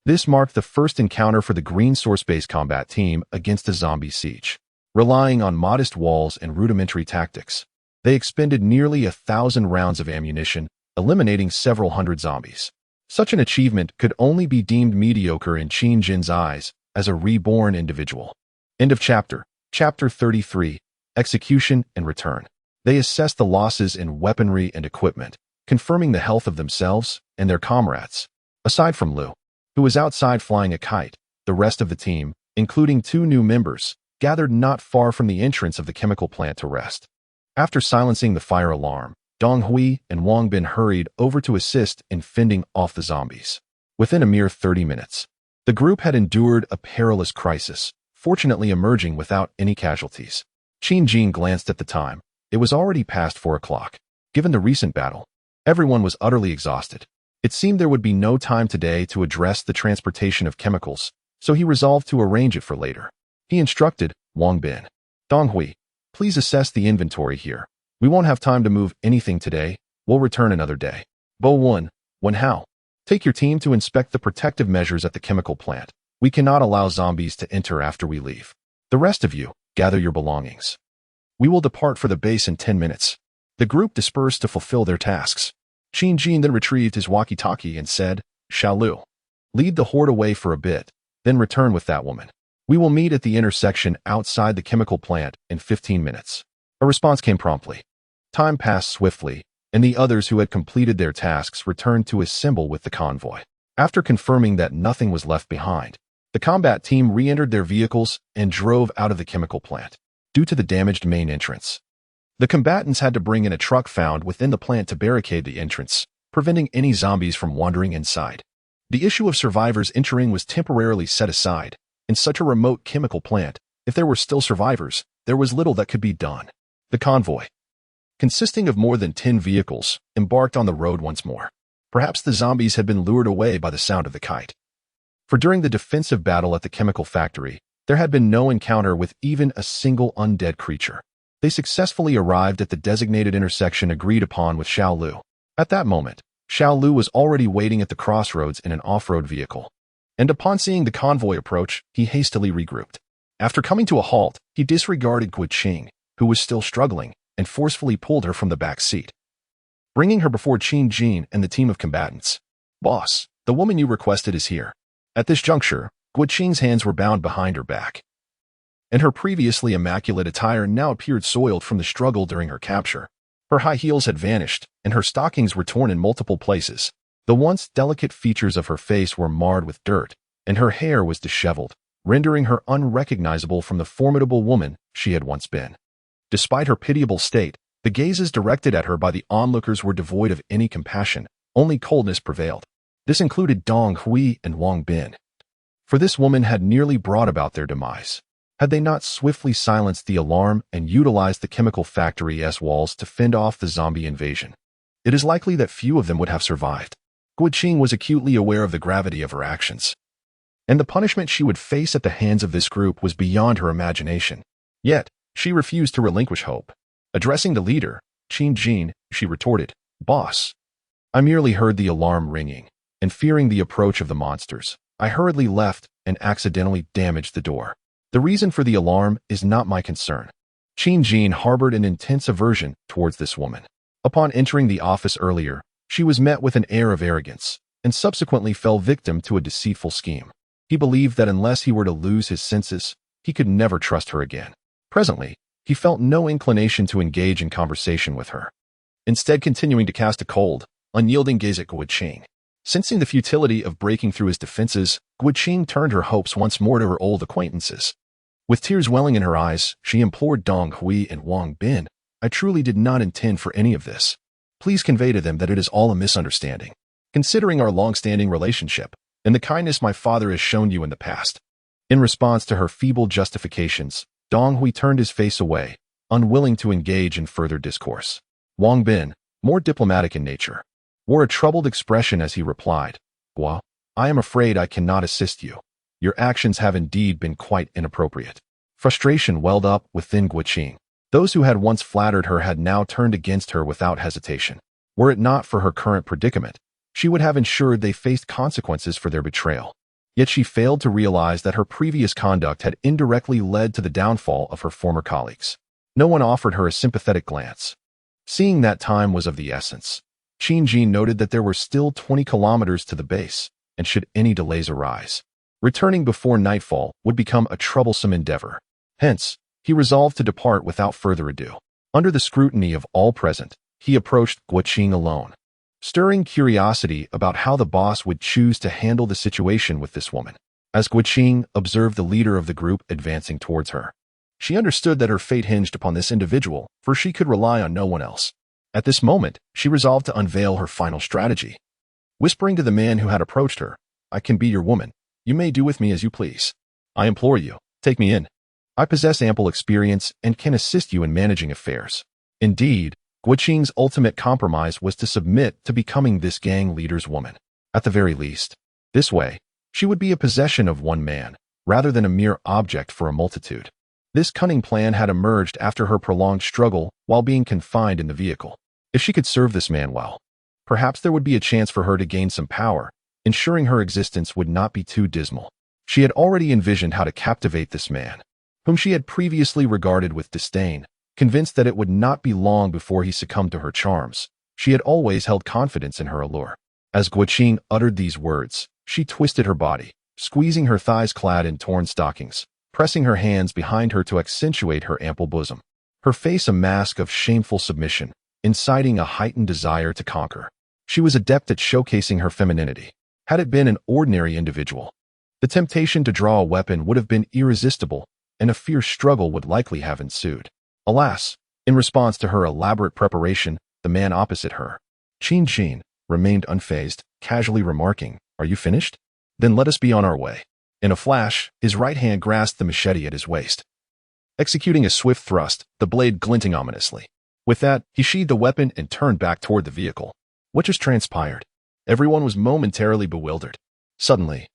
This marked the first encounter for the green source-based combat team against a zombie siege. Relying on modest walls and rudimentary tactics, they expended nearly 1,000 rounds of ammunition, eliminating several hundred zombies. Such an achievement could only be deemed mediocre in Qin Jin's eyes as a reborn individual. End of chapter. Chapter 33, Execution and Return. They assessed the losses in weaponry and equipment, confirming the health of themselves and their comrades. Aside from Lu, who was outside flying a kite, the rest of the team, including 2 new members, gathered not far from the entrance of the chemical plant to rest. After silencing the fire alarm, Dong Hui and Wang Bin hurried over to assist in fending off the zombies. Within a mere 30 minutes, the group had endured a perilous crisis, fortunately emerging without any casualties. Qin Jin glanced at the time. It was already past 4 o'clock. Given the recent battle, everyone was utterly exhausted. It seemed there would be no time today to address the transportation of chemicals, so he resolved to arrange it for later. He instructed Wang Bin, "Dong Hui, please assess the inventory here. We won't have time to move anything today. We'll return another day. Bo Wen Hao, take your team to inspect the protective measures at the chemical plant. We cannot allow zombies to enter after we leave. The rest of you, gather your belongings. We will depart for the base in 10 minutes. The group dispersed to fulfill their tasks. Qin Jin then retrieved his walkie-talkie and said, "Xiao Lu, lead the horde away for a bit, then return with that woman. We will meet at the intersection outside the chemical plant in 15 minutes." A response came promptly. Time passed swiftly, and the others who had completed their tasks returned to assemble with the convoy. After confirming that nothing was left behind, the combat team re-entered their vehicles and drove out of the chemical plant. Due to the damaged main entrance, the combatants had to bring in a truck found within the plant to barricade the entrance, preventing any zombies from wandering inside. The issue of survivors entering was temporarily set aside. In such a remote chemical plant, if there were still survivors, there was little that could be done. The convoy, consisting of more than 10 vehicles, embarked on the road once more. Perhaps the zombies had been lured away by the sound of the kite. For during the defensive battle at the chemical factory, there had been no encounter with even a single undead creature. They successfully arrived at the designated intersection agreed upon with Xiao Lu. At that moment, Xiao Lu was already waiting at the crossroads in an off-road vehicle. And upon seeing the convoy approach, he hastily regrouped. After coming to a halt, he disregarded Guiqing, who was still struggling, and forcefully pulled her from the back seat, bringing her before Qin Jin and the team of combatants. "Boss, the woman you requested is here." At this juncture, Guiqing's hands were bound behind her back, and her previously immaculate attire now appeared soiled from the struggle during her capture. Her high heels had vanished, and her stockings were torn in multiple places. The once delicate features of her face were marred with dirt, and her hair was disheveled, rendering her unrecognizable from the formidable woman she had once been. Despite her pitiable state, the gazes directed at her by the onlookers were devoid of any compassion. Only coldness prevailed. This included Dong Hui and Wang Bin. For this woman had nearly brought about their demise. Had they not swiftly silenced the alarm and utilized the chemical factory's walls to fend off the zombie invasion, it is likely that few of them would have survived. Guoqing was acutely aware of the gravity of her actions, and the punishment she would face at the hands of this group was beyond her imagination. Yet, she refused to relinquish hope. Addressing the leader, Qin Jin, she retorted, "Boss, I merely heard the alarm ringing, and fearing the approach of the monsters, I hurriedly left and accidentally damaged the door. The reason for the alarm is not my concern." Qin Jin harbored an intense aversion towards this woman. Upon entering the office earlier, she was met with an air of arrogance, and subsequently fell victim to a deceitful scheme. He believed that unless he were to lose his senses, he could never trust her again. Presently, he felt no inclination to engage in conversation with her, instead continuing to cast a cold, unyielding gaze at Guoqing. Sensing the futility of breaking through his defenses, Guoqing turned her hopes once more to her old acquaintances. With tears welling in her eyes, she implored Dong Hui and Wang Bin, "I truly did not intend for any of this. Please convey to them that it is all a misunderstanding. Considering our long-standing relationship, and the kindness my father has shown you in the past." In response to her feeble justifications, Dong Hui turned his face away, unwilling to engage in further discourse. Wang Bin, more diplomatic in nature, wore a troubled expression as he replied, "Gua, I am afraid I cannot assist you. Your actions have indeed been quite inappropriate." Frustration welled up within Guoqing. Those who had once flattered her had now turned against her without hesitation. Were it not for her current predicament, she would have ensured they faced consequences for their betrayal. Yet she failed to realize that her previous conduct had indirectly led to the downfall of her former colleagues. No one offered her a sympathetic glance. Seeing that time was of the essence, Qin Jin noted that there were still 20 kilometers to the base, and should any delays arise, returning before nightfall would become a troublesome endeavor. Hence, he resolved to depart without further ado. Under the scrutiny of all present, he approached Guoqing alone, stirring curiosity about how the boss would choose to handle the situation with this woman. As Guoqing observed the leader of the group advancing towards her, she understood that her fate hinged upon this individual, for she could rely on no one else. At this moment, she resolved to unveil her final strategy. Whispering to the man who had approached her, "I can be your woman. You may do with me as you please. I implore you, take me in. I possess ample experience and can assist you in managing affairs." Indeed, Guoqing's ultimate compromise was to submit to becoming this gang leader's woman. At the very least, this way, she would be a possession of one man, rather than a mere object for a multitude. This cunning plan had emerged after her prolonged struggle while being confined in the vehicle. If she could serve this man well, perhaps there would be a chance for her to gain some power, ensuring her existence would not be too dismal. She had already envisioned how to captivate this man, whom she had previously regarded with disdain. Convinced that it would not be long before he succumbed to her charms, she had always held confidence in her allure. As Guoqing uttered these words, she twisted her body, squeezing her thighs clad in torn stockings, pressing her hands behind her to accentuate her ample bosom. Her face a mask of shameful submission, inciting a heightened desire to conquer. She was adept at showcasing her femininity. Had it been an ordinary individual, the temptation to draw a weapon would have been irresistible, and a fierce struggle would likely have ensued. Alas, in response to her elaborate preparation, the man opposite her, Qin Jin, remained unfazed, casually remarking, "Are you finished? Then let us be on our way." In a flash, his right hand grasped the machete at his waist, executing a swift thrust, the blade glinting ominously. With that, he sheathed the weapon and turned back toward the vehicle. What just transpired? Everyone was momentarily bewildered. Suddenly,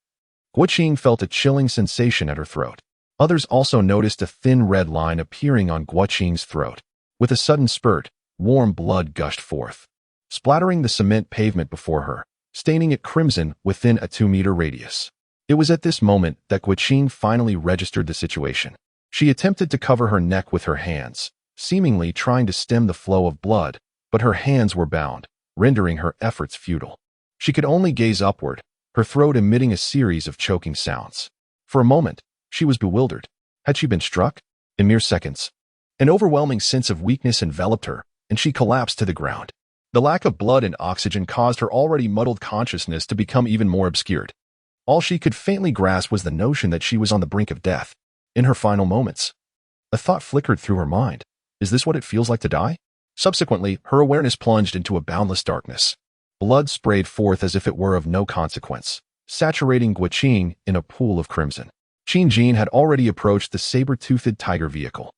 Guoqing felt a chilling sensation at her throat. Others also noticed a thin red line appearing on Guoqing's throat. With a sudden spurt, warm blood gushed forth, splattering the cement pavement before her, staining it crimson within a 2-meter radius. It was at this moment that Guoqing finally registered the situation. She attempted to cover her neck with her hands, seemingly trying to stem the flow of blood, but her hands were bound, rendering her efforts futile. She could only gaze upward, her throat emitting a series of choking sounds. For a moment, she was bewildered. Had she been struck? In mere seconds, an overwhelming sense of weakness enveloped her, and she collapsed to the ground. The lack of blood and oxygen caused her already muddled consciousness to become even more obscured. All she could faintly grasp was the notion that she was on the brink of death. In her final moments, a thought flickered through her mind. Is this what it feels like to die? Subsequently, her awareness plunged into a boundless darkness. Blood sprayed forth as if it were of no consequence, saturating Guoqing in a pool of crimson. Qin Jin had already approached the saber-toothed tiger vehicle.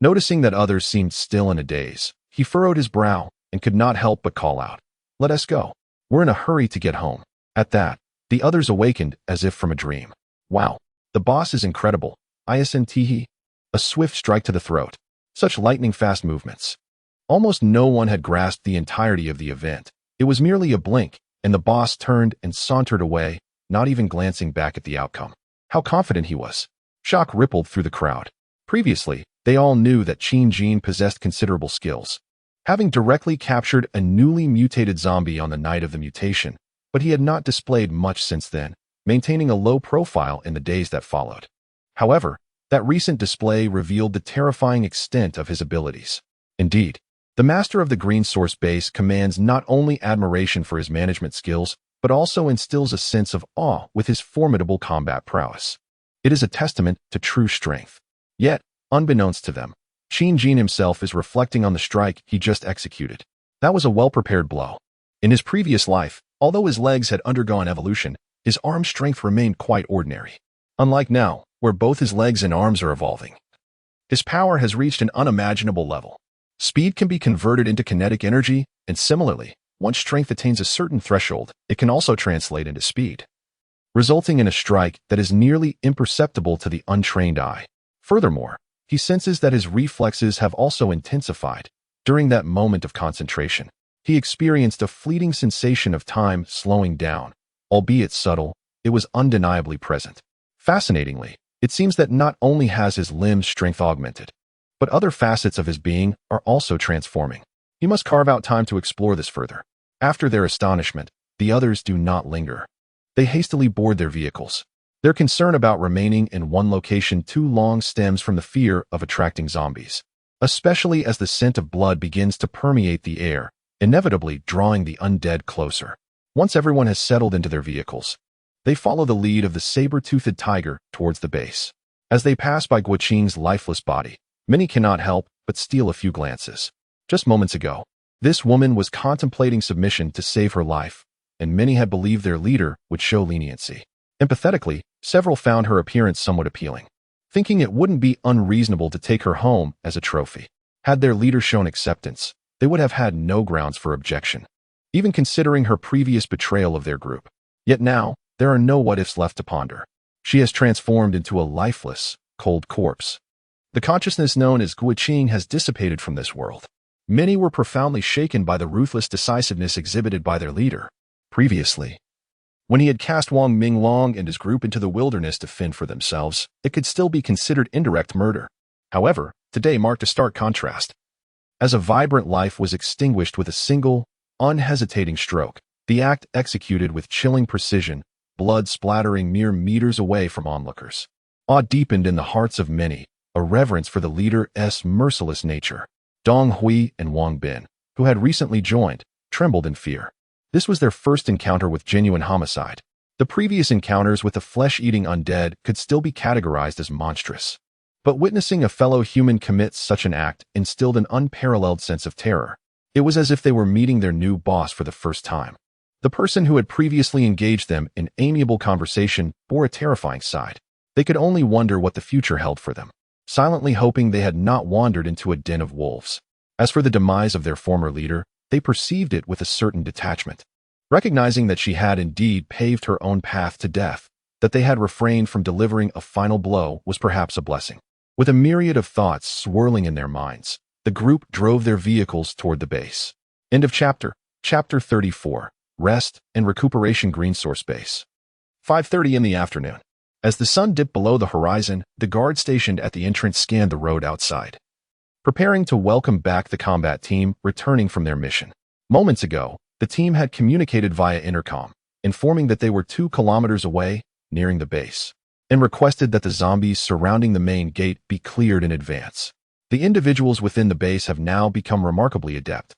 Noticing that others seemed still in a daze, he furrowed his brow and could not help but call out, "Let us go." We're in a hurry to get home. At that, the others awakened as if from a dream. Wow, the boss is incredible. Isn't. A swift strike to the throat. Such lightning-fast movements. Almost no one had grasped the entirety of the event. It was merely a blink, and the boss turned and sauntered away, not even glancing back at the outcome. How confident he was. Shock rippled through the crowd. Previously, they all knew that Qin Jin possessed considerable skills, having directly captured a newly mutated zombie on the night of the mutation, but he had not displayed much since then, maintaining a low profile in the days that followed. However, that recent display revealed the terrifying extent of his abilities. Indeed, the master of the Green Source base commands not only admiration for his management skills, but also instills a sense of awe with his formidable combat prowess. It is a testament to true strength. Yet, unbeknownst to them, Qin Jin himself is reflecting on the strike he just executed. That was a well-prepared blow. In his previous life, although his legs had undergone evolution, his arm strength remained quite ordinary. Unlike now, where both his legs and arms are evolving, his power has reached an unimaginable level. Speed can be converted into kinetic energy, and similarly, once strength attains a certain threshold, it can also translate into speed, resulting in a strike that is nearly imperceptible to the untrained eye. Furthermore, he senses that his reflexes have also intensified. During that moment of concentration, he experienced a fleeting sensation of time slowing down. Albeit subtle, it was undeniably present. Fascinatingly, it seems that not only has his limb strength augmented, but other facets of his being are also transforming. He must carve out time to explore this further. After their astonishment, the others do not linger. They hastily board their vehicles. Their concern about remaining in one location too long stems from the fear of attracting zombies, especially as the scent of blood begins to permeate the air, inevitably drawing the undead closer. Once everyone has settled into their vehicles, they follow the lead of the saber-toothed tiger towards the base. As they pass by Guoqing's lifeless body, many cannot help but steal a few glances. Just moments ago, this woman was contemplating submission to save her life, and many had believed their leader would show leniency. Empathetically, several found her appearance somewhat appealing, thinking it wouldn't be unreasonable to take her home as a trophy. Had their leader shown acceptance, they would have had no grounds for objection, even considering her previous betrayal of their group. Yet now, there are no what-ifs left to ponder. She has transformed into a lifeless, cold corpse. The consciousness known as Guoqing has dissipated from this world. Many were profoundly shaken by the ruthless decisiveness exhibited by their leader. Previously, when he had cast Wang Minglong and his group into the wilderness to fend for themselves, it could still be considered indirect murder. However, today marked a stark contrast. As a vibrant life was extinguished with a single, unhesitating stroke, the act executed with chilling precision, blood splattering mere meters away from onlookers. Awe deepened in the hearts of many, a reverence for the leader's merciless nature. Dong Hui and Wang Bin, who had recently joined, trembled in fear. This was their first encounter with genuine homicide. The previous encounters with the flesh-eating undead could still be categorized as monstrous. But witnessing a fellow human commit such an act instilled an unparalleled sense of terror. It was as if they were meeting their new boss for the first time. The person who had previously engaged them in amiable conversation bore a terrifying side. They could only wonder what the future held for them, silently hoping they had not wandered into a den of wolves. As for the demise of their former leader, they perceived it with a certain detachment. Recognizing that she had indeed paved her own path to death, that they had refrained from delivering a final blow was perhaps a blessing. With a myriad of thoughts swirling in their minds, the group drove their vehicles toward the base. End of chapter. Chapter 34. Rest and Recuperation Green Source Base. 5:30 in the afternoon. As the sun dipped below the horizon, the guard stationed at the entrance scanned the road outside, preparing to welcome back the combat team returning from their mission. Moments ago, the team had communicated via intercom, informing that they were 2 kilometers away, nearing the base, and requested that the zombies surrounding the main gate be cleared in advance. The individuals within the base have now become remarkably adept.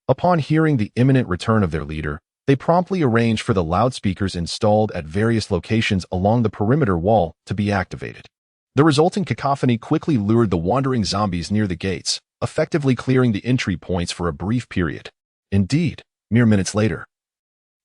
Upon hearing the imminent return of their leader, they promptly arranged for the loudspeakers installed at various locations along the perimeter wall to be activated. The resulting cacophony quickly lured the wandering zombies near the gates, effectively clearing the entry points for a brief period. Indeed, mere minutes later,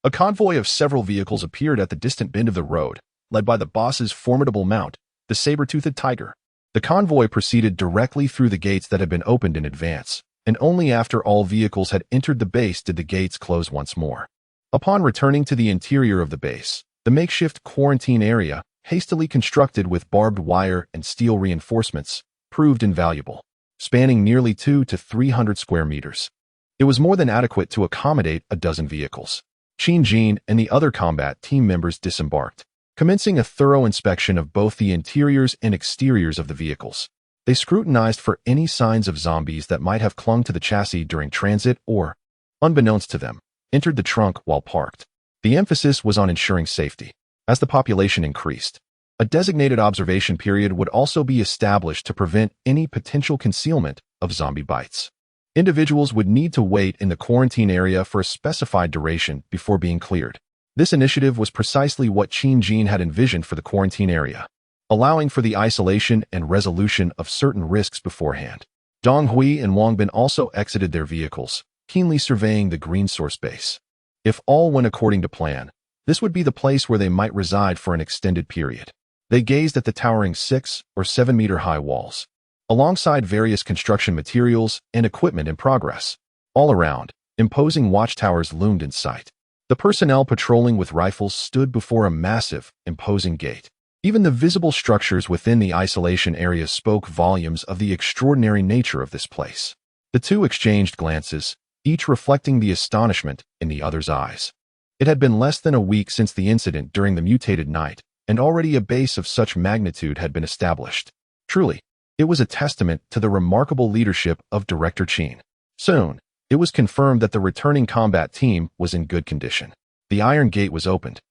a convoy of several vehicles appeared at the distant bend of the road, led by the boss's formidable mount, the saber-toothed tiger. The convoy proceeded directly through the gates that had been opened in advance, and only after all vehicles had entered the base did the gates close once more. Upon returning to the interior of the base, the makeshift quarantine area, hastily constructed with barbed wire and steel reinforcements, proved invaluable. Spanning nearly 200 to 300 square meters, it was more than adequate to accommodate a dozen vehicles. Qin Jin and the other combat team members disembarked, commencing a thorough inspection of both the interiors and exteriors of the vehicles. They scrutinized for any signs of zombies that might have clung to the chassis during transit or, unbeknownst to them, entered the trunk while parked. The emphasis was on ensuring safety. As the population increased, a designated observation period would also be established to prevent any potential concealment of zombie bites. Individuals would need to wait in the quarantine area for a specified duration before being cleared. This initiative was precisely what Qin Jin had envisioned for the quarantine area, allowing for the isolation and resolution of certain risks beforehand. Dong Hui and Wang Bin also exited their vehicles, keenly surveying the green source base. If all went according to plan, this would be the place where they might reside for an extended period. They gazed at the towering 6 or 7 meter high walls, alongside various construction materials and equipment in progress. All around, imposing watchtowers loomed in sight. The personnel patrolling with rifles stood before a massive, imposing gate. Even the visible structures within the isolation area spoke volumes of the extraordinary nature of this place. The two exchanged glances, each reflecting the astonishment in the other's eyes. It had been less than a week since the incident during the mutated night, and already a base of such magnitude had been established. Truly, it was a testament to the remarkable leadership of Director Qin. Soon, it was confirmed that the returning combat team was in good condition. The iron gate was opened,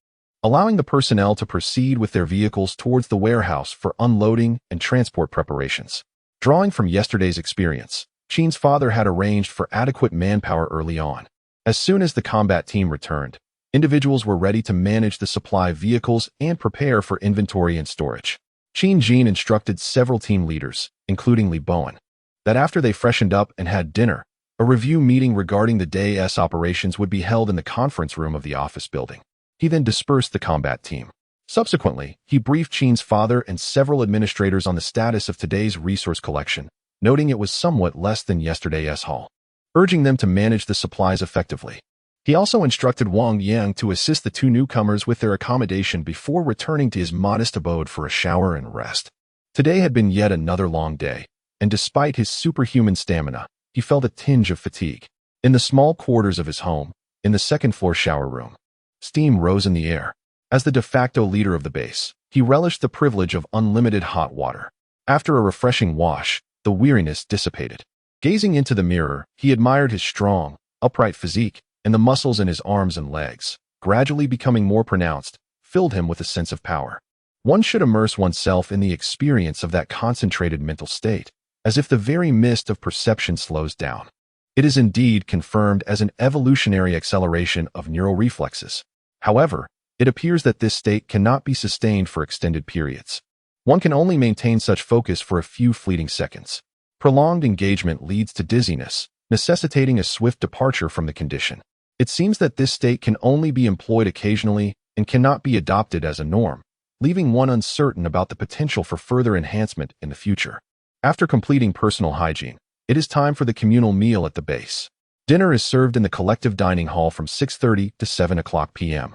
allowing the personnel to proceed with their vehicles towards the warehouse for unloading and transport preparations. Drawing from yesterday's experience, Qin's father had arranged for adequate manpower early on. As soon as the combat team returned, individuals were ready to manage the supply of vehicles and prepare for inventory and storage. Qin Jin instructed several team leaders, including Li Bowen, that after they freshened up and had dinner, a review meeting regarding the day's operations would be held in the conference room of the office building. He then dispersed the combat team. Subsequently, he briefed Qin's father and several administrators on the status of today's resource collection, noting it was somewhat less than yesterday's haul, urging them to manage the supplies effectively. He also instructed Wang Yang to assist the two newcomers with their accommodation before returning to his modest abode for a shower and rest. Today had been yet another long day, and despite his superhuman stamina, he felt a tinge of fatigue. In the small quarters of his home, in the second-floor shower room, steam rose in the air. As the de facto leader of the base, he relished the privilege of unlimited hot water. After a refreshing wash, the weariness dissipated. Gazing into the mirror, he admired his strong, upright physique, and the muscles in his arms and legs, gradually becoming more pronounced, filled him with a sense of power. One should immerse oneself in the experience of that concentrated mental state, as if the very mist of perception slows down. It is indeed confirmed as an evolutionary acceleration of neural reflexes. However, it appears that this state cannot be sustained for extended periods. One can only maintain such focus for a few fleeting seconds. Prolonged engagement leads to dizziness, necessitating a swift departure from the condition. It seems that this state can only be employed occasionally and cannot be adopted as a norm, leaving one uncertain about the potential for further enhancement in the future. After completing personal hygiene, it is time for the communal meal at the base. Dinner is served in the collective dining hall from 6:30 to 7 o'clock p.m.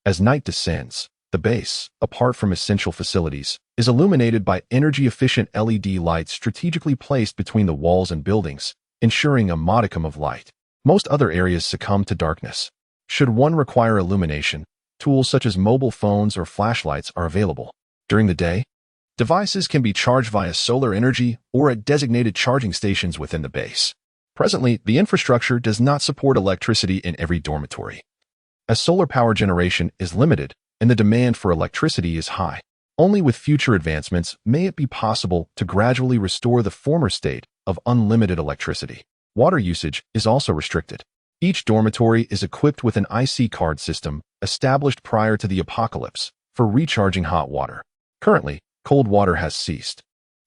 As night descends, the base, apart from essential facilities, is illuminated by energy-efficient LED lights strategically placed between the walls and buildings, ensuring a modicum of light. Most other areas succumb to darkness. Should one require illumination, tools such as mobile phones or flashlights are available. During the day, devices can be charged via solar energy or at designated charging stations within the base. Presently, the infrastructure does not support electricity in every dormitory, as solar power generation is limited and the demand for electricity is high. Only with future advancements may it be possible to gradually restore the former state of unlimited electricity. Water usage is also restricted. Each dormitory is equipped with an IC card system established prior to the apocalypse for recharging hot water. Currently, cold water has ceased,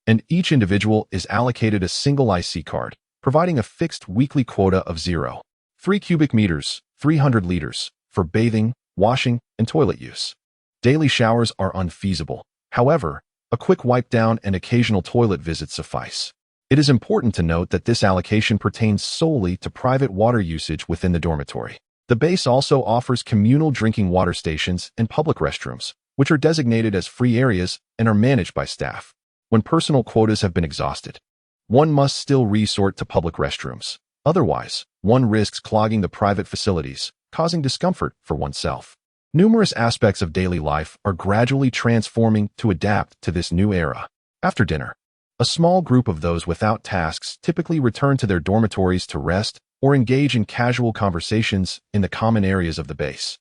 and each individual is allocated a single IC card, providing a fixed weekly quota of 0.3 cubic meters, 300 liters, for bathing, washing, and toilet use. Daily showers are unfeasible. However, a quick wipe down and occasional toilet visits suffice. It is important to note that this allocation pertains solely to private water usage within the dormitory. The base also offers communal drinking water stations and public restrooms, which are designated as free areas and are managed by staff. When personal quotas have been exhausted, one must still resort to public restrooms. Otherwise, one risks clogging the private facilities, causing discomfort for oneself. Numerous aspects of daily life are gradually transforming to adapt to this new era. After dinner, a small group of those without tasks typically return to their dormitories to rest or engage in casual conversations in the common areas of the base.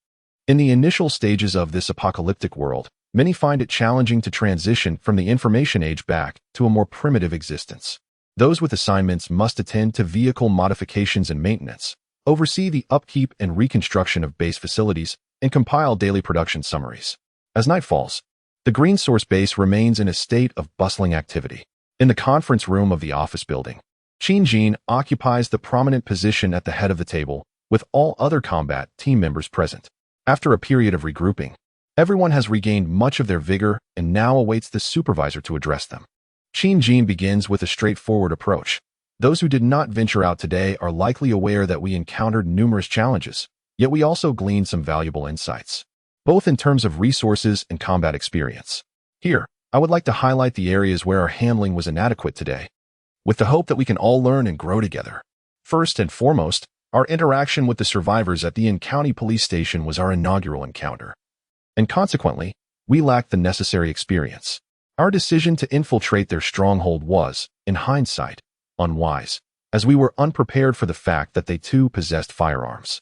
In the initial stages of this apocalyptic world, many find it challenging to transition from the information age back to a more primitive existence. Those with assignments must attend to vehicle modifications and maintenance, oversee the upkeep and reconstruction of base facilities, and compile daily production summaries. As night falls, the Green Source base remains in a state of bustling activity. In the conference room of the office building, Qin occupies the prominent position at the head of the table, with all other combat team members present. After a period of regrouping, everyone has regained much of their vigor and now awaits the supervisor to address them. Qin begins with a straightforward approach. Those who did not venture out today are likely aware that we encountered numerous challenges, yet we also gleaned some valuable insights, both in terms of resources and combat experience. Here, I would like to highlight the areas where our handling was inadequate today, with the hope that we can all learn and grow together. First and foremost, our interaction with the survivors at the in-county police station was our inaugural encounter, and consequently, we lacked the necessary experience. Our decision to infiltrate their stronghold was, in hindsight, unwise, as we were unprepared for the fact that they too possessed firearms.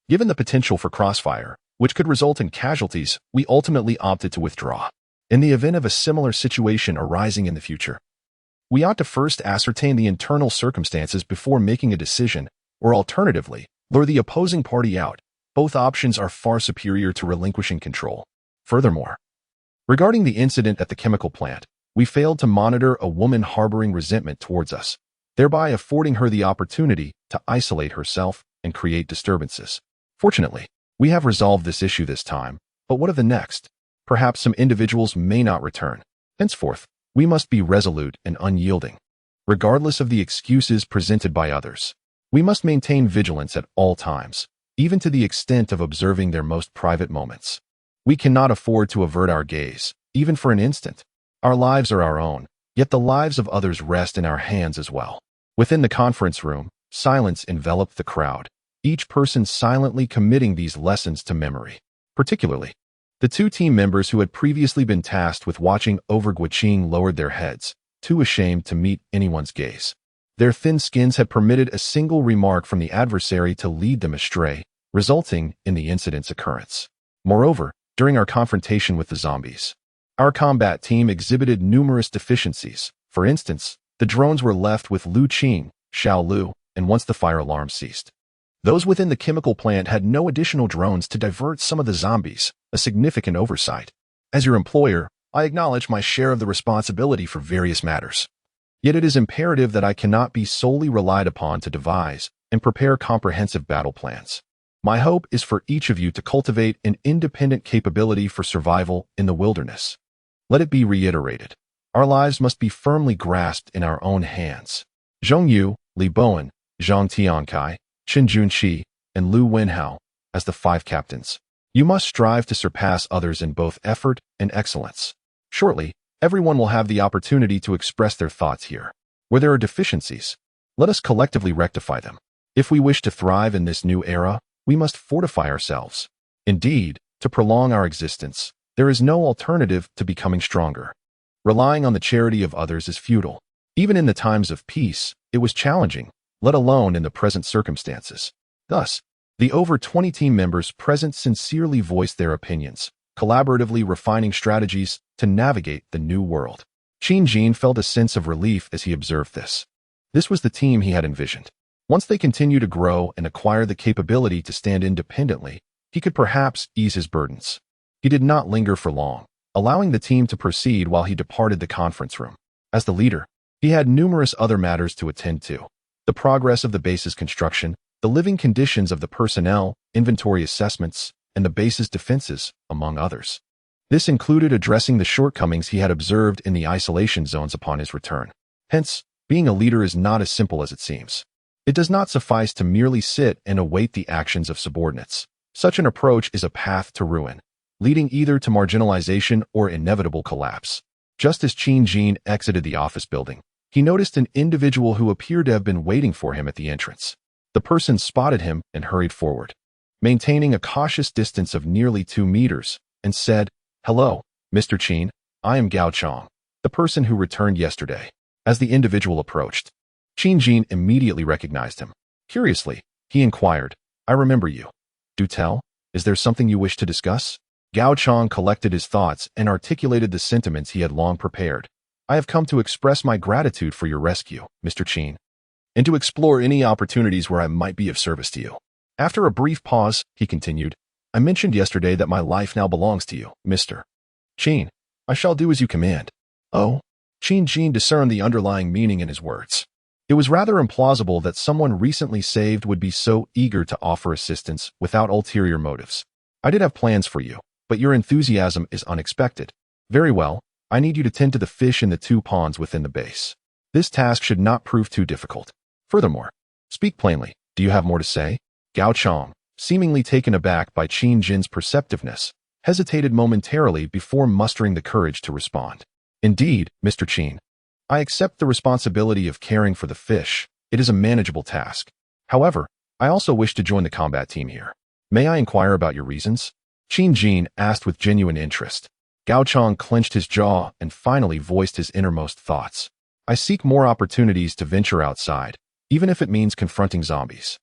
Given the potential for crossfire, which could result in casualties, we ultimately opted to withdraw. In the event of a similar situation arising in the future, we ought to first ascertain the internal circumstances before making a decision, or alternatively, lure the opposing party out. Both options are far superior to relinquishing control. Furthermore, regarding the incident at the chemical plant, we failed to monitor a woman harboring resentment towards us, thereby affording her the opportunity to isolate herself and create disturbances. Fortunately, we have resolved this issue this time, but what of the next? Perhaps some individuals may not return. Henceforth, we must be resolute and unyielding, regardless of the excuses presented by others. We must maintain vigilance at all times, even to the extent of observing their most private moments. We cannot afford to avert our gaze, even for an instant. Our lives are our own, yet the lives of others rest in our hands as well. Within the conference room, silence enveloped the crowd, each person silently committing these lessons to memory. Particularly, the two team members who had previously been tasked with watching over Guiqing lowered their heads, too ashamed to meet anyone's gaze. Their thin skins had permitted a single remark from the adversary to lead them astray, resulting in the incident's occurrence. Moreover, during our confrontation with the zombies, our combat team exhibited numerous deficiencies. For instance, the drones were left with Lu Qing, Xiao Lu, and once the fire alarm ceased, those within the chemical plant had no additional drones to divert some of the zombies, a significant oversight. As your employer, I acknowledge my share of the responsibility for various matters. Yet it is imperative that I cannot be solely relied upon to devise and prepare comprehensive battle plans. My hope is for each of you to cultivate an independent capability for survival in the wilderness. Let it be reiterated, our lives must be firmly grasped in our own hands. Zhong Yu, Li Bowen, Zhang Tiankai, Chen Junqi, and Lu Wenhao, as the 5 captains. You must strive to surpass others in both effort and excellence. Shortly, everyone will have the opportunity to express their thoughts here. Where there are deficiencies, let us collectively rectify them. If we wish to thrive in this new era, we must fortify ourselves. Indeed, to prolong our existence, there is no alternative to becoming stronger. Relying on the charity of others is futile. Even in the times of peace, it was challenging, let alone in the present circumstances. Thus, the over 20 team members present sincerely voiced their opinions, collaboratively refining strategies to navigate the new world. Qin felt a sense of relief as he observed this. This was the team he had envisioned. Once they continue to grow and acquire the capability to stand independently, he could perhaps ease his burdens. He did not linger for long, allowing the team to proceed while he departed the conference room. As the leader, he had numerous other matters to attend to: the progress of the base's construction, the living conditions of the personnel, inventory assessments, and the base's defenses, among others. This included addressing the shortcomings he had observed in the isolation zones upon his return. Hence, being a leader is not as simple as it seems. It does not suffice to merely sit and await the actions of subordinates. Such an approach is a path to ruin, leading either to marginalization or inevitable collapse. Just as Qin Jin exited the office building, he noticed an individual who appeared to have been waiting for him at the entrance. The person spotted him and hurried forward, maintaining a cautious distance of nearly 2 meters, and said, "Hello, Mr. Qin, I am Gao Chong, the person who returned yesterday." As the individual approached, Qin Jin immediately recognized him. Curiously, he inquired, "I remember you. Do tell, is there something you wish to discuss?" Gao Chong collected his thoughts and articulated the sentiments he had long prepared. "I have come to express my gratitude for your rescue, Mr. Qin, and to explore any opportunities where I might be of service to you." After a brief pause, he continued, "I mentioned yesterday that my life now belongs to you, Mr. Qin. I shall do as you command." "Oh?" Qin Jin discerned the underlying meaning in his words. It was rather implausible that someone recently saved would be so eager to offer assistance without ulterior motives. "I did have plans for you, but your enthusiasm is unexpected. Very well, I need you to tend to the fish in the 2 ponds within the base. This task should not prove too difficult. Furthermore, speak plainly, do you have more to say?" Gao Chong, seemingly taken aback by Qin Jin's perceptiveness, hesitated momentarily before mustering the courage to respond. "Indeed, Mr. Qin. I accept the responsibility of caring for the fish. It is a manageable task. However, I also wish to join the combat team here. May I inquire about your reasons?" Qin Jin asked with genuine interest. Gao Chong clenched his jaw and finally voiced his innermost thoughts. "I seek more opportunities to venture outside, even if it means confronting zombies.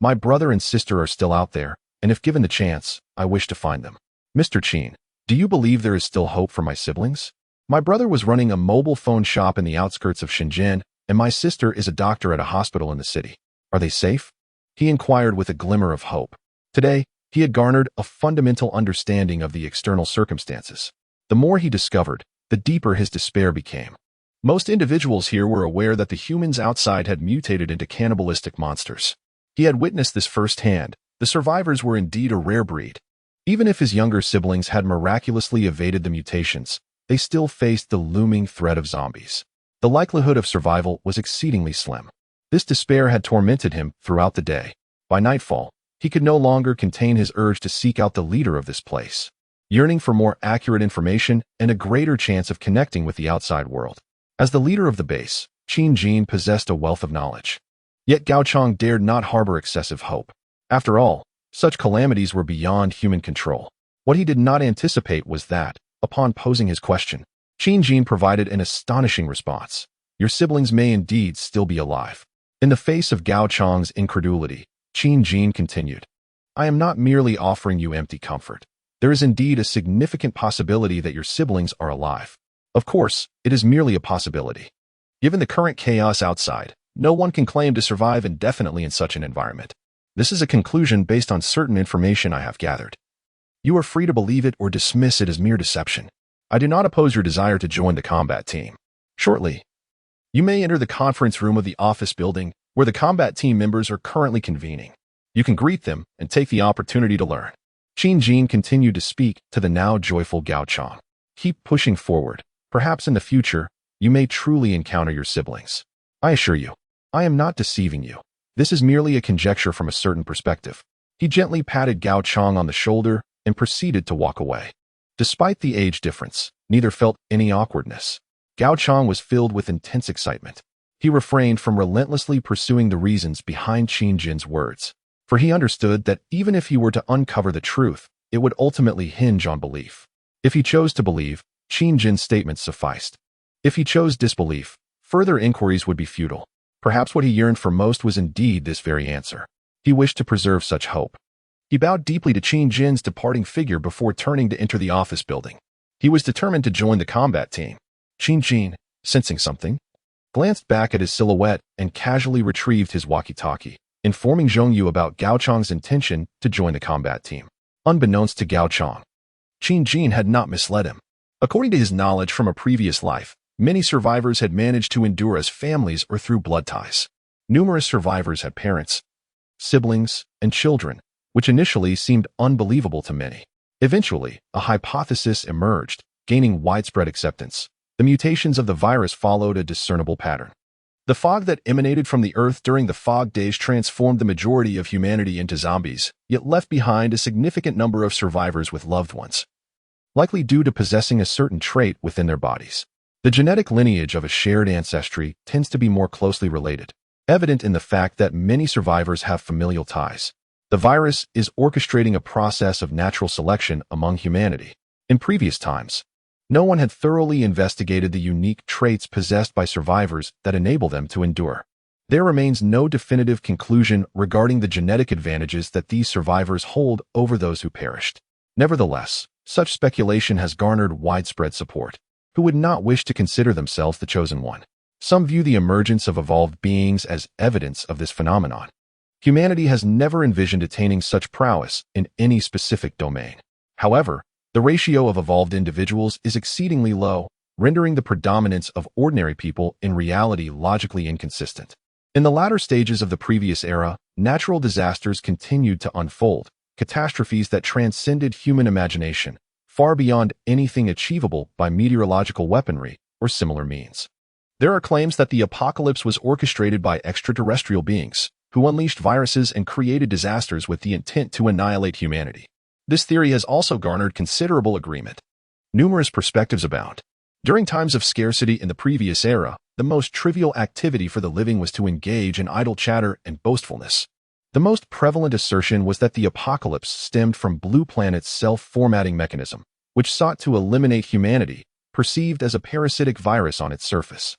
My brother and sister are still out there, and if given the chance, I wish to find them. Mr. Qin, do you believe there is still hope for my siblings? My brother was running a mobile phone shop in the outskirts of Shenzhen, and my sister is a doctor at a hospital in the city. Are they safe?" He inquired with a glimmer of hope. Today, he had garnered a fundamental understanding of the external circumstances. The more he discovered, the deeper his despair became. Most individuals here were aware that the humans outside had mutated into cannibalistic monsters. He had witnessed this firsthand. The survivors were indeed a rare breed. Even if his younger siblings had miraculously evaded the mutations, they still faced the looming threat of zombies. The likelihood of survival was exceedingly slim. This despair had tormented him throughout the day. By nightfall, he could no longer contain his urge to seek out the leader of this place, yearning for more accurate information and a greater chance of connecting with the outside world. As the leader of the base, Qin Jin possessed a wealth of knowledge. Yet Gao Chong dared not harbor excessive hope. After all, such calamities were beyond human control. What he did not anticipate was that, upon posing his question, Qin Jin provided an astonishing response. "Your siblings may indeed still be alive." In the face of Gao Chong's incredulity, Qin Jin continued, "I am not merely offering you empty comfort. There is indeed a significant possibility that your siblings are alive. Of course, it is merely a possibility. Given the current chaos outside, no one can claim to survive indefinitely in such an environment. This is a conclusion based on certain information I have gathered. You are free to believe it or dismiss it as mere deception. I do not oppose your desire to join the combat team. Shortly, you may enter the conference room of the office building where the combat team members are currently convening. You can greet them and take the opportunity to learn." Qin Jin continued to speak to the now joyful Gao Chong. "Keep pushing forward. Perhaps in the future, you may truly encounter your siblings. I assure you, I am not deceiving you. This is merely a conjecture from a certain perspective." He gently patted Gao Chong on the shoulder and proceeded to walk away. Despite the age difference, neither felt any awkwardness. Gao Chong was filled with intense excitement. He refrained from relentlessly pursuing the reasons behind Qin Jin's words, for he understood that even if he were to uncover the truth, it would ultimately hinge on belief. If he chose to believe, Qin Jin's statements sufficed. If he chose disbelief, further inquiries would be futile. Perhaps what he yearned for most was indeed this very answer. He wished to preserve such hope. He bowed deeply to Qin Jin's departing figure before turning to enter the office building. He was determined to join the combat team. Qin Jin, sensing something, glanced back at his silhouette and casually retrieved his walkie-talkie, informing Zhongyu about Gao Chong's intention to join the combat team. Unbeknownst to Gao Chong, Qin Jin had not misled him. According to his knowledge from a previous life, many survivors had managed to endure as families or through blood ties. Numerous survivors had parents, siblings, and children, which initially seemed unbelievable to many. Eventually, a hypothesis emerged, gaining widespread acceptance. The mutations of the virus followed a discernible pattern. The fog that emanated from the earth during the fog days transformed the majority of humanity into zombies, yet left behind a significant number of survivors with loved ones, likely due to possessing a certain trait within their bodies. The genetic lineage of a shared ancestry tends to be more closely related, evident in the fact that many survivors have familial ties. The virus is orchestrating a process of natural selection among humanity. In previous times, no one had thoroughly investigated the unique traits possessed by survivors that enable them to endure. There remains no definitive conclusion regarding the genetic advantages that these survivors hold over those who perished. Nevertheless, such speculation has garnered widespread support. Who would not wish to consider themselves the chosen one? Some view the emergence of evolved beings as evidence of this phenomenon. Humanity has never envisioned attaining such prowess in any specific domain. However, the ratio of evolved individuals is exceedingly low, rendering the predominance of ordinary people in reality logically inconsistent. In the latter stages of the previous era, natural disasters continued to unfold, catastrophes that transcended human imagination, far beyond anything achievable by meteorological weaponry or similar means. There are claims that the apocalypse was orchestrated by extraterrestrial beings, who unleashed viruses and created disasters with the intent to annihilate humanity. This theory has also garnered considerable agreement. Numerous perspectives abound. During times of scarcity in the previous era, the most trivial activity for the living was to engage in idle chatter and boastfulness. The most prevalent assertion was that the apocalypse stemmed from Blue Planet's self-formatting mechanism, which sought to eliminate humanity, perceived as a parasitic virus on its surface.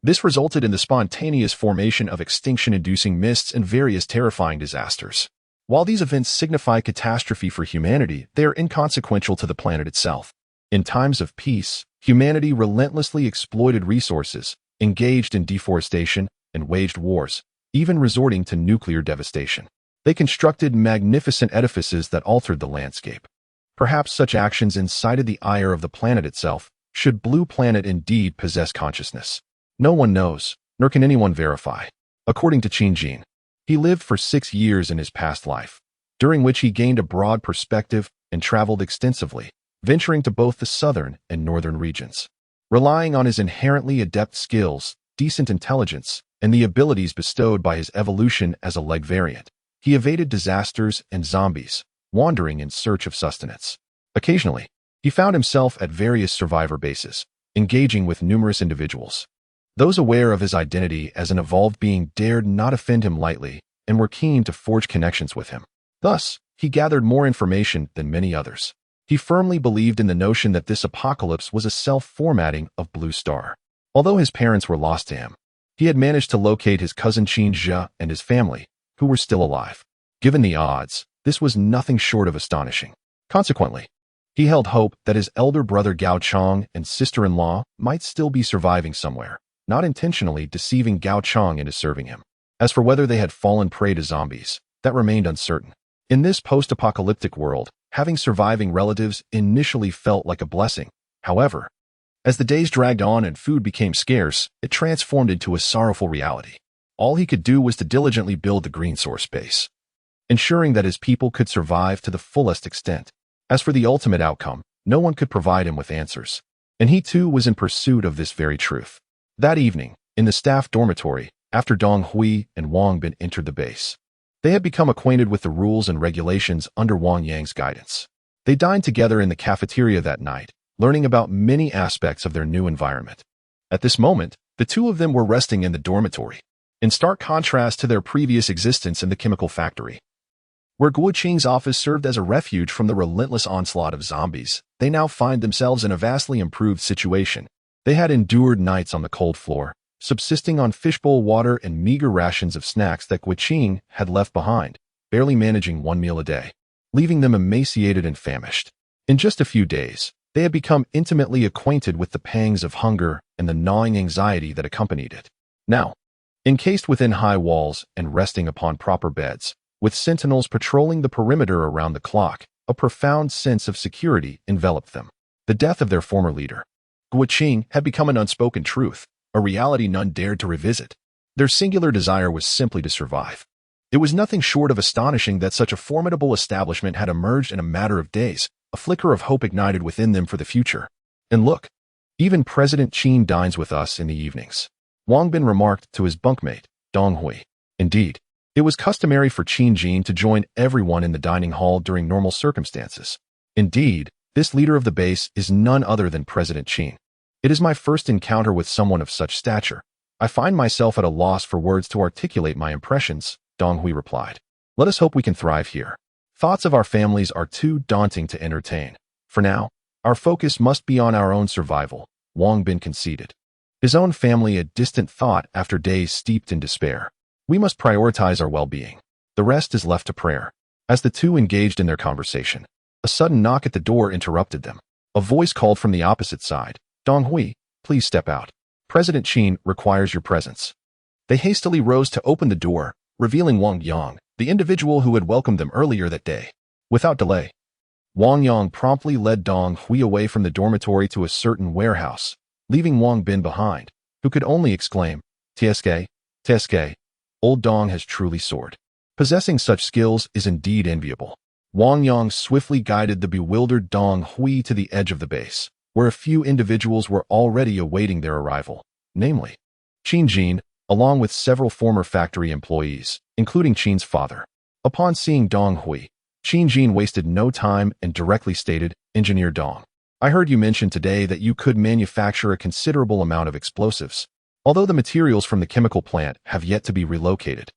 This resulted in the spontaneous formation of extinction-inducing mists and various terrifying disasters. While these events signify catastrophe for humanity, they are inconsequential to the planet itself. In times of peace, humanity relentlessly exploited resources, engaged in deforestation, and waged wars, even resorting to nuclear devastation. They constructed magnificent edifices that altered the landscape. Perhaps such actions incited the ire of the planet itself, should Blue Planet indeed possess consciousness. No one knows, nor can anyone verify. According to Qin Jin, he lived for 6 years in his past life, during which he gained a broad perspective and traveled extensively, venturing to both the southern and northern regions. Relying on his inherently adept skills, decent intelligence, and the abilities bestowed by his evolution as a leg variant, he evaded disasters and zombies, wandering in search of sustenance. Occasionally, he found himself at various survivor bases, engaging with numerous individuals. Those aware of his identity as an evolved being dared not offend him lightly and were keen to forge connections with him. Thus, he gathered more information than many others. He firmly believed in the notion that this apocalypse was a self-formatting of Blue Star. Although his parents were lost to him, he had managed to locate his cousin Qin Zhe and his family, who were still alive. Given the odds, this was nothing short of astonishing. Consequently, he held hope that his elder brother Gao Chong and sister-in-law might still be surviving somewhere, not intentionally deceiving Gao Chong into serving him. As for whether they had fallen prey to zombies, that remained uncertain. In this post-apocalyptic world, having surviving relatives initially felt like a blessing. However, as the days dragged on and food became scarce, it transformed into a sorrowful reality. All he could do was to diligently build the green source base, ensuring that his people could survive to the fullest extent. As for the ultimate outcome, no one could provide him with answers, and he too was in pursuit of this very truth. That evening, in the staff dormitory, after Dong Hui and Wang Bin entered the base, they had become acquainted with the rules and regulations under Wang Yang's guidance. They dined together in the cafeteria that night, learning about many aspects of their new environment. At this moment, the two of them were resting in the dormitory, in stark contrast to their previous existence in the chemical factory, where Guo Qing's office served as a refuge from the relentless onslaught of zombies. They now find themselves in a vastly improved situation. They had endured nights on the cold floor, subsisting on fishbowl water and meager rations of snacks that Guo Qing had left behind, barely managing one meal a day, leaving them emaciated and famished. In just a few days, they had become intimately acquainted with the pangs of hunger and the gnawing anxiety that accompanied it. Now, encased within high walls and resting upon proper beds, with sentinels patrolling the perimeter around the clock, a profound sense of security enveloped them. The death of their former leader, Guo Qing, had become an unspoken truth, a reality none dared to revisit. Their singular desire was simply to survive. It was nothing short of astonishing that such a formidable establishment had emerged in a matter of days. A flicker of hope ignited within them for the future. And look, even President Qin dines with us in the evenings. Wang Bin remarked to his bunkmate, Dong Hui. Indeed, it was customary for Qin Jin to join everyone in the dining hall during normal circumstances. Indeed, this leader of the base is none other than President Qin. It is my first encounter with someone of such stature. I find myself at a loss for words to articulate my impressions, Dong Hui replied. Let us hope we can thrive here. Thoughts of our families are too daunting to entertain. For now, our focus must be on our own survival, Wang Bin conceded. His own family a distant thought after days steeped in despair. We must prioritize our well-being. The rest is left to prayer. As the two engaged in their conversation, a sudden knock at the door interrupted them. A voice called from the opposite side, Dong Hui, please step out. President Qin requires your presence. They hastily rose to open the door, revealing Wang Yang, the individual who had welcomed them earlier that day. Without delay, Wang Yang promptly led Dong Hui away from the dormitory to a certain warehouse, leaving Wang Bin behind, who could only exclaim, TSK, TSK, old Dong has truly soared. Possessing such skills is indeed enviable. Wang Yang swiftly guided the bewildered Dong Hui to the edge of the base, where a few individuals were already awaiting their arrival, namely, Qin Jin, along with several former factory employees, including Qin's father. Upon seeing Dong Hui, Qin Jin wasted no time and directly stated, Engineer Dong, I heard you mention today that you could manufacture a considerable amount of explosives. Although the materials from the chemical plant have yet to be relocated,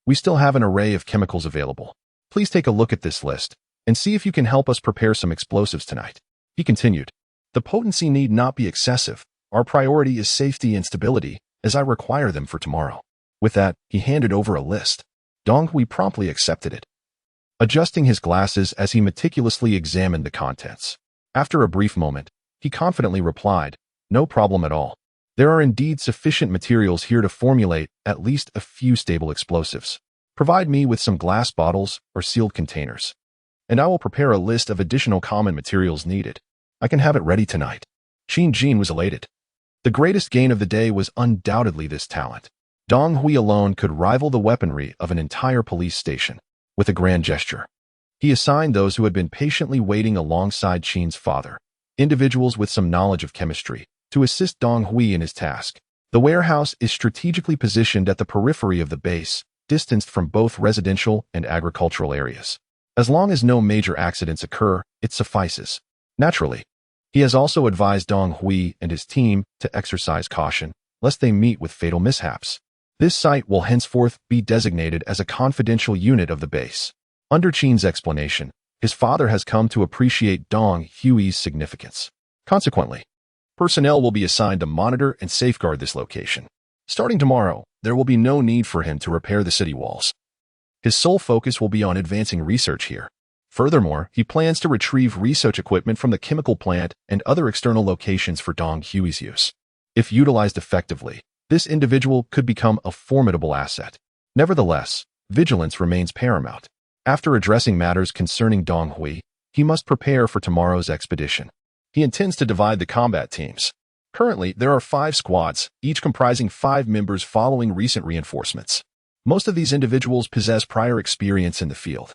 we still have an array of chemicals available. Please take a look at this list and see if you can help us prepare some explosives tonight. He continued. The potency need not be excessive. Our priority is safety and stability, as I require them for tomorrow. With that, he handed over a list. Dong Hui promptly accepted it, adjusting his glasses as he meticulously examined the contents. After a brief moment, he confidently replied, no problem at all. There are indeed sufficient materials here to formulate at least a few stable explosives. Provide me with some glass bottles or sealed containers, and I will prepare a list of additional common materials needed. I can have it ready tonight. Qin Jin was elated. The greatest gain of the day was undoubtedly this talent. Dong Hui alone could rival the weaponry of an entire police station. With a grand gesture, he assigned those who had been patiently waiting alongside Qin's father, individuals with some knowledge of chemistry, to assist Dong Hui in his task. The warehouse is strategically positioned at the periphery of the base, distanced from both residential and agricultural areas. As long as no major accidents occur, it suffices. Naturally, he has also advised Dong Hui and his team to exercise caution, lest they meet with fatal mishaps. This site will henceforth be designated as a confidential unit of the base. Under Qin's explanation, his father has come to appreciate Dong Hui's significance. Consequently, personnel will be assigned to monitor and safeguard this location. Starting tomorrow, there will be no need for him to repair the city walls. His sole focus will be on advancing research here. Furthermore, he plans to retrieve research equipment from the chemical plant and other external locations for Dong Hui's use. If utilized effectively, this individual could become a formidable asset. Nevertheless, vigilance remains paramount. After addressing matters concerning Dong Hui, he must prepare for tomorrow's expedition. He intends to divide the combat teams. Currently, there are 5 squads, each comprising 5 members following recent reinforcements. Most of these individuals possess prior experience in the field,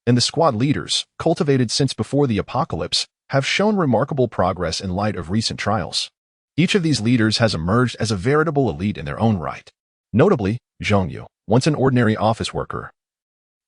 and the squad leaders, cultivated since before the apocalypse, have shown remarkable progress in light of recent trials. Each of these leaders has emerged as a veritable elite in their own right. Notably, Zhang Yu, once an ordinary office worker,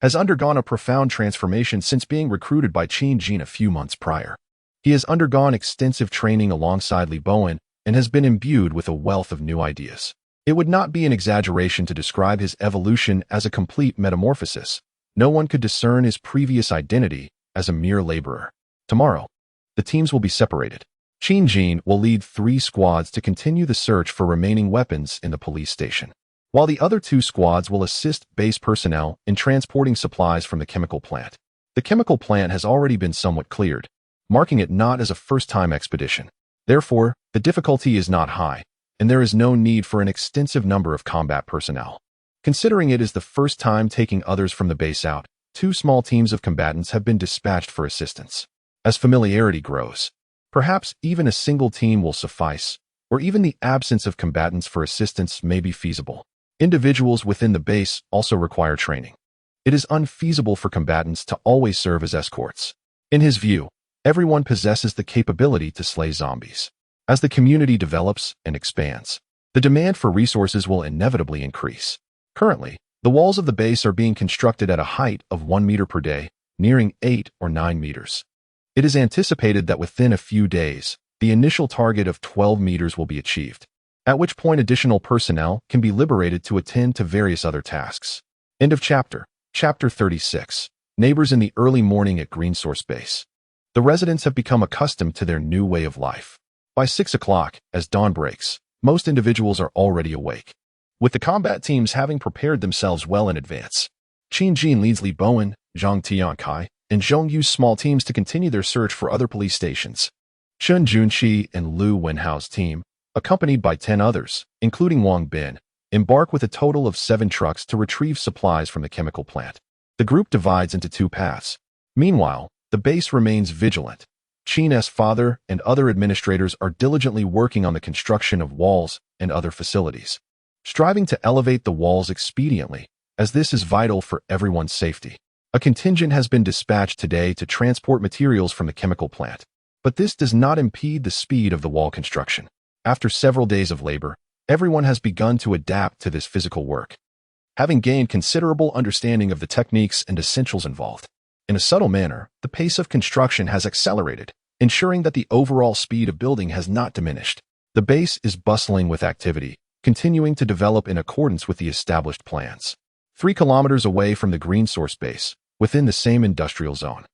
has undergone a profound transformation since being recruited by Qin Jin a few months prior. He has undergone extensive training alongside Li Bowen and has been imbued with a wealth of new ideas. It would not be an exaggeration to describe his evolution as a complete metamorphosis. No one could discern his previous identity as a mere laborer. Tomorrow, the teams will be separated. Qin Jin will lead 3 squads to continue the search for remaining weapons in the police station, while the other 2 squads will assist base personnel in transporting supplies from the chemical plant. The chemical plant has already been somewhat cleared, marking it not as a first-time expedition. Therefore, the difficulty is not high, and there is no need for an extensive number of combat personnel. Considering it is the first time taking others from the base out, 2 small teams of combatants have been dispatched for assistance. As familiarity grows, perhaps even a single team will suffice, or even the absence of combatants for assistance may be feasible. Individuals within the base also require training. It is unfeasible for combatants to always serve as escorts. In his view, everyone possesses the capability to slay zombies. As the community develops and expands, The demand for resources will inevitably increase. Currently, the walls of the base are being constructed at a height of 1 meter per day, nearing 8 or 9 meters. It is anticipated that within a few days, the initial target of 12 meters will be achieved, at which point additional personnel can be liberated to attend to various other tasks. End of chapter. Chapter 36. Neighbors in the early morning at Green Source Base. The residents have become accustomed to their new way of life. By 6 o'clock, as dawn breaks, most individuals are already awake, with the combat teams having prepared themselves well in advance. Qin Jin leads Li Bowen, Zhang Tiankai, and Zhong Yu's small teams to continue their search for other police stations. Chen Junqi and Lu Wenhao's team, accompanied by 10 others, including Wang Bin, embark with a total of 7 trucks to retrieve supplies from the chemical plant. The group divides into 2 paths. Meanwhile, the base remains vigilant. Qin's father and other administrators are diligently working on the construction of walls and other facilities, striving to elevate the walls expediently, as this is vital for everyone's safety. A contingent has been dispatched today to transport materials from the chemical plant, but this does not impede the speed of the wall construction. After several days of labor, everyone has begun to adapt to this physical work, having gained considerable understanding of the techniques and essentials involved. In a subtle manner, the pace of construction has accelerated, ensuring that the overall speed of building has not diminished. The base is bustling with activity, continuing to develop in accordance with the established plans. 3 kilometers away from the Green Source Base, within the same industrial zone,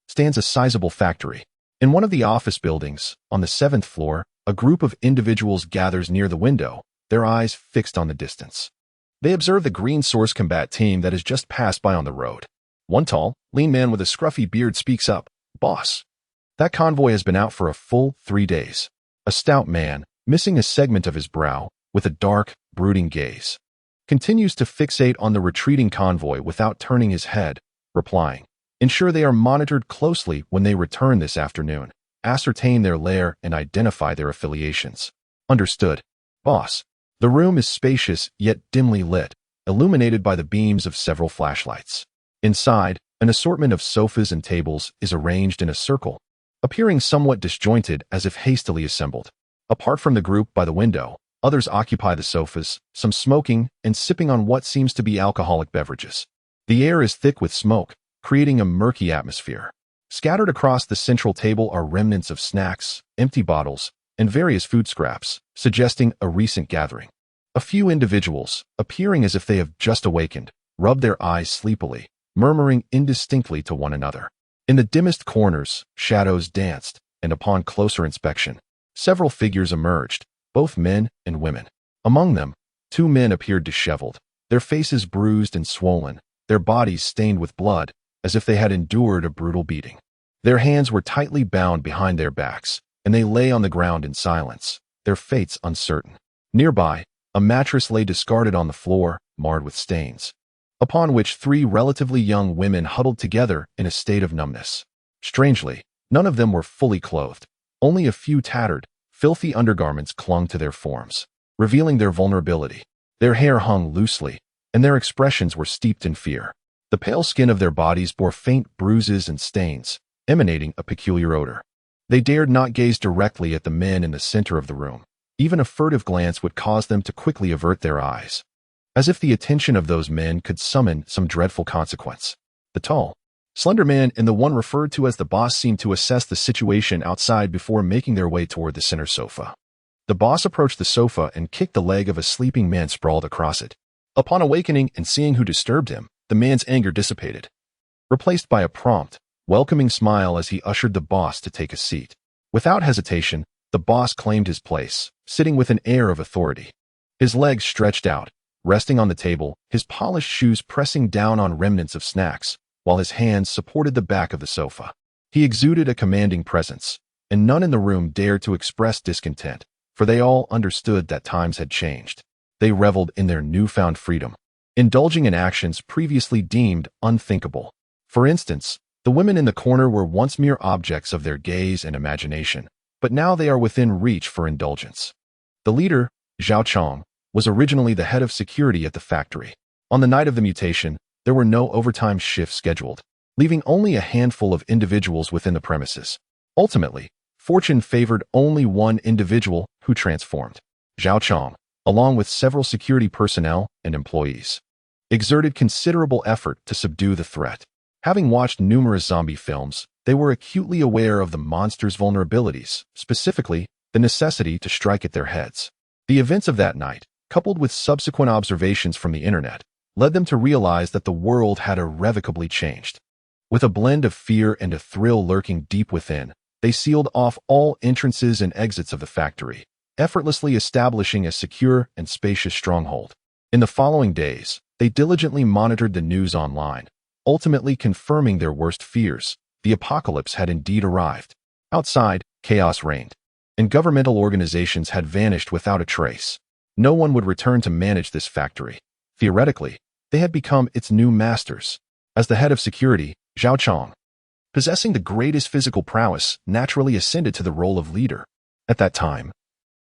stands a sizable factory. In one of the office buildings, on the 7th floor, a group of individuals gathers near the window, their eyes fixed on the distance. They observe the Green Source combat team that has just passed by on the road. One tall, lean man with a scruffy beard speaks up, "Boss, that convoy has been out for a full 3 days." A stout man, missing a segment of his brow, with a dark, brooding gaze, continues to fixate on the retreating convoy without turning his head, replying, "Ensure they are monitored closely when they return this afternoon. Ascertain their lair and identify their affiliations." "Understood, boss." The room is spacious yet dimly lit, illuminated by the beams of several flashlights. Inside, an assortment of sofas and tables is arranged in a circle, appearing somewhat disjointed as if hastily assembled. Apart from the group by the window, others occupy the sofas, some smoking and sipping on what seems to be alcoholic beverages. The air is thick with smoke, creating a murky atmosphere. Scattered across the central table are remnants of snacks, empty bottles, and various food scraps, suggesting a recent gathering. A few individuals, appearing as if they have just awakened, rub their eyes sleepily, murmuring indistinctly to one another. In the dimmest corners, shadows danced, and upon closer inspection, several figures emerged, both men and women. Among them, 2 men appeared disheveled, their faces bruised and swollen, their bodies stained with blood, as if they had endured a brutal beating. Their hands were tightly bound behind their backs, and they lay on the ground in silence, their fates uncertain. Nearby, a mattress lay discarded on the floor, marred with stains, upon which 3 relatively young women huddled together in a state of numbness. Strangely, none of them were fully clothed. Only a few tattered, filthy undergarments clung to their forms, revealing their vulnerability. Their hair hung loosely, and their expressions were steeped in fear. The pale skin of their bodies bore faint bruises and stains, emanating a peculiar odor. They dared not gaze directly at the men in the center of the room. Even a furtive glance would cause them to quickly avert their eyes, as if the attention of those men could summon some dreadful consequence. The tall, slender man and the one referred to as the boss seemed to assess the situation outside before making their way toward the center sofa. The boss approached the sofa and kicked the leg of a sleeping man sprawled across it. Upon awakening and seeing who disturbed him, the man's anger dissipated, replaced by a prompt, welcoming smile as he ushered the boss to take a seat. Without hesitation, the boss claimed his place, sitting with an air of authority. His legs stretched out, resting on the table, his polished shoes pressing down on remnants of snacks, while his hands supported the back of the sofa. He exuded a commanding presence, and none in the room dared to express discontent, for they all understood that times had changed. They reveled in their newfound freedom, indulging in actions previously deemed unthinkable. For instance, the women in the corner were once mere objects of their gaze and imagination, but now they are within reach for indulgence. The leader, Zhao Chong, was originally the head of security at the factory. On the night of the mutation, there were no overtime shifts scheduled, leaving only a handful of individuals within the premises. Ultimately, fortune favored only one individual who transformed. Zhao Chong, along with several security personnel and employees, exerted considerable effort to subdue the threat. Having watched numerous zombie films, they were acutely aware of the monster's vulnerabilities, specifically the necessity to strike at their heads. The events of that night, coupled with subsequent observations from the internet, led them to realize that the world had irrevocably changed. With a blend of fear and a thrill lurking deep within, they sealed off all entrances and exits of the factory, effortlessly establishing a secure and spacious stronghold. In the following days, they diligently monitored the news online, ultimately confirming their worst fears. The apocalypse had indeed arrived. Outside, chaos reigned, and governmental organizations had vanished without a trace. No one would return to manage this factory. Theoretically, they had become its new masters. As the head of security, Zhao Chong, possessing the greatest physical prowess, naturally ascended to the role of leader. At that time,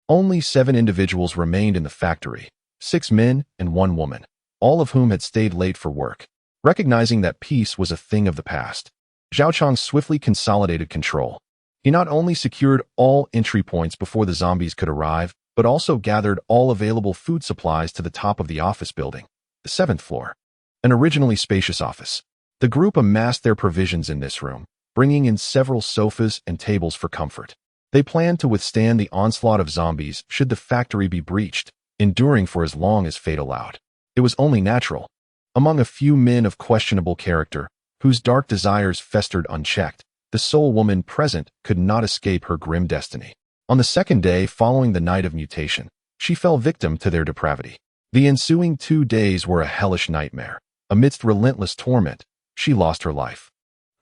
only 7 individuals remained in the factory, 6 men and 1 woman, all of whom had stayed late for work. Recognizing that peace was a thing of the past, Zhao Chong swiftly consolidated control. He not only secured all entry points before the zombies could arrive, but also gathered all available food supplies to the top of the office building, the 7th floor, an originally spacious office. The group amassed their provisions in this room, bringing in several sofas and tables for comfort. They planned to withstand the onslaught of zombies should the factory be breached, enduring for as long as fate allowed. It was only natural. Among a few men of questionable character, whose dark desires festered unchecked, the sole woman present could not escape her grim destiny. On the 2nd day following the night of mutation, she fell victim to their depravity. The ensuing 2 days were a hellish nightmare. Amidst relentless torment, she lost her life.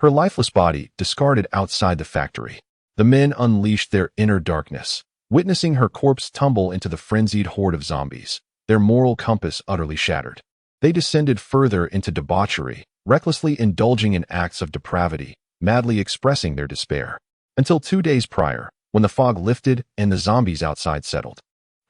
Her lifeless body discarded outside the factory. The men unleashed their inner darkness, witnessing her corpse tumble into the frenzied horde of zombies, their moral compass utterly shattered. They descended further into debauchery, recklessly indulging in acts of depravity, madly expressing their despair. Until 2 days prior, when the fog lifted and the zombies outside settled.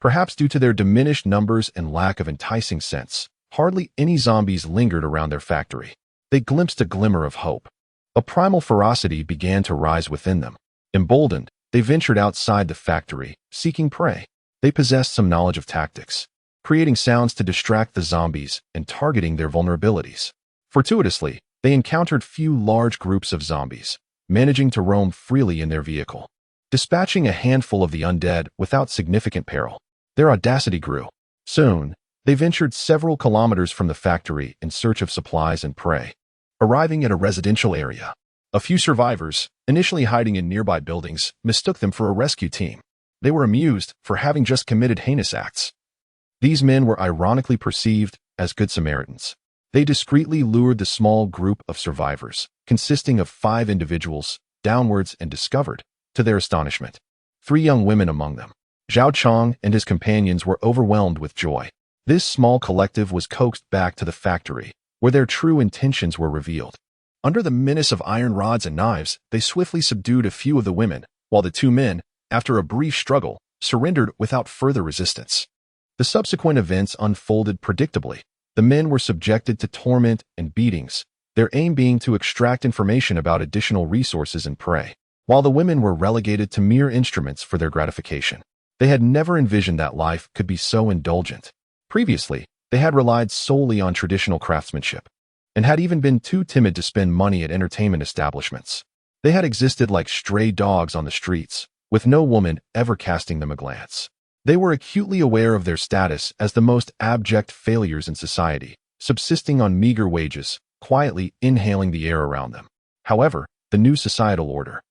Perhaps due to their diminished numbers and lack of enticing scents, hardly any zombies lingered around their factory. They glimpsed a glimmer of hope. A primal ferocity began to rise within them. Emboldened, they ventured outside the factory, seeking prey. They possessed some knowledge of tactics, creating sounds to distract the zombies and targeting their vulnerabilities. Fortuitously, they encountered few large groups of zombies, managing to roam freely in their vehicle, dispatching a handful of the undead without significant peril. Their audacity grew. Soon, they ventured several kilometers from the factory in search of supplies and prey. Arriving at a residential area, a few survivors, initially hiding in nearby buildings, mistook them for a rescue team. They were amused for having just committed heinous acts. These men were ironically perceived as good Samaritans. They discreetly lured the small group of survivors, consisting of 5 individuals, downwards and discovered, to their astonishment, 3 young women among them. Zhao Chong and his companions were overwhelmed with joy. This small collective was coaxed back to the factory, where their true intentions were revealed. Under the menace of iron rods and knives, they swiftly subdued a few of the women, while the 2 men, after a brief struggle, surrendered without further resistance. The subsequent events unfolded predictably. The men were subjected to torment and beatings, their aim being to extract information about additional resources and prey, while the women were relegated to mere instruments for their gratification. They had never envisioned that life could be so indulgent. Previously, they had relied solely on traditional craftsmanship, and had even been too timid to spend money at entertainment establishments. They had existed like stray dogs on the streets, with no woman ever casting them a glance. They were acutely aware of their status as the most abject failures in society, subsisting on meager wages, quietly inhaling the air around them. However, the new societal order,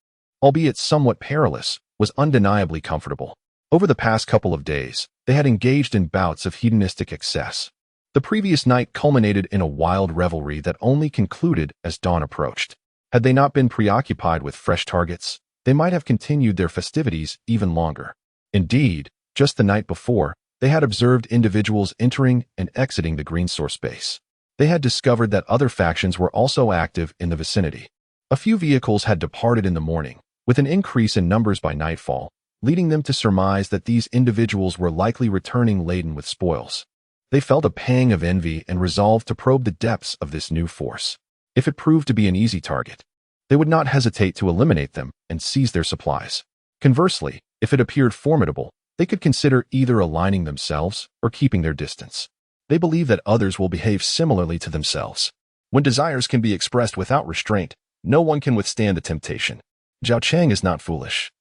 albeit somewhat perilous, was undeniably comfortable. Over the past couple of days, they had engaged in bouts of hedonistic excess. The previous night culminated in a wild revelry that only concluded as dawn approached. Had they not been preoccupied with fresh targets, they might have continued their festivities even longer. Indeed, just the night before, they had observed individuals entering and exiting the green source base. They had discovered that other factions were also active in the vicinity. A few vehicles had departed in the morning, with an increase in numbers by nightfall, leading them to surmise that these individuals were likely returning laden with spoils. They felt a pang of envy and resolved to probe the depths of this new force. If it proved to be an easy target, they would not hesitate to eliminate them and seize their supplies. Conversely, if it appeared formidable, They could consider either aligning themselves or keeping their distance. They believe that others will behave similarly to themselves. When desires can be expressed without restraint, no one can withstand the temptation. Zhao Cheng is not foolish.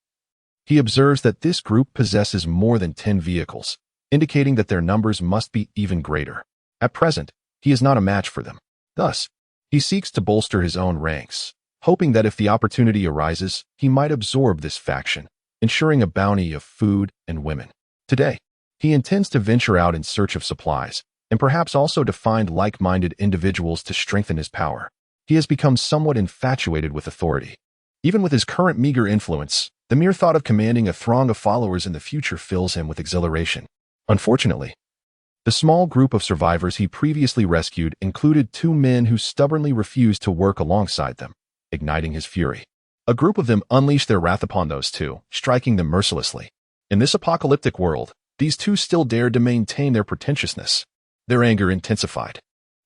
He observes that this group possesses more than 10 vehicles, indicating that their numbers must be even greater. At present, he is not a match for them. Thus, he seeks to bolster his own ranks, hoping that if the opportunity arises, he might absorb this faction, ensuring a bounty of food and women. Today, he intends to venture out in search of supplies, and perhaps also to find like-minded individuals to strengthen his power. He has become somewhat infatuated with authority. Even with his current meager influence, the mere thought of commanding a throng of followers in the future fills him with exhilaration. Unfortunately, the small group of survivors he previously rescued included 2 men who stubbornly refused to work alongside them, igniting his fury. A group of them unleashed their wrath upon those 2, striking them mercilessly. In this apocalyptic world, these 2 still dared to maintain their pretentiousness. Their anger intensified.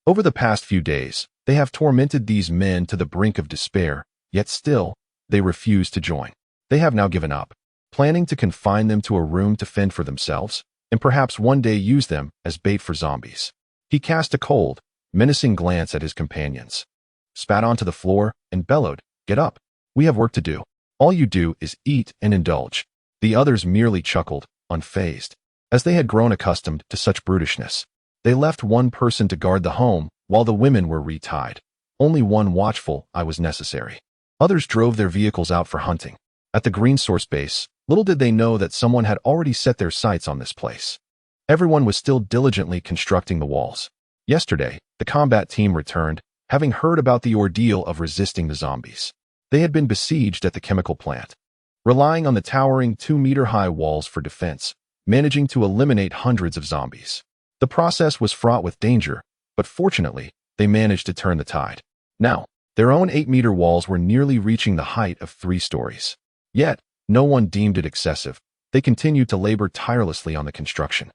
Over the past few days, they have tormented these men to the brink of despair, yet still, they refuse to join. They have now given up, planning to confine them to a room to fend for themselves, and perhaps one day use them as bait for zombies. He cast a cold, menacing glance at his companions, spat onto the floor, and bellowed, "Get up. We have work to do. All you do is eat and indulge." The others merely chuckled, unfazed. As they had grown accustomed to such brutishness, they left one person to guard the home while the women were retied. Only one watchful eye was necessary. Others drove their vehicles out for hunting. At the Green Source base, little did they know that someone had already set their sights on this place. Everyone was still diligently constructing the walls. Yesterday, the combat team returned, having heard about the ordeal of resisting the zombies. They had been besieged at the chemical plant, relying on the towering 2-meter-high walls for defense, managing to eliminate hundreds of zombies. The process was fraught with danger, but fortunately, they managed to turn the tide. Now, their own 8-meter walls were nearly reaching the height of 3 stories. Yet, no one deemed it excessive. They continued to labor tirelessly on the construction.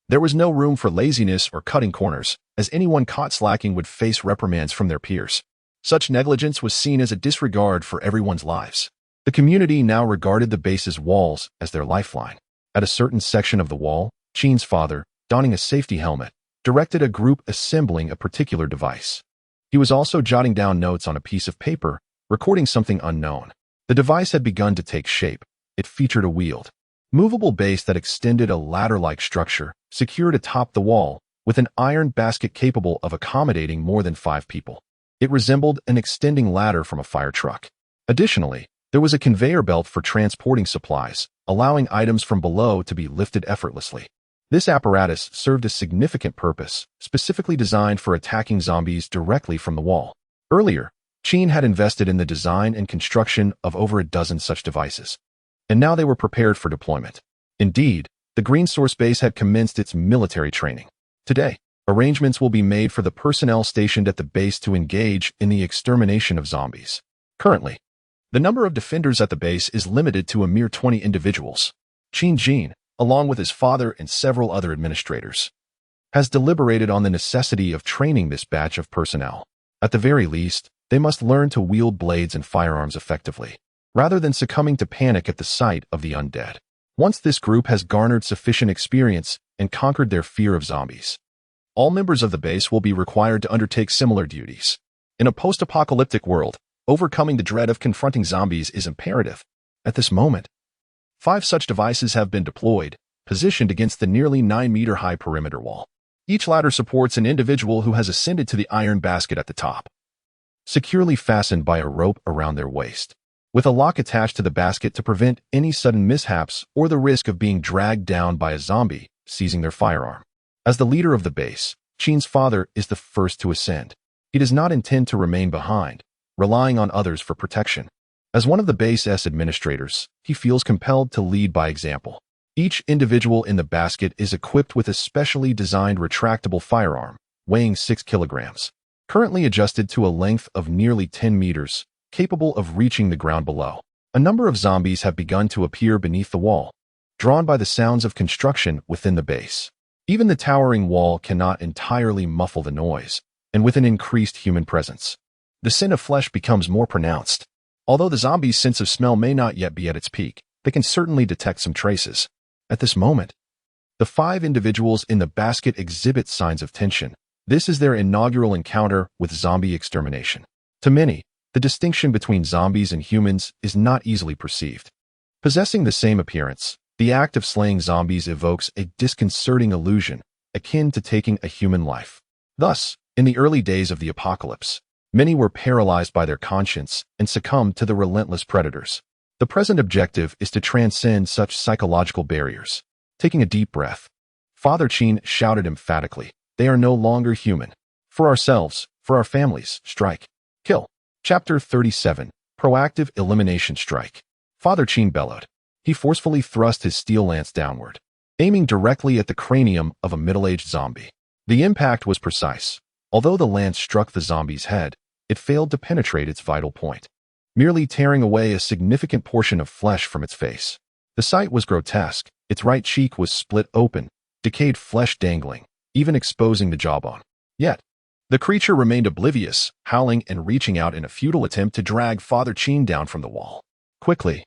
There was no room for laziness or cutting corners, as anyone caught slacking would face reprimands from their peers. Such negligence was seen as a disregard for everyone's lives. The community now regarded the base's walls as their lifeline. At a certain section of the wall, Chin's father, donning a safety helmet, directed a group assembling a particular device. He was also jotting down notes on a piece of paper, recording something unknown. The device had begun to take shape. It featured a wheeled, movable base that extended a ladder-like structure, secured atop the wall, with an iron basket capable of accommodating more than 5 people. It resembled an extending ladder from a fire truck. Additionally, there was a conveyor belt for transporting supplies, allowing items from below to be lifted effortlessly. This apparatus served a significant purpose, specifically designed for attacking zombies directly from the wall. Earlier, Qin had invested in the design and construction of over a dozen such devices, and now they were prepared for deployment. Indeed, the Green Source base had commenced its military training. Today, arrangements will be made for the personnel stationed at the base to engage in the extermination of zombies. Currently, the number of defenders at the base is limited to a mere 20 individuals. Qin Jin, along with his father and several other administrators, has deliberated on the necessity of training this batch of personnel. At the very least, they must learn to wield blades and firearms effectively, rather than succumbing to panic at the sight of the undead. Once this group has garnered sufficient experience and conquered their fear of zombies, all members of the base will be required to undertake similar duties. In a post-apocalyptic world, overcoming the dread of confronting zombies is imperative. At this moment, 5 such devices have been deployed, positioned against the nearly 9-meter-high perimeter wall. Each ladder supports an individual who has ascended to the iron basket at the top, securely fastened by a rope around their waist, with a lock attached to the basket to prevent any sudden mishaps or the risk of being dragged down by a zombie seizing their firearm. As the leader of the base, Qin's father is the first to ascend. He does not intend to remain behind, relying on others for protection. As one of the base's administrators, he feels compelled to lead by example. Each individual in the basket is equipped with a specially designed retractable firearm, weighing 6 kilograms. Currently adjusted to a length of nearly 10 meters, capable of reaching the ground below. A number of zombies have begun to appear beneath the wall, drawn by the sounds of construction within the base. Even the towering wall cannot entirely muffle the noise, and with an increased human presence, the scent of flesh becomes more pronounced. Although the zombies' sense of smell may not yet be at its peak, they can certainly detect some traces. At this moment, the 5 individuals in the basket exhibit signs of tension. This is their inaugural encounter with zombie extermination. To many, the distinction between zombies and humans is not easily perceived. Possessing the same appearance, the act of slaying zombies evokes a disconcerting illusion akin to taking a human life. Thus, in the early days of the apocalypse, many were paralyzed by their conscience and succumbed to the relentless predators. The present objective is to transcend such psychological barriers. Taking a deep breath, Father Chin shouted emphatically, "They are no longer human. For ourselves, for our families, strike. Kill." Chapter 37, Proactive Elimination Strike. Father Chin bellowed. He forcefully thrust his steel lance downward, aiming directly at the cranium of a middle-aged zombie. The impact was precise. Although the lance struck the zombie's head, it failed to penetrate its vital point, merely tearing away a significant portion of flesh from its face. The sight was grotesque. Its right cheek was split open, decayed flesh dangling, even exposing the jawbone. Yet, the creature remained oblivious, howling and reaching out in a futile attempt to drag Father Chin down from the wall. Quickly,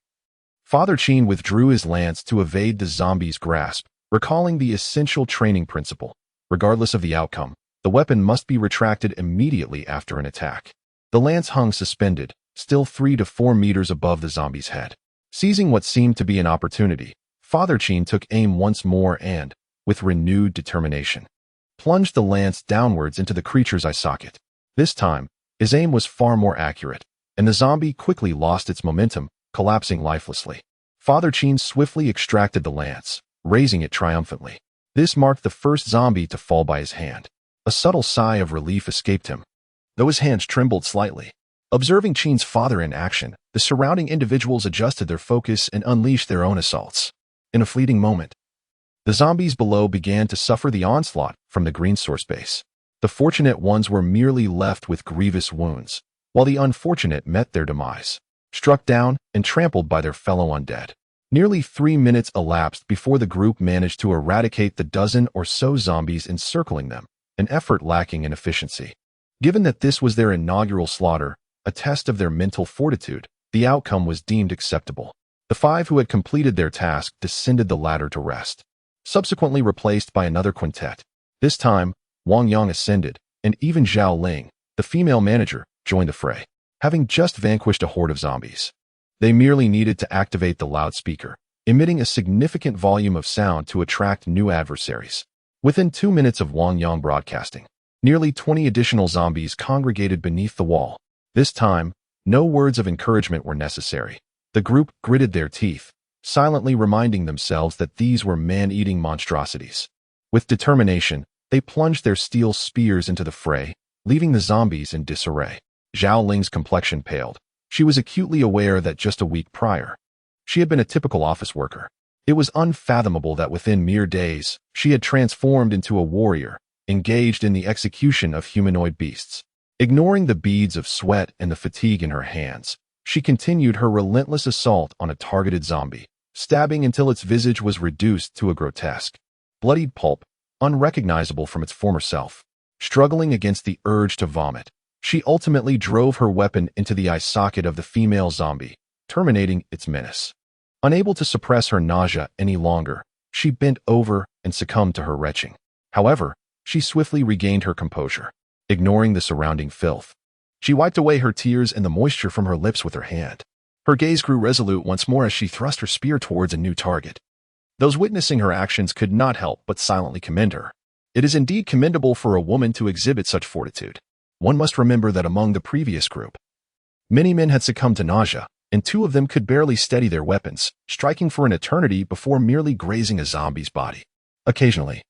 Father Chin withdrew his lance to evade the zombie's grasp, recalling the essential training principle. Regardless of the outcome, the weapon must be retracted immediately after an attack. The lance hung suspended, still 3 to 4 meters above the zombie's head. Seizing what seemed to be an opportunity, Father Chin took aim once more and, with renewed determination, plunged the lance downwards into the creature's eye socket. This time, his aim was far more accurate, and the zombie quickly lost its momentum, collapsing lifelessly. Father Chin swiftly extracted the lance, raising it triumphantly. This marked the first zombie to fall by his hand. A subtle sigh of relief escaped him, though his hands trembled slightly. Observing Chin's father in action, the surrounding individuals adjusted their focus and unleashed their own assaults. In a fleeting moment, the zombies below began to suffer the onslaught from the green source base. The fortunate ones were merely left with grievous wounds, while the unfortunate met their demise, struck down and trampled by their fellow undead. Nearly 3 minutes elapsed before the group managed to eradicate the dozen or so zombies encircling them, an effort lacking in efficiency. Given that this was their inaugural slaughter, a test of their mental fortitude, the outcome was deemed acceptable. The 5 who had completed their task descended the ladder to rest, subsequently replaced by another quintet. This time, Wang Yang ascended, and even Zhao Ling, the female manager, joined the fray. Having just vanquished a horde of zombies, they merely needed to activate the loudspeaker, emitting a significant volume of sound to attract new adversaries. Within 2 minutes of Wang Yang broadcasting, nearly 20 additional zombies congregated beneath the wall. This time, no words of encouragement were necessary. The group gritted their teeth, silently reminding themselves that these were man-eating monstrosities. With determination, they plunged their steel spears into the fray, leaving the zombies in disarray. Zhao Ling's complexion paled. She was acutely aware that just a week prior, she had been a typical office worker. It was unfathomable that within mere days, she had transformed into a warrior, engaged in the execution of humanoid beasts. Ignoring the beads of sweat and the fatigue in her hands, she continued her relentless assault on a targeted zombie, stabbing until its visage was reduced to a grotesque, bloodied pulp, unrecognizable from its former self. Struggling against the urge to vomit, she ultimately drove her weapon into the eye socket of the female zombie, terminating its menace. Unable to suppress her nausea any longer, she bent over and succumbed to her retching. However, she swiftly regained her composure. Ignoring the surrounding filth, she wiped away her tears and the moisture from her lips with her hand. Her gaze grew resolute once more as she thrust her spear towards a new target. Those witnessing her actions could not help but silently commend her. It is indeed commendable for a woman to exhibit such fortitude. One must remember that among the previous group, many men had succumbed to nausea, and 2 of them could barely steady their weapons, striking for an eternity before merely grazing a zombie's body. Occasionally,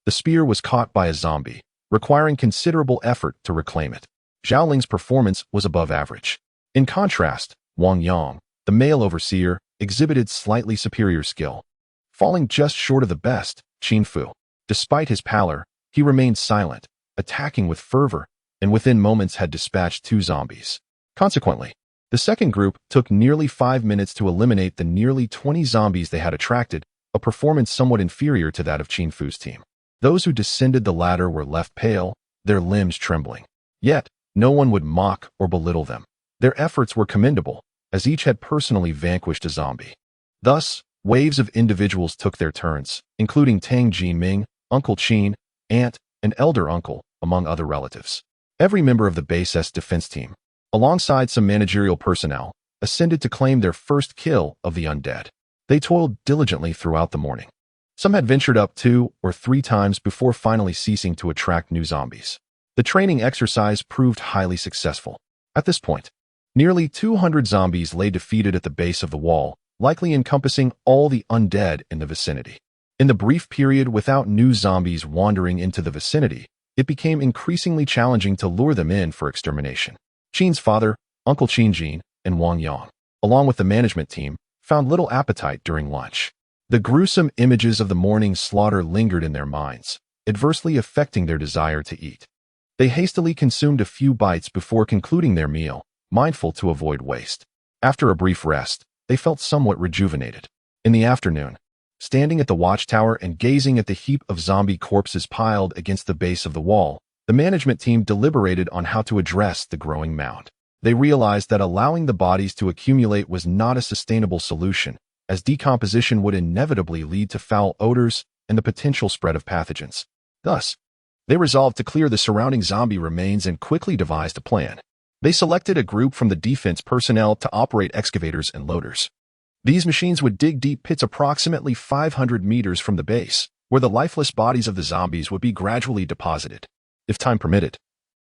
the spear was caught by a zombie, requiring considerable effort to reclaim it. Zhao Ling's performance was above average. In contrast, Wang Yang, the male overseer, exhibited slightly superior skill, falling just short of the best, Qin Fu. Despite his pallor, he remained silent, attacking with fervor, and within moments had dispatched 2 zombies. Consequently, the second group took nearly 5 minutes to eliminate the nearly 20 zombies they had attracted, a performance somewhat inferior to that of Qin Fu's team. Those who descended the ladder were left pale, their limbs trembling. Yet, no one would mock or belittle them. Their efforts were commendable, as each had personally vanquished a zombie. Thus, Waves of individuals took their turns, including Tang Jinming, Uncle Qin, Aunt, and Elder Uncle, among other relatives. Every member of the base's defense team, alongside some managerial personnel, ascended to claim their first kill of the undead. They toiled diligently throughout the morning. Some had ventured up 2 or 3 times before finally ceasing to attract new zombies. The training exercise proved highly successful. At this point, nearly 200 zombies lay defeated at the base of the wall, likely encompassing all the undead in the vicinity. In the brief period without new zombies wandering into the vicinity, it became increasingly challenging to lure them in for extermination. Qin's father, Uncle Qin, and Wang Yang, along with the management team, found little appetite during lunch. The gruesome images of the morning's slaughter lingered in their minds, adversely affecting their desire to eat. They hastily consumed a few bites before concluding their meal, mindful to avoid waste. After a brief rest, they felt somewhat rejuvenated. In the afternoon, standing at the watchtower and gazing at the heap of zombie corpses piled against the base of the wall, the management team deliberated on how to address the growing mound. They realized that allowing the bodies to accumulate was not a sustainable solution, as decomposition would inevitably lead to foul odors and the potential spread of pathogens. Thus, they resolved to clear the surrounding zombie remains and quickly devised a plan. They selected a group from the defense personnel to operate excavators and loaders. These machines would dig deep pits approximately 500 meters from the base, where the lifeless bodies of the zombies would be gradually deposited. If time permitted,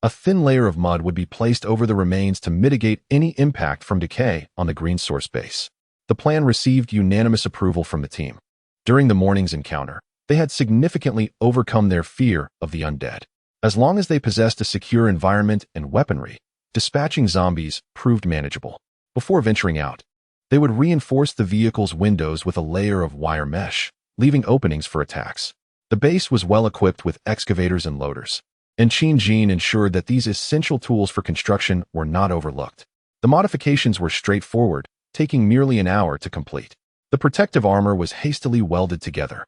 a thin layer of mud would be placed over the remains to mitigate any impact from decay on the green source base. The plan received unanimous approval from the team. During the morning's encounter, they had significantly overcome their fear of the undead. As long as they possessed a secure environment and weaponry, dispatching zombies proved manageable. Before venturing out, they would reinforce the vehicle's windows with a layer of wire mesh, leaving openings for attacks. The base was well equipped with excavators and loaders, and Qin ensured that these essential tools for construction were not overlooked. The modifications were straightforward, taking merely an hour to complete. The protective armor was hastily welded together,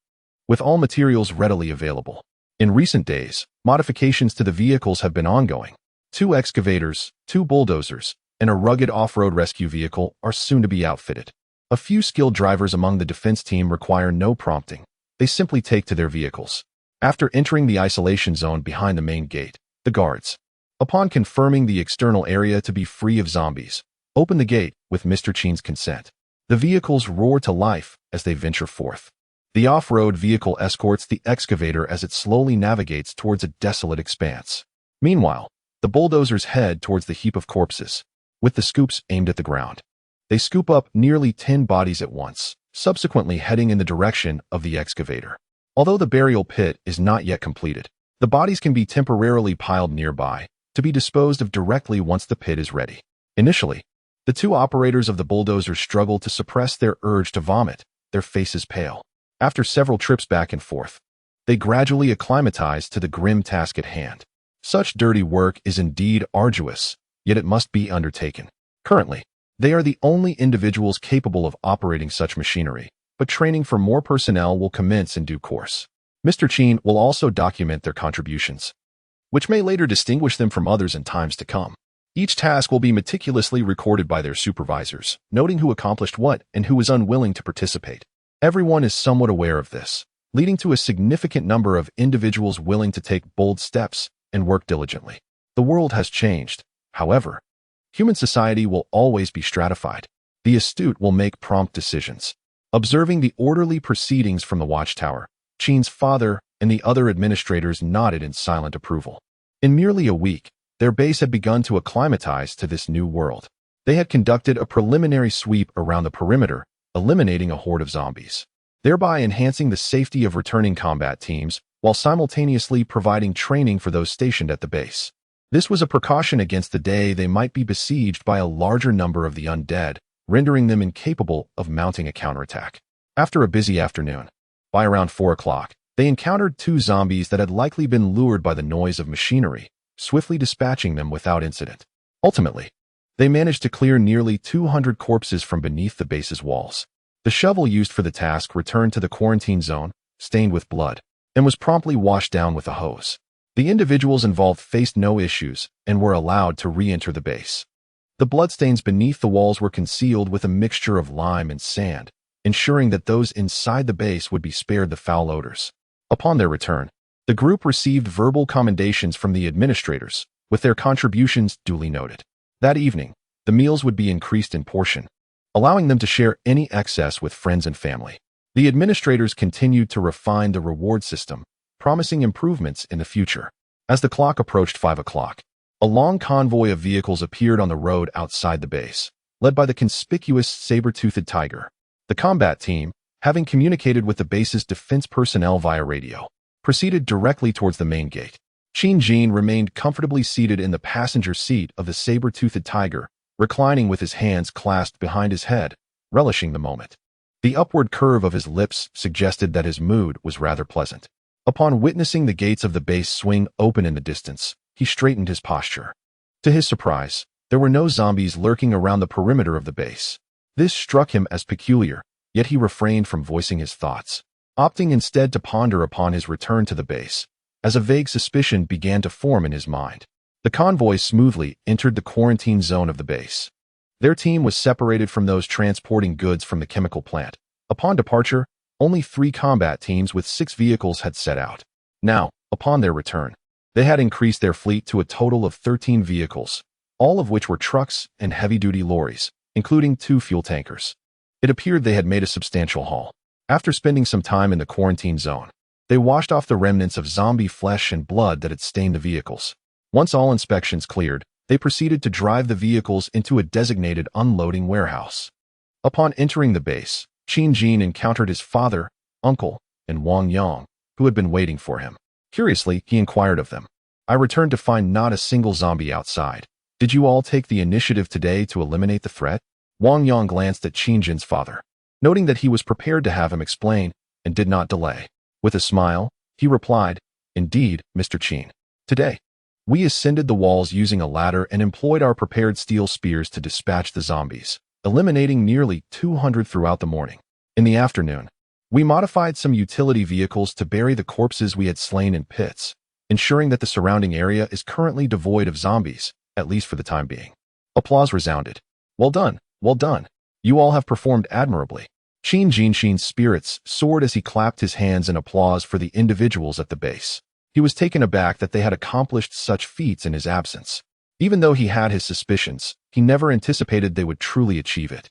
with all materials readily available. In recent days, modifications to the vehicles have been ongoing. 2 excavators, 2 bulldozers, and a rugged off-road rescue vehicle are soon to be outfitted. A few skilled drivers among the defense team require no prompting. They simply take to their vehicles. After entering the isolation zone behind the main gate, the guards, upon confirming the external area to be free of zombies, open the gate with Mr. Qin's consent. The vehicles roar to life as they venture forth. The off-road vehicle escorts the excavator as it slowly navigates towards a desolate expanse. Meanwhile, the bulldozers head towards the heap of corpses, with the scoops aimed at the ground. They scoop up nearly 10 bodies at once, subsequently heading in the direction of the excavator. Although the burial pit is not yet completed, the bodies can be temporarily piled nearby, to be disposed of directly once the pit is ready. Initially, the 2 operators of the bulldozer struggle to suppress their urge to vomit, their faces pale. After several trips back and forth, they gradually acclimatize to the grim task at hand. Such dirty work is indeed arduous, yet it must be undertaken. Currently, they are the only individuals capable of operating such machinery, but training for more personnel will commence in due course. Mr. Qin will also document their contributions, which may later distinguish them from others in times to come. Each task will be meticulously recorded by their supervisors, noting who accomplished what and who was unwilling to participate. Everyone is somewhat aware of this, leading to a significant number of individuals willing to take bold steps and work diligently. The world has changed, however. Human society will always be stratified. The astute will make prompt decisions. Observing the orderly proceedings from the watchtower, Qin's father and the other administrators nodded in silent approval. In merely a week, their base had begun to acclimatize to this new world. They had conducted a preliminary sweep around the perimeter, eliminating a horde of zombies, thereby enhancing the safety of returning combat teams while simultaneously providing training for those stationed at the base. This was a precaution against the day they might be besieged by a larger number of the undead, rendering them incapable of mounting a counterattack. After a busy afternoon, by around 4 o'clock, they encountered 2 zombies that had likely been lured by the noise of machinery, swiftly dispatching them without incident. Ultimately, they managed to clear nearly 200 corpses from beneath the base's walls. The shovel used for the task returned to the quarantine zone, stained with blood, and was promptly washed down with a hose. The individuals involved faced no issues and were allowed to re-enter the base. The bloodstains beneath the walls were concealed with a mixture of lime and sand, ensuring that those inside the base would be spared the foul odors. Upon their return, the group received verbal commendations from the administrators, with their contributions duly noted. That evening, the meals would be increased in portion, allowing them to share any excess with friends and family. The administrators continued to refine the reward system, promising improvements in the future. As the clock approached 5 o'clock, a long convoy of vehicles appeared on the road outside the base, led by the conspicuous saber-toothed tiger. The combat team, having communicated with the base's defense personnel via radio, proceeded directly towards the main gate. Qin Jin remained comfortably seated in the passenger seat of the saber-toothed tiger, reclining with his hands clasped behind his head, relishing the moment. The upward curve of his lips suggested that his mood was rather pleasant. Upon witnessing the gates of the base swing open in the distance, he straightened his posture. To his surprise, there were no zombies lurking around the perimeter of the base. This struck him as peculiar, yet he refrained from voicing his thoughts, opting instead to ponder upon his return to the base, as a vague suspicion began to form in his mind. The convoy smoothly entered the quarantine zone of the base. Their team was separated from those transporting goods from the chemical plant. Upon departure, only 3 combat teams with 6 vehicles had set out. Now, upon their return, they had increased their fleet to a total of 13 vehicles, all of which were trucks and heavy-duty lorries, including 2 fuel tankers. It appeared they had made a substantial haul. After spending some time in the quarantine zone, they washed off the remnants of zombie flesh and blood that had stained the vehicles. Once all inspections cleared, they proceeded to drive the vehicles into a designated unloading warehouse. Upon entering the base, Qin Jin encountered his father, uncle, and Wang Yang, who had been waiting for him. Curiously, he inquired of them, "I returned to find not a single zombie outside. Did you all take the initiative today to eliminate the threat?" Wang Yang glanced at Qin Jin's father, noting that he was prepared to have him explain, and did not delay. With a smile, he replied, "Indeed, Mr. Qin. Today, we ascended the walls using a ladder and employed our prepared steel spears to dispatch the zombies, eliminating nearly 200 throughout the morning. In the afternoon, we modified some utility vehicles to bury the corpses we had slain in pits, ensuring that the surrounding area is currently devoid of zombies, at least for the time being." Applause resounded. "Well done, well done. You all have performed admirably." Qin Jin's spirits soared as he clapped his hands in applause for the individuals at the base. He was taken aback that they had accomplished such feats in his absence. Even though he had his suspicions, he never anticipated they would truly achieve it,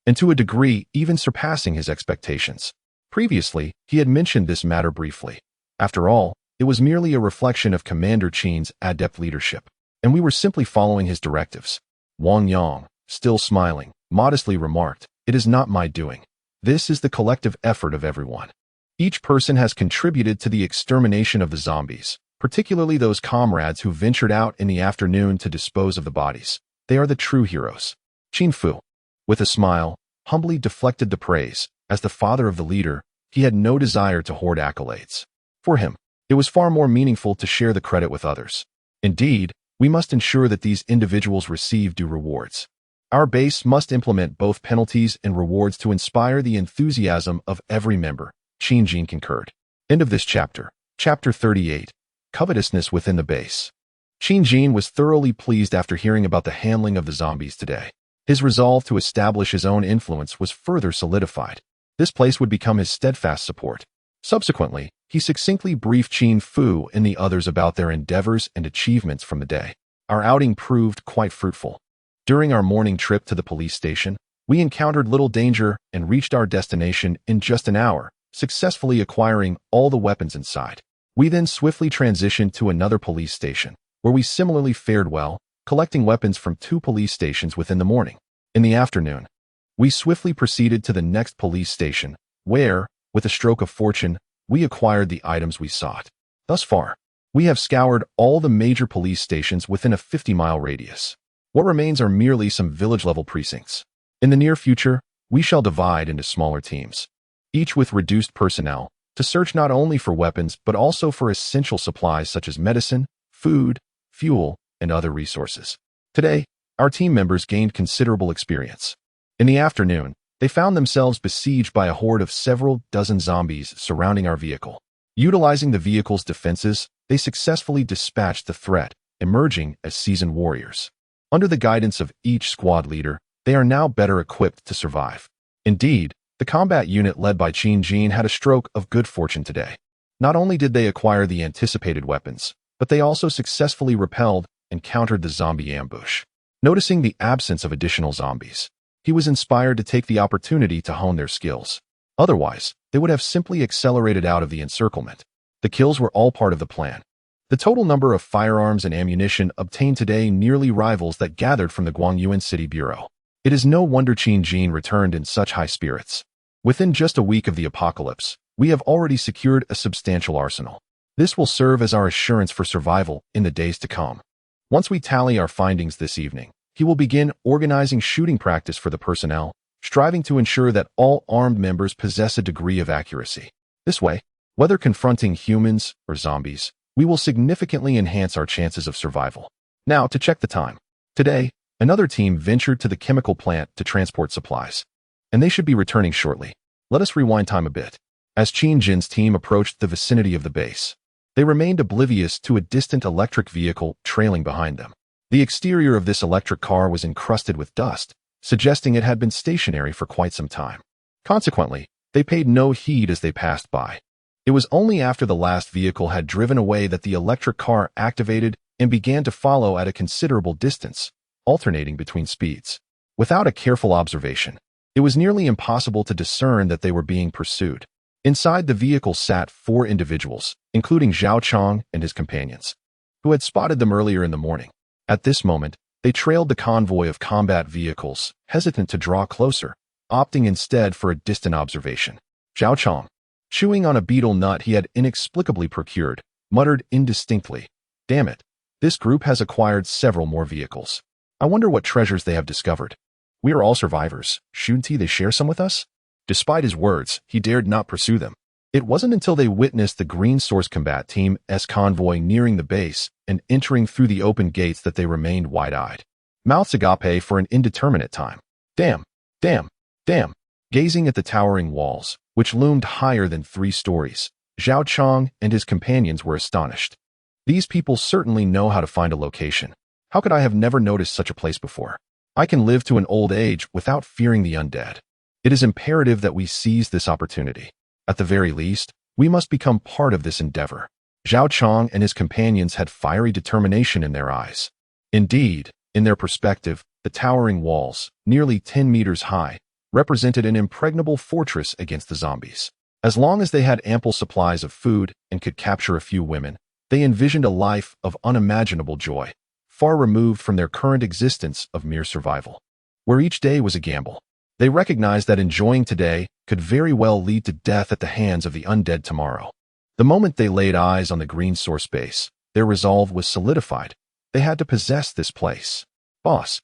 and to a degree even surpassing his expectations. Previously, he had mentioned this matter briefly. After all, it was merely a reflection of Commander Qin's adept leadership, and we were simply following his directives. Wang Yang, still smiling, modestly remarked, "It is not my doing. This is the collective effort of everyone. Each person has contributed to the extermination of the zombies, particularly those comrades who ventured out in the afternoon to dispose of the bodies. They are the true heroes." Qin Fu, with a smile, humbly deflected the praise. As the father of the leader, he had no desire to hoard accolades. For him, it was far more meaningful to share the credit with others. Indeed, we must ensure that these individuals receive due rewards. Our base must implement both penalties and rewards to inspire the enthusiasm of every member. Qin Jin concurred. End of this chapter. Chapter 38. Covetousness within the base. Qin Jin was thoroughly pleased after hearing about the handling of the zombies today. His resolve to establish his own influence was further solidified. This place would become his steadfast support. Subsequently, he succinctly briefed Qin Fu and the others about their endeavors and achievements from the day. Our outing proved quite fruitful. During our morning trip to the police station, we encountered little danger and reached our destination in just an hour, successfully acquiring all the weapons inside. We then swiftly transitioned to another police station, where we similarly fared well, collecting weapons from 2 police stations within the morning. In the afternoon, we swiftly proceeded to the next police station, where, with a stroke of fortune, we acquired the items we sought. Thus far, we have scoured all the major police stations within a 50-mile radius. What remains are merely some village-level precincts. In the near future, we shall divide into smaller teams, each with reduced personnel, to search not only for weapons but also for essential supplies such as medicine, food, fuel, and other resources. Today, our team members gained considerable experience. In the afternoon, they found themselves besieged by a horde of several dozen zombies surrounding our vehicle. Utilizing the vehicle's defenses, they successfully dispatched the threat, emerging as seasoned warriors. Under the guidance of each squad leader, they are now better equipped to survive. Indeed, The combat unit led by Qin Jin had a stroke of good fortune today. Not only did they acquire the anticipated weapons, but they also successfully repelled and countered the zombie ambush. Noticing the absence of additional zombies, he was inspired to take the opportunity to hone their skills. Otherwise, they would have simply accelerated out of the encirclement. The kills were all part of the plan. The total number of firearms and ammunition obtained today nearly rivals that gathered from the Guangyuan City Bureau. It is no wonder Qin Jin returned in such high spirits. Within just a week of the apocalypse, we have already secured a substantial arsenal. This will serve as our assurance for survival in the days to come. Once we tally our findings this evening, he will begin organizing shooting practice for the personnel, striving to ensure that all armed members possess a degree of accuracy. This way, whether confronting humans or zombies, we will significantly enhance our chances of survival. Now, to check the time. Today, another team ventured to the chemical plant to transport supplies, and they should be returning shortly. Let us rewind time a bit. As Qin Jin's team approached the vicinity of the base, they remained oblivious to a distant electric vehicle trailing behind them. The exterior of this electric car was encrusted with dust, suggesting it had been stationary for quite some time. Consequently, they paid no heed as they passed by. It was only after the last vehicle had driven away that the electric car activated and began to follow at a considerable distance, alternating between speeds. Without a careful observation, it was nearly impossible to discern that they were being pursued. Inside the vehicle sat 4 individuals, including Zhao Chong and his companions, who had spotted them earlier in the morning. At this moment, they trailed the convoy of combat vehicles, hesitant to draw closer, opting instead for a distant observation. Zhao Chong, chewing on a beetle nut he had inexplicably procured, muttered indistinctly, "Damn it, this group has acquired several more vehicles. I wonder what treasures they have discovered. We are all survivors. Shouldn't they share some with us?" Despite his words, he dared not pursue them. It wasn't until they witnessed the Green Source Combat Team's convoy nearing the base and entering through the open gates that they remained wide-eyed, mouths agape for an indeterminate time. Damn, damn, damn. Gazing at the towering walls, which loomed higher than 3 stories, Zhao Chong and his companions were astonished. These people certainly know how to find a location. How could I have never noticed such a place before? I can live to an old age without fearing the undead. It is imperative that we seize this opportunity. At the very least, we must become part of this endeavor. Zhao Chong and his companions had fiery determination in their eyes. Indeed, in their perspective, the towering walls, nearly 10 meters high, represented an impregnable fortress against the zombies. As long as they had ample supplies of food and could capture a few women, they envisioned a life of unimaginable joy, far removed from their current existence of mere survival, where each day was a gamble. They recognized that enjoying today could very well lead to death at the hands of the undead tomorrow. The moment they laid eyes on the Green Source base, their resolve was solidified. They had to possess this place. Boss,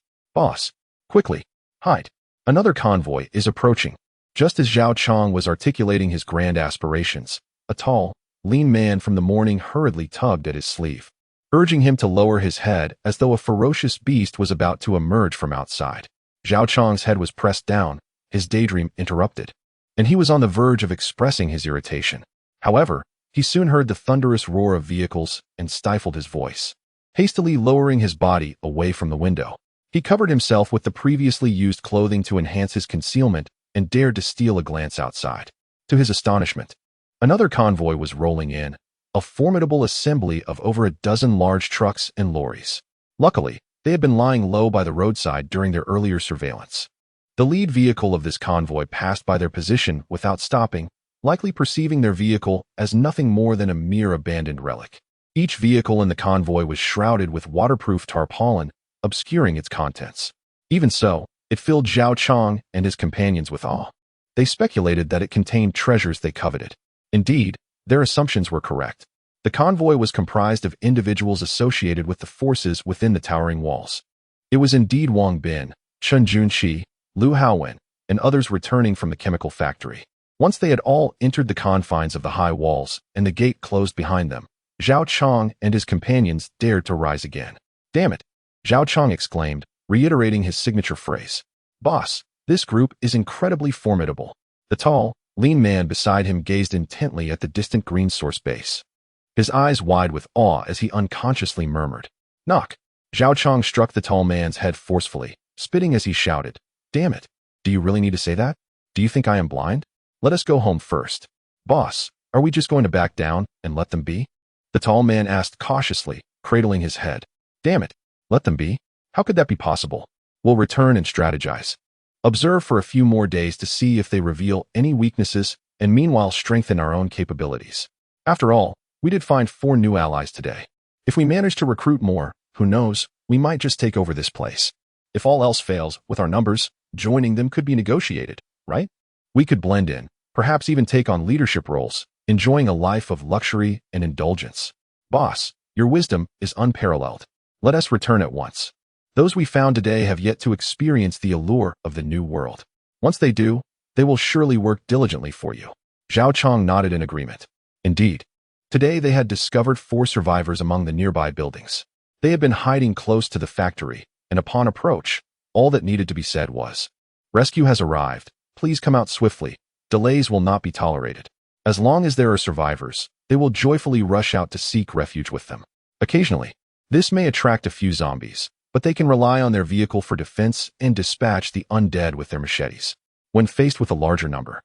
quickly, hide. Another convoy is approaching. Just as Zhao Chong was articulating his grand aspirations, a tall, lean man from the morning hurriedly tugged at his sleeve, urging him to lower his head as though a ferocious beast was about to emerge from outside. Zhao Chong's head was pressed down, his daydream interrupted, and he was on the verge of expressing his irritation. However, he soon heard the thunderous roar of vehicles and stifled his voice. Hastily lowering his body away from the window, he covered himself with the previously used clothing to enhance his concealment and dared to steal a glance outside. To his astonishment, another convoy was rolling in, a formidable assembly of over a dozen large trucks and lorries. Luckily, they had been lying low by the roadside during their earlier surveillance. The lead vehicle of this convoy passed by their position without stopping, likely perceiving their vehicle as nothing more than a mere abandoned relic. Each vehicle in the convoy was shrouded with waterproof tarpaulin, obscuring its contents. Even so, it filled Zhao Chong and his companions with awe. They speculated that it contained treasures they coveted. Indeed, their assumptions were correct. The convoy was comprised of individuals associated with the forces within the towering walls. It was indeed Wang Bin, Chen Junxi, Lu Haowen, and others returning from the chemical factory. Once they had all entered the confines of the high walls and the gate closed behind them, Zhao Chong and his companions dared to rise again. "Damn it!" Zhao Chong exclaimed, reiterating his signature phrase. "Boss, this group is incredibly formidable." The tall, lean man beside him gazed intently at the distant Green Source base, his eyes wide with awe as he unconsciously murmured, "Knock." Zhao Chong struck the tall man's head forcefully, spitting as he shouted, "Damn it, do you really need to say that? Do you think I am blind? Let us go home first. Boss, are we just going to back down and let them be? The tall man asked cautiously, cradling his head. Damn it, let them be? How could that be possible? We'll return and strategize. Observe for a few more days to see if they reveal any weaknesses and meanwhile strengthen our own capabilities. After all, we did find 4 new allies today. If we manage to recruit more, who knows, we might just take over this place. If all else fails, with our numbers, joining them could be negotiated, right? We could blend in, perhaps even take on leadership roles, enjoying a life of luxury and indulgence. Boss, your wisdom is unparalleled. Let us return at once. Those we found today have yet to experience the allure of the new world. Once they do, they will surely work diligently for you. Zhao Chong nodded in agreement. Indeed. Today they had discovered 4 survivors among the nearby buildings. They had been hiding close to the factory, and upon approach, all that needed to be said was, "Rescue has arrived. Please come out swiftly. Delays will not be tolerated." As long as there are survivors, they will joyfully rush out to seek refuge with them. Occasionally, this may attract a few zombies, but they can rely on their vehicle for defense and dispatch the undead with their machetes. When faced with a larger number,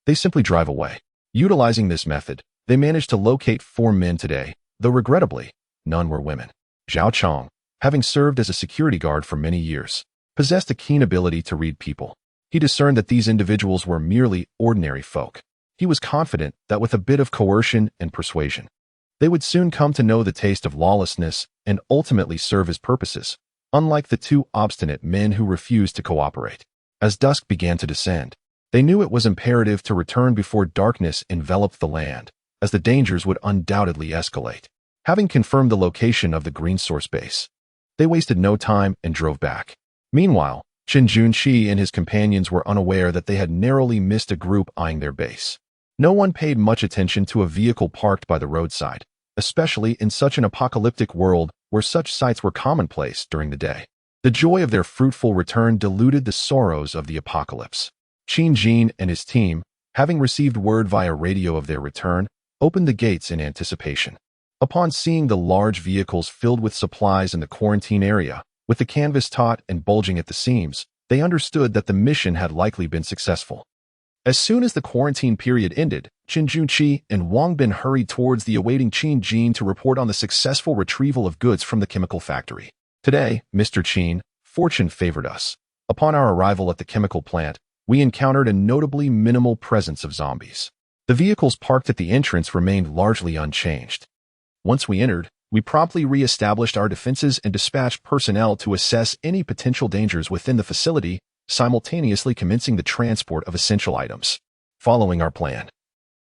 they simply drive away. Utilizing this method, they managed to locate 4 men today, though regrettably, none were women. Zhao Chong, having served as a security guard for many years, possessed a keen ability to read people. He discerned that these individuals were merely ordinary folk. He was confident that with a bit of coercion and persuasion, they would soon come to know the taste of lawlessness and ultimately serve his purposes, unlike the 2 obstinate men who refused to cooperate. As dusk began to descend, they knew it was imperative to return before darkness enveloped the land, as the dangers would undoubtedly escalate. Having confirmed the location of the Green Source base, they wasted no time and drove back. Meanwhile, Chen Junqi and his companions were unaware that they had narrowly missed a group eyeing their base. No one paid much attention to a vehicle parked by the roadside, especially in such an apocalyptic world where such sights were commonplace during the day. The joy of their fruitful return diluted the sorrows of the apocalypse. Qin Jin and his team, having received word via radio of their return, opened the gates in anticipation. Upon seeing the large vehicles filled with supplies in the quarantine area, with the canvas taut and bulging at the seams, they understood that the mission had likely been successful. As soon as the quarantine period ended, Qin Junqi and Wang Bin hurried towards the awaiting Qin Jin to report on the successful retrieval of goods from the chemical factory. Today, Mr. Qin, fortune favored us. Upon our arrival at the chemical plant, we encountered a notably minimal presence of zombies. The vehicles parked at the entrance remained largely unchanged. Once we entered, we promptly re-established our defenses and dispatched personnel to assess any potential dangers within the facility, simultaneously commencing the transport of essential items. Following our plan,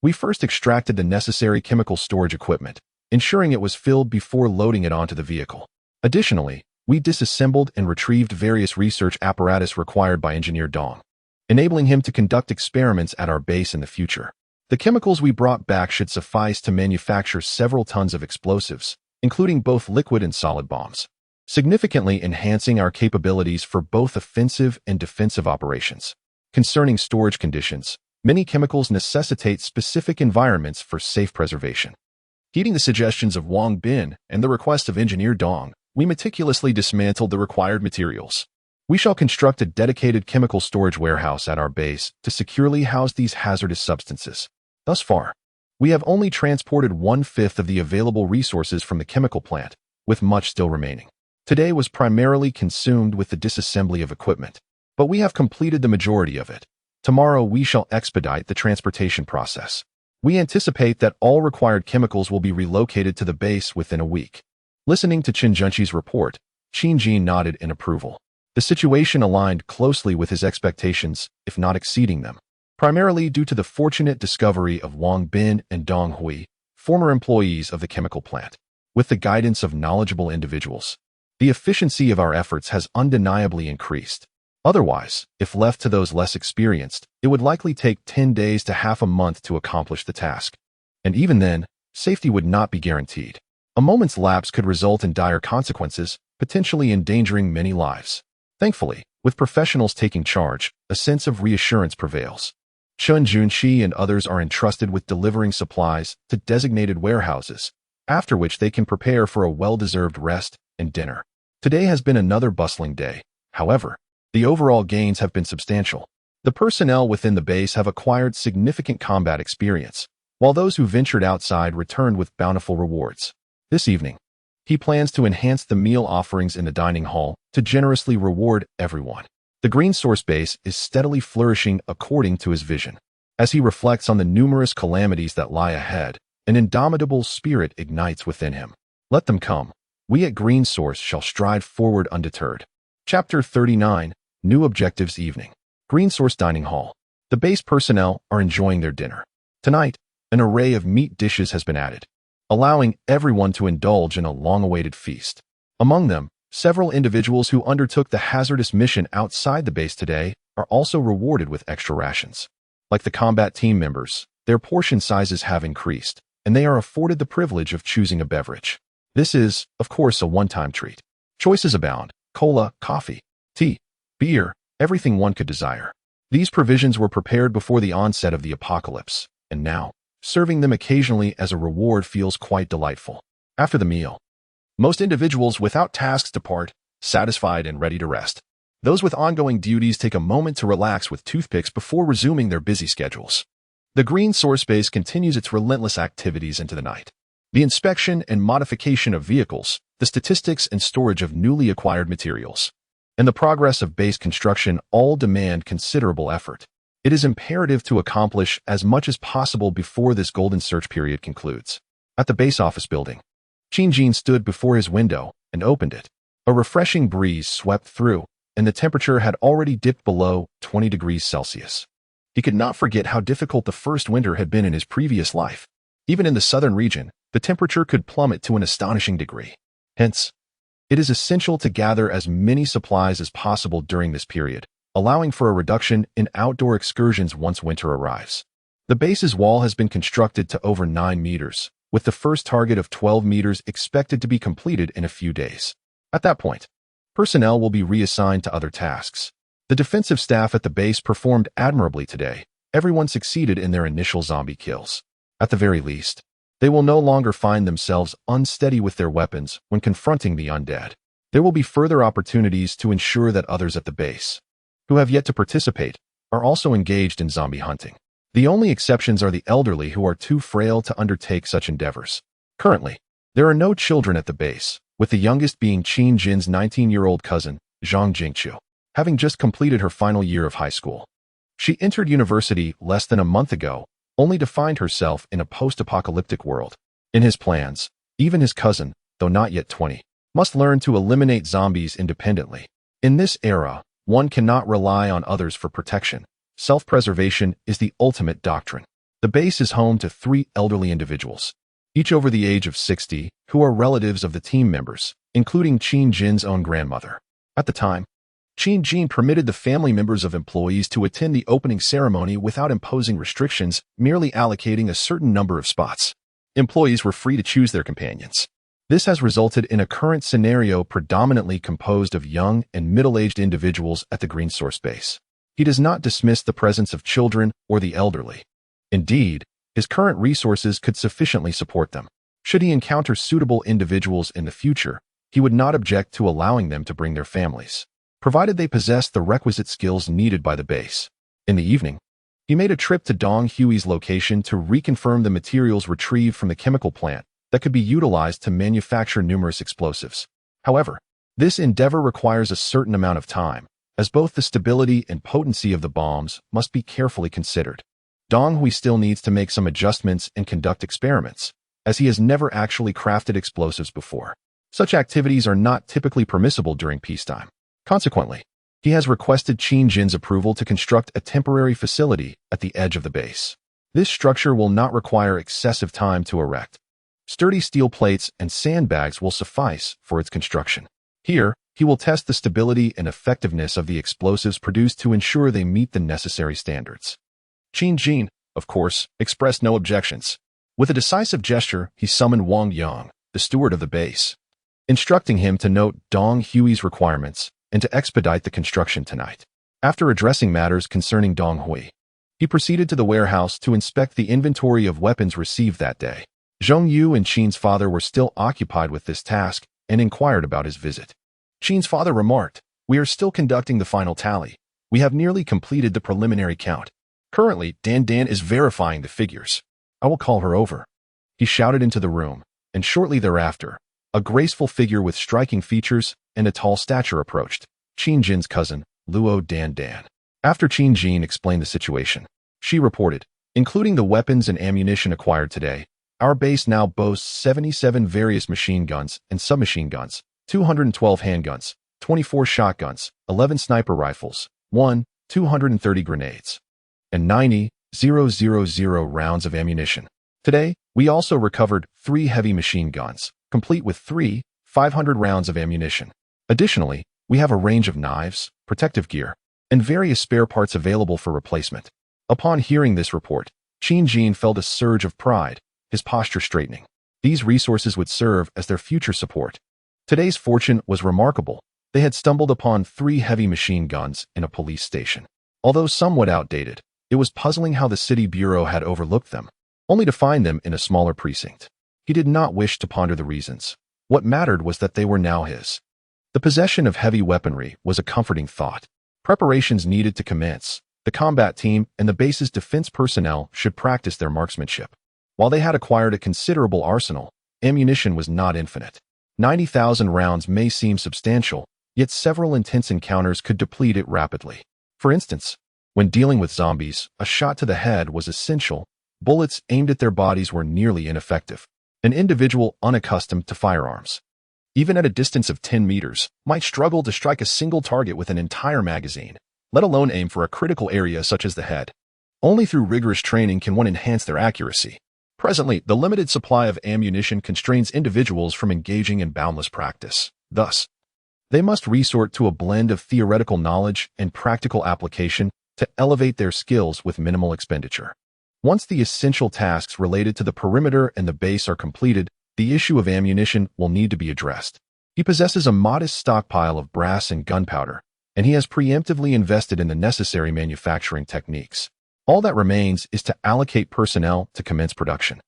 we first extracted the necessary chemical storage equipment, ensuring it was filled before loading it onto the vehicle. Additionally, we disassembled and retrieved various research apparatus required by Engineer Dong, enabling him to conduct experiments at our base in the future. The chemicals we brought back should suffice to manufacture several tons of explosives, including both liquid and solid bombs, significantly enhancing our capabilities for both offensive and defensive operations. Concerning storage conditions, many chemicals necessitate specific environments for safe preservation. Heeding the suggestions of Wang Bin and the request of Engineer Dong, we meticulously dismantled the required materials. We shall construct a dedicated chemical storage warehouse at our base to securely house these hazardous substances. Thus far, we have only transported 1/5 of the available resources from the chemical plant, with much still remaining. Today was primarily consumed with the disassembly of equipment, but we have completed the majority of it. Tomorrow we shall expedite the transportation process. We anticipate that all required chemicals will be relocated to the base within a week. Listening to Qin Junqi's report, Qin Jin nodded in approval. The situation aligned closely with his expectations, if not exceeding them, primarily due to the fortunate discovery of Wang Bin and Dong Hui, former employees of the chemical plant. With the guidance of knowledgeable individuals, the efficiency of our efforts has undeniably increased. Otherwise, if left to those less experienced, it would likely take 10 days to half a month to accomplish the task. And even then, safety would not be guaranteed. A moment's lapse could result in dire consequences, potentially endangering many lives. Thankfully, with professionals taking charge, a sense of reassurance prevails. Chen Junqi and others are entrusted with delivering supplies to designated warehouses, after which they can prepare for a well-deserved rest and dinner. Today has been another bustling day. However, the overall gains have been substantial. The personnel within the base have acquired significant combat experience, while those who ventured outside returned with bountiful rewards. This evening, he plans to enhance the meal offerings in the dining hall to generously reward everyone. The green source base is steadily flourishing according to his vision. As he reflects on the numerous calamities that lie ahead, an indomitable spirit ignites within him. Let them come. We at Green Source shall stride forward undeterred. Chapter 39, New Objectives Evening. Green Source Dining Hall. The base personnel are enjoying their dinner. Tonight, an array of meat dishes has been added, allowing everyone to indulge in a long-awaited feast. Among them, several individuals who undertook the hazardous mission outside the base today are also rewarded with extra rations. Like the combat team members, their portion sizes have increased, and they are afforded the privilege of choosing a beverage. This is, of course, a one-time treat. Choices abound: cola, coffee, tea, beer, everything one could desire. These provisions were prepared before the onset of the apocalypse, and now, serving them occasionally as a reward feels quite delightful. After the meal, most individuals without tasks depart, satisfied and ready to rest. Those with ongoing duties take a moment to relax with toothpicks before resuming their busy schedules. The Green Source Base continues its relentless activities into the night. The inspection and modification of vehicles, the statistics and storage of newly acquired materials, and the progress of base construction all demand considerable effort. It is imperative to accomplish as much as possible before this golden search period concludes. At the base office building, Qin stood before his window and opened it. A refreshing breeze swept through, and the temperature had already dipped below 20 degrees Celsius. He could not forget how difficult the first winter had been in his previous life. Even in the southern region, the temperature could plummet to an astonishing degree. Hence, it is essential to gather as many supplies as possible during this period, allowing for a reduction in outdoor excursions once winter arrives. The base's wall has been constructed to over 9 meters, with the first target of 12 meters expected to be completed in a few days. At that point, personnel will be reassigned to other tasks. The defensive staff at the base performed admirably today. Everyone succeeded in their initial zombie kills. At the very least, they will no longer find themselves unsteady with their weapons when confronting the undead. There will be further opportunities to ensure that others at the base, who have yet to participate, are also engaged in zombie hunting. The only exceptions are the elderly who are too frail to undertake such endeavors. Currently, there are no children at the base, with the youngest being Qin Jin's 19-year-old cousin, Zhang Jingqiu, having just completed her final year of high school. She entered university less than a month ago, only to find herself in a post-apocalyptic world. In his plans, even his cousin, though not yet 20, must learn to eliminate zombies independently. In this era, one cannot rely on others for protection. Self-preservation is the ultimate doctrine. The base is home to 3 elderly individuals, each over the age of 60, who are relatives of the team members, including Qin Jin's own grandmother. At the time, Qin Jin permitted the family members of employees to attend the opening ceremony without imposing restrictions, merely allocating a certain number of spots. Employees were free to choose their companions. This has resulted in a current scenario predominantly composed of young and middle-aged individuals at the Green Source Base. He does not dismiss the presence of children or the elderly. Indeed, his current resources could sufficiently support them. Should he encounter suitable individuals in the future, he would not object to allowing them to bring their families, provided they possess the requisite skills needed by the base. In the evening, he made a trip to Dong Hui's location to reconfirm the materials retrieved from the chemical plant that could be utilized to manufacture numerous explosives. However, this endeavor requires a certain amount of time, as both the stability and potency of the bombs must be carefully considered. Dong Hui still needs to make some adjustments and conduct experiments, as he has never actually crafted explosives before. Such activities are not typically permissible during peacetime. Consequently, he has requested Qin Jin's approval to construct a temporary facility at the edge of the base. This structure will not require excessive time to erect. Sturdy steel plates and sandbags will suffice for its construction. Here, he will test the stability and effectiveness of the explosives produced to ensure they meet the necessary standards. Qin Jin, of course, expressed no objections. With a decisive gesture, he summoned Wang Yang, the steward of the base, instructing him to note Dong Hui's requirements and to expedite the construction tonight. After addressing matters concerning Dong Hui, he proceeded to the warehouse to inspect the inventory of weapons received that day. Zhong Yu and Qin's father were still occupied with this task and inquired about his visit. Qin's father remarked, "We are still conducting the final tally. We have nearly completed the preliminary count. Currently, Dan is verifying the figures. I will call her over." He shouted into the room, and shortly thereafter, a graceful figure with striking features and a tall stature approached, Qin Jin's cousin, Luo Dan. After Qin Jin explained the situation, she reported, "Including the weapons and ammunition acquired today, our base now boasts 77 various machine guns and submachine guns, 212 handguns, 24 shotguns, 11 sniper rifles, 230 grenades, and 90,000 rounds of ammunition. Today, we also recovered 3 heavy machine guns, complete with 500 rounds of ammunition. Additionally, we have a range of knives, protective gear, and various spare parts available for replacement." Upon hearing this report, Qin Jin felt a surge of pride, his posture straightening. These resources would serve as their future support. Today's fortune was remarkable. They had stumbled upon 3 heavy machine guns in a police station. Although somewhat outdated, it was puzzling how the city bureau had overlooked them, only to find them in a smaller precinct. He did not wish to ponder the reasons. What mattered was that they were now his. The possession of heavy weaponry was a comforting thought. Preparations needed to commence. The combat team and the base's defense personnel should practice their marksmanship. While they had acquired a considerable arsenal, ammunition was not infinite. 90,000 rounds may seem substantial, yet several intense encounters could deplete it rapidly. For instance, when dealing with zombies, a shot to the head was essential. Bullets aimed at their bodies were nearly ineffective. An individual unaccustomed to firearms, even at a distance of 10 meters, might struggle to strike a single target with an entire magazine, let alone aim for a critical area such as the head. Only through rigorous training can one enhance their accuracy. Presently, the limited supply of ammunition constrains individuals from engaging in boundless practice. Thus, they must resort to a blend of theoretical knowledge and practical application to elevate their skills with minimal expenditure. Once the essential tasks related to the perimeter and the base are completed, the issue of ammunition will need to be addressed. He possesses a modest stockpile of brass and gunpowder, and he has preemptively invested in the necessary manufacturing techniques. All that remains is to allocate personnel to commence production.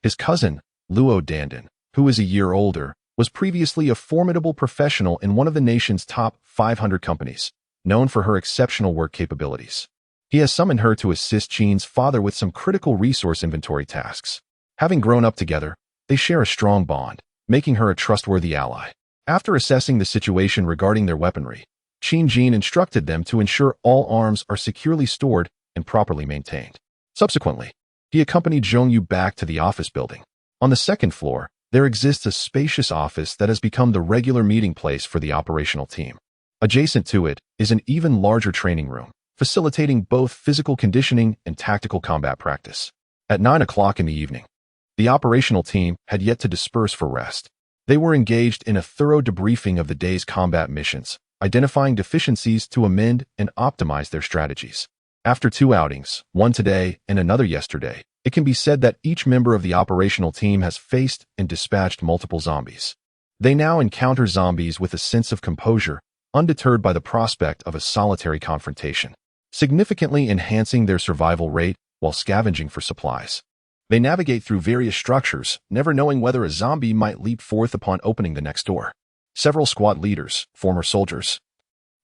His cousin, Luo Dan, who is a year older, was previously a formidable professional in one of the nation's top 500 companies, known for her exceptional work capabilities. He has summoned her to assist Qin's father with some critical resource inventory tasks. Having grown up together, they share a strong bond, making her a trustworthy ally. After assessing the situation regarding their weaponry, Qin Jin instructed them to ensure all arms are securely stored and properly maintained. Subsequently, he accompanied Zhongyu back to the office building. On the second floor, there exists a spacious office that has become the regular meeting place for the operational team. Adjacent to it is an even larger training room, facilitating both physical conditioning and tactical combat practice. At 9 o'clock in the evening, the operational team had yet to disperse for rest. They were engaged in a thorough debriefing of the day's combat missions, identifying deficiencies to amend and optimize their strategies. After 2 outings, one today and another yesterday, it can be said that each member of the operational team has faced and dispatched multiple zombies. They now encounter zombies with a sense of composure, undeterred by the prospect of a solitary confrontation, significantly enhancing their survival rate while scavenging for supplies. They navigate through various structures, never knowing whether a zombie might leap forth upon opening the next door. Several squad leaders, former soldiers,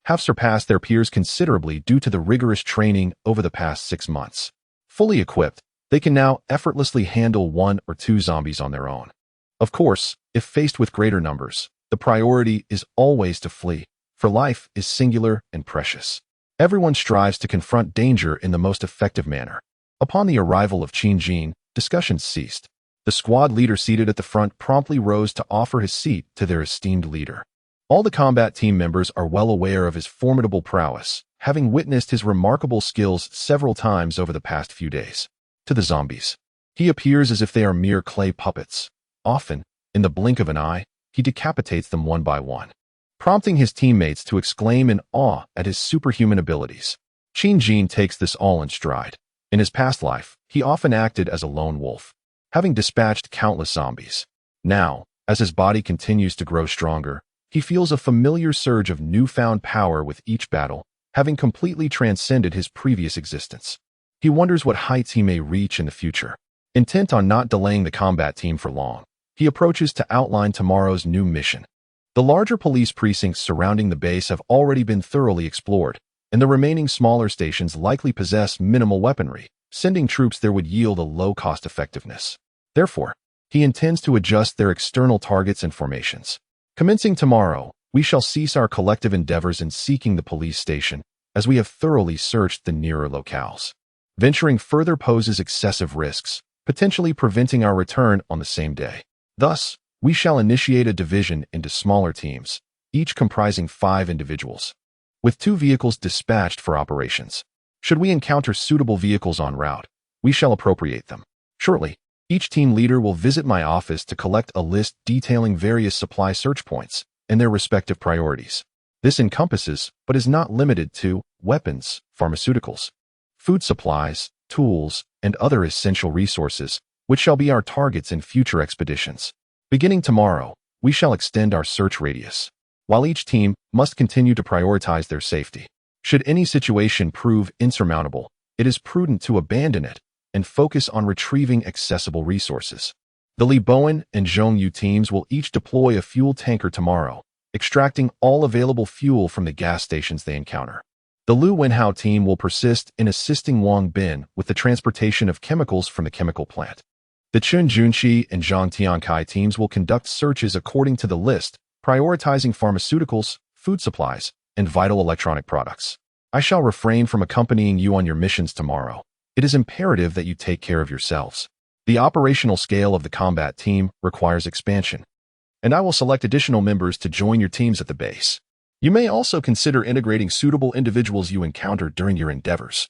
have surpassed their peers considerably due to the rigorous training over the past 6 months. Fully equipped, they can now effortlessly handle 1 or 2 zombies on their own. Of course, if faced with greater numbers, the priority is always to flee, for life is singular and precious. Everyone strives to confront danger in the most effective manner. Upon the arrival of Qin Jin, discussions ceased. The squad leader seated at the front promptly rose to offer his seat to their esteemed leader. All the combat team members are well aware of his formidable prowess, having witnessed his remarkable skills several times over the past few days. To the zombies, he appears as if they are mere clay puppets. Often, in the blink of an eye, he decapitates them one by one, prompting his teammates to exclaim in awe at his superhuman abilities. Qin Jin takes this all in stride. In his past life, he often acted as a lone wolf, having dispatched countless zombies. Now, as his body continues to grow stronger, he feels a familiar surge of newfound power with each battle, having completely transcended his previous existence. He wonders what heights he may reach in the future. Intent on not delaying the combat team for long, he approaches to outline tomorrow's new mission. The larger police precincts surrounding the base have already been thoroughly explored, and the remaining smaller stations likely possess minimal weaponry. Sending troops there would yield a low cost effectiveness. Therefore, he intends to adjust their external targets and formations. Commencing tomorrow, we shall cease our collective endeavors in seeking the police station, as we have thoroughly searched the nearer locales. Venturing further poses excessive risks, potentially preventing our return on the same day. Thus, we shall initiate a division into smaller teams, each comprising 5 individuals, with 2 vehicles dispatched for operations. Should we encounter suitable vehicles en route, we shall appropriate them. Shortly, each team leader will visit my office to collect a list detailing various supply search points and their respective priorities. This encompasses, but is not limited to, weapons, pharmaceuticals, food supplies, tools, and other essential resources, which shall be our targets in future expeditions. Beginning tomorrow, we shall extend our search radius, while each team must continue to prioritize their safety. Should any situation prove insurmountable, it is prudent to abandon it and focus on retrieving accessible resources. The Li Bowen and Zhongyu teams will each deploy a fuel tanker tomorrow, extracting all available fuel from the gas stations they encounter. The Lu Wenhao team will persist in assisting Wang Bin with the transportation of chemicals from the chemical plant. The Chun Junshi and Zhang Tiankai teams will conduct searches according to the list, prioritizing pharmaceuticals, food supplies, and vital electronic products. I shall refrain from accompanying you on your missions tomorrow. It is imperative that you take care of yourselves. The operational scale of the combat team requires expansion, and I will select additional members to join your teams at the base. You may also consider integrating suitable individuals you encounter during your endeavors,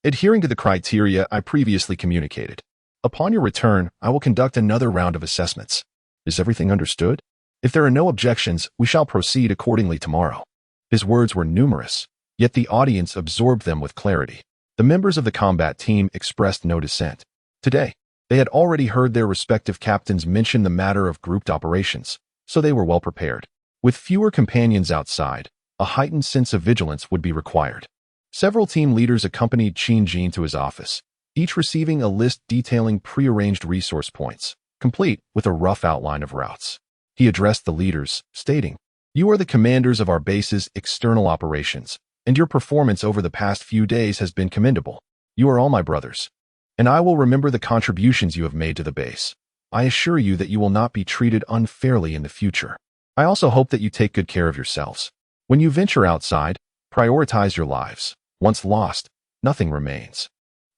adhering to the criteria I previously communicated. Upon your return, I will conduct another round of assessments. Is everything understood? If there are no objections, we shall proceed accordingly tomorrow. His words were numerous, yet the audience absorbed them with clarity. The members of the combat team expressed no dissent. Today, they had already heard their respective captains mention the matter of grouped operations, so they were well prepared. With fewer companions outside, a heightened sense of vigilance would be required. Several team leaders accompanied Qin Jin to his office, each receiving a list detailing prearranged resource points, complete with a rough outline of routes. He addressed the leaders, stating, "You are the commanders of our base's external operations, and your performance over the past few days has been commendable. You are all my brothers, and I will remember the contributions you have made to the base. I assure you that you will not be treated unfairly in the future. I also hope that you take good care of yourselves. When you venture outside, prioritize your lives. Once lost, nothing remains."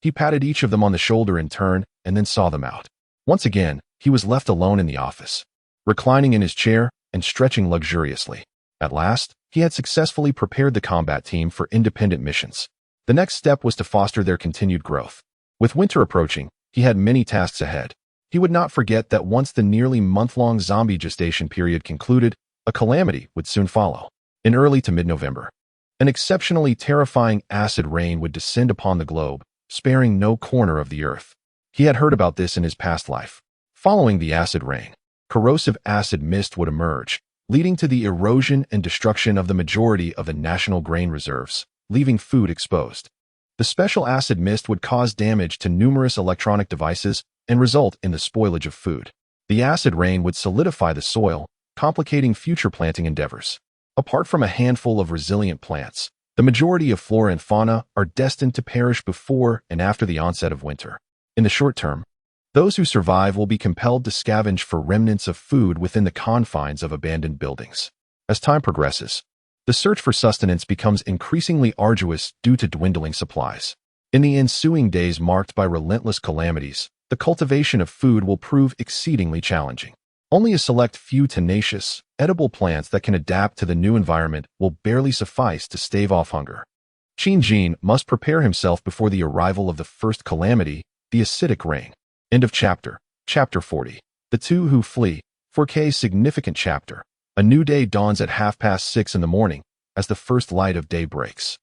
He patted each of them on the shoulder in turn and then saw them out. Once again, he was left alone in the office, reclining in his chair and stretching luxuriously. At last, he had successfully prepared the combat team for independent missions. The next step was to foster their continued growth. With winter approaching, he had many tasks ahead. He would not forget that once the nearly month-long zombie gestation period concluded, a calamity would soon follow. In early to mid-November, an exceptionally terrifying acid rain would descend upon the globe, sparing no corner of the earth. He had heard about this in his past life. Following the acid rain, corrosive acid mist would emerge, leading to the erosion and destruction of the majority of the national grain reserves, leaving food exposed. The special acid mist would cause damage to numerous electronic devices and result in the spoilage of food. The acid rain would solidify the soil, complicating future planting endeavors. Apart from a handful of resilient plants, the majority of flora and fauna are destined to perish before and after the onset of winter. In the short term, those who survive will be compelled to scavenge for remnants of food within the confines of abandoned buildings. As time progresses, the search for sustenance becomes increasingly arduous due to dwindling supplies. In the ensuing days marked by relentless calamities, the cultivation of food will prove exceedingly challenging. Only a select few tenacious, edible plants that can adapt to the new environment will barely suffice to stave off hunger. Qin Jin must prepare himself before the arrival of the first calamity, the acidic rain. End of chapter. Chapter 40. The Two Who Flee. 4K significant chapter. A new day dawns at 6:30 in the morning as the first light of day breaks.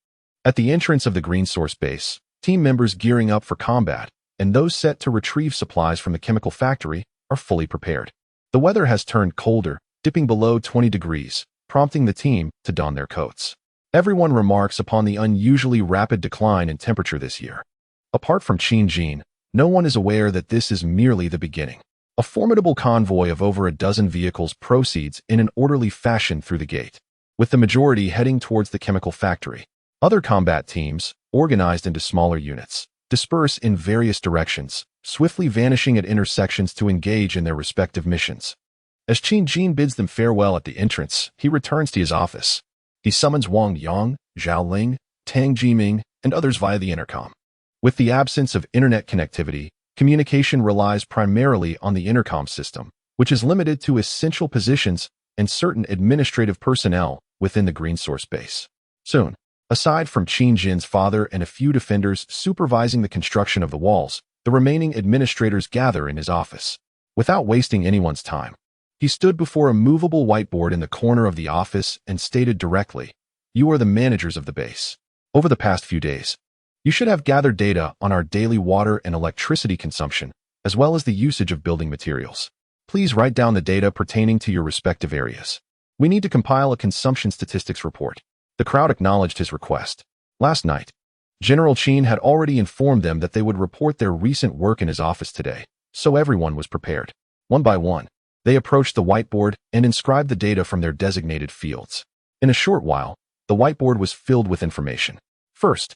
At the entrance of the Green Source base, team members gearing up for combat and those set to retrieve supplies from the chemical factory are fully prepared. The weather has turned colder, dipping below 20 degrees, prompting the team to don their coats. Everyone remarks upon the unusually rapid decline in temperature this year. Apart from Qin Jin, no one is aware that this is merely the beginning. A formidable convoy of over a dozen vehicles proceeds in an orderly fashion through the gate, with the majority heading towards the chemical factory. Other combat teams, organized into smaller units, disperse in various directions, swiftly vanishing at intersections to engage in their respective missions. As Qin Jin bids them farewell at the entrance, he returns to his office. He summons Wang Yang, Zhao Ling, Tang Jiming, and others via the intercom. With the absence of internet connectivity, communication relies primarily on the intercom system, which is limited to essential positions and certain administrative personnel within the Green Source base. Soon, aside from Qin Jin's father and a few defenders supervising the construction of the walls, the remaining administrators gather in his office. Without wasting anyone's time, he stood before a movable whiteboard in the corner of the office and stated directly, "You are the managers of the base. Over the past few days, you should have gathered data on our daily water and electricity consumption, as well as the usage of building materials. Please write down the data pertaining to your respective areas. We need to compile a consumption statistics report." The crowd acknowledged his request. Last night, General Qin had already informed them that they would report their recent work in his office today, so everyone was prepared. One by one, they approached the whiteboard and inscribed the data from their designated fields. In a short while, the whiteboard was filled with information. First,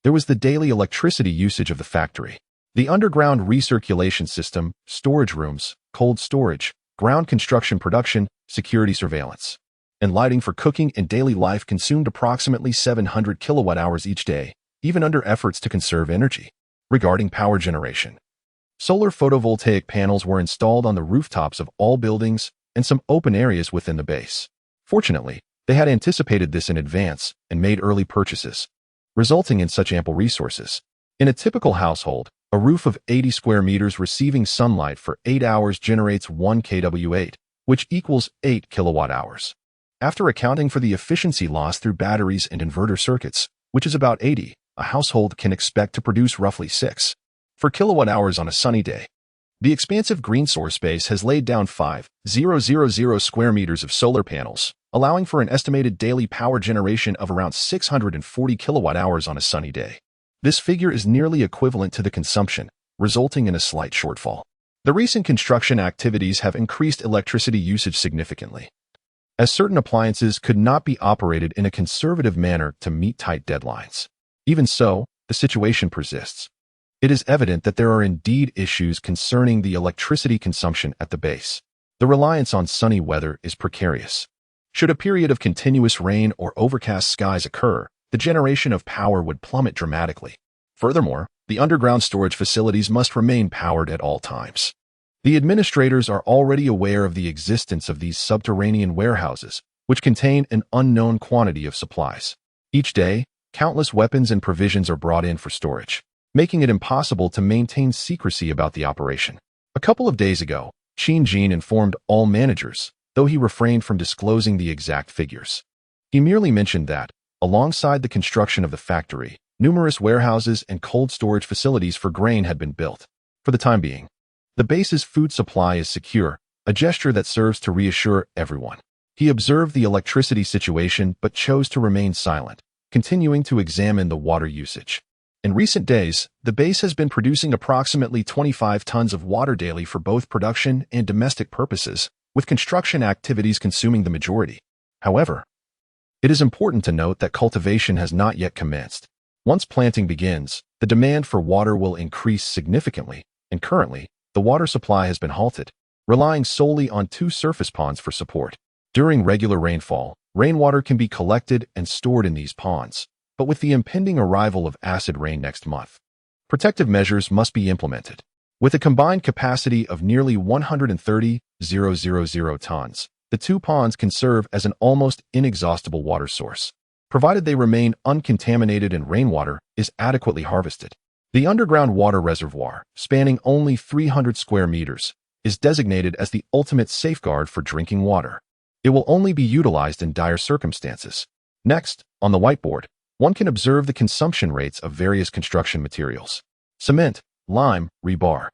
there was the daily electricity usage of the factory, the underground recirculation system, storage rooms, cold storage, ground construction production, security surveillance, and lighting for cooking and daily life consumed approximately 700 kilowatt-hours each day, even under efforts to conserve energy. Regarding power generation, solar photovoltaic panels were installed on the rooftops of all buildings and some open areas within the base. Fortunately, they had anticipated this in advance and made early purchases, resulting in such ample resources. In a typical household, a roof of 80 square meters receiving sunlight for 8 hours generates 1 kW8, which equals 8 kilowatt-hours. After accounting for the efficiency loss through batteries and inverter circuits, which is about 80, a household can expect to produce roughly 6 for kilowatt-hours on a sunny day. The expansive green source base has laid down 5,000 square meters of solar panels, allowing for an estimated daily power generation of around 640 kilowatt-hours on a sunny day. This figure is nearly equivalent to the consumption, resulting in a slight shortfall. The recent construction activities have increased electricity usage significantly, as certain appliances could not be operated in a conservative manner to meet tight deadlines. Even so, the situation persists. It is evident that there are indeed issues concerning the electricity consumption at the base. The reliance on sunny weather is precarious. Should a period of continuous rain or overcast skies occur, the generation of power would plummet dramatically. Furthermore, the underground storage facilities must remain powered at all times. The administrators are already aware of the existence of these subterranean warehouses, which contain an unknown quantity of supplies. Each day, countless weapons and provisions are brought in for storage, making it impossible to maintain secrecy about the operation. A couple of days ago, Qin Jin informed all managers, though he refrained from disclosing the exact figures. He merely mentioned that, alongside the construction of the factory, numerous warehouses and cold storage facilities for grain had been built. For the time being, the base's food supply is secure, a gesture that serves to reassure everyone. He observed the electricity situation but chose to remain silent, continuing to examine the water usage. In recent days, the base has been producing approximately 25 tons of water daily for both production and domestic purposes, with construction activities consuming the majority. However, it is important to note that cultivation has not yet commenced. Once planting begins, the demand for water will increase significantly, and currently, the water supply has been halted, relying solely on 2 surface ponds for support. During regular rainfall, rainwater can be collected and stored in these ponds, but with the impending arrival of acid rain next month, protective measures must be implemented. With a combined capacity of nearly 130,000 tons, the 2 ponds can serve as an almost inexhaustible water source, provided they remain uncontaminated and rainwater is adequately harvested. The underground water reservoir, spanning only 300 square meters, is designated as the ultimate safeguard for drinking water. It will only be utilized in dire circumstances. Next, on the whiteboard, one can observe the consumption rates of various construction materials. Cement, lime, rebar,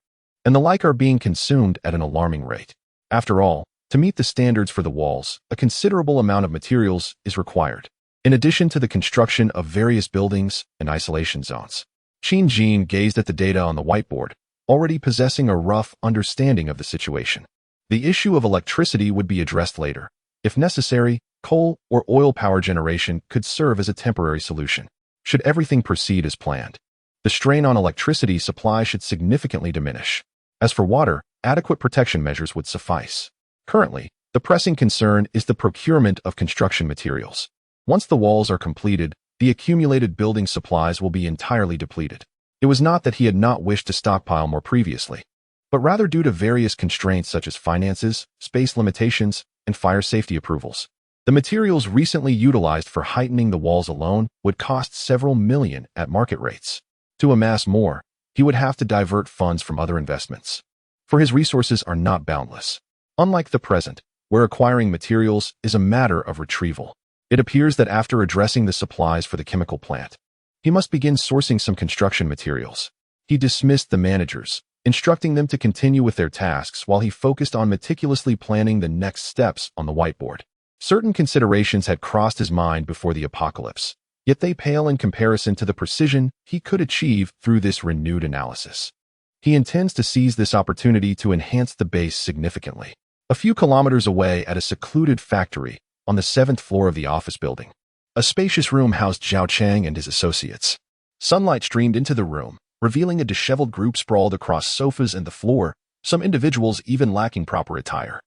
and the like are being consumed at an alarming rate. After all, to meet the standards for the walls, a considerable amount of materials is required, in addition to the construction of various buildings and isolation zones. Qin Jin gazed at the data on the whiteboard, already possessing a rough understanding of the situation. The issue of electricity would be addressed later, If necessary, coal or oil power generation could serve as a temporary solution, should everything proceed as planned. The strain on electricity supply should significantly diminish. As for water, adequate protection measures would suffice. Currently, the pressing concern is the procurement of construction materials. Once the walls are completed, the accumulated building supplies will be entirely depleted. It was not that he had not wished to stockpile more previously, but rather due to various constraints such as finances, space limitations, and fire safety approvals. The materials recently utilized for heightening the walls alone would cost several million at market rates. To amass more, he would have to divert funds from other investments. For his resources are not boundless. Unlike the present, where acquiring materials is a matter of retrieval, it appears that after addressing the supplies for the chemical plant, he must begin sourcing some construction materials. He dismissed the managers, instructing them to continue with their tasks while he focused on meticulously planning the next steps on the whiteboard. Certain considerations had crossed his mind before the apocalypse, yet they pale in comparison to the precision he could achieve through this renewed analysis. He intends to seize this opportunity to enhance the base significantly. A few kilometers away at a secluded factory, on the 7th floor of the office building, a spacious room housed Zhao Chang and his associates. Sunlight streamed into the room, revealing a disheveled group sprawled across sofas and the floor, some individuals even lacking proper attire.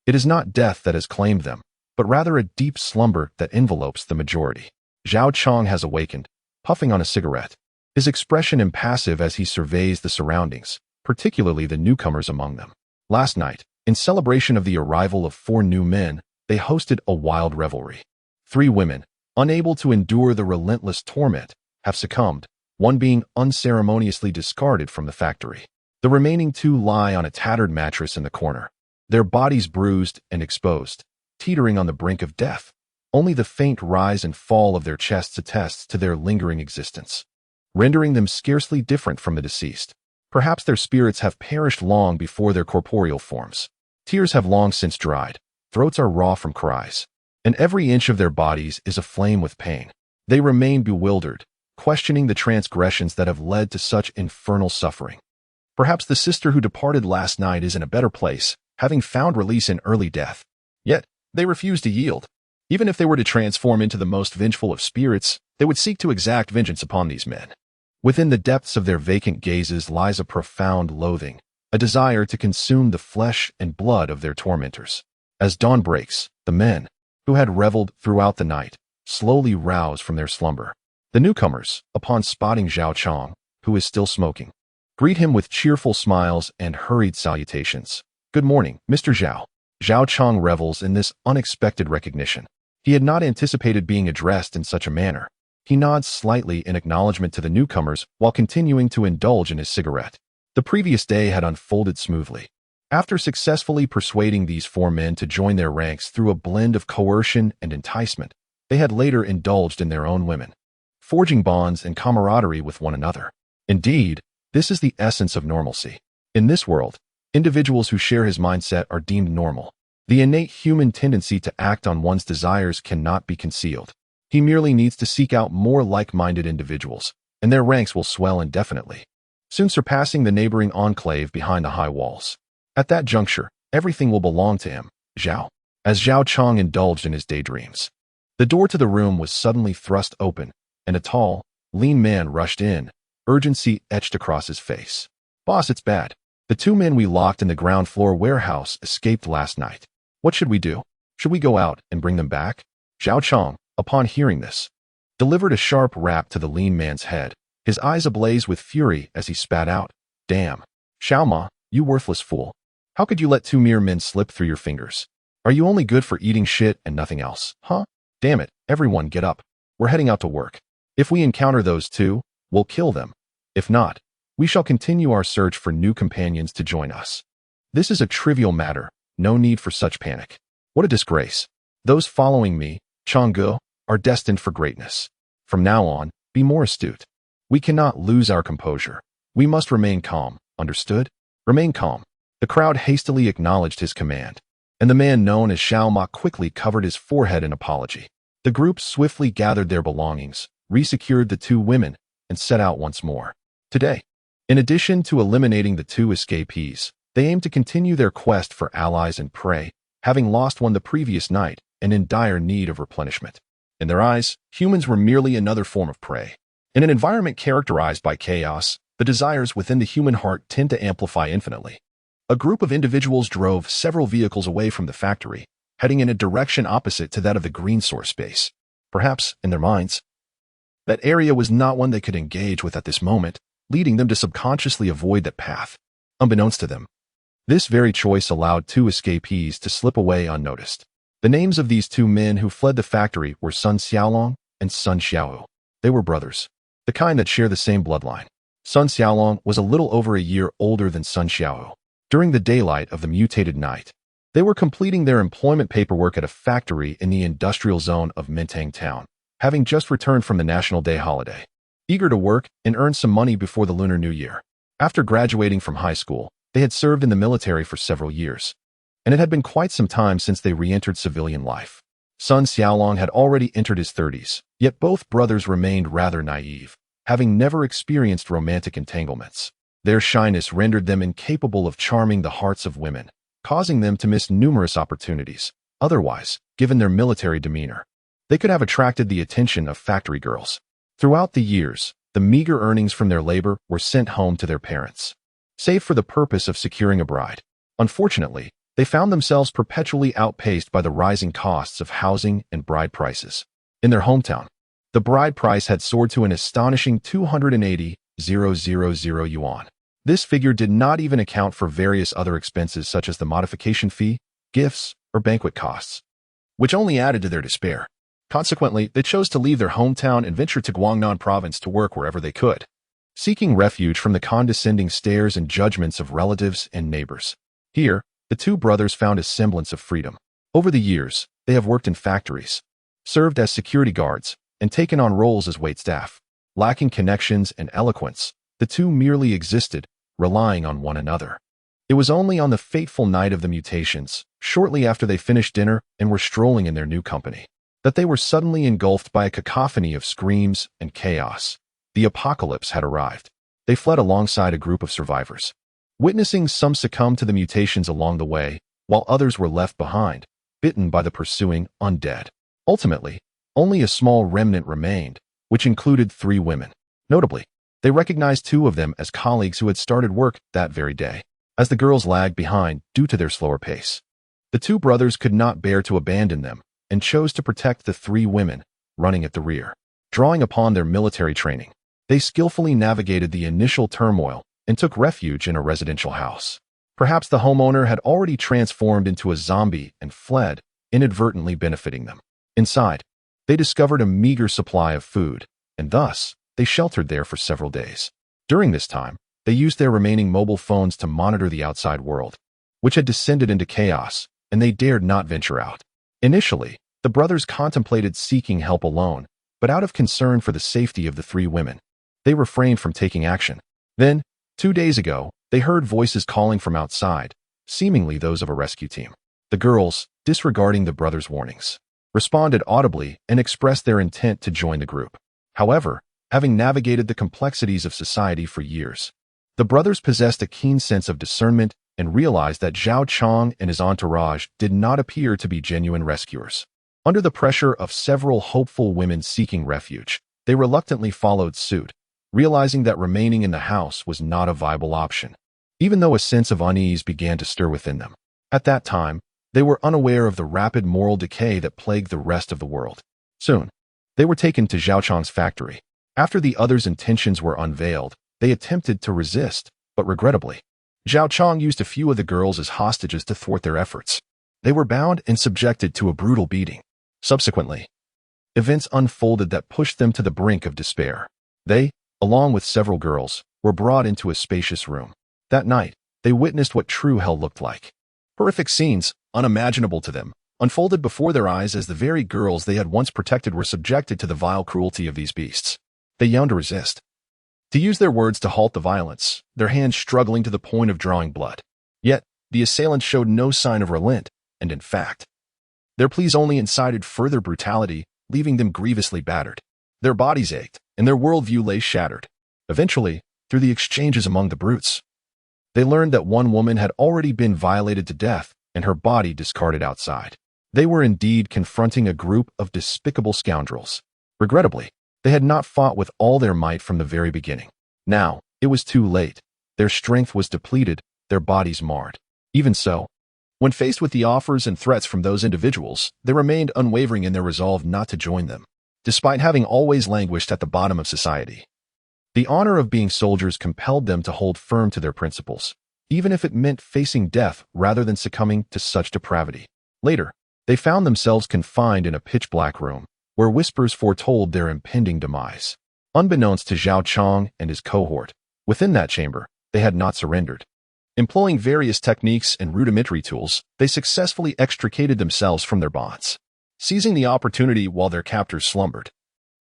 It is not death that has claimed them, but rather a deep slumber that envelopes the majority. Zhao Chang has awakened, puffing on a cigarette, his expression impassive as he surveys the surroundings, particularly the newcomers among them. Last night, in celebration of the arrival of 4 new men, they hosted a wild revelry. 3 women, unable to endure the relentless torment, have succumbed, one being unceremoniously discarded from the factory. The remaining 2 lie on a tattered mattress in the corner, their bodies bruised and exposed, teetering on the brink of death. Only the faint rise and fall of their chests attests to their lingering existence, rendering them scarcely different from the deceased. Perhaps their spirits have perished long before their corporeal forms. Tears have long since dried, throats are raw from cries, and every inch of their bodies is aflame with pain. They remain bewildered, questioning the transgressions that have led to such infernal suffering. Perhaps the sister who departed last night is in a better place, having found release in early death. Yet, they refuse to yield. Even if they were to transform into the most vengeful of spirits, they would seek to exact vengeance upon these men. Within the depths of their vacant gazes lies a profound loathing, a desire to consume the flesh and blood of their tormentors. As dawn breaks, the men, who had reveled throughout the night, slowly rouse from their slumber. The newcomers, upon spotting Zhao Chang, who is still smoking, greet him with cheerful smiles and hurried salutations. Good morning, Mr. Zhao. Zhao Chang revels in this unexpected recognition. He had not anticipated being addressed in such a manner. He nods slightly in acknowledgement to the newcomers while continuing to indulge in his cigarette. The previous day had unfolded smoothly. After successfully persuading these 4 men to join their ranks through a blend of coercion and enticement, they had later indulged in their own women, forging bonds and camaraderie with one another. Indeed, this is the essence of normalcy. In this world, individuals who share his mindset are deemed normal. The innate human tendency to act on one's desires cannot be concealed. He merely needs to seek out more like-minded individuals, and their ranks will swell indefinitely, soon surpassing the neighboring enclave behind the high walls. At that juncture, everything will belong to him, Zhao. As Zhao Chang indulged in his daydreams, the door to the room was suddenly thrust open, and a tall, lean man rushed in, urgency etched across his face. Boss, it's bad. The 2 men we locked in the ground floor warehouse escaped last night. What should we do? Should we go out and bring them back? Zhao Chang, upon hearing this, delivered a sharp rap to the lean man's head, his eyes ablaze with fury as he spat out, Damn. Xiaoma, you worthless fool. How could you let 2 mere men slip through your fingers? Are you only good for eating shit and nothing else, huh? Damn it, everyone get up. We're heading out to work. If we encounter those 2, we'll kill them. If not, we shall continue our search for new companions to join us. This is a trivial matter, no need for such panic. What a disgrace. Those following me, Changgu, are destined for greatness. From now on, be more astute. We cannot lose our composure. We must remain calm, understood? Remain calm. The crowd hastily acknowledged his command, and the man known as Xiao Ma quickly covered his forehead in apology. The group swiftly gathered their belongings, resecured the 2 women, and set out once more. Today, in addition to eliminating the 2 escapees, they aim to continue their quest for allies and prey, having lost one the previous night and in dire need of replenishment. In their eyes, humans were merely another form of prey. In an environment characterized by chaos, the desires within the human heart tend to amplify infinitely. A group of individuals drove several vehicles away from the factory, heading in a direction opposite to that of the green source space. Perhaps, in their minds, that area was not one they could engage with at this moment, leading them to subconsciously avoid that path. Unbeknownst to them, this very choice allowed two escapees to slip away unnoticed. The names of these two men who fled the factory were Sun Xiaolong and Sun Xiaohu. They were brothers, the kind that share the same bloodline. Sun Xiaolong was a little over a year older than Sun Xiaohu. During the daylight of the mutated night, they were completing their employment paperwork at a factory in the industrial zone of Mintang Town, having just returned from the National Day holiday. Eager to work and earn some money before the Lunar New Year. After graduating from high school, they had served in the military for several years, and it had been quite some time since they re-entered civilian life. Sun Xiaolong had already entered his 30s, yet both brothers remained rather naive, having never experienced romantic entanglements. Their shyness rendered them incapable of charming the hearts of women, causing them to miss numerous opportunities. Otherwise, given their military demeanor, they could have attracted the attention of factory girls. Throughout the years, the meager earnings from their labor were sent home to their parents, save for the purpose of securing a bride. Unfortunately, they found themselves perpetually outpaced by the rising costs of housing and bride prices. In their hometown, the bride price had soared to an astonishing 280,000 yuan. This figure did not even account for various other expenses such as the modification fee, gifts, or banquet costs, which only added to their despair. Consequently, they chose to leave their hometown and venture to Guangnan province to work wherever they could, seeking refuge from the condescending stares and judgments of relatives and neighbors. Here, the two brothers found a semblance of freedom. Over the years, they have worked in factories, served as security guards, and taken on roles as waitstaff. Lacking connections and eloquence, the two merely existed, relying on one another. It was only on the fateful night of the mutations, shortly after they finished dinner and were strolling in their new company, that they were suddenly engulfed by a cacophony of screams and chaos. The apocalypse had arrived. They fled alongside a group of survivors. Witnessing some succumb to the mutations along the way, while others were left behind, bitten by the pursuing undead. Ultimately, only a small remnant remained, which included 3 women. Notably, they recognized 2 of them as colleagues who had started work that very day, as the girls lagged behind due to their slower pace. The 2 brothers could not bear to abandon them and chose to protect the 3 women, running at the rear. Drawing upon their military training, they skillfully navigated the initial turmoil and took refuge in a residential house. Perhaps the homeowner had already transformed into a zombie and fled, inadvertently benefiting them. Inside, they discovered a meager supply of food, and thus, they sheltered there for several days. During this time, they used their remaining mobile phones to monitor the outside world, which had descended into chaos, and they dared not venture out. Initially, the brothers contemplated seeking help alone, but out of concern for the safety of the 3 women, they refrained from taking action. Then, 2 days ago, they heard voices calling from outside, seemingly those of a rescue team. The girls, disregarding the brothers' warnings, responded audibly and expressed their intent to join the group. However, having navigated the complexities of society for years, the brothers possessed a keen sense of discernment and realized that Zhao Chong and his entourage did not appear to be genuine rescuers. Under the pressure of several hopeful women seeking refuge, they reluctantly followed suit, realizing that remaining in the house was not a viable option, even though a sense of unease began to stir within them. At that time, they were unaware of the rapid moral decay that plagued the rest of the world. Soon, they were taken to Zhao Chong's factory. After the others' intentions were unveiled, they attempted to resist, but regrettably, Zhao Chong used a few of the girls as hostages to thwart their efforts. They were bound and subjected to a brutal beating. Subsequently, events unfolded that pushed them to the brink of despair. They, along with several girls, were brought into a spacious room. That night, they witnessed what true hell looked like. Horrific scenes, unimaginable to them, unfolded before their eyes as the very girls they had once protected were subjected to the vile cruelty of these beasts. They yearned to resist, to use their words to halt the violence, their hands struggling to the point of drawing blood. Yet, the assailants showed no sign of relent, and in fact, their pleas only incited further brutality, leaving them grievously battered. Their bodies ached, and their worldview lay shattered. Eventually, through the exchanges among the brutes, they learned that one woman had already been violated to death, and her body discarded outside. They were indeed confronting a group of despicable scoundrels. Regrettably, they had not fought with all their might from the very beginning. Now, it was too late. Their strength was depleted, their bodies marred. Even so, when faced with the offers and threats from those individuals, they remained unwavering in their resolve not to join them, despite having always languished at the bottom of society. The honor of being soldiers compelled them to hold firm to their principles, even if it meant facing death rather than succumbing to such depravity. Later, they found themselves confined in a pitch-black room, where whispers foretold their impending demise. Unbeknownst to Zhao Chong and his cohort, within that chamber, they had not surrendered. Employing various techniques and rudimentary tools, they successfully extricated themselves from their bonds. Seizing the opportunity while their captors slumbered,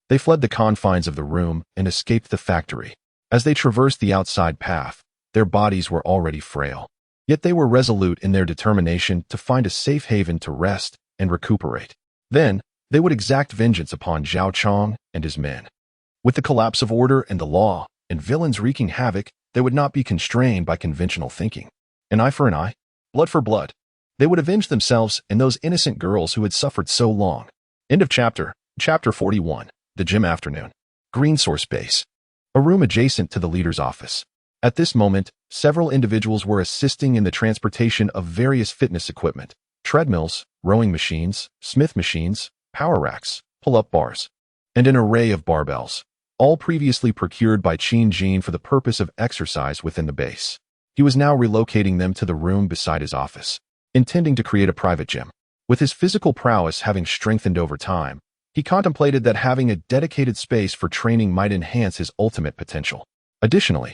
they fled the confines of the room and escaped the factory. As they traversed the outside path, their bodies were already frail. Yet they were resolute in their determination to find a safe haven to rest and recuperate. Then, they would exact vengeance upon Zhao Chong and his men. With the collapse of order and the law, and villains wreaking havoc, they would not be constrained by conventional thinking. An eye for an eye, blood for blood. They would avenge themselves and those innocent girls who had suffered so long. End of chapter. Chapter 41. The Gym Afternoon. Green Source Base. A room adjacent to the leader's office. At this moment, several individuals were assisting in the transportation of various fitness equipment. Treadmills, rowing machines, Smith machines, power racks, pull-up bars, and an array of barbells, all previously procured by Qin Jin for the purpose of exercise within the base. He was now relocating them to the room beside his office, intending to create a private gym. With his physical prowess having strengthened over time, he contemplated that having a dedicated space for training might enhance his ultimate potential. Additionally,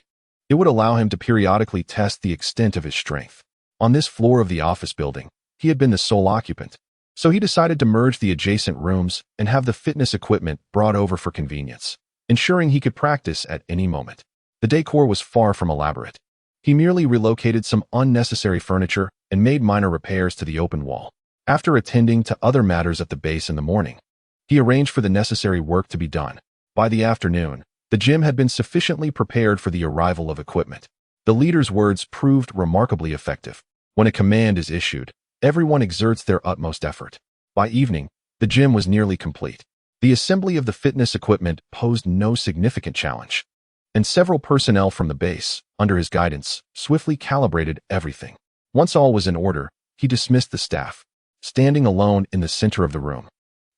it would allow him to periodically test the extent of his strength. On this floor of the office building, he had been the sole occupant, so he decided to merge the adjacent rooms and have the fitness equipment brought over for convenience, ensuring he could practice at any moment. The decor was far from elaborate. He merely relocated some unnecessary furniture and made minor repairs to the open wall. After attending to other matters at the base in the morning, he arranged for the necessary work to be done. By the afternoon, the gym had been sufficiently prepared for the arrival of equipment. The leader's words proved remarkably effective. When a command is issued, everyone exerts their utmost effort. By evening, the gym was nearly complete. The assembly of the fitness equipment posed no significant challenge, and several personnel from the base, under his guidance, swiftly calibrated everything. Once all was in order, he dismissed the staff. Standing alone in the center of the room,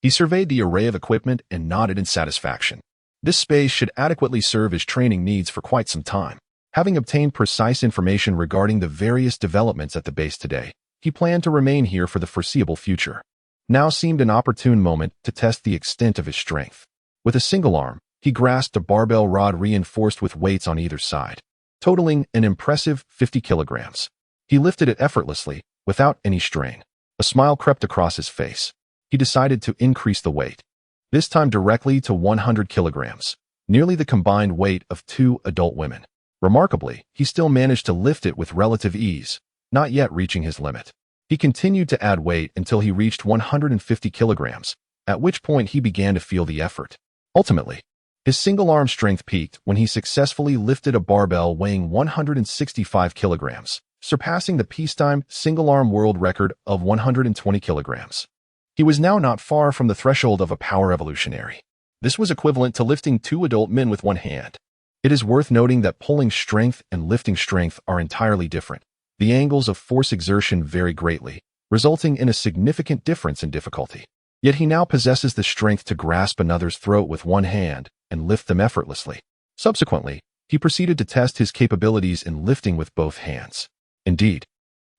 he surveyed the array of equipment and nodded in satisfaction. This space should adequately serve his training needs for quite some time. Having obtained precise information regarding the various developments at the base today, he planned to remain here for the foreseeable future. Now seemed an opportune moment to test the extent of his strength. With a single arm, he grasped a barbell rod reinforced with weights on either side, totaling an impressive 50 kilograms. He lifted it effortlessly, without any strain. A smile crept across his face. He decided to increase the weight, this time directly to 100 kilograms, nearly the combined weight of 2 adult women. Remarkably, he still managed to lift it with relative ease, not yet reaching his limit. He continued to add weight until he reached 150 kilograms, at which point he began to feel the effort. Ultimately, his single-arm strength peaked when he successfully lifted a barbell weighing 165 kilograms, surpassing the peacetime single-arm world record of 120 kilograms. He was now not far from the threshold of a power evolutionary. This was equivalent to lifting 2 adult men with one hand. It is worth noting that pulling strength and lifting strength are entirely different. The angles of force exertion vary greatly, resulting in a significant difference in difficulty. Yet he now possesses the strength to grasp another's throat with one hand and lift them effortlessly. Subsequently, he proceeded to test his capabilities in lifting with both hands. Indeed,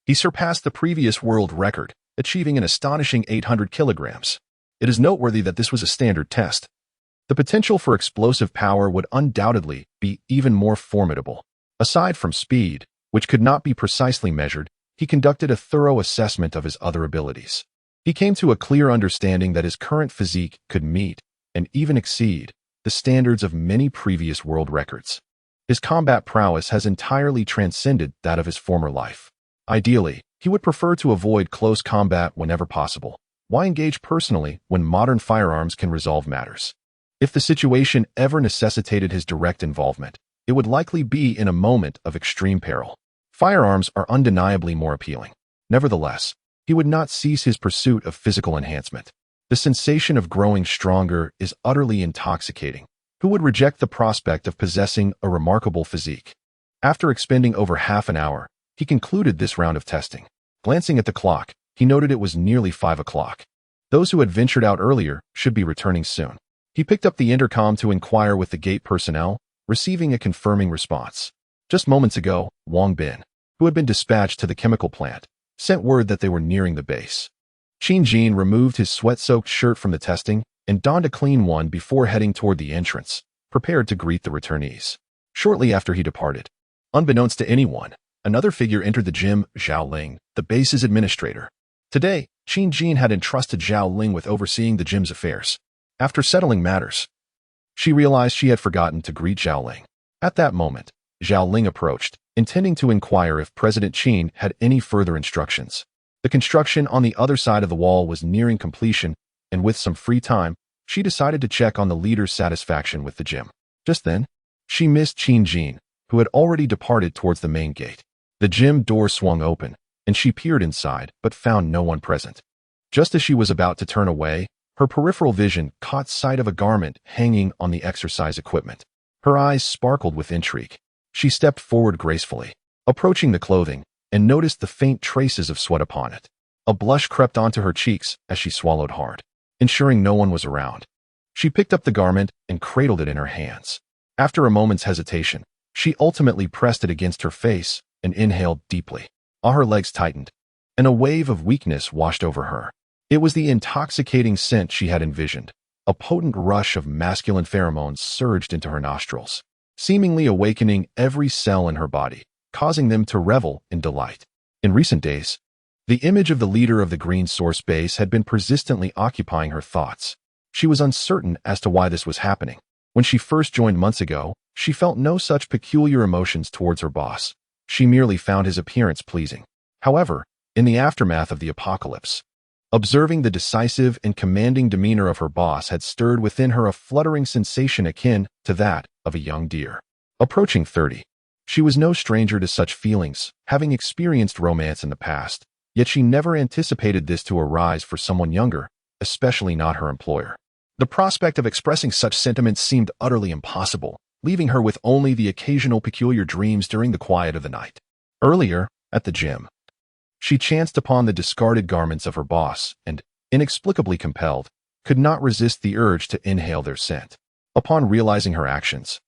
he surpassed the previous world record, achieving an astonishing 800 kilograms. It is noteworthy that this was a standard test. The potential for explosive power would undoubtedly be even more formidable. Aside from speed, which could not be precisely measured, he conducted a thorough assessment of his other abilities. He came to a clear understanding that his current physique could meet, and even exceed, the standards of many previous world records. His combat prowess has entirely transcended that of his former life. Ideally, he would prefer to avoid close combat whenever possible. Why engage personally when modern firearms can resolve matters? If the situation ever necessitated his direct involvement, it would likely be in a moment of extreme peril. Firearms are undeniably more appealing. Nevertheless, he would not cease his pursuit of physical enhancement. The sensation of growing stronger is utterly intoxicating. Who would reject the prospect of possessing a remarkable physique? After expending over half an hour, he concluded this round of testing. Glancing at the clock, he noted it was nearly 5 o'clock. Those who had ventured out earlier should be returning soon. He picked up the intercom to inquire with the gate personnel, receiving a confirming response. Just moments ago, Wang Bin, who had been dispatched to the chemical plant, sent word that they were nearing the base. Qin Jin removed his sweat-soaked shirt from the testing and donned a clean one before heading toward the entrance, prepared to greet the returnees. Shortly after he departed, unbeknownst to anyone, another figure entered the gym, Zhao Ling, the base's administrator. Today, Qin Jin had entrusted Zhao Ling with overseeing the gym's affairs. After settling matters, she realized she had forgotten to greet Zhao Ling. At that moment, Zhao Ling approached, intending to inquire if President Qin had any further instructions. The construction on the other side of the wall was nearing completion, and with some free time, she decided to check on the leader's satisfaction with the gym. Just then, she missed Qin Jin, who had already departed towards the main gate. The gym door swung open, and she peered inside but found no one present. Just as she was about to turn away, her peripheral vision caught sight of a garment hanging on the exercise equipment. Her eyes sparkled with intrigue. She stepped forward gracefully, approaching the clothing, and noticed the faint traces of sweat upon it. A blush crept onto her cheeks as she swallowed hard, ensuring no one was around. She picked up the garment and cradled it in her hands. After a moment's hesitation, she ultimately pressed it against her face and inhaled deeply. All her legs tightened, and a wave of weakness washed over her. It was the intoxicating scent she had envisioned. A potent rush of masculine pheromones surged into her nostrils, seemingly awakening every cell in her body, causing them to revel in delight. In recent days, the image of the leader of the Green Source base had been persistently occupying her thoughts. She was uncertain as to why this was happening. When she first joined months ago, she felt no such peculiar emotions towards her boss. She merely found his appearance pleasing. However, in the aftermath of the apocalypse, observing the decisive and commanding demeanor of her boss had stirred within her a fluttering sensation akin to that of a young deer. Approaching 30, she was no stranger to such feelings, having experienced romance in the past, yet she never anticipated this to arise for someone younger, especially not her employer. The prospect of expressing such sentiments seemed utterly impossible, leaving her with only the occasional peculiar dreams during the quiet of the night. Earlier, at the gym, she chanced upon the discarded garments of her boss and, inexplicably compelled, could not resist the urge to inhale their scent. Upon realizing her actions,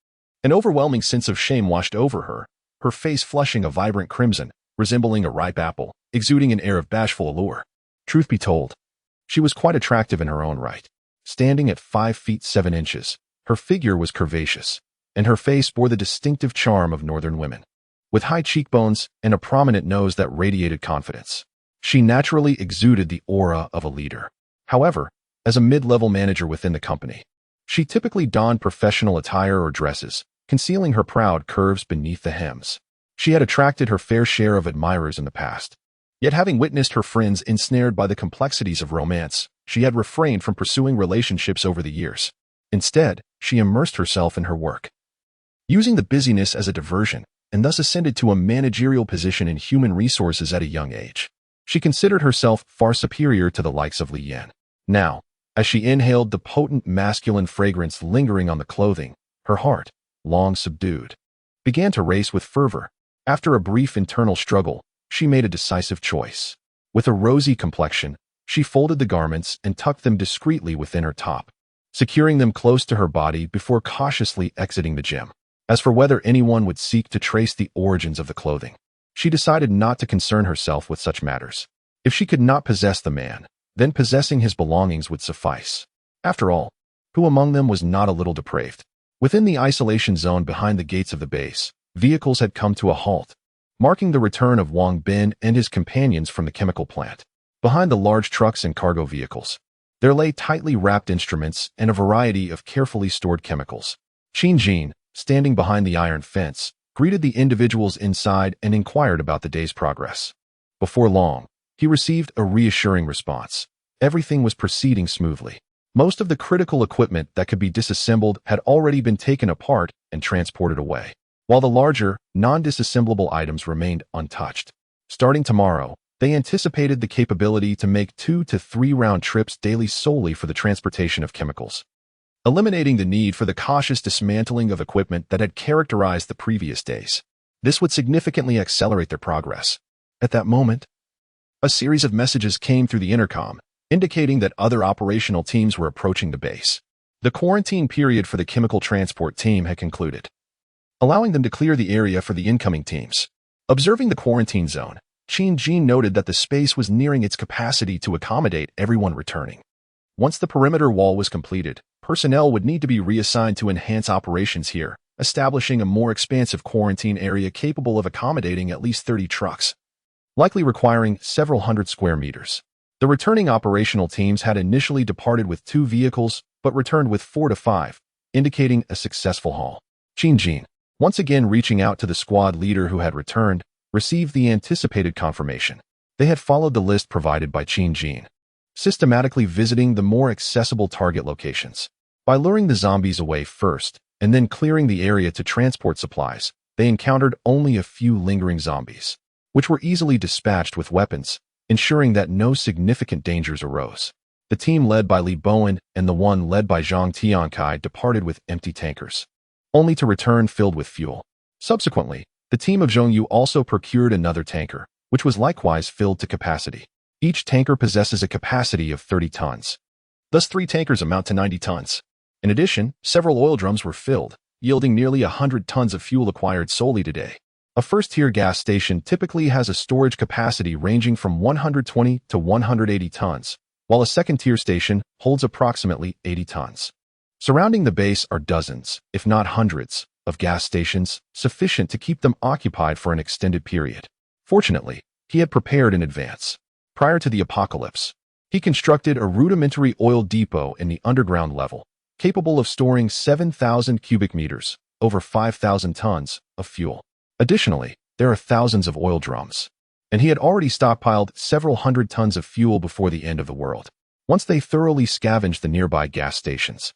an overwhelming sense of shame washed over her, her face flushing a vibrant crimson, resembling a ripe apple, exuding an air of bashful allure. Truth be told, she was quite attractive in her own right. Standing at 5 feet 7 inches, her figure was curvaceous, and her face bore the distinctive charm of northern women. With high cheekbones and a prominent nose that radiated confidence, she naturally exuded the aura of a leader. However, as a mid-level manager within the company, she typically donned professional attire or dresses, concealing her proud curves beneath the hems. She had attracted her fair share of admirers in the past. Yet having witnessed her friends ensnared by the complexities of romance, she had refrained from pursuing relationships over the years. Instead, she immersed herself in her work, using the busyness as a diversion, and thus ascended to a managerial position in human resources at a young age. She considered herself far superior to the likes of Li Yan. Now, as she inhaled the potent masculine fragrance lingering on the clothing, her heart, long subdued, began to race with fervor. After a brief internal struggle, she made a decisive choice. With a rosy complexion, she folded the garments and tucked them discreetly within her top, securing them close to her body before cautiously exiting the gym. As for whether anyone would seek to trace the origins of the clothing, she decided not to concern herself with such matters. If she could not possess the man, then possessing his belongings would suffice. After all, who among them was not a little depraved? Within the isolation zone behind the gates of the base, vehicles had come to a halt, marking the return of Wang Bin and his companions from the chemical plant. Behind the large trucks and cargo vehicles, there lay tightly wrapped instruments and a variety of carefully stored chemicals. Qin Jin, standing behind the iron fence, greeted the individuals inside and inquired about the day's progress. Before long, he received a reassuring response. Everything was proceeding smoothly. Most of the critical equipment that could be disassembled had already been taken apart and transported away, while the larger, non-disassemblable items remained untouched. Starting tomorrow, They anticipated the capability to make 2 to 3 round trips daily solely for the transportation of chemicals, eliminating the need for the cautious dismantling of equipment that had characterized the previous days. This would significantly accelerate their progress. At that moment, a series of messages came through the intercom, indicating that other operational teams were approaching the base. The quarantine period for the chemical transport team had concluded, allowing them to clear the area for the incoming teams. Observing the quarantine zone, Jean noted that the space was nearing its capacity to accommodate everyone returning. Once the perimeter wall was completed, personnel would need to be reassigned to enhance operations here, establishing a more expansive quarantine area capable of accommodating at least 30 trucks, likely requiring several hundred square meters. The returning operational teams had initially departed with 2 vehicles, but returned with 4 to 5, indicating a successful haul. Jean, once again reaching out to the squad leader who had returned, received the anticipated confirmation. They had followed the list provided by Jean, systematically visiting the more accessible target locations. By luring the zombies away first, and then clearing the area to transport supplies, they encountered only a few lingering zombies, which were easily dispatched with weapons, ensuring that no significant dangers arose. The team led by Li Bowen and the one led by Zhang Tiankai departed with empty tankers, only to return filled with fuel. Subsequently, the team of Zhongyu also procured another tanker, which was likewise filled to capacity. Each tanker possesses a capacity of 30 tons. Thus 3 tankers amount to 90 tons. In addition, several oil drums were filled, yielding nearly 100 tons of fuel acquired solely today. A first-tier gas station typically has a storage capacity ranging from 120 to 180 tons, while a second-tier station holds approximately 80 tons. Surrounding the base are dozens, if not hundreds, of gas stations, sufficient to keep them occupied for an extended period. Fortunately, he had prepared in advance. Prior to the apocalypse, he constructed a rudimentary oil depot in the underground level, capable of storing 7,000 cubic meters, over 5,000 tons, of fuel. Additionally, there are thousands of oil drums, and he had already stockpiled several hundred tons of fuel before the end of the world. Once they thoroughly scavenged the nearby gas stations,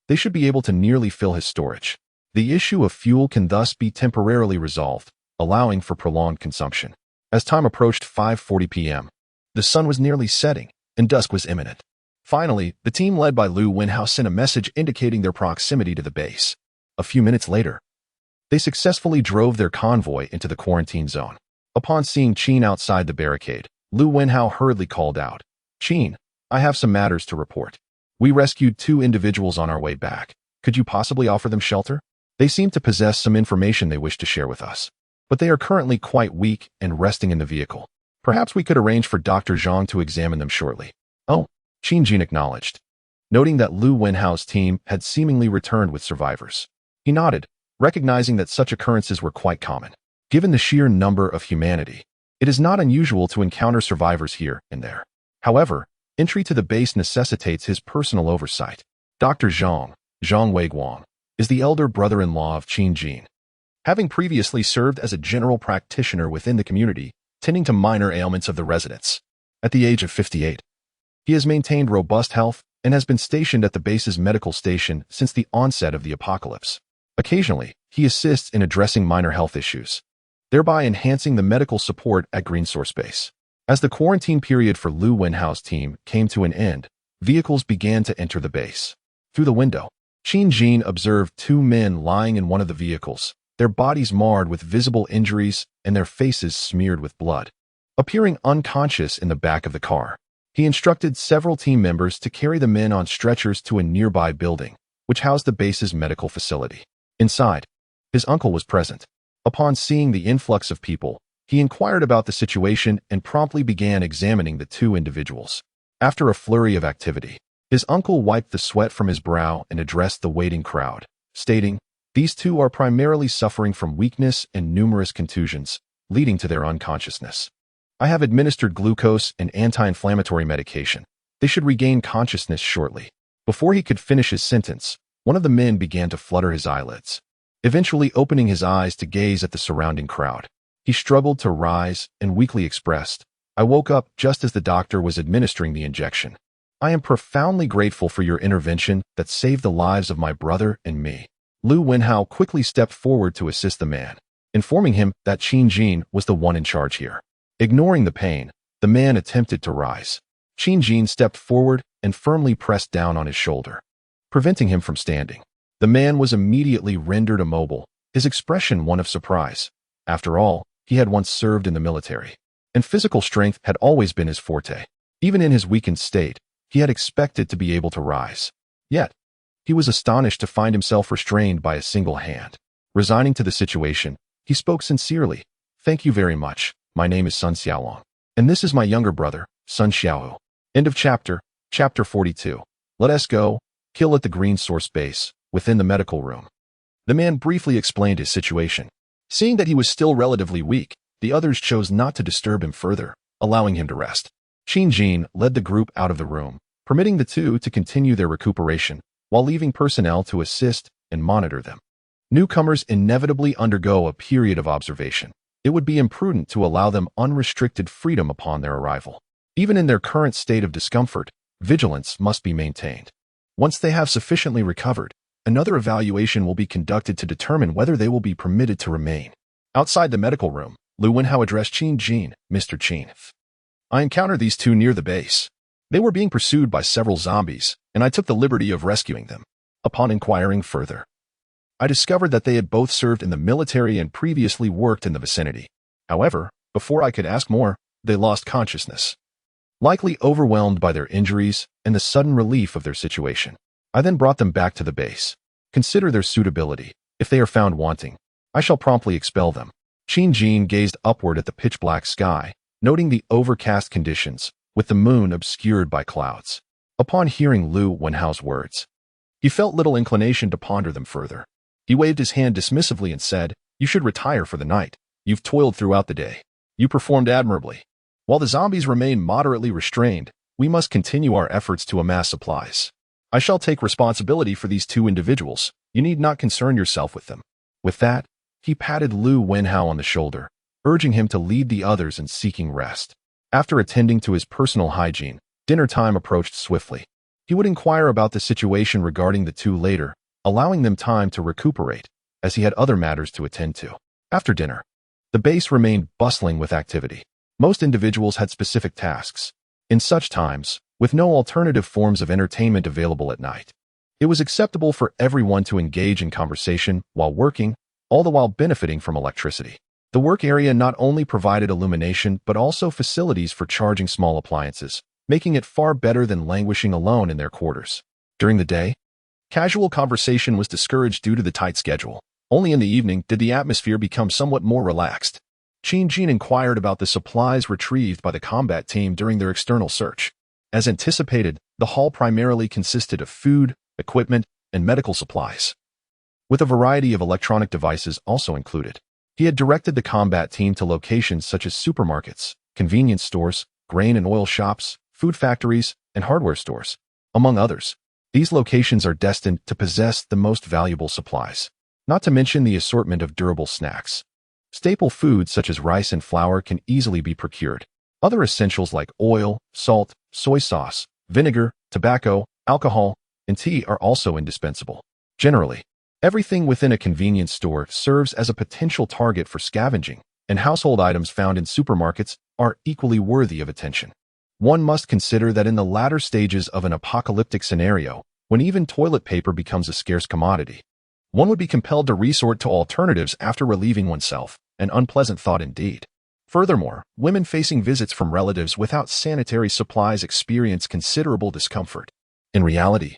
they should be able to nearly fill his storage. The issue of fuel can thus be temporarily resolved, allowing for prolonged consumption. As time approached 5:40 p.m., the sun was nearly setting, and dusk was imminent. Finally, the team led by Lu Wenhao sent a message indicating their proximity to the base. A few minutes later, they successfully drove their convoy into the quarantine zone. Upon seeing Qin outside the barricade, Lu Wenhao hurriedly called out, "Qin, I have some matters to report. We rescued 2 individuals on our way back. Could you possibly offer them shelter? They seem to possess some information they wish to share with us, but they are currently quite weak and resting in the vehicle. Perhaps we could arrange for Dr. Zhang to examine them shortly." "Oh," Qin acknowledged, noting that Lu Wenhao's team had seemingly returned with survivors. He nodded, recognizing that such occurrences were quite common. Given the sheer number of humanity, it is not unusual to encounter survivors here and there. However, entry to the base necessitates his personal oversight. Dr. Zhang Weiguang, is the elder brother-in-law of Qin. Having previously served as a general practitioner within the community, tending to minor ailments of the residents. At the age of 58, he has maintained robust health and has been stationed at the base's medical station since the onset of the apocalypse. Occasionally, he assists in addressing minor health issues, thereby enhancing the medical support at Green Source Base. As the quarantine period for Lu Wenhao's team came to an end, vehicles began to enter the base. Through the window, Qin observed 2 men lying in one of the vehicles, their bodies marred with visible injuries and their faces smeared with blood. Appearing unconscious in the back of the car, he instructed several team members to carry the men on stretchers to a nearby building, which housed the base's medical facility. Inside, his uncle was present. Upon seeing the influx of people, he inquired about the situation and promptly began examining the 2 individuals. After a flurry of activity, his uncle wiped the sweat from his brow and addressed the waiting crowd, stating, "These 2 are primarily suffering from weakness and numerous contusions, leading to their unconsciousness. I have administered glucose and anti-inflammatory medication. They should regain consciousness shortly." Before he could finish his sentence, one of the men began to flutter his eyelids, eventually opening his eyes to gaze at the surrounding crowd. He struggled to rise and weakly expressed, "I woke up just as the doctor was administering the injection. I am profoundly grateful for your intervention that saved the lives of my brother and me." Lu Wenhao quickly stepped forward to assist the man, informing him that Qin was the one in charge here. Ignoring the pain, The man attempted to rise. Qin stepped forward and firmly pressed down on his shoulder, preventing him from standing. The man was immediately rendered immobile, his expression one of surprise. After all, he had once served in the military, and physical strength had always been his forte. Even in his weakened state, he had expected to be able to rise. Yet, he was astonished to find himself restrained by a single hand. Resigning to the situation, he spoke sincerely. "Thank you very much. My name is Sun Xiaolong, and this is my younger brother, Sun Xiaohu." End of chapter. Chapter 42. Let us go. Kill at the green source base, within the medical room. The man briefly explained his situation. Seeing that he was still relatively weak, the others chose not to disturb him further, allowing him to rest. Qin led the group out of the room, permitting the two to continue their recuperation, while leaving personnel to assist and monitor them. Newcomers inevitably undergo a period of observation. It would be imprudent to allow them unrestricted freedom upon their arrival. Even in their current state of discomfort, vigilance must be maintained. Once they have sufficiently recovered, another evaluation will be conducted to determine whether they will be permitted to remain. Outside the medical room, Lu Wenhao addressed Qin, "Mr. Qin, I encountered these two near the base. They were being pursued by several zombies, and I took the liberty of rescuing them. Upon inquiring further, I discovered that they had both served in the military and previously worked in the vicinity. However, before I could ask more, they lost consciousness, likely overwhelmed by their injuries and the sudden relief of their situation. I then brought them back to the base. Consider their suitability. If they are found wanting, I shall promptly expel them." Qin gazed upward at the pitch-black sky, noting the overcast conditions, with the moon obscured by clouds. Upon hearing Lu Wenhao's words, he felt little inclination to ponder them further. He waved his hand dismissively and said, "You should retire for the night. You've toiled throughout the day. You performed admirably. While the zombies remain moderately restrained, we must continue our efforts to amass supplies. I shall take responsibility for these two individuals. You need not concern yourself with them." With that, he patted Lu Wenhao on the shoulder, urging him to lead the others in seeking rest. After attending to his personal hygiene, dinner time approached swiftly. He would inquire about the situation regarding the two later, allowing them time to recuperate, as he had other matters to attend to. After dinner, the base remained bustling with activity. Most individuals had specific tasks. In such times, with no alternative forms of entertainment available at night, it was acceptable for everyone to engage in conversation while working, all the while benefiting from electricity. The work area not only provided illumination but also facilities for charging small appliances, making it far better than languishing alone in their quarters. During the day, casual conversation was discouraged due to the tight schedule. Only in the evening did the atmosphere become somewhat more relaxed. Qin inquired about the supplies retrieved by the combat team during their external search. As anticipated, the haul primarily consisted of food, equipment, and medical supplies, with a variety of electronic devices also included. He had directed the combat team to locations such as supermarkets, convenience stores, grain and oil shops, food factories, and hardware stores, among others. These locations are destined to possess the most valuable supplies, not to mention the assortment of durable snacks. Staple foods such as rice and flour can easily be procured. Other essentials like oil, salt, soy sauce, vinegar, tobacco, alcohol, and tea are also indispensable. Generally, everything within a convenience store serves as a potential target for scavenging, and household items found in supermarkets are equally worthy of attention. One must consider that in the latter stages of an apocalyptic scenario, when even toilet paper becomes a scarce commodity, one would be compelled to resort to alternatives after relieving oneself, an unpleasant thought indeed. Furthermore, women facing visits from relatives without sanitary supplies experience considerable discomfort. In reality,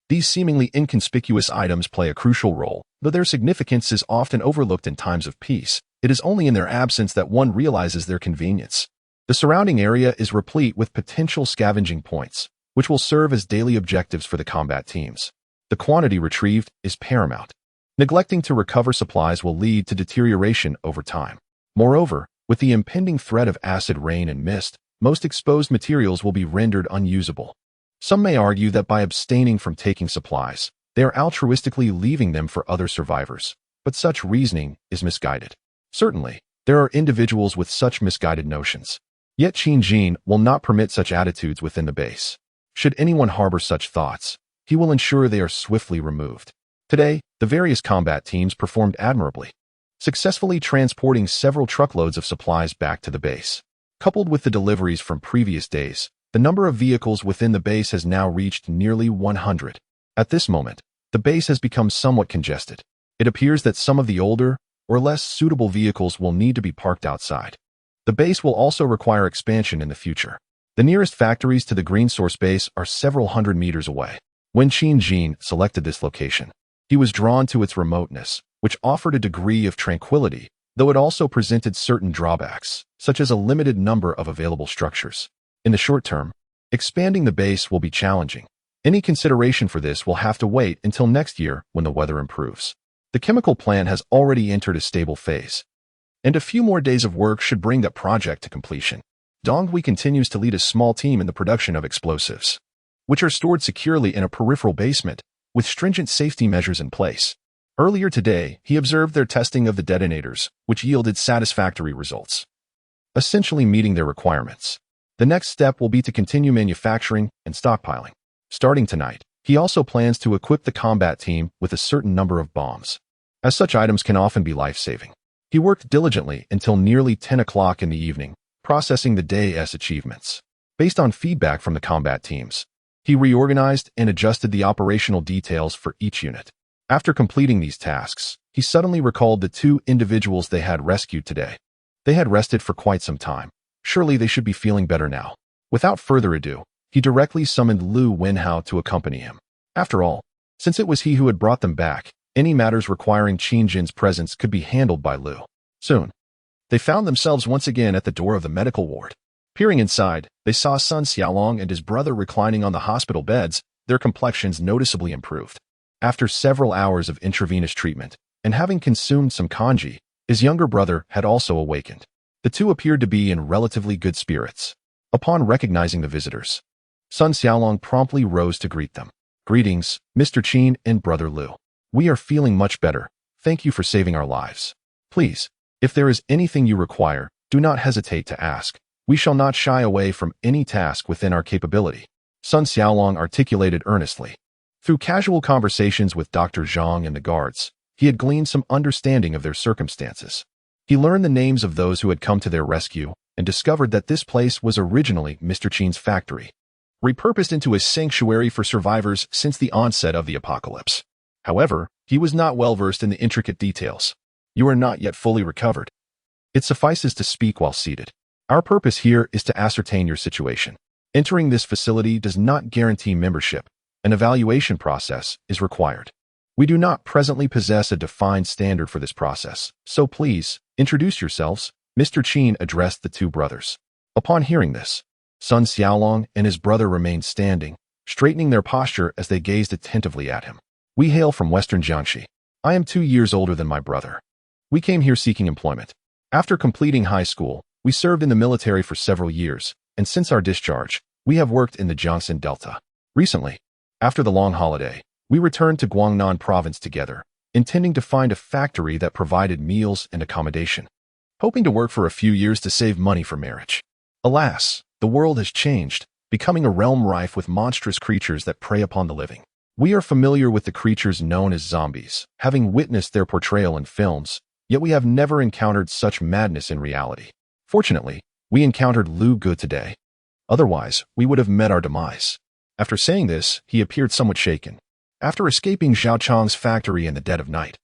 these seemingly inconspicuous items play a crucial role. Though their significance is often overlooked in times of peace, it is only in their absence that one realizes their convenience. The surrounding area is replete with potential scavenging points, which will serve as daily objectives for the combat teams. The quantity retrieved is paramount. Neglecting to recover supplies will lead to deterioration over time. Moreover, with the impending threat of acid rain and mist, most exposed materials will be rendered unusable. Some may argue that by abstaining from taking supplies, they are altruistically leaving them for other survivors, but such reasoning is misguided. Certainly, there are individuals with such misguided notions. Yet Qin will not permit such attitudes within the base. Should anyone harbor such thoughts, he will ensure they are swiftly removed. Today, the various combat teams performed admirably, successfully transporting several truckloads of supplies back to the base. Coupled with the deliveries from previous days, the number of vehicles within the base has now reached nearly 100. At this moment, the base has become somewhat congested. It appears that some of the older or less suitable vehicles will need to be parked outside. The base will also require expansion in the future. The nearest factories to the green source base are several hundred meters away. When Qin Jin selected this location, he was drawn to its remoteness, which offered a degree of tranquility, though it also presented certain drawbacks, such as a limited number of available structures. In the short term, expanding the base will be challenging. Any consideration for this will have to wait until next year when the weather improves. The chemical plant has already entered a stable phase, and a few more days of work should bring that project to completion. Donghui continues to lead a small team in the production of explosives, which are stored securely in a peripheral basement with stringent safety measures in place. Earlier today, he observed their testing of the detonators, which yielded satisfactory results, essentially meeting their requirements. The next step will be to continue manufacturing and stockpiling. Starting tonight, he also plans to equip the combat team with a certain number of bombs, as such items can often be life-saving. He worked diligently until nearly 10 o'clock in the evening, processing the day's achievements. Based on feedback from the combat teams, he reorganized and adjusted the operational details for each unit. After completing these tasks, he suddenly recalled the two individuals they had rescued today. They had rested for quite some time. Surely they should be feeling better now. Without further ado, he directly summoned Lu Wenhao to accompany him. After all, since it was he who had brought them back, any matters requiring Qin Jin's presence could be handled by Lu. Soon, they found themselves once again at the door of the medical ward. Peering inside, they saw Sun Xiaolong and his brother reclining on the hospital beds, their complexions noticeably improved. After several hours of intravenous treatment, and having consumed some kanji, his younger brother had also awakened. The two appeared to be in relatively good spirits. Upon recognizing the visitors, Sun Xiaolong promptly rose to greet them. "Greetings, Mr. Qin and Brother Lu. We are feeling much better. Thank you for saving our lives. Please, if there is anything you require, do not hesitate to ask. We shall not shy away from any task within our capability," Sun Xiaolong articulated earnestly. Through casual conversations with Dr. Zhang and the guards, he had gleaned some understanding of their circumstances. He learned the names of those who had come to their rescue and discovered that this place was originally Mr. Qin's factory, repurposed into a sanctuary for survivors since the onset of the apocalypse. However, he was not well versed in the intricate details. "You are not yet fully recovered. It suffices to speak while seated. Our purpose here is to ascertain your situation. Entering this facility does not guarantee membership. An evaluation process is required. We do not presently possess a defined standard for this process, so please, introduce yourselves," Mr. Qin addressed the two brothers. Upon hearing this, Sun Xiaolong and his brother remained standing, straightening their posture as they gazed attentively at him. "We hail from Western Jiangxi. I am 2 years older than my brother. We came here seeking employment. After completing high school, we served in the military for several years, and since our discharge, we have worked in the Jiangxin Delta. Recently, after the long holiday, we returned to Guangnan province together, intending to find a factory that provided meals and accommodation, hoping to work for a few years to save money for marriage. Alas, the world has changed, becoming a realm rife with monstrous creatures that prey upon the living. We are familiar with the creatures known as zombies, having witnessed their portrayal in films, yet we have never encountered such madness in reality. Fortunately, we encountered Lu Gu today. Otherwise, we would have met our demise." After saying this, he appeared somewhat shaken. After escaping Zhao Chang's factory in the dead of night,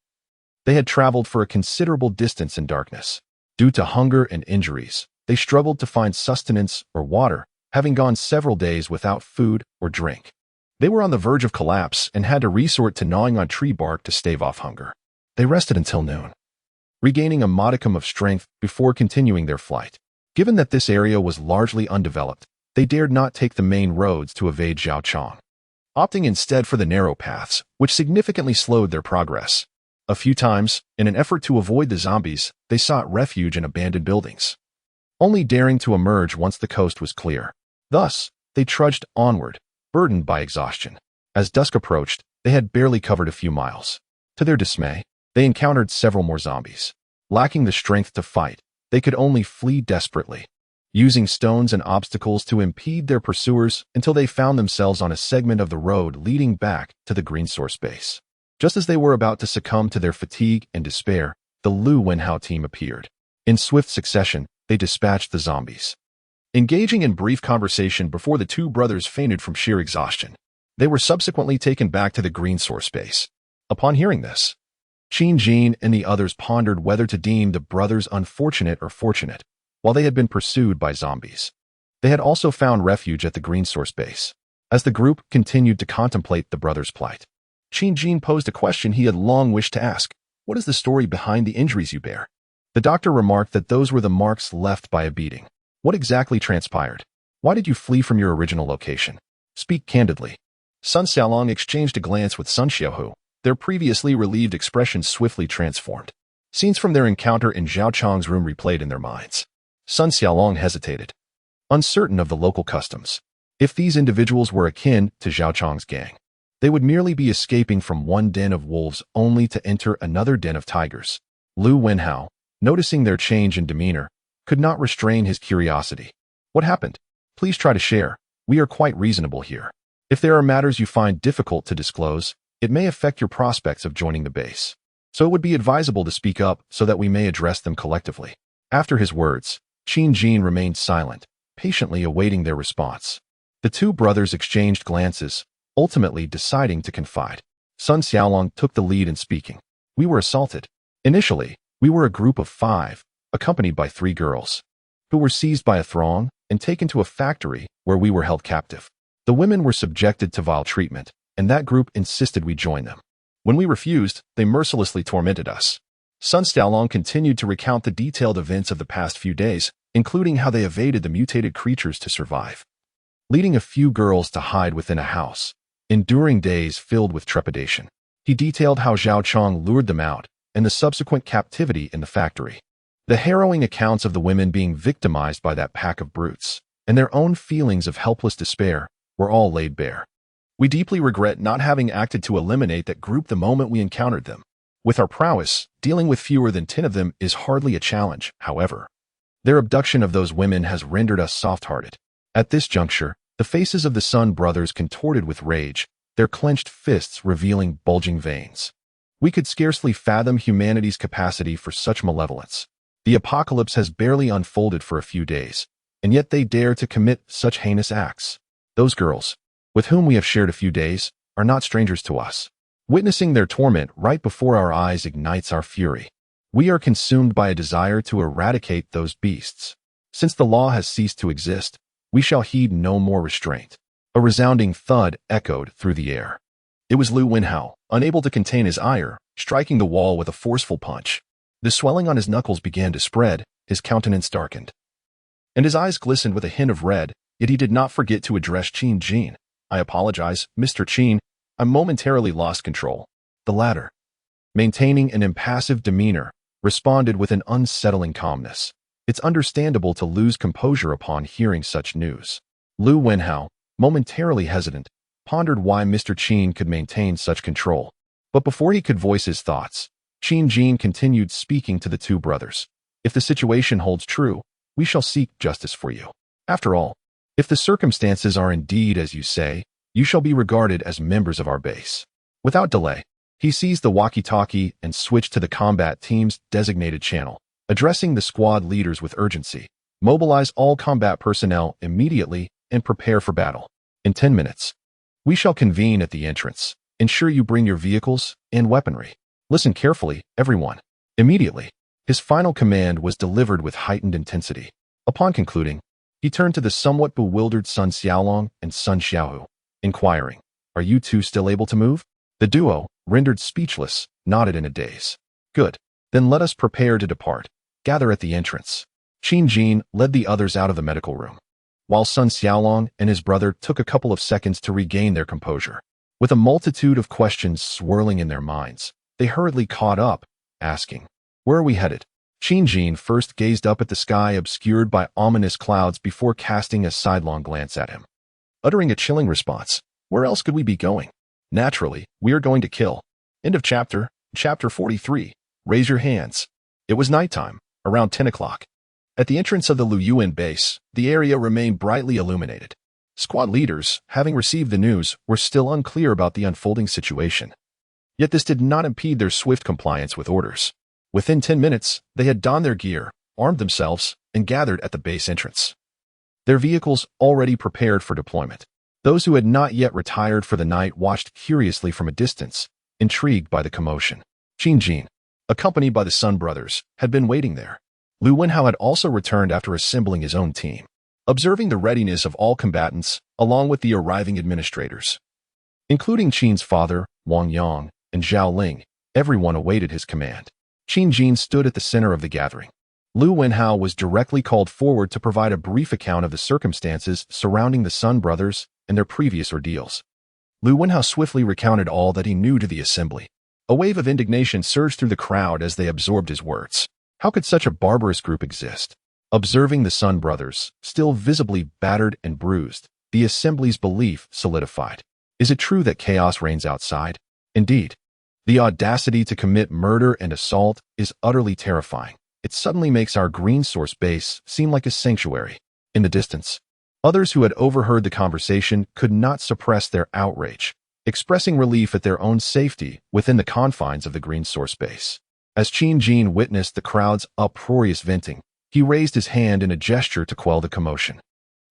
they had traveled for a considerable distance in darkness. Due to hunger and injuries, they struggled to find sustenance or water, having gone several days without food or drink. They were on the verge of collapse and had to resort to gnawing on tree bark to stave off hunger. They rested until noon, regaining a modicum of strength before continuing their flight. Given that this area was largely undeveloped, they dared not take the main roads to evade Zhao Chang, opting instead for the narrow paths, which significantly slowed their progress. A few times, in an effort to avoid the zombies, they sought refuge in abandoned buildings, only daring to emerge once the coast was clear. Thus, they trudged onward, burdened by exhaustion. As dusk approached, they had barely covered a few miles. To their dismay, they encountered several more zombies. Lacking the strength to fight, they could only flee desperately, using stones and obstacles to impede their pursuers until they found themselves on a segment of the road leading back to the green source base. Just as they were about to succumb to their fatigue and despair, the Lu Wenhao team appeared. In swift succession, they dispatched the zombies. engaging in brief conversation before the two brothers fainted from sheer exhaustion. They were subsequently taken back to the green source base. Upon hearing this, Jin and the others pondered whether to deem the brothers unfortunate or fortunate, while they had been pursued by zombies. They had also found refuge at the green source base. As the group continued to contemplate the brothers' plight, Jin posed a question he had long wished to ask. What is the story behind the injuries you bear? The doctor remarked that those were the marks left by a beating. What exactly transpired? Why did you flee from your original location? Speak candidly. Sun Xiaolong exchanged a glance with Sun Xiaohu. Their previously relieved expressions swiftly transformed. Scenes from their encounter in Zhao Chong's room replayed in their minds. Sun Xiaolong hesitated, uncertain of the local customs. If these individuals were akin to Zhao Chong's gang, they would merely be escaping from one den of wolves only to enter another den of tigers. Lu Wenhao, noticing their change in demeanor, could not restrain his curiosity. What happened? Please try to share. We are quite reasonable here. If there are matters you find difficult to disclose, it may affect your prospects of joining the base. So it would be advisable to speak up so that we may address them collectively. After his words, Jin remained silent, patiently awaiting their response. The two brothers exchanged glances, ultimately deciding to confide. Sun Xiaolong took the lead in speaking. We were assaulted. Initially, we were a group of 5, accompanied by 3 girls, who were seized by a throng and taken to a factory where we were held captive. The women were subjected to vile treatment, and that group insisted we join them. When we refused, they mercilessly tormented us. Sun Xiaolong continued to recount the detailed events of the past few days, including how they evaded the mutated creatures to survive, leading a few girls to hide within a house, enduring days filled with trepidation. He detailed how Zhao Chong lured them out and the subsequent captivity in the factory. The harrowing accounts of the women being victimized by that pack of brutes, and their own feelings of helpless despair, were all laid bare. We deeply regret not having acted to eliminate that group the moment we encountered them. With our prowess, dealing with fewer than 10 of them is hardly a challenge, however. Their abduction of those women has rendered us soft-hearted. At this juncture, the faces of the Sun brothers contorted with rage, their clenched fists revealing bulging veins. We could scarcely fathom humanity's capacity for such malevolence. The apocalypse has barely unfolded for a few days, and yet they dare to commit such heinous acts. Those girls, with whom we have shared a few days, are not strangers to us. Witnessing their torment right before our eyes ignites our fury. We are consumed by a desire to eradicate those beasts. Since the law has ceased to exist, we shall heed no more restraint. A resounding thud echoed through the air. It was Lu Wenhao, unable to contain his ire, striking the wall with a forceful punch. The swelling on his knuckles began to spread, his countenance darkened, and his eyes glistened with a hint of red, yet he did not forget to address Jin. I apologize, Mr. Qin. I momentarily lost control. The latter, maintaining an impassive demeanor, responded with an unsettling calmness. It's understandable to lose composure upon hearing such news. Lu Wenhao, momentarily hesitant, pondered why Mr. Qin could maintain such control. But before he could voice his thoughts, Jin continued speaking to the two brothers. If the situation holds true, we shall seek justice for you. After all, if the circumstances are indeed as you say, you shall be regarded as members of our base. Without delay, he seized the walkie-talkie and switched to the combat team's designated channel, addressing the squad leaders with urgency. Mobilize all combat personnel immediately and prepare for battle. In 10 minutes, we shall convene at the entrance. Ensure you bring your vehicles and weaponry. Listen carefully, everyone. Immediately, his final command was delivered with heightened intensity. Upon concluding, he turned to the somewhat bewildered Sun Xiaolong and Sun Xiaohu, inquiring, "Are you two still able to move?" The duo, rendered speechless, nodded in a daze. "Good. Then let us prepare to depart. Gather at the entrance." Jin led the others out of the medical room, while Sun Xiaolong and his brother took a couple of seconds to regain their composure. With a multitude of questions swirling in their minds, they hurriedly caught up, asking, "Where are we headed?" Jin first gazed up at the sky obscured by ominous clouds before casting a sidelong glance at him, uttering a chilling response. "Where else could we be going? Naturally, we are going to kill." End of chapter. Chapter 43. Raise your hands. It was nighttime, around 10 o'clock. At the entrance of the Luyuan base, the area remained brightly illuminated. Squad leaders, having received the news, were still unclear about the unfolding situation. Yet this did not impede their swift compliance with orders. Within 10 minutes, they had donned their gear, armed themselves, and gathered at the base entrance. their vehicles already prepared for deployment. Those who had not yet retired for the night watched curiously from a distance, intrigued by the commotion. Qin Jin, accompanied by the Sun brothers, had been waiting there. Lu Wenhao had also returned after assembling his own team. Observing the readiness of all combatants, along with the arriving administrators, including Qin's father, Wang Yang, and Zhao Ling, everyone awaited his command. Qin Jin stood at the center of the gathering. Lu Wenhao was directly called forward to provide a brief account of the circumstances surrounding the Sun brothers and their previous ordeals. Lu Wenhao swiftly recounted all that he knew to the assembly. A wave of indignation surged through the crowd as they absorbed his words. How could such a barbarous group exist? Observing the Sun brothers, still visibly battered and bruised, the assembly's belief solidified. Is it true that chaos reigns outside? Indeed. The audacity to commit murder and assault is utterly terrifying. It suddenly makes our green source base seem like a sanctuary. In the distance, others who had overheard the conversation could not suppress their outrage, expressing relief at their own safety within the confines of the green source base. As Qin Jin witnessed the crowd's uproarious venting, he raised his hand in a gesture to quell the commotion.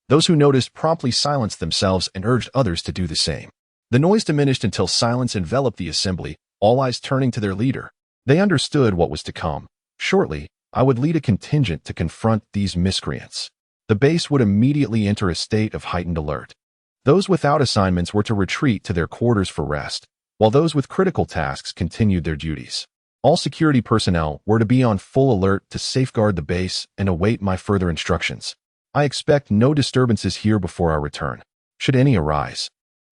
Those who noticed promptly silenced themselves and urged others to do the same. The noise diminished until silence enveloped the assembly, all eyes turning to their leader. They understood what was to come. Shortly, I would lead a contingent to confront these miscreants. The base would immediately enter a state of heightened alert. Those without assignments were to retreat to their quarters for rest, while those with critical tasks continued their duties. All security personnel were to be on full alert to safeguard the base and await my further instructions. I expect no disturbances here before our return. Should any arise,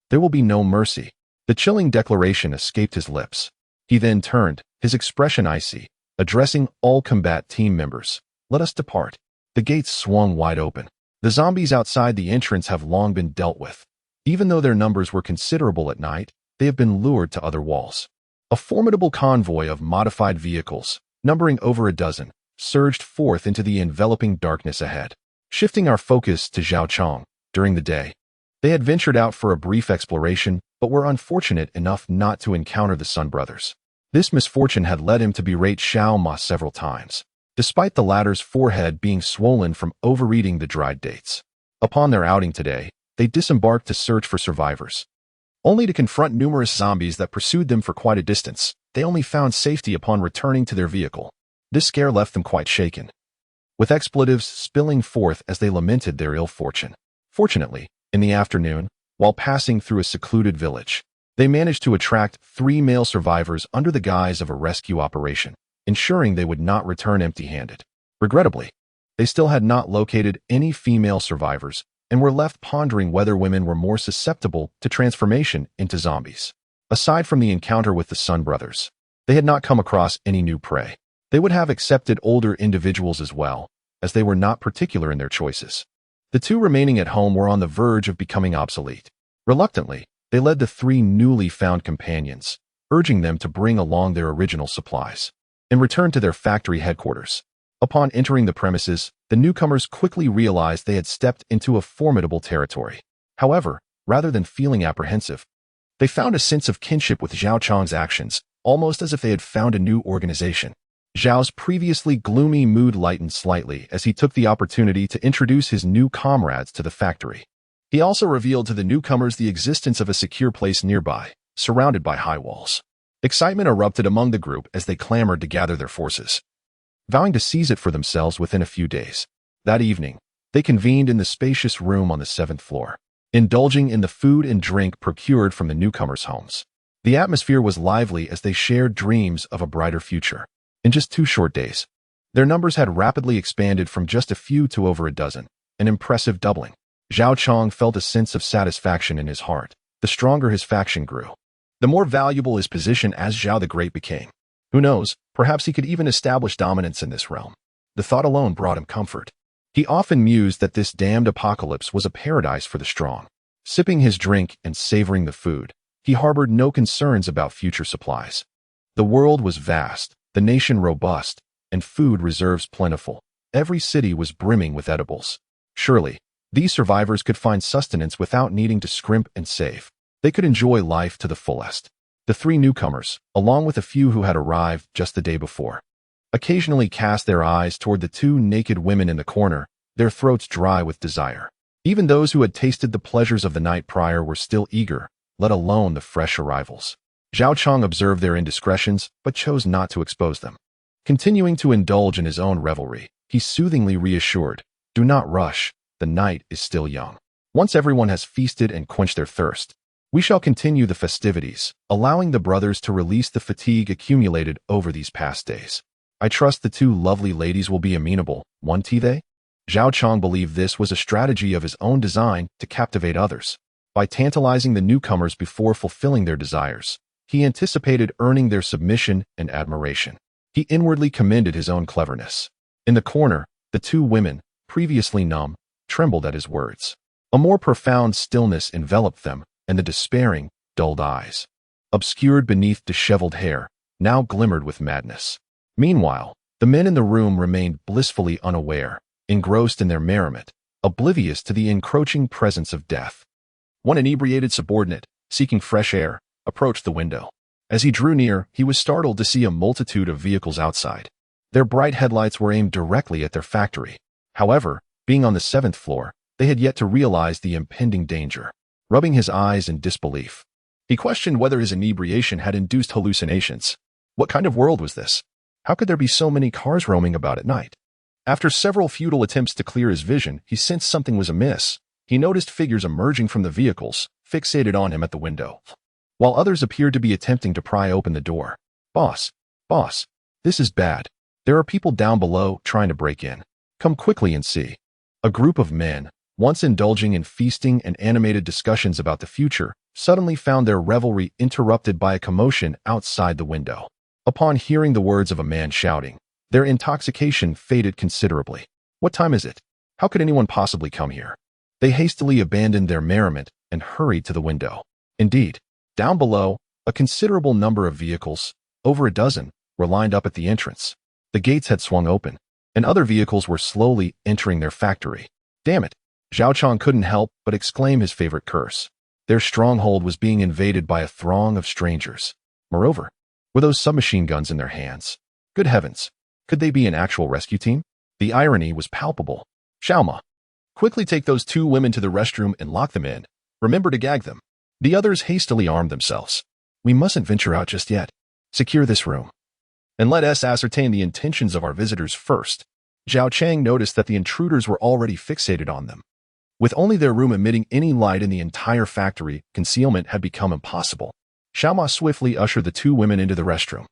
there will be no mercy. The chilling declaration escaped his lips. He then turned, his expression icy, addressing all combat team members. Let us depart. The gates swung wide open. The zombies outside the entrance have long been dealt with. Even though their numbers were considerable at night, they have been lured to other walls. A formidable convoy of modified vehicles, numbering over a dozen, surged forth into the enveloping darkness ahead. Shifting our focus to Zhaochong, during the day, they had ventured out for a brief exploration, but were unfortunate enough not to encounter the Sun brothers. This misfortune had led him to berate Xiao Ma several times, despite the latter's forehead being swollen from overeating the dried dates. Upon their outing today, they disembarked to search for survivors, only to confront numerous zombies that pursued them for quite a distance. They only found safety upon returning to their vehicle. This scare left them quite shaken, with expletives spilling forth as they lamented their ill fortune. Fortunately, in the afternoon, while passing through a secluded village, they managed to attract 3 male survivors under the guise of a rescue operation, ensuring they would not return empty-handed. Regrettably, they still had not located any female survivors and were left pondering whether women were more susceptible to transformation into zombies. Aside from the encounter with the Sun brothers, they had not come across any new prey. They would have accepted older individuals as well, as they were not particular in their choices. The 2 remaining at home were on the verge of becoming obsolete. Reluctantly, they led the 3 newly found companions, urging them to bring along their original supplies and return to their factory headquarters. Upon entering the premises, the newcomers quickly realized they had stepped into a formidable territory. However, rather than feeling apprehensive, they found a sense of kinship with Zhao Chong's actions, almost as if they had found a new organization. Zhao's previously gloomy mood lightened slightly as he took the opportunity to introduce his new comrades to the factory. He also revealed to the newcomers the existence of a secure place nearby, surrounded by high walls. Excitement erupted among the group as they clamored to gather their forces, vowing to seize it for themselves within a few days. That evening, they convened in the spacious room on the 7th floor, indulging in the food and drink procured from the newcomers' homes. The atmosphere was lively as they shared dreams of a brighter future. In just 2 short days, their numbers had rapidly expanded from just a few to over a dozen, an impressive doubling. Zhao Chong felt a sense of satisfaction in his heart. The stronger his faction grew, the more valuable his position as Zhao the Great became. Who knows, perhaps he could even establish dominance in this realm. The thought alone brought him comfort. He often mused that this damned apocalypse was a paradise for the strong. Sipping his drink and savoring the food, he harbored no concerns about future supplies. The world was vast, the nation robust, and food reserves plentiful. Every city was brimming with edibles. Surely, these survivors could find sustenance without needing to scrimp and save. They could enjoy life to the fullest. The 3 newcomers, along with a few who had arrived just the day before, occasionally cast their eyes toward the 2 naked women in the corner, their throats dry with desire. Even those who had tasted the pleasures of the night prior were still eager, let alone the fresh arrivals. Zhao Chang observed their indiscretions, but chose not to expose them. Continuing to indulge in his own revelry, he soothingly reassured, "Do not rush, the night is still young. Once everyone has feasted and quenched their thirst, we shall continue the festivities, allowing the brothers to release the fatigue accumulated over these past days. I trust the two lovely ladies will be amenable, won't they?" Zhao Chang believed this was a strategy of his own design to captivate others. By tantalizing the newcomers before fulfilling their desires, he anticipated earning their submission and admiration. He inwardly commended his own cleverness. In the corner, the two women, previously numb, trembled at his words. A more profound stillness enveloped them, and the despairing, dulled eyes, obscured beneath disheveled hair, now glimmered with madness. Meanwhile, the men in the room remained blissfully unaware, engrossed in their merriment, oblivious to the encroaching presence of death. One inebriated subordinate, seeking fresh air, approached the window. As he drew near, he was startled to see a multitude of vehicles outside. Their bright headlights were aimed directly at their factory. However, being on the 7th floor, they had yet to realize the impending danger. Rubbing his eyes in disbelief, he questioned whether his inebriation had induced hallucinations. What kind of world was this? How could there be so many cars roaming about at night? After several futile attempts to clear his vision, he sensed something was amiss. He noticed figures emerging from the vehicles, fixated on him at the window, while others appeared to be attempting to pry open the door. Boss, this is bad. There are people down below trying to break in. Come quickly and see." A group of men, once indulging in feasting and animated discussions about the future, suddenly found their revelry interrupted by a commotion outside the window. Upon hearing the words of a man shouting, their intoxication faded considerably. "What time is it? How could anyone possibly come here?" They hastily abandoned their merriment and hurried to the window. Indeed, down below, a considerable number of vehicles, over a dozen, were lined up at the entrance. The gates had swung open, and other vehicles were slowly entering their factory. Damn it! Zhao Chang couldn't help but exclaim his favorite curse. Their stronghold was being invaded by a throng of strangers. Moreover, were those submachine guns in their hands? Good heavens! Could they be an actual rescue team? The irony was palpable. "Xiaoma, quickly take those two women to the restroom and lock them in. Remember to gag them." The others hastily armed themselves. "We mustn't venture out just yet. Secure this room, and let us ascertain the intentions of our visitors first." Zhao Chang noticed that the intruders were already fixated on them. With only their room emitting any light in the entire factory, concealment had become impossible. Xiaoma swiftly ushered the two women into the restroom,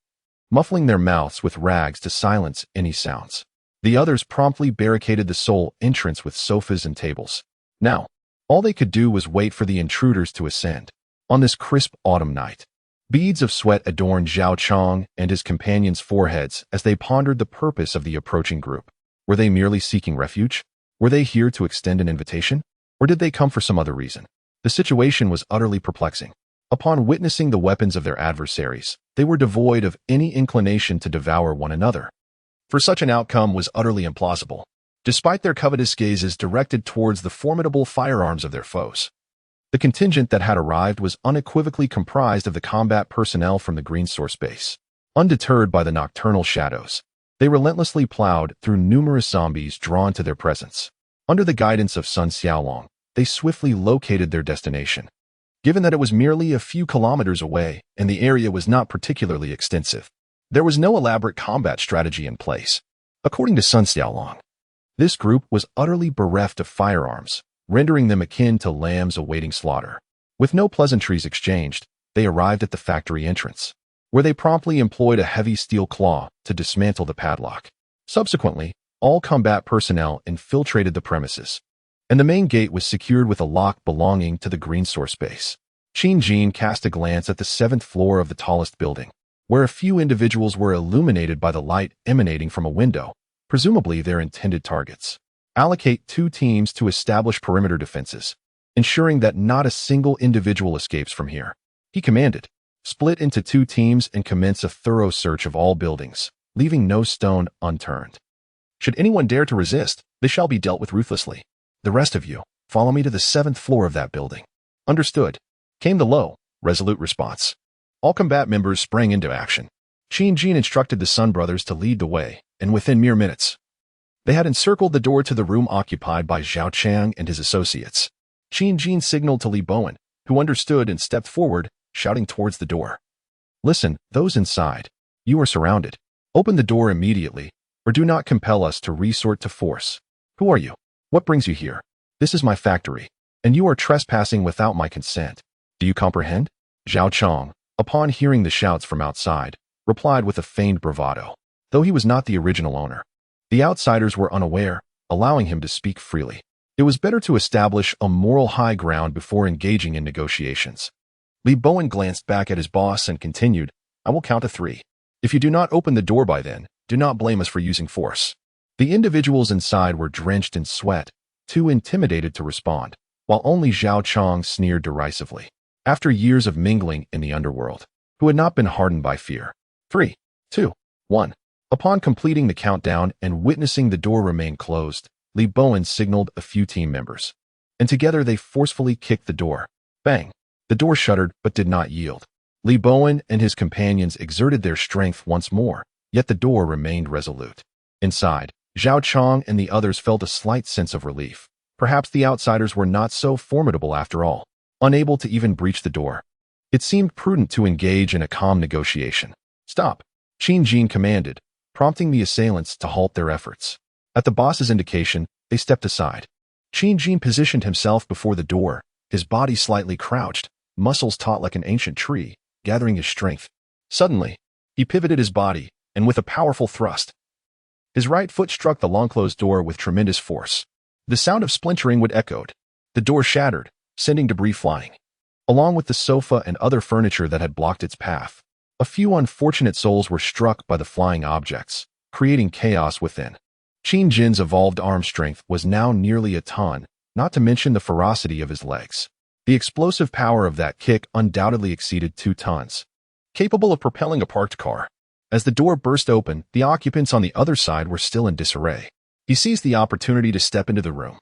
muffling their mouths with rags to silence any sounds. The others promptly barricaded the sole entrance with sofas and tables. Now, all they could do was wait for the intruders to ascend. On this crisp autumn night, beads of sweat adorned Zhao Chang and his companions' foreheads as they pondered the purpose of the approaching group. Were they merely seeking refuge? Were they here to extend an invitation? Or did they come for some other reason? The situation was utterly perplexing. Upon witnessing the weapons of their adversaries, they were devoid of any inclination to devour one another. For such an outcome was utterly implausible, despite their covetous gazes directed towards the formidable firearms of their foes. The contingent that had arrived was unequivocally comprised of the combat personnel from the Green Source base. Undeterred by the nocturnal shadows, they relentlessly plowed through numerous zombies drawn to their presence. Under the guidance of Sun Xiaolong, they swiftly located their destination. Given that it was merely a few kilometers away and the area was not particularly extensive, there was no elaborate combat strategy in place. According to Sun Xiaolong, this group was utterly bereft of firearms, rendering them akin to lambs awaiting slaughter. With no pleasantries exchanged, they arrived at the factory entrance, where they promptly employed a heavy steel claw to dismantle the padlock. Subsequently, all combat personnel infiltrated the premises, and the main gate was secured with a lock belonging to the Green Source base. Qin Jin cast a glance at the 7th floor of the tallest building, where a few individuals were illuminated by the light emanating from a window, presumably their intended targets. Allocate 2 teams to establish perimeter defenses, ensuring that not a single individual escapes from here. He commanded. Split into 2 teams and commence a thorough search of all buildings, leaving no stone unturned. Should anyone dare to resist, they shall be dealt with ruthlessly. The rest of you, follow me to the 7th floor of that building. Understood, came the low, resolute response. All combat members sprang into action. Qin Jin instructed the Sun brothers to lead the way, and within mere minutes, They had encircled the door to the room occupied by Zhao Chang and his associates. Qin Jin signaled to Li Bowen, who understood and stepped forward, shouting towards the door. Listen, those inside. You are surrounded. Open the door immediately, or do not compel us to resort to force. Who are you? What brings you here? This is my factory, and you are trespassing without my consent. Do you comprehend? Zhao Chang, upon hearing the shouts from outside, replied with a feigned bravado, though he was not the original owner. The outsiders were unaware, allowing him to speak freely. It was better to establish a moral high ground before engaging in negotiations. Li Bowen glanced back at his boss and continued, I will count to 3. If you do not open the door by then, do not blame us for using force. The individuals inside were drenched in sweat, too intimidated to respond, while only Zhao Chang sneered derisively. After years of mingling in the underworld, who had not been hardened by fear. 3, 2, 1. Upon completing the countdown and witnessing the door remain closed, Li Bowen signaled a few team members, and together they forcefully kicked the door. Bang! The door shuddered but did not yield. Li Bowen and his companions exerted their strength once more, yet the door remained resolute. Inside, Zhao Chang and the others felt a slight sense of relief. Perhaps the outsiders were not so formidable after all, unable to even breach the door. It seemed prudent to engage in a calm negotiation. Stop! Qin Jin commanded, prompting the assailants to halt their efforts. At the boss's indication, they stepped aside. Qin Jin positioned himself before the door, his body slightly crouched, muscles taut like an ancient tree, gathering his strength. Suddenly, he pivoted his body, and with a powerful thrust, his right foot struck the long-closed door with tremendous force. The sound of splintering would echoed. The door shattered, sending debris flying, along with the sofa and other furniture that had blocked its path. A few unfortunate souls were struck by the flying objects, creating chaos within. Qin Jin's evolved arm strength was now nearly a ton, not to mention the ferocity of his legs. The explosive power of that kick undoubtedly exceeded 2 tons, capable of propelling a parked car. As the door burst open, the occupants on the other side were still in disarray. He seized the opportunity to step into the room.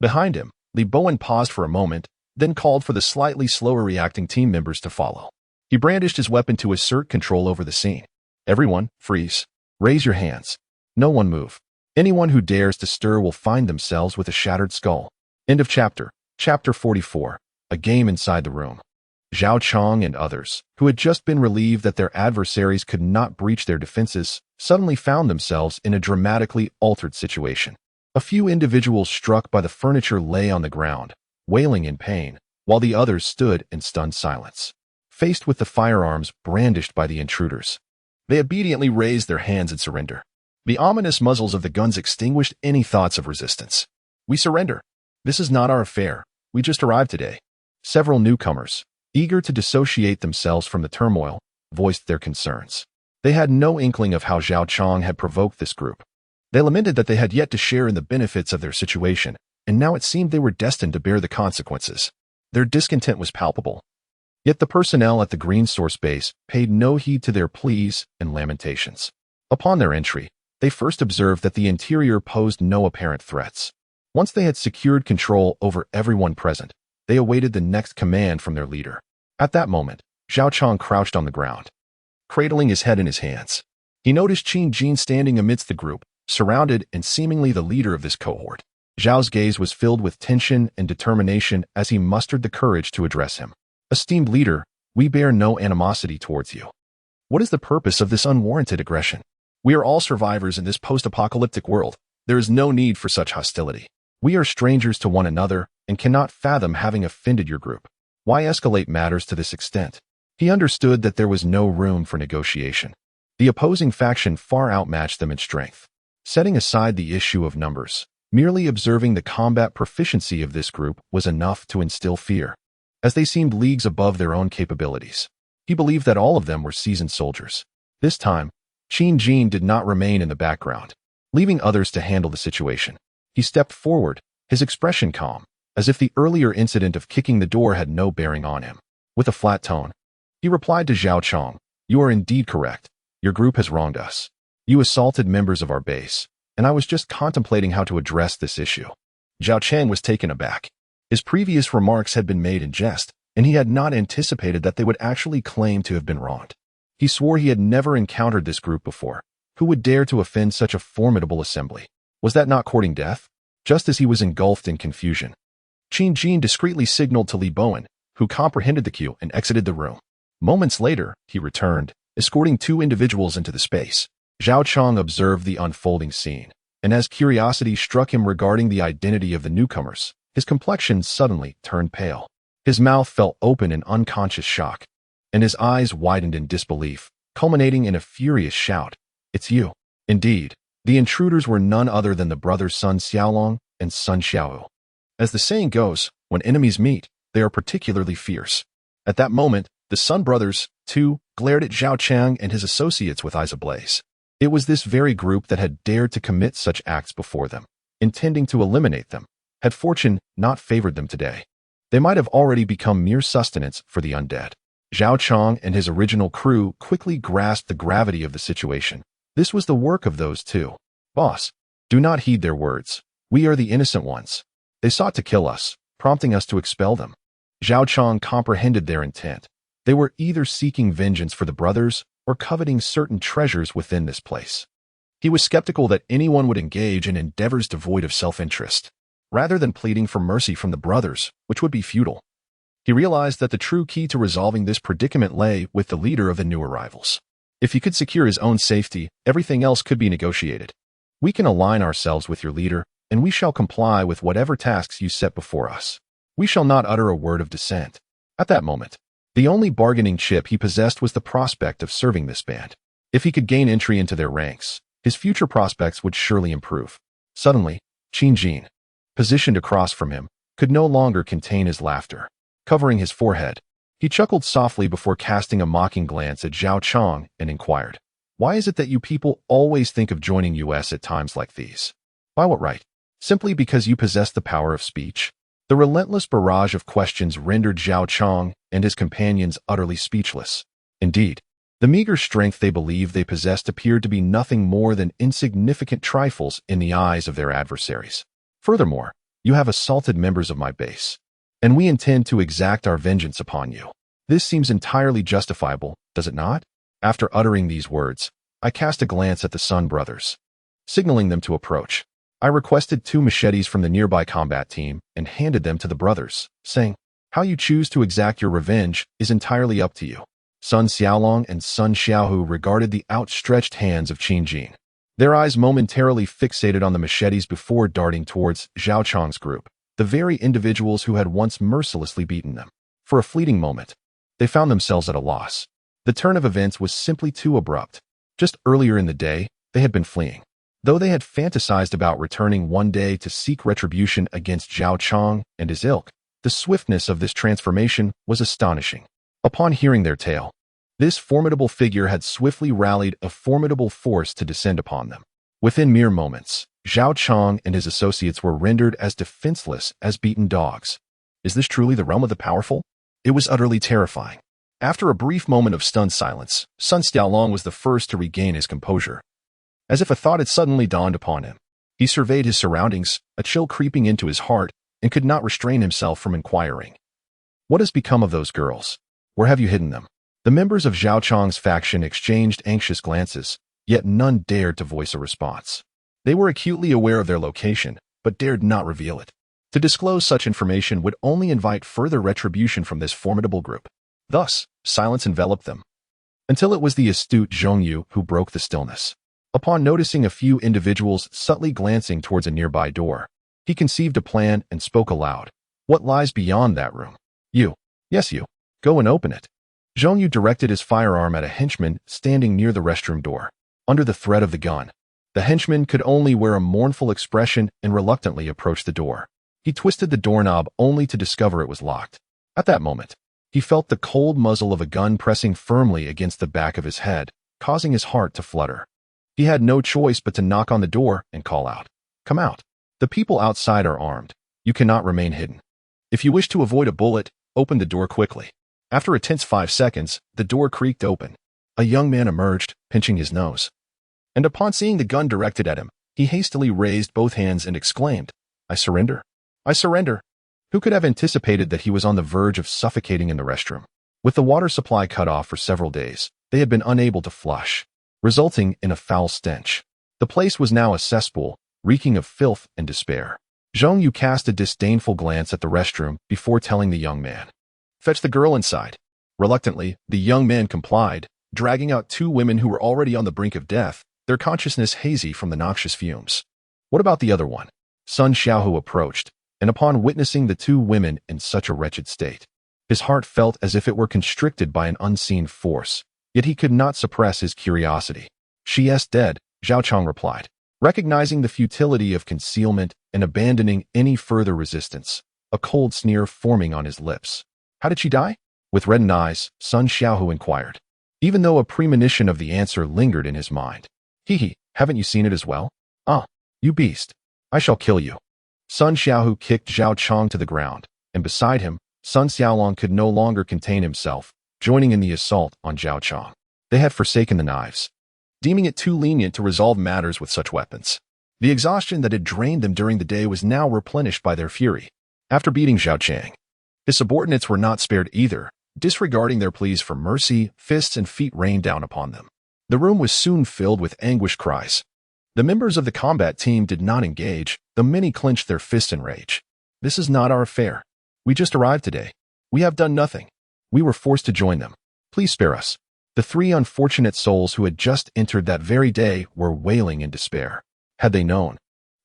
Behind him, Li Bowen paused for a moment, then called for the slightly slower reacting team members to follow. He brandished his weapon to assert control over the scene. Everyone, freeze. Raise your hands. No one move. Anyone who dares to stir will find themselves with a shattered skull. End of chapter. Chapter 44. A game inside the room. Zhao Chang and others, who had just been relieved that their adversaries could not breach their defenses, suddenly found themselves in a dramatically altered situation. A few individuals struck by the furniture lay on the ground, wailing in pain, while the others stood in stunned silence, faced with the firearms brandished by the intruders. They obediently raised their hands in surrender. The ominous muzzles of the guns extinguished any thoughts of resistance. We surrender. This is not our affair. We just arrived today. Several newcomers, eager to dissociate themselves from the turmoil, voiced their concerns. They had no inkling of how Zhao Chang had provoked this group. They lamented that they had yet to share in the benefits of their situation, and now it seemed they were destined to bear the consequences. Their discontent was palpable. Yet the personnel at the Green Source base paid no heed to their pleas and lamentations. Upon their entry, they first observed that the interior posed no apparent threats. Once they had secured control over everyone present, they awaited the next command from their leader. At that moment, Zhao Chang crouched on the ground, cradling his head in his hands. He noticed Qin Jin standing amidst the group, surrounded and seemingly the leader of this cohort. Zhao's gaze was filled with tension and determination as he mustered the courage to address him. Esteemed leader, we bear no animosity towards you. What is the purpose of this unwarranted aggression? We are all survivors in this post-apocalyptic world. There is no need for such hostility. We are strangers to one another and cannot fathom having offended your group. Why escalate matters to this extent? He understood that there was no room for negotiation. The opposing faction far outmatched them in strength. Setting aside the issue of numbers, merely observing the combat proficiency of this group was enough to instill fear, as they seemed leagues above their own capabilities. He believed that all of them were seasoned soldiers. This time, Qin Jin did not remain in the background, leaving others to handle the situation. He stepped forward, his expression calm, as if the earlier incident of kicking the door had no bearing on him. With a flat tone, he replied to Zhao Chang, "You are indeed correct. Your group has wronged us. You assaulted members of our base, and I was just contemplating how to address this issue." Zhao Chang was taken aback. His previous remarks had been made in jest, and he had not anticipated that they would actually claim to have been wronged. He swore he had never encountered this group before. Who would dare to offend such a formidable assembly? Was that not courting death? Just as he was engulfed in confusion, Qin Jin discreetly signaled to Li Bowen, who comprehended the cue and exited the room. Moments later, he returned, escorting 2 individuals into the space. Zhao Chong observed the unfolding scene, and as curiosity struck him regarding the identity of the newcomers, his complexion suddenly turned pale. His mouth fell open in unconscious shock, and his eyes widened in disbelief, culminating in a furious shout. "It's you." Indeed, the intruders were none other than the brothers Sun Xiaolong and Sun Xiaoyu. As the saying goes, when enemies meet, they are particularly fierce. At that moment, the Sun brothers, too, glared at Zhao Chang and his associates with eyes ablaze. It was this very group that had dared to commit such acts before them, intending to eliminate them, had fortune not favored them today. They might have already become mere sustenance for the undead. Zhao Chang and his original crew quickly grasped the gravity of the situation. This was the work of those 2. "Boss, do not heed their words. We are the innocent ones. They sought to kill us, prompting us to expel them." Zhao Chang comprehended their intent. They were either seeking vengeance for the brothers or coveting certain treasures within this place. He was skeptical that anyone would engage in endeavors devoid of self-interest, rather than pleading for mercy from the brothers, which would be futile. He realized that the true key to resolving this predicament lay with the leader of the new arrivals. If he could secure his own safety, everything else could be negotiated. "We can align ourselves with your leader, and we shall comply with whatever tasks you set before us. We shall not utter a word of dissent." At that moment, the only bargaining chip he possessed was the prospect of serving this band. If he could gain entry into their ranks, his future prospects would surely improve. Suddenly, Qin Jin, positioned across from him, could no longer contain his laughter. Covering his forehead, he chuckled softly before casting a mocking glance at Zhao Chang and inquired, "Why is it that you people always think of joining us at times like these? By what right? Simply because you possess the power of speech?" The relentless barrage of questions rendered Zhao Chang and his companions utterly speechless. Indeed, the meager strength they believed they possessed appeared to be nothing more than insignificant trifles in the eyes of their adversaries. "Furthermore, you have assaulted members of my base, and we intend to exact our vengeance upon you. This seems entirely justifiable, does it not?" After uttering these words, I cast a glance at the Sun brothers, signaling them to approach. I requested 2 machetes from the nearby combat team and handed them to the brothers, saying, "How you choose to exact your revenge is entirely up to you." Sun Xiaolong and Sun Xiaohu regarded the outstretched hands of Qin Jin, their eyes momentarily fixated on the machetes before darting towards Zhao Chang's group, the very individuals who had once mercilessly beaten them. For a fleeting moment, they found themselves at a loss. The turn of events was simply too abrupt. Just earlier in the day, they had been fleeing. Though they had fantasized about returning one day to seek retribution against Zhao Chang and his ilk, the swiftness of this transformation was astonishing. Upon hearing their tale, this formidable figure had swiftly rallied a formidable force to descend upon them. Within mere moments, Zhao Chang and his associates were rendered as defenseless as beaten dogs. Is this truly the realm of the powerful? It was utterly terrifying. After a brief moment of stunned silence, Sun Xiaolong was the first to regain his composure. As if a thought had suddenly dawned upon him, he surveyed his surroundings, a chill creeping into his heart, and could not restrain himself from inquiring, "What has become of those girls? Where have you hidden them?" The members of Zhao Chang's faction exchanged anxious glances, yet none dared to voice a response. They were acutely aware of their location, but dared not reveal it. To disclose such information would only invite further retribution from this formidable group. Thus, silence enveloped them, until it was the astute Zhongyu who broke the stillness. Upon noticing a few individuals subtly glancing towards a nearby door, he conceived a plan and spoke aloud. "What lies beyond that room?" "You. Yes, you. Go and open it." Zhongyu directed his firearm at a henchman standing near the restroom door. Under the threat of the gun, the henchman could only wear a mournful expression and reluctantly approach the door. He twisted the doorknob only to discover it was locked. At that moment, he felt the cold muzzle of a gun pressing firmly against the back of his head, causing his heart to flutter. He had no choice but to knock on the door and call out, "Come out. The people outside are armed. You cannot remain hidden. If you wish to avoid a bullet, open the door quickly." After a tense 5 seconds, the door creaked open. A young man emerged, pinching his nose. And upon seeing the gun directed at him, he hastily raised both hands and exclaimed, "I surrender. I surrender." Who could have anticipated that he was on the verge of suffocating in the restroom? With the water supply cut off for several days, they had been unable to flush, resulting in a foul stench. The place was now a cesspool, reeking of filth and despair. Zhong Yu cast a disdainful glance at the restroom before telling the young man, "Fetch the girl inside." Reluctantly, the young man complied, dragging out two women who were already on the brink of death, their consciousness hazy from the noxious fumes. "What about the other one?" Sun Xiaohu approached, and upon witnessing the two women in such a wretched state, his heart felt as if it were constricted by an unseen force, yet he could not suppress his curiosity. "She is dead," Zhao Chong replied, recognizing the futility of concealment and abandoning any further resistance, a cold sneer forming on his lips. "How did she die?" With reddened eyes, Sun Xiaohu inquired, even though a premonition of the answer lingered in his mind. "Hee, haven't you seen it as well? Ah, you beast. I shall kill you." Sun Xiaohu kicked Zhao Chong to the ground, and beside him, Sun Xiaolong could no longer contain himself, joining in the assault on Zhao Chong. They had forsaken the knives, deeming it too lenient to resolve matters with such weapons. The exhaustion that had drained them during the day was now replenished by their fury. After beating Zhao Chang, his subordinates were not spared either, disregarding their pleas for mercy, fists and feet rained down upon them. The room was soon filled with anguished cries. The members of the combat team did not engage, though many clenched their fists in rage. "This is not our affair. We just arrived today. We have done nothing. We were forced to join them. Please spare us." The three unfortunate souls who had just entered that very day were wailing in despair. Had they known,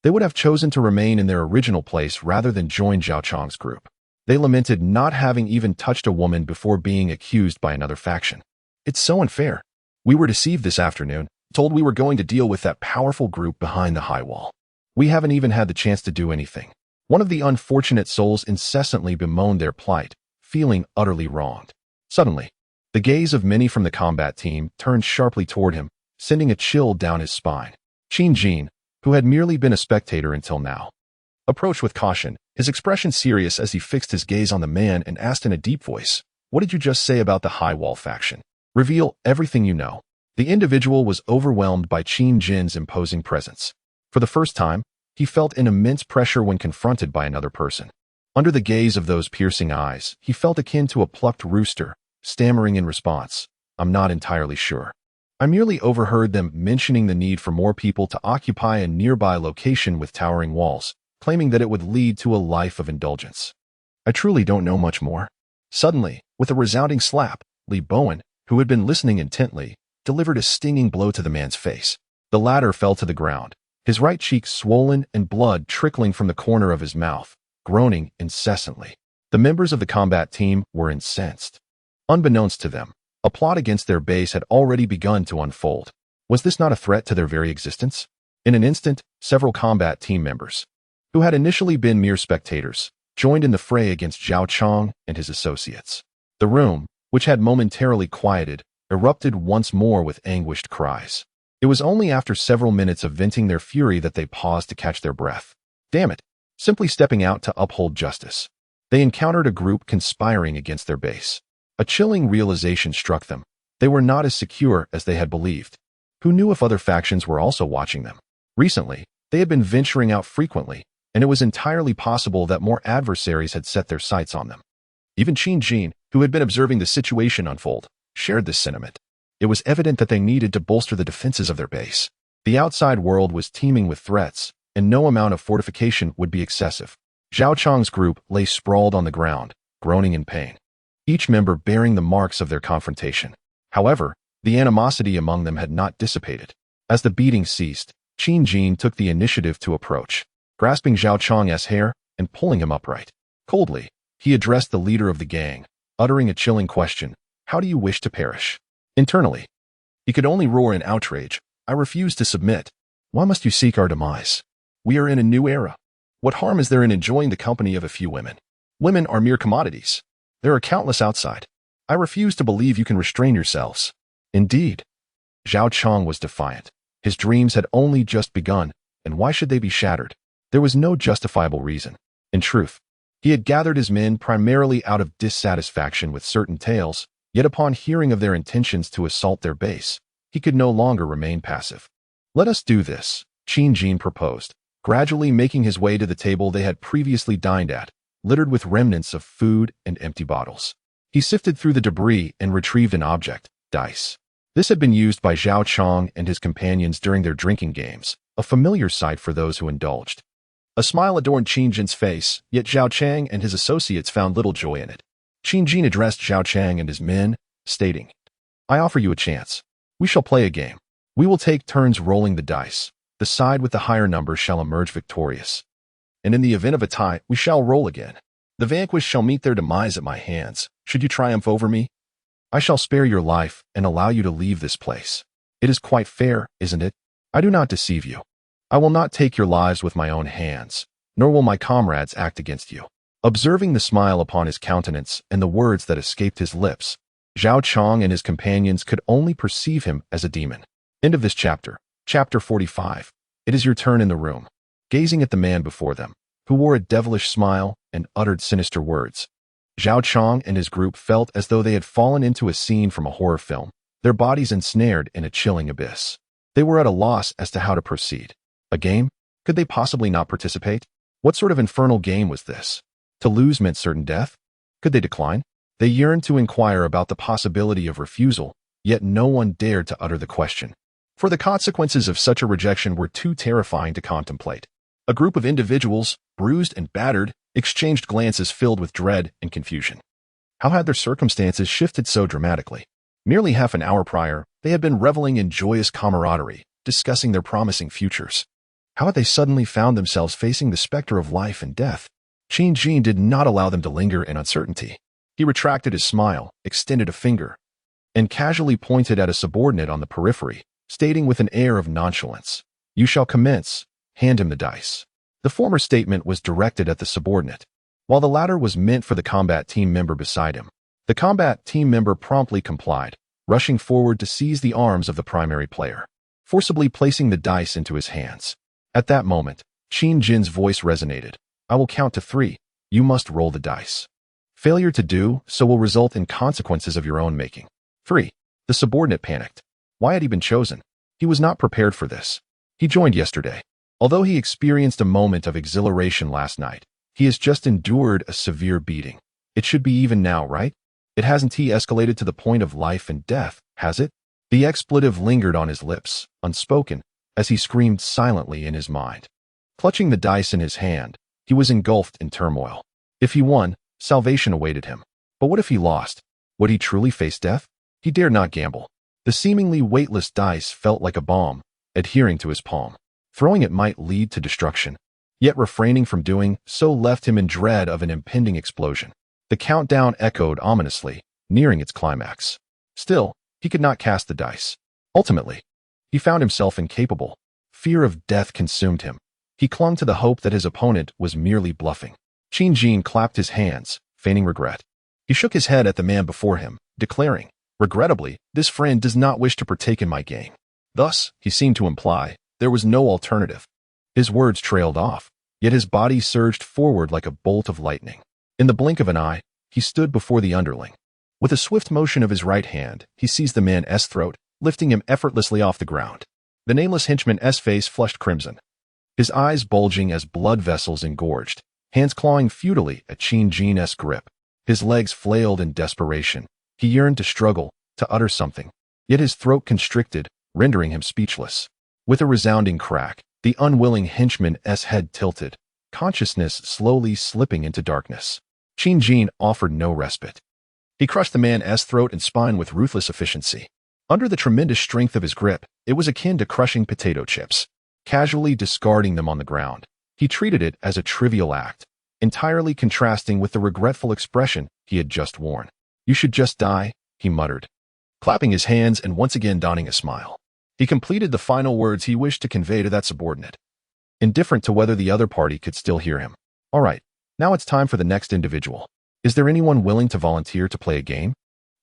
they would have chosen to remain in their original place rather than join Zhao Chong's group. They lamented not having even touched a woman before being accused by another faction. "It's so unfair. We were deceived this afternoon, told we were going to deal with that powerful group behind the high wall. We haven't even had the chance to do anything." One of the unfortunate souls incessantly bemoaned their plight, feeling utterly wronged. Suddenly, the gaze of many from the combat team turned sharply toward him, sending a chill down his spine. Qin Jin, who had merely been a spectator until now, approached with caution, his expression serious as he fixed his gaze on the man and asked in a deep voice, "What did you just say about the High Wall faction? Reveal everything you know." The individual was overwhelmed by Qin Jin's imposing presence. For the first time, he felt an immense pressure when confronted by another person. Under the gaze of those piercing eyes, he felt akin to a plucked rooster, stammering in response, "I'm not entirely sure. I merely overheard them mentioning the need for more people to occupy a nearby location with towering walls, claiming that it would lead to a life of indulgence. I truly don't know much more." Suddenly, with a resounding slap, Li Bowen, who had been listening intently, delivered a stinging blow to the man's face. The latter fell to the ground, his right cheek swollen and blood trickling from the corner of his mouth, groaning incessantly. The members of the combat team were incensed. Unbeknownst to them, a plot against their base had already begun to unfold. Was this not a threat to their very existence? In an instant, several combat team members, who had initially been mere spectators, joined in the fray against Zhao Chong and his associates. The room, which had momentarily quieted, erupted once more with anguished cries. It was only after several minutes of venting their fury that they paused to catch their breath. Damn it! Simply stepping out to uphold justice. They encountered a group conspiring against their base. A chilling realization struck them. They were not as secure as they had believed. Who knew if other factions were also watching them? Recently, they had been venturing out frequently, and it was entirely possible that more adversaries had set their sights on them. Even Qin Jin, who had been observing the situation unfold, shared this sentiment. It was evident that they needed to bolster the defenses of their base. The outside world was teeming with threats, and no amount of fortification would be excessive. Zhao Chong's group lay sprawled on the ground, groaning in pain, each member bearing the marks of their confrontation. However, the animosity among them had not dissipated. As the beating ceased, Qin Jin took the initiative to approach, grasping Zhao Chong's hair and pulling him upright. Coldly, he addressed the leader of the gang, uttering a chilling question, "How do you wish to perish?" Internally, he could only roar in outrage, "I refuse to submit. Why must you seek our demise? We are in a new era. What harm is there in enjoying the company of a few women? Women are mere commodities. There are countless outside. I refuse to believe you can restrain yourselves." Indeed, Zhao Chong was defiant. His dreams had only just begun, and why should they be shattered? There was no justifiable reason. In truth, he had gathered his men primarily out of dissatisfaction with certain tales, yet upon hearing of their intentions to assault their base, he could no longer remain passive. "Let us do this," Qin Jin proposed, gradually making his way to the table they had previously dined at, littered with remnants of food and empty bottles. He sifted through the debris and retrieved an object, dice. This had been used by Zhao Chong and his companions during their drinking games, a familiar sight for those who indulged. A smile adorned Qin Jin's face, yet Zhao Chang and his associates found little joy in it. Qin Jin addressed Zhao Chang and his men, stating, "I offer you a chance. We shall play a game. We will take turns rolling the dice. The side with the higher number shall emerge victorious. And in the event of a tie, we shall roll again. The vanquished shall meet their demise at my hands. Should you triumph over me, I shall spare your life and allow you to leave this place. It is quite fair, isn't it? I do not deceive you. I will not take your lives with my own hands, nor will my comrades act against you." Observing the smile upon his countenance and the words that escaped his lips, Zhao Chang and his companions could only perceive him as a demon. End of this chapter. Chapter 45. It is your turn in the room. Gazing at the man before them, who wore a devilish smile and uttered sinister words, Zhao Chang and his group felt as though they had fallen into a scene from a horror film, their bodies ensnared in a chilling abyss. They were at a loss as to how to proceed. A game? Could they possibly not participate? What sort of infernal game was this? To lose meant certain death? Could they decline? They yearned to inquire about the possibility of refusal, yet no one dared to utter the question. For the consequences of such a rejection were too terrifying to contemplate. A group of individuals, bruised and battered, exchanged glances filled with dread and confusion. How had their circumstances shifted so dramatically? Merely half an hour prior, they had been reveling in joyous camaraderie, discussing their promising futures. How had they suddenly found themselves facing the specter of life and death? Qin Jin did not allow them to linger in uncertainty. He retracted his smile, extended a finger, and casually pointed at a subordinate on the periphery, stating with an air of nonchalance, "You shall commence. Hand him the dice." The former statement was directed at the subordinate, while the latter was meant for the combat team member beside him. The combat team member promptly complied, rushing forward to seize the arms of the primary player, forcibly placing the dice into his hands. At that moment, Qin Jin's voice resonated. "I will count to 3. You must roll the dice. Failure to do so will result in consequences of your own making." 3. The subordinate panicked. Why had he been chosen? He was not prepared for this. He joined yesterday. Although he experienced a moment of exhilaration last night, he has just endured a severe beating. It should be even now, right? It hasn't escalated to the point of life and death, has it? The expletive lingered on his lips, unspoken, as he screamed silently in his mind. Clutching the dice in his hand, he was engulfed in turmoil. If he won, salvation awaited him. But what if he lost? Would he truly face death? He dared not gamble. The seemingly weightless dice felt like a bomb, adhering to his palm. Throwing it might lead to destruction, yet refraining from doing so left him in dread of an impending explosion. The countdown echoed ominously, nearing its climax. Still, he could not cast the dice. Ultimately, he found himself incapable. Fear of death consumed him. He clung to the hope that his opponent was merely bluffing. Qin Jin clapped his hands, feigning regret. He shook his head at the man before him, declaring, "Regrettably, this friend does not wish to partake in my game." Thus, he seemed to imply, there was no alternative. His words trailed off, yet his body surged forward like a bolt of lightning. In the blink of an eye, he stood before the underling. With a swift motion of his right hand, he seized the man's throat, lifting him effortlessly off the ground. The nameless henchman's face flushed crimson, his eyes bulging as blood vessels engorged, hands clawing futilely at Qin Jin's grip. His legs flailed in desperation. He yearned to struggle, to utter something, yet his throat constricted, rendering him speechless. With a resounding crack, the unwilling henchman's head tilted, consciousness slowly slipping into darkness. Qin Jin offered no respite. He crushed the man's throat and spine with ruthless efficiency. Under the tremendous strength of his grip, it was akin to crushing potato chips. Casually discarding them on the ground, he treated it as a trivial act, entirely contrasting with the regretful expression he had just worn. "You should just die," he muttered, clapping his hands and once again donning a smile. He completed the final words he wished to convey to that subordinate, indifferent to whether the other party could still hear him. "All right, now it's time for the next individual. Is there anyone willing to volunteer to play a game?"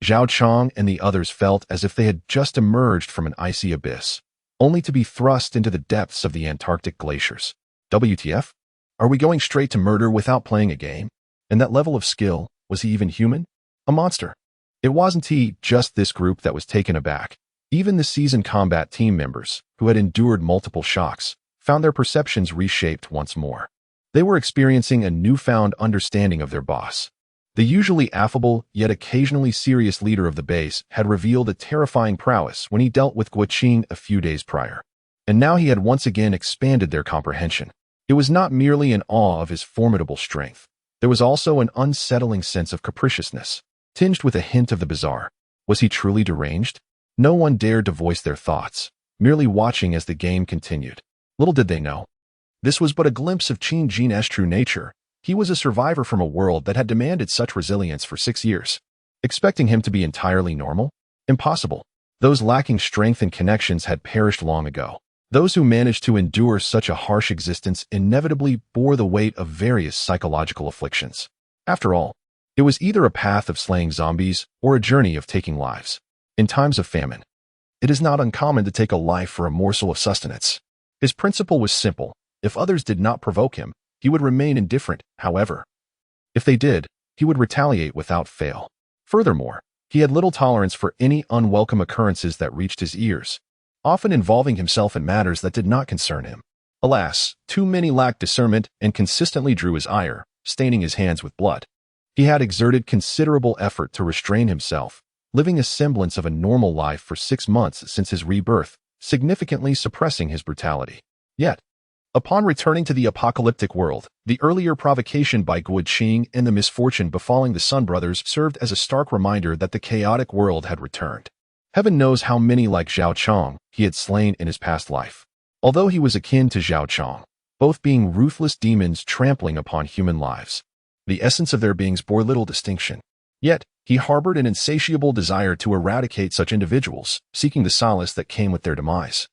Zhao Chang and the others felt as if they had just emerged from an icy abyss, only to be thrust into the depths of the Antarctic glaciers. WTF? Are we going straight to murder without playing a game? And that level of skill, was he even human? A monster. It wasn't just this group that was taken aback. Even the seasoned combat team members, who had endured multiple shocks, found their perceptions reshaped once more. They were experiencing a newfound understanding of their boss. The usually affable, yet occasionally serious leader of the base had revealed a terrifying prowess when he dealt with Guo Qing a few days prior. and now he had once again expanded their comprehension. It was not merely an awe of his formidable strength. There was also an unsettling sense of capriciousness, tinged with a hint of the bizarre. Was he truly deranged? No one dared to voice their thoughts, merely watching as the game continued. Little did they know, this was but a glimpse of Qin Jin's true nature. He was a survivor from a world that had demanded such resilience for 6 years. Expecting him to be entirely normal? Impossible. Those lacking strength and connections had perished long ago. Those who managed to endure such a harsh existence inevitably bore the weight of various psychological afflictions. After all, it was either a path of slaying zombies or a journey of taking lives. In times of famine, it is not uncommon to take a life for a morsel of sustenance. His principle was simple. If others did not provoke him, he would remain indifferent. However, if they did, he would retaliate without fail. Furthermore, he had little tolerance for any unwelcome occurrences that reached his ears, often involving himself in matters that did not concern him. Alas, too many lacked discernment and consistently drew his ire, staining his hands with blood. He had exerted considerable effort to restrain himself, living a semblance of a normal life for 6 months since his rebirth, significantly suppressing his brutality. Yet, upon returning to the apocalyptic world, the earlier provocation by Guo Qing and the misfortune befalling the Sun brothers served as a stark reminder that the chaotic world had returned. Heaven knows how many like Zhao Chong he had slain in his past life. Although he was akin to Zhao Chong, both being ruthless demons trampling upon human lives, the essence of their beings bore little distinction. Yet, he harbored an insatiable desire to eradicate such individuals, seeking the solace that came with their demise.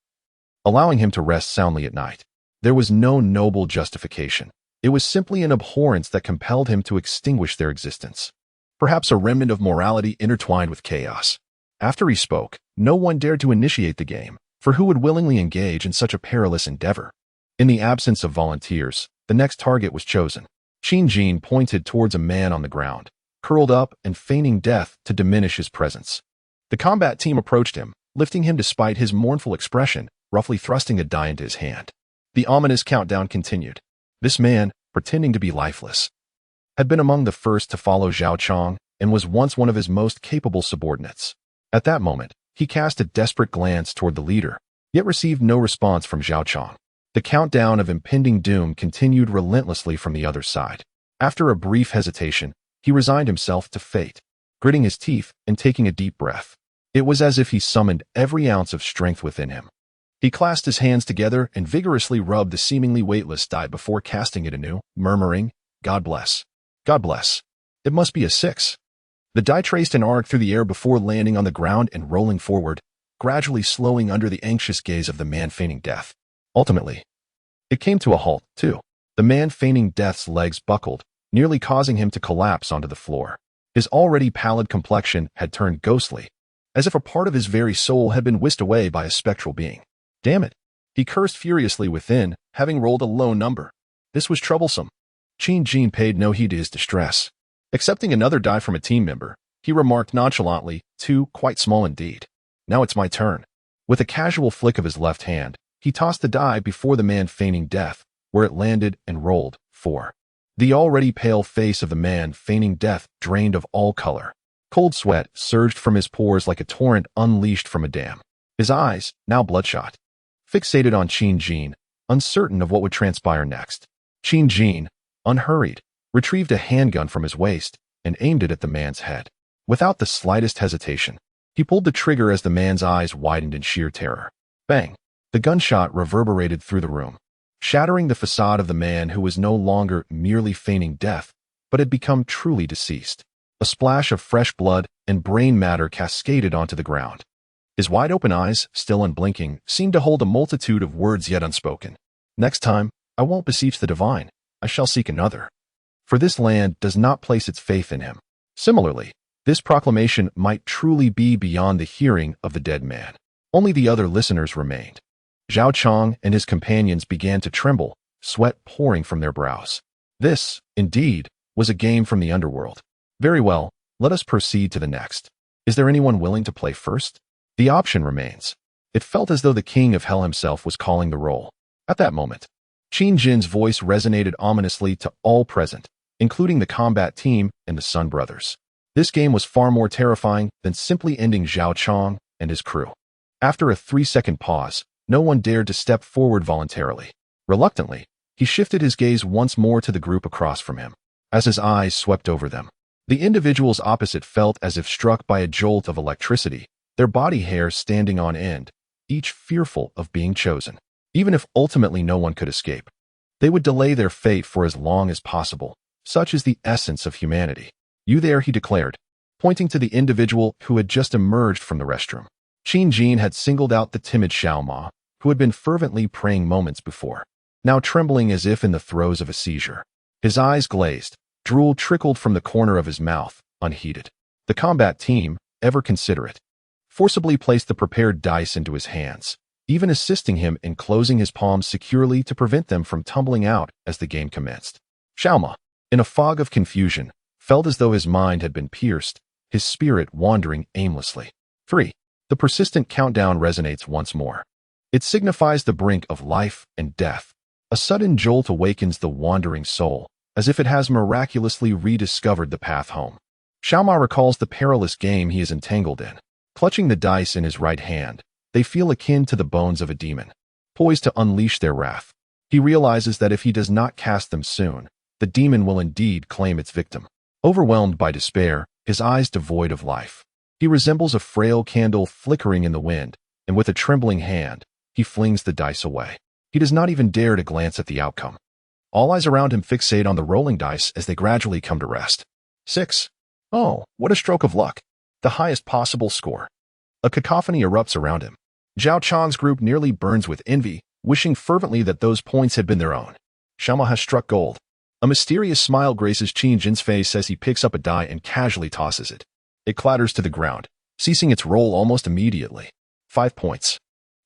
Allowing him to rest soundly at night, there was no noble justification. It was simply an abhorrence that compelled him to extinguish their existence. Perhaps a remnant of morality intertwined with chaos. After he spoke, no one dared to initiate the game, for who would willingly engage in such a perilous endeavor? In the absence of volunteers, the next target was chosen. Qin Jin pointed towards a man on the ground, curled up and feigning death to diminish his presence. The combat team approached him, lifting him despite his mournful expression, roughly thrusting a die into his hand. The ominous countdown continued. This man, pretending to be lifeless, had been among the first to follow Zhao Chong and was once one of his most capable subordinates. At that moment, he cast a desperate glance toward the leader, yet received no response from Zhao Chong. The countdown of impending doom continued relentlessly from the other side. After a brief hesitation, he resigned himself to fate, gritting his teeth and taking a deep breath. It was as if he summoned every ounce of strength within him. He clasped his hands together and vigorously rubbed the seemingly weightless die before casting it anew, murmuring, "God bless. God bless. It must be a 6. The die traced an arc through the air before landing on the ground and rolling forward, gradually slowing under the anxious gaze of the man feigning death. Ultimately, it came to a halt, too. The man feigning death's legs buckled, nearly causing him to collapse onto the floor. His already pallid complexion had turned ghostly, as if a part of his very soul had been whisked away by a spectral being. Damn it! He cursed furiously within, having rolled a low number. This was troublesome. Qin Jin paid no heed to his distress. Accepting another die from a team member, he remarked nonchalantly, 2, quite small indeed. Now it's my turn. With a casual flick of his left hand, he tossed the die before the man feigning death, where it landed and rolled, 4. The already pale face of the man feigning death drained of all color. Cold sweat surged from his pores like a torrent unleashed from a dam. His eyes, now bloodshot, fixated on Qin Jin, uncertain of what would transpire next. Qin Jin, unhurried, retrieved a handgun from his waist and aimed it at the man's head. Without the slightest hesitation, he pulled the trigger as the man's eyes widened in sheer terror. Bang! The gunshot reverberated through the room, shattering the facade of the man who was no longer merely feigning death, but had become truly deceased. A splash of fresh blood and brain matter cascaded onto the ground. His wide-open eyes, still unblinking, seemed to hold a multitude of words yet unspoken. Next time, I won't beseech the divine. I shall seek another. For this land does not place its faith in him. Similarly, this proclamation might truly be beyond the hearing of the dead man. Only the other listeners remained. Zhao Chong and his companions began to tremble, sweat pouring from their brows. This, indeed, was a game from the underworld. Very well, let us proceed to the next. Is there anyone willing to play first? The option remains. It felt as though the king of hell himself was calling the roll. At that moment, Qin Jin's voice resonated ominously to all present, including the combat team and the Sun brothers. This game was far more terrifying than simply ending Zhao Chong and his crew. After a 3-second pause, No one dared to step forward voluntarily. Reluctantly, he shifted his gaze once more to the group across from him. As his eyes swept over them, the individuals opposite felt as if struck by a jolt of electricity, their body hairs standing on end, each fearful of being chosen. Even if ultimately no one could escape, they would delay their fate for as long as possible. Such is the essence of humanity. "You there," he declared, pointing to the individual who had just emerged from the restroom. Qin Jin had singled out the timid Xiao Ma, who had been fervently praying moments before, now trembling as if in the throes of a seizure. His eyes glazed, drool trickled from the corner of his mouth, unheeded. The combat team, ever considerate, forcibly placed the prepared dice into his hands, even assisting him in closing his palms securely to prevent them from tumbling out as the game commenced. Xiao Ma, in a fog of confusion, felt as though his mind had been pierced, his spirit wandering aimlessly. 3. The persistent countdown resonates once more. It signifies the brink of life and death. A sudden jolt awakens the wandering soul, as if it has miraculously rediscovered the path home. Xiao Ma recalls the perilous game he is entangled in. Clutching the dice in his right hand, they feel akin to the bones of a demon, poised to unleash their wrath. He realizes that if he does not cast them soon, the demon will indeed claim its victim. Overwhelmed by despair, his eyes devoid of life, he resembles a frail candle flickering in the wind, and with a trembling hand, he flings the dice away. He does not even dare to glance at the outcome. All eyes around him fixate on the rolling dice as they gradually come to rest. 6. Oh, what a stroke of luck. The highest possible score. A cacophony erupts around him. Zhao Chang's group nearly burns with envy, wishing fervently that those points had been their own. Xiao Ma has struck gold. A mysterious smile graces Qin Jin's face as he picks up a die and casually tosses it. It clatters to the ground, ceasing its roll almost immediately. 5 points.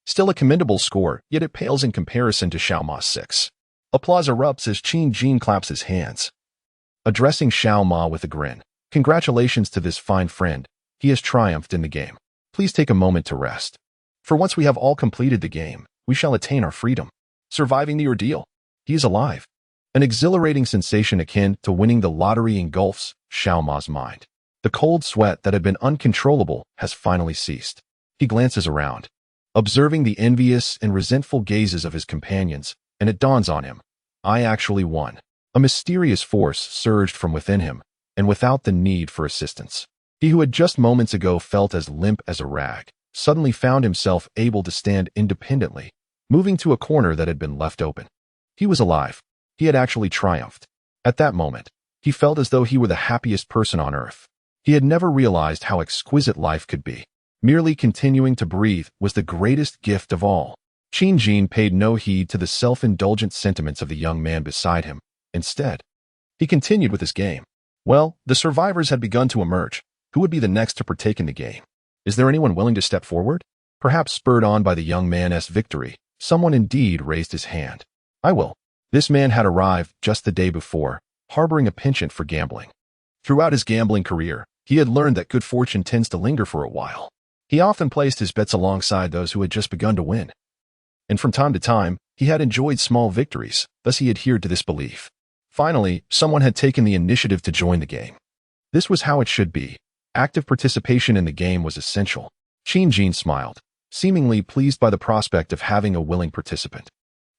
Still a commendable score, yet it pales in comparison to Xiao Ma's 6. Applause erupts as Qin Jin claps his hands, addressing Xiao Ma with a grin. Congratulations to this fine friend. He has triumphed in the game. Please take a moment to rest. For once we have all completed the game, we shall attain our freedom. Surviving the ordeal. He is alive. An exhilarating sensation akin to winning the lottery engulfs Xiao Ma's mind. The cold sweat that had been uncontrollable has finally ceased. He glances around, observing the envious and resentful gazes of his companions, and it dawns on him. I actually won. A mysterious force surged from within him, and without the need for assistance. He who had just moments ago felt as limp as a rag, suddenly found himself able to stand independently, moving to a corner that had been left open. He was alive. He had actually triumphed. At that moment, he felt as though he were the happiest person on earth. He had never realized how exquisite life could be. Merely continuing to breathe was the greatest gift of all. Qin Jin paid no heed to the self-indulgent sentiments of the young man beside him. Instead, he continued with his game. Well, the survivors had begun to emerge. Who would be the next to partake in the game? Is there anyone willing to step forward? Perhaps spurred on by the young man's victory, someone indeed raised his hand. I will. This man had arrived just the day before, harboring a penchant for gambling. Throughout his gambling career, he had learned that good fortune tends to linger for a while. He often placed his bets alongside those who had just begun to win. And from time to time, he had enjoyed small victories, thus he adhered to this belief. Finally, someone had taken the initiative to join the game. This was how it should be. Active participation in the game was essential. Qin Jin smiled, seemingly pleased by the prospect of having a willing participant.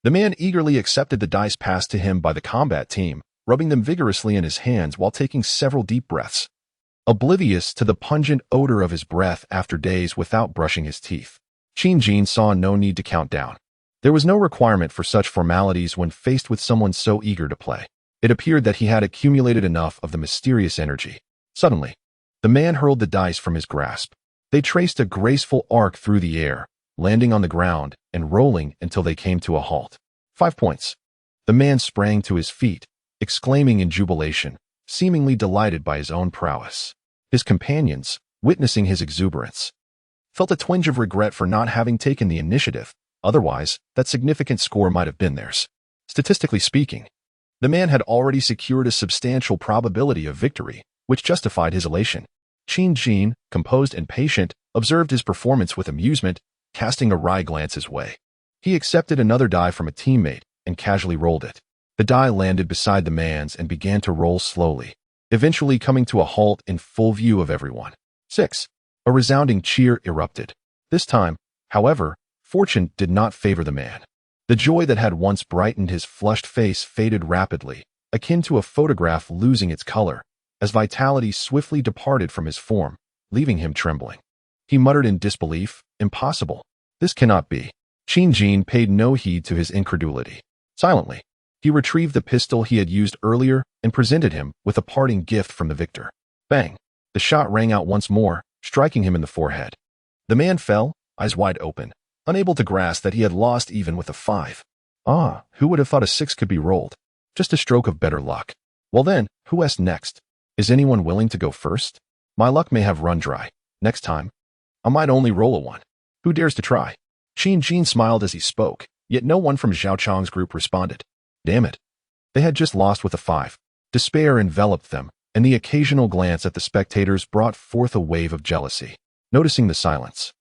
The man eagerly accepted the dice passed to him by the combat team, rubbing them vigorously in his hands while taking several deep breaths. Oblivious to the pungent odor of his breath after days without brushing his teeth, Qin Jin saw no need to count down. There was no requirement for such formalities when faced with someone so eager to play. It appeared that he had accumulated enough of the mysterious energy. Suddenly, the man hurled the dice from his grasp. They traced a graceful arc through the air, landing on the ground and rolling until they came to a halt. 5 points. The man sprang to his feet, exclaiming in jubilation, seemingly delighted by his own prowess. His companions, witnessing his exuberance, felt a twinge of regret for not having taken the initiative. Otherwise, that significant score might have been theirs. Statistically speaking, the man had already secured a substantial probability of victory, which justified his elation. Qin Jin, composed and patient, observed his performance with amusement, casting a wry glance his way. He accepted another die from a teammate and casually rolled it. The die landed beside the man's and began to roll slowly, eventually coming to a halt in full view of everyone. 6. A resounding cheer erupted. This time, however, Fortune did not favor the man. The joy that had once brightened his flushed face faded rapidly, akin to a photograph losing its color, as vitality swiftly departed from his form, leaving him trembling. He muttered in disbelief, "Impossible. This cannot be." Qin Jin paid no heed to his incredulity. Silently, he retrieved the pistol he had used earlier and presented him with a parting gift from the victor. Bang! The shot rang out once more, striking him in the forehead. The man fell, eyes wide open, unable to grasp that he had lost even with a 5. Ah, who would have thought a 6 could be rolled? Just a stroke of better luck. Well then, who asks next? Is anyone willing to go first? My luck may have run dry. Next time, I might only roll a 1. Who dares to try? Qin Jin smiled as he spoke, yet no one from Zhao Chang's group responded. Damn it. They had just lost with a 5. Despair enveloped them, and the occasional glance at the spectators brought forth a wave of jealousy. Noticing the silence,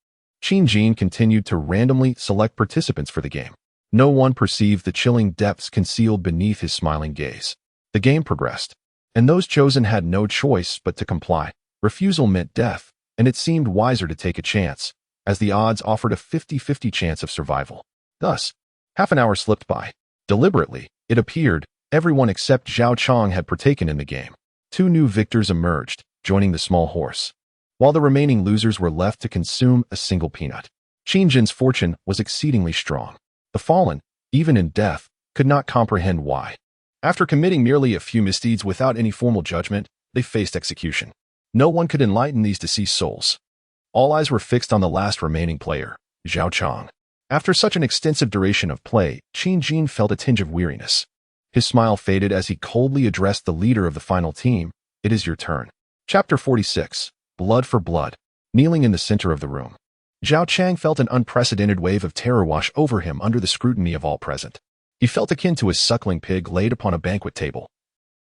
Qin Jin continued to randomly select participants for the game. No one perceived the chilling depths concealed beneath his smiling gaze. The game progressed, and those chosen had no choice but to comply. Refusal meant death, and it seemed wiser to take a chance, as the odds offered a 50-50 chance of survival. Thus, half an hour slipped by. Deliberately, it appeared, everyone except Zhao Chang had partaken in the game. 2 new victors emerged, joining the small horse, while the remaining losers were left to consume a single peanut. Qin Jin's fortune was exceedingly strong. The fallen, even in death, could not comprehend why. After committing merely a few misdeeds without any formal judgment, they faced execution. No one could enlighten these deceased souls. All eyes were fixed on the last remaining player, Zhao Chang. After such an extensive duration of play, Qin Jin felt a tinge of weariness. His smile faded as he coldly addressed the leader of the final team. It is your turn. Chapter 46. Blood for Blood. Kneeling in the center of the room, Zhao Chang felt an unprecedented wave of terror wash over him under the scrutiny of all present. He felt akin to a suckling pig laid upon a banquet table,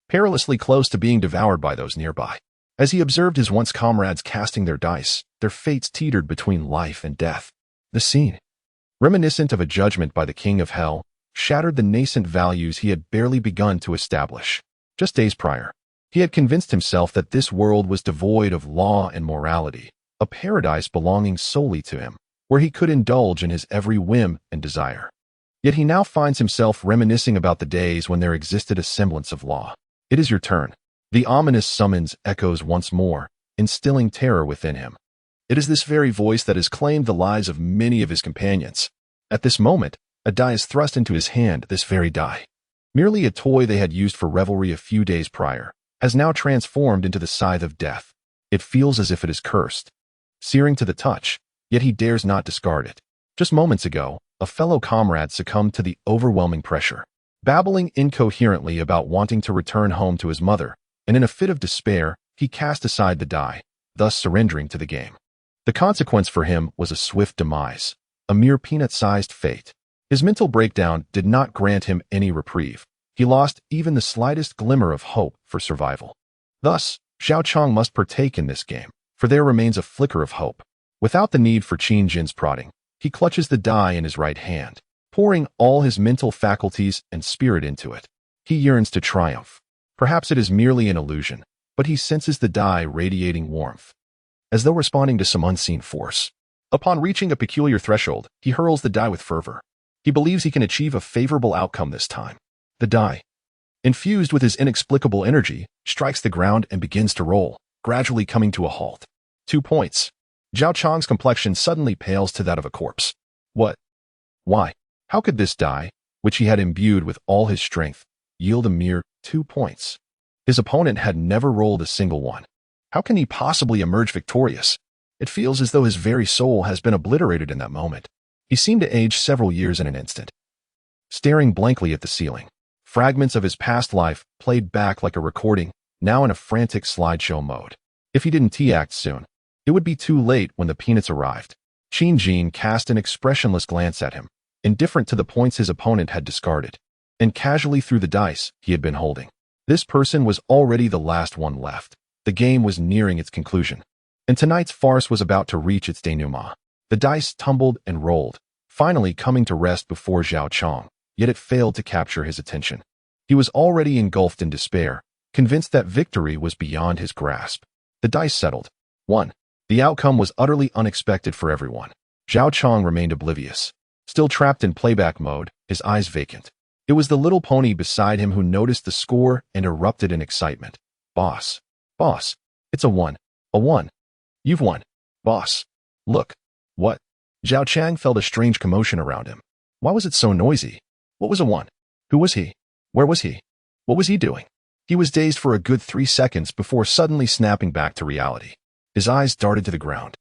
perilously close to being devoured by those nearby. As he observed his once comrades casting their dice, their fates teetered between life and death. The scene, reminiscent of a judgment by the king of hell, shattered the nascent values he had barely begun to establish. Just days prior, he had convinced himself that this world was devoid of law and morality, a paradise belonging solely to him, where he could indulge in his every whim and desire. Yet he now finds himself reminiscing about the days when there existed a semblance of law. It is your turn. The ominous summons echoes once more, instilling terror within him. It is this very voice that has claimed the lives of many of his companions. At this moment, a die is thrust into his hand. This very die, merely a toy they had used for revelry a few days prior, has now transformed into the scythe of death. It feels as if it is cursed, searing to the touch, yet he dares not discard it. Just moments ago, a fellow comrade succumbed to the overwhelming pressure, babbling incoherently about wanting to return home to his mother, and in a fit of despair, he cast aside the die, thus surrendering to the game. The consequence for him was a swift demise, a mere peanut-sized fate. His mental breakdown did not grant him any reprieve. He lost even the slightest glimmer of hope for survival. Thus, Zhao Chang must partake in this game, for there remains a flicker of hope. Without the need for Qin Jin's prodding, he clutches the die in his right hand, pouring all his mental faculties and spirit into it. He yearns to triumph. Perhaps it is merely an illusion, but he senses the die radiating warmth, as though responding to some unseen force. Upon reaching a peculiar threshold, he hurls the die with fervor. He believes he can achieve a favorable outcome this time. The die, infused with his inexplicable energy, strikes the ground and begins to roll, gradually coming to a halt. 2 points. Zhao Chang's complexion suddenly pales to that of a corpse. What? Why? How could this die, which he had imbued with all his strength, yield a mere 2 points? His opponent had never rolled a single one. How can he possibly emerge victorious? It feels as though his very soul has been obliterated in that moment. He seemed to age several years in an instant. Staring blankly at the ceiling, fragments of his past life played back like a recording, now in a frantic slideshow mode. If he didn't act soon, it would be too late when the peanuts arrived. Qin Jin cast an expressionless glance at him, indifferent to the points his opponent had discarded, and casually threw the dice he had been holding. This person was already the last one left. The game was nearing its conclusion, and tonight's farce was about to reach its denouement. The dice tumbled and rolled, finally coming to rest before Zhao Chang, yet it failed to capture his attention. He was already engulfed in despair, convinced that victory was beyond his grasp. The dice settled. 1. The outcome was utterly unexpected for everyone. Zhao Chong remained oblivious, still trapped in playback mode, his eyes vacant. It was the little pony beside him who noticed the score and erupted in excitement. Boss. Boss. It's a 1. A 1. You've won. Boss. Look. What? Zhao Chang felt a strange commotion around him. Why was it so noisy? What was a 1? Who was he? Where was he? What was he doing? He was dazed for a good 3 seconds before suddenly snapping back to reality. His eyes darted to the ground,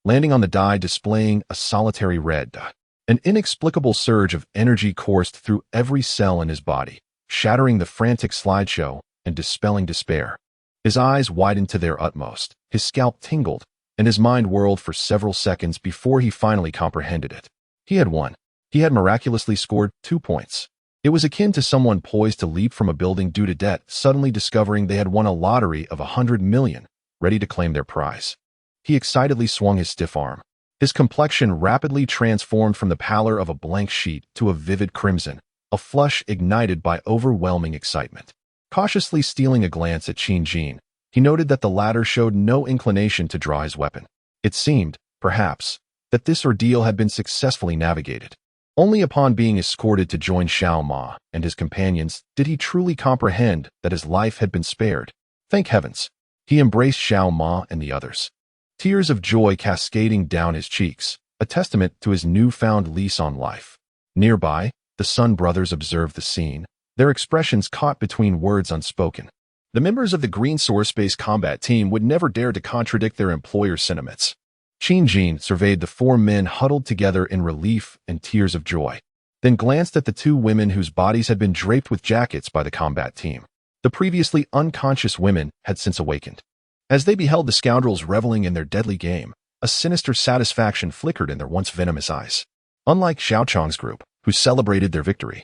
landing on the die displaying a solitary red dot. An inexplicable surge of energy coursed through every cell in his body, shattering the frantic slideshow and dispelling despair. His eyes widened to their utmost, his scalp tingled, and his mind whirled for several seconds before he finally comprehended it. He had won. He had miraculously scored 2 points. It was akin to someone poised to leap from a building due to debt, suddenly discovering they had won a lottery of 100 million, ready to claim their prize. He excitedly swung his stiff arm. His complexion rapidly transformed from the pallor of a blank sheet to a vivid crimson, a flush ignited by overwhelming excitement. Cautiously stealing a glance at Qin Jin, he noted that the latter showed no inclination to draw his weapon. It seemed, perhaps, that this ordeal had been successfully navigated. Only upon being escorted to join Xiao Ma and his companions did he truly comprehend that his life had been spared. Thank heavens! He embraced Xiao Ma and the others, tears of joy cascading down his cheeks, a testament to his newfound lease on life. Nearby, the Sun brothers observed the scene, their expressions caught between words unspoken. The members of the Green Source Space Combat Team would never dare to contradict their employer's sentiments. Qin Jin surveyed the 4 men huddled together in relief and tears of joy, then glanced at the 2 women whose bodies had been draped with jackets by the combat team. The previously unconscious women had since awakened. As they beheld the scoundrels reveling in their deadly game, a sinister satisfaction flickered in their once venomous eyes. Unlike Xiao Chong's group, who celebrated their victory,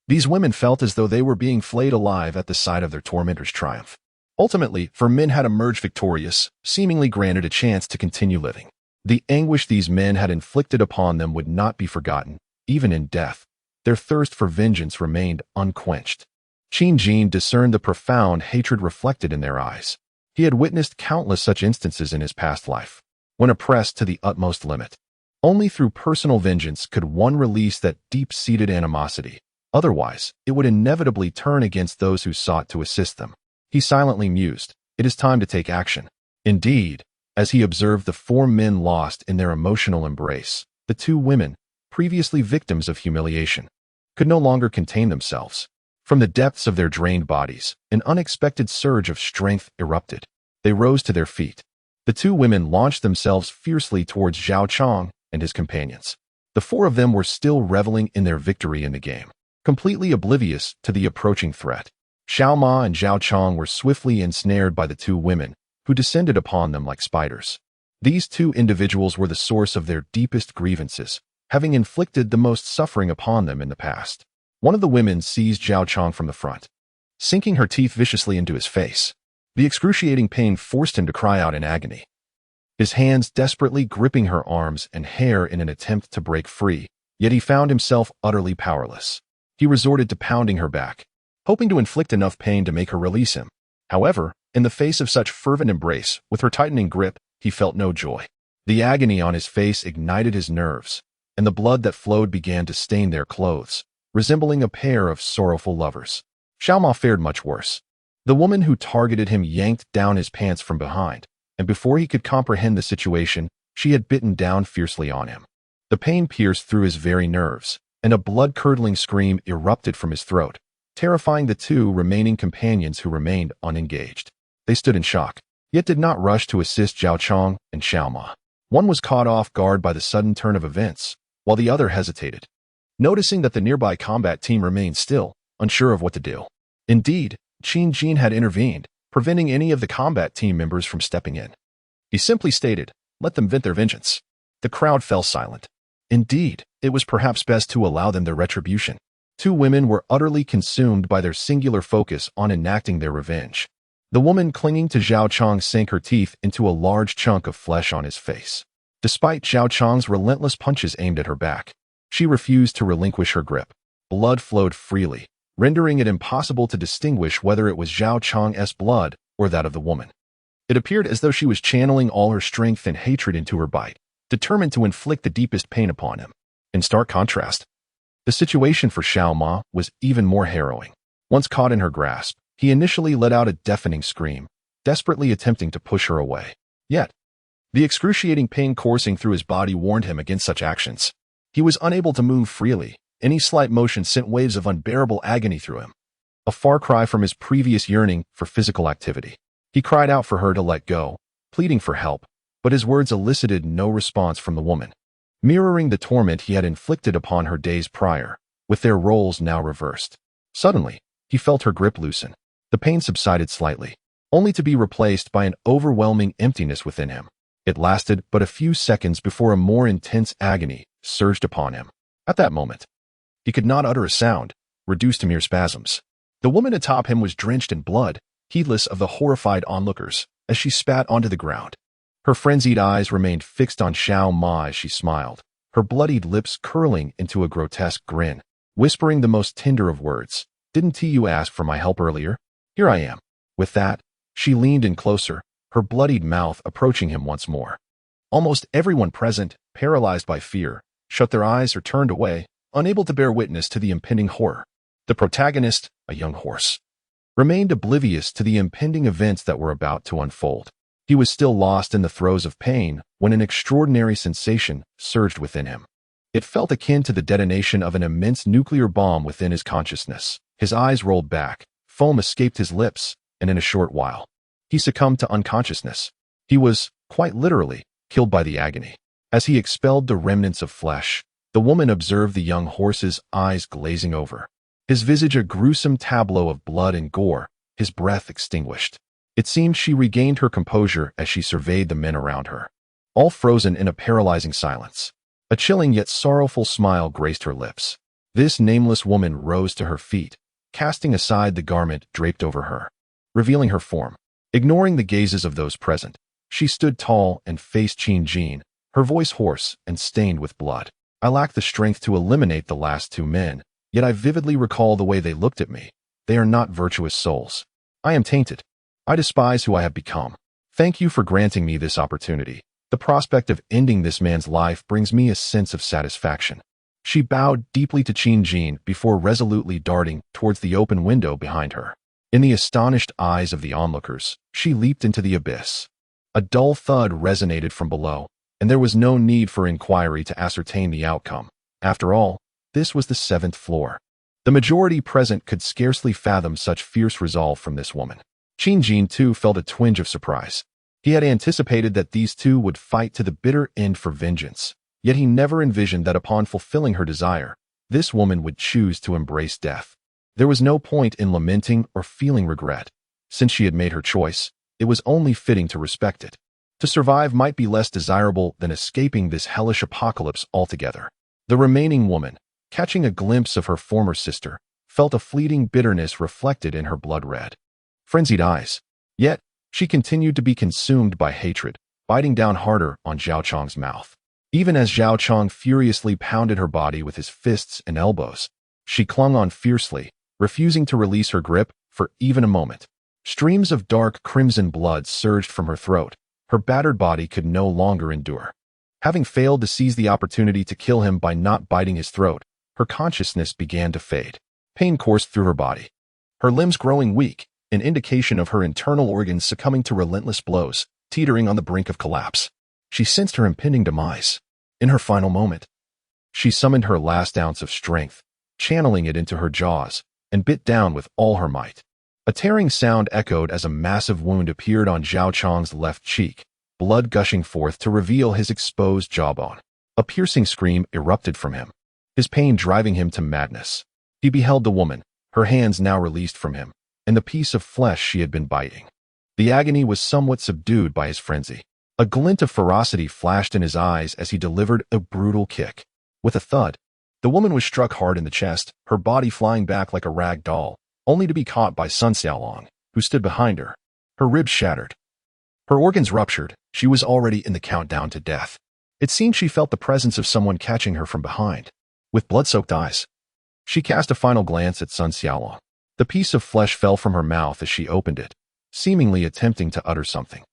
these women felt as though they were being flayed alive at the sight of their tormentor's triumph. Ultimately, 4 men had emerged victorious, seemingly granted a chance to continue living. The anguish these men had inflicted upon them would not be forgotten, even in death. Their thirst for vengeance remained unquenched. Qin Jin discerned the profound hatred reflected in their eyes. He had witnessed countless such instances in his past life, when oppressed to the utmost limit. Only through personal vengeance could one release that deep-seated animosity. Otherwise, it would inevitably turn against those who sought to assist them. He silently mused, it is time to take action. Indeed, as he observed the 4 men lost in their emotional embrace, the 2 women, previously victims of humiliation, could no longer contain themselves. From the depths of their drained bodies, an unexpected surge of strength erupted. They rose to their feet. The 2 women launched themselves fiercely towards Zhao Chong and his companions. The 4 of them were still reveling in their victory in the game, completely oblivious to the approaching threat. Xiao Ma and Zhao Chong were swiftly ensnared by the 2 women, who descended upon them like spiders. These 2 individuals were the source of their deepest grievances, having inflicted the most suffering upon them in the past. One of the women seized Zhao Chong from the front, sinking her teeth viciously into his face. The excruciating pain forced him to cry out in agony, his hands desperately gripping her arms and hair in an attempt to break free, yet he found himself utterly powerless. He resorted to pounding her back, hoping to inflict enough pain to make her release him. However, in the face of such fervent embrace, with her tightening grip, he felt no joy. The agony on his face ignited his nerves, and the blood that flowed began to stain their clothes, resembling a pair of sorrowful lovers. Xiao Ma fared much worse. The woman who targeted him yanked down his pants from behind, and before he could comprehend the situation, she had bitten down fiercely on him. The pain pierced through his very nerves, and a blood-curdling scream erupted from his throat, terrifying the 2 remaining companions who remained unengaged. They stood in shock, yet did not rush to assist Zhao Chong and Xiao Ma. One was caught off guard by the sudden turn of events, while the other hesitated, noticing that the nearby combat team remained still, unsure of what to do. Indeed, Qin Jin had intervened, preventing any of the combat team members from stepping in. He simply stated, let them vent their vengeance. The crowd fell silent. Indeed, it was perhaps best to allow them their retribution. 2 women were utterly consumed by their singular focus on enacting their revenge. The woman clinging to Zhao Chong sank her teeth into a large chunk of flesh on his face. Despite Zhao Chong's relentless punches aimed at her back, she refused to relinquish her grip. Blood flowed freely, rendering it impossible to distinguish whether it was Zhao Chong's blood or that of the woman. It appeared as though she was channeling all her strength and hatred into her bite, determined to inflict the deepest pain upon him. In stark contrast, the situation for Xiao Ma was even more harrowing. Once caught in her grasp, he initially let out a deafening scream, desperately attempting to push her away. Yet, the excruciating pain coursing through his body warned him against such actions. He was unable to move freely. Any slight motion sent waves of unbearable agony through him, a far cry from his previous yearning for physical activity. He cried out for her to let go, pleading for help, but his words elicited no response from the woman, mirroring the torment he had inflicted upon her days prior, with their roles now reversed. Suddenly, he felt her grip loosen. The pain subsided slightly, only to be replaced by an overwhelming emptiness within him. It lasted but a few seconds before a more intense agony surged upon him. At that moment, he could not utter a sound, reduced to mere spasms. The woman atop him was drenched in blood, heedless of the horrified onlookers, as she spat onto the ground. Her frenzied eyes remained fixed on Xiao Ma as she smiled, her bloodied lips curling into a grotesque grin, whispering the most tender of words. "Didn't you ask for my help earlier? Here I am." With that, she leaned in closer, her bloodied mouth approaching him once more. Almost everyone present, paralyzed by fear, shut their eyes or turned away, unable to bear witness to the impending horror. The protagonist, a young horse, remained oblivious to the impending events that were about to unfold. He was still lost in the throes of pain when an extraordinary sensation surged within him. It felt akin to the detonation of an immense nuclear bomb within his consciousness. His eyes rolled back, foam escaped his lips, and in a short while, he succumbed to unconsciousness. He was, quite literally, killed by the agony. As he expelled the remnants of flesh, the woman observed the young horse's eyes glazing over, his visage a gruesome tableau of blood and gore, his breath extinguished. It seemed she regained her composure as she surveyed the men around her, all frozen in a paralyzing silence. A chilling yet sorrowful smile graced her lips. This nameless woman rose to her feet, casting aside the garment draped over her, revealing her form. Ignoring the gazes of those present, she stood tall and faced Qin Jin, her voice hoarse and stained with blood. "I lack the strength to eliminate the last two men, yet I vividly recall the way they looked at me. They are not virtuous souls. I am tainted. I despise who I have become. Thank you for granting me this opportunity. The prospect of ending this man's life brings me a sense of satisfaction." She bowed deeply to Qin Jin before resolutely darting towards the open window behind her. In the astonished eyes of the onlookers, she leaped into the abyss. A dull thud resonated from below, and there was no need for inquiry to ascertain the outcome. After all, this was the 7th floor. The majority present could scarcely fathom such fierce resolve from this woman. Qin Jin too felt a twinge of surprise. He had anticipated that these two would fight to the bitter end for vengeance, yet he never envisioned that upon fulfilling her desire, this woman would choose to embrace death. There was no point in lamenting or feeling regret. Since she had made her choice, it was only fitting to respect it. To survive might be less desirable than escaping this hellish apocalypse altogether. The remaining woman, catching a glimpse of her former sister, felt a fleeting bitterness reflected in her blood-red, frenzied eyes. Yet, she continued to be consumed by hatred, biting down harder on Zhao Chong's mouth. Even as Zhao Chong furiously pounded her body with his fists and elbows, she clung on fiercely, refusing to release her grip for even a moment. Streams of dark crimson blood surged from her throat. Her battered body could no longer endure. Having failed to seize the opportunity to kill him by not biting his throat, her consciousness began to fade. Pain coursed through her body, her limbs growing weak, an indication of her internal organs succumbing to relentless blows, teetering on the brink of collapse. She sensed her impending demise. In her final moment, she summoned her last ounce of strength, channeling it into her jaws, and bit down with all her might. A tearing sound echoed as a massive wound appeared on Zhao Chong's left cheek, blood gushing forth to reveal his exposed jawbone. A piercing scream erupted from him, his pain driving him to madness. He beheld the woman, her hands now released from him, and the piece of flesh she had been biting. The agony was somewhat subdued by his frenzy. A glint of ferocity flashed in his eyes as he delivered a brutal kick. With a thud, the woman was struck hard in the chest, her body flying back like a rag doll, only to be caught by Sun Xiaolong, who stood behind her. Her ribs shattered, her organs ruptured. She was already in the countdown to death. It seemed she felt the presence of someone catching her from behind. With blood-soaked eyes, she cast a final glance at Sun Xiaolong. The piece of flesh fell from her mouth as she opened it, seemingly attempting to utter something.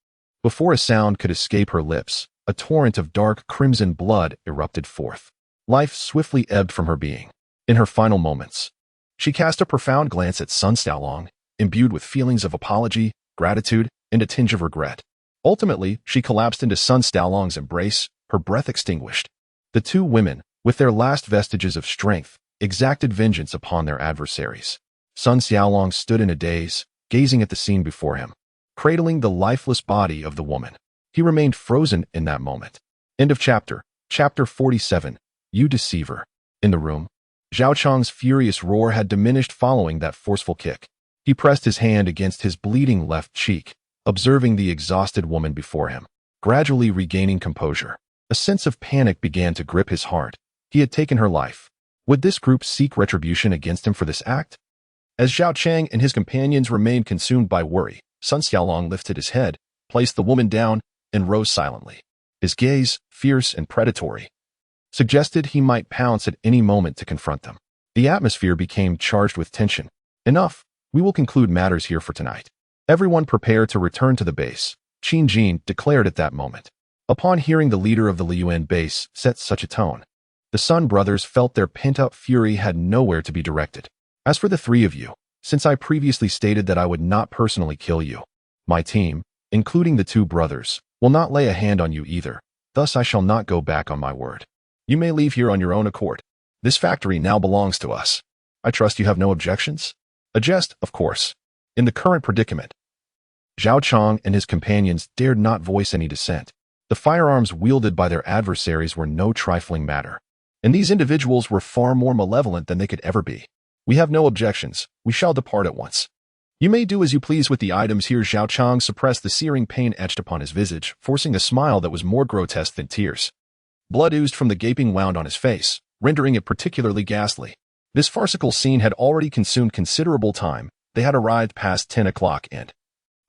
Before a sound could escape her lips, a torrent of dark crimson blood erupted forth. Life swiftly ebbed from her being. In her final moments, she cast a profound glance at Sun Xiaolong, imbued with feelings of apology, gratitude, and a tinge of regret. Ultimately, she collapsed into Sun Xiaolong's embrace, her breath extinguished. The two women, with their last vestiges of strength, exacted vengeance upon their adversaries. Sun Xiaolong stood in a daze, gazing at the scene before him, cradling the lifeless body of the woman. He remained frozen in that moment. End of chapter. Chapter 47. You deceiver. In the room, Zhao Chang's furious roar had diminished following that forceful kick. He pressed his hand against his bleeding left cheek, observing the exhausted woman before him. Gradually regaining composure, a sense of panic began to grip his heart. He had taken her life. Would this group seek retribution against him for this act? As Zhao Chang and his companions remained consumed by worry, Sun Xiaolong lifted his head, placed the woman down, and rose silently. His gaze, fierce and predatory, suggested he might pounce at any moment to confront them. The atmosphere became charged with tension. Enough. We will conclude matters here for tonight. Everyone prepare to return to the base, Qin Jin declared at that moment. Upon hearing the leader of the Liyuan base set such a tone, the Sun brothers felt their pent-up fury had nowhere to be directed. As for the three of you, since I previously stated that I would not personally kill you, my team, including the two brothers, will not lay a hand on you either. Thus I shall not go back on my word. You may leave here on your own accord. This factory now belongs to us. I trust you have no objections? A jest, of course. In the current predicament, Zhao Chang and his companions dared not voice any dissent. The firearms wielded by their adversaries were no trifling matter, and these individuals were far more malevolent than they could ever be. We have no objections. We shall depart at once. You may do as you please with the items here. Zhao Chang suppressed the searing pain etched upon his visage, forcing a smile that was more grotesque than tears. Blood oozed from the gaping wound on his face, rendering it particularly ghastly. This farcical scene had already consumed considerable time. They had arrived past 10 o'clock and,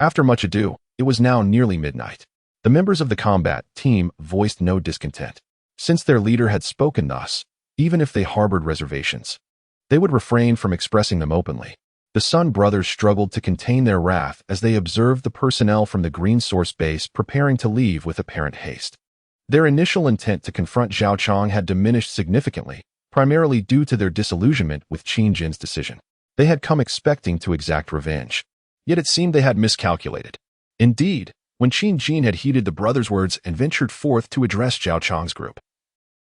after much ado, it was now nearly midnight. The members of the combat team voiced no discontent. Since their leader had spoken thus, even if they harbored reservations, they would refrain from expressing them openly. The Sun brothers struggled to contain their wrath as they observed the personnel from the Green Source base preparing to leave with apparent haste. Their initial intent to confront Zhao Chang had diminished significantly, primarily due to their disillusionment with Qin Jin's decision. They had come expecting to exact revenge. Yet it seemed they had miscalculated. Indeed, when Qin Jin had heeded the brothers' words and ventured forth to address Zhao Chang's group,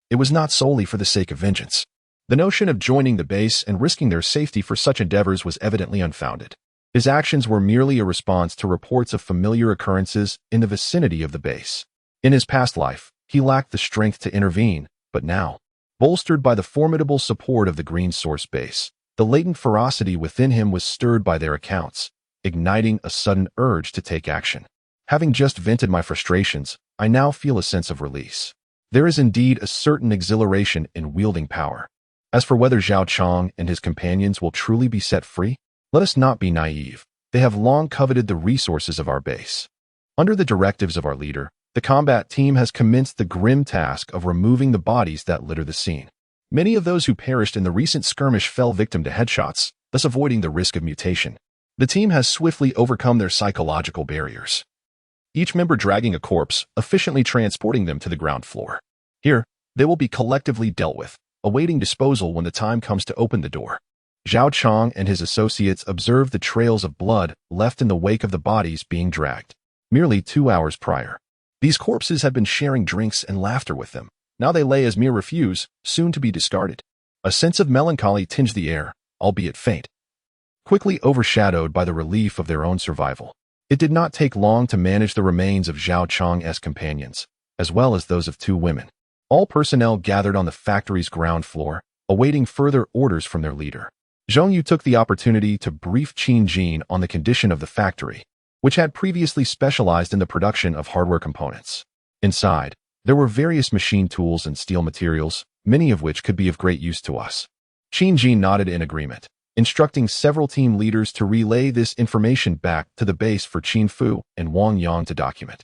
it was not solely for the sake of vengeance. The notion of joining the base and risking their safety for such endeavors was evidently unfounded. His actions were merely a response to reports of familiar occurrences in the vicinity of the base. In his past life, he lacked the strength to intervene, but now, bolstered by the formidable support of the Green Source base, the latent ferocity within him was stirred by their accounts, igniting a sudden urge to take action. Having just vented my frustrations, I now feel a sense of release. There is indeed a certain exhilaration in wielding power. As for whether Zhao Chang and his companions will truly be set free, let us not be naive. They have long coveted the resources of our base. Under the directives of our leader, the combat team has commenced the grim task of removing the bodies that litter the scene. Many of those who perished in the recent skirmish fell victim to headshots, thus avoiding the risk of mutation. The team has swiftly overcome their psychological barriers, each member dragging a corpse, efficiently transporting them to the ground floor. Here, they will be collectively dealt with, awaiting disposal when the time comes to open the door. Zhao Chang and his associates observed the trails of blood left in the wake of the bodies being dragged. Merely 2 hours prior, these corpses had been sharing drinks and laughter with them. Now they lay as mere refuse, soon to be discarded. A sense of melancholy tinged the air, albeit faint, quickly overshadowed by the relief of their own survival. It did not take long to manage the remains of Zhao Chang's companions, as well as those of 2 women. All personnel gathered on the factory's ground floor, awaiting further orders from their leader. Zhong Yu took the opportunity to brief Qin Jin on the condition of the factory, which had previously specialized in the production of hardware components. Inside, there were various machine tools and steel materials, many of which could be of great use to us. Qin Jin nodded in agreement, instructing several team leaders to relay this information back to the base for Qin Fu and Wang Yang to document.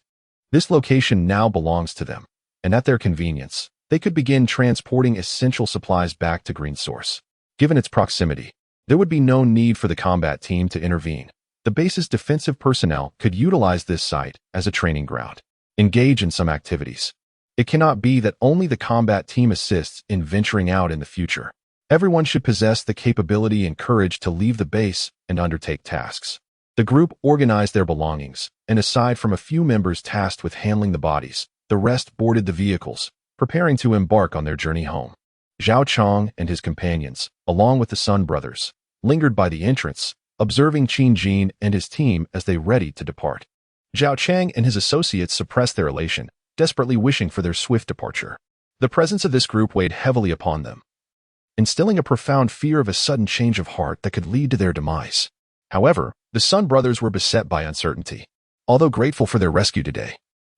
This location now belongs to them, and at their convenience, they could begin transporting essential supplies back to Green Source. Given its proximity, there would be no need for the combat team to intervene. The base's defensive personnel could utilize this site as a training ground. engage in some activities. It cannot be that only the combat team assists in venturing out in the future. Everyone should possess the capability and courage to leave the base and undertake tasks. The group organized their belongings, and aside from a few members tasked with handling the bodies, the rest boarded the vehicles, preparing to embark on their journey home. Zhao Chong and his companions, along with the Sun brothers, lingered by the entrance, observing Qin Jin and his team as they readied to depart. Zhao Chang and his associates suppressed their elation, desperately wishing for their swift departure. The presence of this group weighed heavily upon them, instilling a profound fear of a sudden change of heart that could lead to their demise. However, the Sun brothers were beset by uncertainty. Although grateful for their rescue today,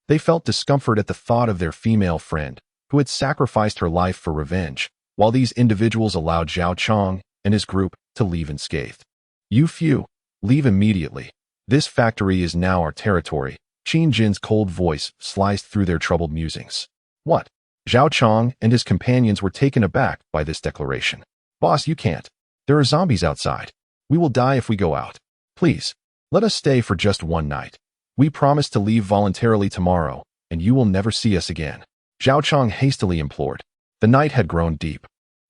they felt discomfort at the thought of their female friend, who had sacrificed her life for revenge, while these individuals allowed Zhao Chong and his group to leave unscathed. You few, leave immediately. This factory is now our territory. Qin Jin's cold voice sliced through their troubled musings. What? Zhao Chong and his companions were taken aback by this declaration. Boss, you can't. There are zombies outside. We will die if we go out. Please, let us stay for just one night. We promise to leave voluntarily tomorrow, and you will never see us again. Zhao Chong hastily implored. The night had grown deep,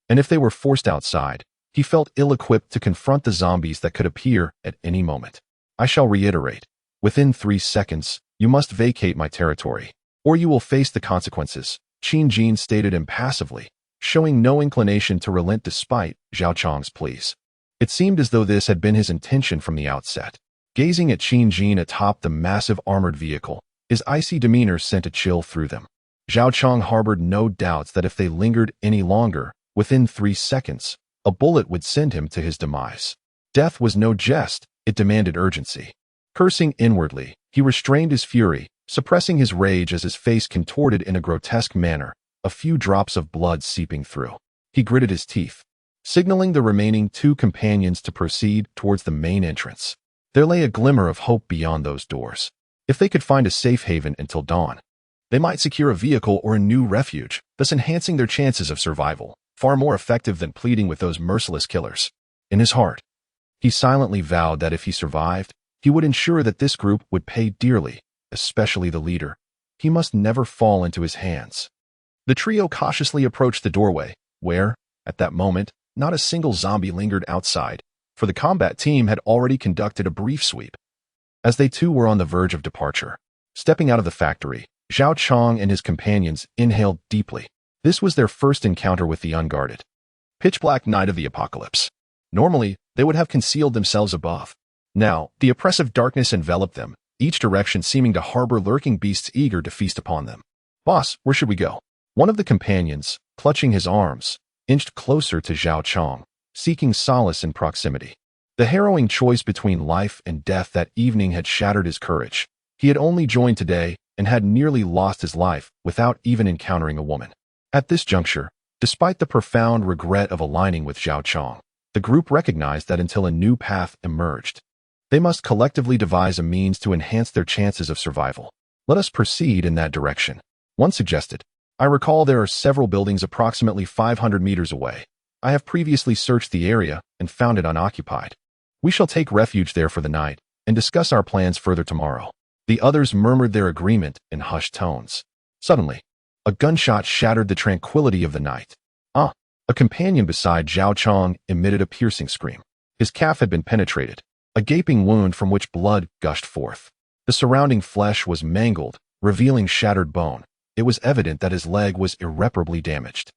and if they were forced outside, he felt ill-equipped to confront the zombies that could appear at any moment. I shall reiterate, within 3 seconds, you must vacate my territory, or you will face the consequences, Qin Jin stated impassively, showing no inclination to relent despite Zhao Chong's pleas. It seemed as though this had been his intention from the outset. Gazing at Qin Jin atop the massive armored vehicle, his icy demeanor sent a chill through them. Zhao Chong harbored no doubts that if they lingered any longer, within 3 seconds, a bullet would send him to his demise. Death was no jest, it demanded urgency. Cursing inwardly, he restrained his fury, suppressing his rage as his face contorted in a grotesque manner, a few drops of blood seeping through. He gritted his teeth, signaling the remaining 2 companions to proceed towards the main entrance. There lay a glimmer of hope beyond those doors. If they could find a safe haven until dawn, they might secure a vehicle or a new refuge, thus enhancing their chances of survival, far more effective than pleading with those merciless killers. In his heart, he silently vowed that if he survived, he would ensure that this group would pay dearly, especially the leader. He must never fall into his hands. The trio cautiously approached the doorway, where, at that moment, not a single zombie lingered outside, for the combat team had already conducted a brief sweep. As they too were on the verge of departure, stepping out of the factory, Zhao Chong and his companions inhaled deeply. This was their first encounter with the unguarded, pitch-black night of the apocalypse. Normally, they would have concealed themselves above. Now, the oppressive darkness enveloped them, each direction seeming to harbor lurking beasts eager to feast upon them. Boss, where should we go? One of the companions, clutching his arms, inched closer to Zhao Chong, seeking solace in proximity. The harrowing choice between life and death that evening had shattered his courage. He had only joined today and had nearly lost his life without even encountering a woman. At this juncture, despite the profound regret of aligning with Zhao Chong, the group recognized that until a new path emerged, they must collectively devise a means to enhance their chances of survival. Let us proceed in that direction. One suggested. I recall there are several buildings approximately 500 meters away. I have previously searched the area and found it unoccupied. We shall take refuge there for the night and discuss our plans further tomorrow. The others murmured their agreement in hushed tones. Suddenly, a gunshot shattered the tranquility of the night. A companion beside Zhao Chong emitted a piercing scream. His calf had been penetrated, a gaping wound from which blood gushed forth. The surrounding flesh was mangled, revealing shattered bone. It was evident that his leg was irreparably damaged.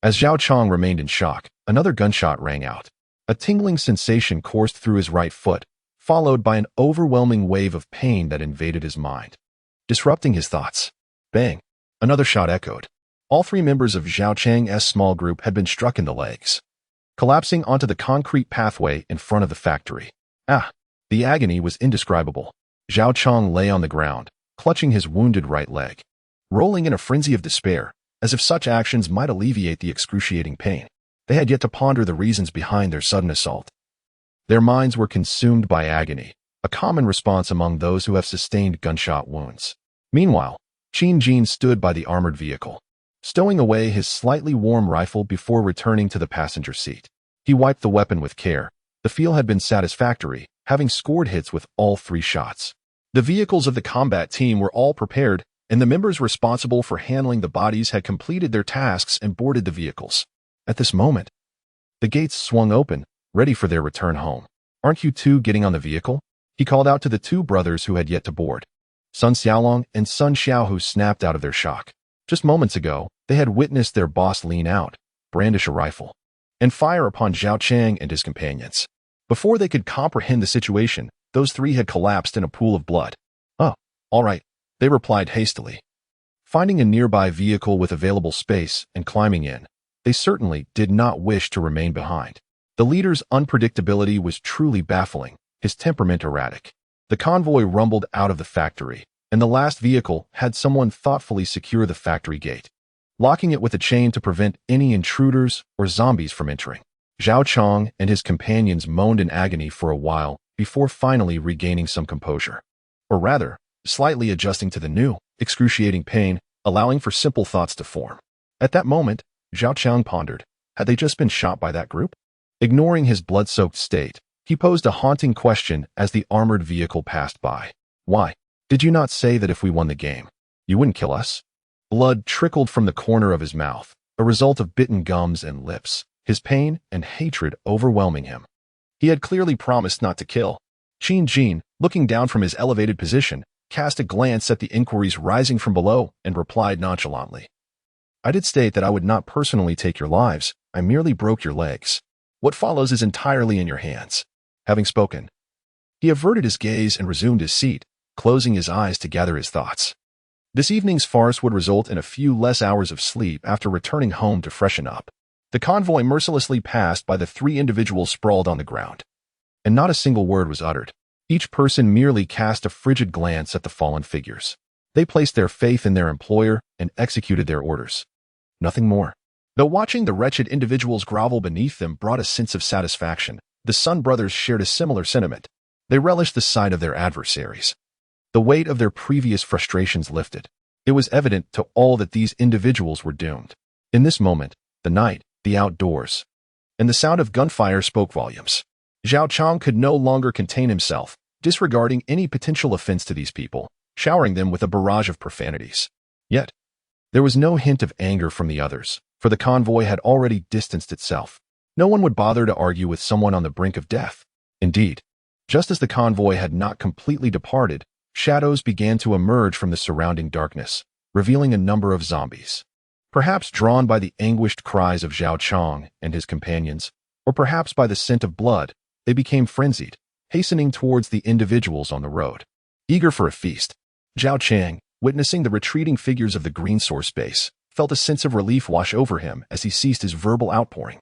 As Zhao Chong remained in shock, another gunshot rang out. A tingling sensation coursed through his right foot, followed by an overwhelming wave of pain that invaded his mind, disrupting his thoughts. Bang! Another shot echoed. All 3 members of Zhao Chang's small group had been struck in the legs, collapsing onto the concrete pathway in front of the factory. The agony was indescribable. Zhao Chong lay on the ground, clutching his wounded right leg, rolling in a frenzy of despair, as if such actions might alleviate the excruciating pain. They had yet to ponder the reasons behind their sudden assault. Their minds were consumed by agony, a common response among those who have sustained gunshot wounds. Meanwhile, Qin Jin stood by the armored vehicle, stowing away his slightly warm rifle before returning to the passenger seat. He wiped the weapon with care. The feel had been satisfactory, having scored hits with all 3 shots. The vehicles of the combat team were all prepared, and the members responsible for handling the bodies had completed their tasks and boarded the vehicles. At this moment, the gates swung open, ready for their return home. "Aren't you two getting on the vehicle?" he called out to the two brothers who had yet to board. Sun Xiaolong and Sun Xiaohu snapped out of their shock. Just moments ago, they had witnessed their boss lean out, brandish a rifle, and fire upon Zhao Chang and his companions. Before they could comprehend the situation, those three had collapsed in a pool of blood. "Oh, all right," they replied hastily. Finding a nearby vehicle with available space and climbing in, they certainly did not wish to remain behind. The leader's unpredictability was truly baffling, his temperament erratic. The convoy rumbled out of the factory, and the last vehicle had someone thoughtfully secure the factory gate, locking it with a chain to prevent any intruders or zombies from entering. Zhao Chang and his companions moaned in agony for a while before finally regaining some composure. Or rather, slightly adjusting to the new, excruciating pain, allowing for simple thoughts to form. At that moment, Zhao Chang pondered, had they just been shot by that group? Ignoring his blood-soaked state, he posed a haunting question as the armored vehicle passed by. "Why? Did you not say that if we won the game, you wouldn't kill us?" Blood trickled from the corner of his mouth, a result of bitten gums and lips, his pain and hatred overwhelming him. He had clearly promised not to kill. Qin Jin, looking down from his elevated position, cast a glance at the inquiries rising from below and replied nonchalantly, "I did state that I would not personally take your lives. I merely broke your legs. What follows is entirely in your hands." Having spoken, he averted his gaze and resumed his seat, closing his eyes to gather his thoughts. This evening's farce would result in a few less hours of sleep after returning home to freshen up. The convoy mercilessly passed by the three individuals sprawled on the ground, and not a single word was uttered. Each person merely cast a frigid glance at the fallen figures. They placed their faith in their employer and executed their orders. Nothing more. Though watching the wretched individuals grovel beneath them brought a sense of satisfaction, the Sun brothers shared a similar sentiment. They relished the sight of their adversaries. The weight of their previous frustrations lifted. It was evident to all that these individuals were doomed. In this moment, the night, the outdoors, and the sound of gunfire spoke volumes. Zhao Chang could no longer contain himself, disregarding any potential offense to these people, showering them with a barrage of profanities. Yet, there was no hint of anger from the others, for the convoy had already distanced itself. No one would bother to argue with someone on the brink of death. Indeed, just as the convoy had not completely departed, shadows began to emerge from the surrounding darkness, revealing a number of zombies. Perhaps drawn by the anguished cries of Zhao Chang and his companions, or perhaps by the scent of blood, they became frenzied, hastening towards the individuals on the road. Eager for a feast, Zhao Chang, witnessing the retreating figures of the green source base, felt a sense of relief wash over him as he ceased his verbal outpouring.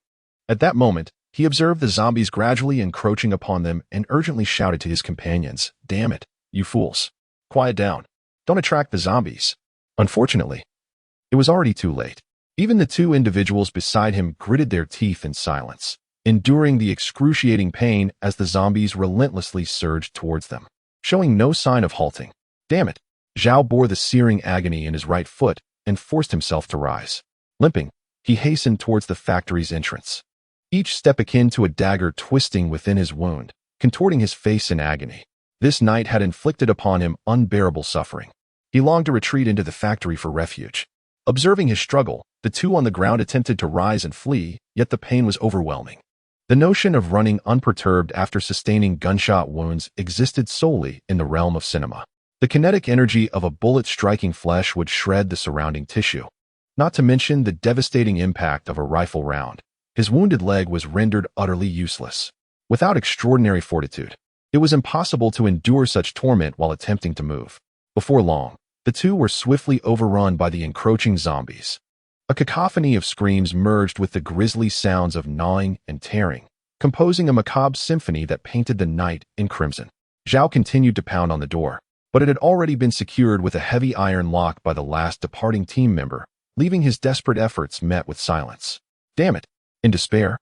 At that moment, he observed the zombies gradually encroaching upon them and urgently shouted to his companions, "Damn it, you fools. Quiet down. Don't attract the zombies." Unfortunately, it was already too late. Even the two individuals beside him gritted their teeth in silence, enduring the excruciating pain as the zombies relentlessly surged towards them, showing no sign of halting. Damn it. Zhao bore the searing agony in his right foot and forced himself to rise. Limping, he hastened towards the factory's entrance, each step akin to a dagger twisting within his wound, contorting his face in agony. This night had inflicted upon him unbearable suffering. He longed to retreat into the factory for refuge. Observing his struggle, the two on the ground attempted to rise and flee, yet the pain was overwhelming. The notion of running unperturbed after sustaining gunshot wounds existed solely in the realm of cinema. The kinetic energy of a bullet striking flesh would shred the surrounding tissue. Not to mention the devastating impact of a rifle round. His wounded leg was rendered utterly useless. Without extraordinary fortitude, it was impossible to endure such torment while attempting to move. Before long, the two were swiftly overrun by the encroaching zombies. A cacophony of screams merged with the grisly sounds of gnawing and tearing, composing a macabre symphony that painted the night in crimson. Zhao continued to pound on the door, but it had already been secured with a heavy iron lock by the last departing team member, leaving his desperate efforts met with silence. Damn it! In despair,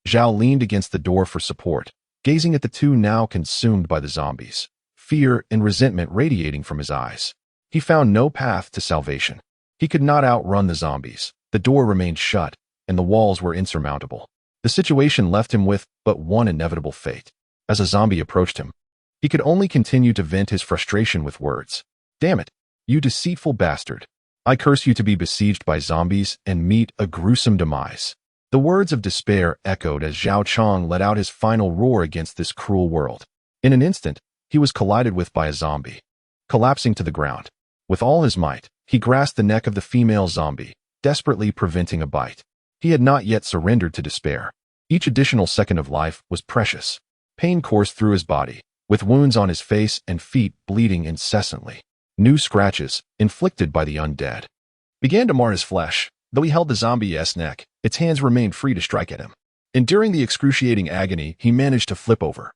Zhao leaned against the door for support, gazing at the two now consumed by the zombies, fear and resentment radiating from his eyes. He found no path to salvation. He could not outrun the zombies. The door remained shut, and the walls were insurmountable. The situation left him with but one inevitable fate. As a zombie approached him, he could only continue to vent his frustration with words. Damn it! "You deceitful bastard. I curse you to be besieged by zombies and meet a gruesome demise." The words of despair echoed as Zhao Chong let out his final roar against this cruel world. In an instant, he was collided with by a zombie. Collapsing to the ground, with all his might, he grasped the neck of the female zombie, desperately preventing a bite. He had not yet surrendered to despair. Each additional second of life was precious. Pain coursed through his body, with wounds on his face and feet bleeding incessantly. New scratches, inflicted by the undead, began to mar his flesh. Though he held the zombie's neck, its hands remained free to strike at him. Enduring the excruciating agony, he managed to flip over,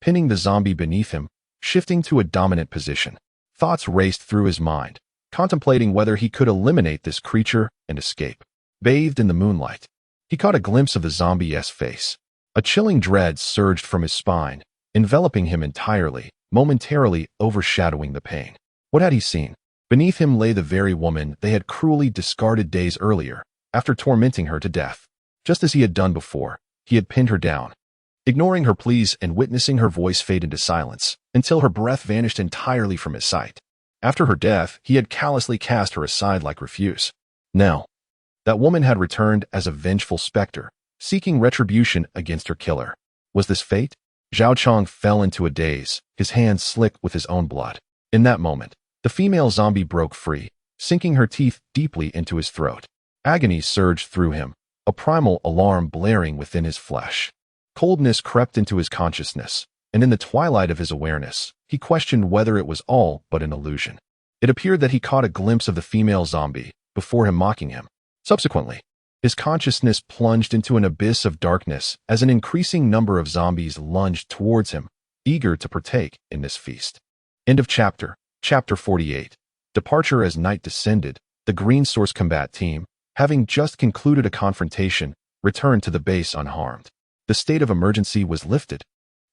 pinning the zombie beneath him, shifting to a dominant position. Thoughts raced through his mind, contemplating whether he could eliminate this creature and escape. Bathed in the moonlight, he caught a glimpse of the zombie's face. A chilling dread surged from his spine, enveloping him entirely, momentarily overshadowing the pain. What had he seen? Beneath him lay the very woman they had cruelly discarded days earlier, after tormenting her to death. Just as he had done before, he had pinned her down, ignoring her pleas and witnessing her voice fade into silence, until her breath vanished entirely from his sight. After her death, he had callously cast her aside like refuse. Now, that woman had returned as a vengeful specter, seeking retribution against her killer. Was this fate? Zhao Chong fell into a daze, his hands slick with his own blood. In that moment, the female zombie broke free, sinking her teeth deeply into his throat. Agony surged through him, a primal alarm blaring within his flesh. Coldness crept into his consciousness, and in the twilight of his awareness, he questioned whether it was all but an illusion. It appeared that he caught a glimpse of the female zombie, before him mocking him. Subsequently, his consciousness plunged into an abyss of darkness as an increasing number of zombies lunged towards him, eager to partake in this feast. End of chapter. Chapter 48. Departure. As night descended, the Green Source Combat Team, having just concluded a confrontation, returned to the base unharmed. The state of emergency was lifted,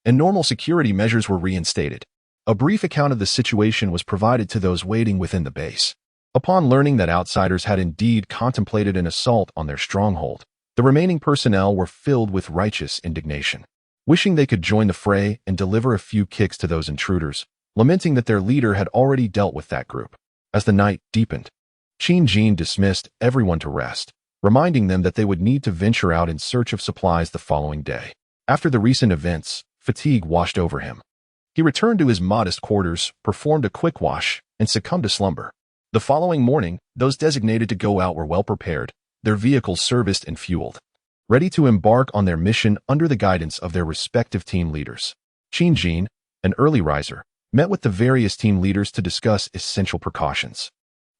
and normal security measures were reinstated. A brief account of the situation was provided to those waiting within the base. Upon learning that outsiders had indeed contemplated an assault on their stronghold, the remaining personnel were filled with righteous indignation, wishing they could join the fray and deliver a few kicks to those intruders, lamenting that their leader had already dealt with that group. As the night deepened, Qin Jin dismissed everyone to rest, reminding them that they would need to venture out in search of supplies the following day. After the recent events, fatigue washed over him. He returned to his modest quarters, performed a quick wash, and succumbed to slumber. The following morning, those designated to go out were well prepared, their vehicles serviced and fueled, ready to embark on their mission under the guidance of their respective team leaders. Qin Jin, an early riser, met with the various team leaders to discuss essential precautions.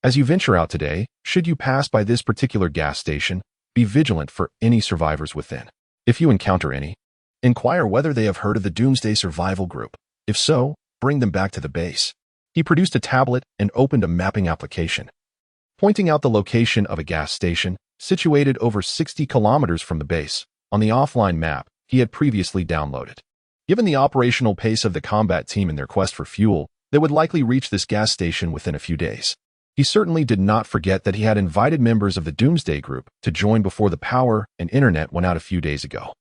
As you venture out today, should you pass by this particular gas station, be vigilant for any survivors within. If you encounter any, inquire whether they have heard of the Doomsday survival group. If so, bring them back to the base. He produced a tablet and opened a mapping application, pointing out the location of a gas station situated over 60 kilometers from the base on the offline map he had previously downloaded. Given the operational pace of the combat team in their quest for fuel, they would likely reach this gas station within a few days. He certainly did not forget that he had invited members of the Doomsday group to join before the power and internet went out a few days ago.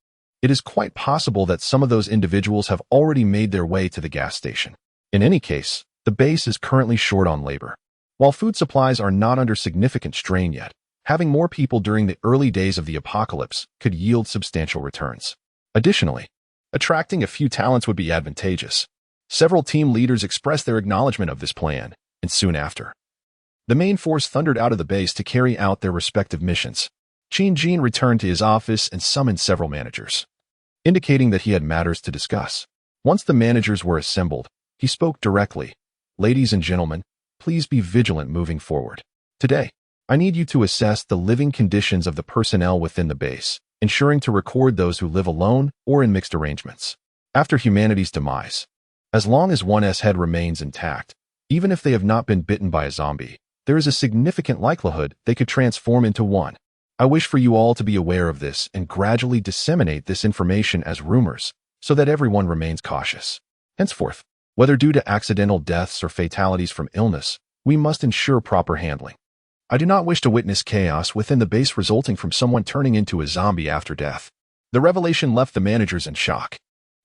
It is quite possible that some of those individuals have already made their way to the gas station. In any case, the base is currently short on labor. While food supplies are not under significant strain yet, having more people during the early days of the apocalypse could yield substantial returns. Additionally, attracting a few talents would be advantageous. Several team leaders expressed their acknowledgement of this plan, and soon after, the main force thundered out of the base to carry out their respective missions. Qin Jin returned to his office and summoned several managers, indicating that he had matters to discuss. Once the managers were assembled, he spoke directly. Ladies and gentlemen, please be vigilant moving forward. Today, I need you to assess the living conditions of the personnel within the base, ensuring to record those who live alone or in mixed arrangements. After humanity's demise, as long as one's head remains intact, even if they have not been bitten by a zombie, there is a significant likelihood they could transform into one. I wish for you all to be aware of this and gradually disseminate this information as rumors, so that everyone remains cautious. Henceforth, whether due to accidental deaths or fatalities from illness, we must ensure proper handling. I do not wish to witness chaos within the base resulting from someone turning into a zombie after death. The revelation left the managers in shock.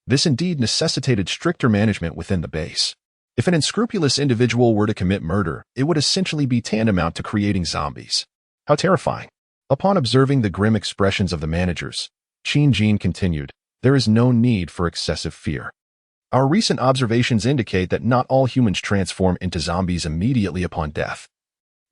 This indeed necessitated stricter management within the base. If an unscrupulous individual were to commit murder, it would essentially be tantamount to creating zombies. How terrifying. Upon observing the grim expressions of the managers, Jean continued, "There is no need for excessive fear. Our recent observations indicate that not all humans transform into zombies immediately upon death.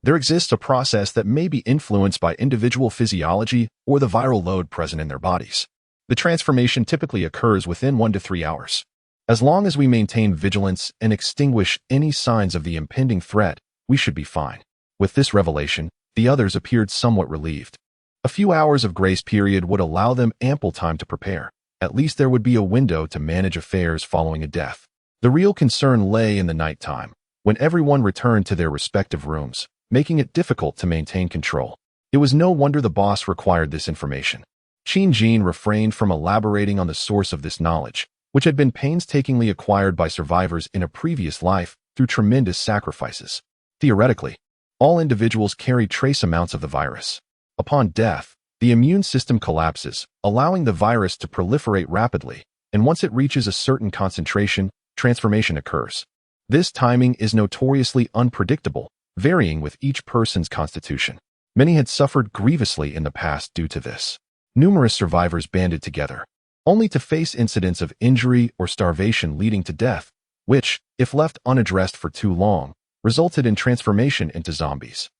There exists a process that may be influenced by individual physiology or the viral load present in their bodies. The transformation typically occurs within 1 to 3 hours. As long as we maintain vigilance and extinguish any signs of the impending threat, we should be fine." With this revelation, the others appeared somewhat relieved. A few hours of grace period would allow them ample time to prepare. At least there would be a window to manage affairs following a death. The real concern lay in the nighttime, when everyone returned to their respective rooms, making it difficult to maintain control. It was no wonder the boss required this information. Jean refrained from elaborating on the source of this knowledge, which had been painstakingly acquired by survivors in a previous life through tremendous sacrifices. Theoretically, all individuals carry trace amounts of the virus. Upon death, the immune system collapses, allowing the virus to proliferate rapidly, and once it reaches a certain concentration, transformation occurs. This timing is notoriously unpredictable, varying with each person's constitution. Many had suffered grievously in the past due to this. Numerous survivors banded together, only to face incidents of injury or starvation leading to death, which, if left unaddressed for too long, resulted in transformation into zombies,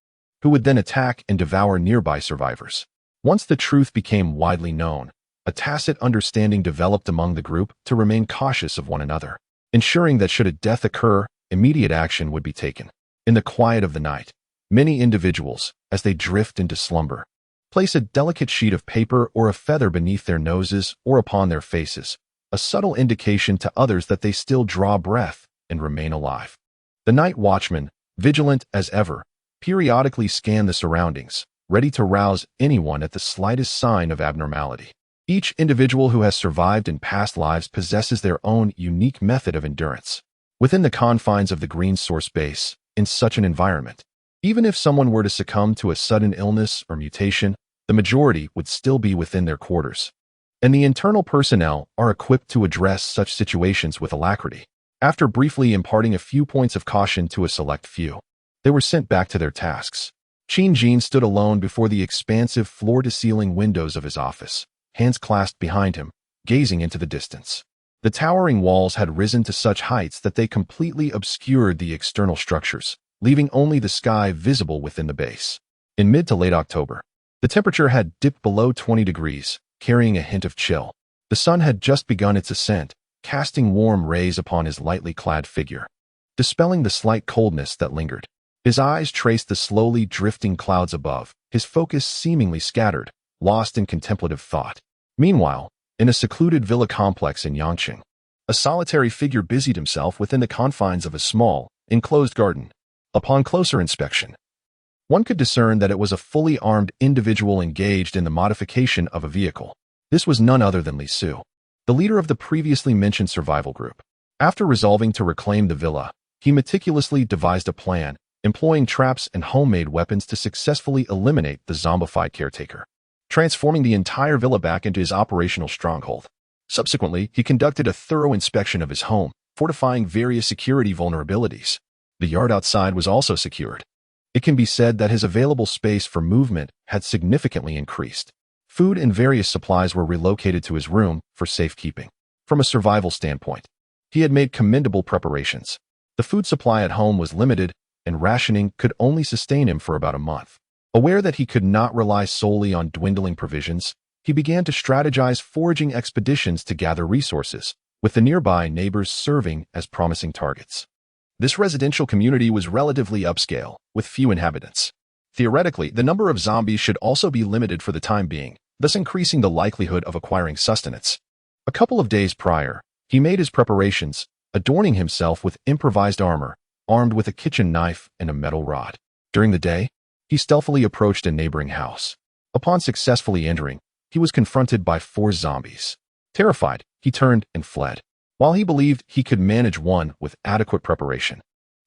who would then attack and devour nearby survivors. Once the truth became widely known, a tacit understanding developed among the group to remain cautious of one another, ensuring that should a death occur, immediate action would be taken. In the quiet of the night, many individuals, as they drift into slumber, place a delicate sheet of paper or a feather beneath their noses or upon their faces, a subtle indication to others that they still draw breath and remain alive. The night watchmen, vigilant as ever, periodically scan the surroundings, ready to rouse anyone at the slightest sign of abnormality. Each individual who has survived in past lives possesses their own unique method of endurance. Within the confines of the Green Source base, in such an environment, even if someone were to succumb to a sudden illness or mutation, the majority would still be within their quarters, and the internal personnel are equipped to address such situations with alacrity. After briefly imparting a few points of caution to a select few, they were sent back to their tasks. Jean stood alone before the expansive floor-to-ceiling windows of his office, hands clasped behind him, gazing into the distance. The towering walls had risen to such heights that they completely obscured the external structures, leaving only the sky visible within the base. In mid to late October, the temperature had dipped below 20 degrees, carrying a hint of chill. The sun had just begun its ascent, casting warm rays upon his lightly clad figure, dispelling the slight coldness that lingered. His eyes traced the slowly drifting clouds above, his focus seemingly scattered, lost in contemplative thought. Meanwhile, in a secluded villa complex in Yangqing, a solitary figure busied himself within the confines of a small, enclosed garden. Upon closer inspection, one could discern that it was a fully armed individual engaged in the modification of a vehicle. This was none other than Li Su, the leader of the previously mentioned survival group. After resolving to reclaim the villa, he meticulously devised a plan, employing traps and homemade weapons to successfully eliminate the zombified caretaker, transforming the entire villa back into his operational stronghold. Subsequently, he conducted a thorough inspection of his home, fortifying various security vulnerabilities. The yard outside was also secured. It can be said that his available space for movement had significantly increased. Food and various supplies were relocated to his room for safekeeping. From a survival standpoint, he had made commendable preparations. The food supply at home was limited, and rationing could only sustain him for about a month. Aware that he could not rely solely on dwindling provisions, he began to strategize foraging expeditions to gather resources, with the nearby neighbors serving as promising targets. This residential community was relatively upscale, with few inhabitants. Theoretically, the number of zombies should also be limited for the time being, thus increasing the likelihood of acquiring sustenance. A couple of days prior, he made his preparations, adorning himself with improvised armor, armed with a kitchen knife and a metal rod. During the day, he stealthily approached a neighboring house. Upon successfully entering, he was confronted by 4 zombies. Terrified, he turned and fled, while he believed he could manage one with adequate preparation.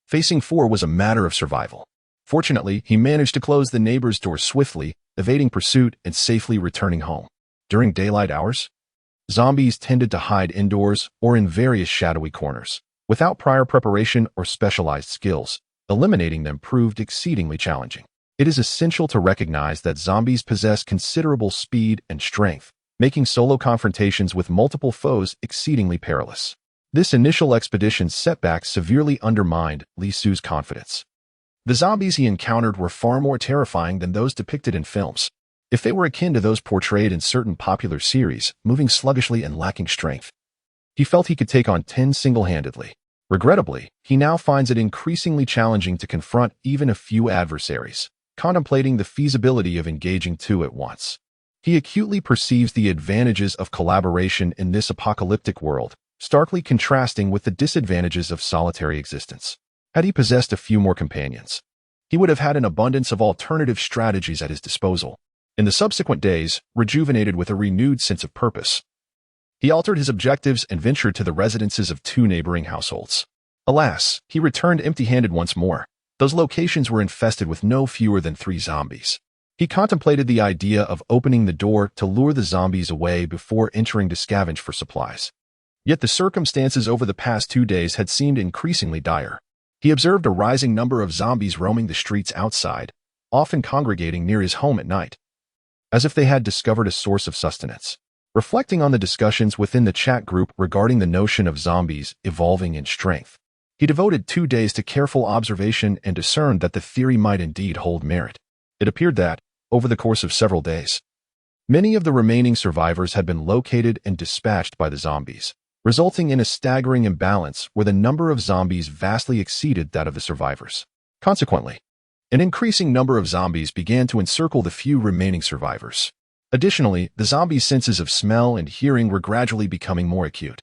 Facing 4 was a matter of survival. Fortunately, he managed to close the neighbor's door swiftly, evading pursuit and safely returning home. During daylight hours, zombies tended to hide indoors or in various shadowy corners, Without prior preparation or specialized skills, eliminating them proved exceedingly challenging. It is essential to recognize that zombies possess considerable speed and strength, making solo confrontations with multiple foes exceedingly perilous. This initial expedition's setbacks severely undermined Li Su's confidence. The zombies he encountered were far more terrifying than those depicted in films. If they were akin to those portrayed in certain popular series, moving sluggishly and lacking strength, he felt he could take on 10 single-handedly. Regrettably, he now finds it increasingly challenging to confront even a few adversaries, contemplating the feasibility of engaging two at once. He acutely perceives the advantages of collaboration in this apocalyptic world, starkly contrasting with the disadvantages of solitary existence. Had he possessed a few more companions, he would have had an abundance of alternative strategies at his disposal. In the subsequent days, rejuvenated with a renewed sense of purpose, he altered his objectives and ventured to the residences of two neighboring households. Alas, he returned empty-handed once more. Those locations were infested with no fewer than 3 zombies. He contemplated the idea of opening the door to lure the zombies away before entering to scavenge for supplies. Yet the circumstances over the past 2 days had seemed increasingly dire. He observed a rising number of zombies roaming the streets outside, often congregating near his home at night, as if they had discovered a source of sustenance. Reflecting on the discussions within the chat group regarding the notion of zombies evolving in strength, he devoted 2 days to careful observation and discerned that the theory might indeed hold merit. It appeared that, over the course of several days, many of the remaining survivors had been located and dispatched by the zombies, resulting in a staggering imbalance where the number of zombies vastly exceeded that of the survivors. Consequently, an increasing number of zombies began to encircle the few remaining survivors. Additionally, the zombie's senses of smell and hearing were gradually becoming more acute,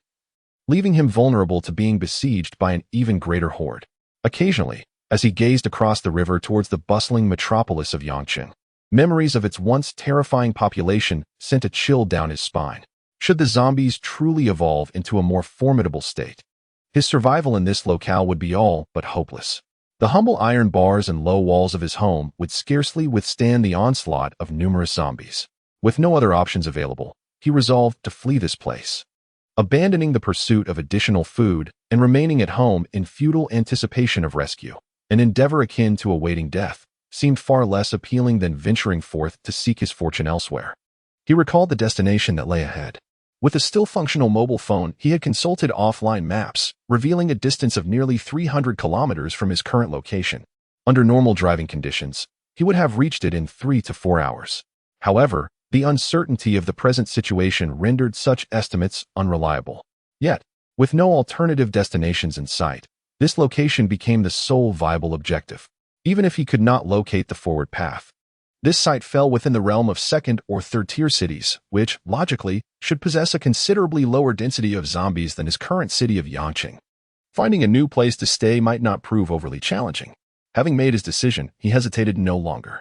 leaving him vulnerable to being besieged by an even greater horde. Occasionally, as he gazed across the river towards the bustling metropolis of Yangqing, memories of its once terrifying population sent a chill down his spine. Should the zombies truly evolve into a more formidable state, his survival in this locale would be all but hopeless. The humble iron bars and low walls of his home would scarcely withstand the onslaught of numerous zombies. With no other options available, he resolved to flee this place. Abandoning the pursuit of additional food and remaining at home in futile anticipation of rescue, an endeavor akin to awaiting death, seemed far less appealing than venturing forth to seek his fortune elsewhere. He recalled the destination that lay ahead. With a still functional mobile phone, he had consulted offline maps, revealing a distance of nearly 300 kilometers from his current location. Under normal driving conditions, he would have reached it in 3 to 4 hours. However, the uncertainty of the present situation rendered such estimates unreliable. Yet, with no alternative destinations in sight, this location became the sole viable objective. Even if he could not locate the forward path, this site fell within the realm of second- or third-tier cities, which, logically, should possess a considerably lower density of zombies than his current city of Yangqing. Finding a new place to stay might not prove overly challenging. Having made his decision, he hesitated no longer.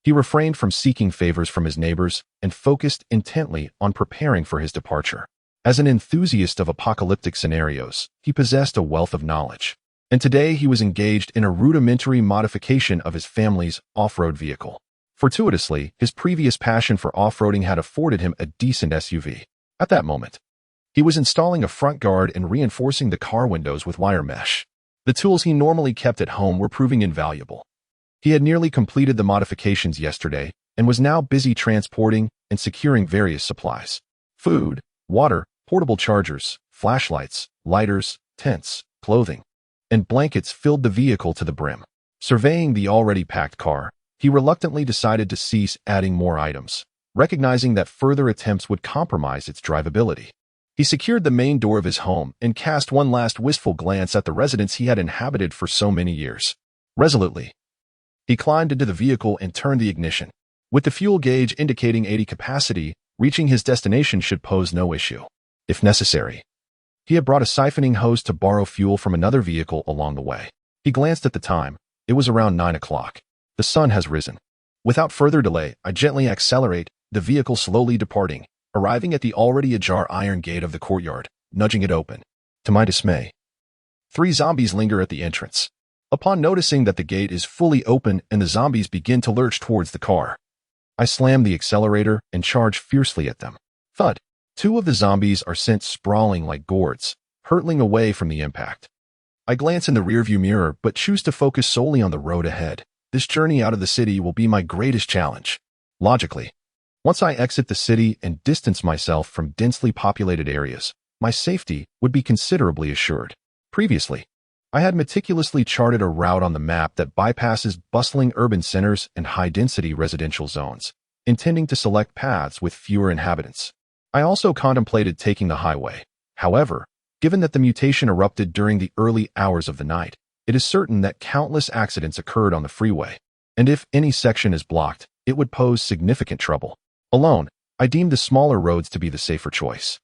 He refrained from seeking favors from his neighbors and focused intently on preparing for his departure. As an enthusiast of apocalyptic scenarios, he possessed a wealth of knowledge, and today he was engaged in a rudimentary modification of his family's off-road vehicle. Fortuitously, his previous passion for off-roading had afforded him a decent SUV. At that moment, he was installing a front guard and reinforcing the car windows with wire mesh. The tools he normally kept at home were proving invaluable. He had nearly completed the modifications yesterday and was now busy transporting and securing various supplies. Food, water, portable chargers, flashlights, lighters, tents, clothing, and blankets filled the vehicle to the brim. Surveying the already packed car, he reluctantly decided to cease adding more items, recognizing that further attempts would compromise its drivability. He secured the main door of his home and cast one last wistful glance at the residence he had inhabited for so many years. Resolutely, he climbed into the vehicle and turned the ignition. With the fuel gauge indicating 80 capacity, reaching his destination should pose no issue. If necessary, he had brought a siphoning hose to borrow fuel from another vehicle along the way. He glanced at the time. It was around 9 o'clock. The sun has risen. Without further delay, I gently accelerate, the vehicle slowly departing, arriving at the already ajar iron gate of the courtyard, nudging it open. To my dismay, 3 zombies linger at the entrance. Upon noticing that the gate is fully open and the zombies begin to lurch towards the car, I slam the accelerator and charge fiercely at them. Thud! 2 of the zombies are sent sprawling like gourds, hurtling away from the impact. I glance in the rearview mirror but choose to focus solely on the road ahead. This journey out of the city will be my greatest challenge. Logically, once I exit the city and distance myself from densely populated areas, my safety would be considerably assured. Previously, I had meticulously charted a route on the map that bypasses bustling urban centers and high-density residential zones, intending to select paths with fewer inhabitants. I also contemplated taking the highway. However, given that the mutation erupted during the early hours of the night, it is certain that countless accidents occurred on the freeway, and if any section is blocked, it would pose significant trouble. Alone, I deemed the smaller roads to be the safer choice.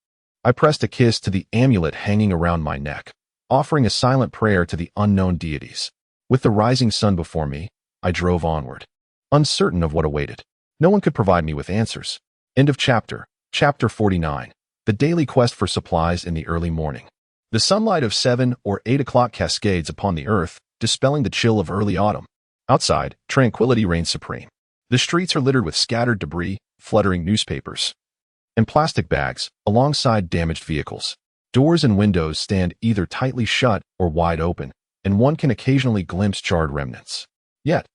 I pressed a kiss to the amulet hanging around my neck, offering a silent prayer to the unknown deities. With the rising sun before me, I drove onward, uncertain of what awaited. No one could provide me with answers. End of chapter. Chapter 49. The daily quest for supplies in the early morning. The sunlight of 7 or 8 o'clock cascades upon the earth, dispelling the chill of early autumn. Outside, tranquility reigns supreme. The streets are littered with scattered debris, fluttering newspapers, and plastic bags, alongside damaged vehicles. Doors and windows stand either tightly shut or wide open, and one can occasionally glimpse charred remnants. Yet,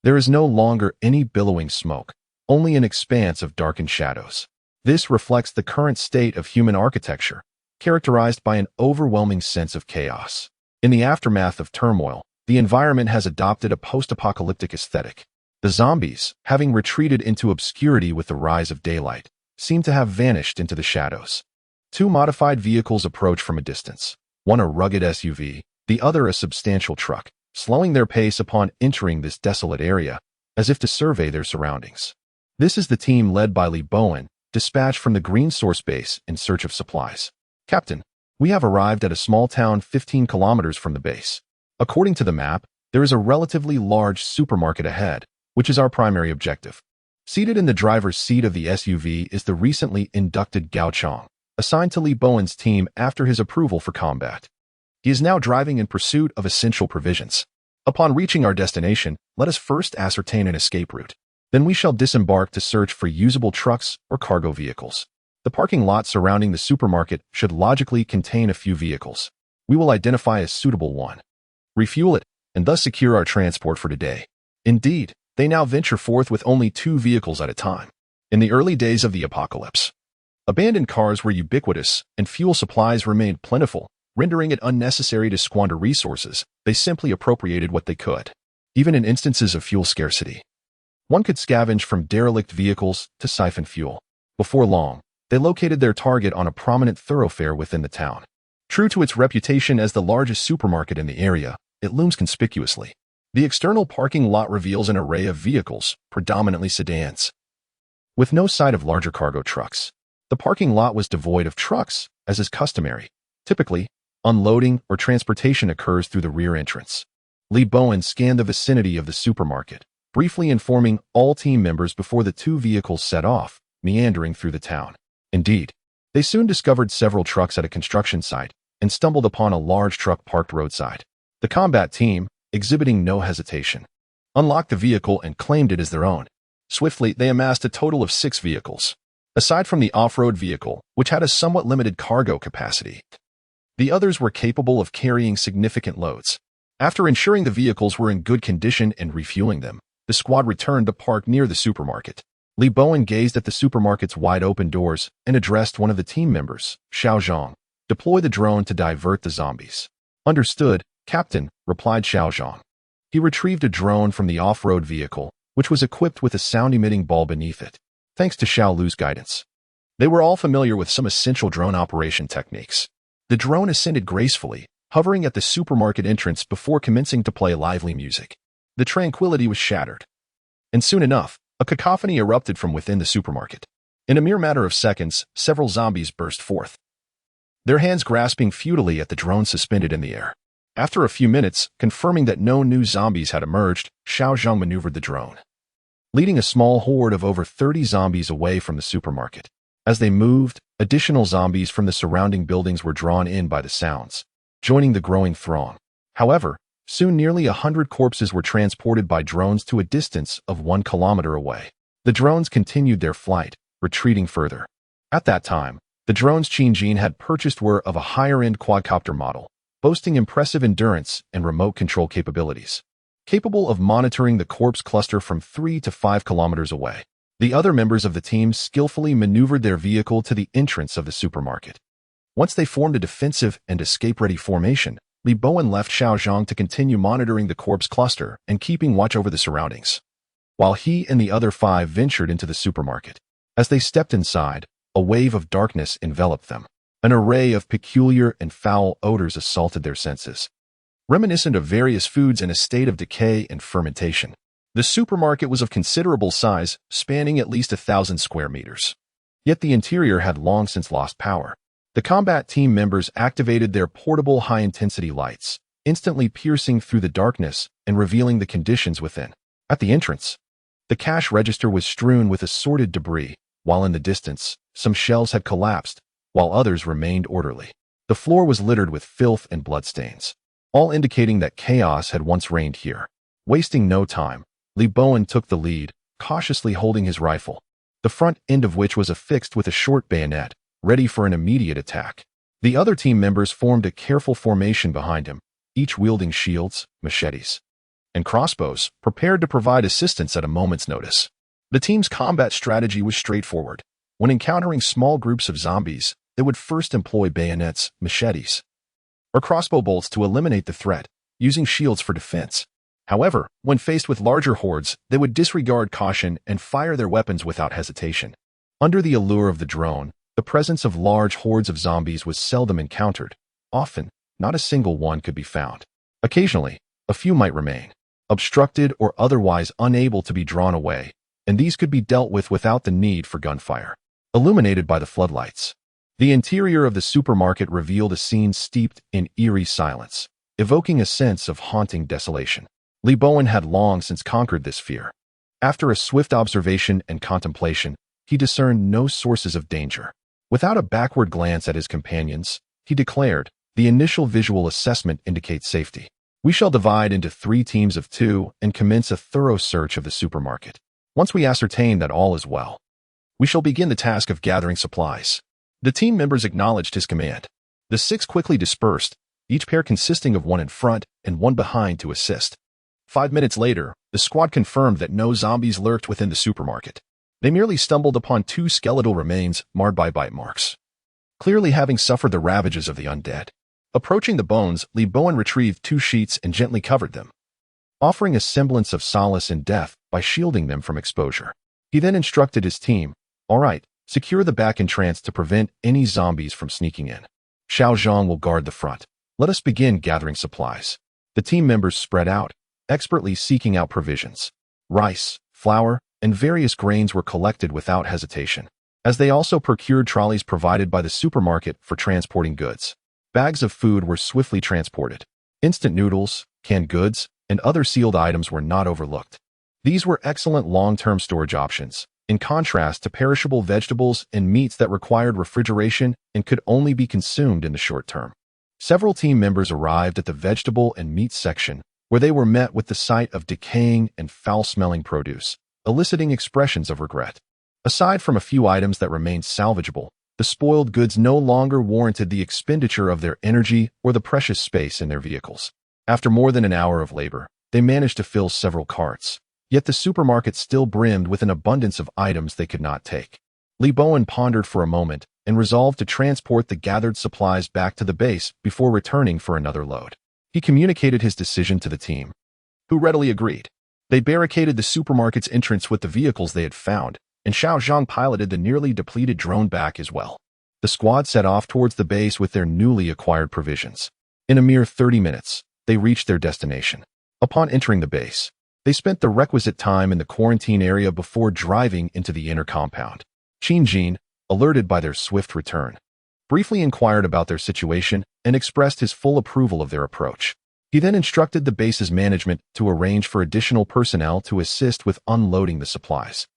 there is no longer any billowing smoke, only an expanse of darkened shadows. This reflects the current state of human architecture, characterized by an overwhelming sense of chaos. In the aftermath of turmoil, the environment has adopted a post-apocalyptic aesthetic. The zombies, having retreated into obscurity with the rise of daylight, seem to have vanished into the shadows. Two modified vehicles approach from a distance, one a rugged SUV, the other a substantial truck, slowing their pace upon entering this desolate area, as if to survey their surroundings. This is the team led by Lee Bowen, dispatched from the Green Source base in search of supplies. Captain, we have arrived at a small town 15 kilometers from the base. According to the map, there is a relatively large supermarket ahead, which is our primary objective. Seated in the driver's seat of the SUV is the recently inducted Gao Chong, assigned to Lee Bowen's team after his approval for combat. He is now driving in pursuit of essential provisions. Upon reaching our destination, let us first ascertain an escape route. Then we shall disembark to search for usable trucks or cargo vehicles. The parking lot surrounding the supermarket should logically contain a few vehicles. We will identify a suitable one, refuel it, and thus secure our transport for today. Indeed, they now venture forth with only 2 vehicles at a time. In the early days of the apocalypse, abandoned cars were ubiquitous and fuel supplies remained plentiful, rendering it unnecessary to squander resources. They simply appropriated what they could. Even in instances of fuel scarcity, one could scavenge from derelict vehicles to siphon fuel. Before long, they located their target on a prominent thoroughfare within the town. True to its reputation as the largest supermarket in the area, it looms conspicuously. The external parking lot reveals an array of vehicles, predominantly sedans, with no sight of larger cargo trucks. The parking lot was devoid of trucks, as is customary. Typically, unloading or transportation occurs through the rear entrance. Lee Bowen scanned the vicinity of the supermarket, briefly informing all team members before the 2 vehicles set off, meandering through the town. Indeed, they soon discovered several trucks at a construction site and stumbled upon a large truck parked roadside. The combat team, exhibiting no hesitation, unlocked the vehicle and claimed it as their own. Swiftly, they amassed a total of 6 vehicles. Aside from the off-road vehicle, which had a somewhat limited cargo capacity, the others were capable of carrying significant loads. After ensuring the vehicles were in good condition and refueling them, the squad returned to park near the supermarket. Lee Bowen gazed at the supermarket's wide-open doors and addressed one of the team members, Xiao Zhang. Deploy the drone to divert the zombies. Understood, Captain, replied Xiao Zhang. He retrieved a drone from the off-road vehicle, which was equipped with a sound-emitting ball beneath it, thanks to Xiao Lu's guidance. They were all familiar with some essential drone operation techniques. The drone ascended gracefully, hovering at the supermarket entrance before commencing to play lively music. The tranquility was shattered, and soon enough, a cacophony erupted from within the supermarket. In a mere matter of seconds, several zombies burst forth, their hands grasping futilely at the drone suspended in the air. After a few minutes, confirming that no new zombies had emerged, Xiao Zhang maneuvered the drone, leading a small horde of over 30 zombies away from the supermarket. As they moved, additional zombies from the surrounding buildings were drawn in by the sounds, joining the growing throng. However, soon nearly 100 corpses were transported by drones to a distance of 1 kilometer away. The drones continued their flight, retreating further. At that time, the drones Qin Jin had purchased were of a higher-end quadcopter model, boasting impressive endurance and remote control capabilities, capable of monitoring the corpse cluster from 3 to 5 kilometers away. The other members of the team skillfully maneuvered their vehicle to the entrance of the supermarket. Once they formed a defensive and escape-ready formation, Li Bowen left Xiao Zhang to continue monitoring the corpse cluster and keeping watch over the surroundings, while he and the other 5 ventured into the supermarket. As they stepped inside, a wave of darkness enveloped them. An array of peculiar and foul odors assaulted their senses, reminiscent of various foods in a state of decay and fermentation. The supermarket was of considerable size, spanning at least 1,000 square meters. Yet the interior had long since lost power. The combat team members activated their portable high-intensity lights, instantly piercing through the darkness and revealing the conditions within. At the entrance, the cash register was strewn with assorted debris, while in the distance, some shelves had collapsed, while others remained orderly. The floor was littered with filth and bloodstains, all indicating that chaos had once reigned here. Wasting no time, Li Bowen took the lead, cautiously holding his rifle, the front end of which was affixed with a short bayonet, ready for an immediate attack. The other team members formed a careful formation behind him, each wielding shields, machetes, and crossbows, prepared to provide assistance at a moment's notice. The team's combat strategy was straightforward. When encountering small groups of zombies, they would first employ bayonets, machetes, or crossbow bolts to eliminate the threat, using shields for defense. However, when faced with larger hordes, they would disregard caution and fire their weapons without hesitation. Under the allure of the drone, the presence of large hordes of zombies was seldom encountered. Often, not a single one could be found. Occasionally, a few might remain, obstructed or otherwise unable to be drawn away, and these could be dealt with without the need for gunfire. Illuminated by the floodlights, the interior of the supermarket revealed a scene steeped in eerie silence, evoking a sense of haunting desolation. Li Bowen had long since conquered this fear. After a swift observation and contemplation, he discerned no sources of danger. Without a backward glance at his companions, he declared, "The initial visual assessment indicates safety. We shall divide into 3 teams of 2 and commence a thorough search of the supermarket. Once we ascertain that all is well, we shall begin the task of gathering supplies." The team members acknowledged his command. The 6 quickly dispersed, each pair consisting of 1 in front and 1 behind to assist. 5 minutes later, the squad confirmed that no zombies lurked within the supermarket. They merely stumbled upon 2 skeletal remains marred by bite marks, clearly having suffered the ravages of the undead. Approaching the bones, Li Bowen retrieved 2 sheets and gently covered them, offering a semblance of solace in death by shielding them from exposure. He then instructed his team, "All right, secure the back entrance to prevent any zombies from sneaking in. Xiao Zhang will guard the front. Let us begin gathering supplies." The team members spread out, expertly seeking out provisions. Rice, flour, and various grains were collected without hesitation, as they also procured trolleys provided by the supermarket for transporting goods. Bags of food were swiftly transported. Instant noodles, canned goods, and other sealed items were not overlooked. These were excellent long-term storage options, in contrast to perishable vegetables and meats that required refrigeration and could only be consumed in the short term. Several team members arrived at the vegetable and meat section, where they were met with the sight of decaying and foul-smelling produce, eliciting expressions of regret. Aside from a few items that remained salvageable, the spoiled goods no longer warranted the expenditure of their energy or the precious space in their vehicles. After more than an hour of labor, they managed to fill several carts. Yet the supermarket still brimmed with an abundance of items they could not take. Li Bowen pondered for a moment and resolved to transport the gathered supplies back to the base before returning for another load. He communicated his decision to the team, who readily agreed. They barricaded the supermarket's entrance with the vehicles they had found, and Xiao Zhang piloted the nearly depleted drone back as well. The squad set off towards the base with their newly acquired provisions. In a mere 30 minutes, they reached their destination. Upon entering the base, they spent the requisite time in the quarantine area before driving into the inner compound. Qin Jin, alerted by their swift return, briefly inquired about their situation and expressed his full approval of their approach. He then instructed the base's management to arrange for additional personnel to assist with unloading the supplies.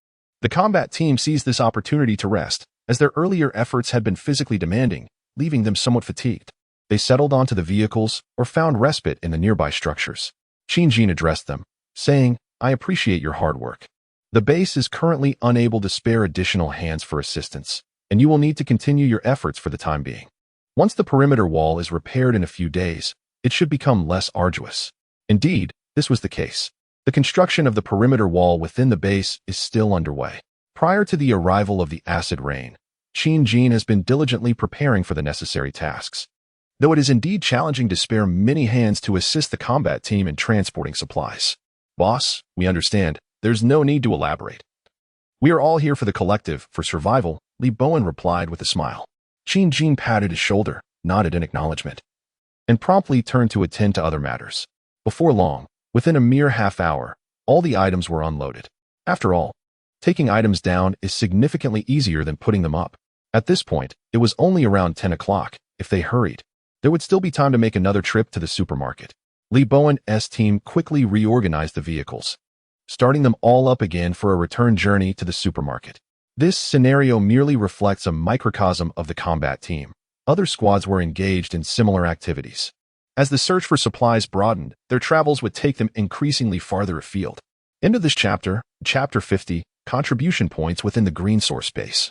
The combat team seized this opportunity to rest, as their earlier efforts had been physically demanding, leaving them somewhat fatigued. They settled onto the vehicles or found respite in the nearby structures. Qin Jin addressed them, saying, "I appreciate your hard work. The base is currently unable to spare additional hands for assistance, and you will need to continue your efforts for the time being. Once the perimeter wall is repaired in a few days, it should become less arduous. Indeed, this was the case. The construction of the perimeter wall within the base is still underway. Prior to the arrival of the acid rain, Jin has been diligently preparing for the necessary tasks. Though it is indeed challenging to spare many hands to assist the combat team in transporting supplies. Boss, we understand. There's no need to elaborate. We are all here for the collective, for survival, Li Bowen replied with a smile. Jin patted his shoulder, nodded in acknowledgement, and promptly turned to attend to other matters. Before long, within a mere half hour, all the items were unloaded. After all, taking items down is significantly easier than putting them up. At this point, it was only around 10 o'clock. If they hurried, there would still be time to make another trip to the supermarket. Li Bowen's team quickly reorganized the vehicles, starting them all up again for a return journey to the supermarket. This scenario merely reflects a microcosm of the combat team. Other squads were engaged in similar activities. As the search for supplies broadened, their travels would take them increasingly farther afield. End of this chapter, Chapter 50, Contribution Points within the Green Source Base.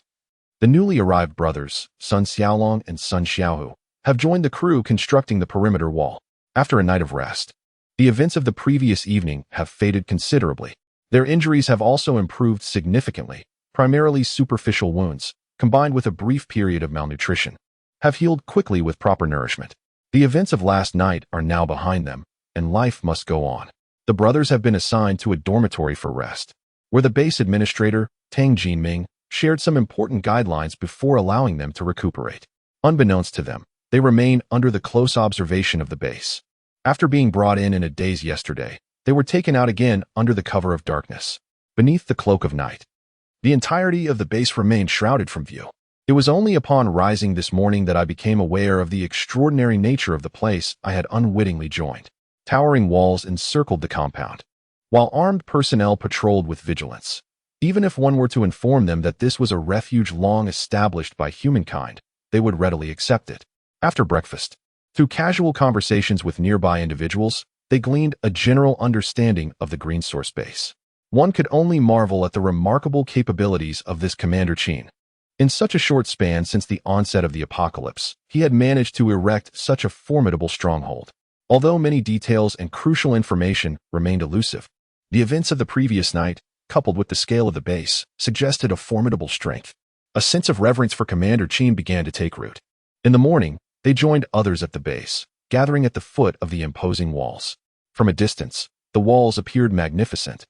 The newly arrived brothers, Sun Xiaolong and Sun Xiaohu, have joined the crew constructing the perimeter wall. After a night of rest, the events of the previous evening have faded considerably. Their injuries have also improved significantly, primarily superficial wounds, combined with a brief period of malnutrition, have healed quickly with proper nourishment. The events of last night are now behind them, and life must go on. The brothers have been assigned to a dormitory for rest, where the base administrator, Tang Jinming, shared some important guidelines before allowing them to recuperate. Unbeknownst to them, they remain under the close observation of the base. After being brought in a daze yesterday, they were taken out again under the cover of darkness, beneath the cloak of night. The entirety of the base remained shrouded from view. It was only upon rising this morning that I became aware of the extraordinary nature of the place I had unwittingly joined. Towering walls encircled the compound, while armed personnel patrolled with vigilance. Even if one were to inform them that this was a refuge long established by humankind, they would readily accept it. After breakfast, through casual conversations with nearby individuals, they gleaned a general understanding of the Green Source Base. One could only marvel at the remarkable capabilities of this Commander Qin. In such a short span since the onset of the apocalypse, he had managed to erect such a formidable stronghold. Although many details and crucial information remained elusive, the events of the previous night, coupled with the scale of the base, suggested a formidable strength. A sense of reverence for Commander Qin began to take root. In the morning, they joined others at the base, gathering at the foot of the imposing walls. From a distance, the walls appeared magnificent,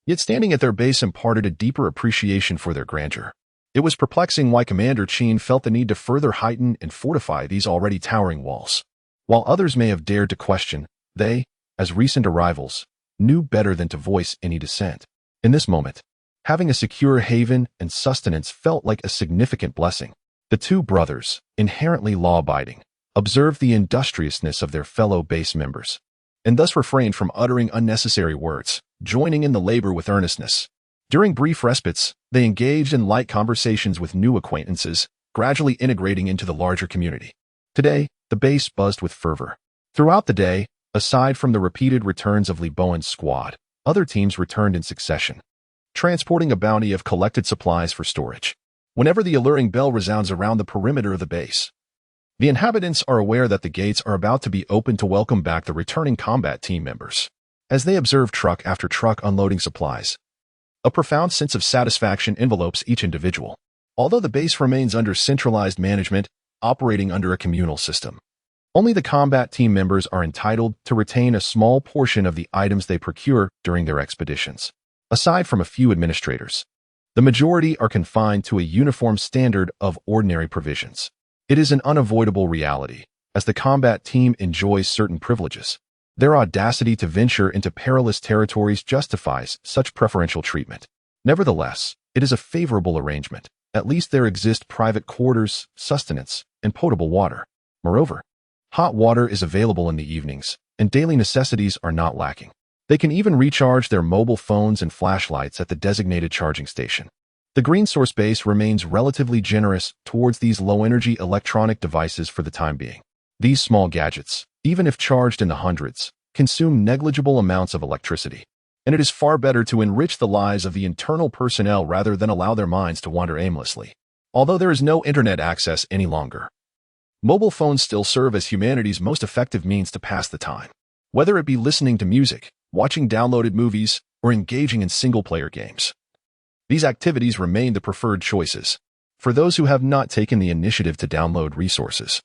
yet standing at their base imparted a deeper appreciation for their grandeur. It was perplexing why Commander Qin felt the need to further heighten and fortify these already towering walls. While others may have dared to question, they, as recent arrivals, knew better than to voice any dissent. In this moment, having a secure haven and sustenance felt like a significant blessing. The two brothers, inherently law-abiding, observed the industriousness of their fellow base members, and thus refrained from uttering unnecessary words, joining in the labor with earnestness. During brief respites, they engaged in light conversations with new acquaintances, gradually integrating into the larger community. Today, the base buzzed with fervor. Throughout the day, aside from the repeated returns of Li Bowen's squad, other teams returned in succession, transporting a bounty of collected supplies for storage. Whenever the alluring bell resounds around the perimeter of the base, the inhabitants are aware that the gates are about to be opened to welcome back the returning combat team members. As they observe truck after truck unloading supplies, a profound sense of satisfaction envelopes each individual. Although the base remains under centralized management, operating under a communal system, only the combat team members are entitled to retain a small portion of the items they procure during their expeditions. Aside from a few administrators, the majority are confined to a uniform standard of ordinary provisions. It is an unavoidable reality, as the combat team enjoys certain privileges. Their audacity to venture into perilous territories justifies such preferential treatment. Nevertheless, it is a favorable arrangement. At least there exist private quarters, sustenance, and potable water. Moreover, hot water is available in the evenings, and daily necessities are not lacking. They can even recharge their mobile phones and flashlights at the designated charging station. The Green Source Base remains relatively generous towards these low-energy electronic devices for the time being. These small gadgets, even if charged in the hundreds, consume negligible amounts of electricity, and it is far better to enrich the lives of the internal personnel rather than allow their minds to wander aimlessly. Although there is no internet access any longer, Mobile phones still serve as humanity's most effective means to pass the time. Whether it be listening to music, watching downloaded movies, or engaging in single-player games. These activities remain the preferred choices for those who have not taken the initiative to download resources.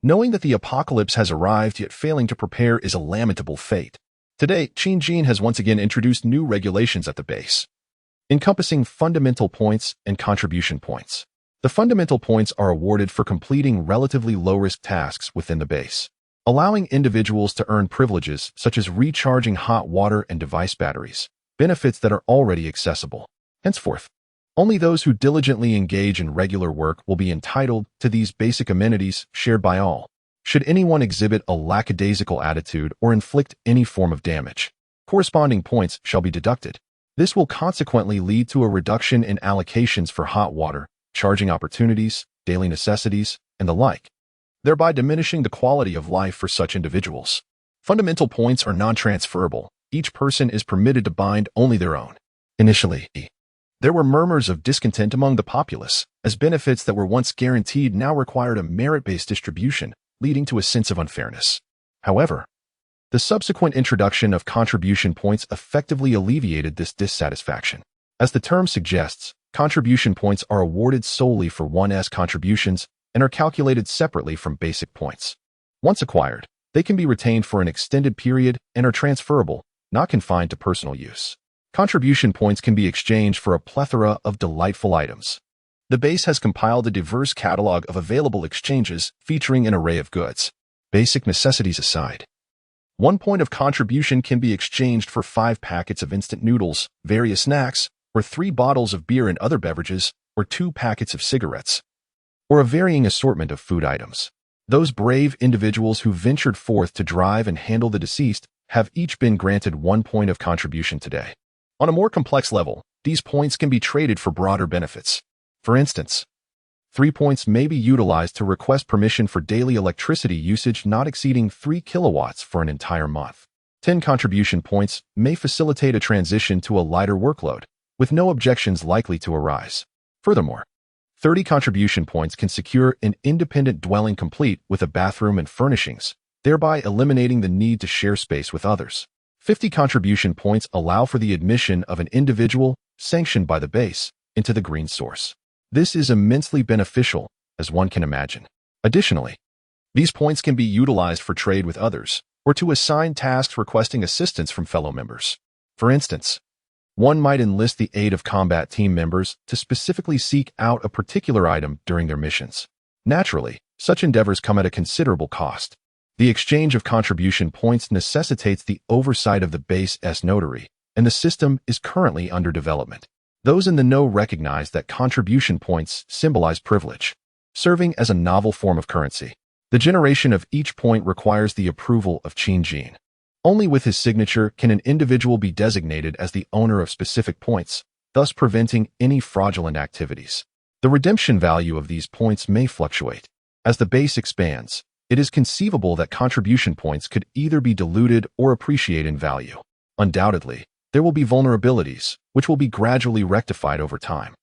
Knowing that the apocalypse has arrived yet failing to prepare is a lamentable fate. Today, Xinjiang has once again introduced new regulations at the base, encompassing fundamental points and contribution points. The fundamental points are awarded for completing relatively low-risk tasks within the base, allowing individuals to earn privileges such as recharging hot water and device batteries, benefits that are already accessible. Henceforth, only those who diligently engage in regular work will be entitled to these basic amenities shared by all. Should anyone exhibit a lackadaisical attitude or inflict any form of damage, corresponding points shall be deducted. This will consequently lead to a reduction in allocations for hot water, charging opportunities, daily necessities, and the like, thereby diminishing the quality of life for such individuals. Fundamental points are non-transferable. Each person is permitted to bind only their own. Initially, there were murmurs of discontent among the populace, as benefits that were once guaranteed now required a merit-based distribution, leading to a sense of unfairness. However, the subsequent introduction of contribution points effectively alleviated this dissatisfaction. As the term suggests, contribution points are awarded solely for one's contributions and are calculated separately from basic points. Once acquired, they can be retained for an extended period and are transferable, not confined to personal use. Contribution points can be exchanged for a plethora of delightful items. The base has compiled a diverse catalog of available exchanges featuring an array of goods. Basic necessities aside, 1 point of contribution can be exchanged for 5 packets of instant noodles, various snacks, or 3 bottles of beer and other beverages, or 2 packets of cigarettes, or a varying assortment of food items. Those brave individuals who ventured forth to drive and handle the deceased have each been granted 1 point of contribution today. On a more complex level, these points can be traded for broader benefits. For instance, 3 points may be utilized to request permission for daily electricity usage not exceeding 3 kilowatts for an entire month. 10 contribution points may facilitate a transition to a lighter workload, with no objections likely to arise. Furthermore, 30 contribution points can secure an independent dwelling complete with a bathroom and furnishings, thereby eliminating the need to share space with others. 50 contribution points allow for the admission of an individual, sanctioned by the base, into the green source. This is immensely beneficial, as one can imagine. Additionally, these points can be utilized for trade with others, or to assign tasks requesting assistance from fellow members. For instance, one might enlist the aid of combat team members to specifically seek out a particular item during their missions. Naturally, such endeavors come at a considerable cost. The exchange of contribution points necessitates the oversight of the base's notary, and the system is currently under development. Those in the know recognize that contribution points symbolize privilege, serving as a novel form of currency. The generation of each point requires the approval of Xinjiang. Only with his signature can an individual be designated as the owner of specific points, thus preventing any fraudulent activities. The redemption value of these points may fluctuate. As the base expands, it is conceivable that contribution points could either be diluted or appreciate in value. Undoubtedly, there will be vulnerabilities, which will be gradually rectified over time.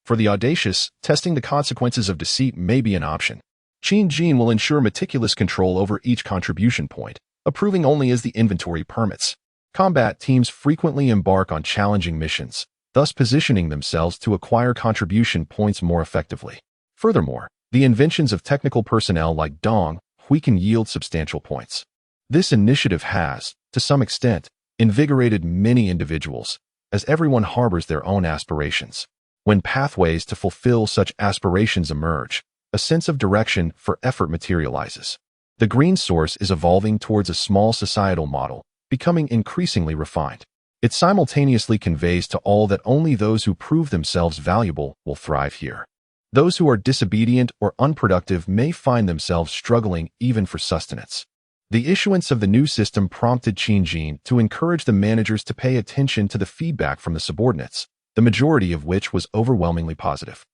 For the audacious, testing the consequences of deceit may be an option. Xinjiang will ensure meticulous control over each contribution point, approving only as the inventory permits. Combat teams frequently embark on challenging missions, thus positioning themselves to acquire contribution points more effectively. Furthermore, the inventions of technical personnel like Dong can yield substantial points. This initiative has, to some extent, invigorated many individuals, as everyone harbors their own aspirations. When pathways to fulfill such aspirations emerge, a sense of direction for effort materializes. The green source is evolving towards a small societal model, becoming increasingly refined. It simultaneously conveys to all that only those who prove themselves valuable will thrive here. Those who are disobedient or unproductive may find themselves struggling even for sustenance. The issuance of the new system prompted Xinjiang to encourage the managers to pay attention to the feedback from the subordinates, the majority of which was overwhelmingly positive.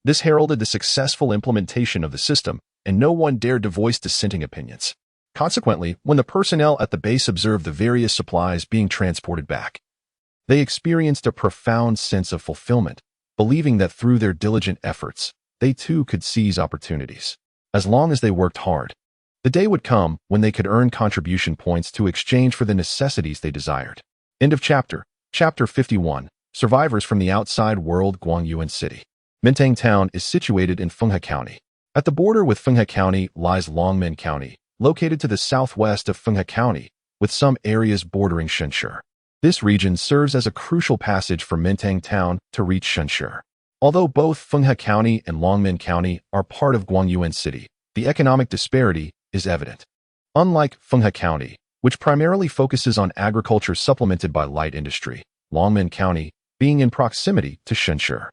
This heralded the successful implementation of the system, and no one dared to voice dissenting opinions. Consequently, when the personnel at the base observed the various supplies being transported back, they experienced a profound sense of fulfillment, believing that through their diligent efforts, they too could seize opportunities. as long as they worked hard. The day would come when they could earn contribution points to exchange for the necessities they desired. End of chapter. Chapter 51. Survivors from the Outside World. Guangyuan City. Mintang Town is situated in Fenghe County. At the border with Fenghe County lies Longmen County, located to the southwest of Fenghe County, with some areas bordering Shenshi. This region serves as a crucial passage for Mintang Town to reach Shenshi. Although both Fenghe County and Longmen County are part of Guangyuan City, the economic disparity is evident. Unlike Fenghe County, which primarily focuses on agriculture supplemented by light industry, Longmen County, being in proximity to Shenshi,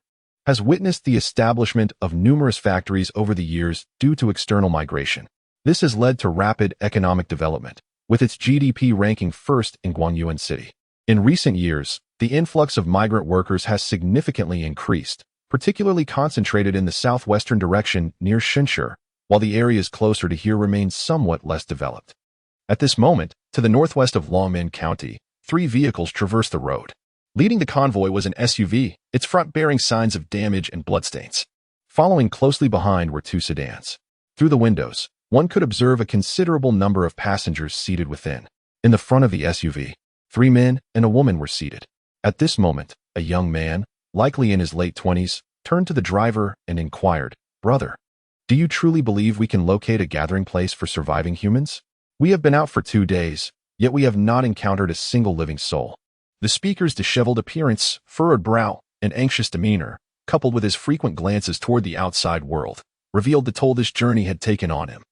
has witnessed the establishment of numerous factories over the years due to external migration. This has led to rapid economic development, with its GDP ranking first in Guangyuan City. In recent years, the influx of migrant workers has significantly increased, particularly concentrated in the southwestern direction near Shenshi, while the areas closer to here remain somewhat less developed. At this moment, to the northwest of Longmen County, 3 vehicles traverse the road. Leading the convoy was an SUV, its front bearing signs of damage and bloodstains. Following closely behind were 2 sedans. Through the windows, one could observe a considerable number of passengers seated within. In the front of the SUV, 3 men and a woman were seated. At this moment, a young man, likely in his late 20s, turned to the driver and inquired, "Brother, do you truly believe we can locate a gathering place for surviving humans? We have been out for 2 days, yet we have not encountered a single living soul." The speaker's disheveled appearance, furrowed brow, and anxious demeanor, coupled with his frequent glances toward the outside world, revealed the toll this journey had taken on him.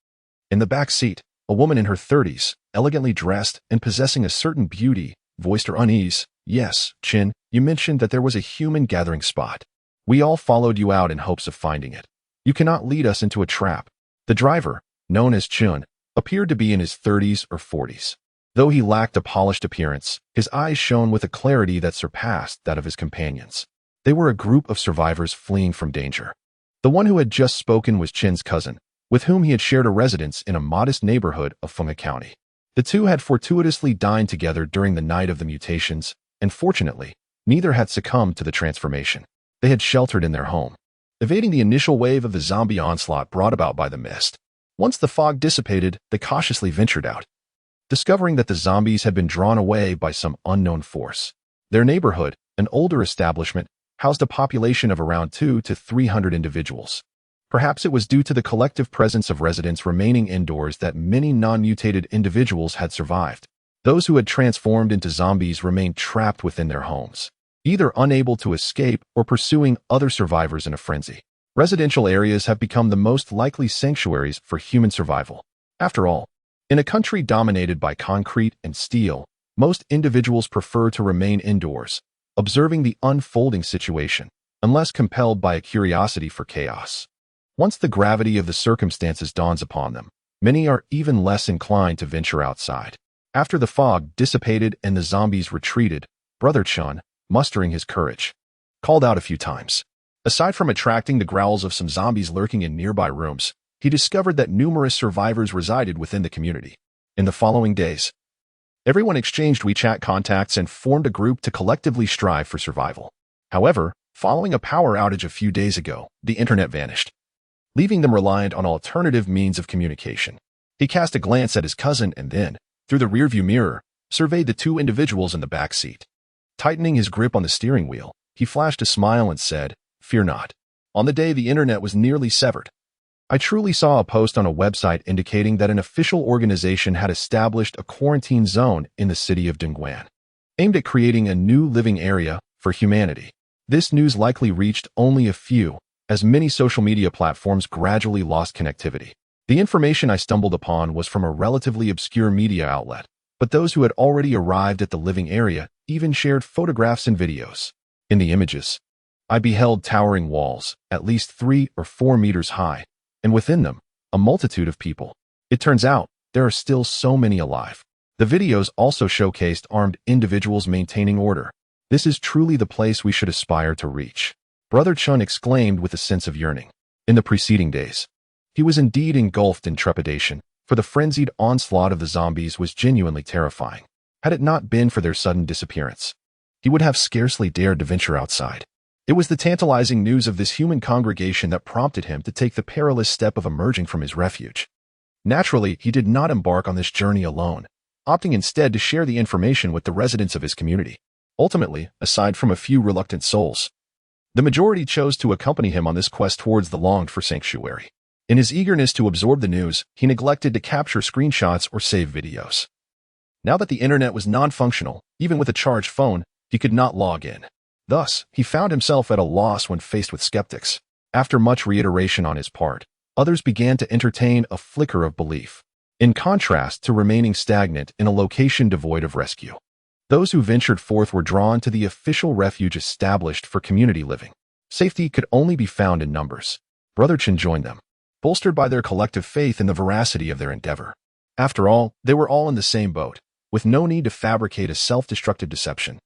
In the back seat, a woman in her 30s, elegantly dressed and possessing a certain beauty, voiced her unease. "Yes, Chin, you mentioned that there was a human gathering spot. We all followed you out in hopes of finding it. You cannot lead us into a trap." The driver, known as Chun, appeared to be in his 30s or 40s. Though he lacked a polished appearance, his eyes shone with a clarity that surpassed that of his companions. They were a group of survivors fleeing from danger. The one who had just spoken was Chin's cousin, with whom he had shared a residence in a modest neighborhood of Fenghe County. The two had fortuitously dined together during the night of the mutations, and fortunately, neither had succumbed to the transformation. They had sheltered in their home, evading the initial wave of the zombie onslaught brought about by the mist. Once the fog dissipated, they cautiously ventured out, discovering that the zombies had been drawn away by some unknown force. Their neighborhood, an older establishment, housed a population of around 200 to 300 individuals. Perhaps it was due to the collective presence of residents remaining indoors that many non-mutated individuals had survived. Those who had transformed into zombies remained trapped within their homes, either unable to escape or pursuing other survivors in a frenzy. Residential areas have become the most likely sanctuaries for human survival. After all, in a country dominated by concrete and steel, most individuals prefer to remain indoors, observing the unfolding situation, unless compelled by a curiosity for chaos. Once the gravity of the circumstances dawns upon them, many are even less inclined to venture outside. After the fog dissipated and the zombies retreated, Brother Chun, mustering his courage, called out a few times. Aside from attracting the growls of some zombies lurking in nearby rooms, he discovered that numerous survivors resided within the community. In the following days, everyone exchanged WeChat contacts and formed a group to collectively strive for survival. However, following a power outage a few days ago, the internet vanished, leaving them reliant on alternative means of communication. He cast a glance at his cousin and then, through the rearview mirror, surveyed the 2 individuals in the back seat. Tightening his grip on the steering wheel, he flashed a smile and said, "Fear not. On the day the internet was nearly severed, I truly saw a post on a website indicating that an official organization had established a quarantine zone in the city of Dongguan, aimed at creating a new living area for humanity. This news likely reached only a few, as many social media platforms gradually lost connectivity. The information I stumbled upon was from a relatively obscure media outlet, but those who had already arrived at the living area even shared photographs and videos. In the images, I beheld towering walls, at least 3 or 4 meters high, and within them, a multitude of people. It turns out, there are still so many alive. The videos also showcased armed individuals maintaining order. This is truly the place we should aspire to reach," Brother Chun exclaimed with a sense of yearning. In the preceding days, he was indeed engulfed in trepidation, for the frenzied onslaught of the zombies was genuinely terrifying. Had it not been for their sudden disappearance, he would have scarcely dared to venture outside. It was the tantalizing news of this human congregation that prompted him to take the perilous step of emerging from his refuge. Naturally, he did not embark on this journey alone, opting instead to share the information with the residents of his community. Ultimately, aside from a few reluctant souls, the majority chose to accompany him on this quest towards the longed-for sanctuary. In his eagerness to absorb the news, he neglected to capture screenshots or save videos. Now that the internet was non-functional, even with a charged phone, he could not log in. Thus, he found himself at a loss when faced with skeptics. After much reiteration on his part, others began to entertain a flicker of belief, in contrast to remaining stagnant in a location devoid of rescue. Those who ventured forth were drawn to the official refuge established for community living. Safety could only be found in numbers. Brother Chen joined them, bolstered by their collective faith in the veracity of their endeavor. After all, they were all in the same boat, with no need to fabricate a self-destructive deception.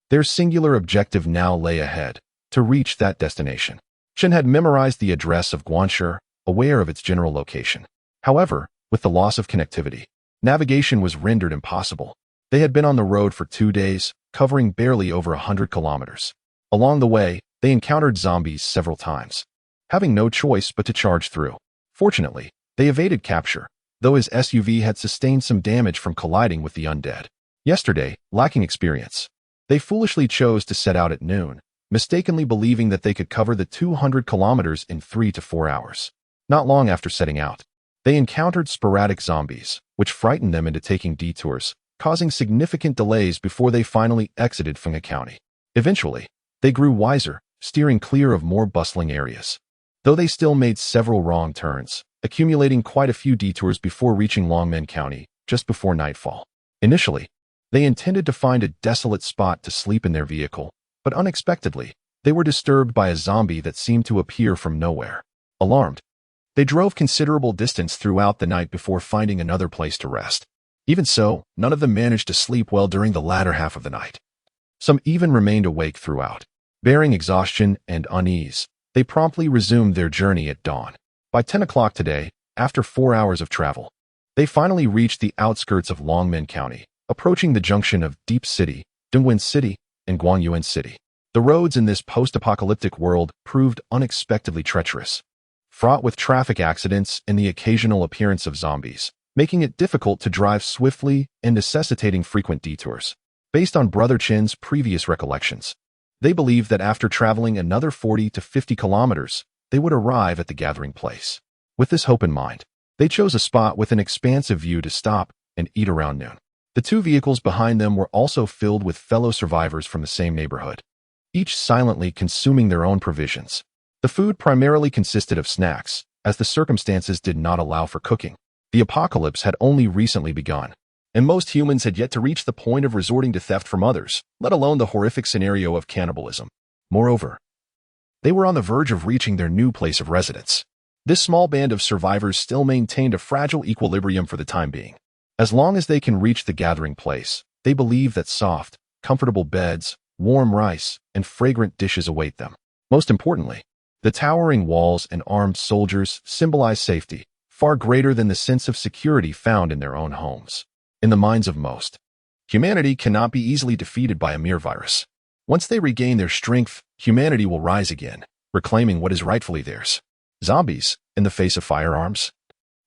Their singular objective now lay ahead, to reach that destination. Chen had memorized the address of Guanshe, aware of its general location. However, with the loss of connectivity, navigation was rendered impossible. They had been on the road for 2 days, covering barely over 100 kilometers. Along the way, they encountered zombies several times, having no choice but to charge through. Fortunately, they evaded capture, though his SUV had sustained some damage from colliding with the undead. Yesterday, lacking experience, they foolishly chose to set out at noon, mistakenly believing that they could cover the 200 kilometers in 3 to 4 hours. Not long after setting out, they encountered sporadic zombies, which frightened them into taking detours, causing significant delays before they finally exited Fenghe County. Eventually, they grew wiser, steering clear of more bustling areas. Though they still made several wrong turns, accumulating quite a few detours before reaching Longmen County, just before nightfall. Initially, they intended to find a desolate spot to sleep in their vehicle, but unexpectedly, they were disturbed by a zombie that seemed to appear from nowhere. Alarmed, they drove considerable distance throughout the night before finding another place to rest. Even so, none of them managed to sleep well during the latter half of the night. Some even remained awake throughout. Bearing exhaustion and unease, they promptly resumed their journey at dawn. By 10 o'clock today, after 4 hours of travel, they finally reached the outskirts of Longmen County, approaching the junction of Deep City, Dongwen City, and Guangyuan City. The roads in this post-apocalyptic world proved unexpectedly treacherous, fraught with traffic accidents and the occasional appearance of zombies, making it difficult to drive swiftly and necessitating frequent detours. Based on Brother Chen's previous recollections, they believed that after traveling another 40 to 50 kilometers, they would arrive at the gathering place. With this hope in mind, they chose a spot with an expansive view to stop and eat around noon. The 2 vehicles behind them were also filled with fellow survivors from the same neighborhood, each silently consuming their own provisions. The food primarily consisted of snacks, as the circumstances did not allow for cooking. The apocalypse had only recently begun, and most humans had yet to reach the point of resorting to theft from others, let alone the horrific scenario of cannibalism. Moreover, they were on the verge of reaching their new place of residence. This small band of survivors still maintained a fragile equilibrium for the time being. As long as they can reach the gathering place, they believe that soft, comfortable beds, warm rice, and fragrant dishes await them. Most importantly, the towering walls and armed soldiers symbolize safety, far greater than the sense of security found in their own homes. In the minds of most, humanity cannot be easily defeated by a mere virus. Once they regain their strength, humanity will rise again, reclaiming what is rightfully theirs. Zombies, in the face of firearms,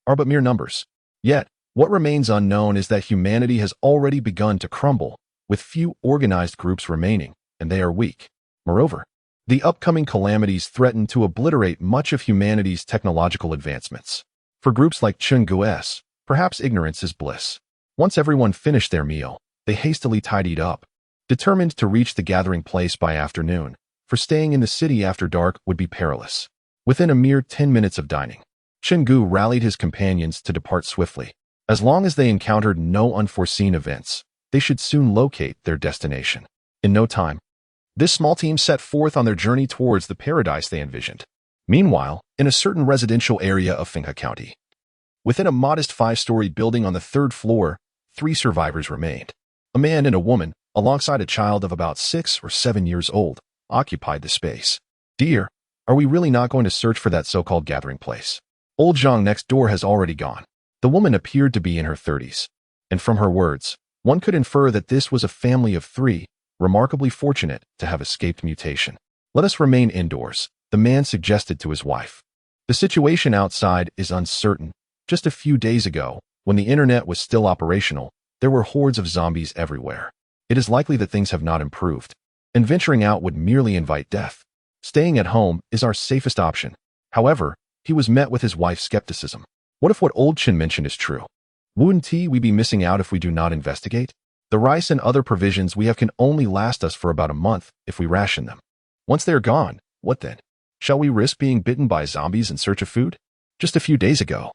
are but mere numbers. Yet, what remains unknown is that humanity has already begun to crumble, with few organized groups remaining, and they are weak. Moreover, the upcoming calamities threaten to obliterate much of humanity's technological advancements. For groups like Chungu's, perhaps ignorance is bliss. Once everyone finished their meal, they hastily tidied up, determined to reach the gathering place by afternoon, for staying in the city after dark would be perilous. Within a mere 10 minutes of dining, Chenggu rallied his companions to depart swiftly. As long as they encountered no unforeseen events, they should soon locate their destination. In no time, this small team set forth on their journey towards the paradise they envisioned. Meanwhile, in a certain residential area of Fenghe County, within a modest 5-story building on the 3rd floor, 3 survivors remained. A man and a woman, alongside a child of about 6 or 7 years old, occupied the space. "Dear, are we really not going to search for that so-called gathering place? Old Zhang next door has already gone." The woman appeared to be in her 30s, and from her words, one could infer that this was a family of 3, remarkably fortunate to have escaped mutation. Let us remain indoors, the man suggested to his wife. The situation outside is uncertain. Just a few days ago, when the internet was still operational, there were hordes of zombies everywhere. It is likely that things have not improved, and venturing out would merely invite death. Staying at home is our safest option. However, he was met with his wife's skepticism. What if what Old Chin mentioned is true? Wouldn't we be missing out if we do not investigate? The rice and other provisions we have can only last us for about a month if we ration them. Once they are gone, what then? Shall we risk being bitten by zombies in search of food? Just a few days ago,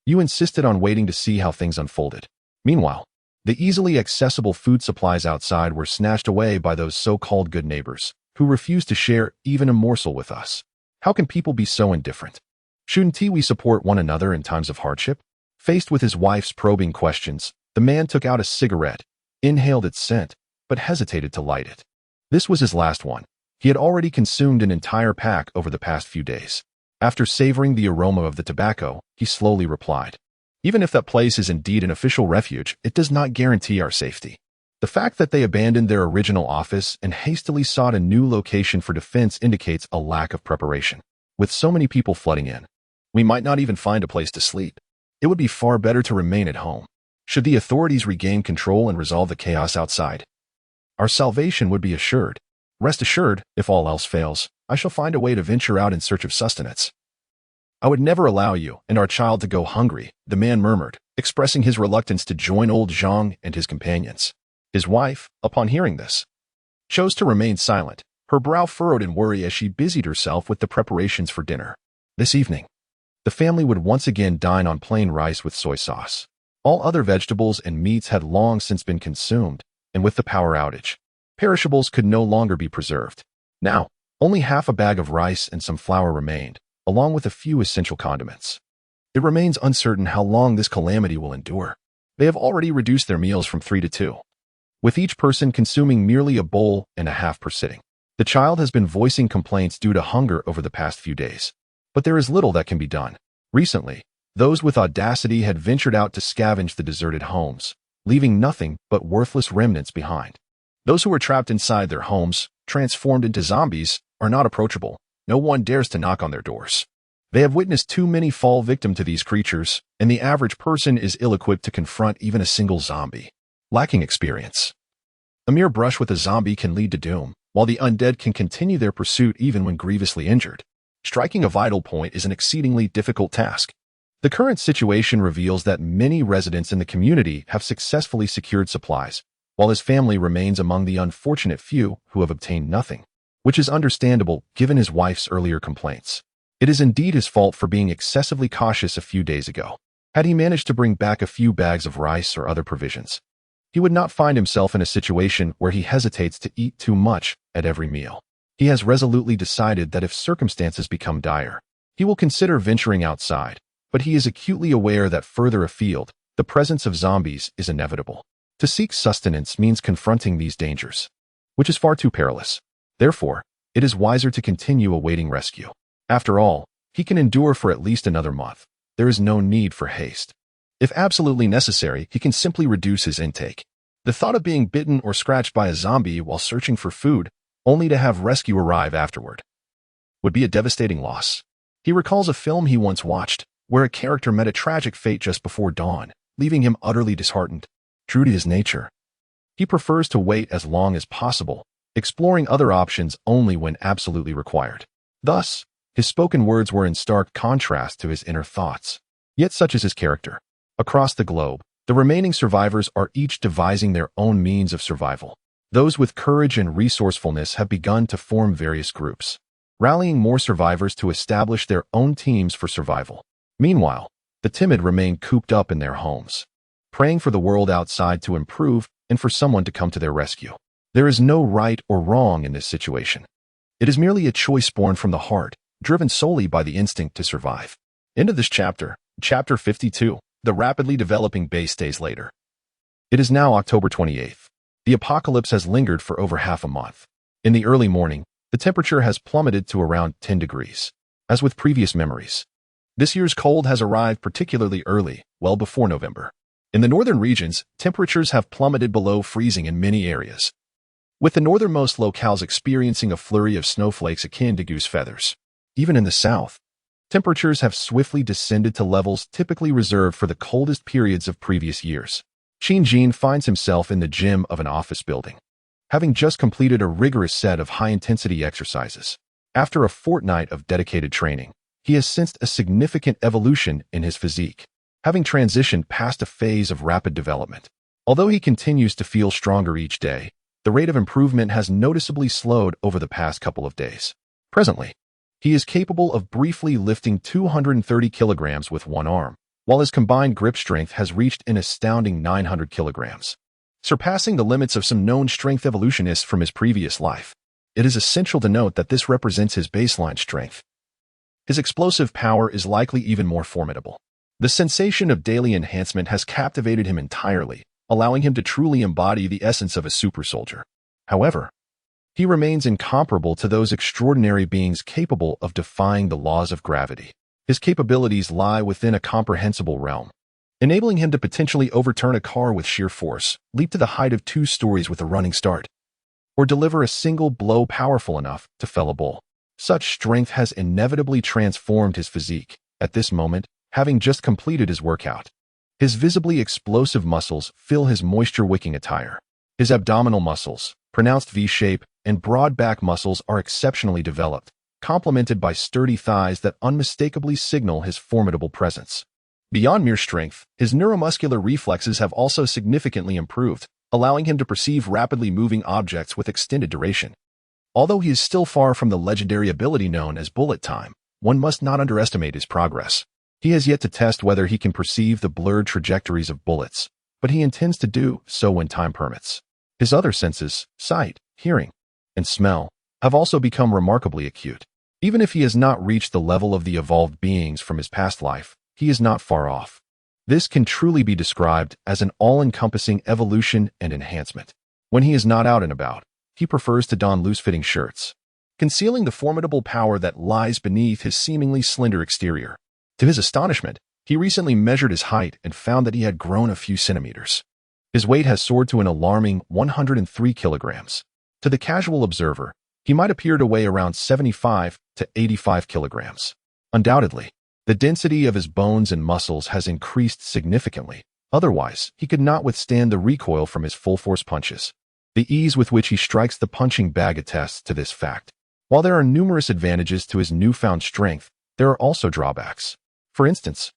you insisted on waiting to see how things unfolded. Meanwhile, the easily accessible food supplies outside were snatched away by those so-called good neighbors, who refused to share even a morsel with us. How can people be so indifferent? Shouldn't we support one another in times of hardship? Faced with his wife's probing questions, the man took out a cigarette, inhaled its scent, but hesitated to light it. This was his last one. He had already consumed an entire pack over the past few days. After savoring the aroma of the tobacco, he slowly replied, "Even if that place is indeed an official refuge, it does not guarantee our safety. The fact that they abandoned their original office and hastily sought a new location for defense indicates a lack of preparation. With so many people flooding in, we might not even find a place to sleep. It would be far better to remain at home. Should the authorities regain control and resolve the chaos outside, our salvation would be assured. Rest assured, if all else fails, I shall find a way to venture out in search of sustenance." "I would never allow you and our child to go hungry," the man murmured, expressing his reluctance to join old Zhang and his companions. His wife, upon hearing this, chose to remain silent, her brow furrowed in worry as she busied herself with the preparations for dinner. This evening, the family would once again dine on plain rice with soy sauce. All other vegetables and meats had long since been consumed, and with the power outage, perishables could no longer be preserved. Now, only half a bag of rice and some flour remained, along with a few essential condiments. It remains uncertain how long this calamity will endure. They have already reduced their meals from 3 to 2, with each person consuming merely a bowl and a half per sitting. The child has been voicing complaints due to hunger over the past few days, but there is little that can be done. Recently, those with audacity had ventured out to scavenge the deserted homes, leaving nothing but worthless remnants behind. Those who were trapped inside their homes, transformed into zombies, are not approachable. No one dares to knock on their doors. They have witnessed too many fall victim to these creatures, and the average person is ill-equipped to confront even a single zombie. Lacking experience, a mere brush with a zombie can lead to doom, while the undead can continue their pursuit even when grievously injured. Striking a vital point is an exceedingly difficult task. The current situation reveals that many residents in the community have successfully secured supplies, while his family remains among the unfortunate few who have obtained nothing, which is understandable given his wife's earlier complaints. It is indeed his fault for being excessively cautious a few days ago. Had he managed to bring back a few bags of rice or other provisions, he would not find himself in a situation where he hesitates to eat too much at every meal. He has resolutely decided that if circumstances become dire, he will consider venturing outside, but he is acutely aware that further afield, the presence of zombies is inevitable. To seek sustenance means confronting these dangers, which is far too perilous. Therefore, it is wiser to continue awaiting rescue. After all, he can endure for at least another month. There is no need for haste. If absolutely necessary, he can simply reduce his intake. The thought of being bitten or scratched by a zombie while searching for food, only to have rescue arrive afterward, would be a devastating loss. He recalls a film he once watched, where a character met a tragic fate just before dawn, leaving him utterly disheartened. True to his nature, he prefers to wait as long as possible, exploring other options only when absolutely required. Thus, his spoken words were in stark contrast to his inner thoughts. Yet such is his character. Across the globe, the remaining survivors are each devising their own means of survival. Those with courage and resourcefulness have begun to form various groups, rallying more survivors to establish their own teams for survival. Meanwhile, the timid remain cooped up in their homes, praying for the world outside to improve and for someone to come to their rescue. There is no right or wrong in this situation. It is merely a choice born from the heart, driven solely by the instinct to survive. End of this chapter, Chapter 52, The Rapidly Developing Base Days Later. It is now October 28th. The apocalypse has lingered for over half a month. In the early morning, the temperature has plummeted to around 10 degrees. As with previous memories, this year's cold has arrived particularly early, well before November. In the northern regions, temperatures have plummeted below freezing in many areas, with the northernmost locales experiencing a flurry of snowflakes akin to goose feathers. Even in the south, temperatures have swiftly descended to levels typically reserved for the coldest periods of previous years. Qin finds himself in the gym of an office building, having just completed a rigorous set of high-intensity exercises. After a fortnight of dedicated training, he has sensed a significant evolution in his physique, having transitioned past a phase of rapid development. Although he continues to feel stronger each day, the rate of improvement has noticeably slowed over the past couple of days. Presently, he is capable of briefly lifting 230 kilograms with one arm, while his combined grip strength has reached an astounding 900 kilograms, surpassing the limits of some known strength evolutionists from his previous life. It is essential to note that this represents his baseline strength. His explosive power is likely even more formidable. The sensation of daily enhancement has captivated him entirely, allowing him to truly embody the essence of a super soldier. However, he remains incomparable to those extraordinary beings capable of defying the laws of gravity. His capabilities lie within a comprehensible realm, enabling him to potentially overturn a car with sheer force, leap to the height of 2 stories with a running start, or deliver a single blow powerful enough to fell a bull. Such strength has inevitably transformed his physique. At this moment, having just completed his workout, his visibly explosive muscles fill his moisture-wicking attire. His abdominal muscles, pronounced V-shape, and broad back muscles are exceptionally developed, complemented by sturdy thighs that unmistakably signal his formidable presence. Beyond mere strength, his neuromuscular reflexes have also significantly improved, allowing him to perceive rapidly moving objects with extended duration. Although he is still far from the legendary ability known as bullet time, one must not underestimate his progress. He has yet to test whether he can perceive the blurred trajectories of bullets, but he intends to do so when time permits. His other senses, sight, hearing, and smell, have also become remarkably acute. Even if he has not reached the level of the evolved beings from his past life, he is not far off. This can truly be described as an all-encompassing evolution and enhancement. When he is not out and about, he prefers to don loose-fitting shirts, concealing the formidable power that lies beneath his seemingly slender exterior. To his astonishment, he recently measured his height and found that he had grown a few centimeters. His weight has soared to an alarming 103 kilograms. To the casual observer, he might appear to weigh around 75 to 85 kilograms. Undoubtedly, the density of his bones and muscles has increased significantly. Otherwise, he could not withstand the recoil from his full-force punches. The ease with which he strikes the punching bag attests to this fact. While there are numerous advantages to his newfound strength, there are also drawbacks. For instance,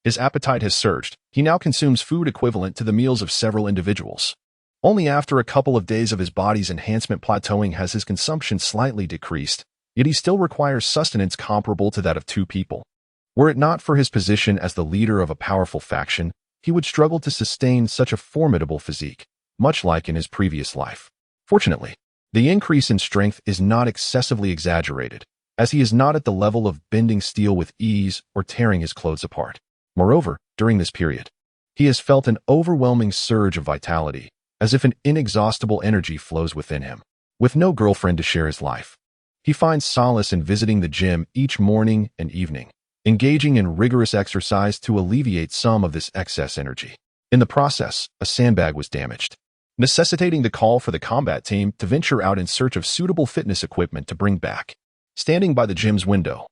his appetite has surged. He now consumes food equivalent to the meals of several individuals. Only after a couple of days of his body's enhancement plateauing has his consumption slightly decreased, yet he still requires sustenance comparable to that of 2 people. Were it not for his position as the leader of a powerful faction, he would struggle to sustain such a formidable physique, much like in his previous life. Fortunately, the increase in strength is not excessively exaggerated, as he is not at the level of bending steel with ease or tearing his clothes apart. Moreover, during this period, he has felt an overwhelming surge of vitality, as if an inexhaustible energy flows within him. With no girlfriend to share his life, he finds solace in visiting the gym each morning and evening, engaging in rigorous exercise to alleviate some of this excess energy. In the process, a sandbag was damaged, necessitating the call for the combat team to venture out in search of suitable fitness equipment to bring back. Standing by the gym's window,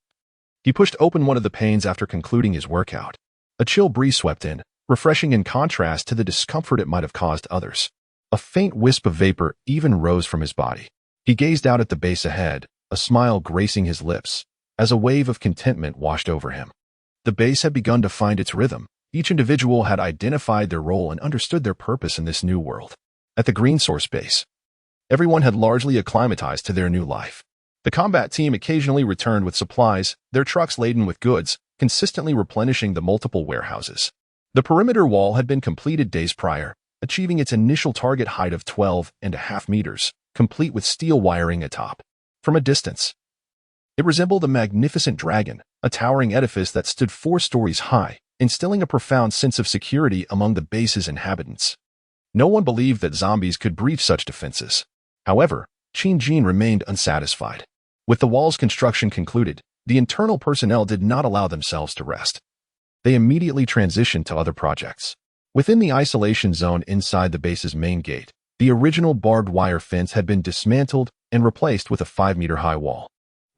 he pushed open one of the panes after concluding his workout. A chill breeze swept in, refreshing in contrast to the discomfort it might have caused others. A faint wisp of vapor even rose from his body. He gazed out at the base ahead, a smile gracing his lips, as a wave of contentment washed over him. The base had begun to find its rhythm. Each individual had identified their role and understood their purpose in this new world. At the Green Source base, everyone had largely acclimatized to their new life. The combat team occasionally returned with supplies, their trucks laden with goods, consistently replenishing the multiple warehouses. The perimeter wall had been completed days prior, achieving its initial target height of 12.5 meters, complete with steel wiring atop. From a distance, it resembled a magnificent dragon, a towering edifice that stood 4 stories high, instilling a profound sense of security among the base's inhabitants. No one believed that zombies could breach such defenses. However, Qin remained unsatisfied. With the wall's construction concluded, the internal personnel did not allow themselves to rest. They immediately transitioned to other projects. Within the isolation zone inside the base's main gate, The original barbed wire fence had been dismantled and replaced with a 5-meter-high wall.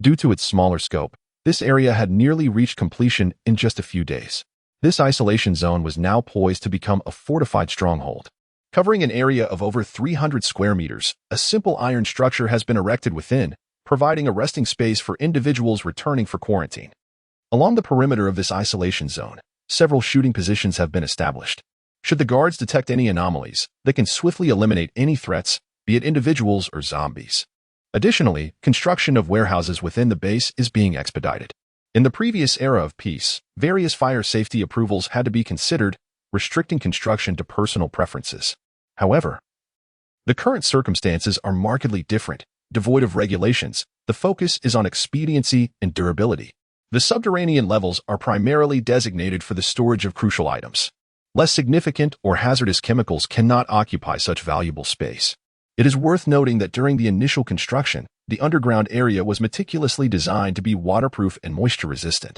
Due to its smaller scope, this area had nearly reached completion in just a few days. This isolation zone was now poised to become a fortified stronghold. Covering an area of over 300 square meters, a simple iron structure has been erected within, providing a resting space for individuals returning for quarantine. Along the perimeter of this isolation zone, several shooting positions have been established. Should the guards detect any anomalies, they can swiftly eliminate any threats, be it individuals or zombies. Additionally, construction of warehouses within the base is being expedited. In the previous era of peace, various fire safety approvals had to be considered, restricting construction to personal preferences. However, the current circumstances are markedly different. Devoid of regulations, the focus is on expediency and durability. The subterranean levels are primarily designated for the storage of crucial items. Less significant or hazardous chemicals cannot occupy such valuable space. It is worth noting that during the initial construction, the underground area was meticulously designed to be waterproof and moisture-resistant,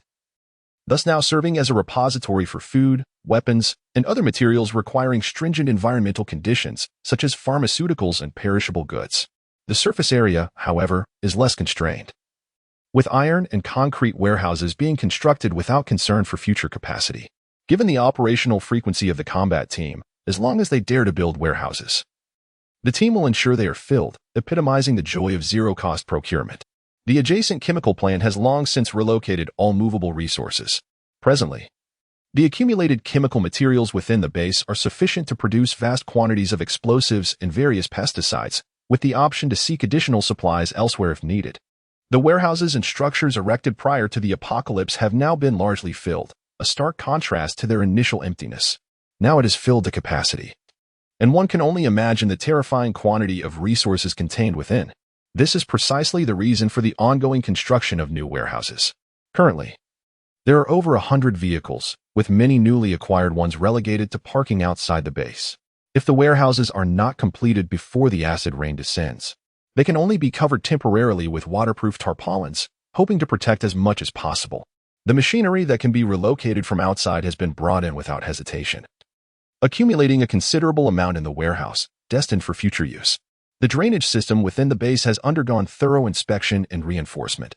thus now serving as a repository for food, weapons, and other materials requiring stringent environmental conditions, such as pharmaceuticals and perishable goods. The surface area, however, is less constrained, with iron and concrete warehouses being constructed without concern for future capacity. Given the operational frequency of the combat team, as long as they dare to build warehouses, the team will ensure they are filled, epitomizing the joy of zero-cost procurement. The adjacent chemical plant has long since relocated all movable resources. Presently, the accumulated chemical materials within the base are sufficient to produce vast quantities of explosives and various pesticides, with the option to seek additional supplies elsewhere if needed. The warehouses and structures erected prior to the apocalypse have now been largely filled, a stark contrast to their initial emptiness. Now it is filled to capacity, and one can only imagine the terrifying quantity of resources contained within. This is precisely the reason for the ongoing construction of new warehouses. Currently, there are over 100 vehicles, with many newly acquired ones relegated to parking outside the base. If the warehouses are not completed before the acid rain descends, they can only be covered temporarily with waterproof tarpaulins, hoping to protect as much as possible. The machinery that can be relocated from outside has been brought in without hesitation, accumulating a considerable amount in the warehouse, destined for future use. The drainage system within the base has undergone thorough inspection and reinforcement,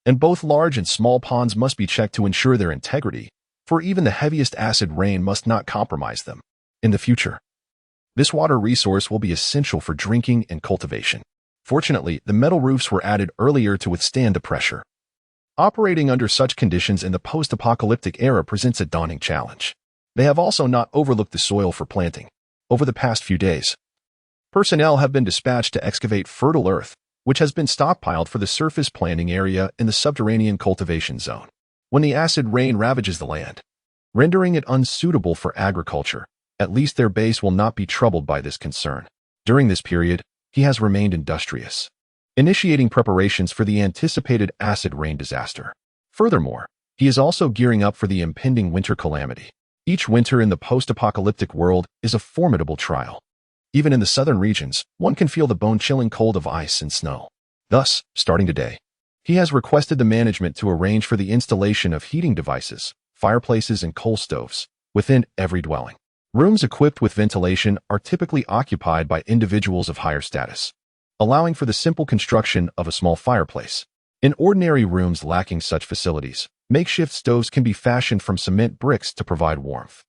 and both large and small ponds must be checked to ensure their integrity, for even the heaviest acid rain must not compromise them. In the future, this water resource will be essential for drinking and cultivation. Fortunately, the metal roofs were added earlier to withstand the pressure. Operating under such conditions in the post-apocalyptic era presents a daunting challenge. They have also not overlooked the soil for planting. Over the past few days, personnel have been dispatched to excavate fertile earth, which has been stockpiled for the surface planting area in the subterranean cultivation zone. When the acid rain ravages the land, rendering it unsuitable for agriculture, at least their base will not be troubled by this concern. During this period, he has remained industrious, initiating preparations for the anticipated acid rain disaster. Furthermore, he is also gearing up for the impending winter calamity. Each winter in the post-apocalyptic world is a formidable trial. Even in the southern regions, one can feel the bone-chilling cold of ice and snow. Thus, starting today, he has requested the management to arrange for the installation of heating devices, fireplaces, and coal stoves within every dwelling. Rooms equipped with ventilation are typically occupied by individuals of higher status, allowing for the simple construction of a small fireplace. In ordinary rooms lacking such facilities, makeshift stoves can be fashioned from cement bricks to provide warmth.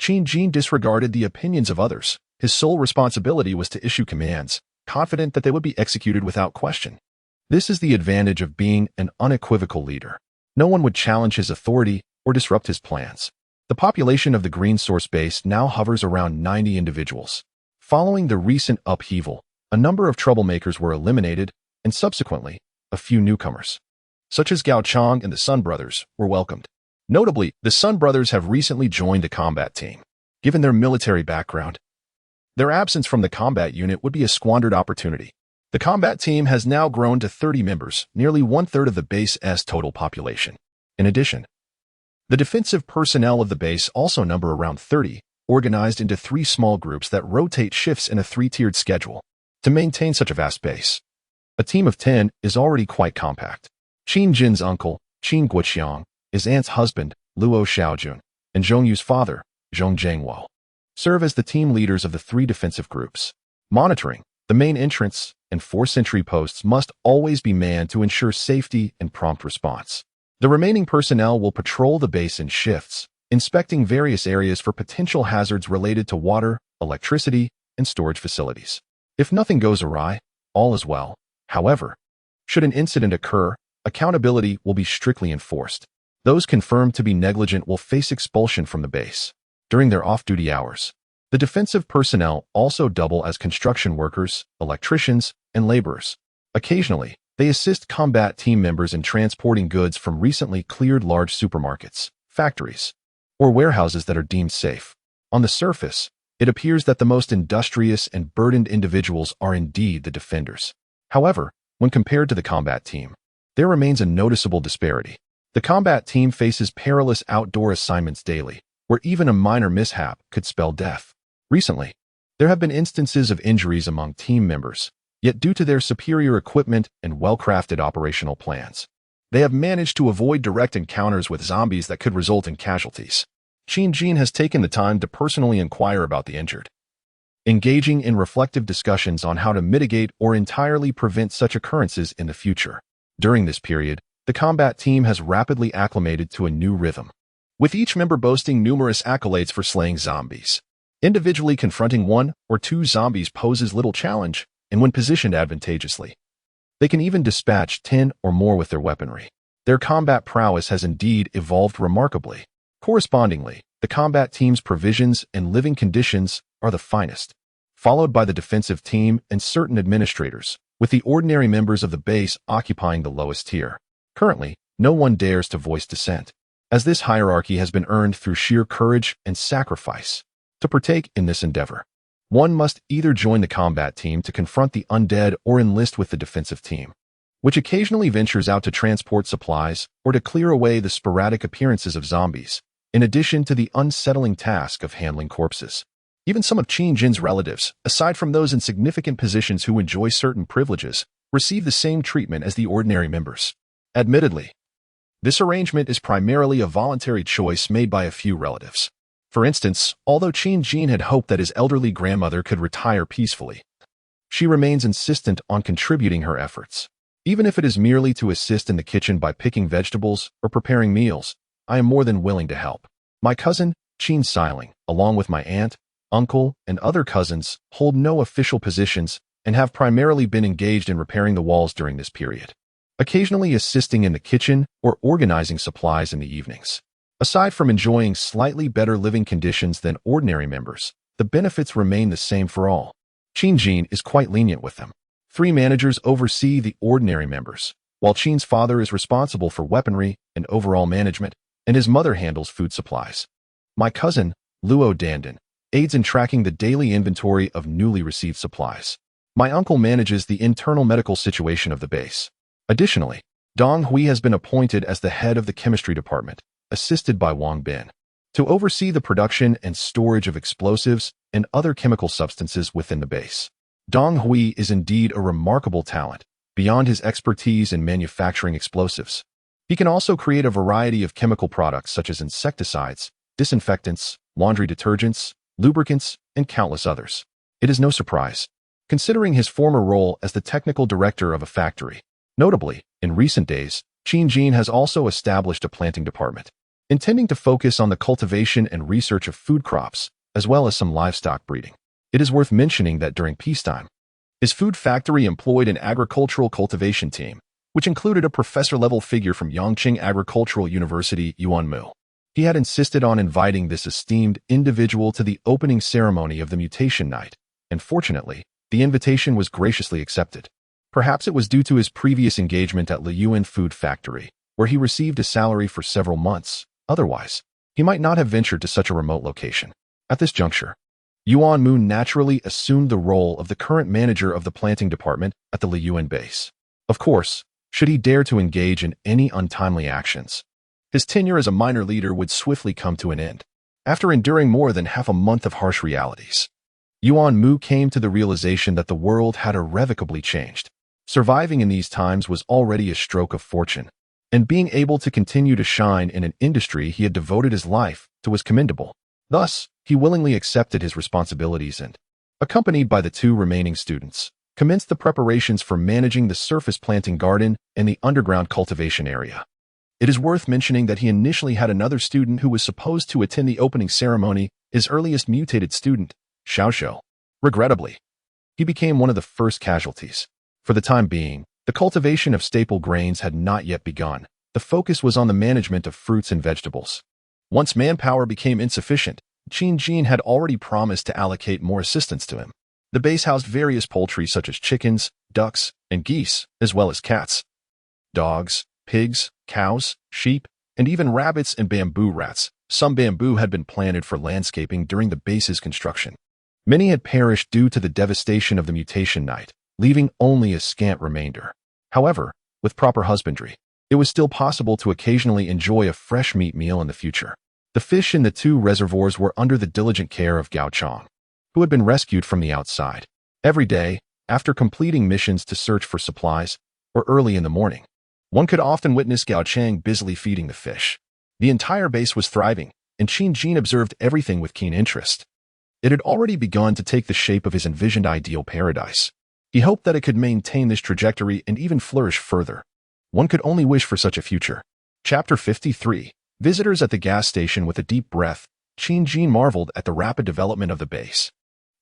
Qin Jin disregarded the opinions of others. His sole responsibility was to issue commands, confident that they would be executed without question. This is the advantage of being an unequivocal leader. No one would challenge his authority or disrupt his plans. The population of the Green Source base now hovers around 90 individuals. Following the recent upheaval, a number of troublemakers were eliminated, and subsequently, a few newcomers, such as Gao Chong and the Sun Brothers, were welcomed. Notably, the Sun Brothers have recently joined the combat team. Given their military background, their absence from the combat unit would be a squandered opportunity. The combat team has now grown to 30 members, nearly one-third of the base's total population. In addition, the defensive personnel of the base also number around 30, organized into 3 small groups that rotate shifts in a 3-tiered schedule. To maintain such a vast base, a team of 10 is already quite compact. Qin Jin's uncle, Qin Guoqiang, his aunt's husband, Luo Xiaojun, and Zhongyu's father, Zhong Zhengwo, serve as the team leaders of the 3 defensive groups. Monitoring, the main entrance, and 4 sentry posts must always be manned to ensure safety and prompt response. The remaining personnel will patrol the base in shifts, inspecting various areas for potential hazards related to water, electricity, and storage facilities. If nothing goes awry, all is well. However, should an incident occur, accountability will be strictly enforced. Those confirmed to be negligent will face expulsion from the base. During their off-duty hours, the defensive personnel also double as construction workers, electricians, and laborers. Occasionally, they assist combat team members in transporting goods from recently cleared large supermarkets, factories, or warehouses that are deemed safe. On the surface, it appears that the most industrious and burdened individuals are indeed the defenders. However, when compared to the combat team, there remains a noticeable disparity. The combat team faces perilous outdoor assignments daily, where even a minor mishap could spell death. Recently, there have been instances of injuries among team members, yet due to their superior equipment and well-crafted operational plans, they have managed to avoid direct encounters with zombies that could result in casualties. Qin has taken the time to personally inquire about the injured, engaging in reflective discussions on how to mitigate or entirely prevent such occurrences in the future. During this period, the combat team has rapidly acclimated to a new rhythm, with each member boasting numerous accolades for slaying zombies. Individually confronting 1 or 2 zombies poses little challenge, and when positioned advantageously, they can even dispatch 10 or more with their weaponry. Their combat prowess has indeed evolved remarkably. Correspondingly, the combat team's provisions and living conditions are the finest, followed by the defensive team and certain administrators, with the ordinary members of the base occupying the lowest tier. Currently, no one dares to voice dissent, as this hierarchy has been earned through sheer courage and sacrifice. To partake in this endeavor, one must either join the combat team to confront the undead or enlist with the defensive team, which occasionally ventures out to transport supplies or to clear away the sporadic appearances of zombies, in addition to the unsettling task of handling corpses. Even some of Qin relatives, aside from those in significant positions who enjoy certain privileges, receive the same treatment as the ordinary members. Admittedly, this arrangement is primarily a voluntary choice made by a few relatives. For instance, although Qin had hoped that his elderly grandmother could retire peacefully, she remains insistent on contributing her efforts. Even if it is merely to assist in the kitchen by picking vegetables or preparing meals, I am more than willing to help. My cousin, Qin Siling, along with my aunt, uncle, and other cousins, hold no official positions and have primarily been engaged in repairing the walls during this period, occasionally assisting in the kitchen or organizing supplies in the evenings. Aside from enjoying slightly better living conditions than ordinary members, the benefits remain the same for all. Qin is quite lenient with them. 3 managers oversee the ordinary members, while Qin's father is responsible for weaponry and overall management, and his mother handles food supplies. My cousin, Luo Dandan, aids in tracking the daily inventory of newly received supplies. My uncle manages the internal medical situation of the base. Additionally, Dong Hui has been appointed as the head of the chemistry department, assisted by Wang Bin, to oversee the production and storage of explosives and other chemical substances within the base. Dong Hui is indeed a remarkable talent, beyond his expertise in manufacturing explosives. He can also create a variety of chemical products such as insecticides, disinfectants, laundry detergents, lubricants, and countless others. It is no surprise, considering his former role as the technical director of a factory. Notably, in recent days, Qin has also established a planting department, intending to focus on the cultivation and research of food crops, as well as some livestock breeding. It is worth mentioning that during peacetime, his food factory employed an agricultural cultivation team, which included a professor-level figure from Yangqing Agricultural University, Yuan Mu. He had insisted on inviting this esteemed individual to the opening ceremony of the mutation night, and fortunately, the invitation was graciously accepted. Perhaps it was due to his previous engagement at Liyuan Food Factory, where he received a salary for several months. Otherwise, he might not have ventured to such a remote location. At this juncture, Yuan Mu naturally assumed the role of the current manager of the planting department at the Liyuan base. Of course, should he dare to engage in any untimely actions, his tenure as a minor leader would swiftly come to an end. After enduring more than half a month of harsh realities, Yuan Mu came to the realization that the world had irrevocably changed. Surviving in these times was already a stroke of fortune, and being able to continue to shine in an industry he had devoted his life to was commendable. Thus, he willingly accepted his responsibilities and, accompanied by the two remaining students, commenced the preparations for managing the surface planting garden and the underground cultivation area. It is worth mentioning that he initially had another student who was supposed to attend the opening ceremony, his earliest mutated student, Xiaoxiu. Regrettably, he became one of the first casualties. For the time being, the cultivation of staple grains had not yet begun. The focus was on the management of fruits and vegetables. Once manpower became insufficient, Jin had already promised to allocate more assistance to him. The base housed various poultry such as chickens, ducks, and geese, as well as cats, dogs, pigs, cows, sheep, and even rabbits and bamboo rats. Some bamboo had been planted for landscaping during the base's construction. Many had perished due to the devastation of the mutation night, leaving only a scant remainder. However, with proper husbandry, it was still possible to occasionally enjoy a fresh meat meal in the future. The fish in the two reservoirs were under the diligent care of Gao Chong, who had been rescued from the outside. Every day, after completing missions to search for supplies, or early in the morning, one could often witness Gao Chang busily feeding the fish. The entire base was thriving, and Jin observed everything with keen interest. It had already begun to take the shape of his envisioned ideal paradise. He hoped that it could maintain this trajectory and even flourish further. One could only wish for such a future. Chapter 53. Visitors at the gas station. With a deep breath, Jin marveled at the rapid development of the base.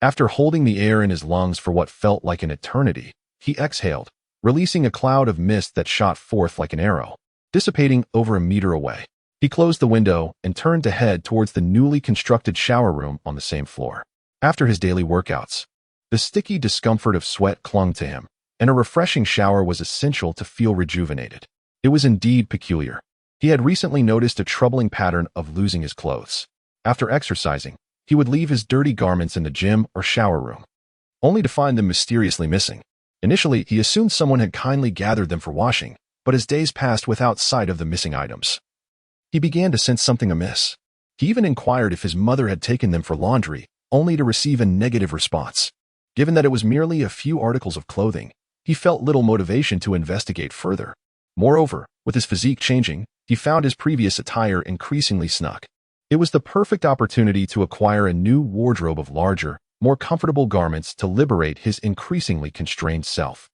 After holding the air in his lungs for what felt like an eternity, he exhaled, releasing a cloud of mist that shot forth like an arrow, dissipating over a meter away. He closed the window and turned to head towards the newly constructed shower room on the same floor. After his daily workouts, the sticky discomfort of sweat clung to him, and a refreshing shower was essential to feel rejuvenated. It was indeed peculiar. He had recently noticed a troubling pattern of losing his clothes. After exercising, he would leave his dirty garments in the gym or shower room, only to find them mysteriously missing. Initially, he assumed someone had kindly gathered them for washing, but as days passed without sight of the missing items, he began to sense something amiss. He even inquired if his mother had taken them for laundry, only to receive a negative response. Given that it was merely a few articles of clothing, he felt little motivation to investigate further. Moreover, with his physique changing, he found his previous attire increasingly snug. It was the perfect opportunity to acquire a new wardrobe of larger, more comfortable garments to liberate his increasingly constrained self.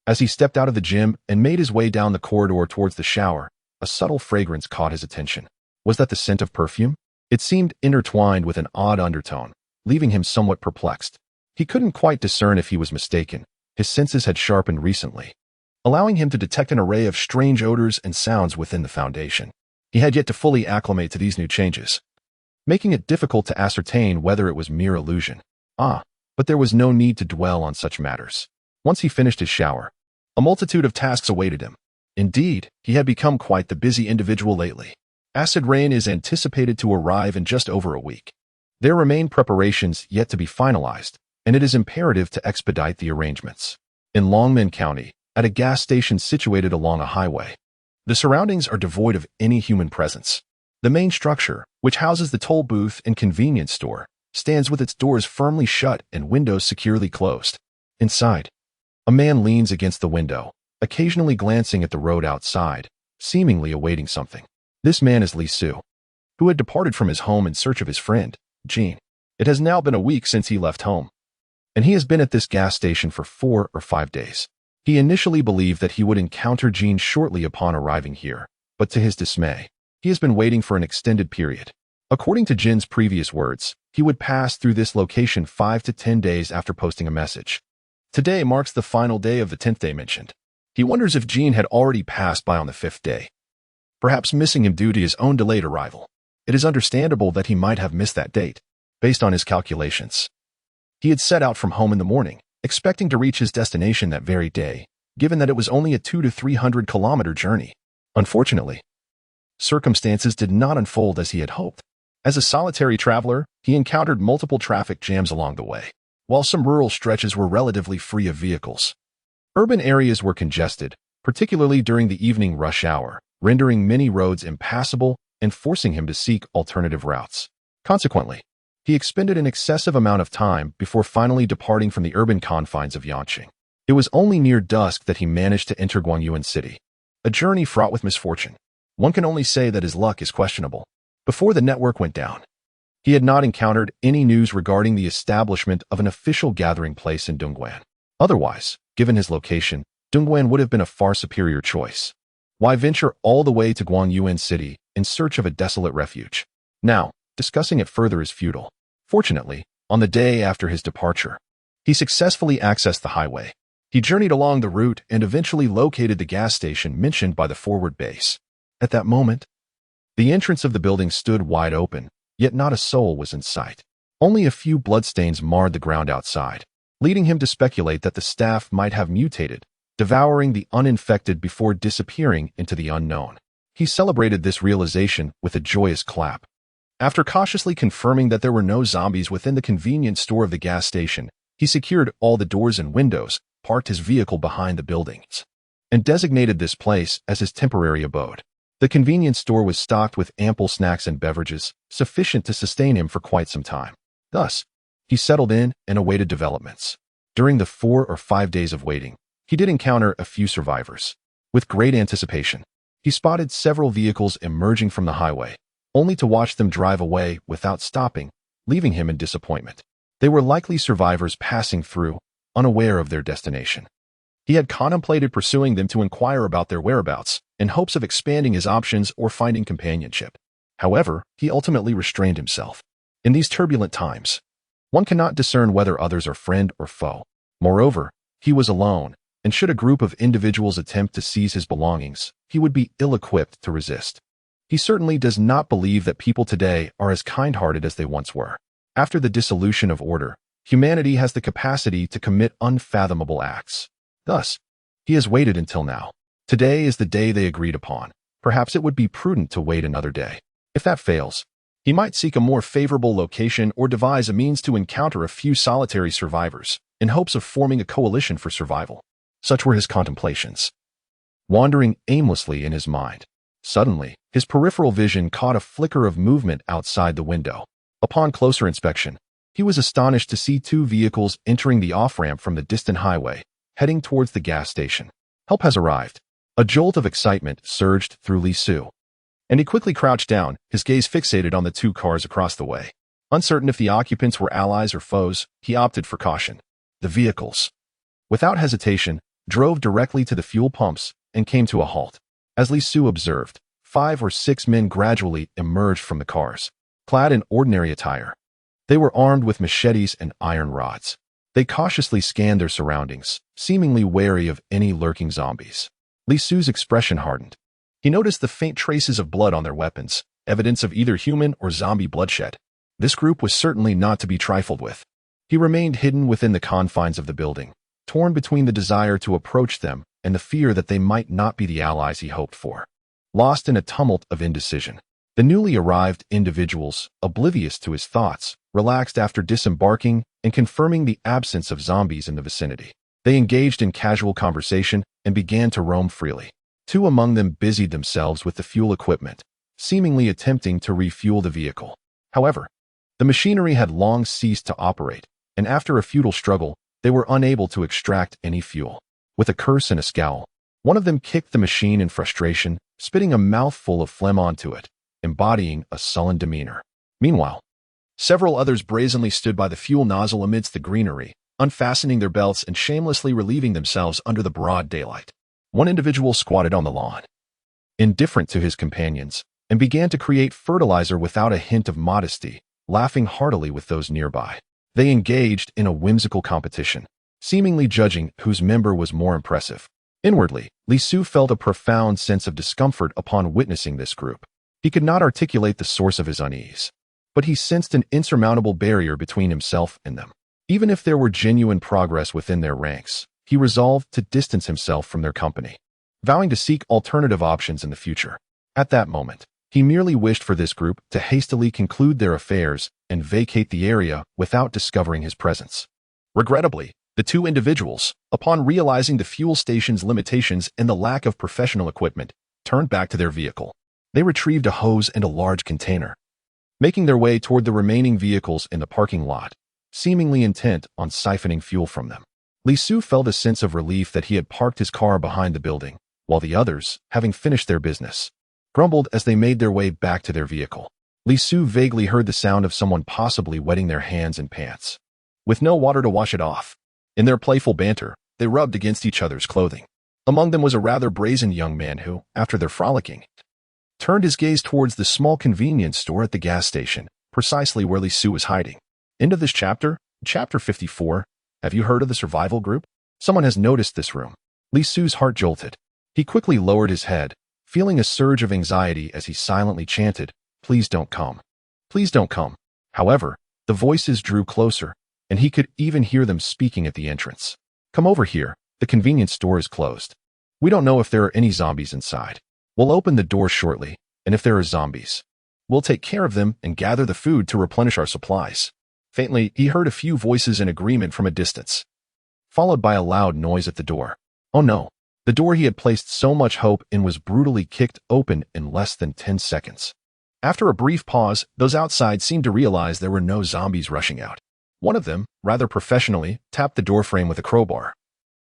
As he stepped out of the gym and made his way down the corridor towards the shower, a subtle fragrance caught his attention. Was that the scent of perfume? It seemed intertwined with an odd undertone, leaving him somewhat perplexed. He couldn't quite discern if he was mistaken. His senses had sharpened recently, allowing him to detect an array of strange odors and sounds within the foundation. He had yet to fully acclimate to these new changes, making it difficult to ascertain whether it was mere illusion. But there was no need to dwell on such matters. Once he finished his shower, a multitude of tasks awaited him. Indeed, he had become quite the busy individual lately. Acid rain is anticipated to arrive in just over a week. There remain preparations yet to be finalized, and it is imperative to expedite the arrangements. In Longmen County, at a gas station situated along a highway, the surroundings are devoid of any human presence. The main structure, which houses the toll booth and convenience store, stands with its doors firmly shut and windows securely closed. Inside, a man leans against the window, occasionally glancing at the road outside, seemingly awaiting something. This man is Li Su, who had departed from his home in search of his friend, Jean. It has now been a week since he left home, and he has been at this gas station for 4 or 5 days. He initially believed that he would encounter Jean shortly upon arriving here, but to his dismay, he has been waiting for an extended period. According to Jin's previous words, he would pass through this location 5 to 10 days after posting a message. Today marks the final day of the 10th day mentioned. He wonders if Jean had already passed by on the 5th day, perhaps missing him due to his own delayed arrival. It is understandable that he might have missed that date, based on his calculations. He had set out from home in the morning, expecting to reach his destination that very day, given that it was only a 200 to 300 kilometer journey. Unfortunately, circumstances did not unfold as he had hoped. As a solitary traveler, he encountered multiple traffic jams along the way, while some rural stretches were relatively free of vehicles. Urban areas were congested, particularly during the evening rush hour, rendering many roads impassable and forcing him to seek alternative routes. Consequently, he expended an excessive amount of time before finally departing from the urban confines of Yanqing. It was only near dusk that he managed to enter Guangyuan City, a journey fraught with misfortune. One can only say that his luck is questionable. Before the network went down, He had not encountered any news regarding the establishment of an official gathering place in Dongguan. Otherwise, given his location, Dongguan would have been a far superior choice. Why venture all the way to Guangyuan City in search of a desolate refuge? Now, discussing it further is futile. Fortunately, on the day after his departure, he successfully accessed the highway. He journeyed along the route and eventually located the gas station mentioned by the forward base. At that moment, the entrance of the building stood wide open, yet not a soul was in sight. Only a few bloodstains marred the ground outside, leading him to speculate that the staff might have mutated, devouring the uninfected before disappearing into the unknown. He celebrated this realization with a joyous clap. After cautiously confirming that there were no zombies within the convenience store of the gas station, he secured all the doors and windows, parked his vehicle behind the buildings, and designated this place as his temporary abode. The convenience store was stocked with ample snacks and beverages, sufficient to sustain him for quite some time. Thus, he settled in and awaited developments. During the 4 or 5 days of waiting, he did encounter a few survivors. With great anticipation, he spotted several vehicles emerging from the highway, only to watch them drive away without stopping, leaving him in disappointment. They were likely survivors passing through, unaware of their destination. He had contemplated pursuing them to inquire about their whereabouts, in hopes of expanding his options or finding companionship. However, he ultimately restrained himself. In these turbulent times, one cannot discern whether others are friend or foe. Moreover, he was alone, and should a group of individuals attempt to seize his belongings, he would be ill-equipped to resist. He certainly does not believe that people today are as kind-hearted as they once were. After the dissolution of order, humanity has the capacity to commit unfathomable acts. Thus, he has waited until now. Today is the day they agreed upon. Perhaps it would be prudent to wait another day. If that fails, he might seek a more favorable location or devise a means to encounter a few solitary survivors, in hopes of forming a coalition for survival. Such were his contemplations. Wandering aimlessly in his mind, suddenly, his peripheral vision caught a flicker of movement outside the window. Upon closer inspection, he was astonished to see 2 vehicles entering the off-ramp from the distant highway, heading towards the gas station. Help has arrived. A jolt of excitement surged through Li Su, and he quickly crouched down, his gaze fixated on the 2 cars across the way. Uncertain if the occupants were allies or foes, he opted for caution. The vehicles, without hesitation, drove directly to the fuel pumps and came to a halt. As Li Su observed, 5 or 6 men gradually emerged from the cars, clad in ordinary attire. They were armed with machetes and iron rods. They cautiously scanned their surroundings, seemingly wary of any lurking zombies. Li Su's expression hardened. He noticed the faint traces of blood on their weapons, evidence of either human or zombie bloodshed. This group was certainly not to be trifled with. He remained hidden within the confines of the building, torn between the desire to approach them and the fear that they might not be the allies he hoped for. Lost in a tumult of indecision, the newly arrived individuals, oblivious to his thoughts, relaxed after disembarking and confirming the absence of zombies in the vicinity. They engaged in casual conversation and began to roam freely. 2 among them busied themselves with the fuel equipment, seemingly attempting to refuel the vehicle. However, the machinery had long ceased to operate, and after a futile struggle, they were unable to extract any fuel. With a curse and a scowl, one of them kicked the machine in frustration, spitting a mouthful of phlegm onto it, embodying a sullen demeanor. Meanwhile, several others brazenly stood by the fuel nozzle amidst the greenery, unfastening their belts and shamelessly relieving themselves under the broad daylight. One individual squatted on the lawn, indifferent to his companions, and began to create fertilizer without a hint of modesty, laughing heartily with those nearby. They engaged in a whimsical competition, seemingly judging whose member was more impressive. Inwardly, Li Su felt a profound sense of discomfort upon witnessing this group. He could not articulate the source of his unease, but he sensed an insurmountable barrier between himself and them. Even if there were genuine progress within their ranks, he resolved to distance himself from their company, vowing to seek alternative options in the future. At that moment, he merely wished for this group to hastily conclude their affairs and vacate the area without discovering his presence. Regrettably, the 2 individuals, upon realizing the fuel station's limitations and the lack of professional equipment, turned back to their vehicle. They retrieved a hose and a large container, making their way toward the remaining vehicles in the parking lot, seemingly intent on siphoning fuel from them. Li Su felt a sense of relief that he had parked his car behind the building, while the others, having finished their business, grumbled as they made their way back to their vehicle. Li Su vaguely heard the sound of someone possibly wetting their hands and pants, with no water to wash it off. In their playful banter, they rubbed against each other's clothing. Among them was a rather brazen young man who, after their frolicking, turned his gaze towards the small convenience store at the gas station, precisely where Li Su was hiding. End of this chapter, chapter 54. Have you heard of the survival group? Someone has noticed this room. Li Su's heart jolted. He quickly lowered his head, feeling a surge of anxiety as he silently chanted, "Please don't come. Please don't come." However, the voices drew closer, and he could even hear them speaking at the entrance. "Come over here. The convenience store is closed. We don't know if there are any zombies inside. We'll open the door shortly, and if there are zombies, we'll take care of them and gather the food to replenish our supplies." Faintly, he heard a few voices in agreement from a distance, followed by a loud noise at the door. Oh no. The door he had placed so much hope in was brutally kicked open in less than 10 seconds. After a brief pause, those outside seemed to realize there were no zombies rushing out. One of them, rather professionally, tapped the doorframe with a crowbar,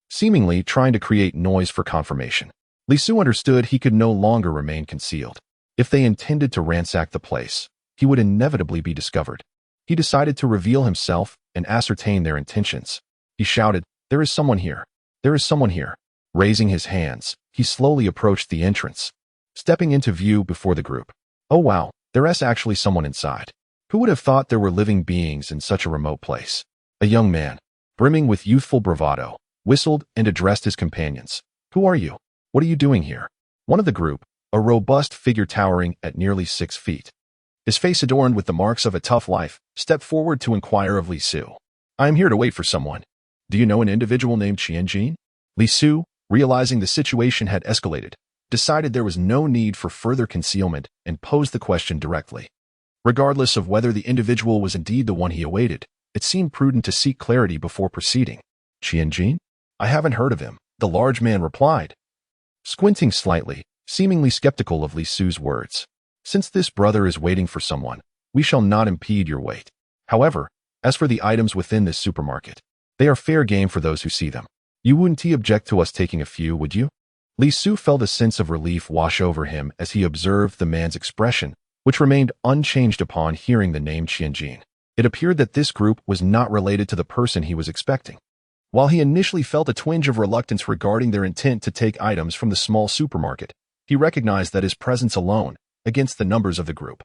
seemingly trying to create noise for confirmation. Li Su understood he could no longer remain concealed. If they intended to ransack the place, he would inevitably be discovered. He decided to reveal himself and ascertain their intentions. He shouted, "There is someone here. There is someone here." Raising his hands, he slowly approached the entrance, stepping into view before the group. Oh wow, there's actually someone inside. Who would have thought there were living beings in such a remote place? A young man, brimming with youthful bravado, whistled and addressed his companions. "Who are you? What are you doing here?" One of the group, a robust figure towering at nearly 6 feet, his face adorned with the marks of a tough life, stepped forward to inquire of Li Su. "I am here to wait for someone. Do you know an individual named Qianjin?" Li Su, realizing the situation had escalated, decided there was no need for further concealment and posed the question directly. Regardless of whether the individual was indeed the one he awaited, it seemed prudent to seek clarity before proceeding. "Qianjin? I haven't heard of him," the large man replied, squinting slightly, seemingly skeptical of Li Su's words. "Since this brother is waiting for someone, we shall not impede your wait. However, as for the items within this supermarket, they are fair game for those who see them. You wouldn't object to us taking a few, would you?" Li Su felt a sense of relief wash over him as he observed the man's expression, which remained unchanged upon hearing the name Qianjin. It appeared that this group was not related to the person he was expecting. While he initially felt a twinge of reluctance regarding their intent to take items from the small supermarket, he recognized that his presence alone, against the numbers of the group,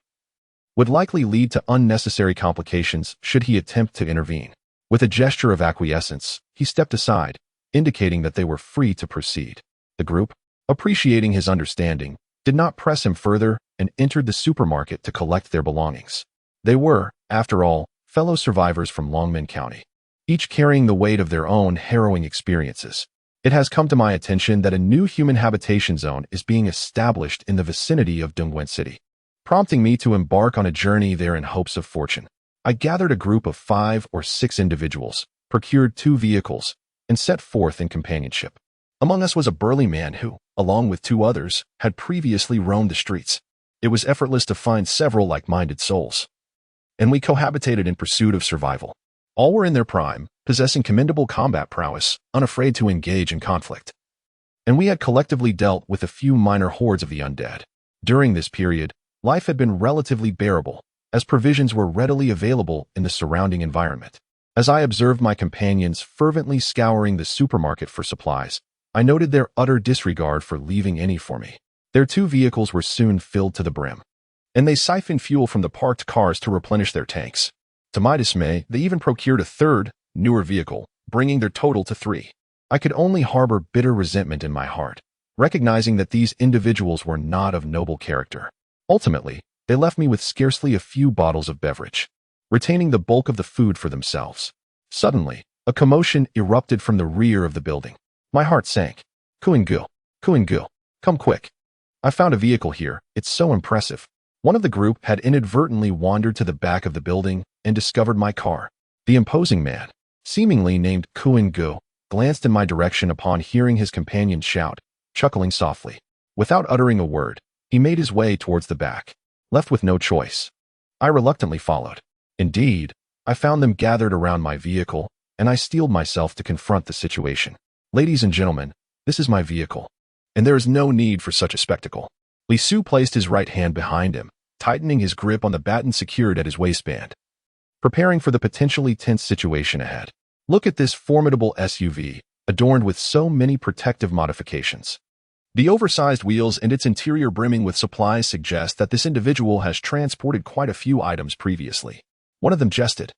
would likely lead to unnecessary complications should he attempt to intervene. With a gesture of acquiescence, he stepped aside, indicating that they were free to proceed. The group, appreciating his understanding, did not press him further and entered the supermarket to collect their belongings. They were, after all, fellow survivors from Longmen County, each carrying the weight of their own harrowing experiences. It has come to my attention that a new human habitation zone is being established in the vicinity of Dongguan City, prompting me to embark on a journey there in hopes of fortune. I gathered a group of 5 or 6 individuals, procured 2 vehicles, and set forth in companionship. Among us was a burly man who, along with 2 others, had previously roamed the streets. It was effortless to find several like-minded souls, and we cohabitated in pursuit of survival. All were in their prime, possessing commendable combat prowess, unafraid to engage in conflict. And we had collectively dealt with a few minor hordes of the undead. During this period, life had been relatively bearable, as provisions were readily available in the surrounding environment. As I observed my companions fervently scouring the supermarket for supplies, I noted their utter disregard for leaving any for me. Their 2 vehicles were soon filled to the brim, and they siphoned fuel from the parked cars to replenish their tanks. To my dismay, they even procured a 3rd, newer vehicle, bringing their total to 3. I could only harbor bitter resentment in my heart, recognizing that these individuals were not of noble character. Ultimately, they left me with scarcely a few bottles of beverage, retaining the bulk of the food for themselves. Suddenly, a commotion erupted from the rear of the building. My heart sank. "Kuingu, Kuingu, come quick. I found a vehicle here, it's so impressive." One of the group had inadvertently wandered to the back of the building and discovered my car. The imposing man, seemingly named Kuingu, glanced in my direction upon hearing his companion shout, chuckling softly. Without uttering a word, he made his way towards the back. Left with no choice, I reluctantly followed. Indeed, I found them gathered around my vehicle, and I steeled myself to confront the situation. "Ladies and gentlemen, this is my vehicle, and there is no need for such a spectacle." Li Su placed his right hand behind him, tightening his grip on the baton secured at his waistband, preparing for the potentially tense situation ahead. Look at this formidable SUV, adorned with so many protective modifications. The oversized wheels and its interior brimming with supplies suggest that this individual has transported quite a few items previously. One of them jested,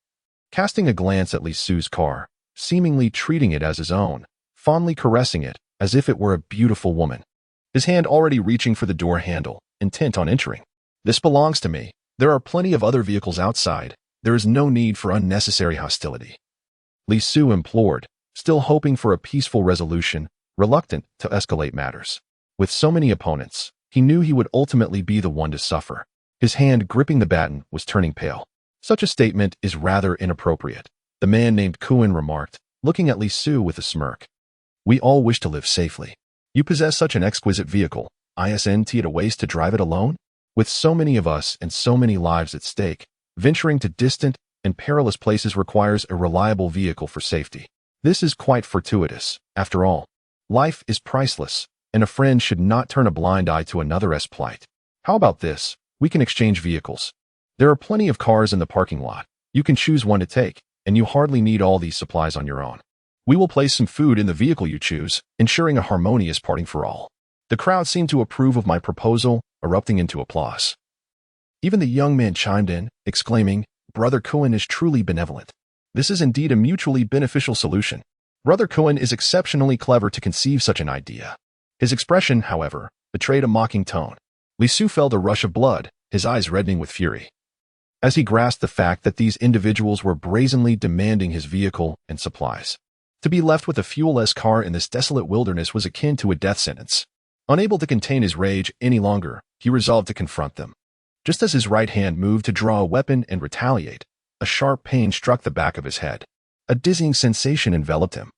casting a glance at Li Su's car, seemingly treating it as his own, fondly caressing it as if it were a beautiful woman, his hand already reaching for the door handle, intent on entering. This belongs to me. There are plenty of other vehicles outside. There is no need for unnecessary hostility. Li Su implored, still hoping for a peaceful resolution, reluctant to escalate matters. With so many opponents, he knew he would ultimately be the one to suffer. His hand gripping the baton was turning pale. Such a statement is rather inappropriate, the man named Kuan remarked, looking at Li Su with a smirk. We all wish to live safely. You possess such an exquisite vehicle, isn't it a waste to drive it alone? With so many of us and so many lives at stake, venturing to distant and perilous places requires a reliable vehicle for safety. This is quite fortuitous. After all, life is priceless, and a friend should not turn a blind eye to another's plight. How about this? We can exchange vehicles. There are plenty of cars in the parking lot. You can choose one to take, and you hardly need all these supplies on your own. We will place some food in the vehicle you choose, ensuring a harmonious parting for all. The crowd seemed to approve of my proposal, erupting into applause. Even the young man chimed in, exclaiming, Brother Kuan is truly benevolent. This is indeed a mutually beneficial solution. Brother Kuan is exceptionally clever to conceive such an idea. His expression, however, betrayed a mocking tone. Li Su felt a rush of blood, his eyes reddening with fury, as he grasped the fact that these individuals were brazenly demanding his vehicle and supplies. To be left with a fuel-less car in this desolate wilderness was akin to a death sentence. Unable to contain his rage any longer, he resolved to confront them. Just as his right hand moved to draw a weapon and retaliate, a sharp pain struck the back of his head. A dizzying sensation enveloped him,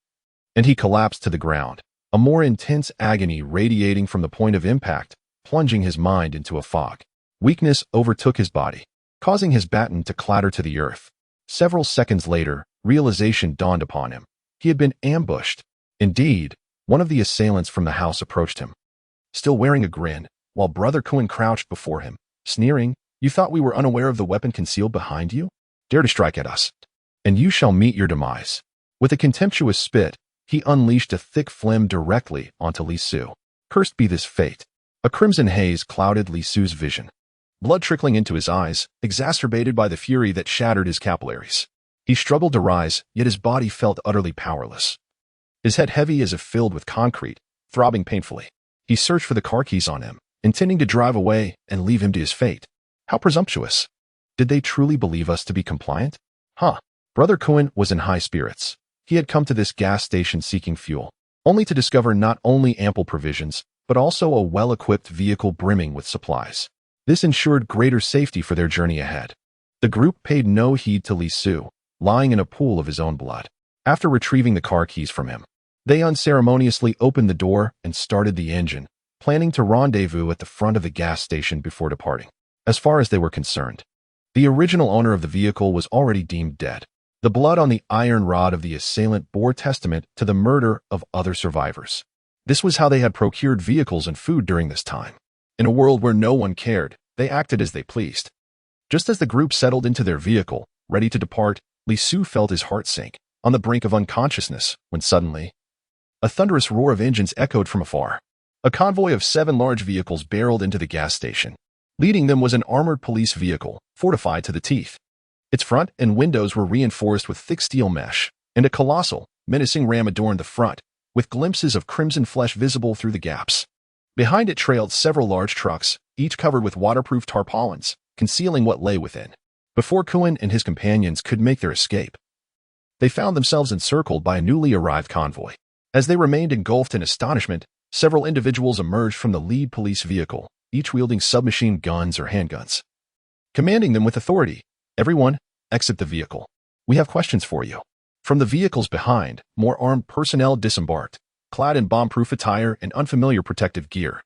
and he collapsed to the ground, a more intense agony radiating from the point of impact, plunging his mind into a fog. Weakness overtook his body, causing his baton to clatter to the earth. Several seconds later, realization dawned upon him. He had been ambushed. Indeed, one of the assailants from the house approached him, still wearing a grin, while Brother Kuan crouched before him, sneering, You thought we were unaware of the weapon concealed behind you? Dare to strike at us, and you shall meet your demise. With a contemptuous spit, he unleashed a thick phlegm directly onto Li Su. Cursed be this fate. A crimson haze clouded Li Su's vision, blood trickling into his eyes, exacerbated by the fury that shattered his capillaries. He struggled to rise, yet his body felt utterly powerless. His head heavy as if filled with concrete, throbbing painfully. He searched for the car keys on him, intending to drive away and leave him to his fate. How presumptuous. Did they truly believe us to be compliant? Brother Kuan was in high spirits. He had come to this gas station seeking fuel, only to discover not only ample provisions, but also a well-equipped vehicle brimming with supplies. This ensured greater safety for their journey ahead. The group paid no heed to Li Su, lying in a pool of his own blood. After retrieving the car keys from him, they unceremoniously opened the door and started the engine, planning to rendezvous at the front of the gas station before departing. As far as they were concerned, the original owner of the vehicle was already deemed dead. The blood on the iron rod of the assailant bore testament to the murder of other survivors. This was how they had procured vehicles and food during this time. In a world where no one cared, they acted as they pleased. Just as the group settled into their vehicle, ready to depart, Li Su felt his heart sink, on the brink of unconsciousness, when suddenly, a thunderous roar of engines echoed from afar. A convoy of 7 large vehicles barreled into the gas station. Leading them was an armored police vehicle, fortified to the teeth. Its front and windows were reinforced with thick steel mesh, and a colossal, menacing ram adorned the front, with glimpses of crimson flesh visible through the gaps. Behind it trailed several large trucks, each covered with waterproof tarpaulins, concealing what lay within. Before Kuan and his companions could make their escape, they found themselves encircled by a newly arrived convoy. As they remained engulfed in astonishment, several individuals emerged from the lead police vehicle, each wielding submachine guns or handguns, commanding them with authority. Everyone, exit the vehicle. We have questions for you. From the vehicles behind, more armed personnel disembarked, clad in bomb-proof attire and unfamiliar protective gear,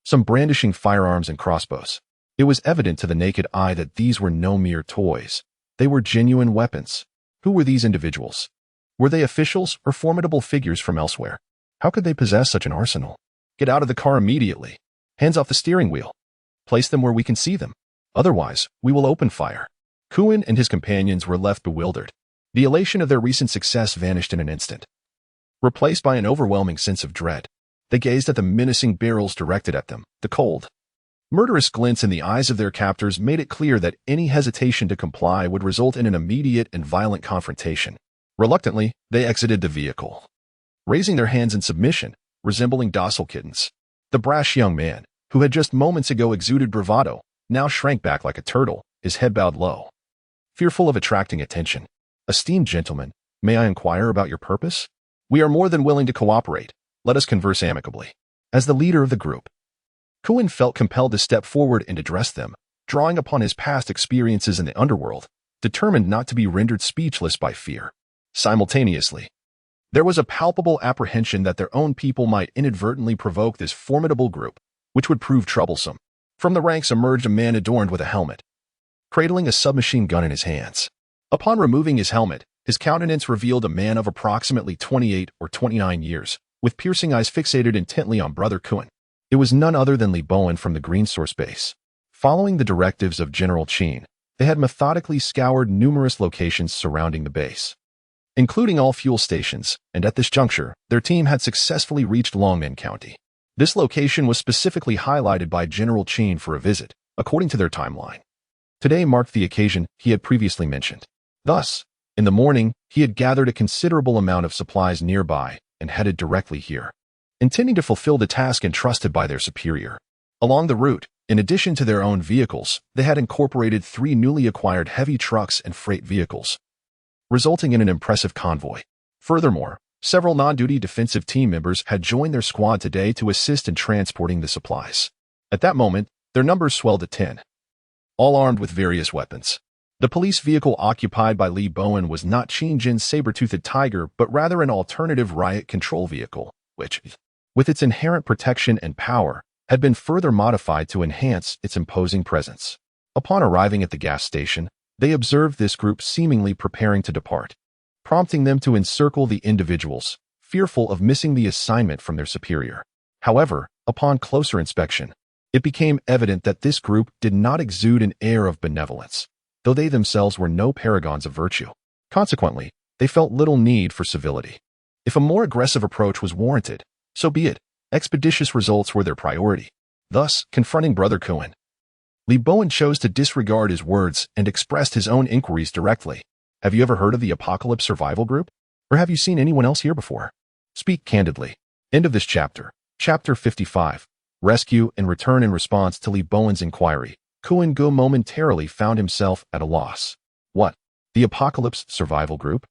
some brandishing firearms and crossbows. It was evident to the naked eye that these were no mere toys. They were genuine weapons. Who were these individuals? Were they officials or formidable figures from elsewhere? How could they possess such an arsenal? Get out of the car immediately. Hands off the steering wheel. Place them where we can see them. Otherwise, we will open fire. Kuin and his companions were left bewildered. The elation of their recent success vanished in an instant. Replaced by an overwhelming sense of dread, they gazed at the menacing barrels directed at them. The cold, murderous glints in the eyes of their captors made it clear that any hesitation to comply would result in an immediate and violent confrontation. Reluctantly, they exited the vehicle, raising their hands in submission, resembling docile kittens. The brash young man, who had just moments ago exuded bravado, now shrank back like a turtle, his head bowed low, fearful of attracting attention. "Esteemed gentlemen, may I inquire about your purpose? We are more than willing to cooperate. Let us converse amicably." As the leader of the group, Kuin felt compelled to step forward and address them, drawing upon his past experiences in the underworld, determined not to be rendered speechless by fear. Simultaneously, there was a palpable apprehension that their own people might inadvertently provoke this formidable group, which would prove troublesome. From the ranks emerged a man adorned with a helmet, cradling a submachine gun in his hands. Upon removing his helmet, his countenance revealed a man of approximately 28 or 29 years, with piercing eyes fixated intently on Brother Kuin. It was none other than Li Bowen from the Green Source base. Following the directives of General Qin, they had methodically scoured numerous locations surrounding the base, including all fuel stations, and at this juncture, their team had successfully reached Longmen County. This location was specifically highlighted by General Qin for a visit, according to their timeline. Today marked the occasion he had previously mentioned. Thus, in the morning, he had gathered a considerable amount of supplies nearby and headed directly here, intending to fulfill the task entrusted by their superior. Along the route, in addition to their own vehicles, they had incorporated 3 newly acquired heavy trucks and freight vehicles, resulting in an impressive convoy. Furthermore, several non-duty defensive team members had joined their squad today to assist in transporting the supplies. At that moment, their numbers swelled to 10, all armed with various weapons. The police vehicle occupied by Li Bowen was not Qin Jin's saber-toothed tiger, but rather an alternative riot control vehicle, which, with its inherent protection and power, had been further modified to enhance its imposing presence. Upon arriving at the gas station, they observed this group seemingly preparing to depart, prompting them to encircle the individuals, fearful of missing the assignment from their superior. However, upon closer inspection, it became evident that this group did not exude an air of benevolence, though they themselves were no paragons of virtue. Consequently, they felt little need for civility. If a more aggressive approach was warranted, so be it. Expeditious results were their priority. Thus, confronting Brother Kuin, Li Bowen chose to disregard his words and expressed his own inquiries directly. "Have you ever heard of the Apocalypse Survival Group? Or have you seen anyone else here before? Speak candidly." End of this chapter. Chapter 55. Rescue and return. In response to Li Bowen's inquiry, Kuin Gu momentarily found himself at a loss. What? The Apocalypse Survival Group?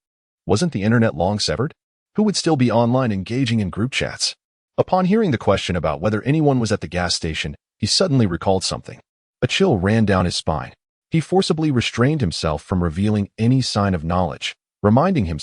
Wasn't the internet long severed? Who would still be online engaging in group chats? Upon hearing the question about whether anyone was at the gas station, he suddenly recalled something. A chill ran down his spine. He forcibly restrained himself from revealing any sign of knowledge, reminding himself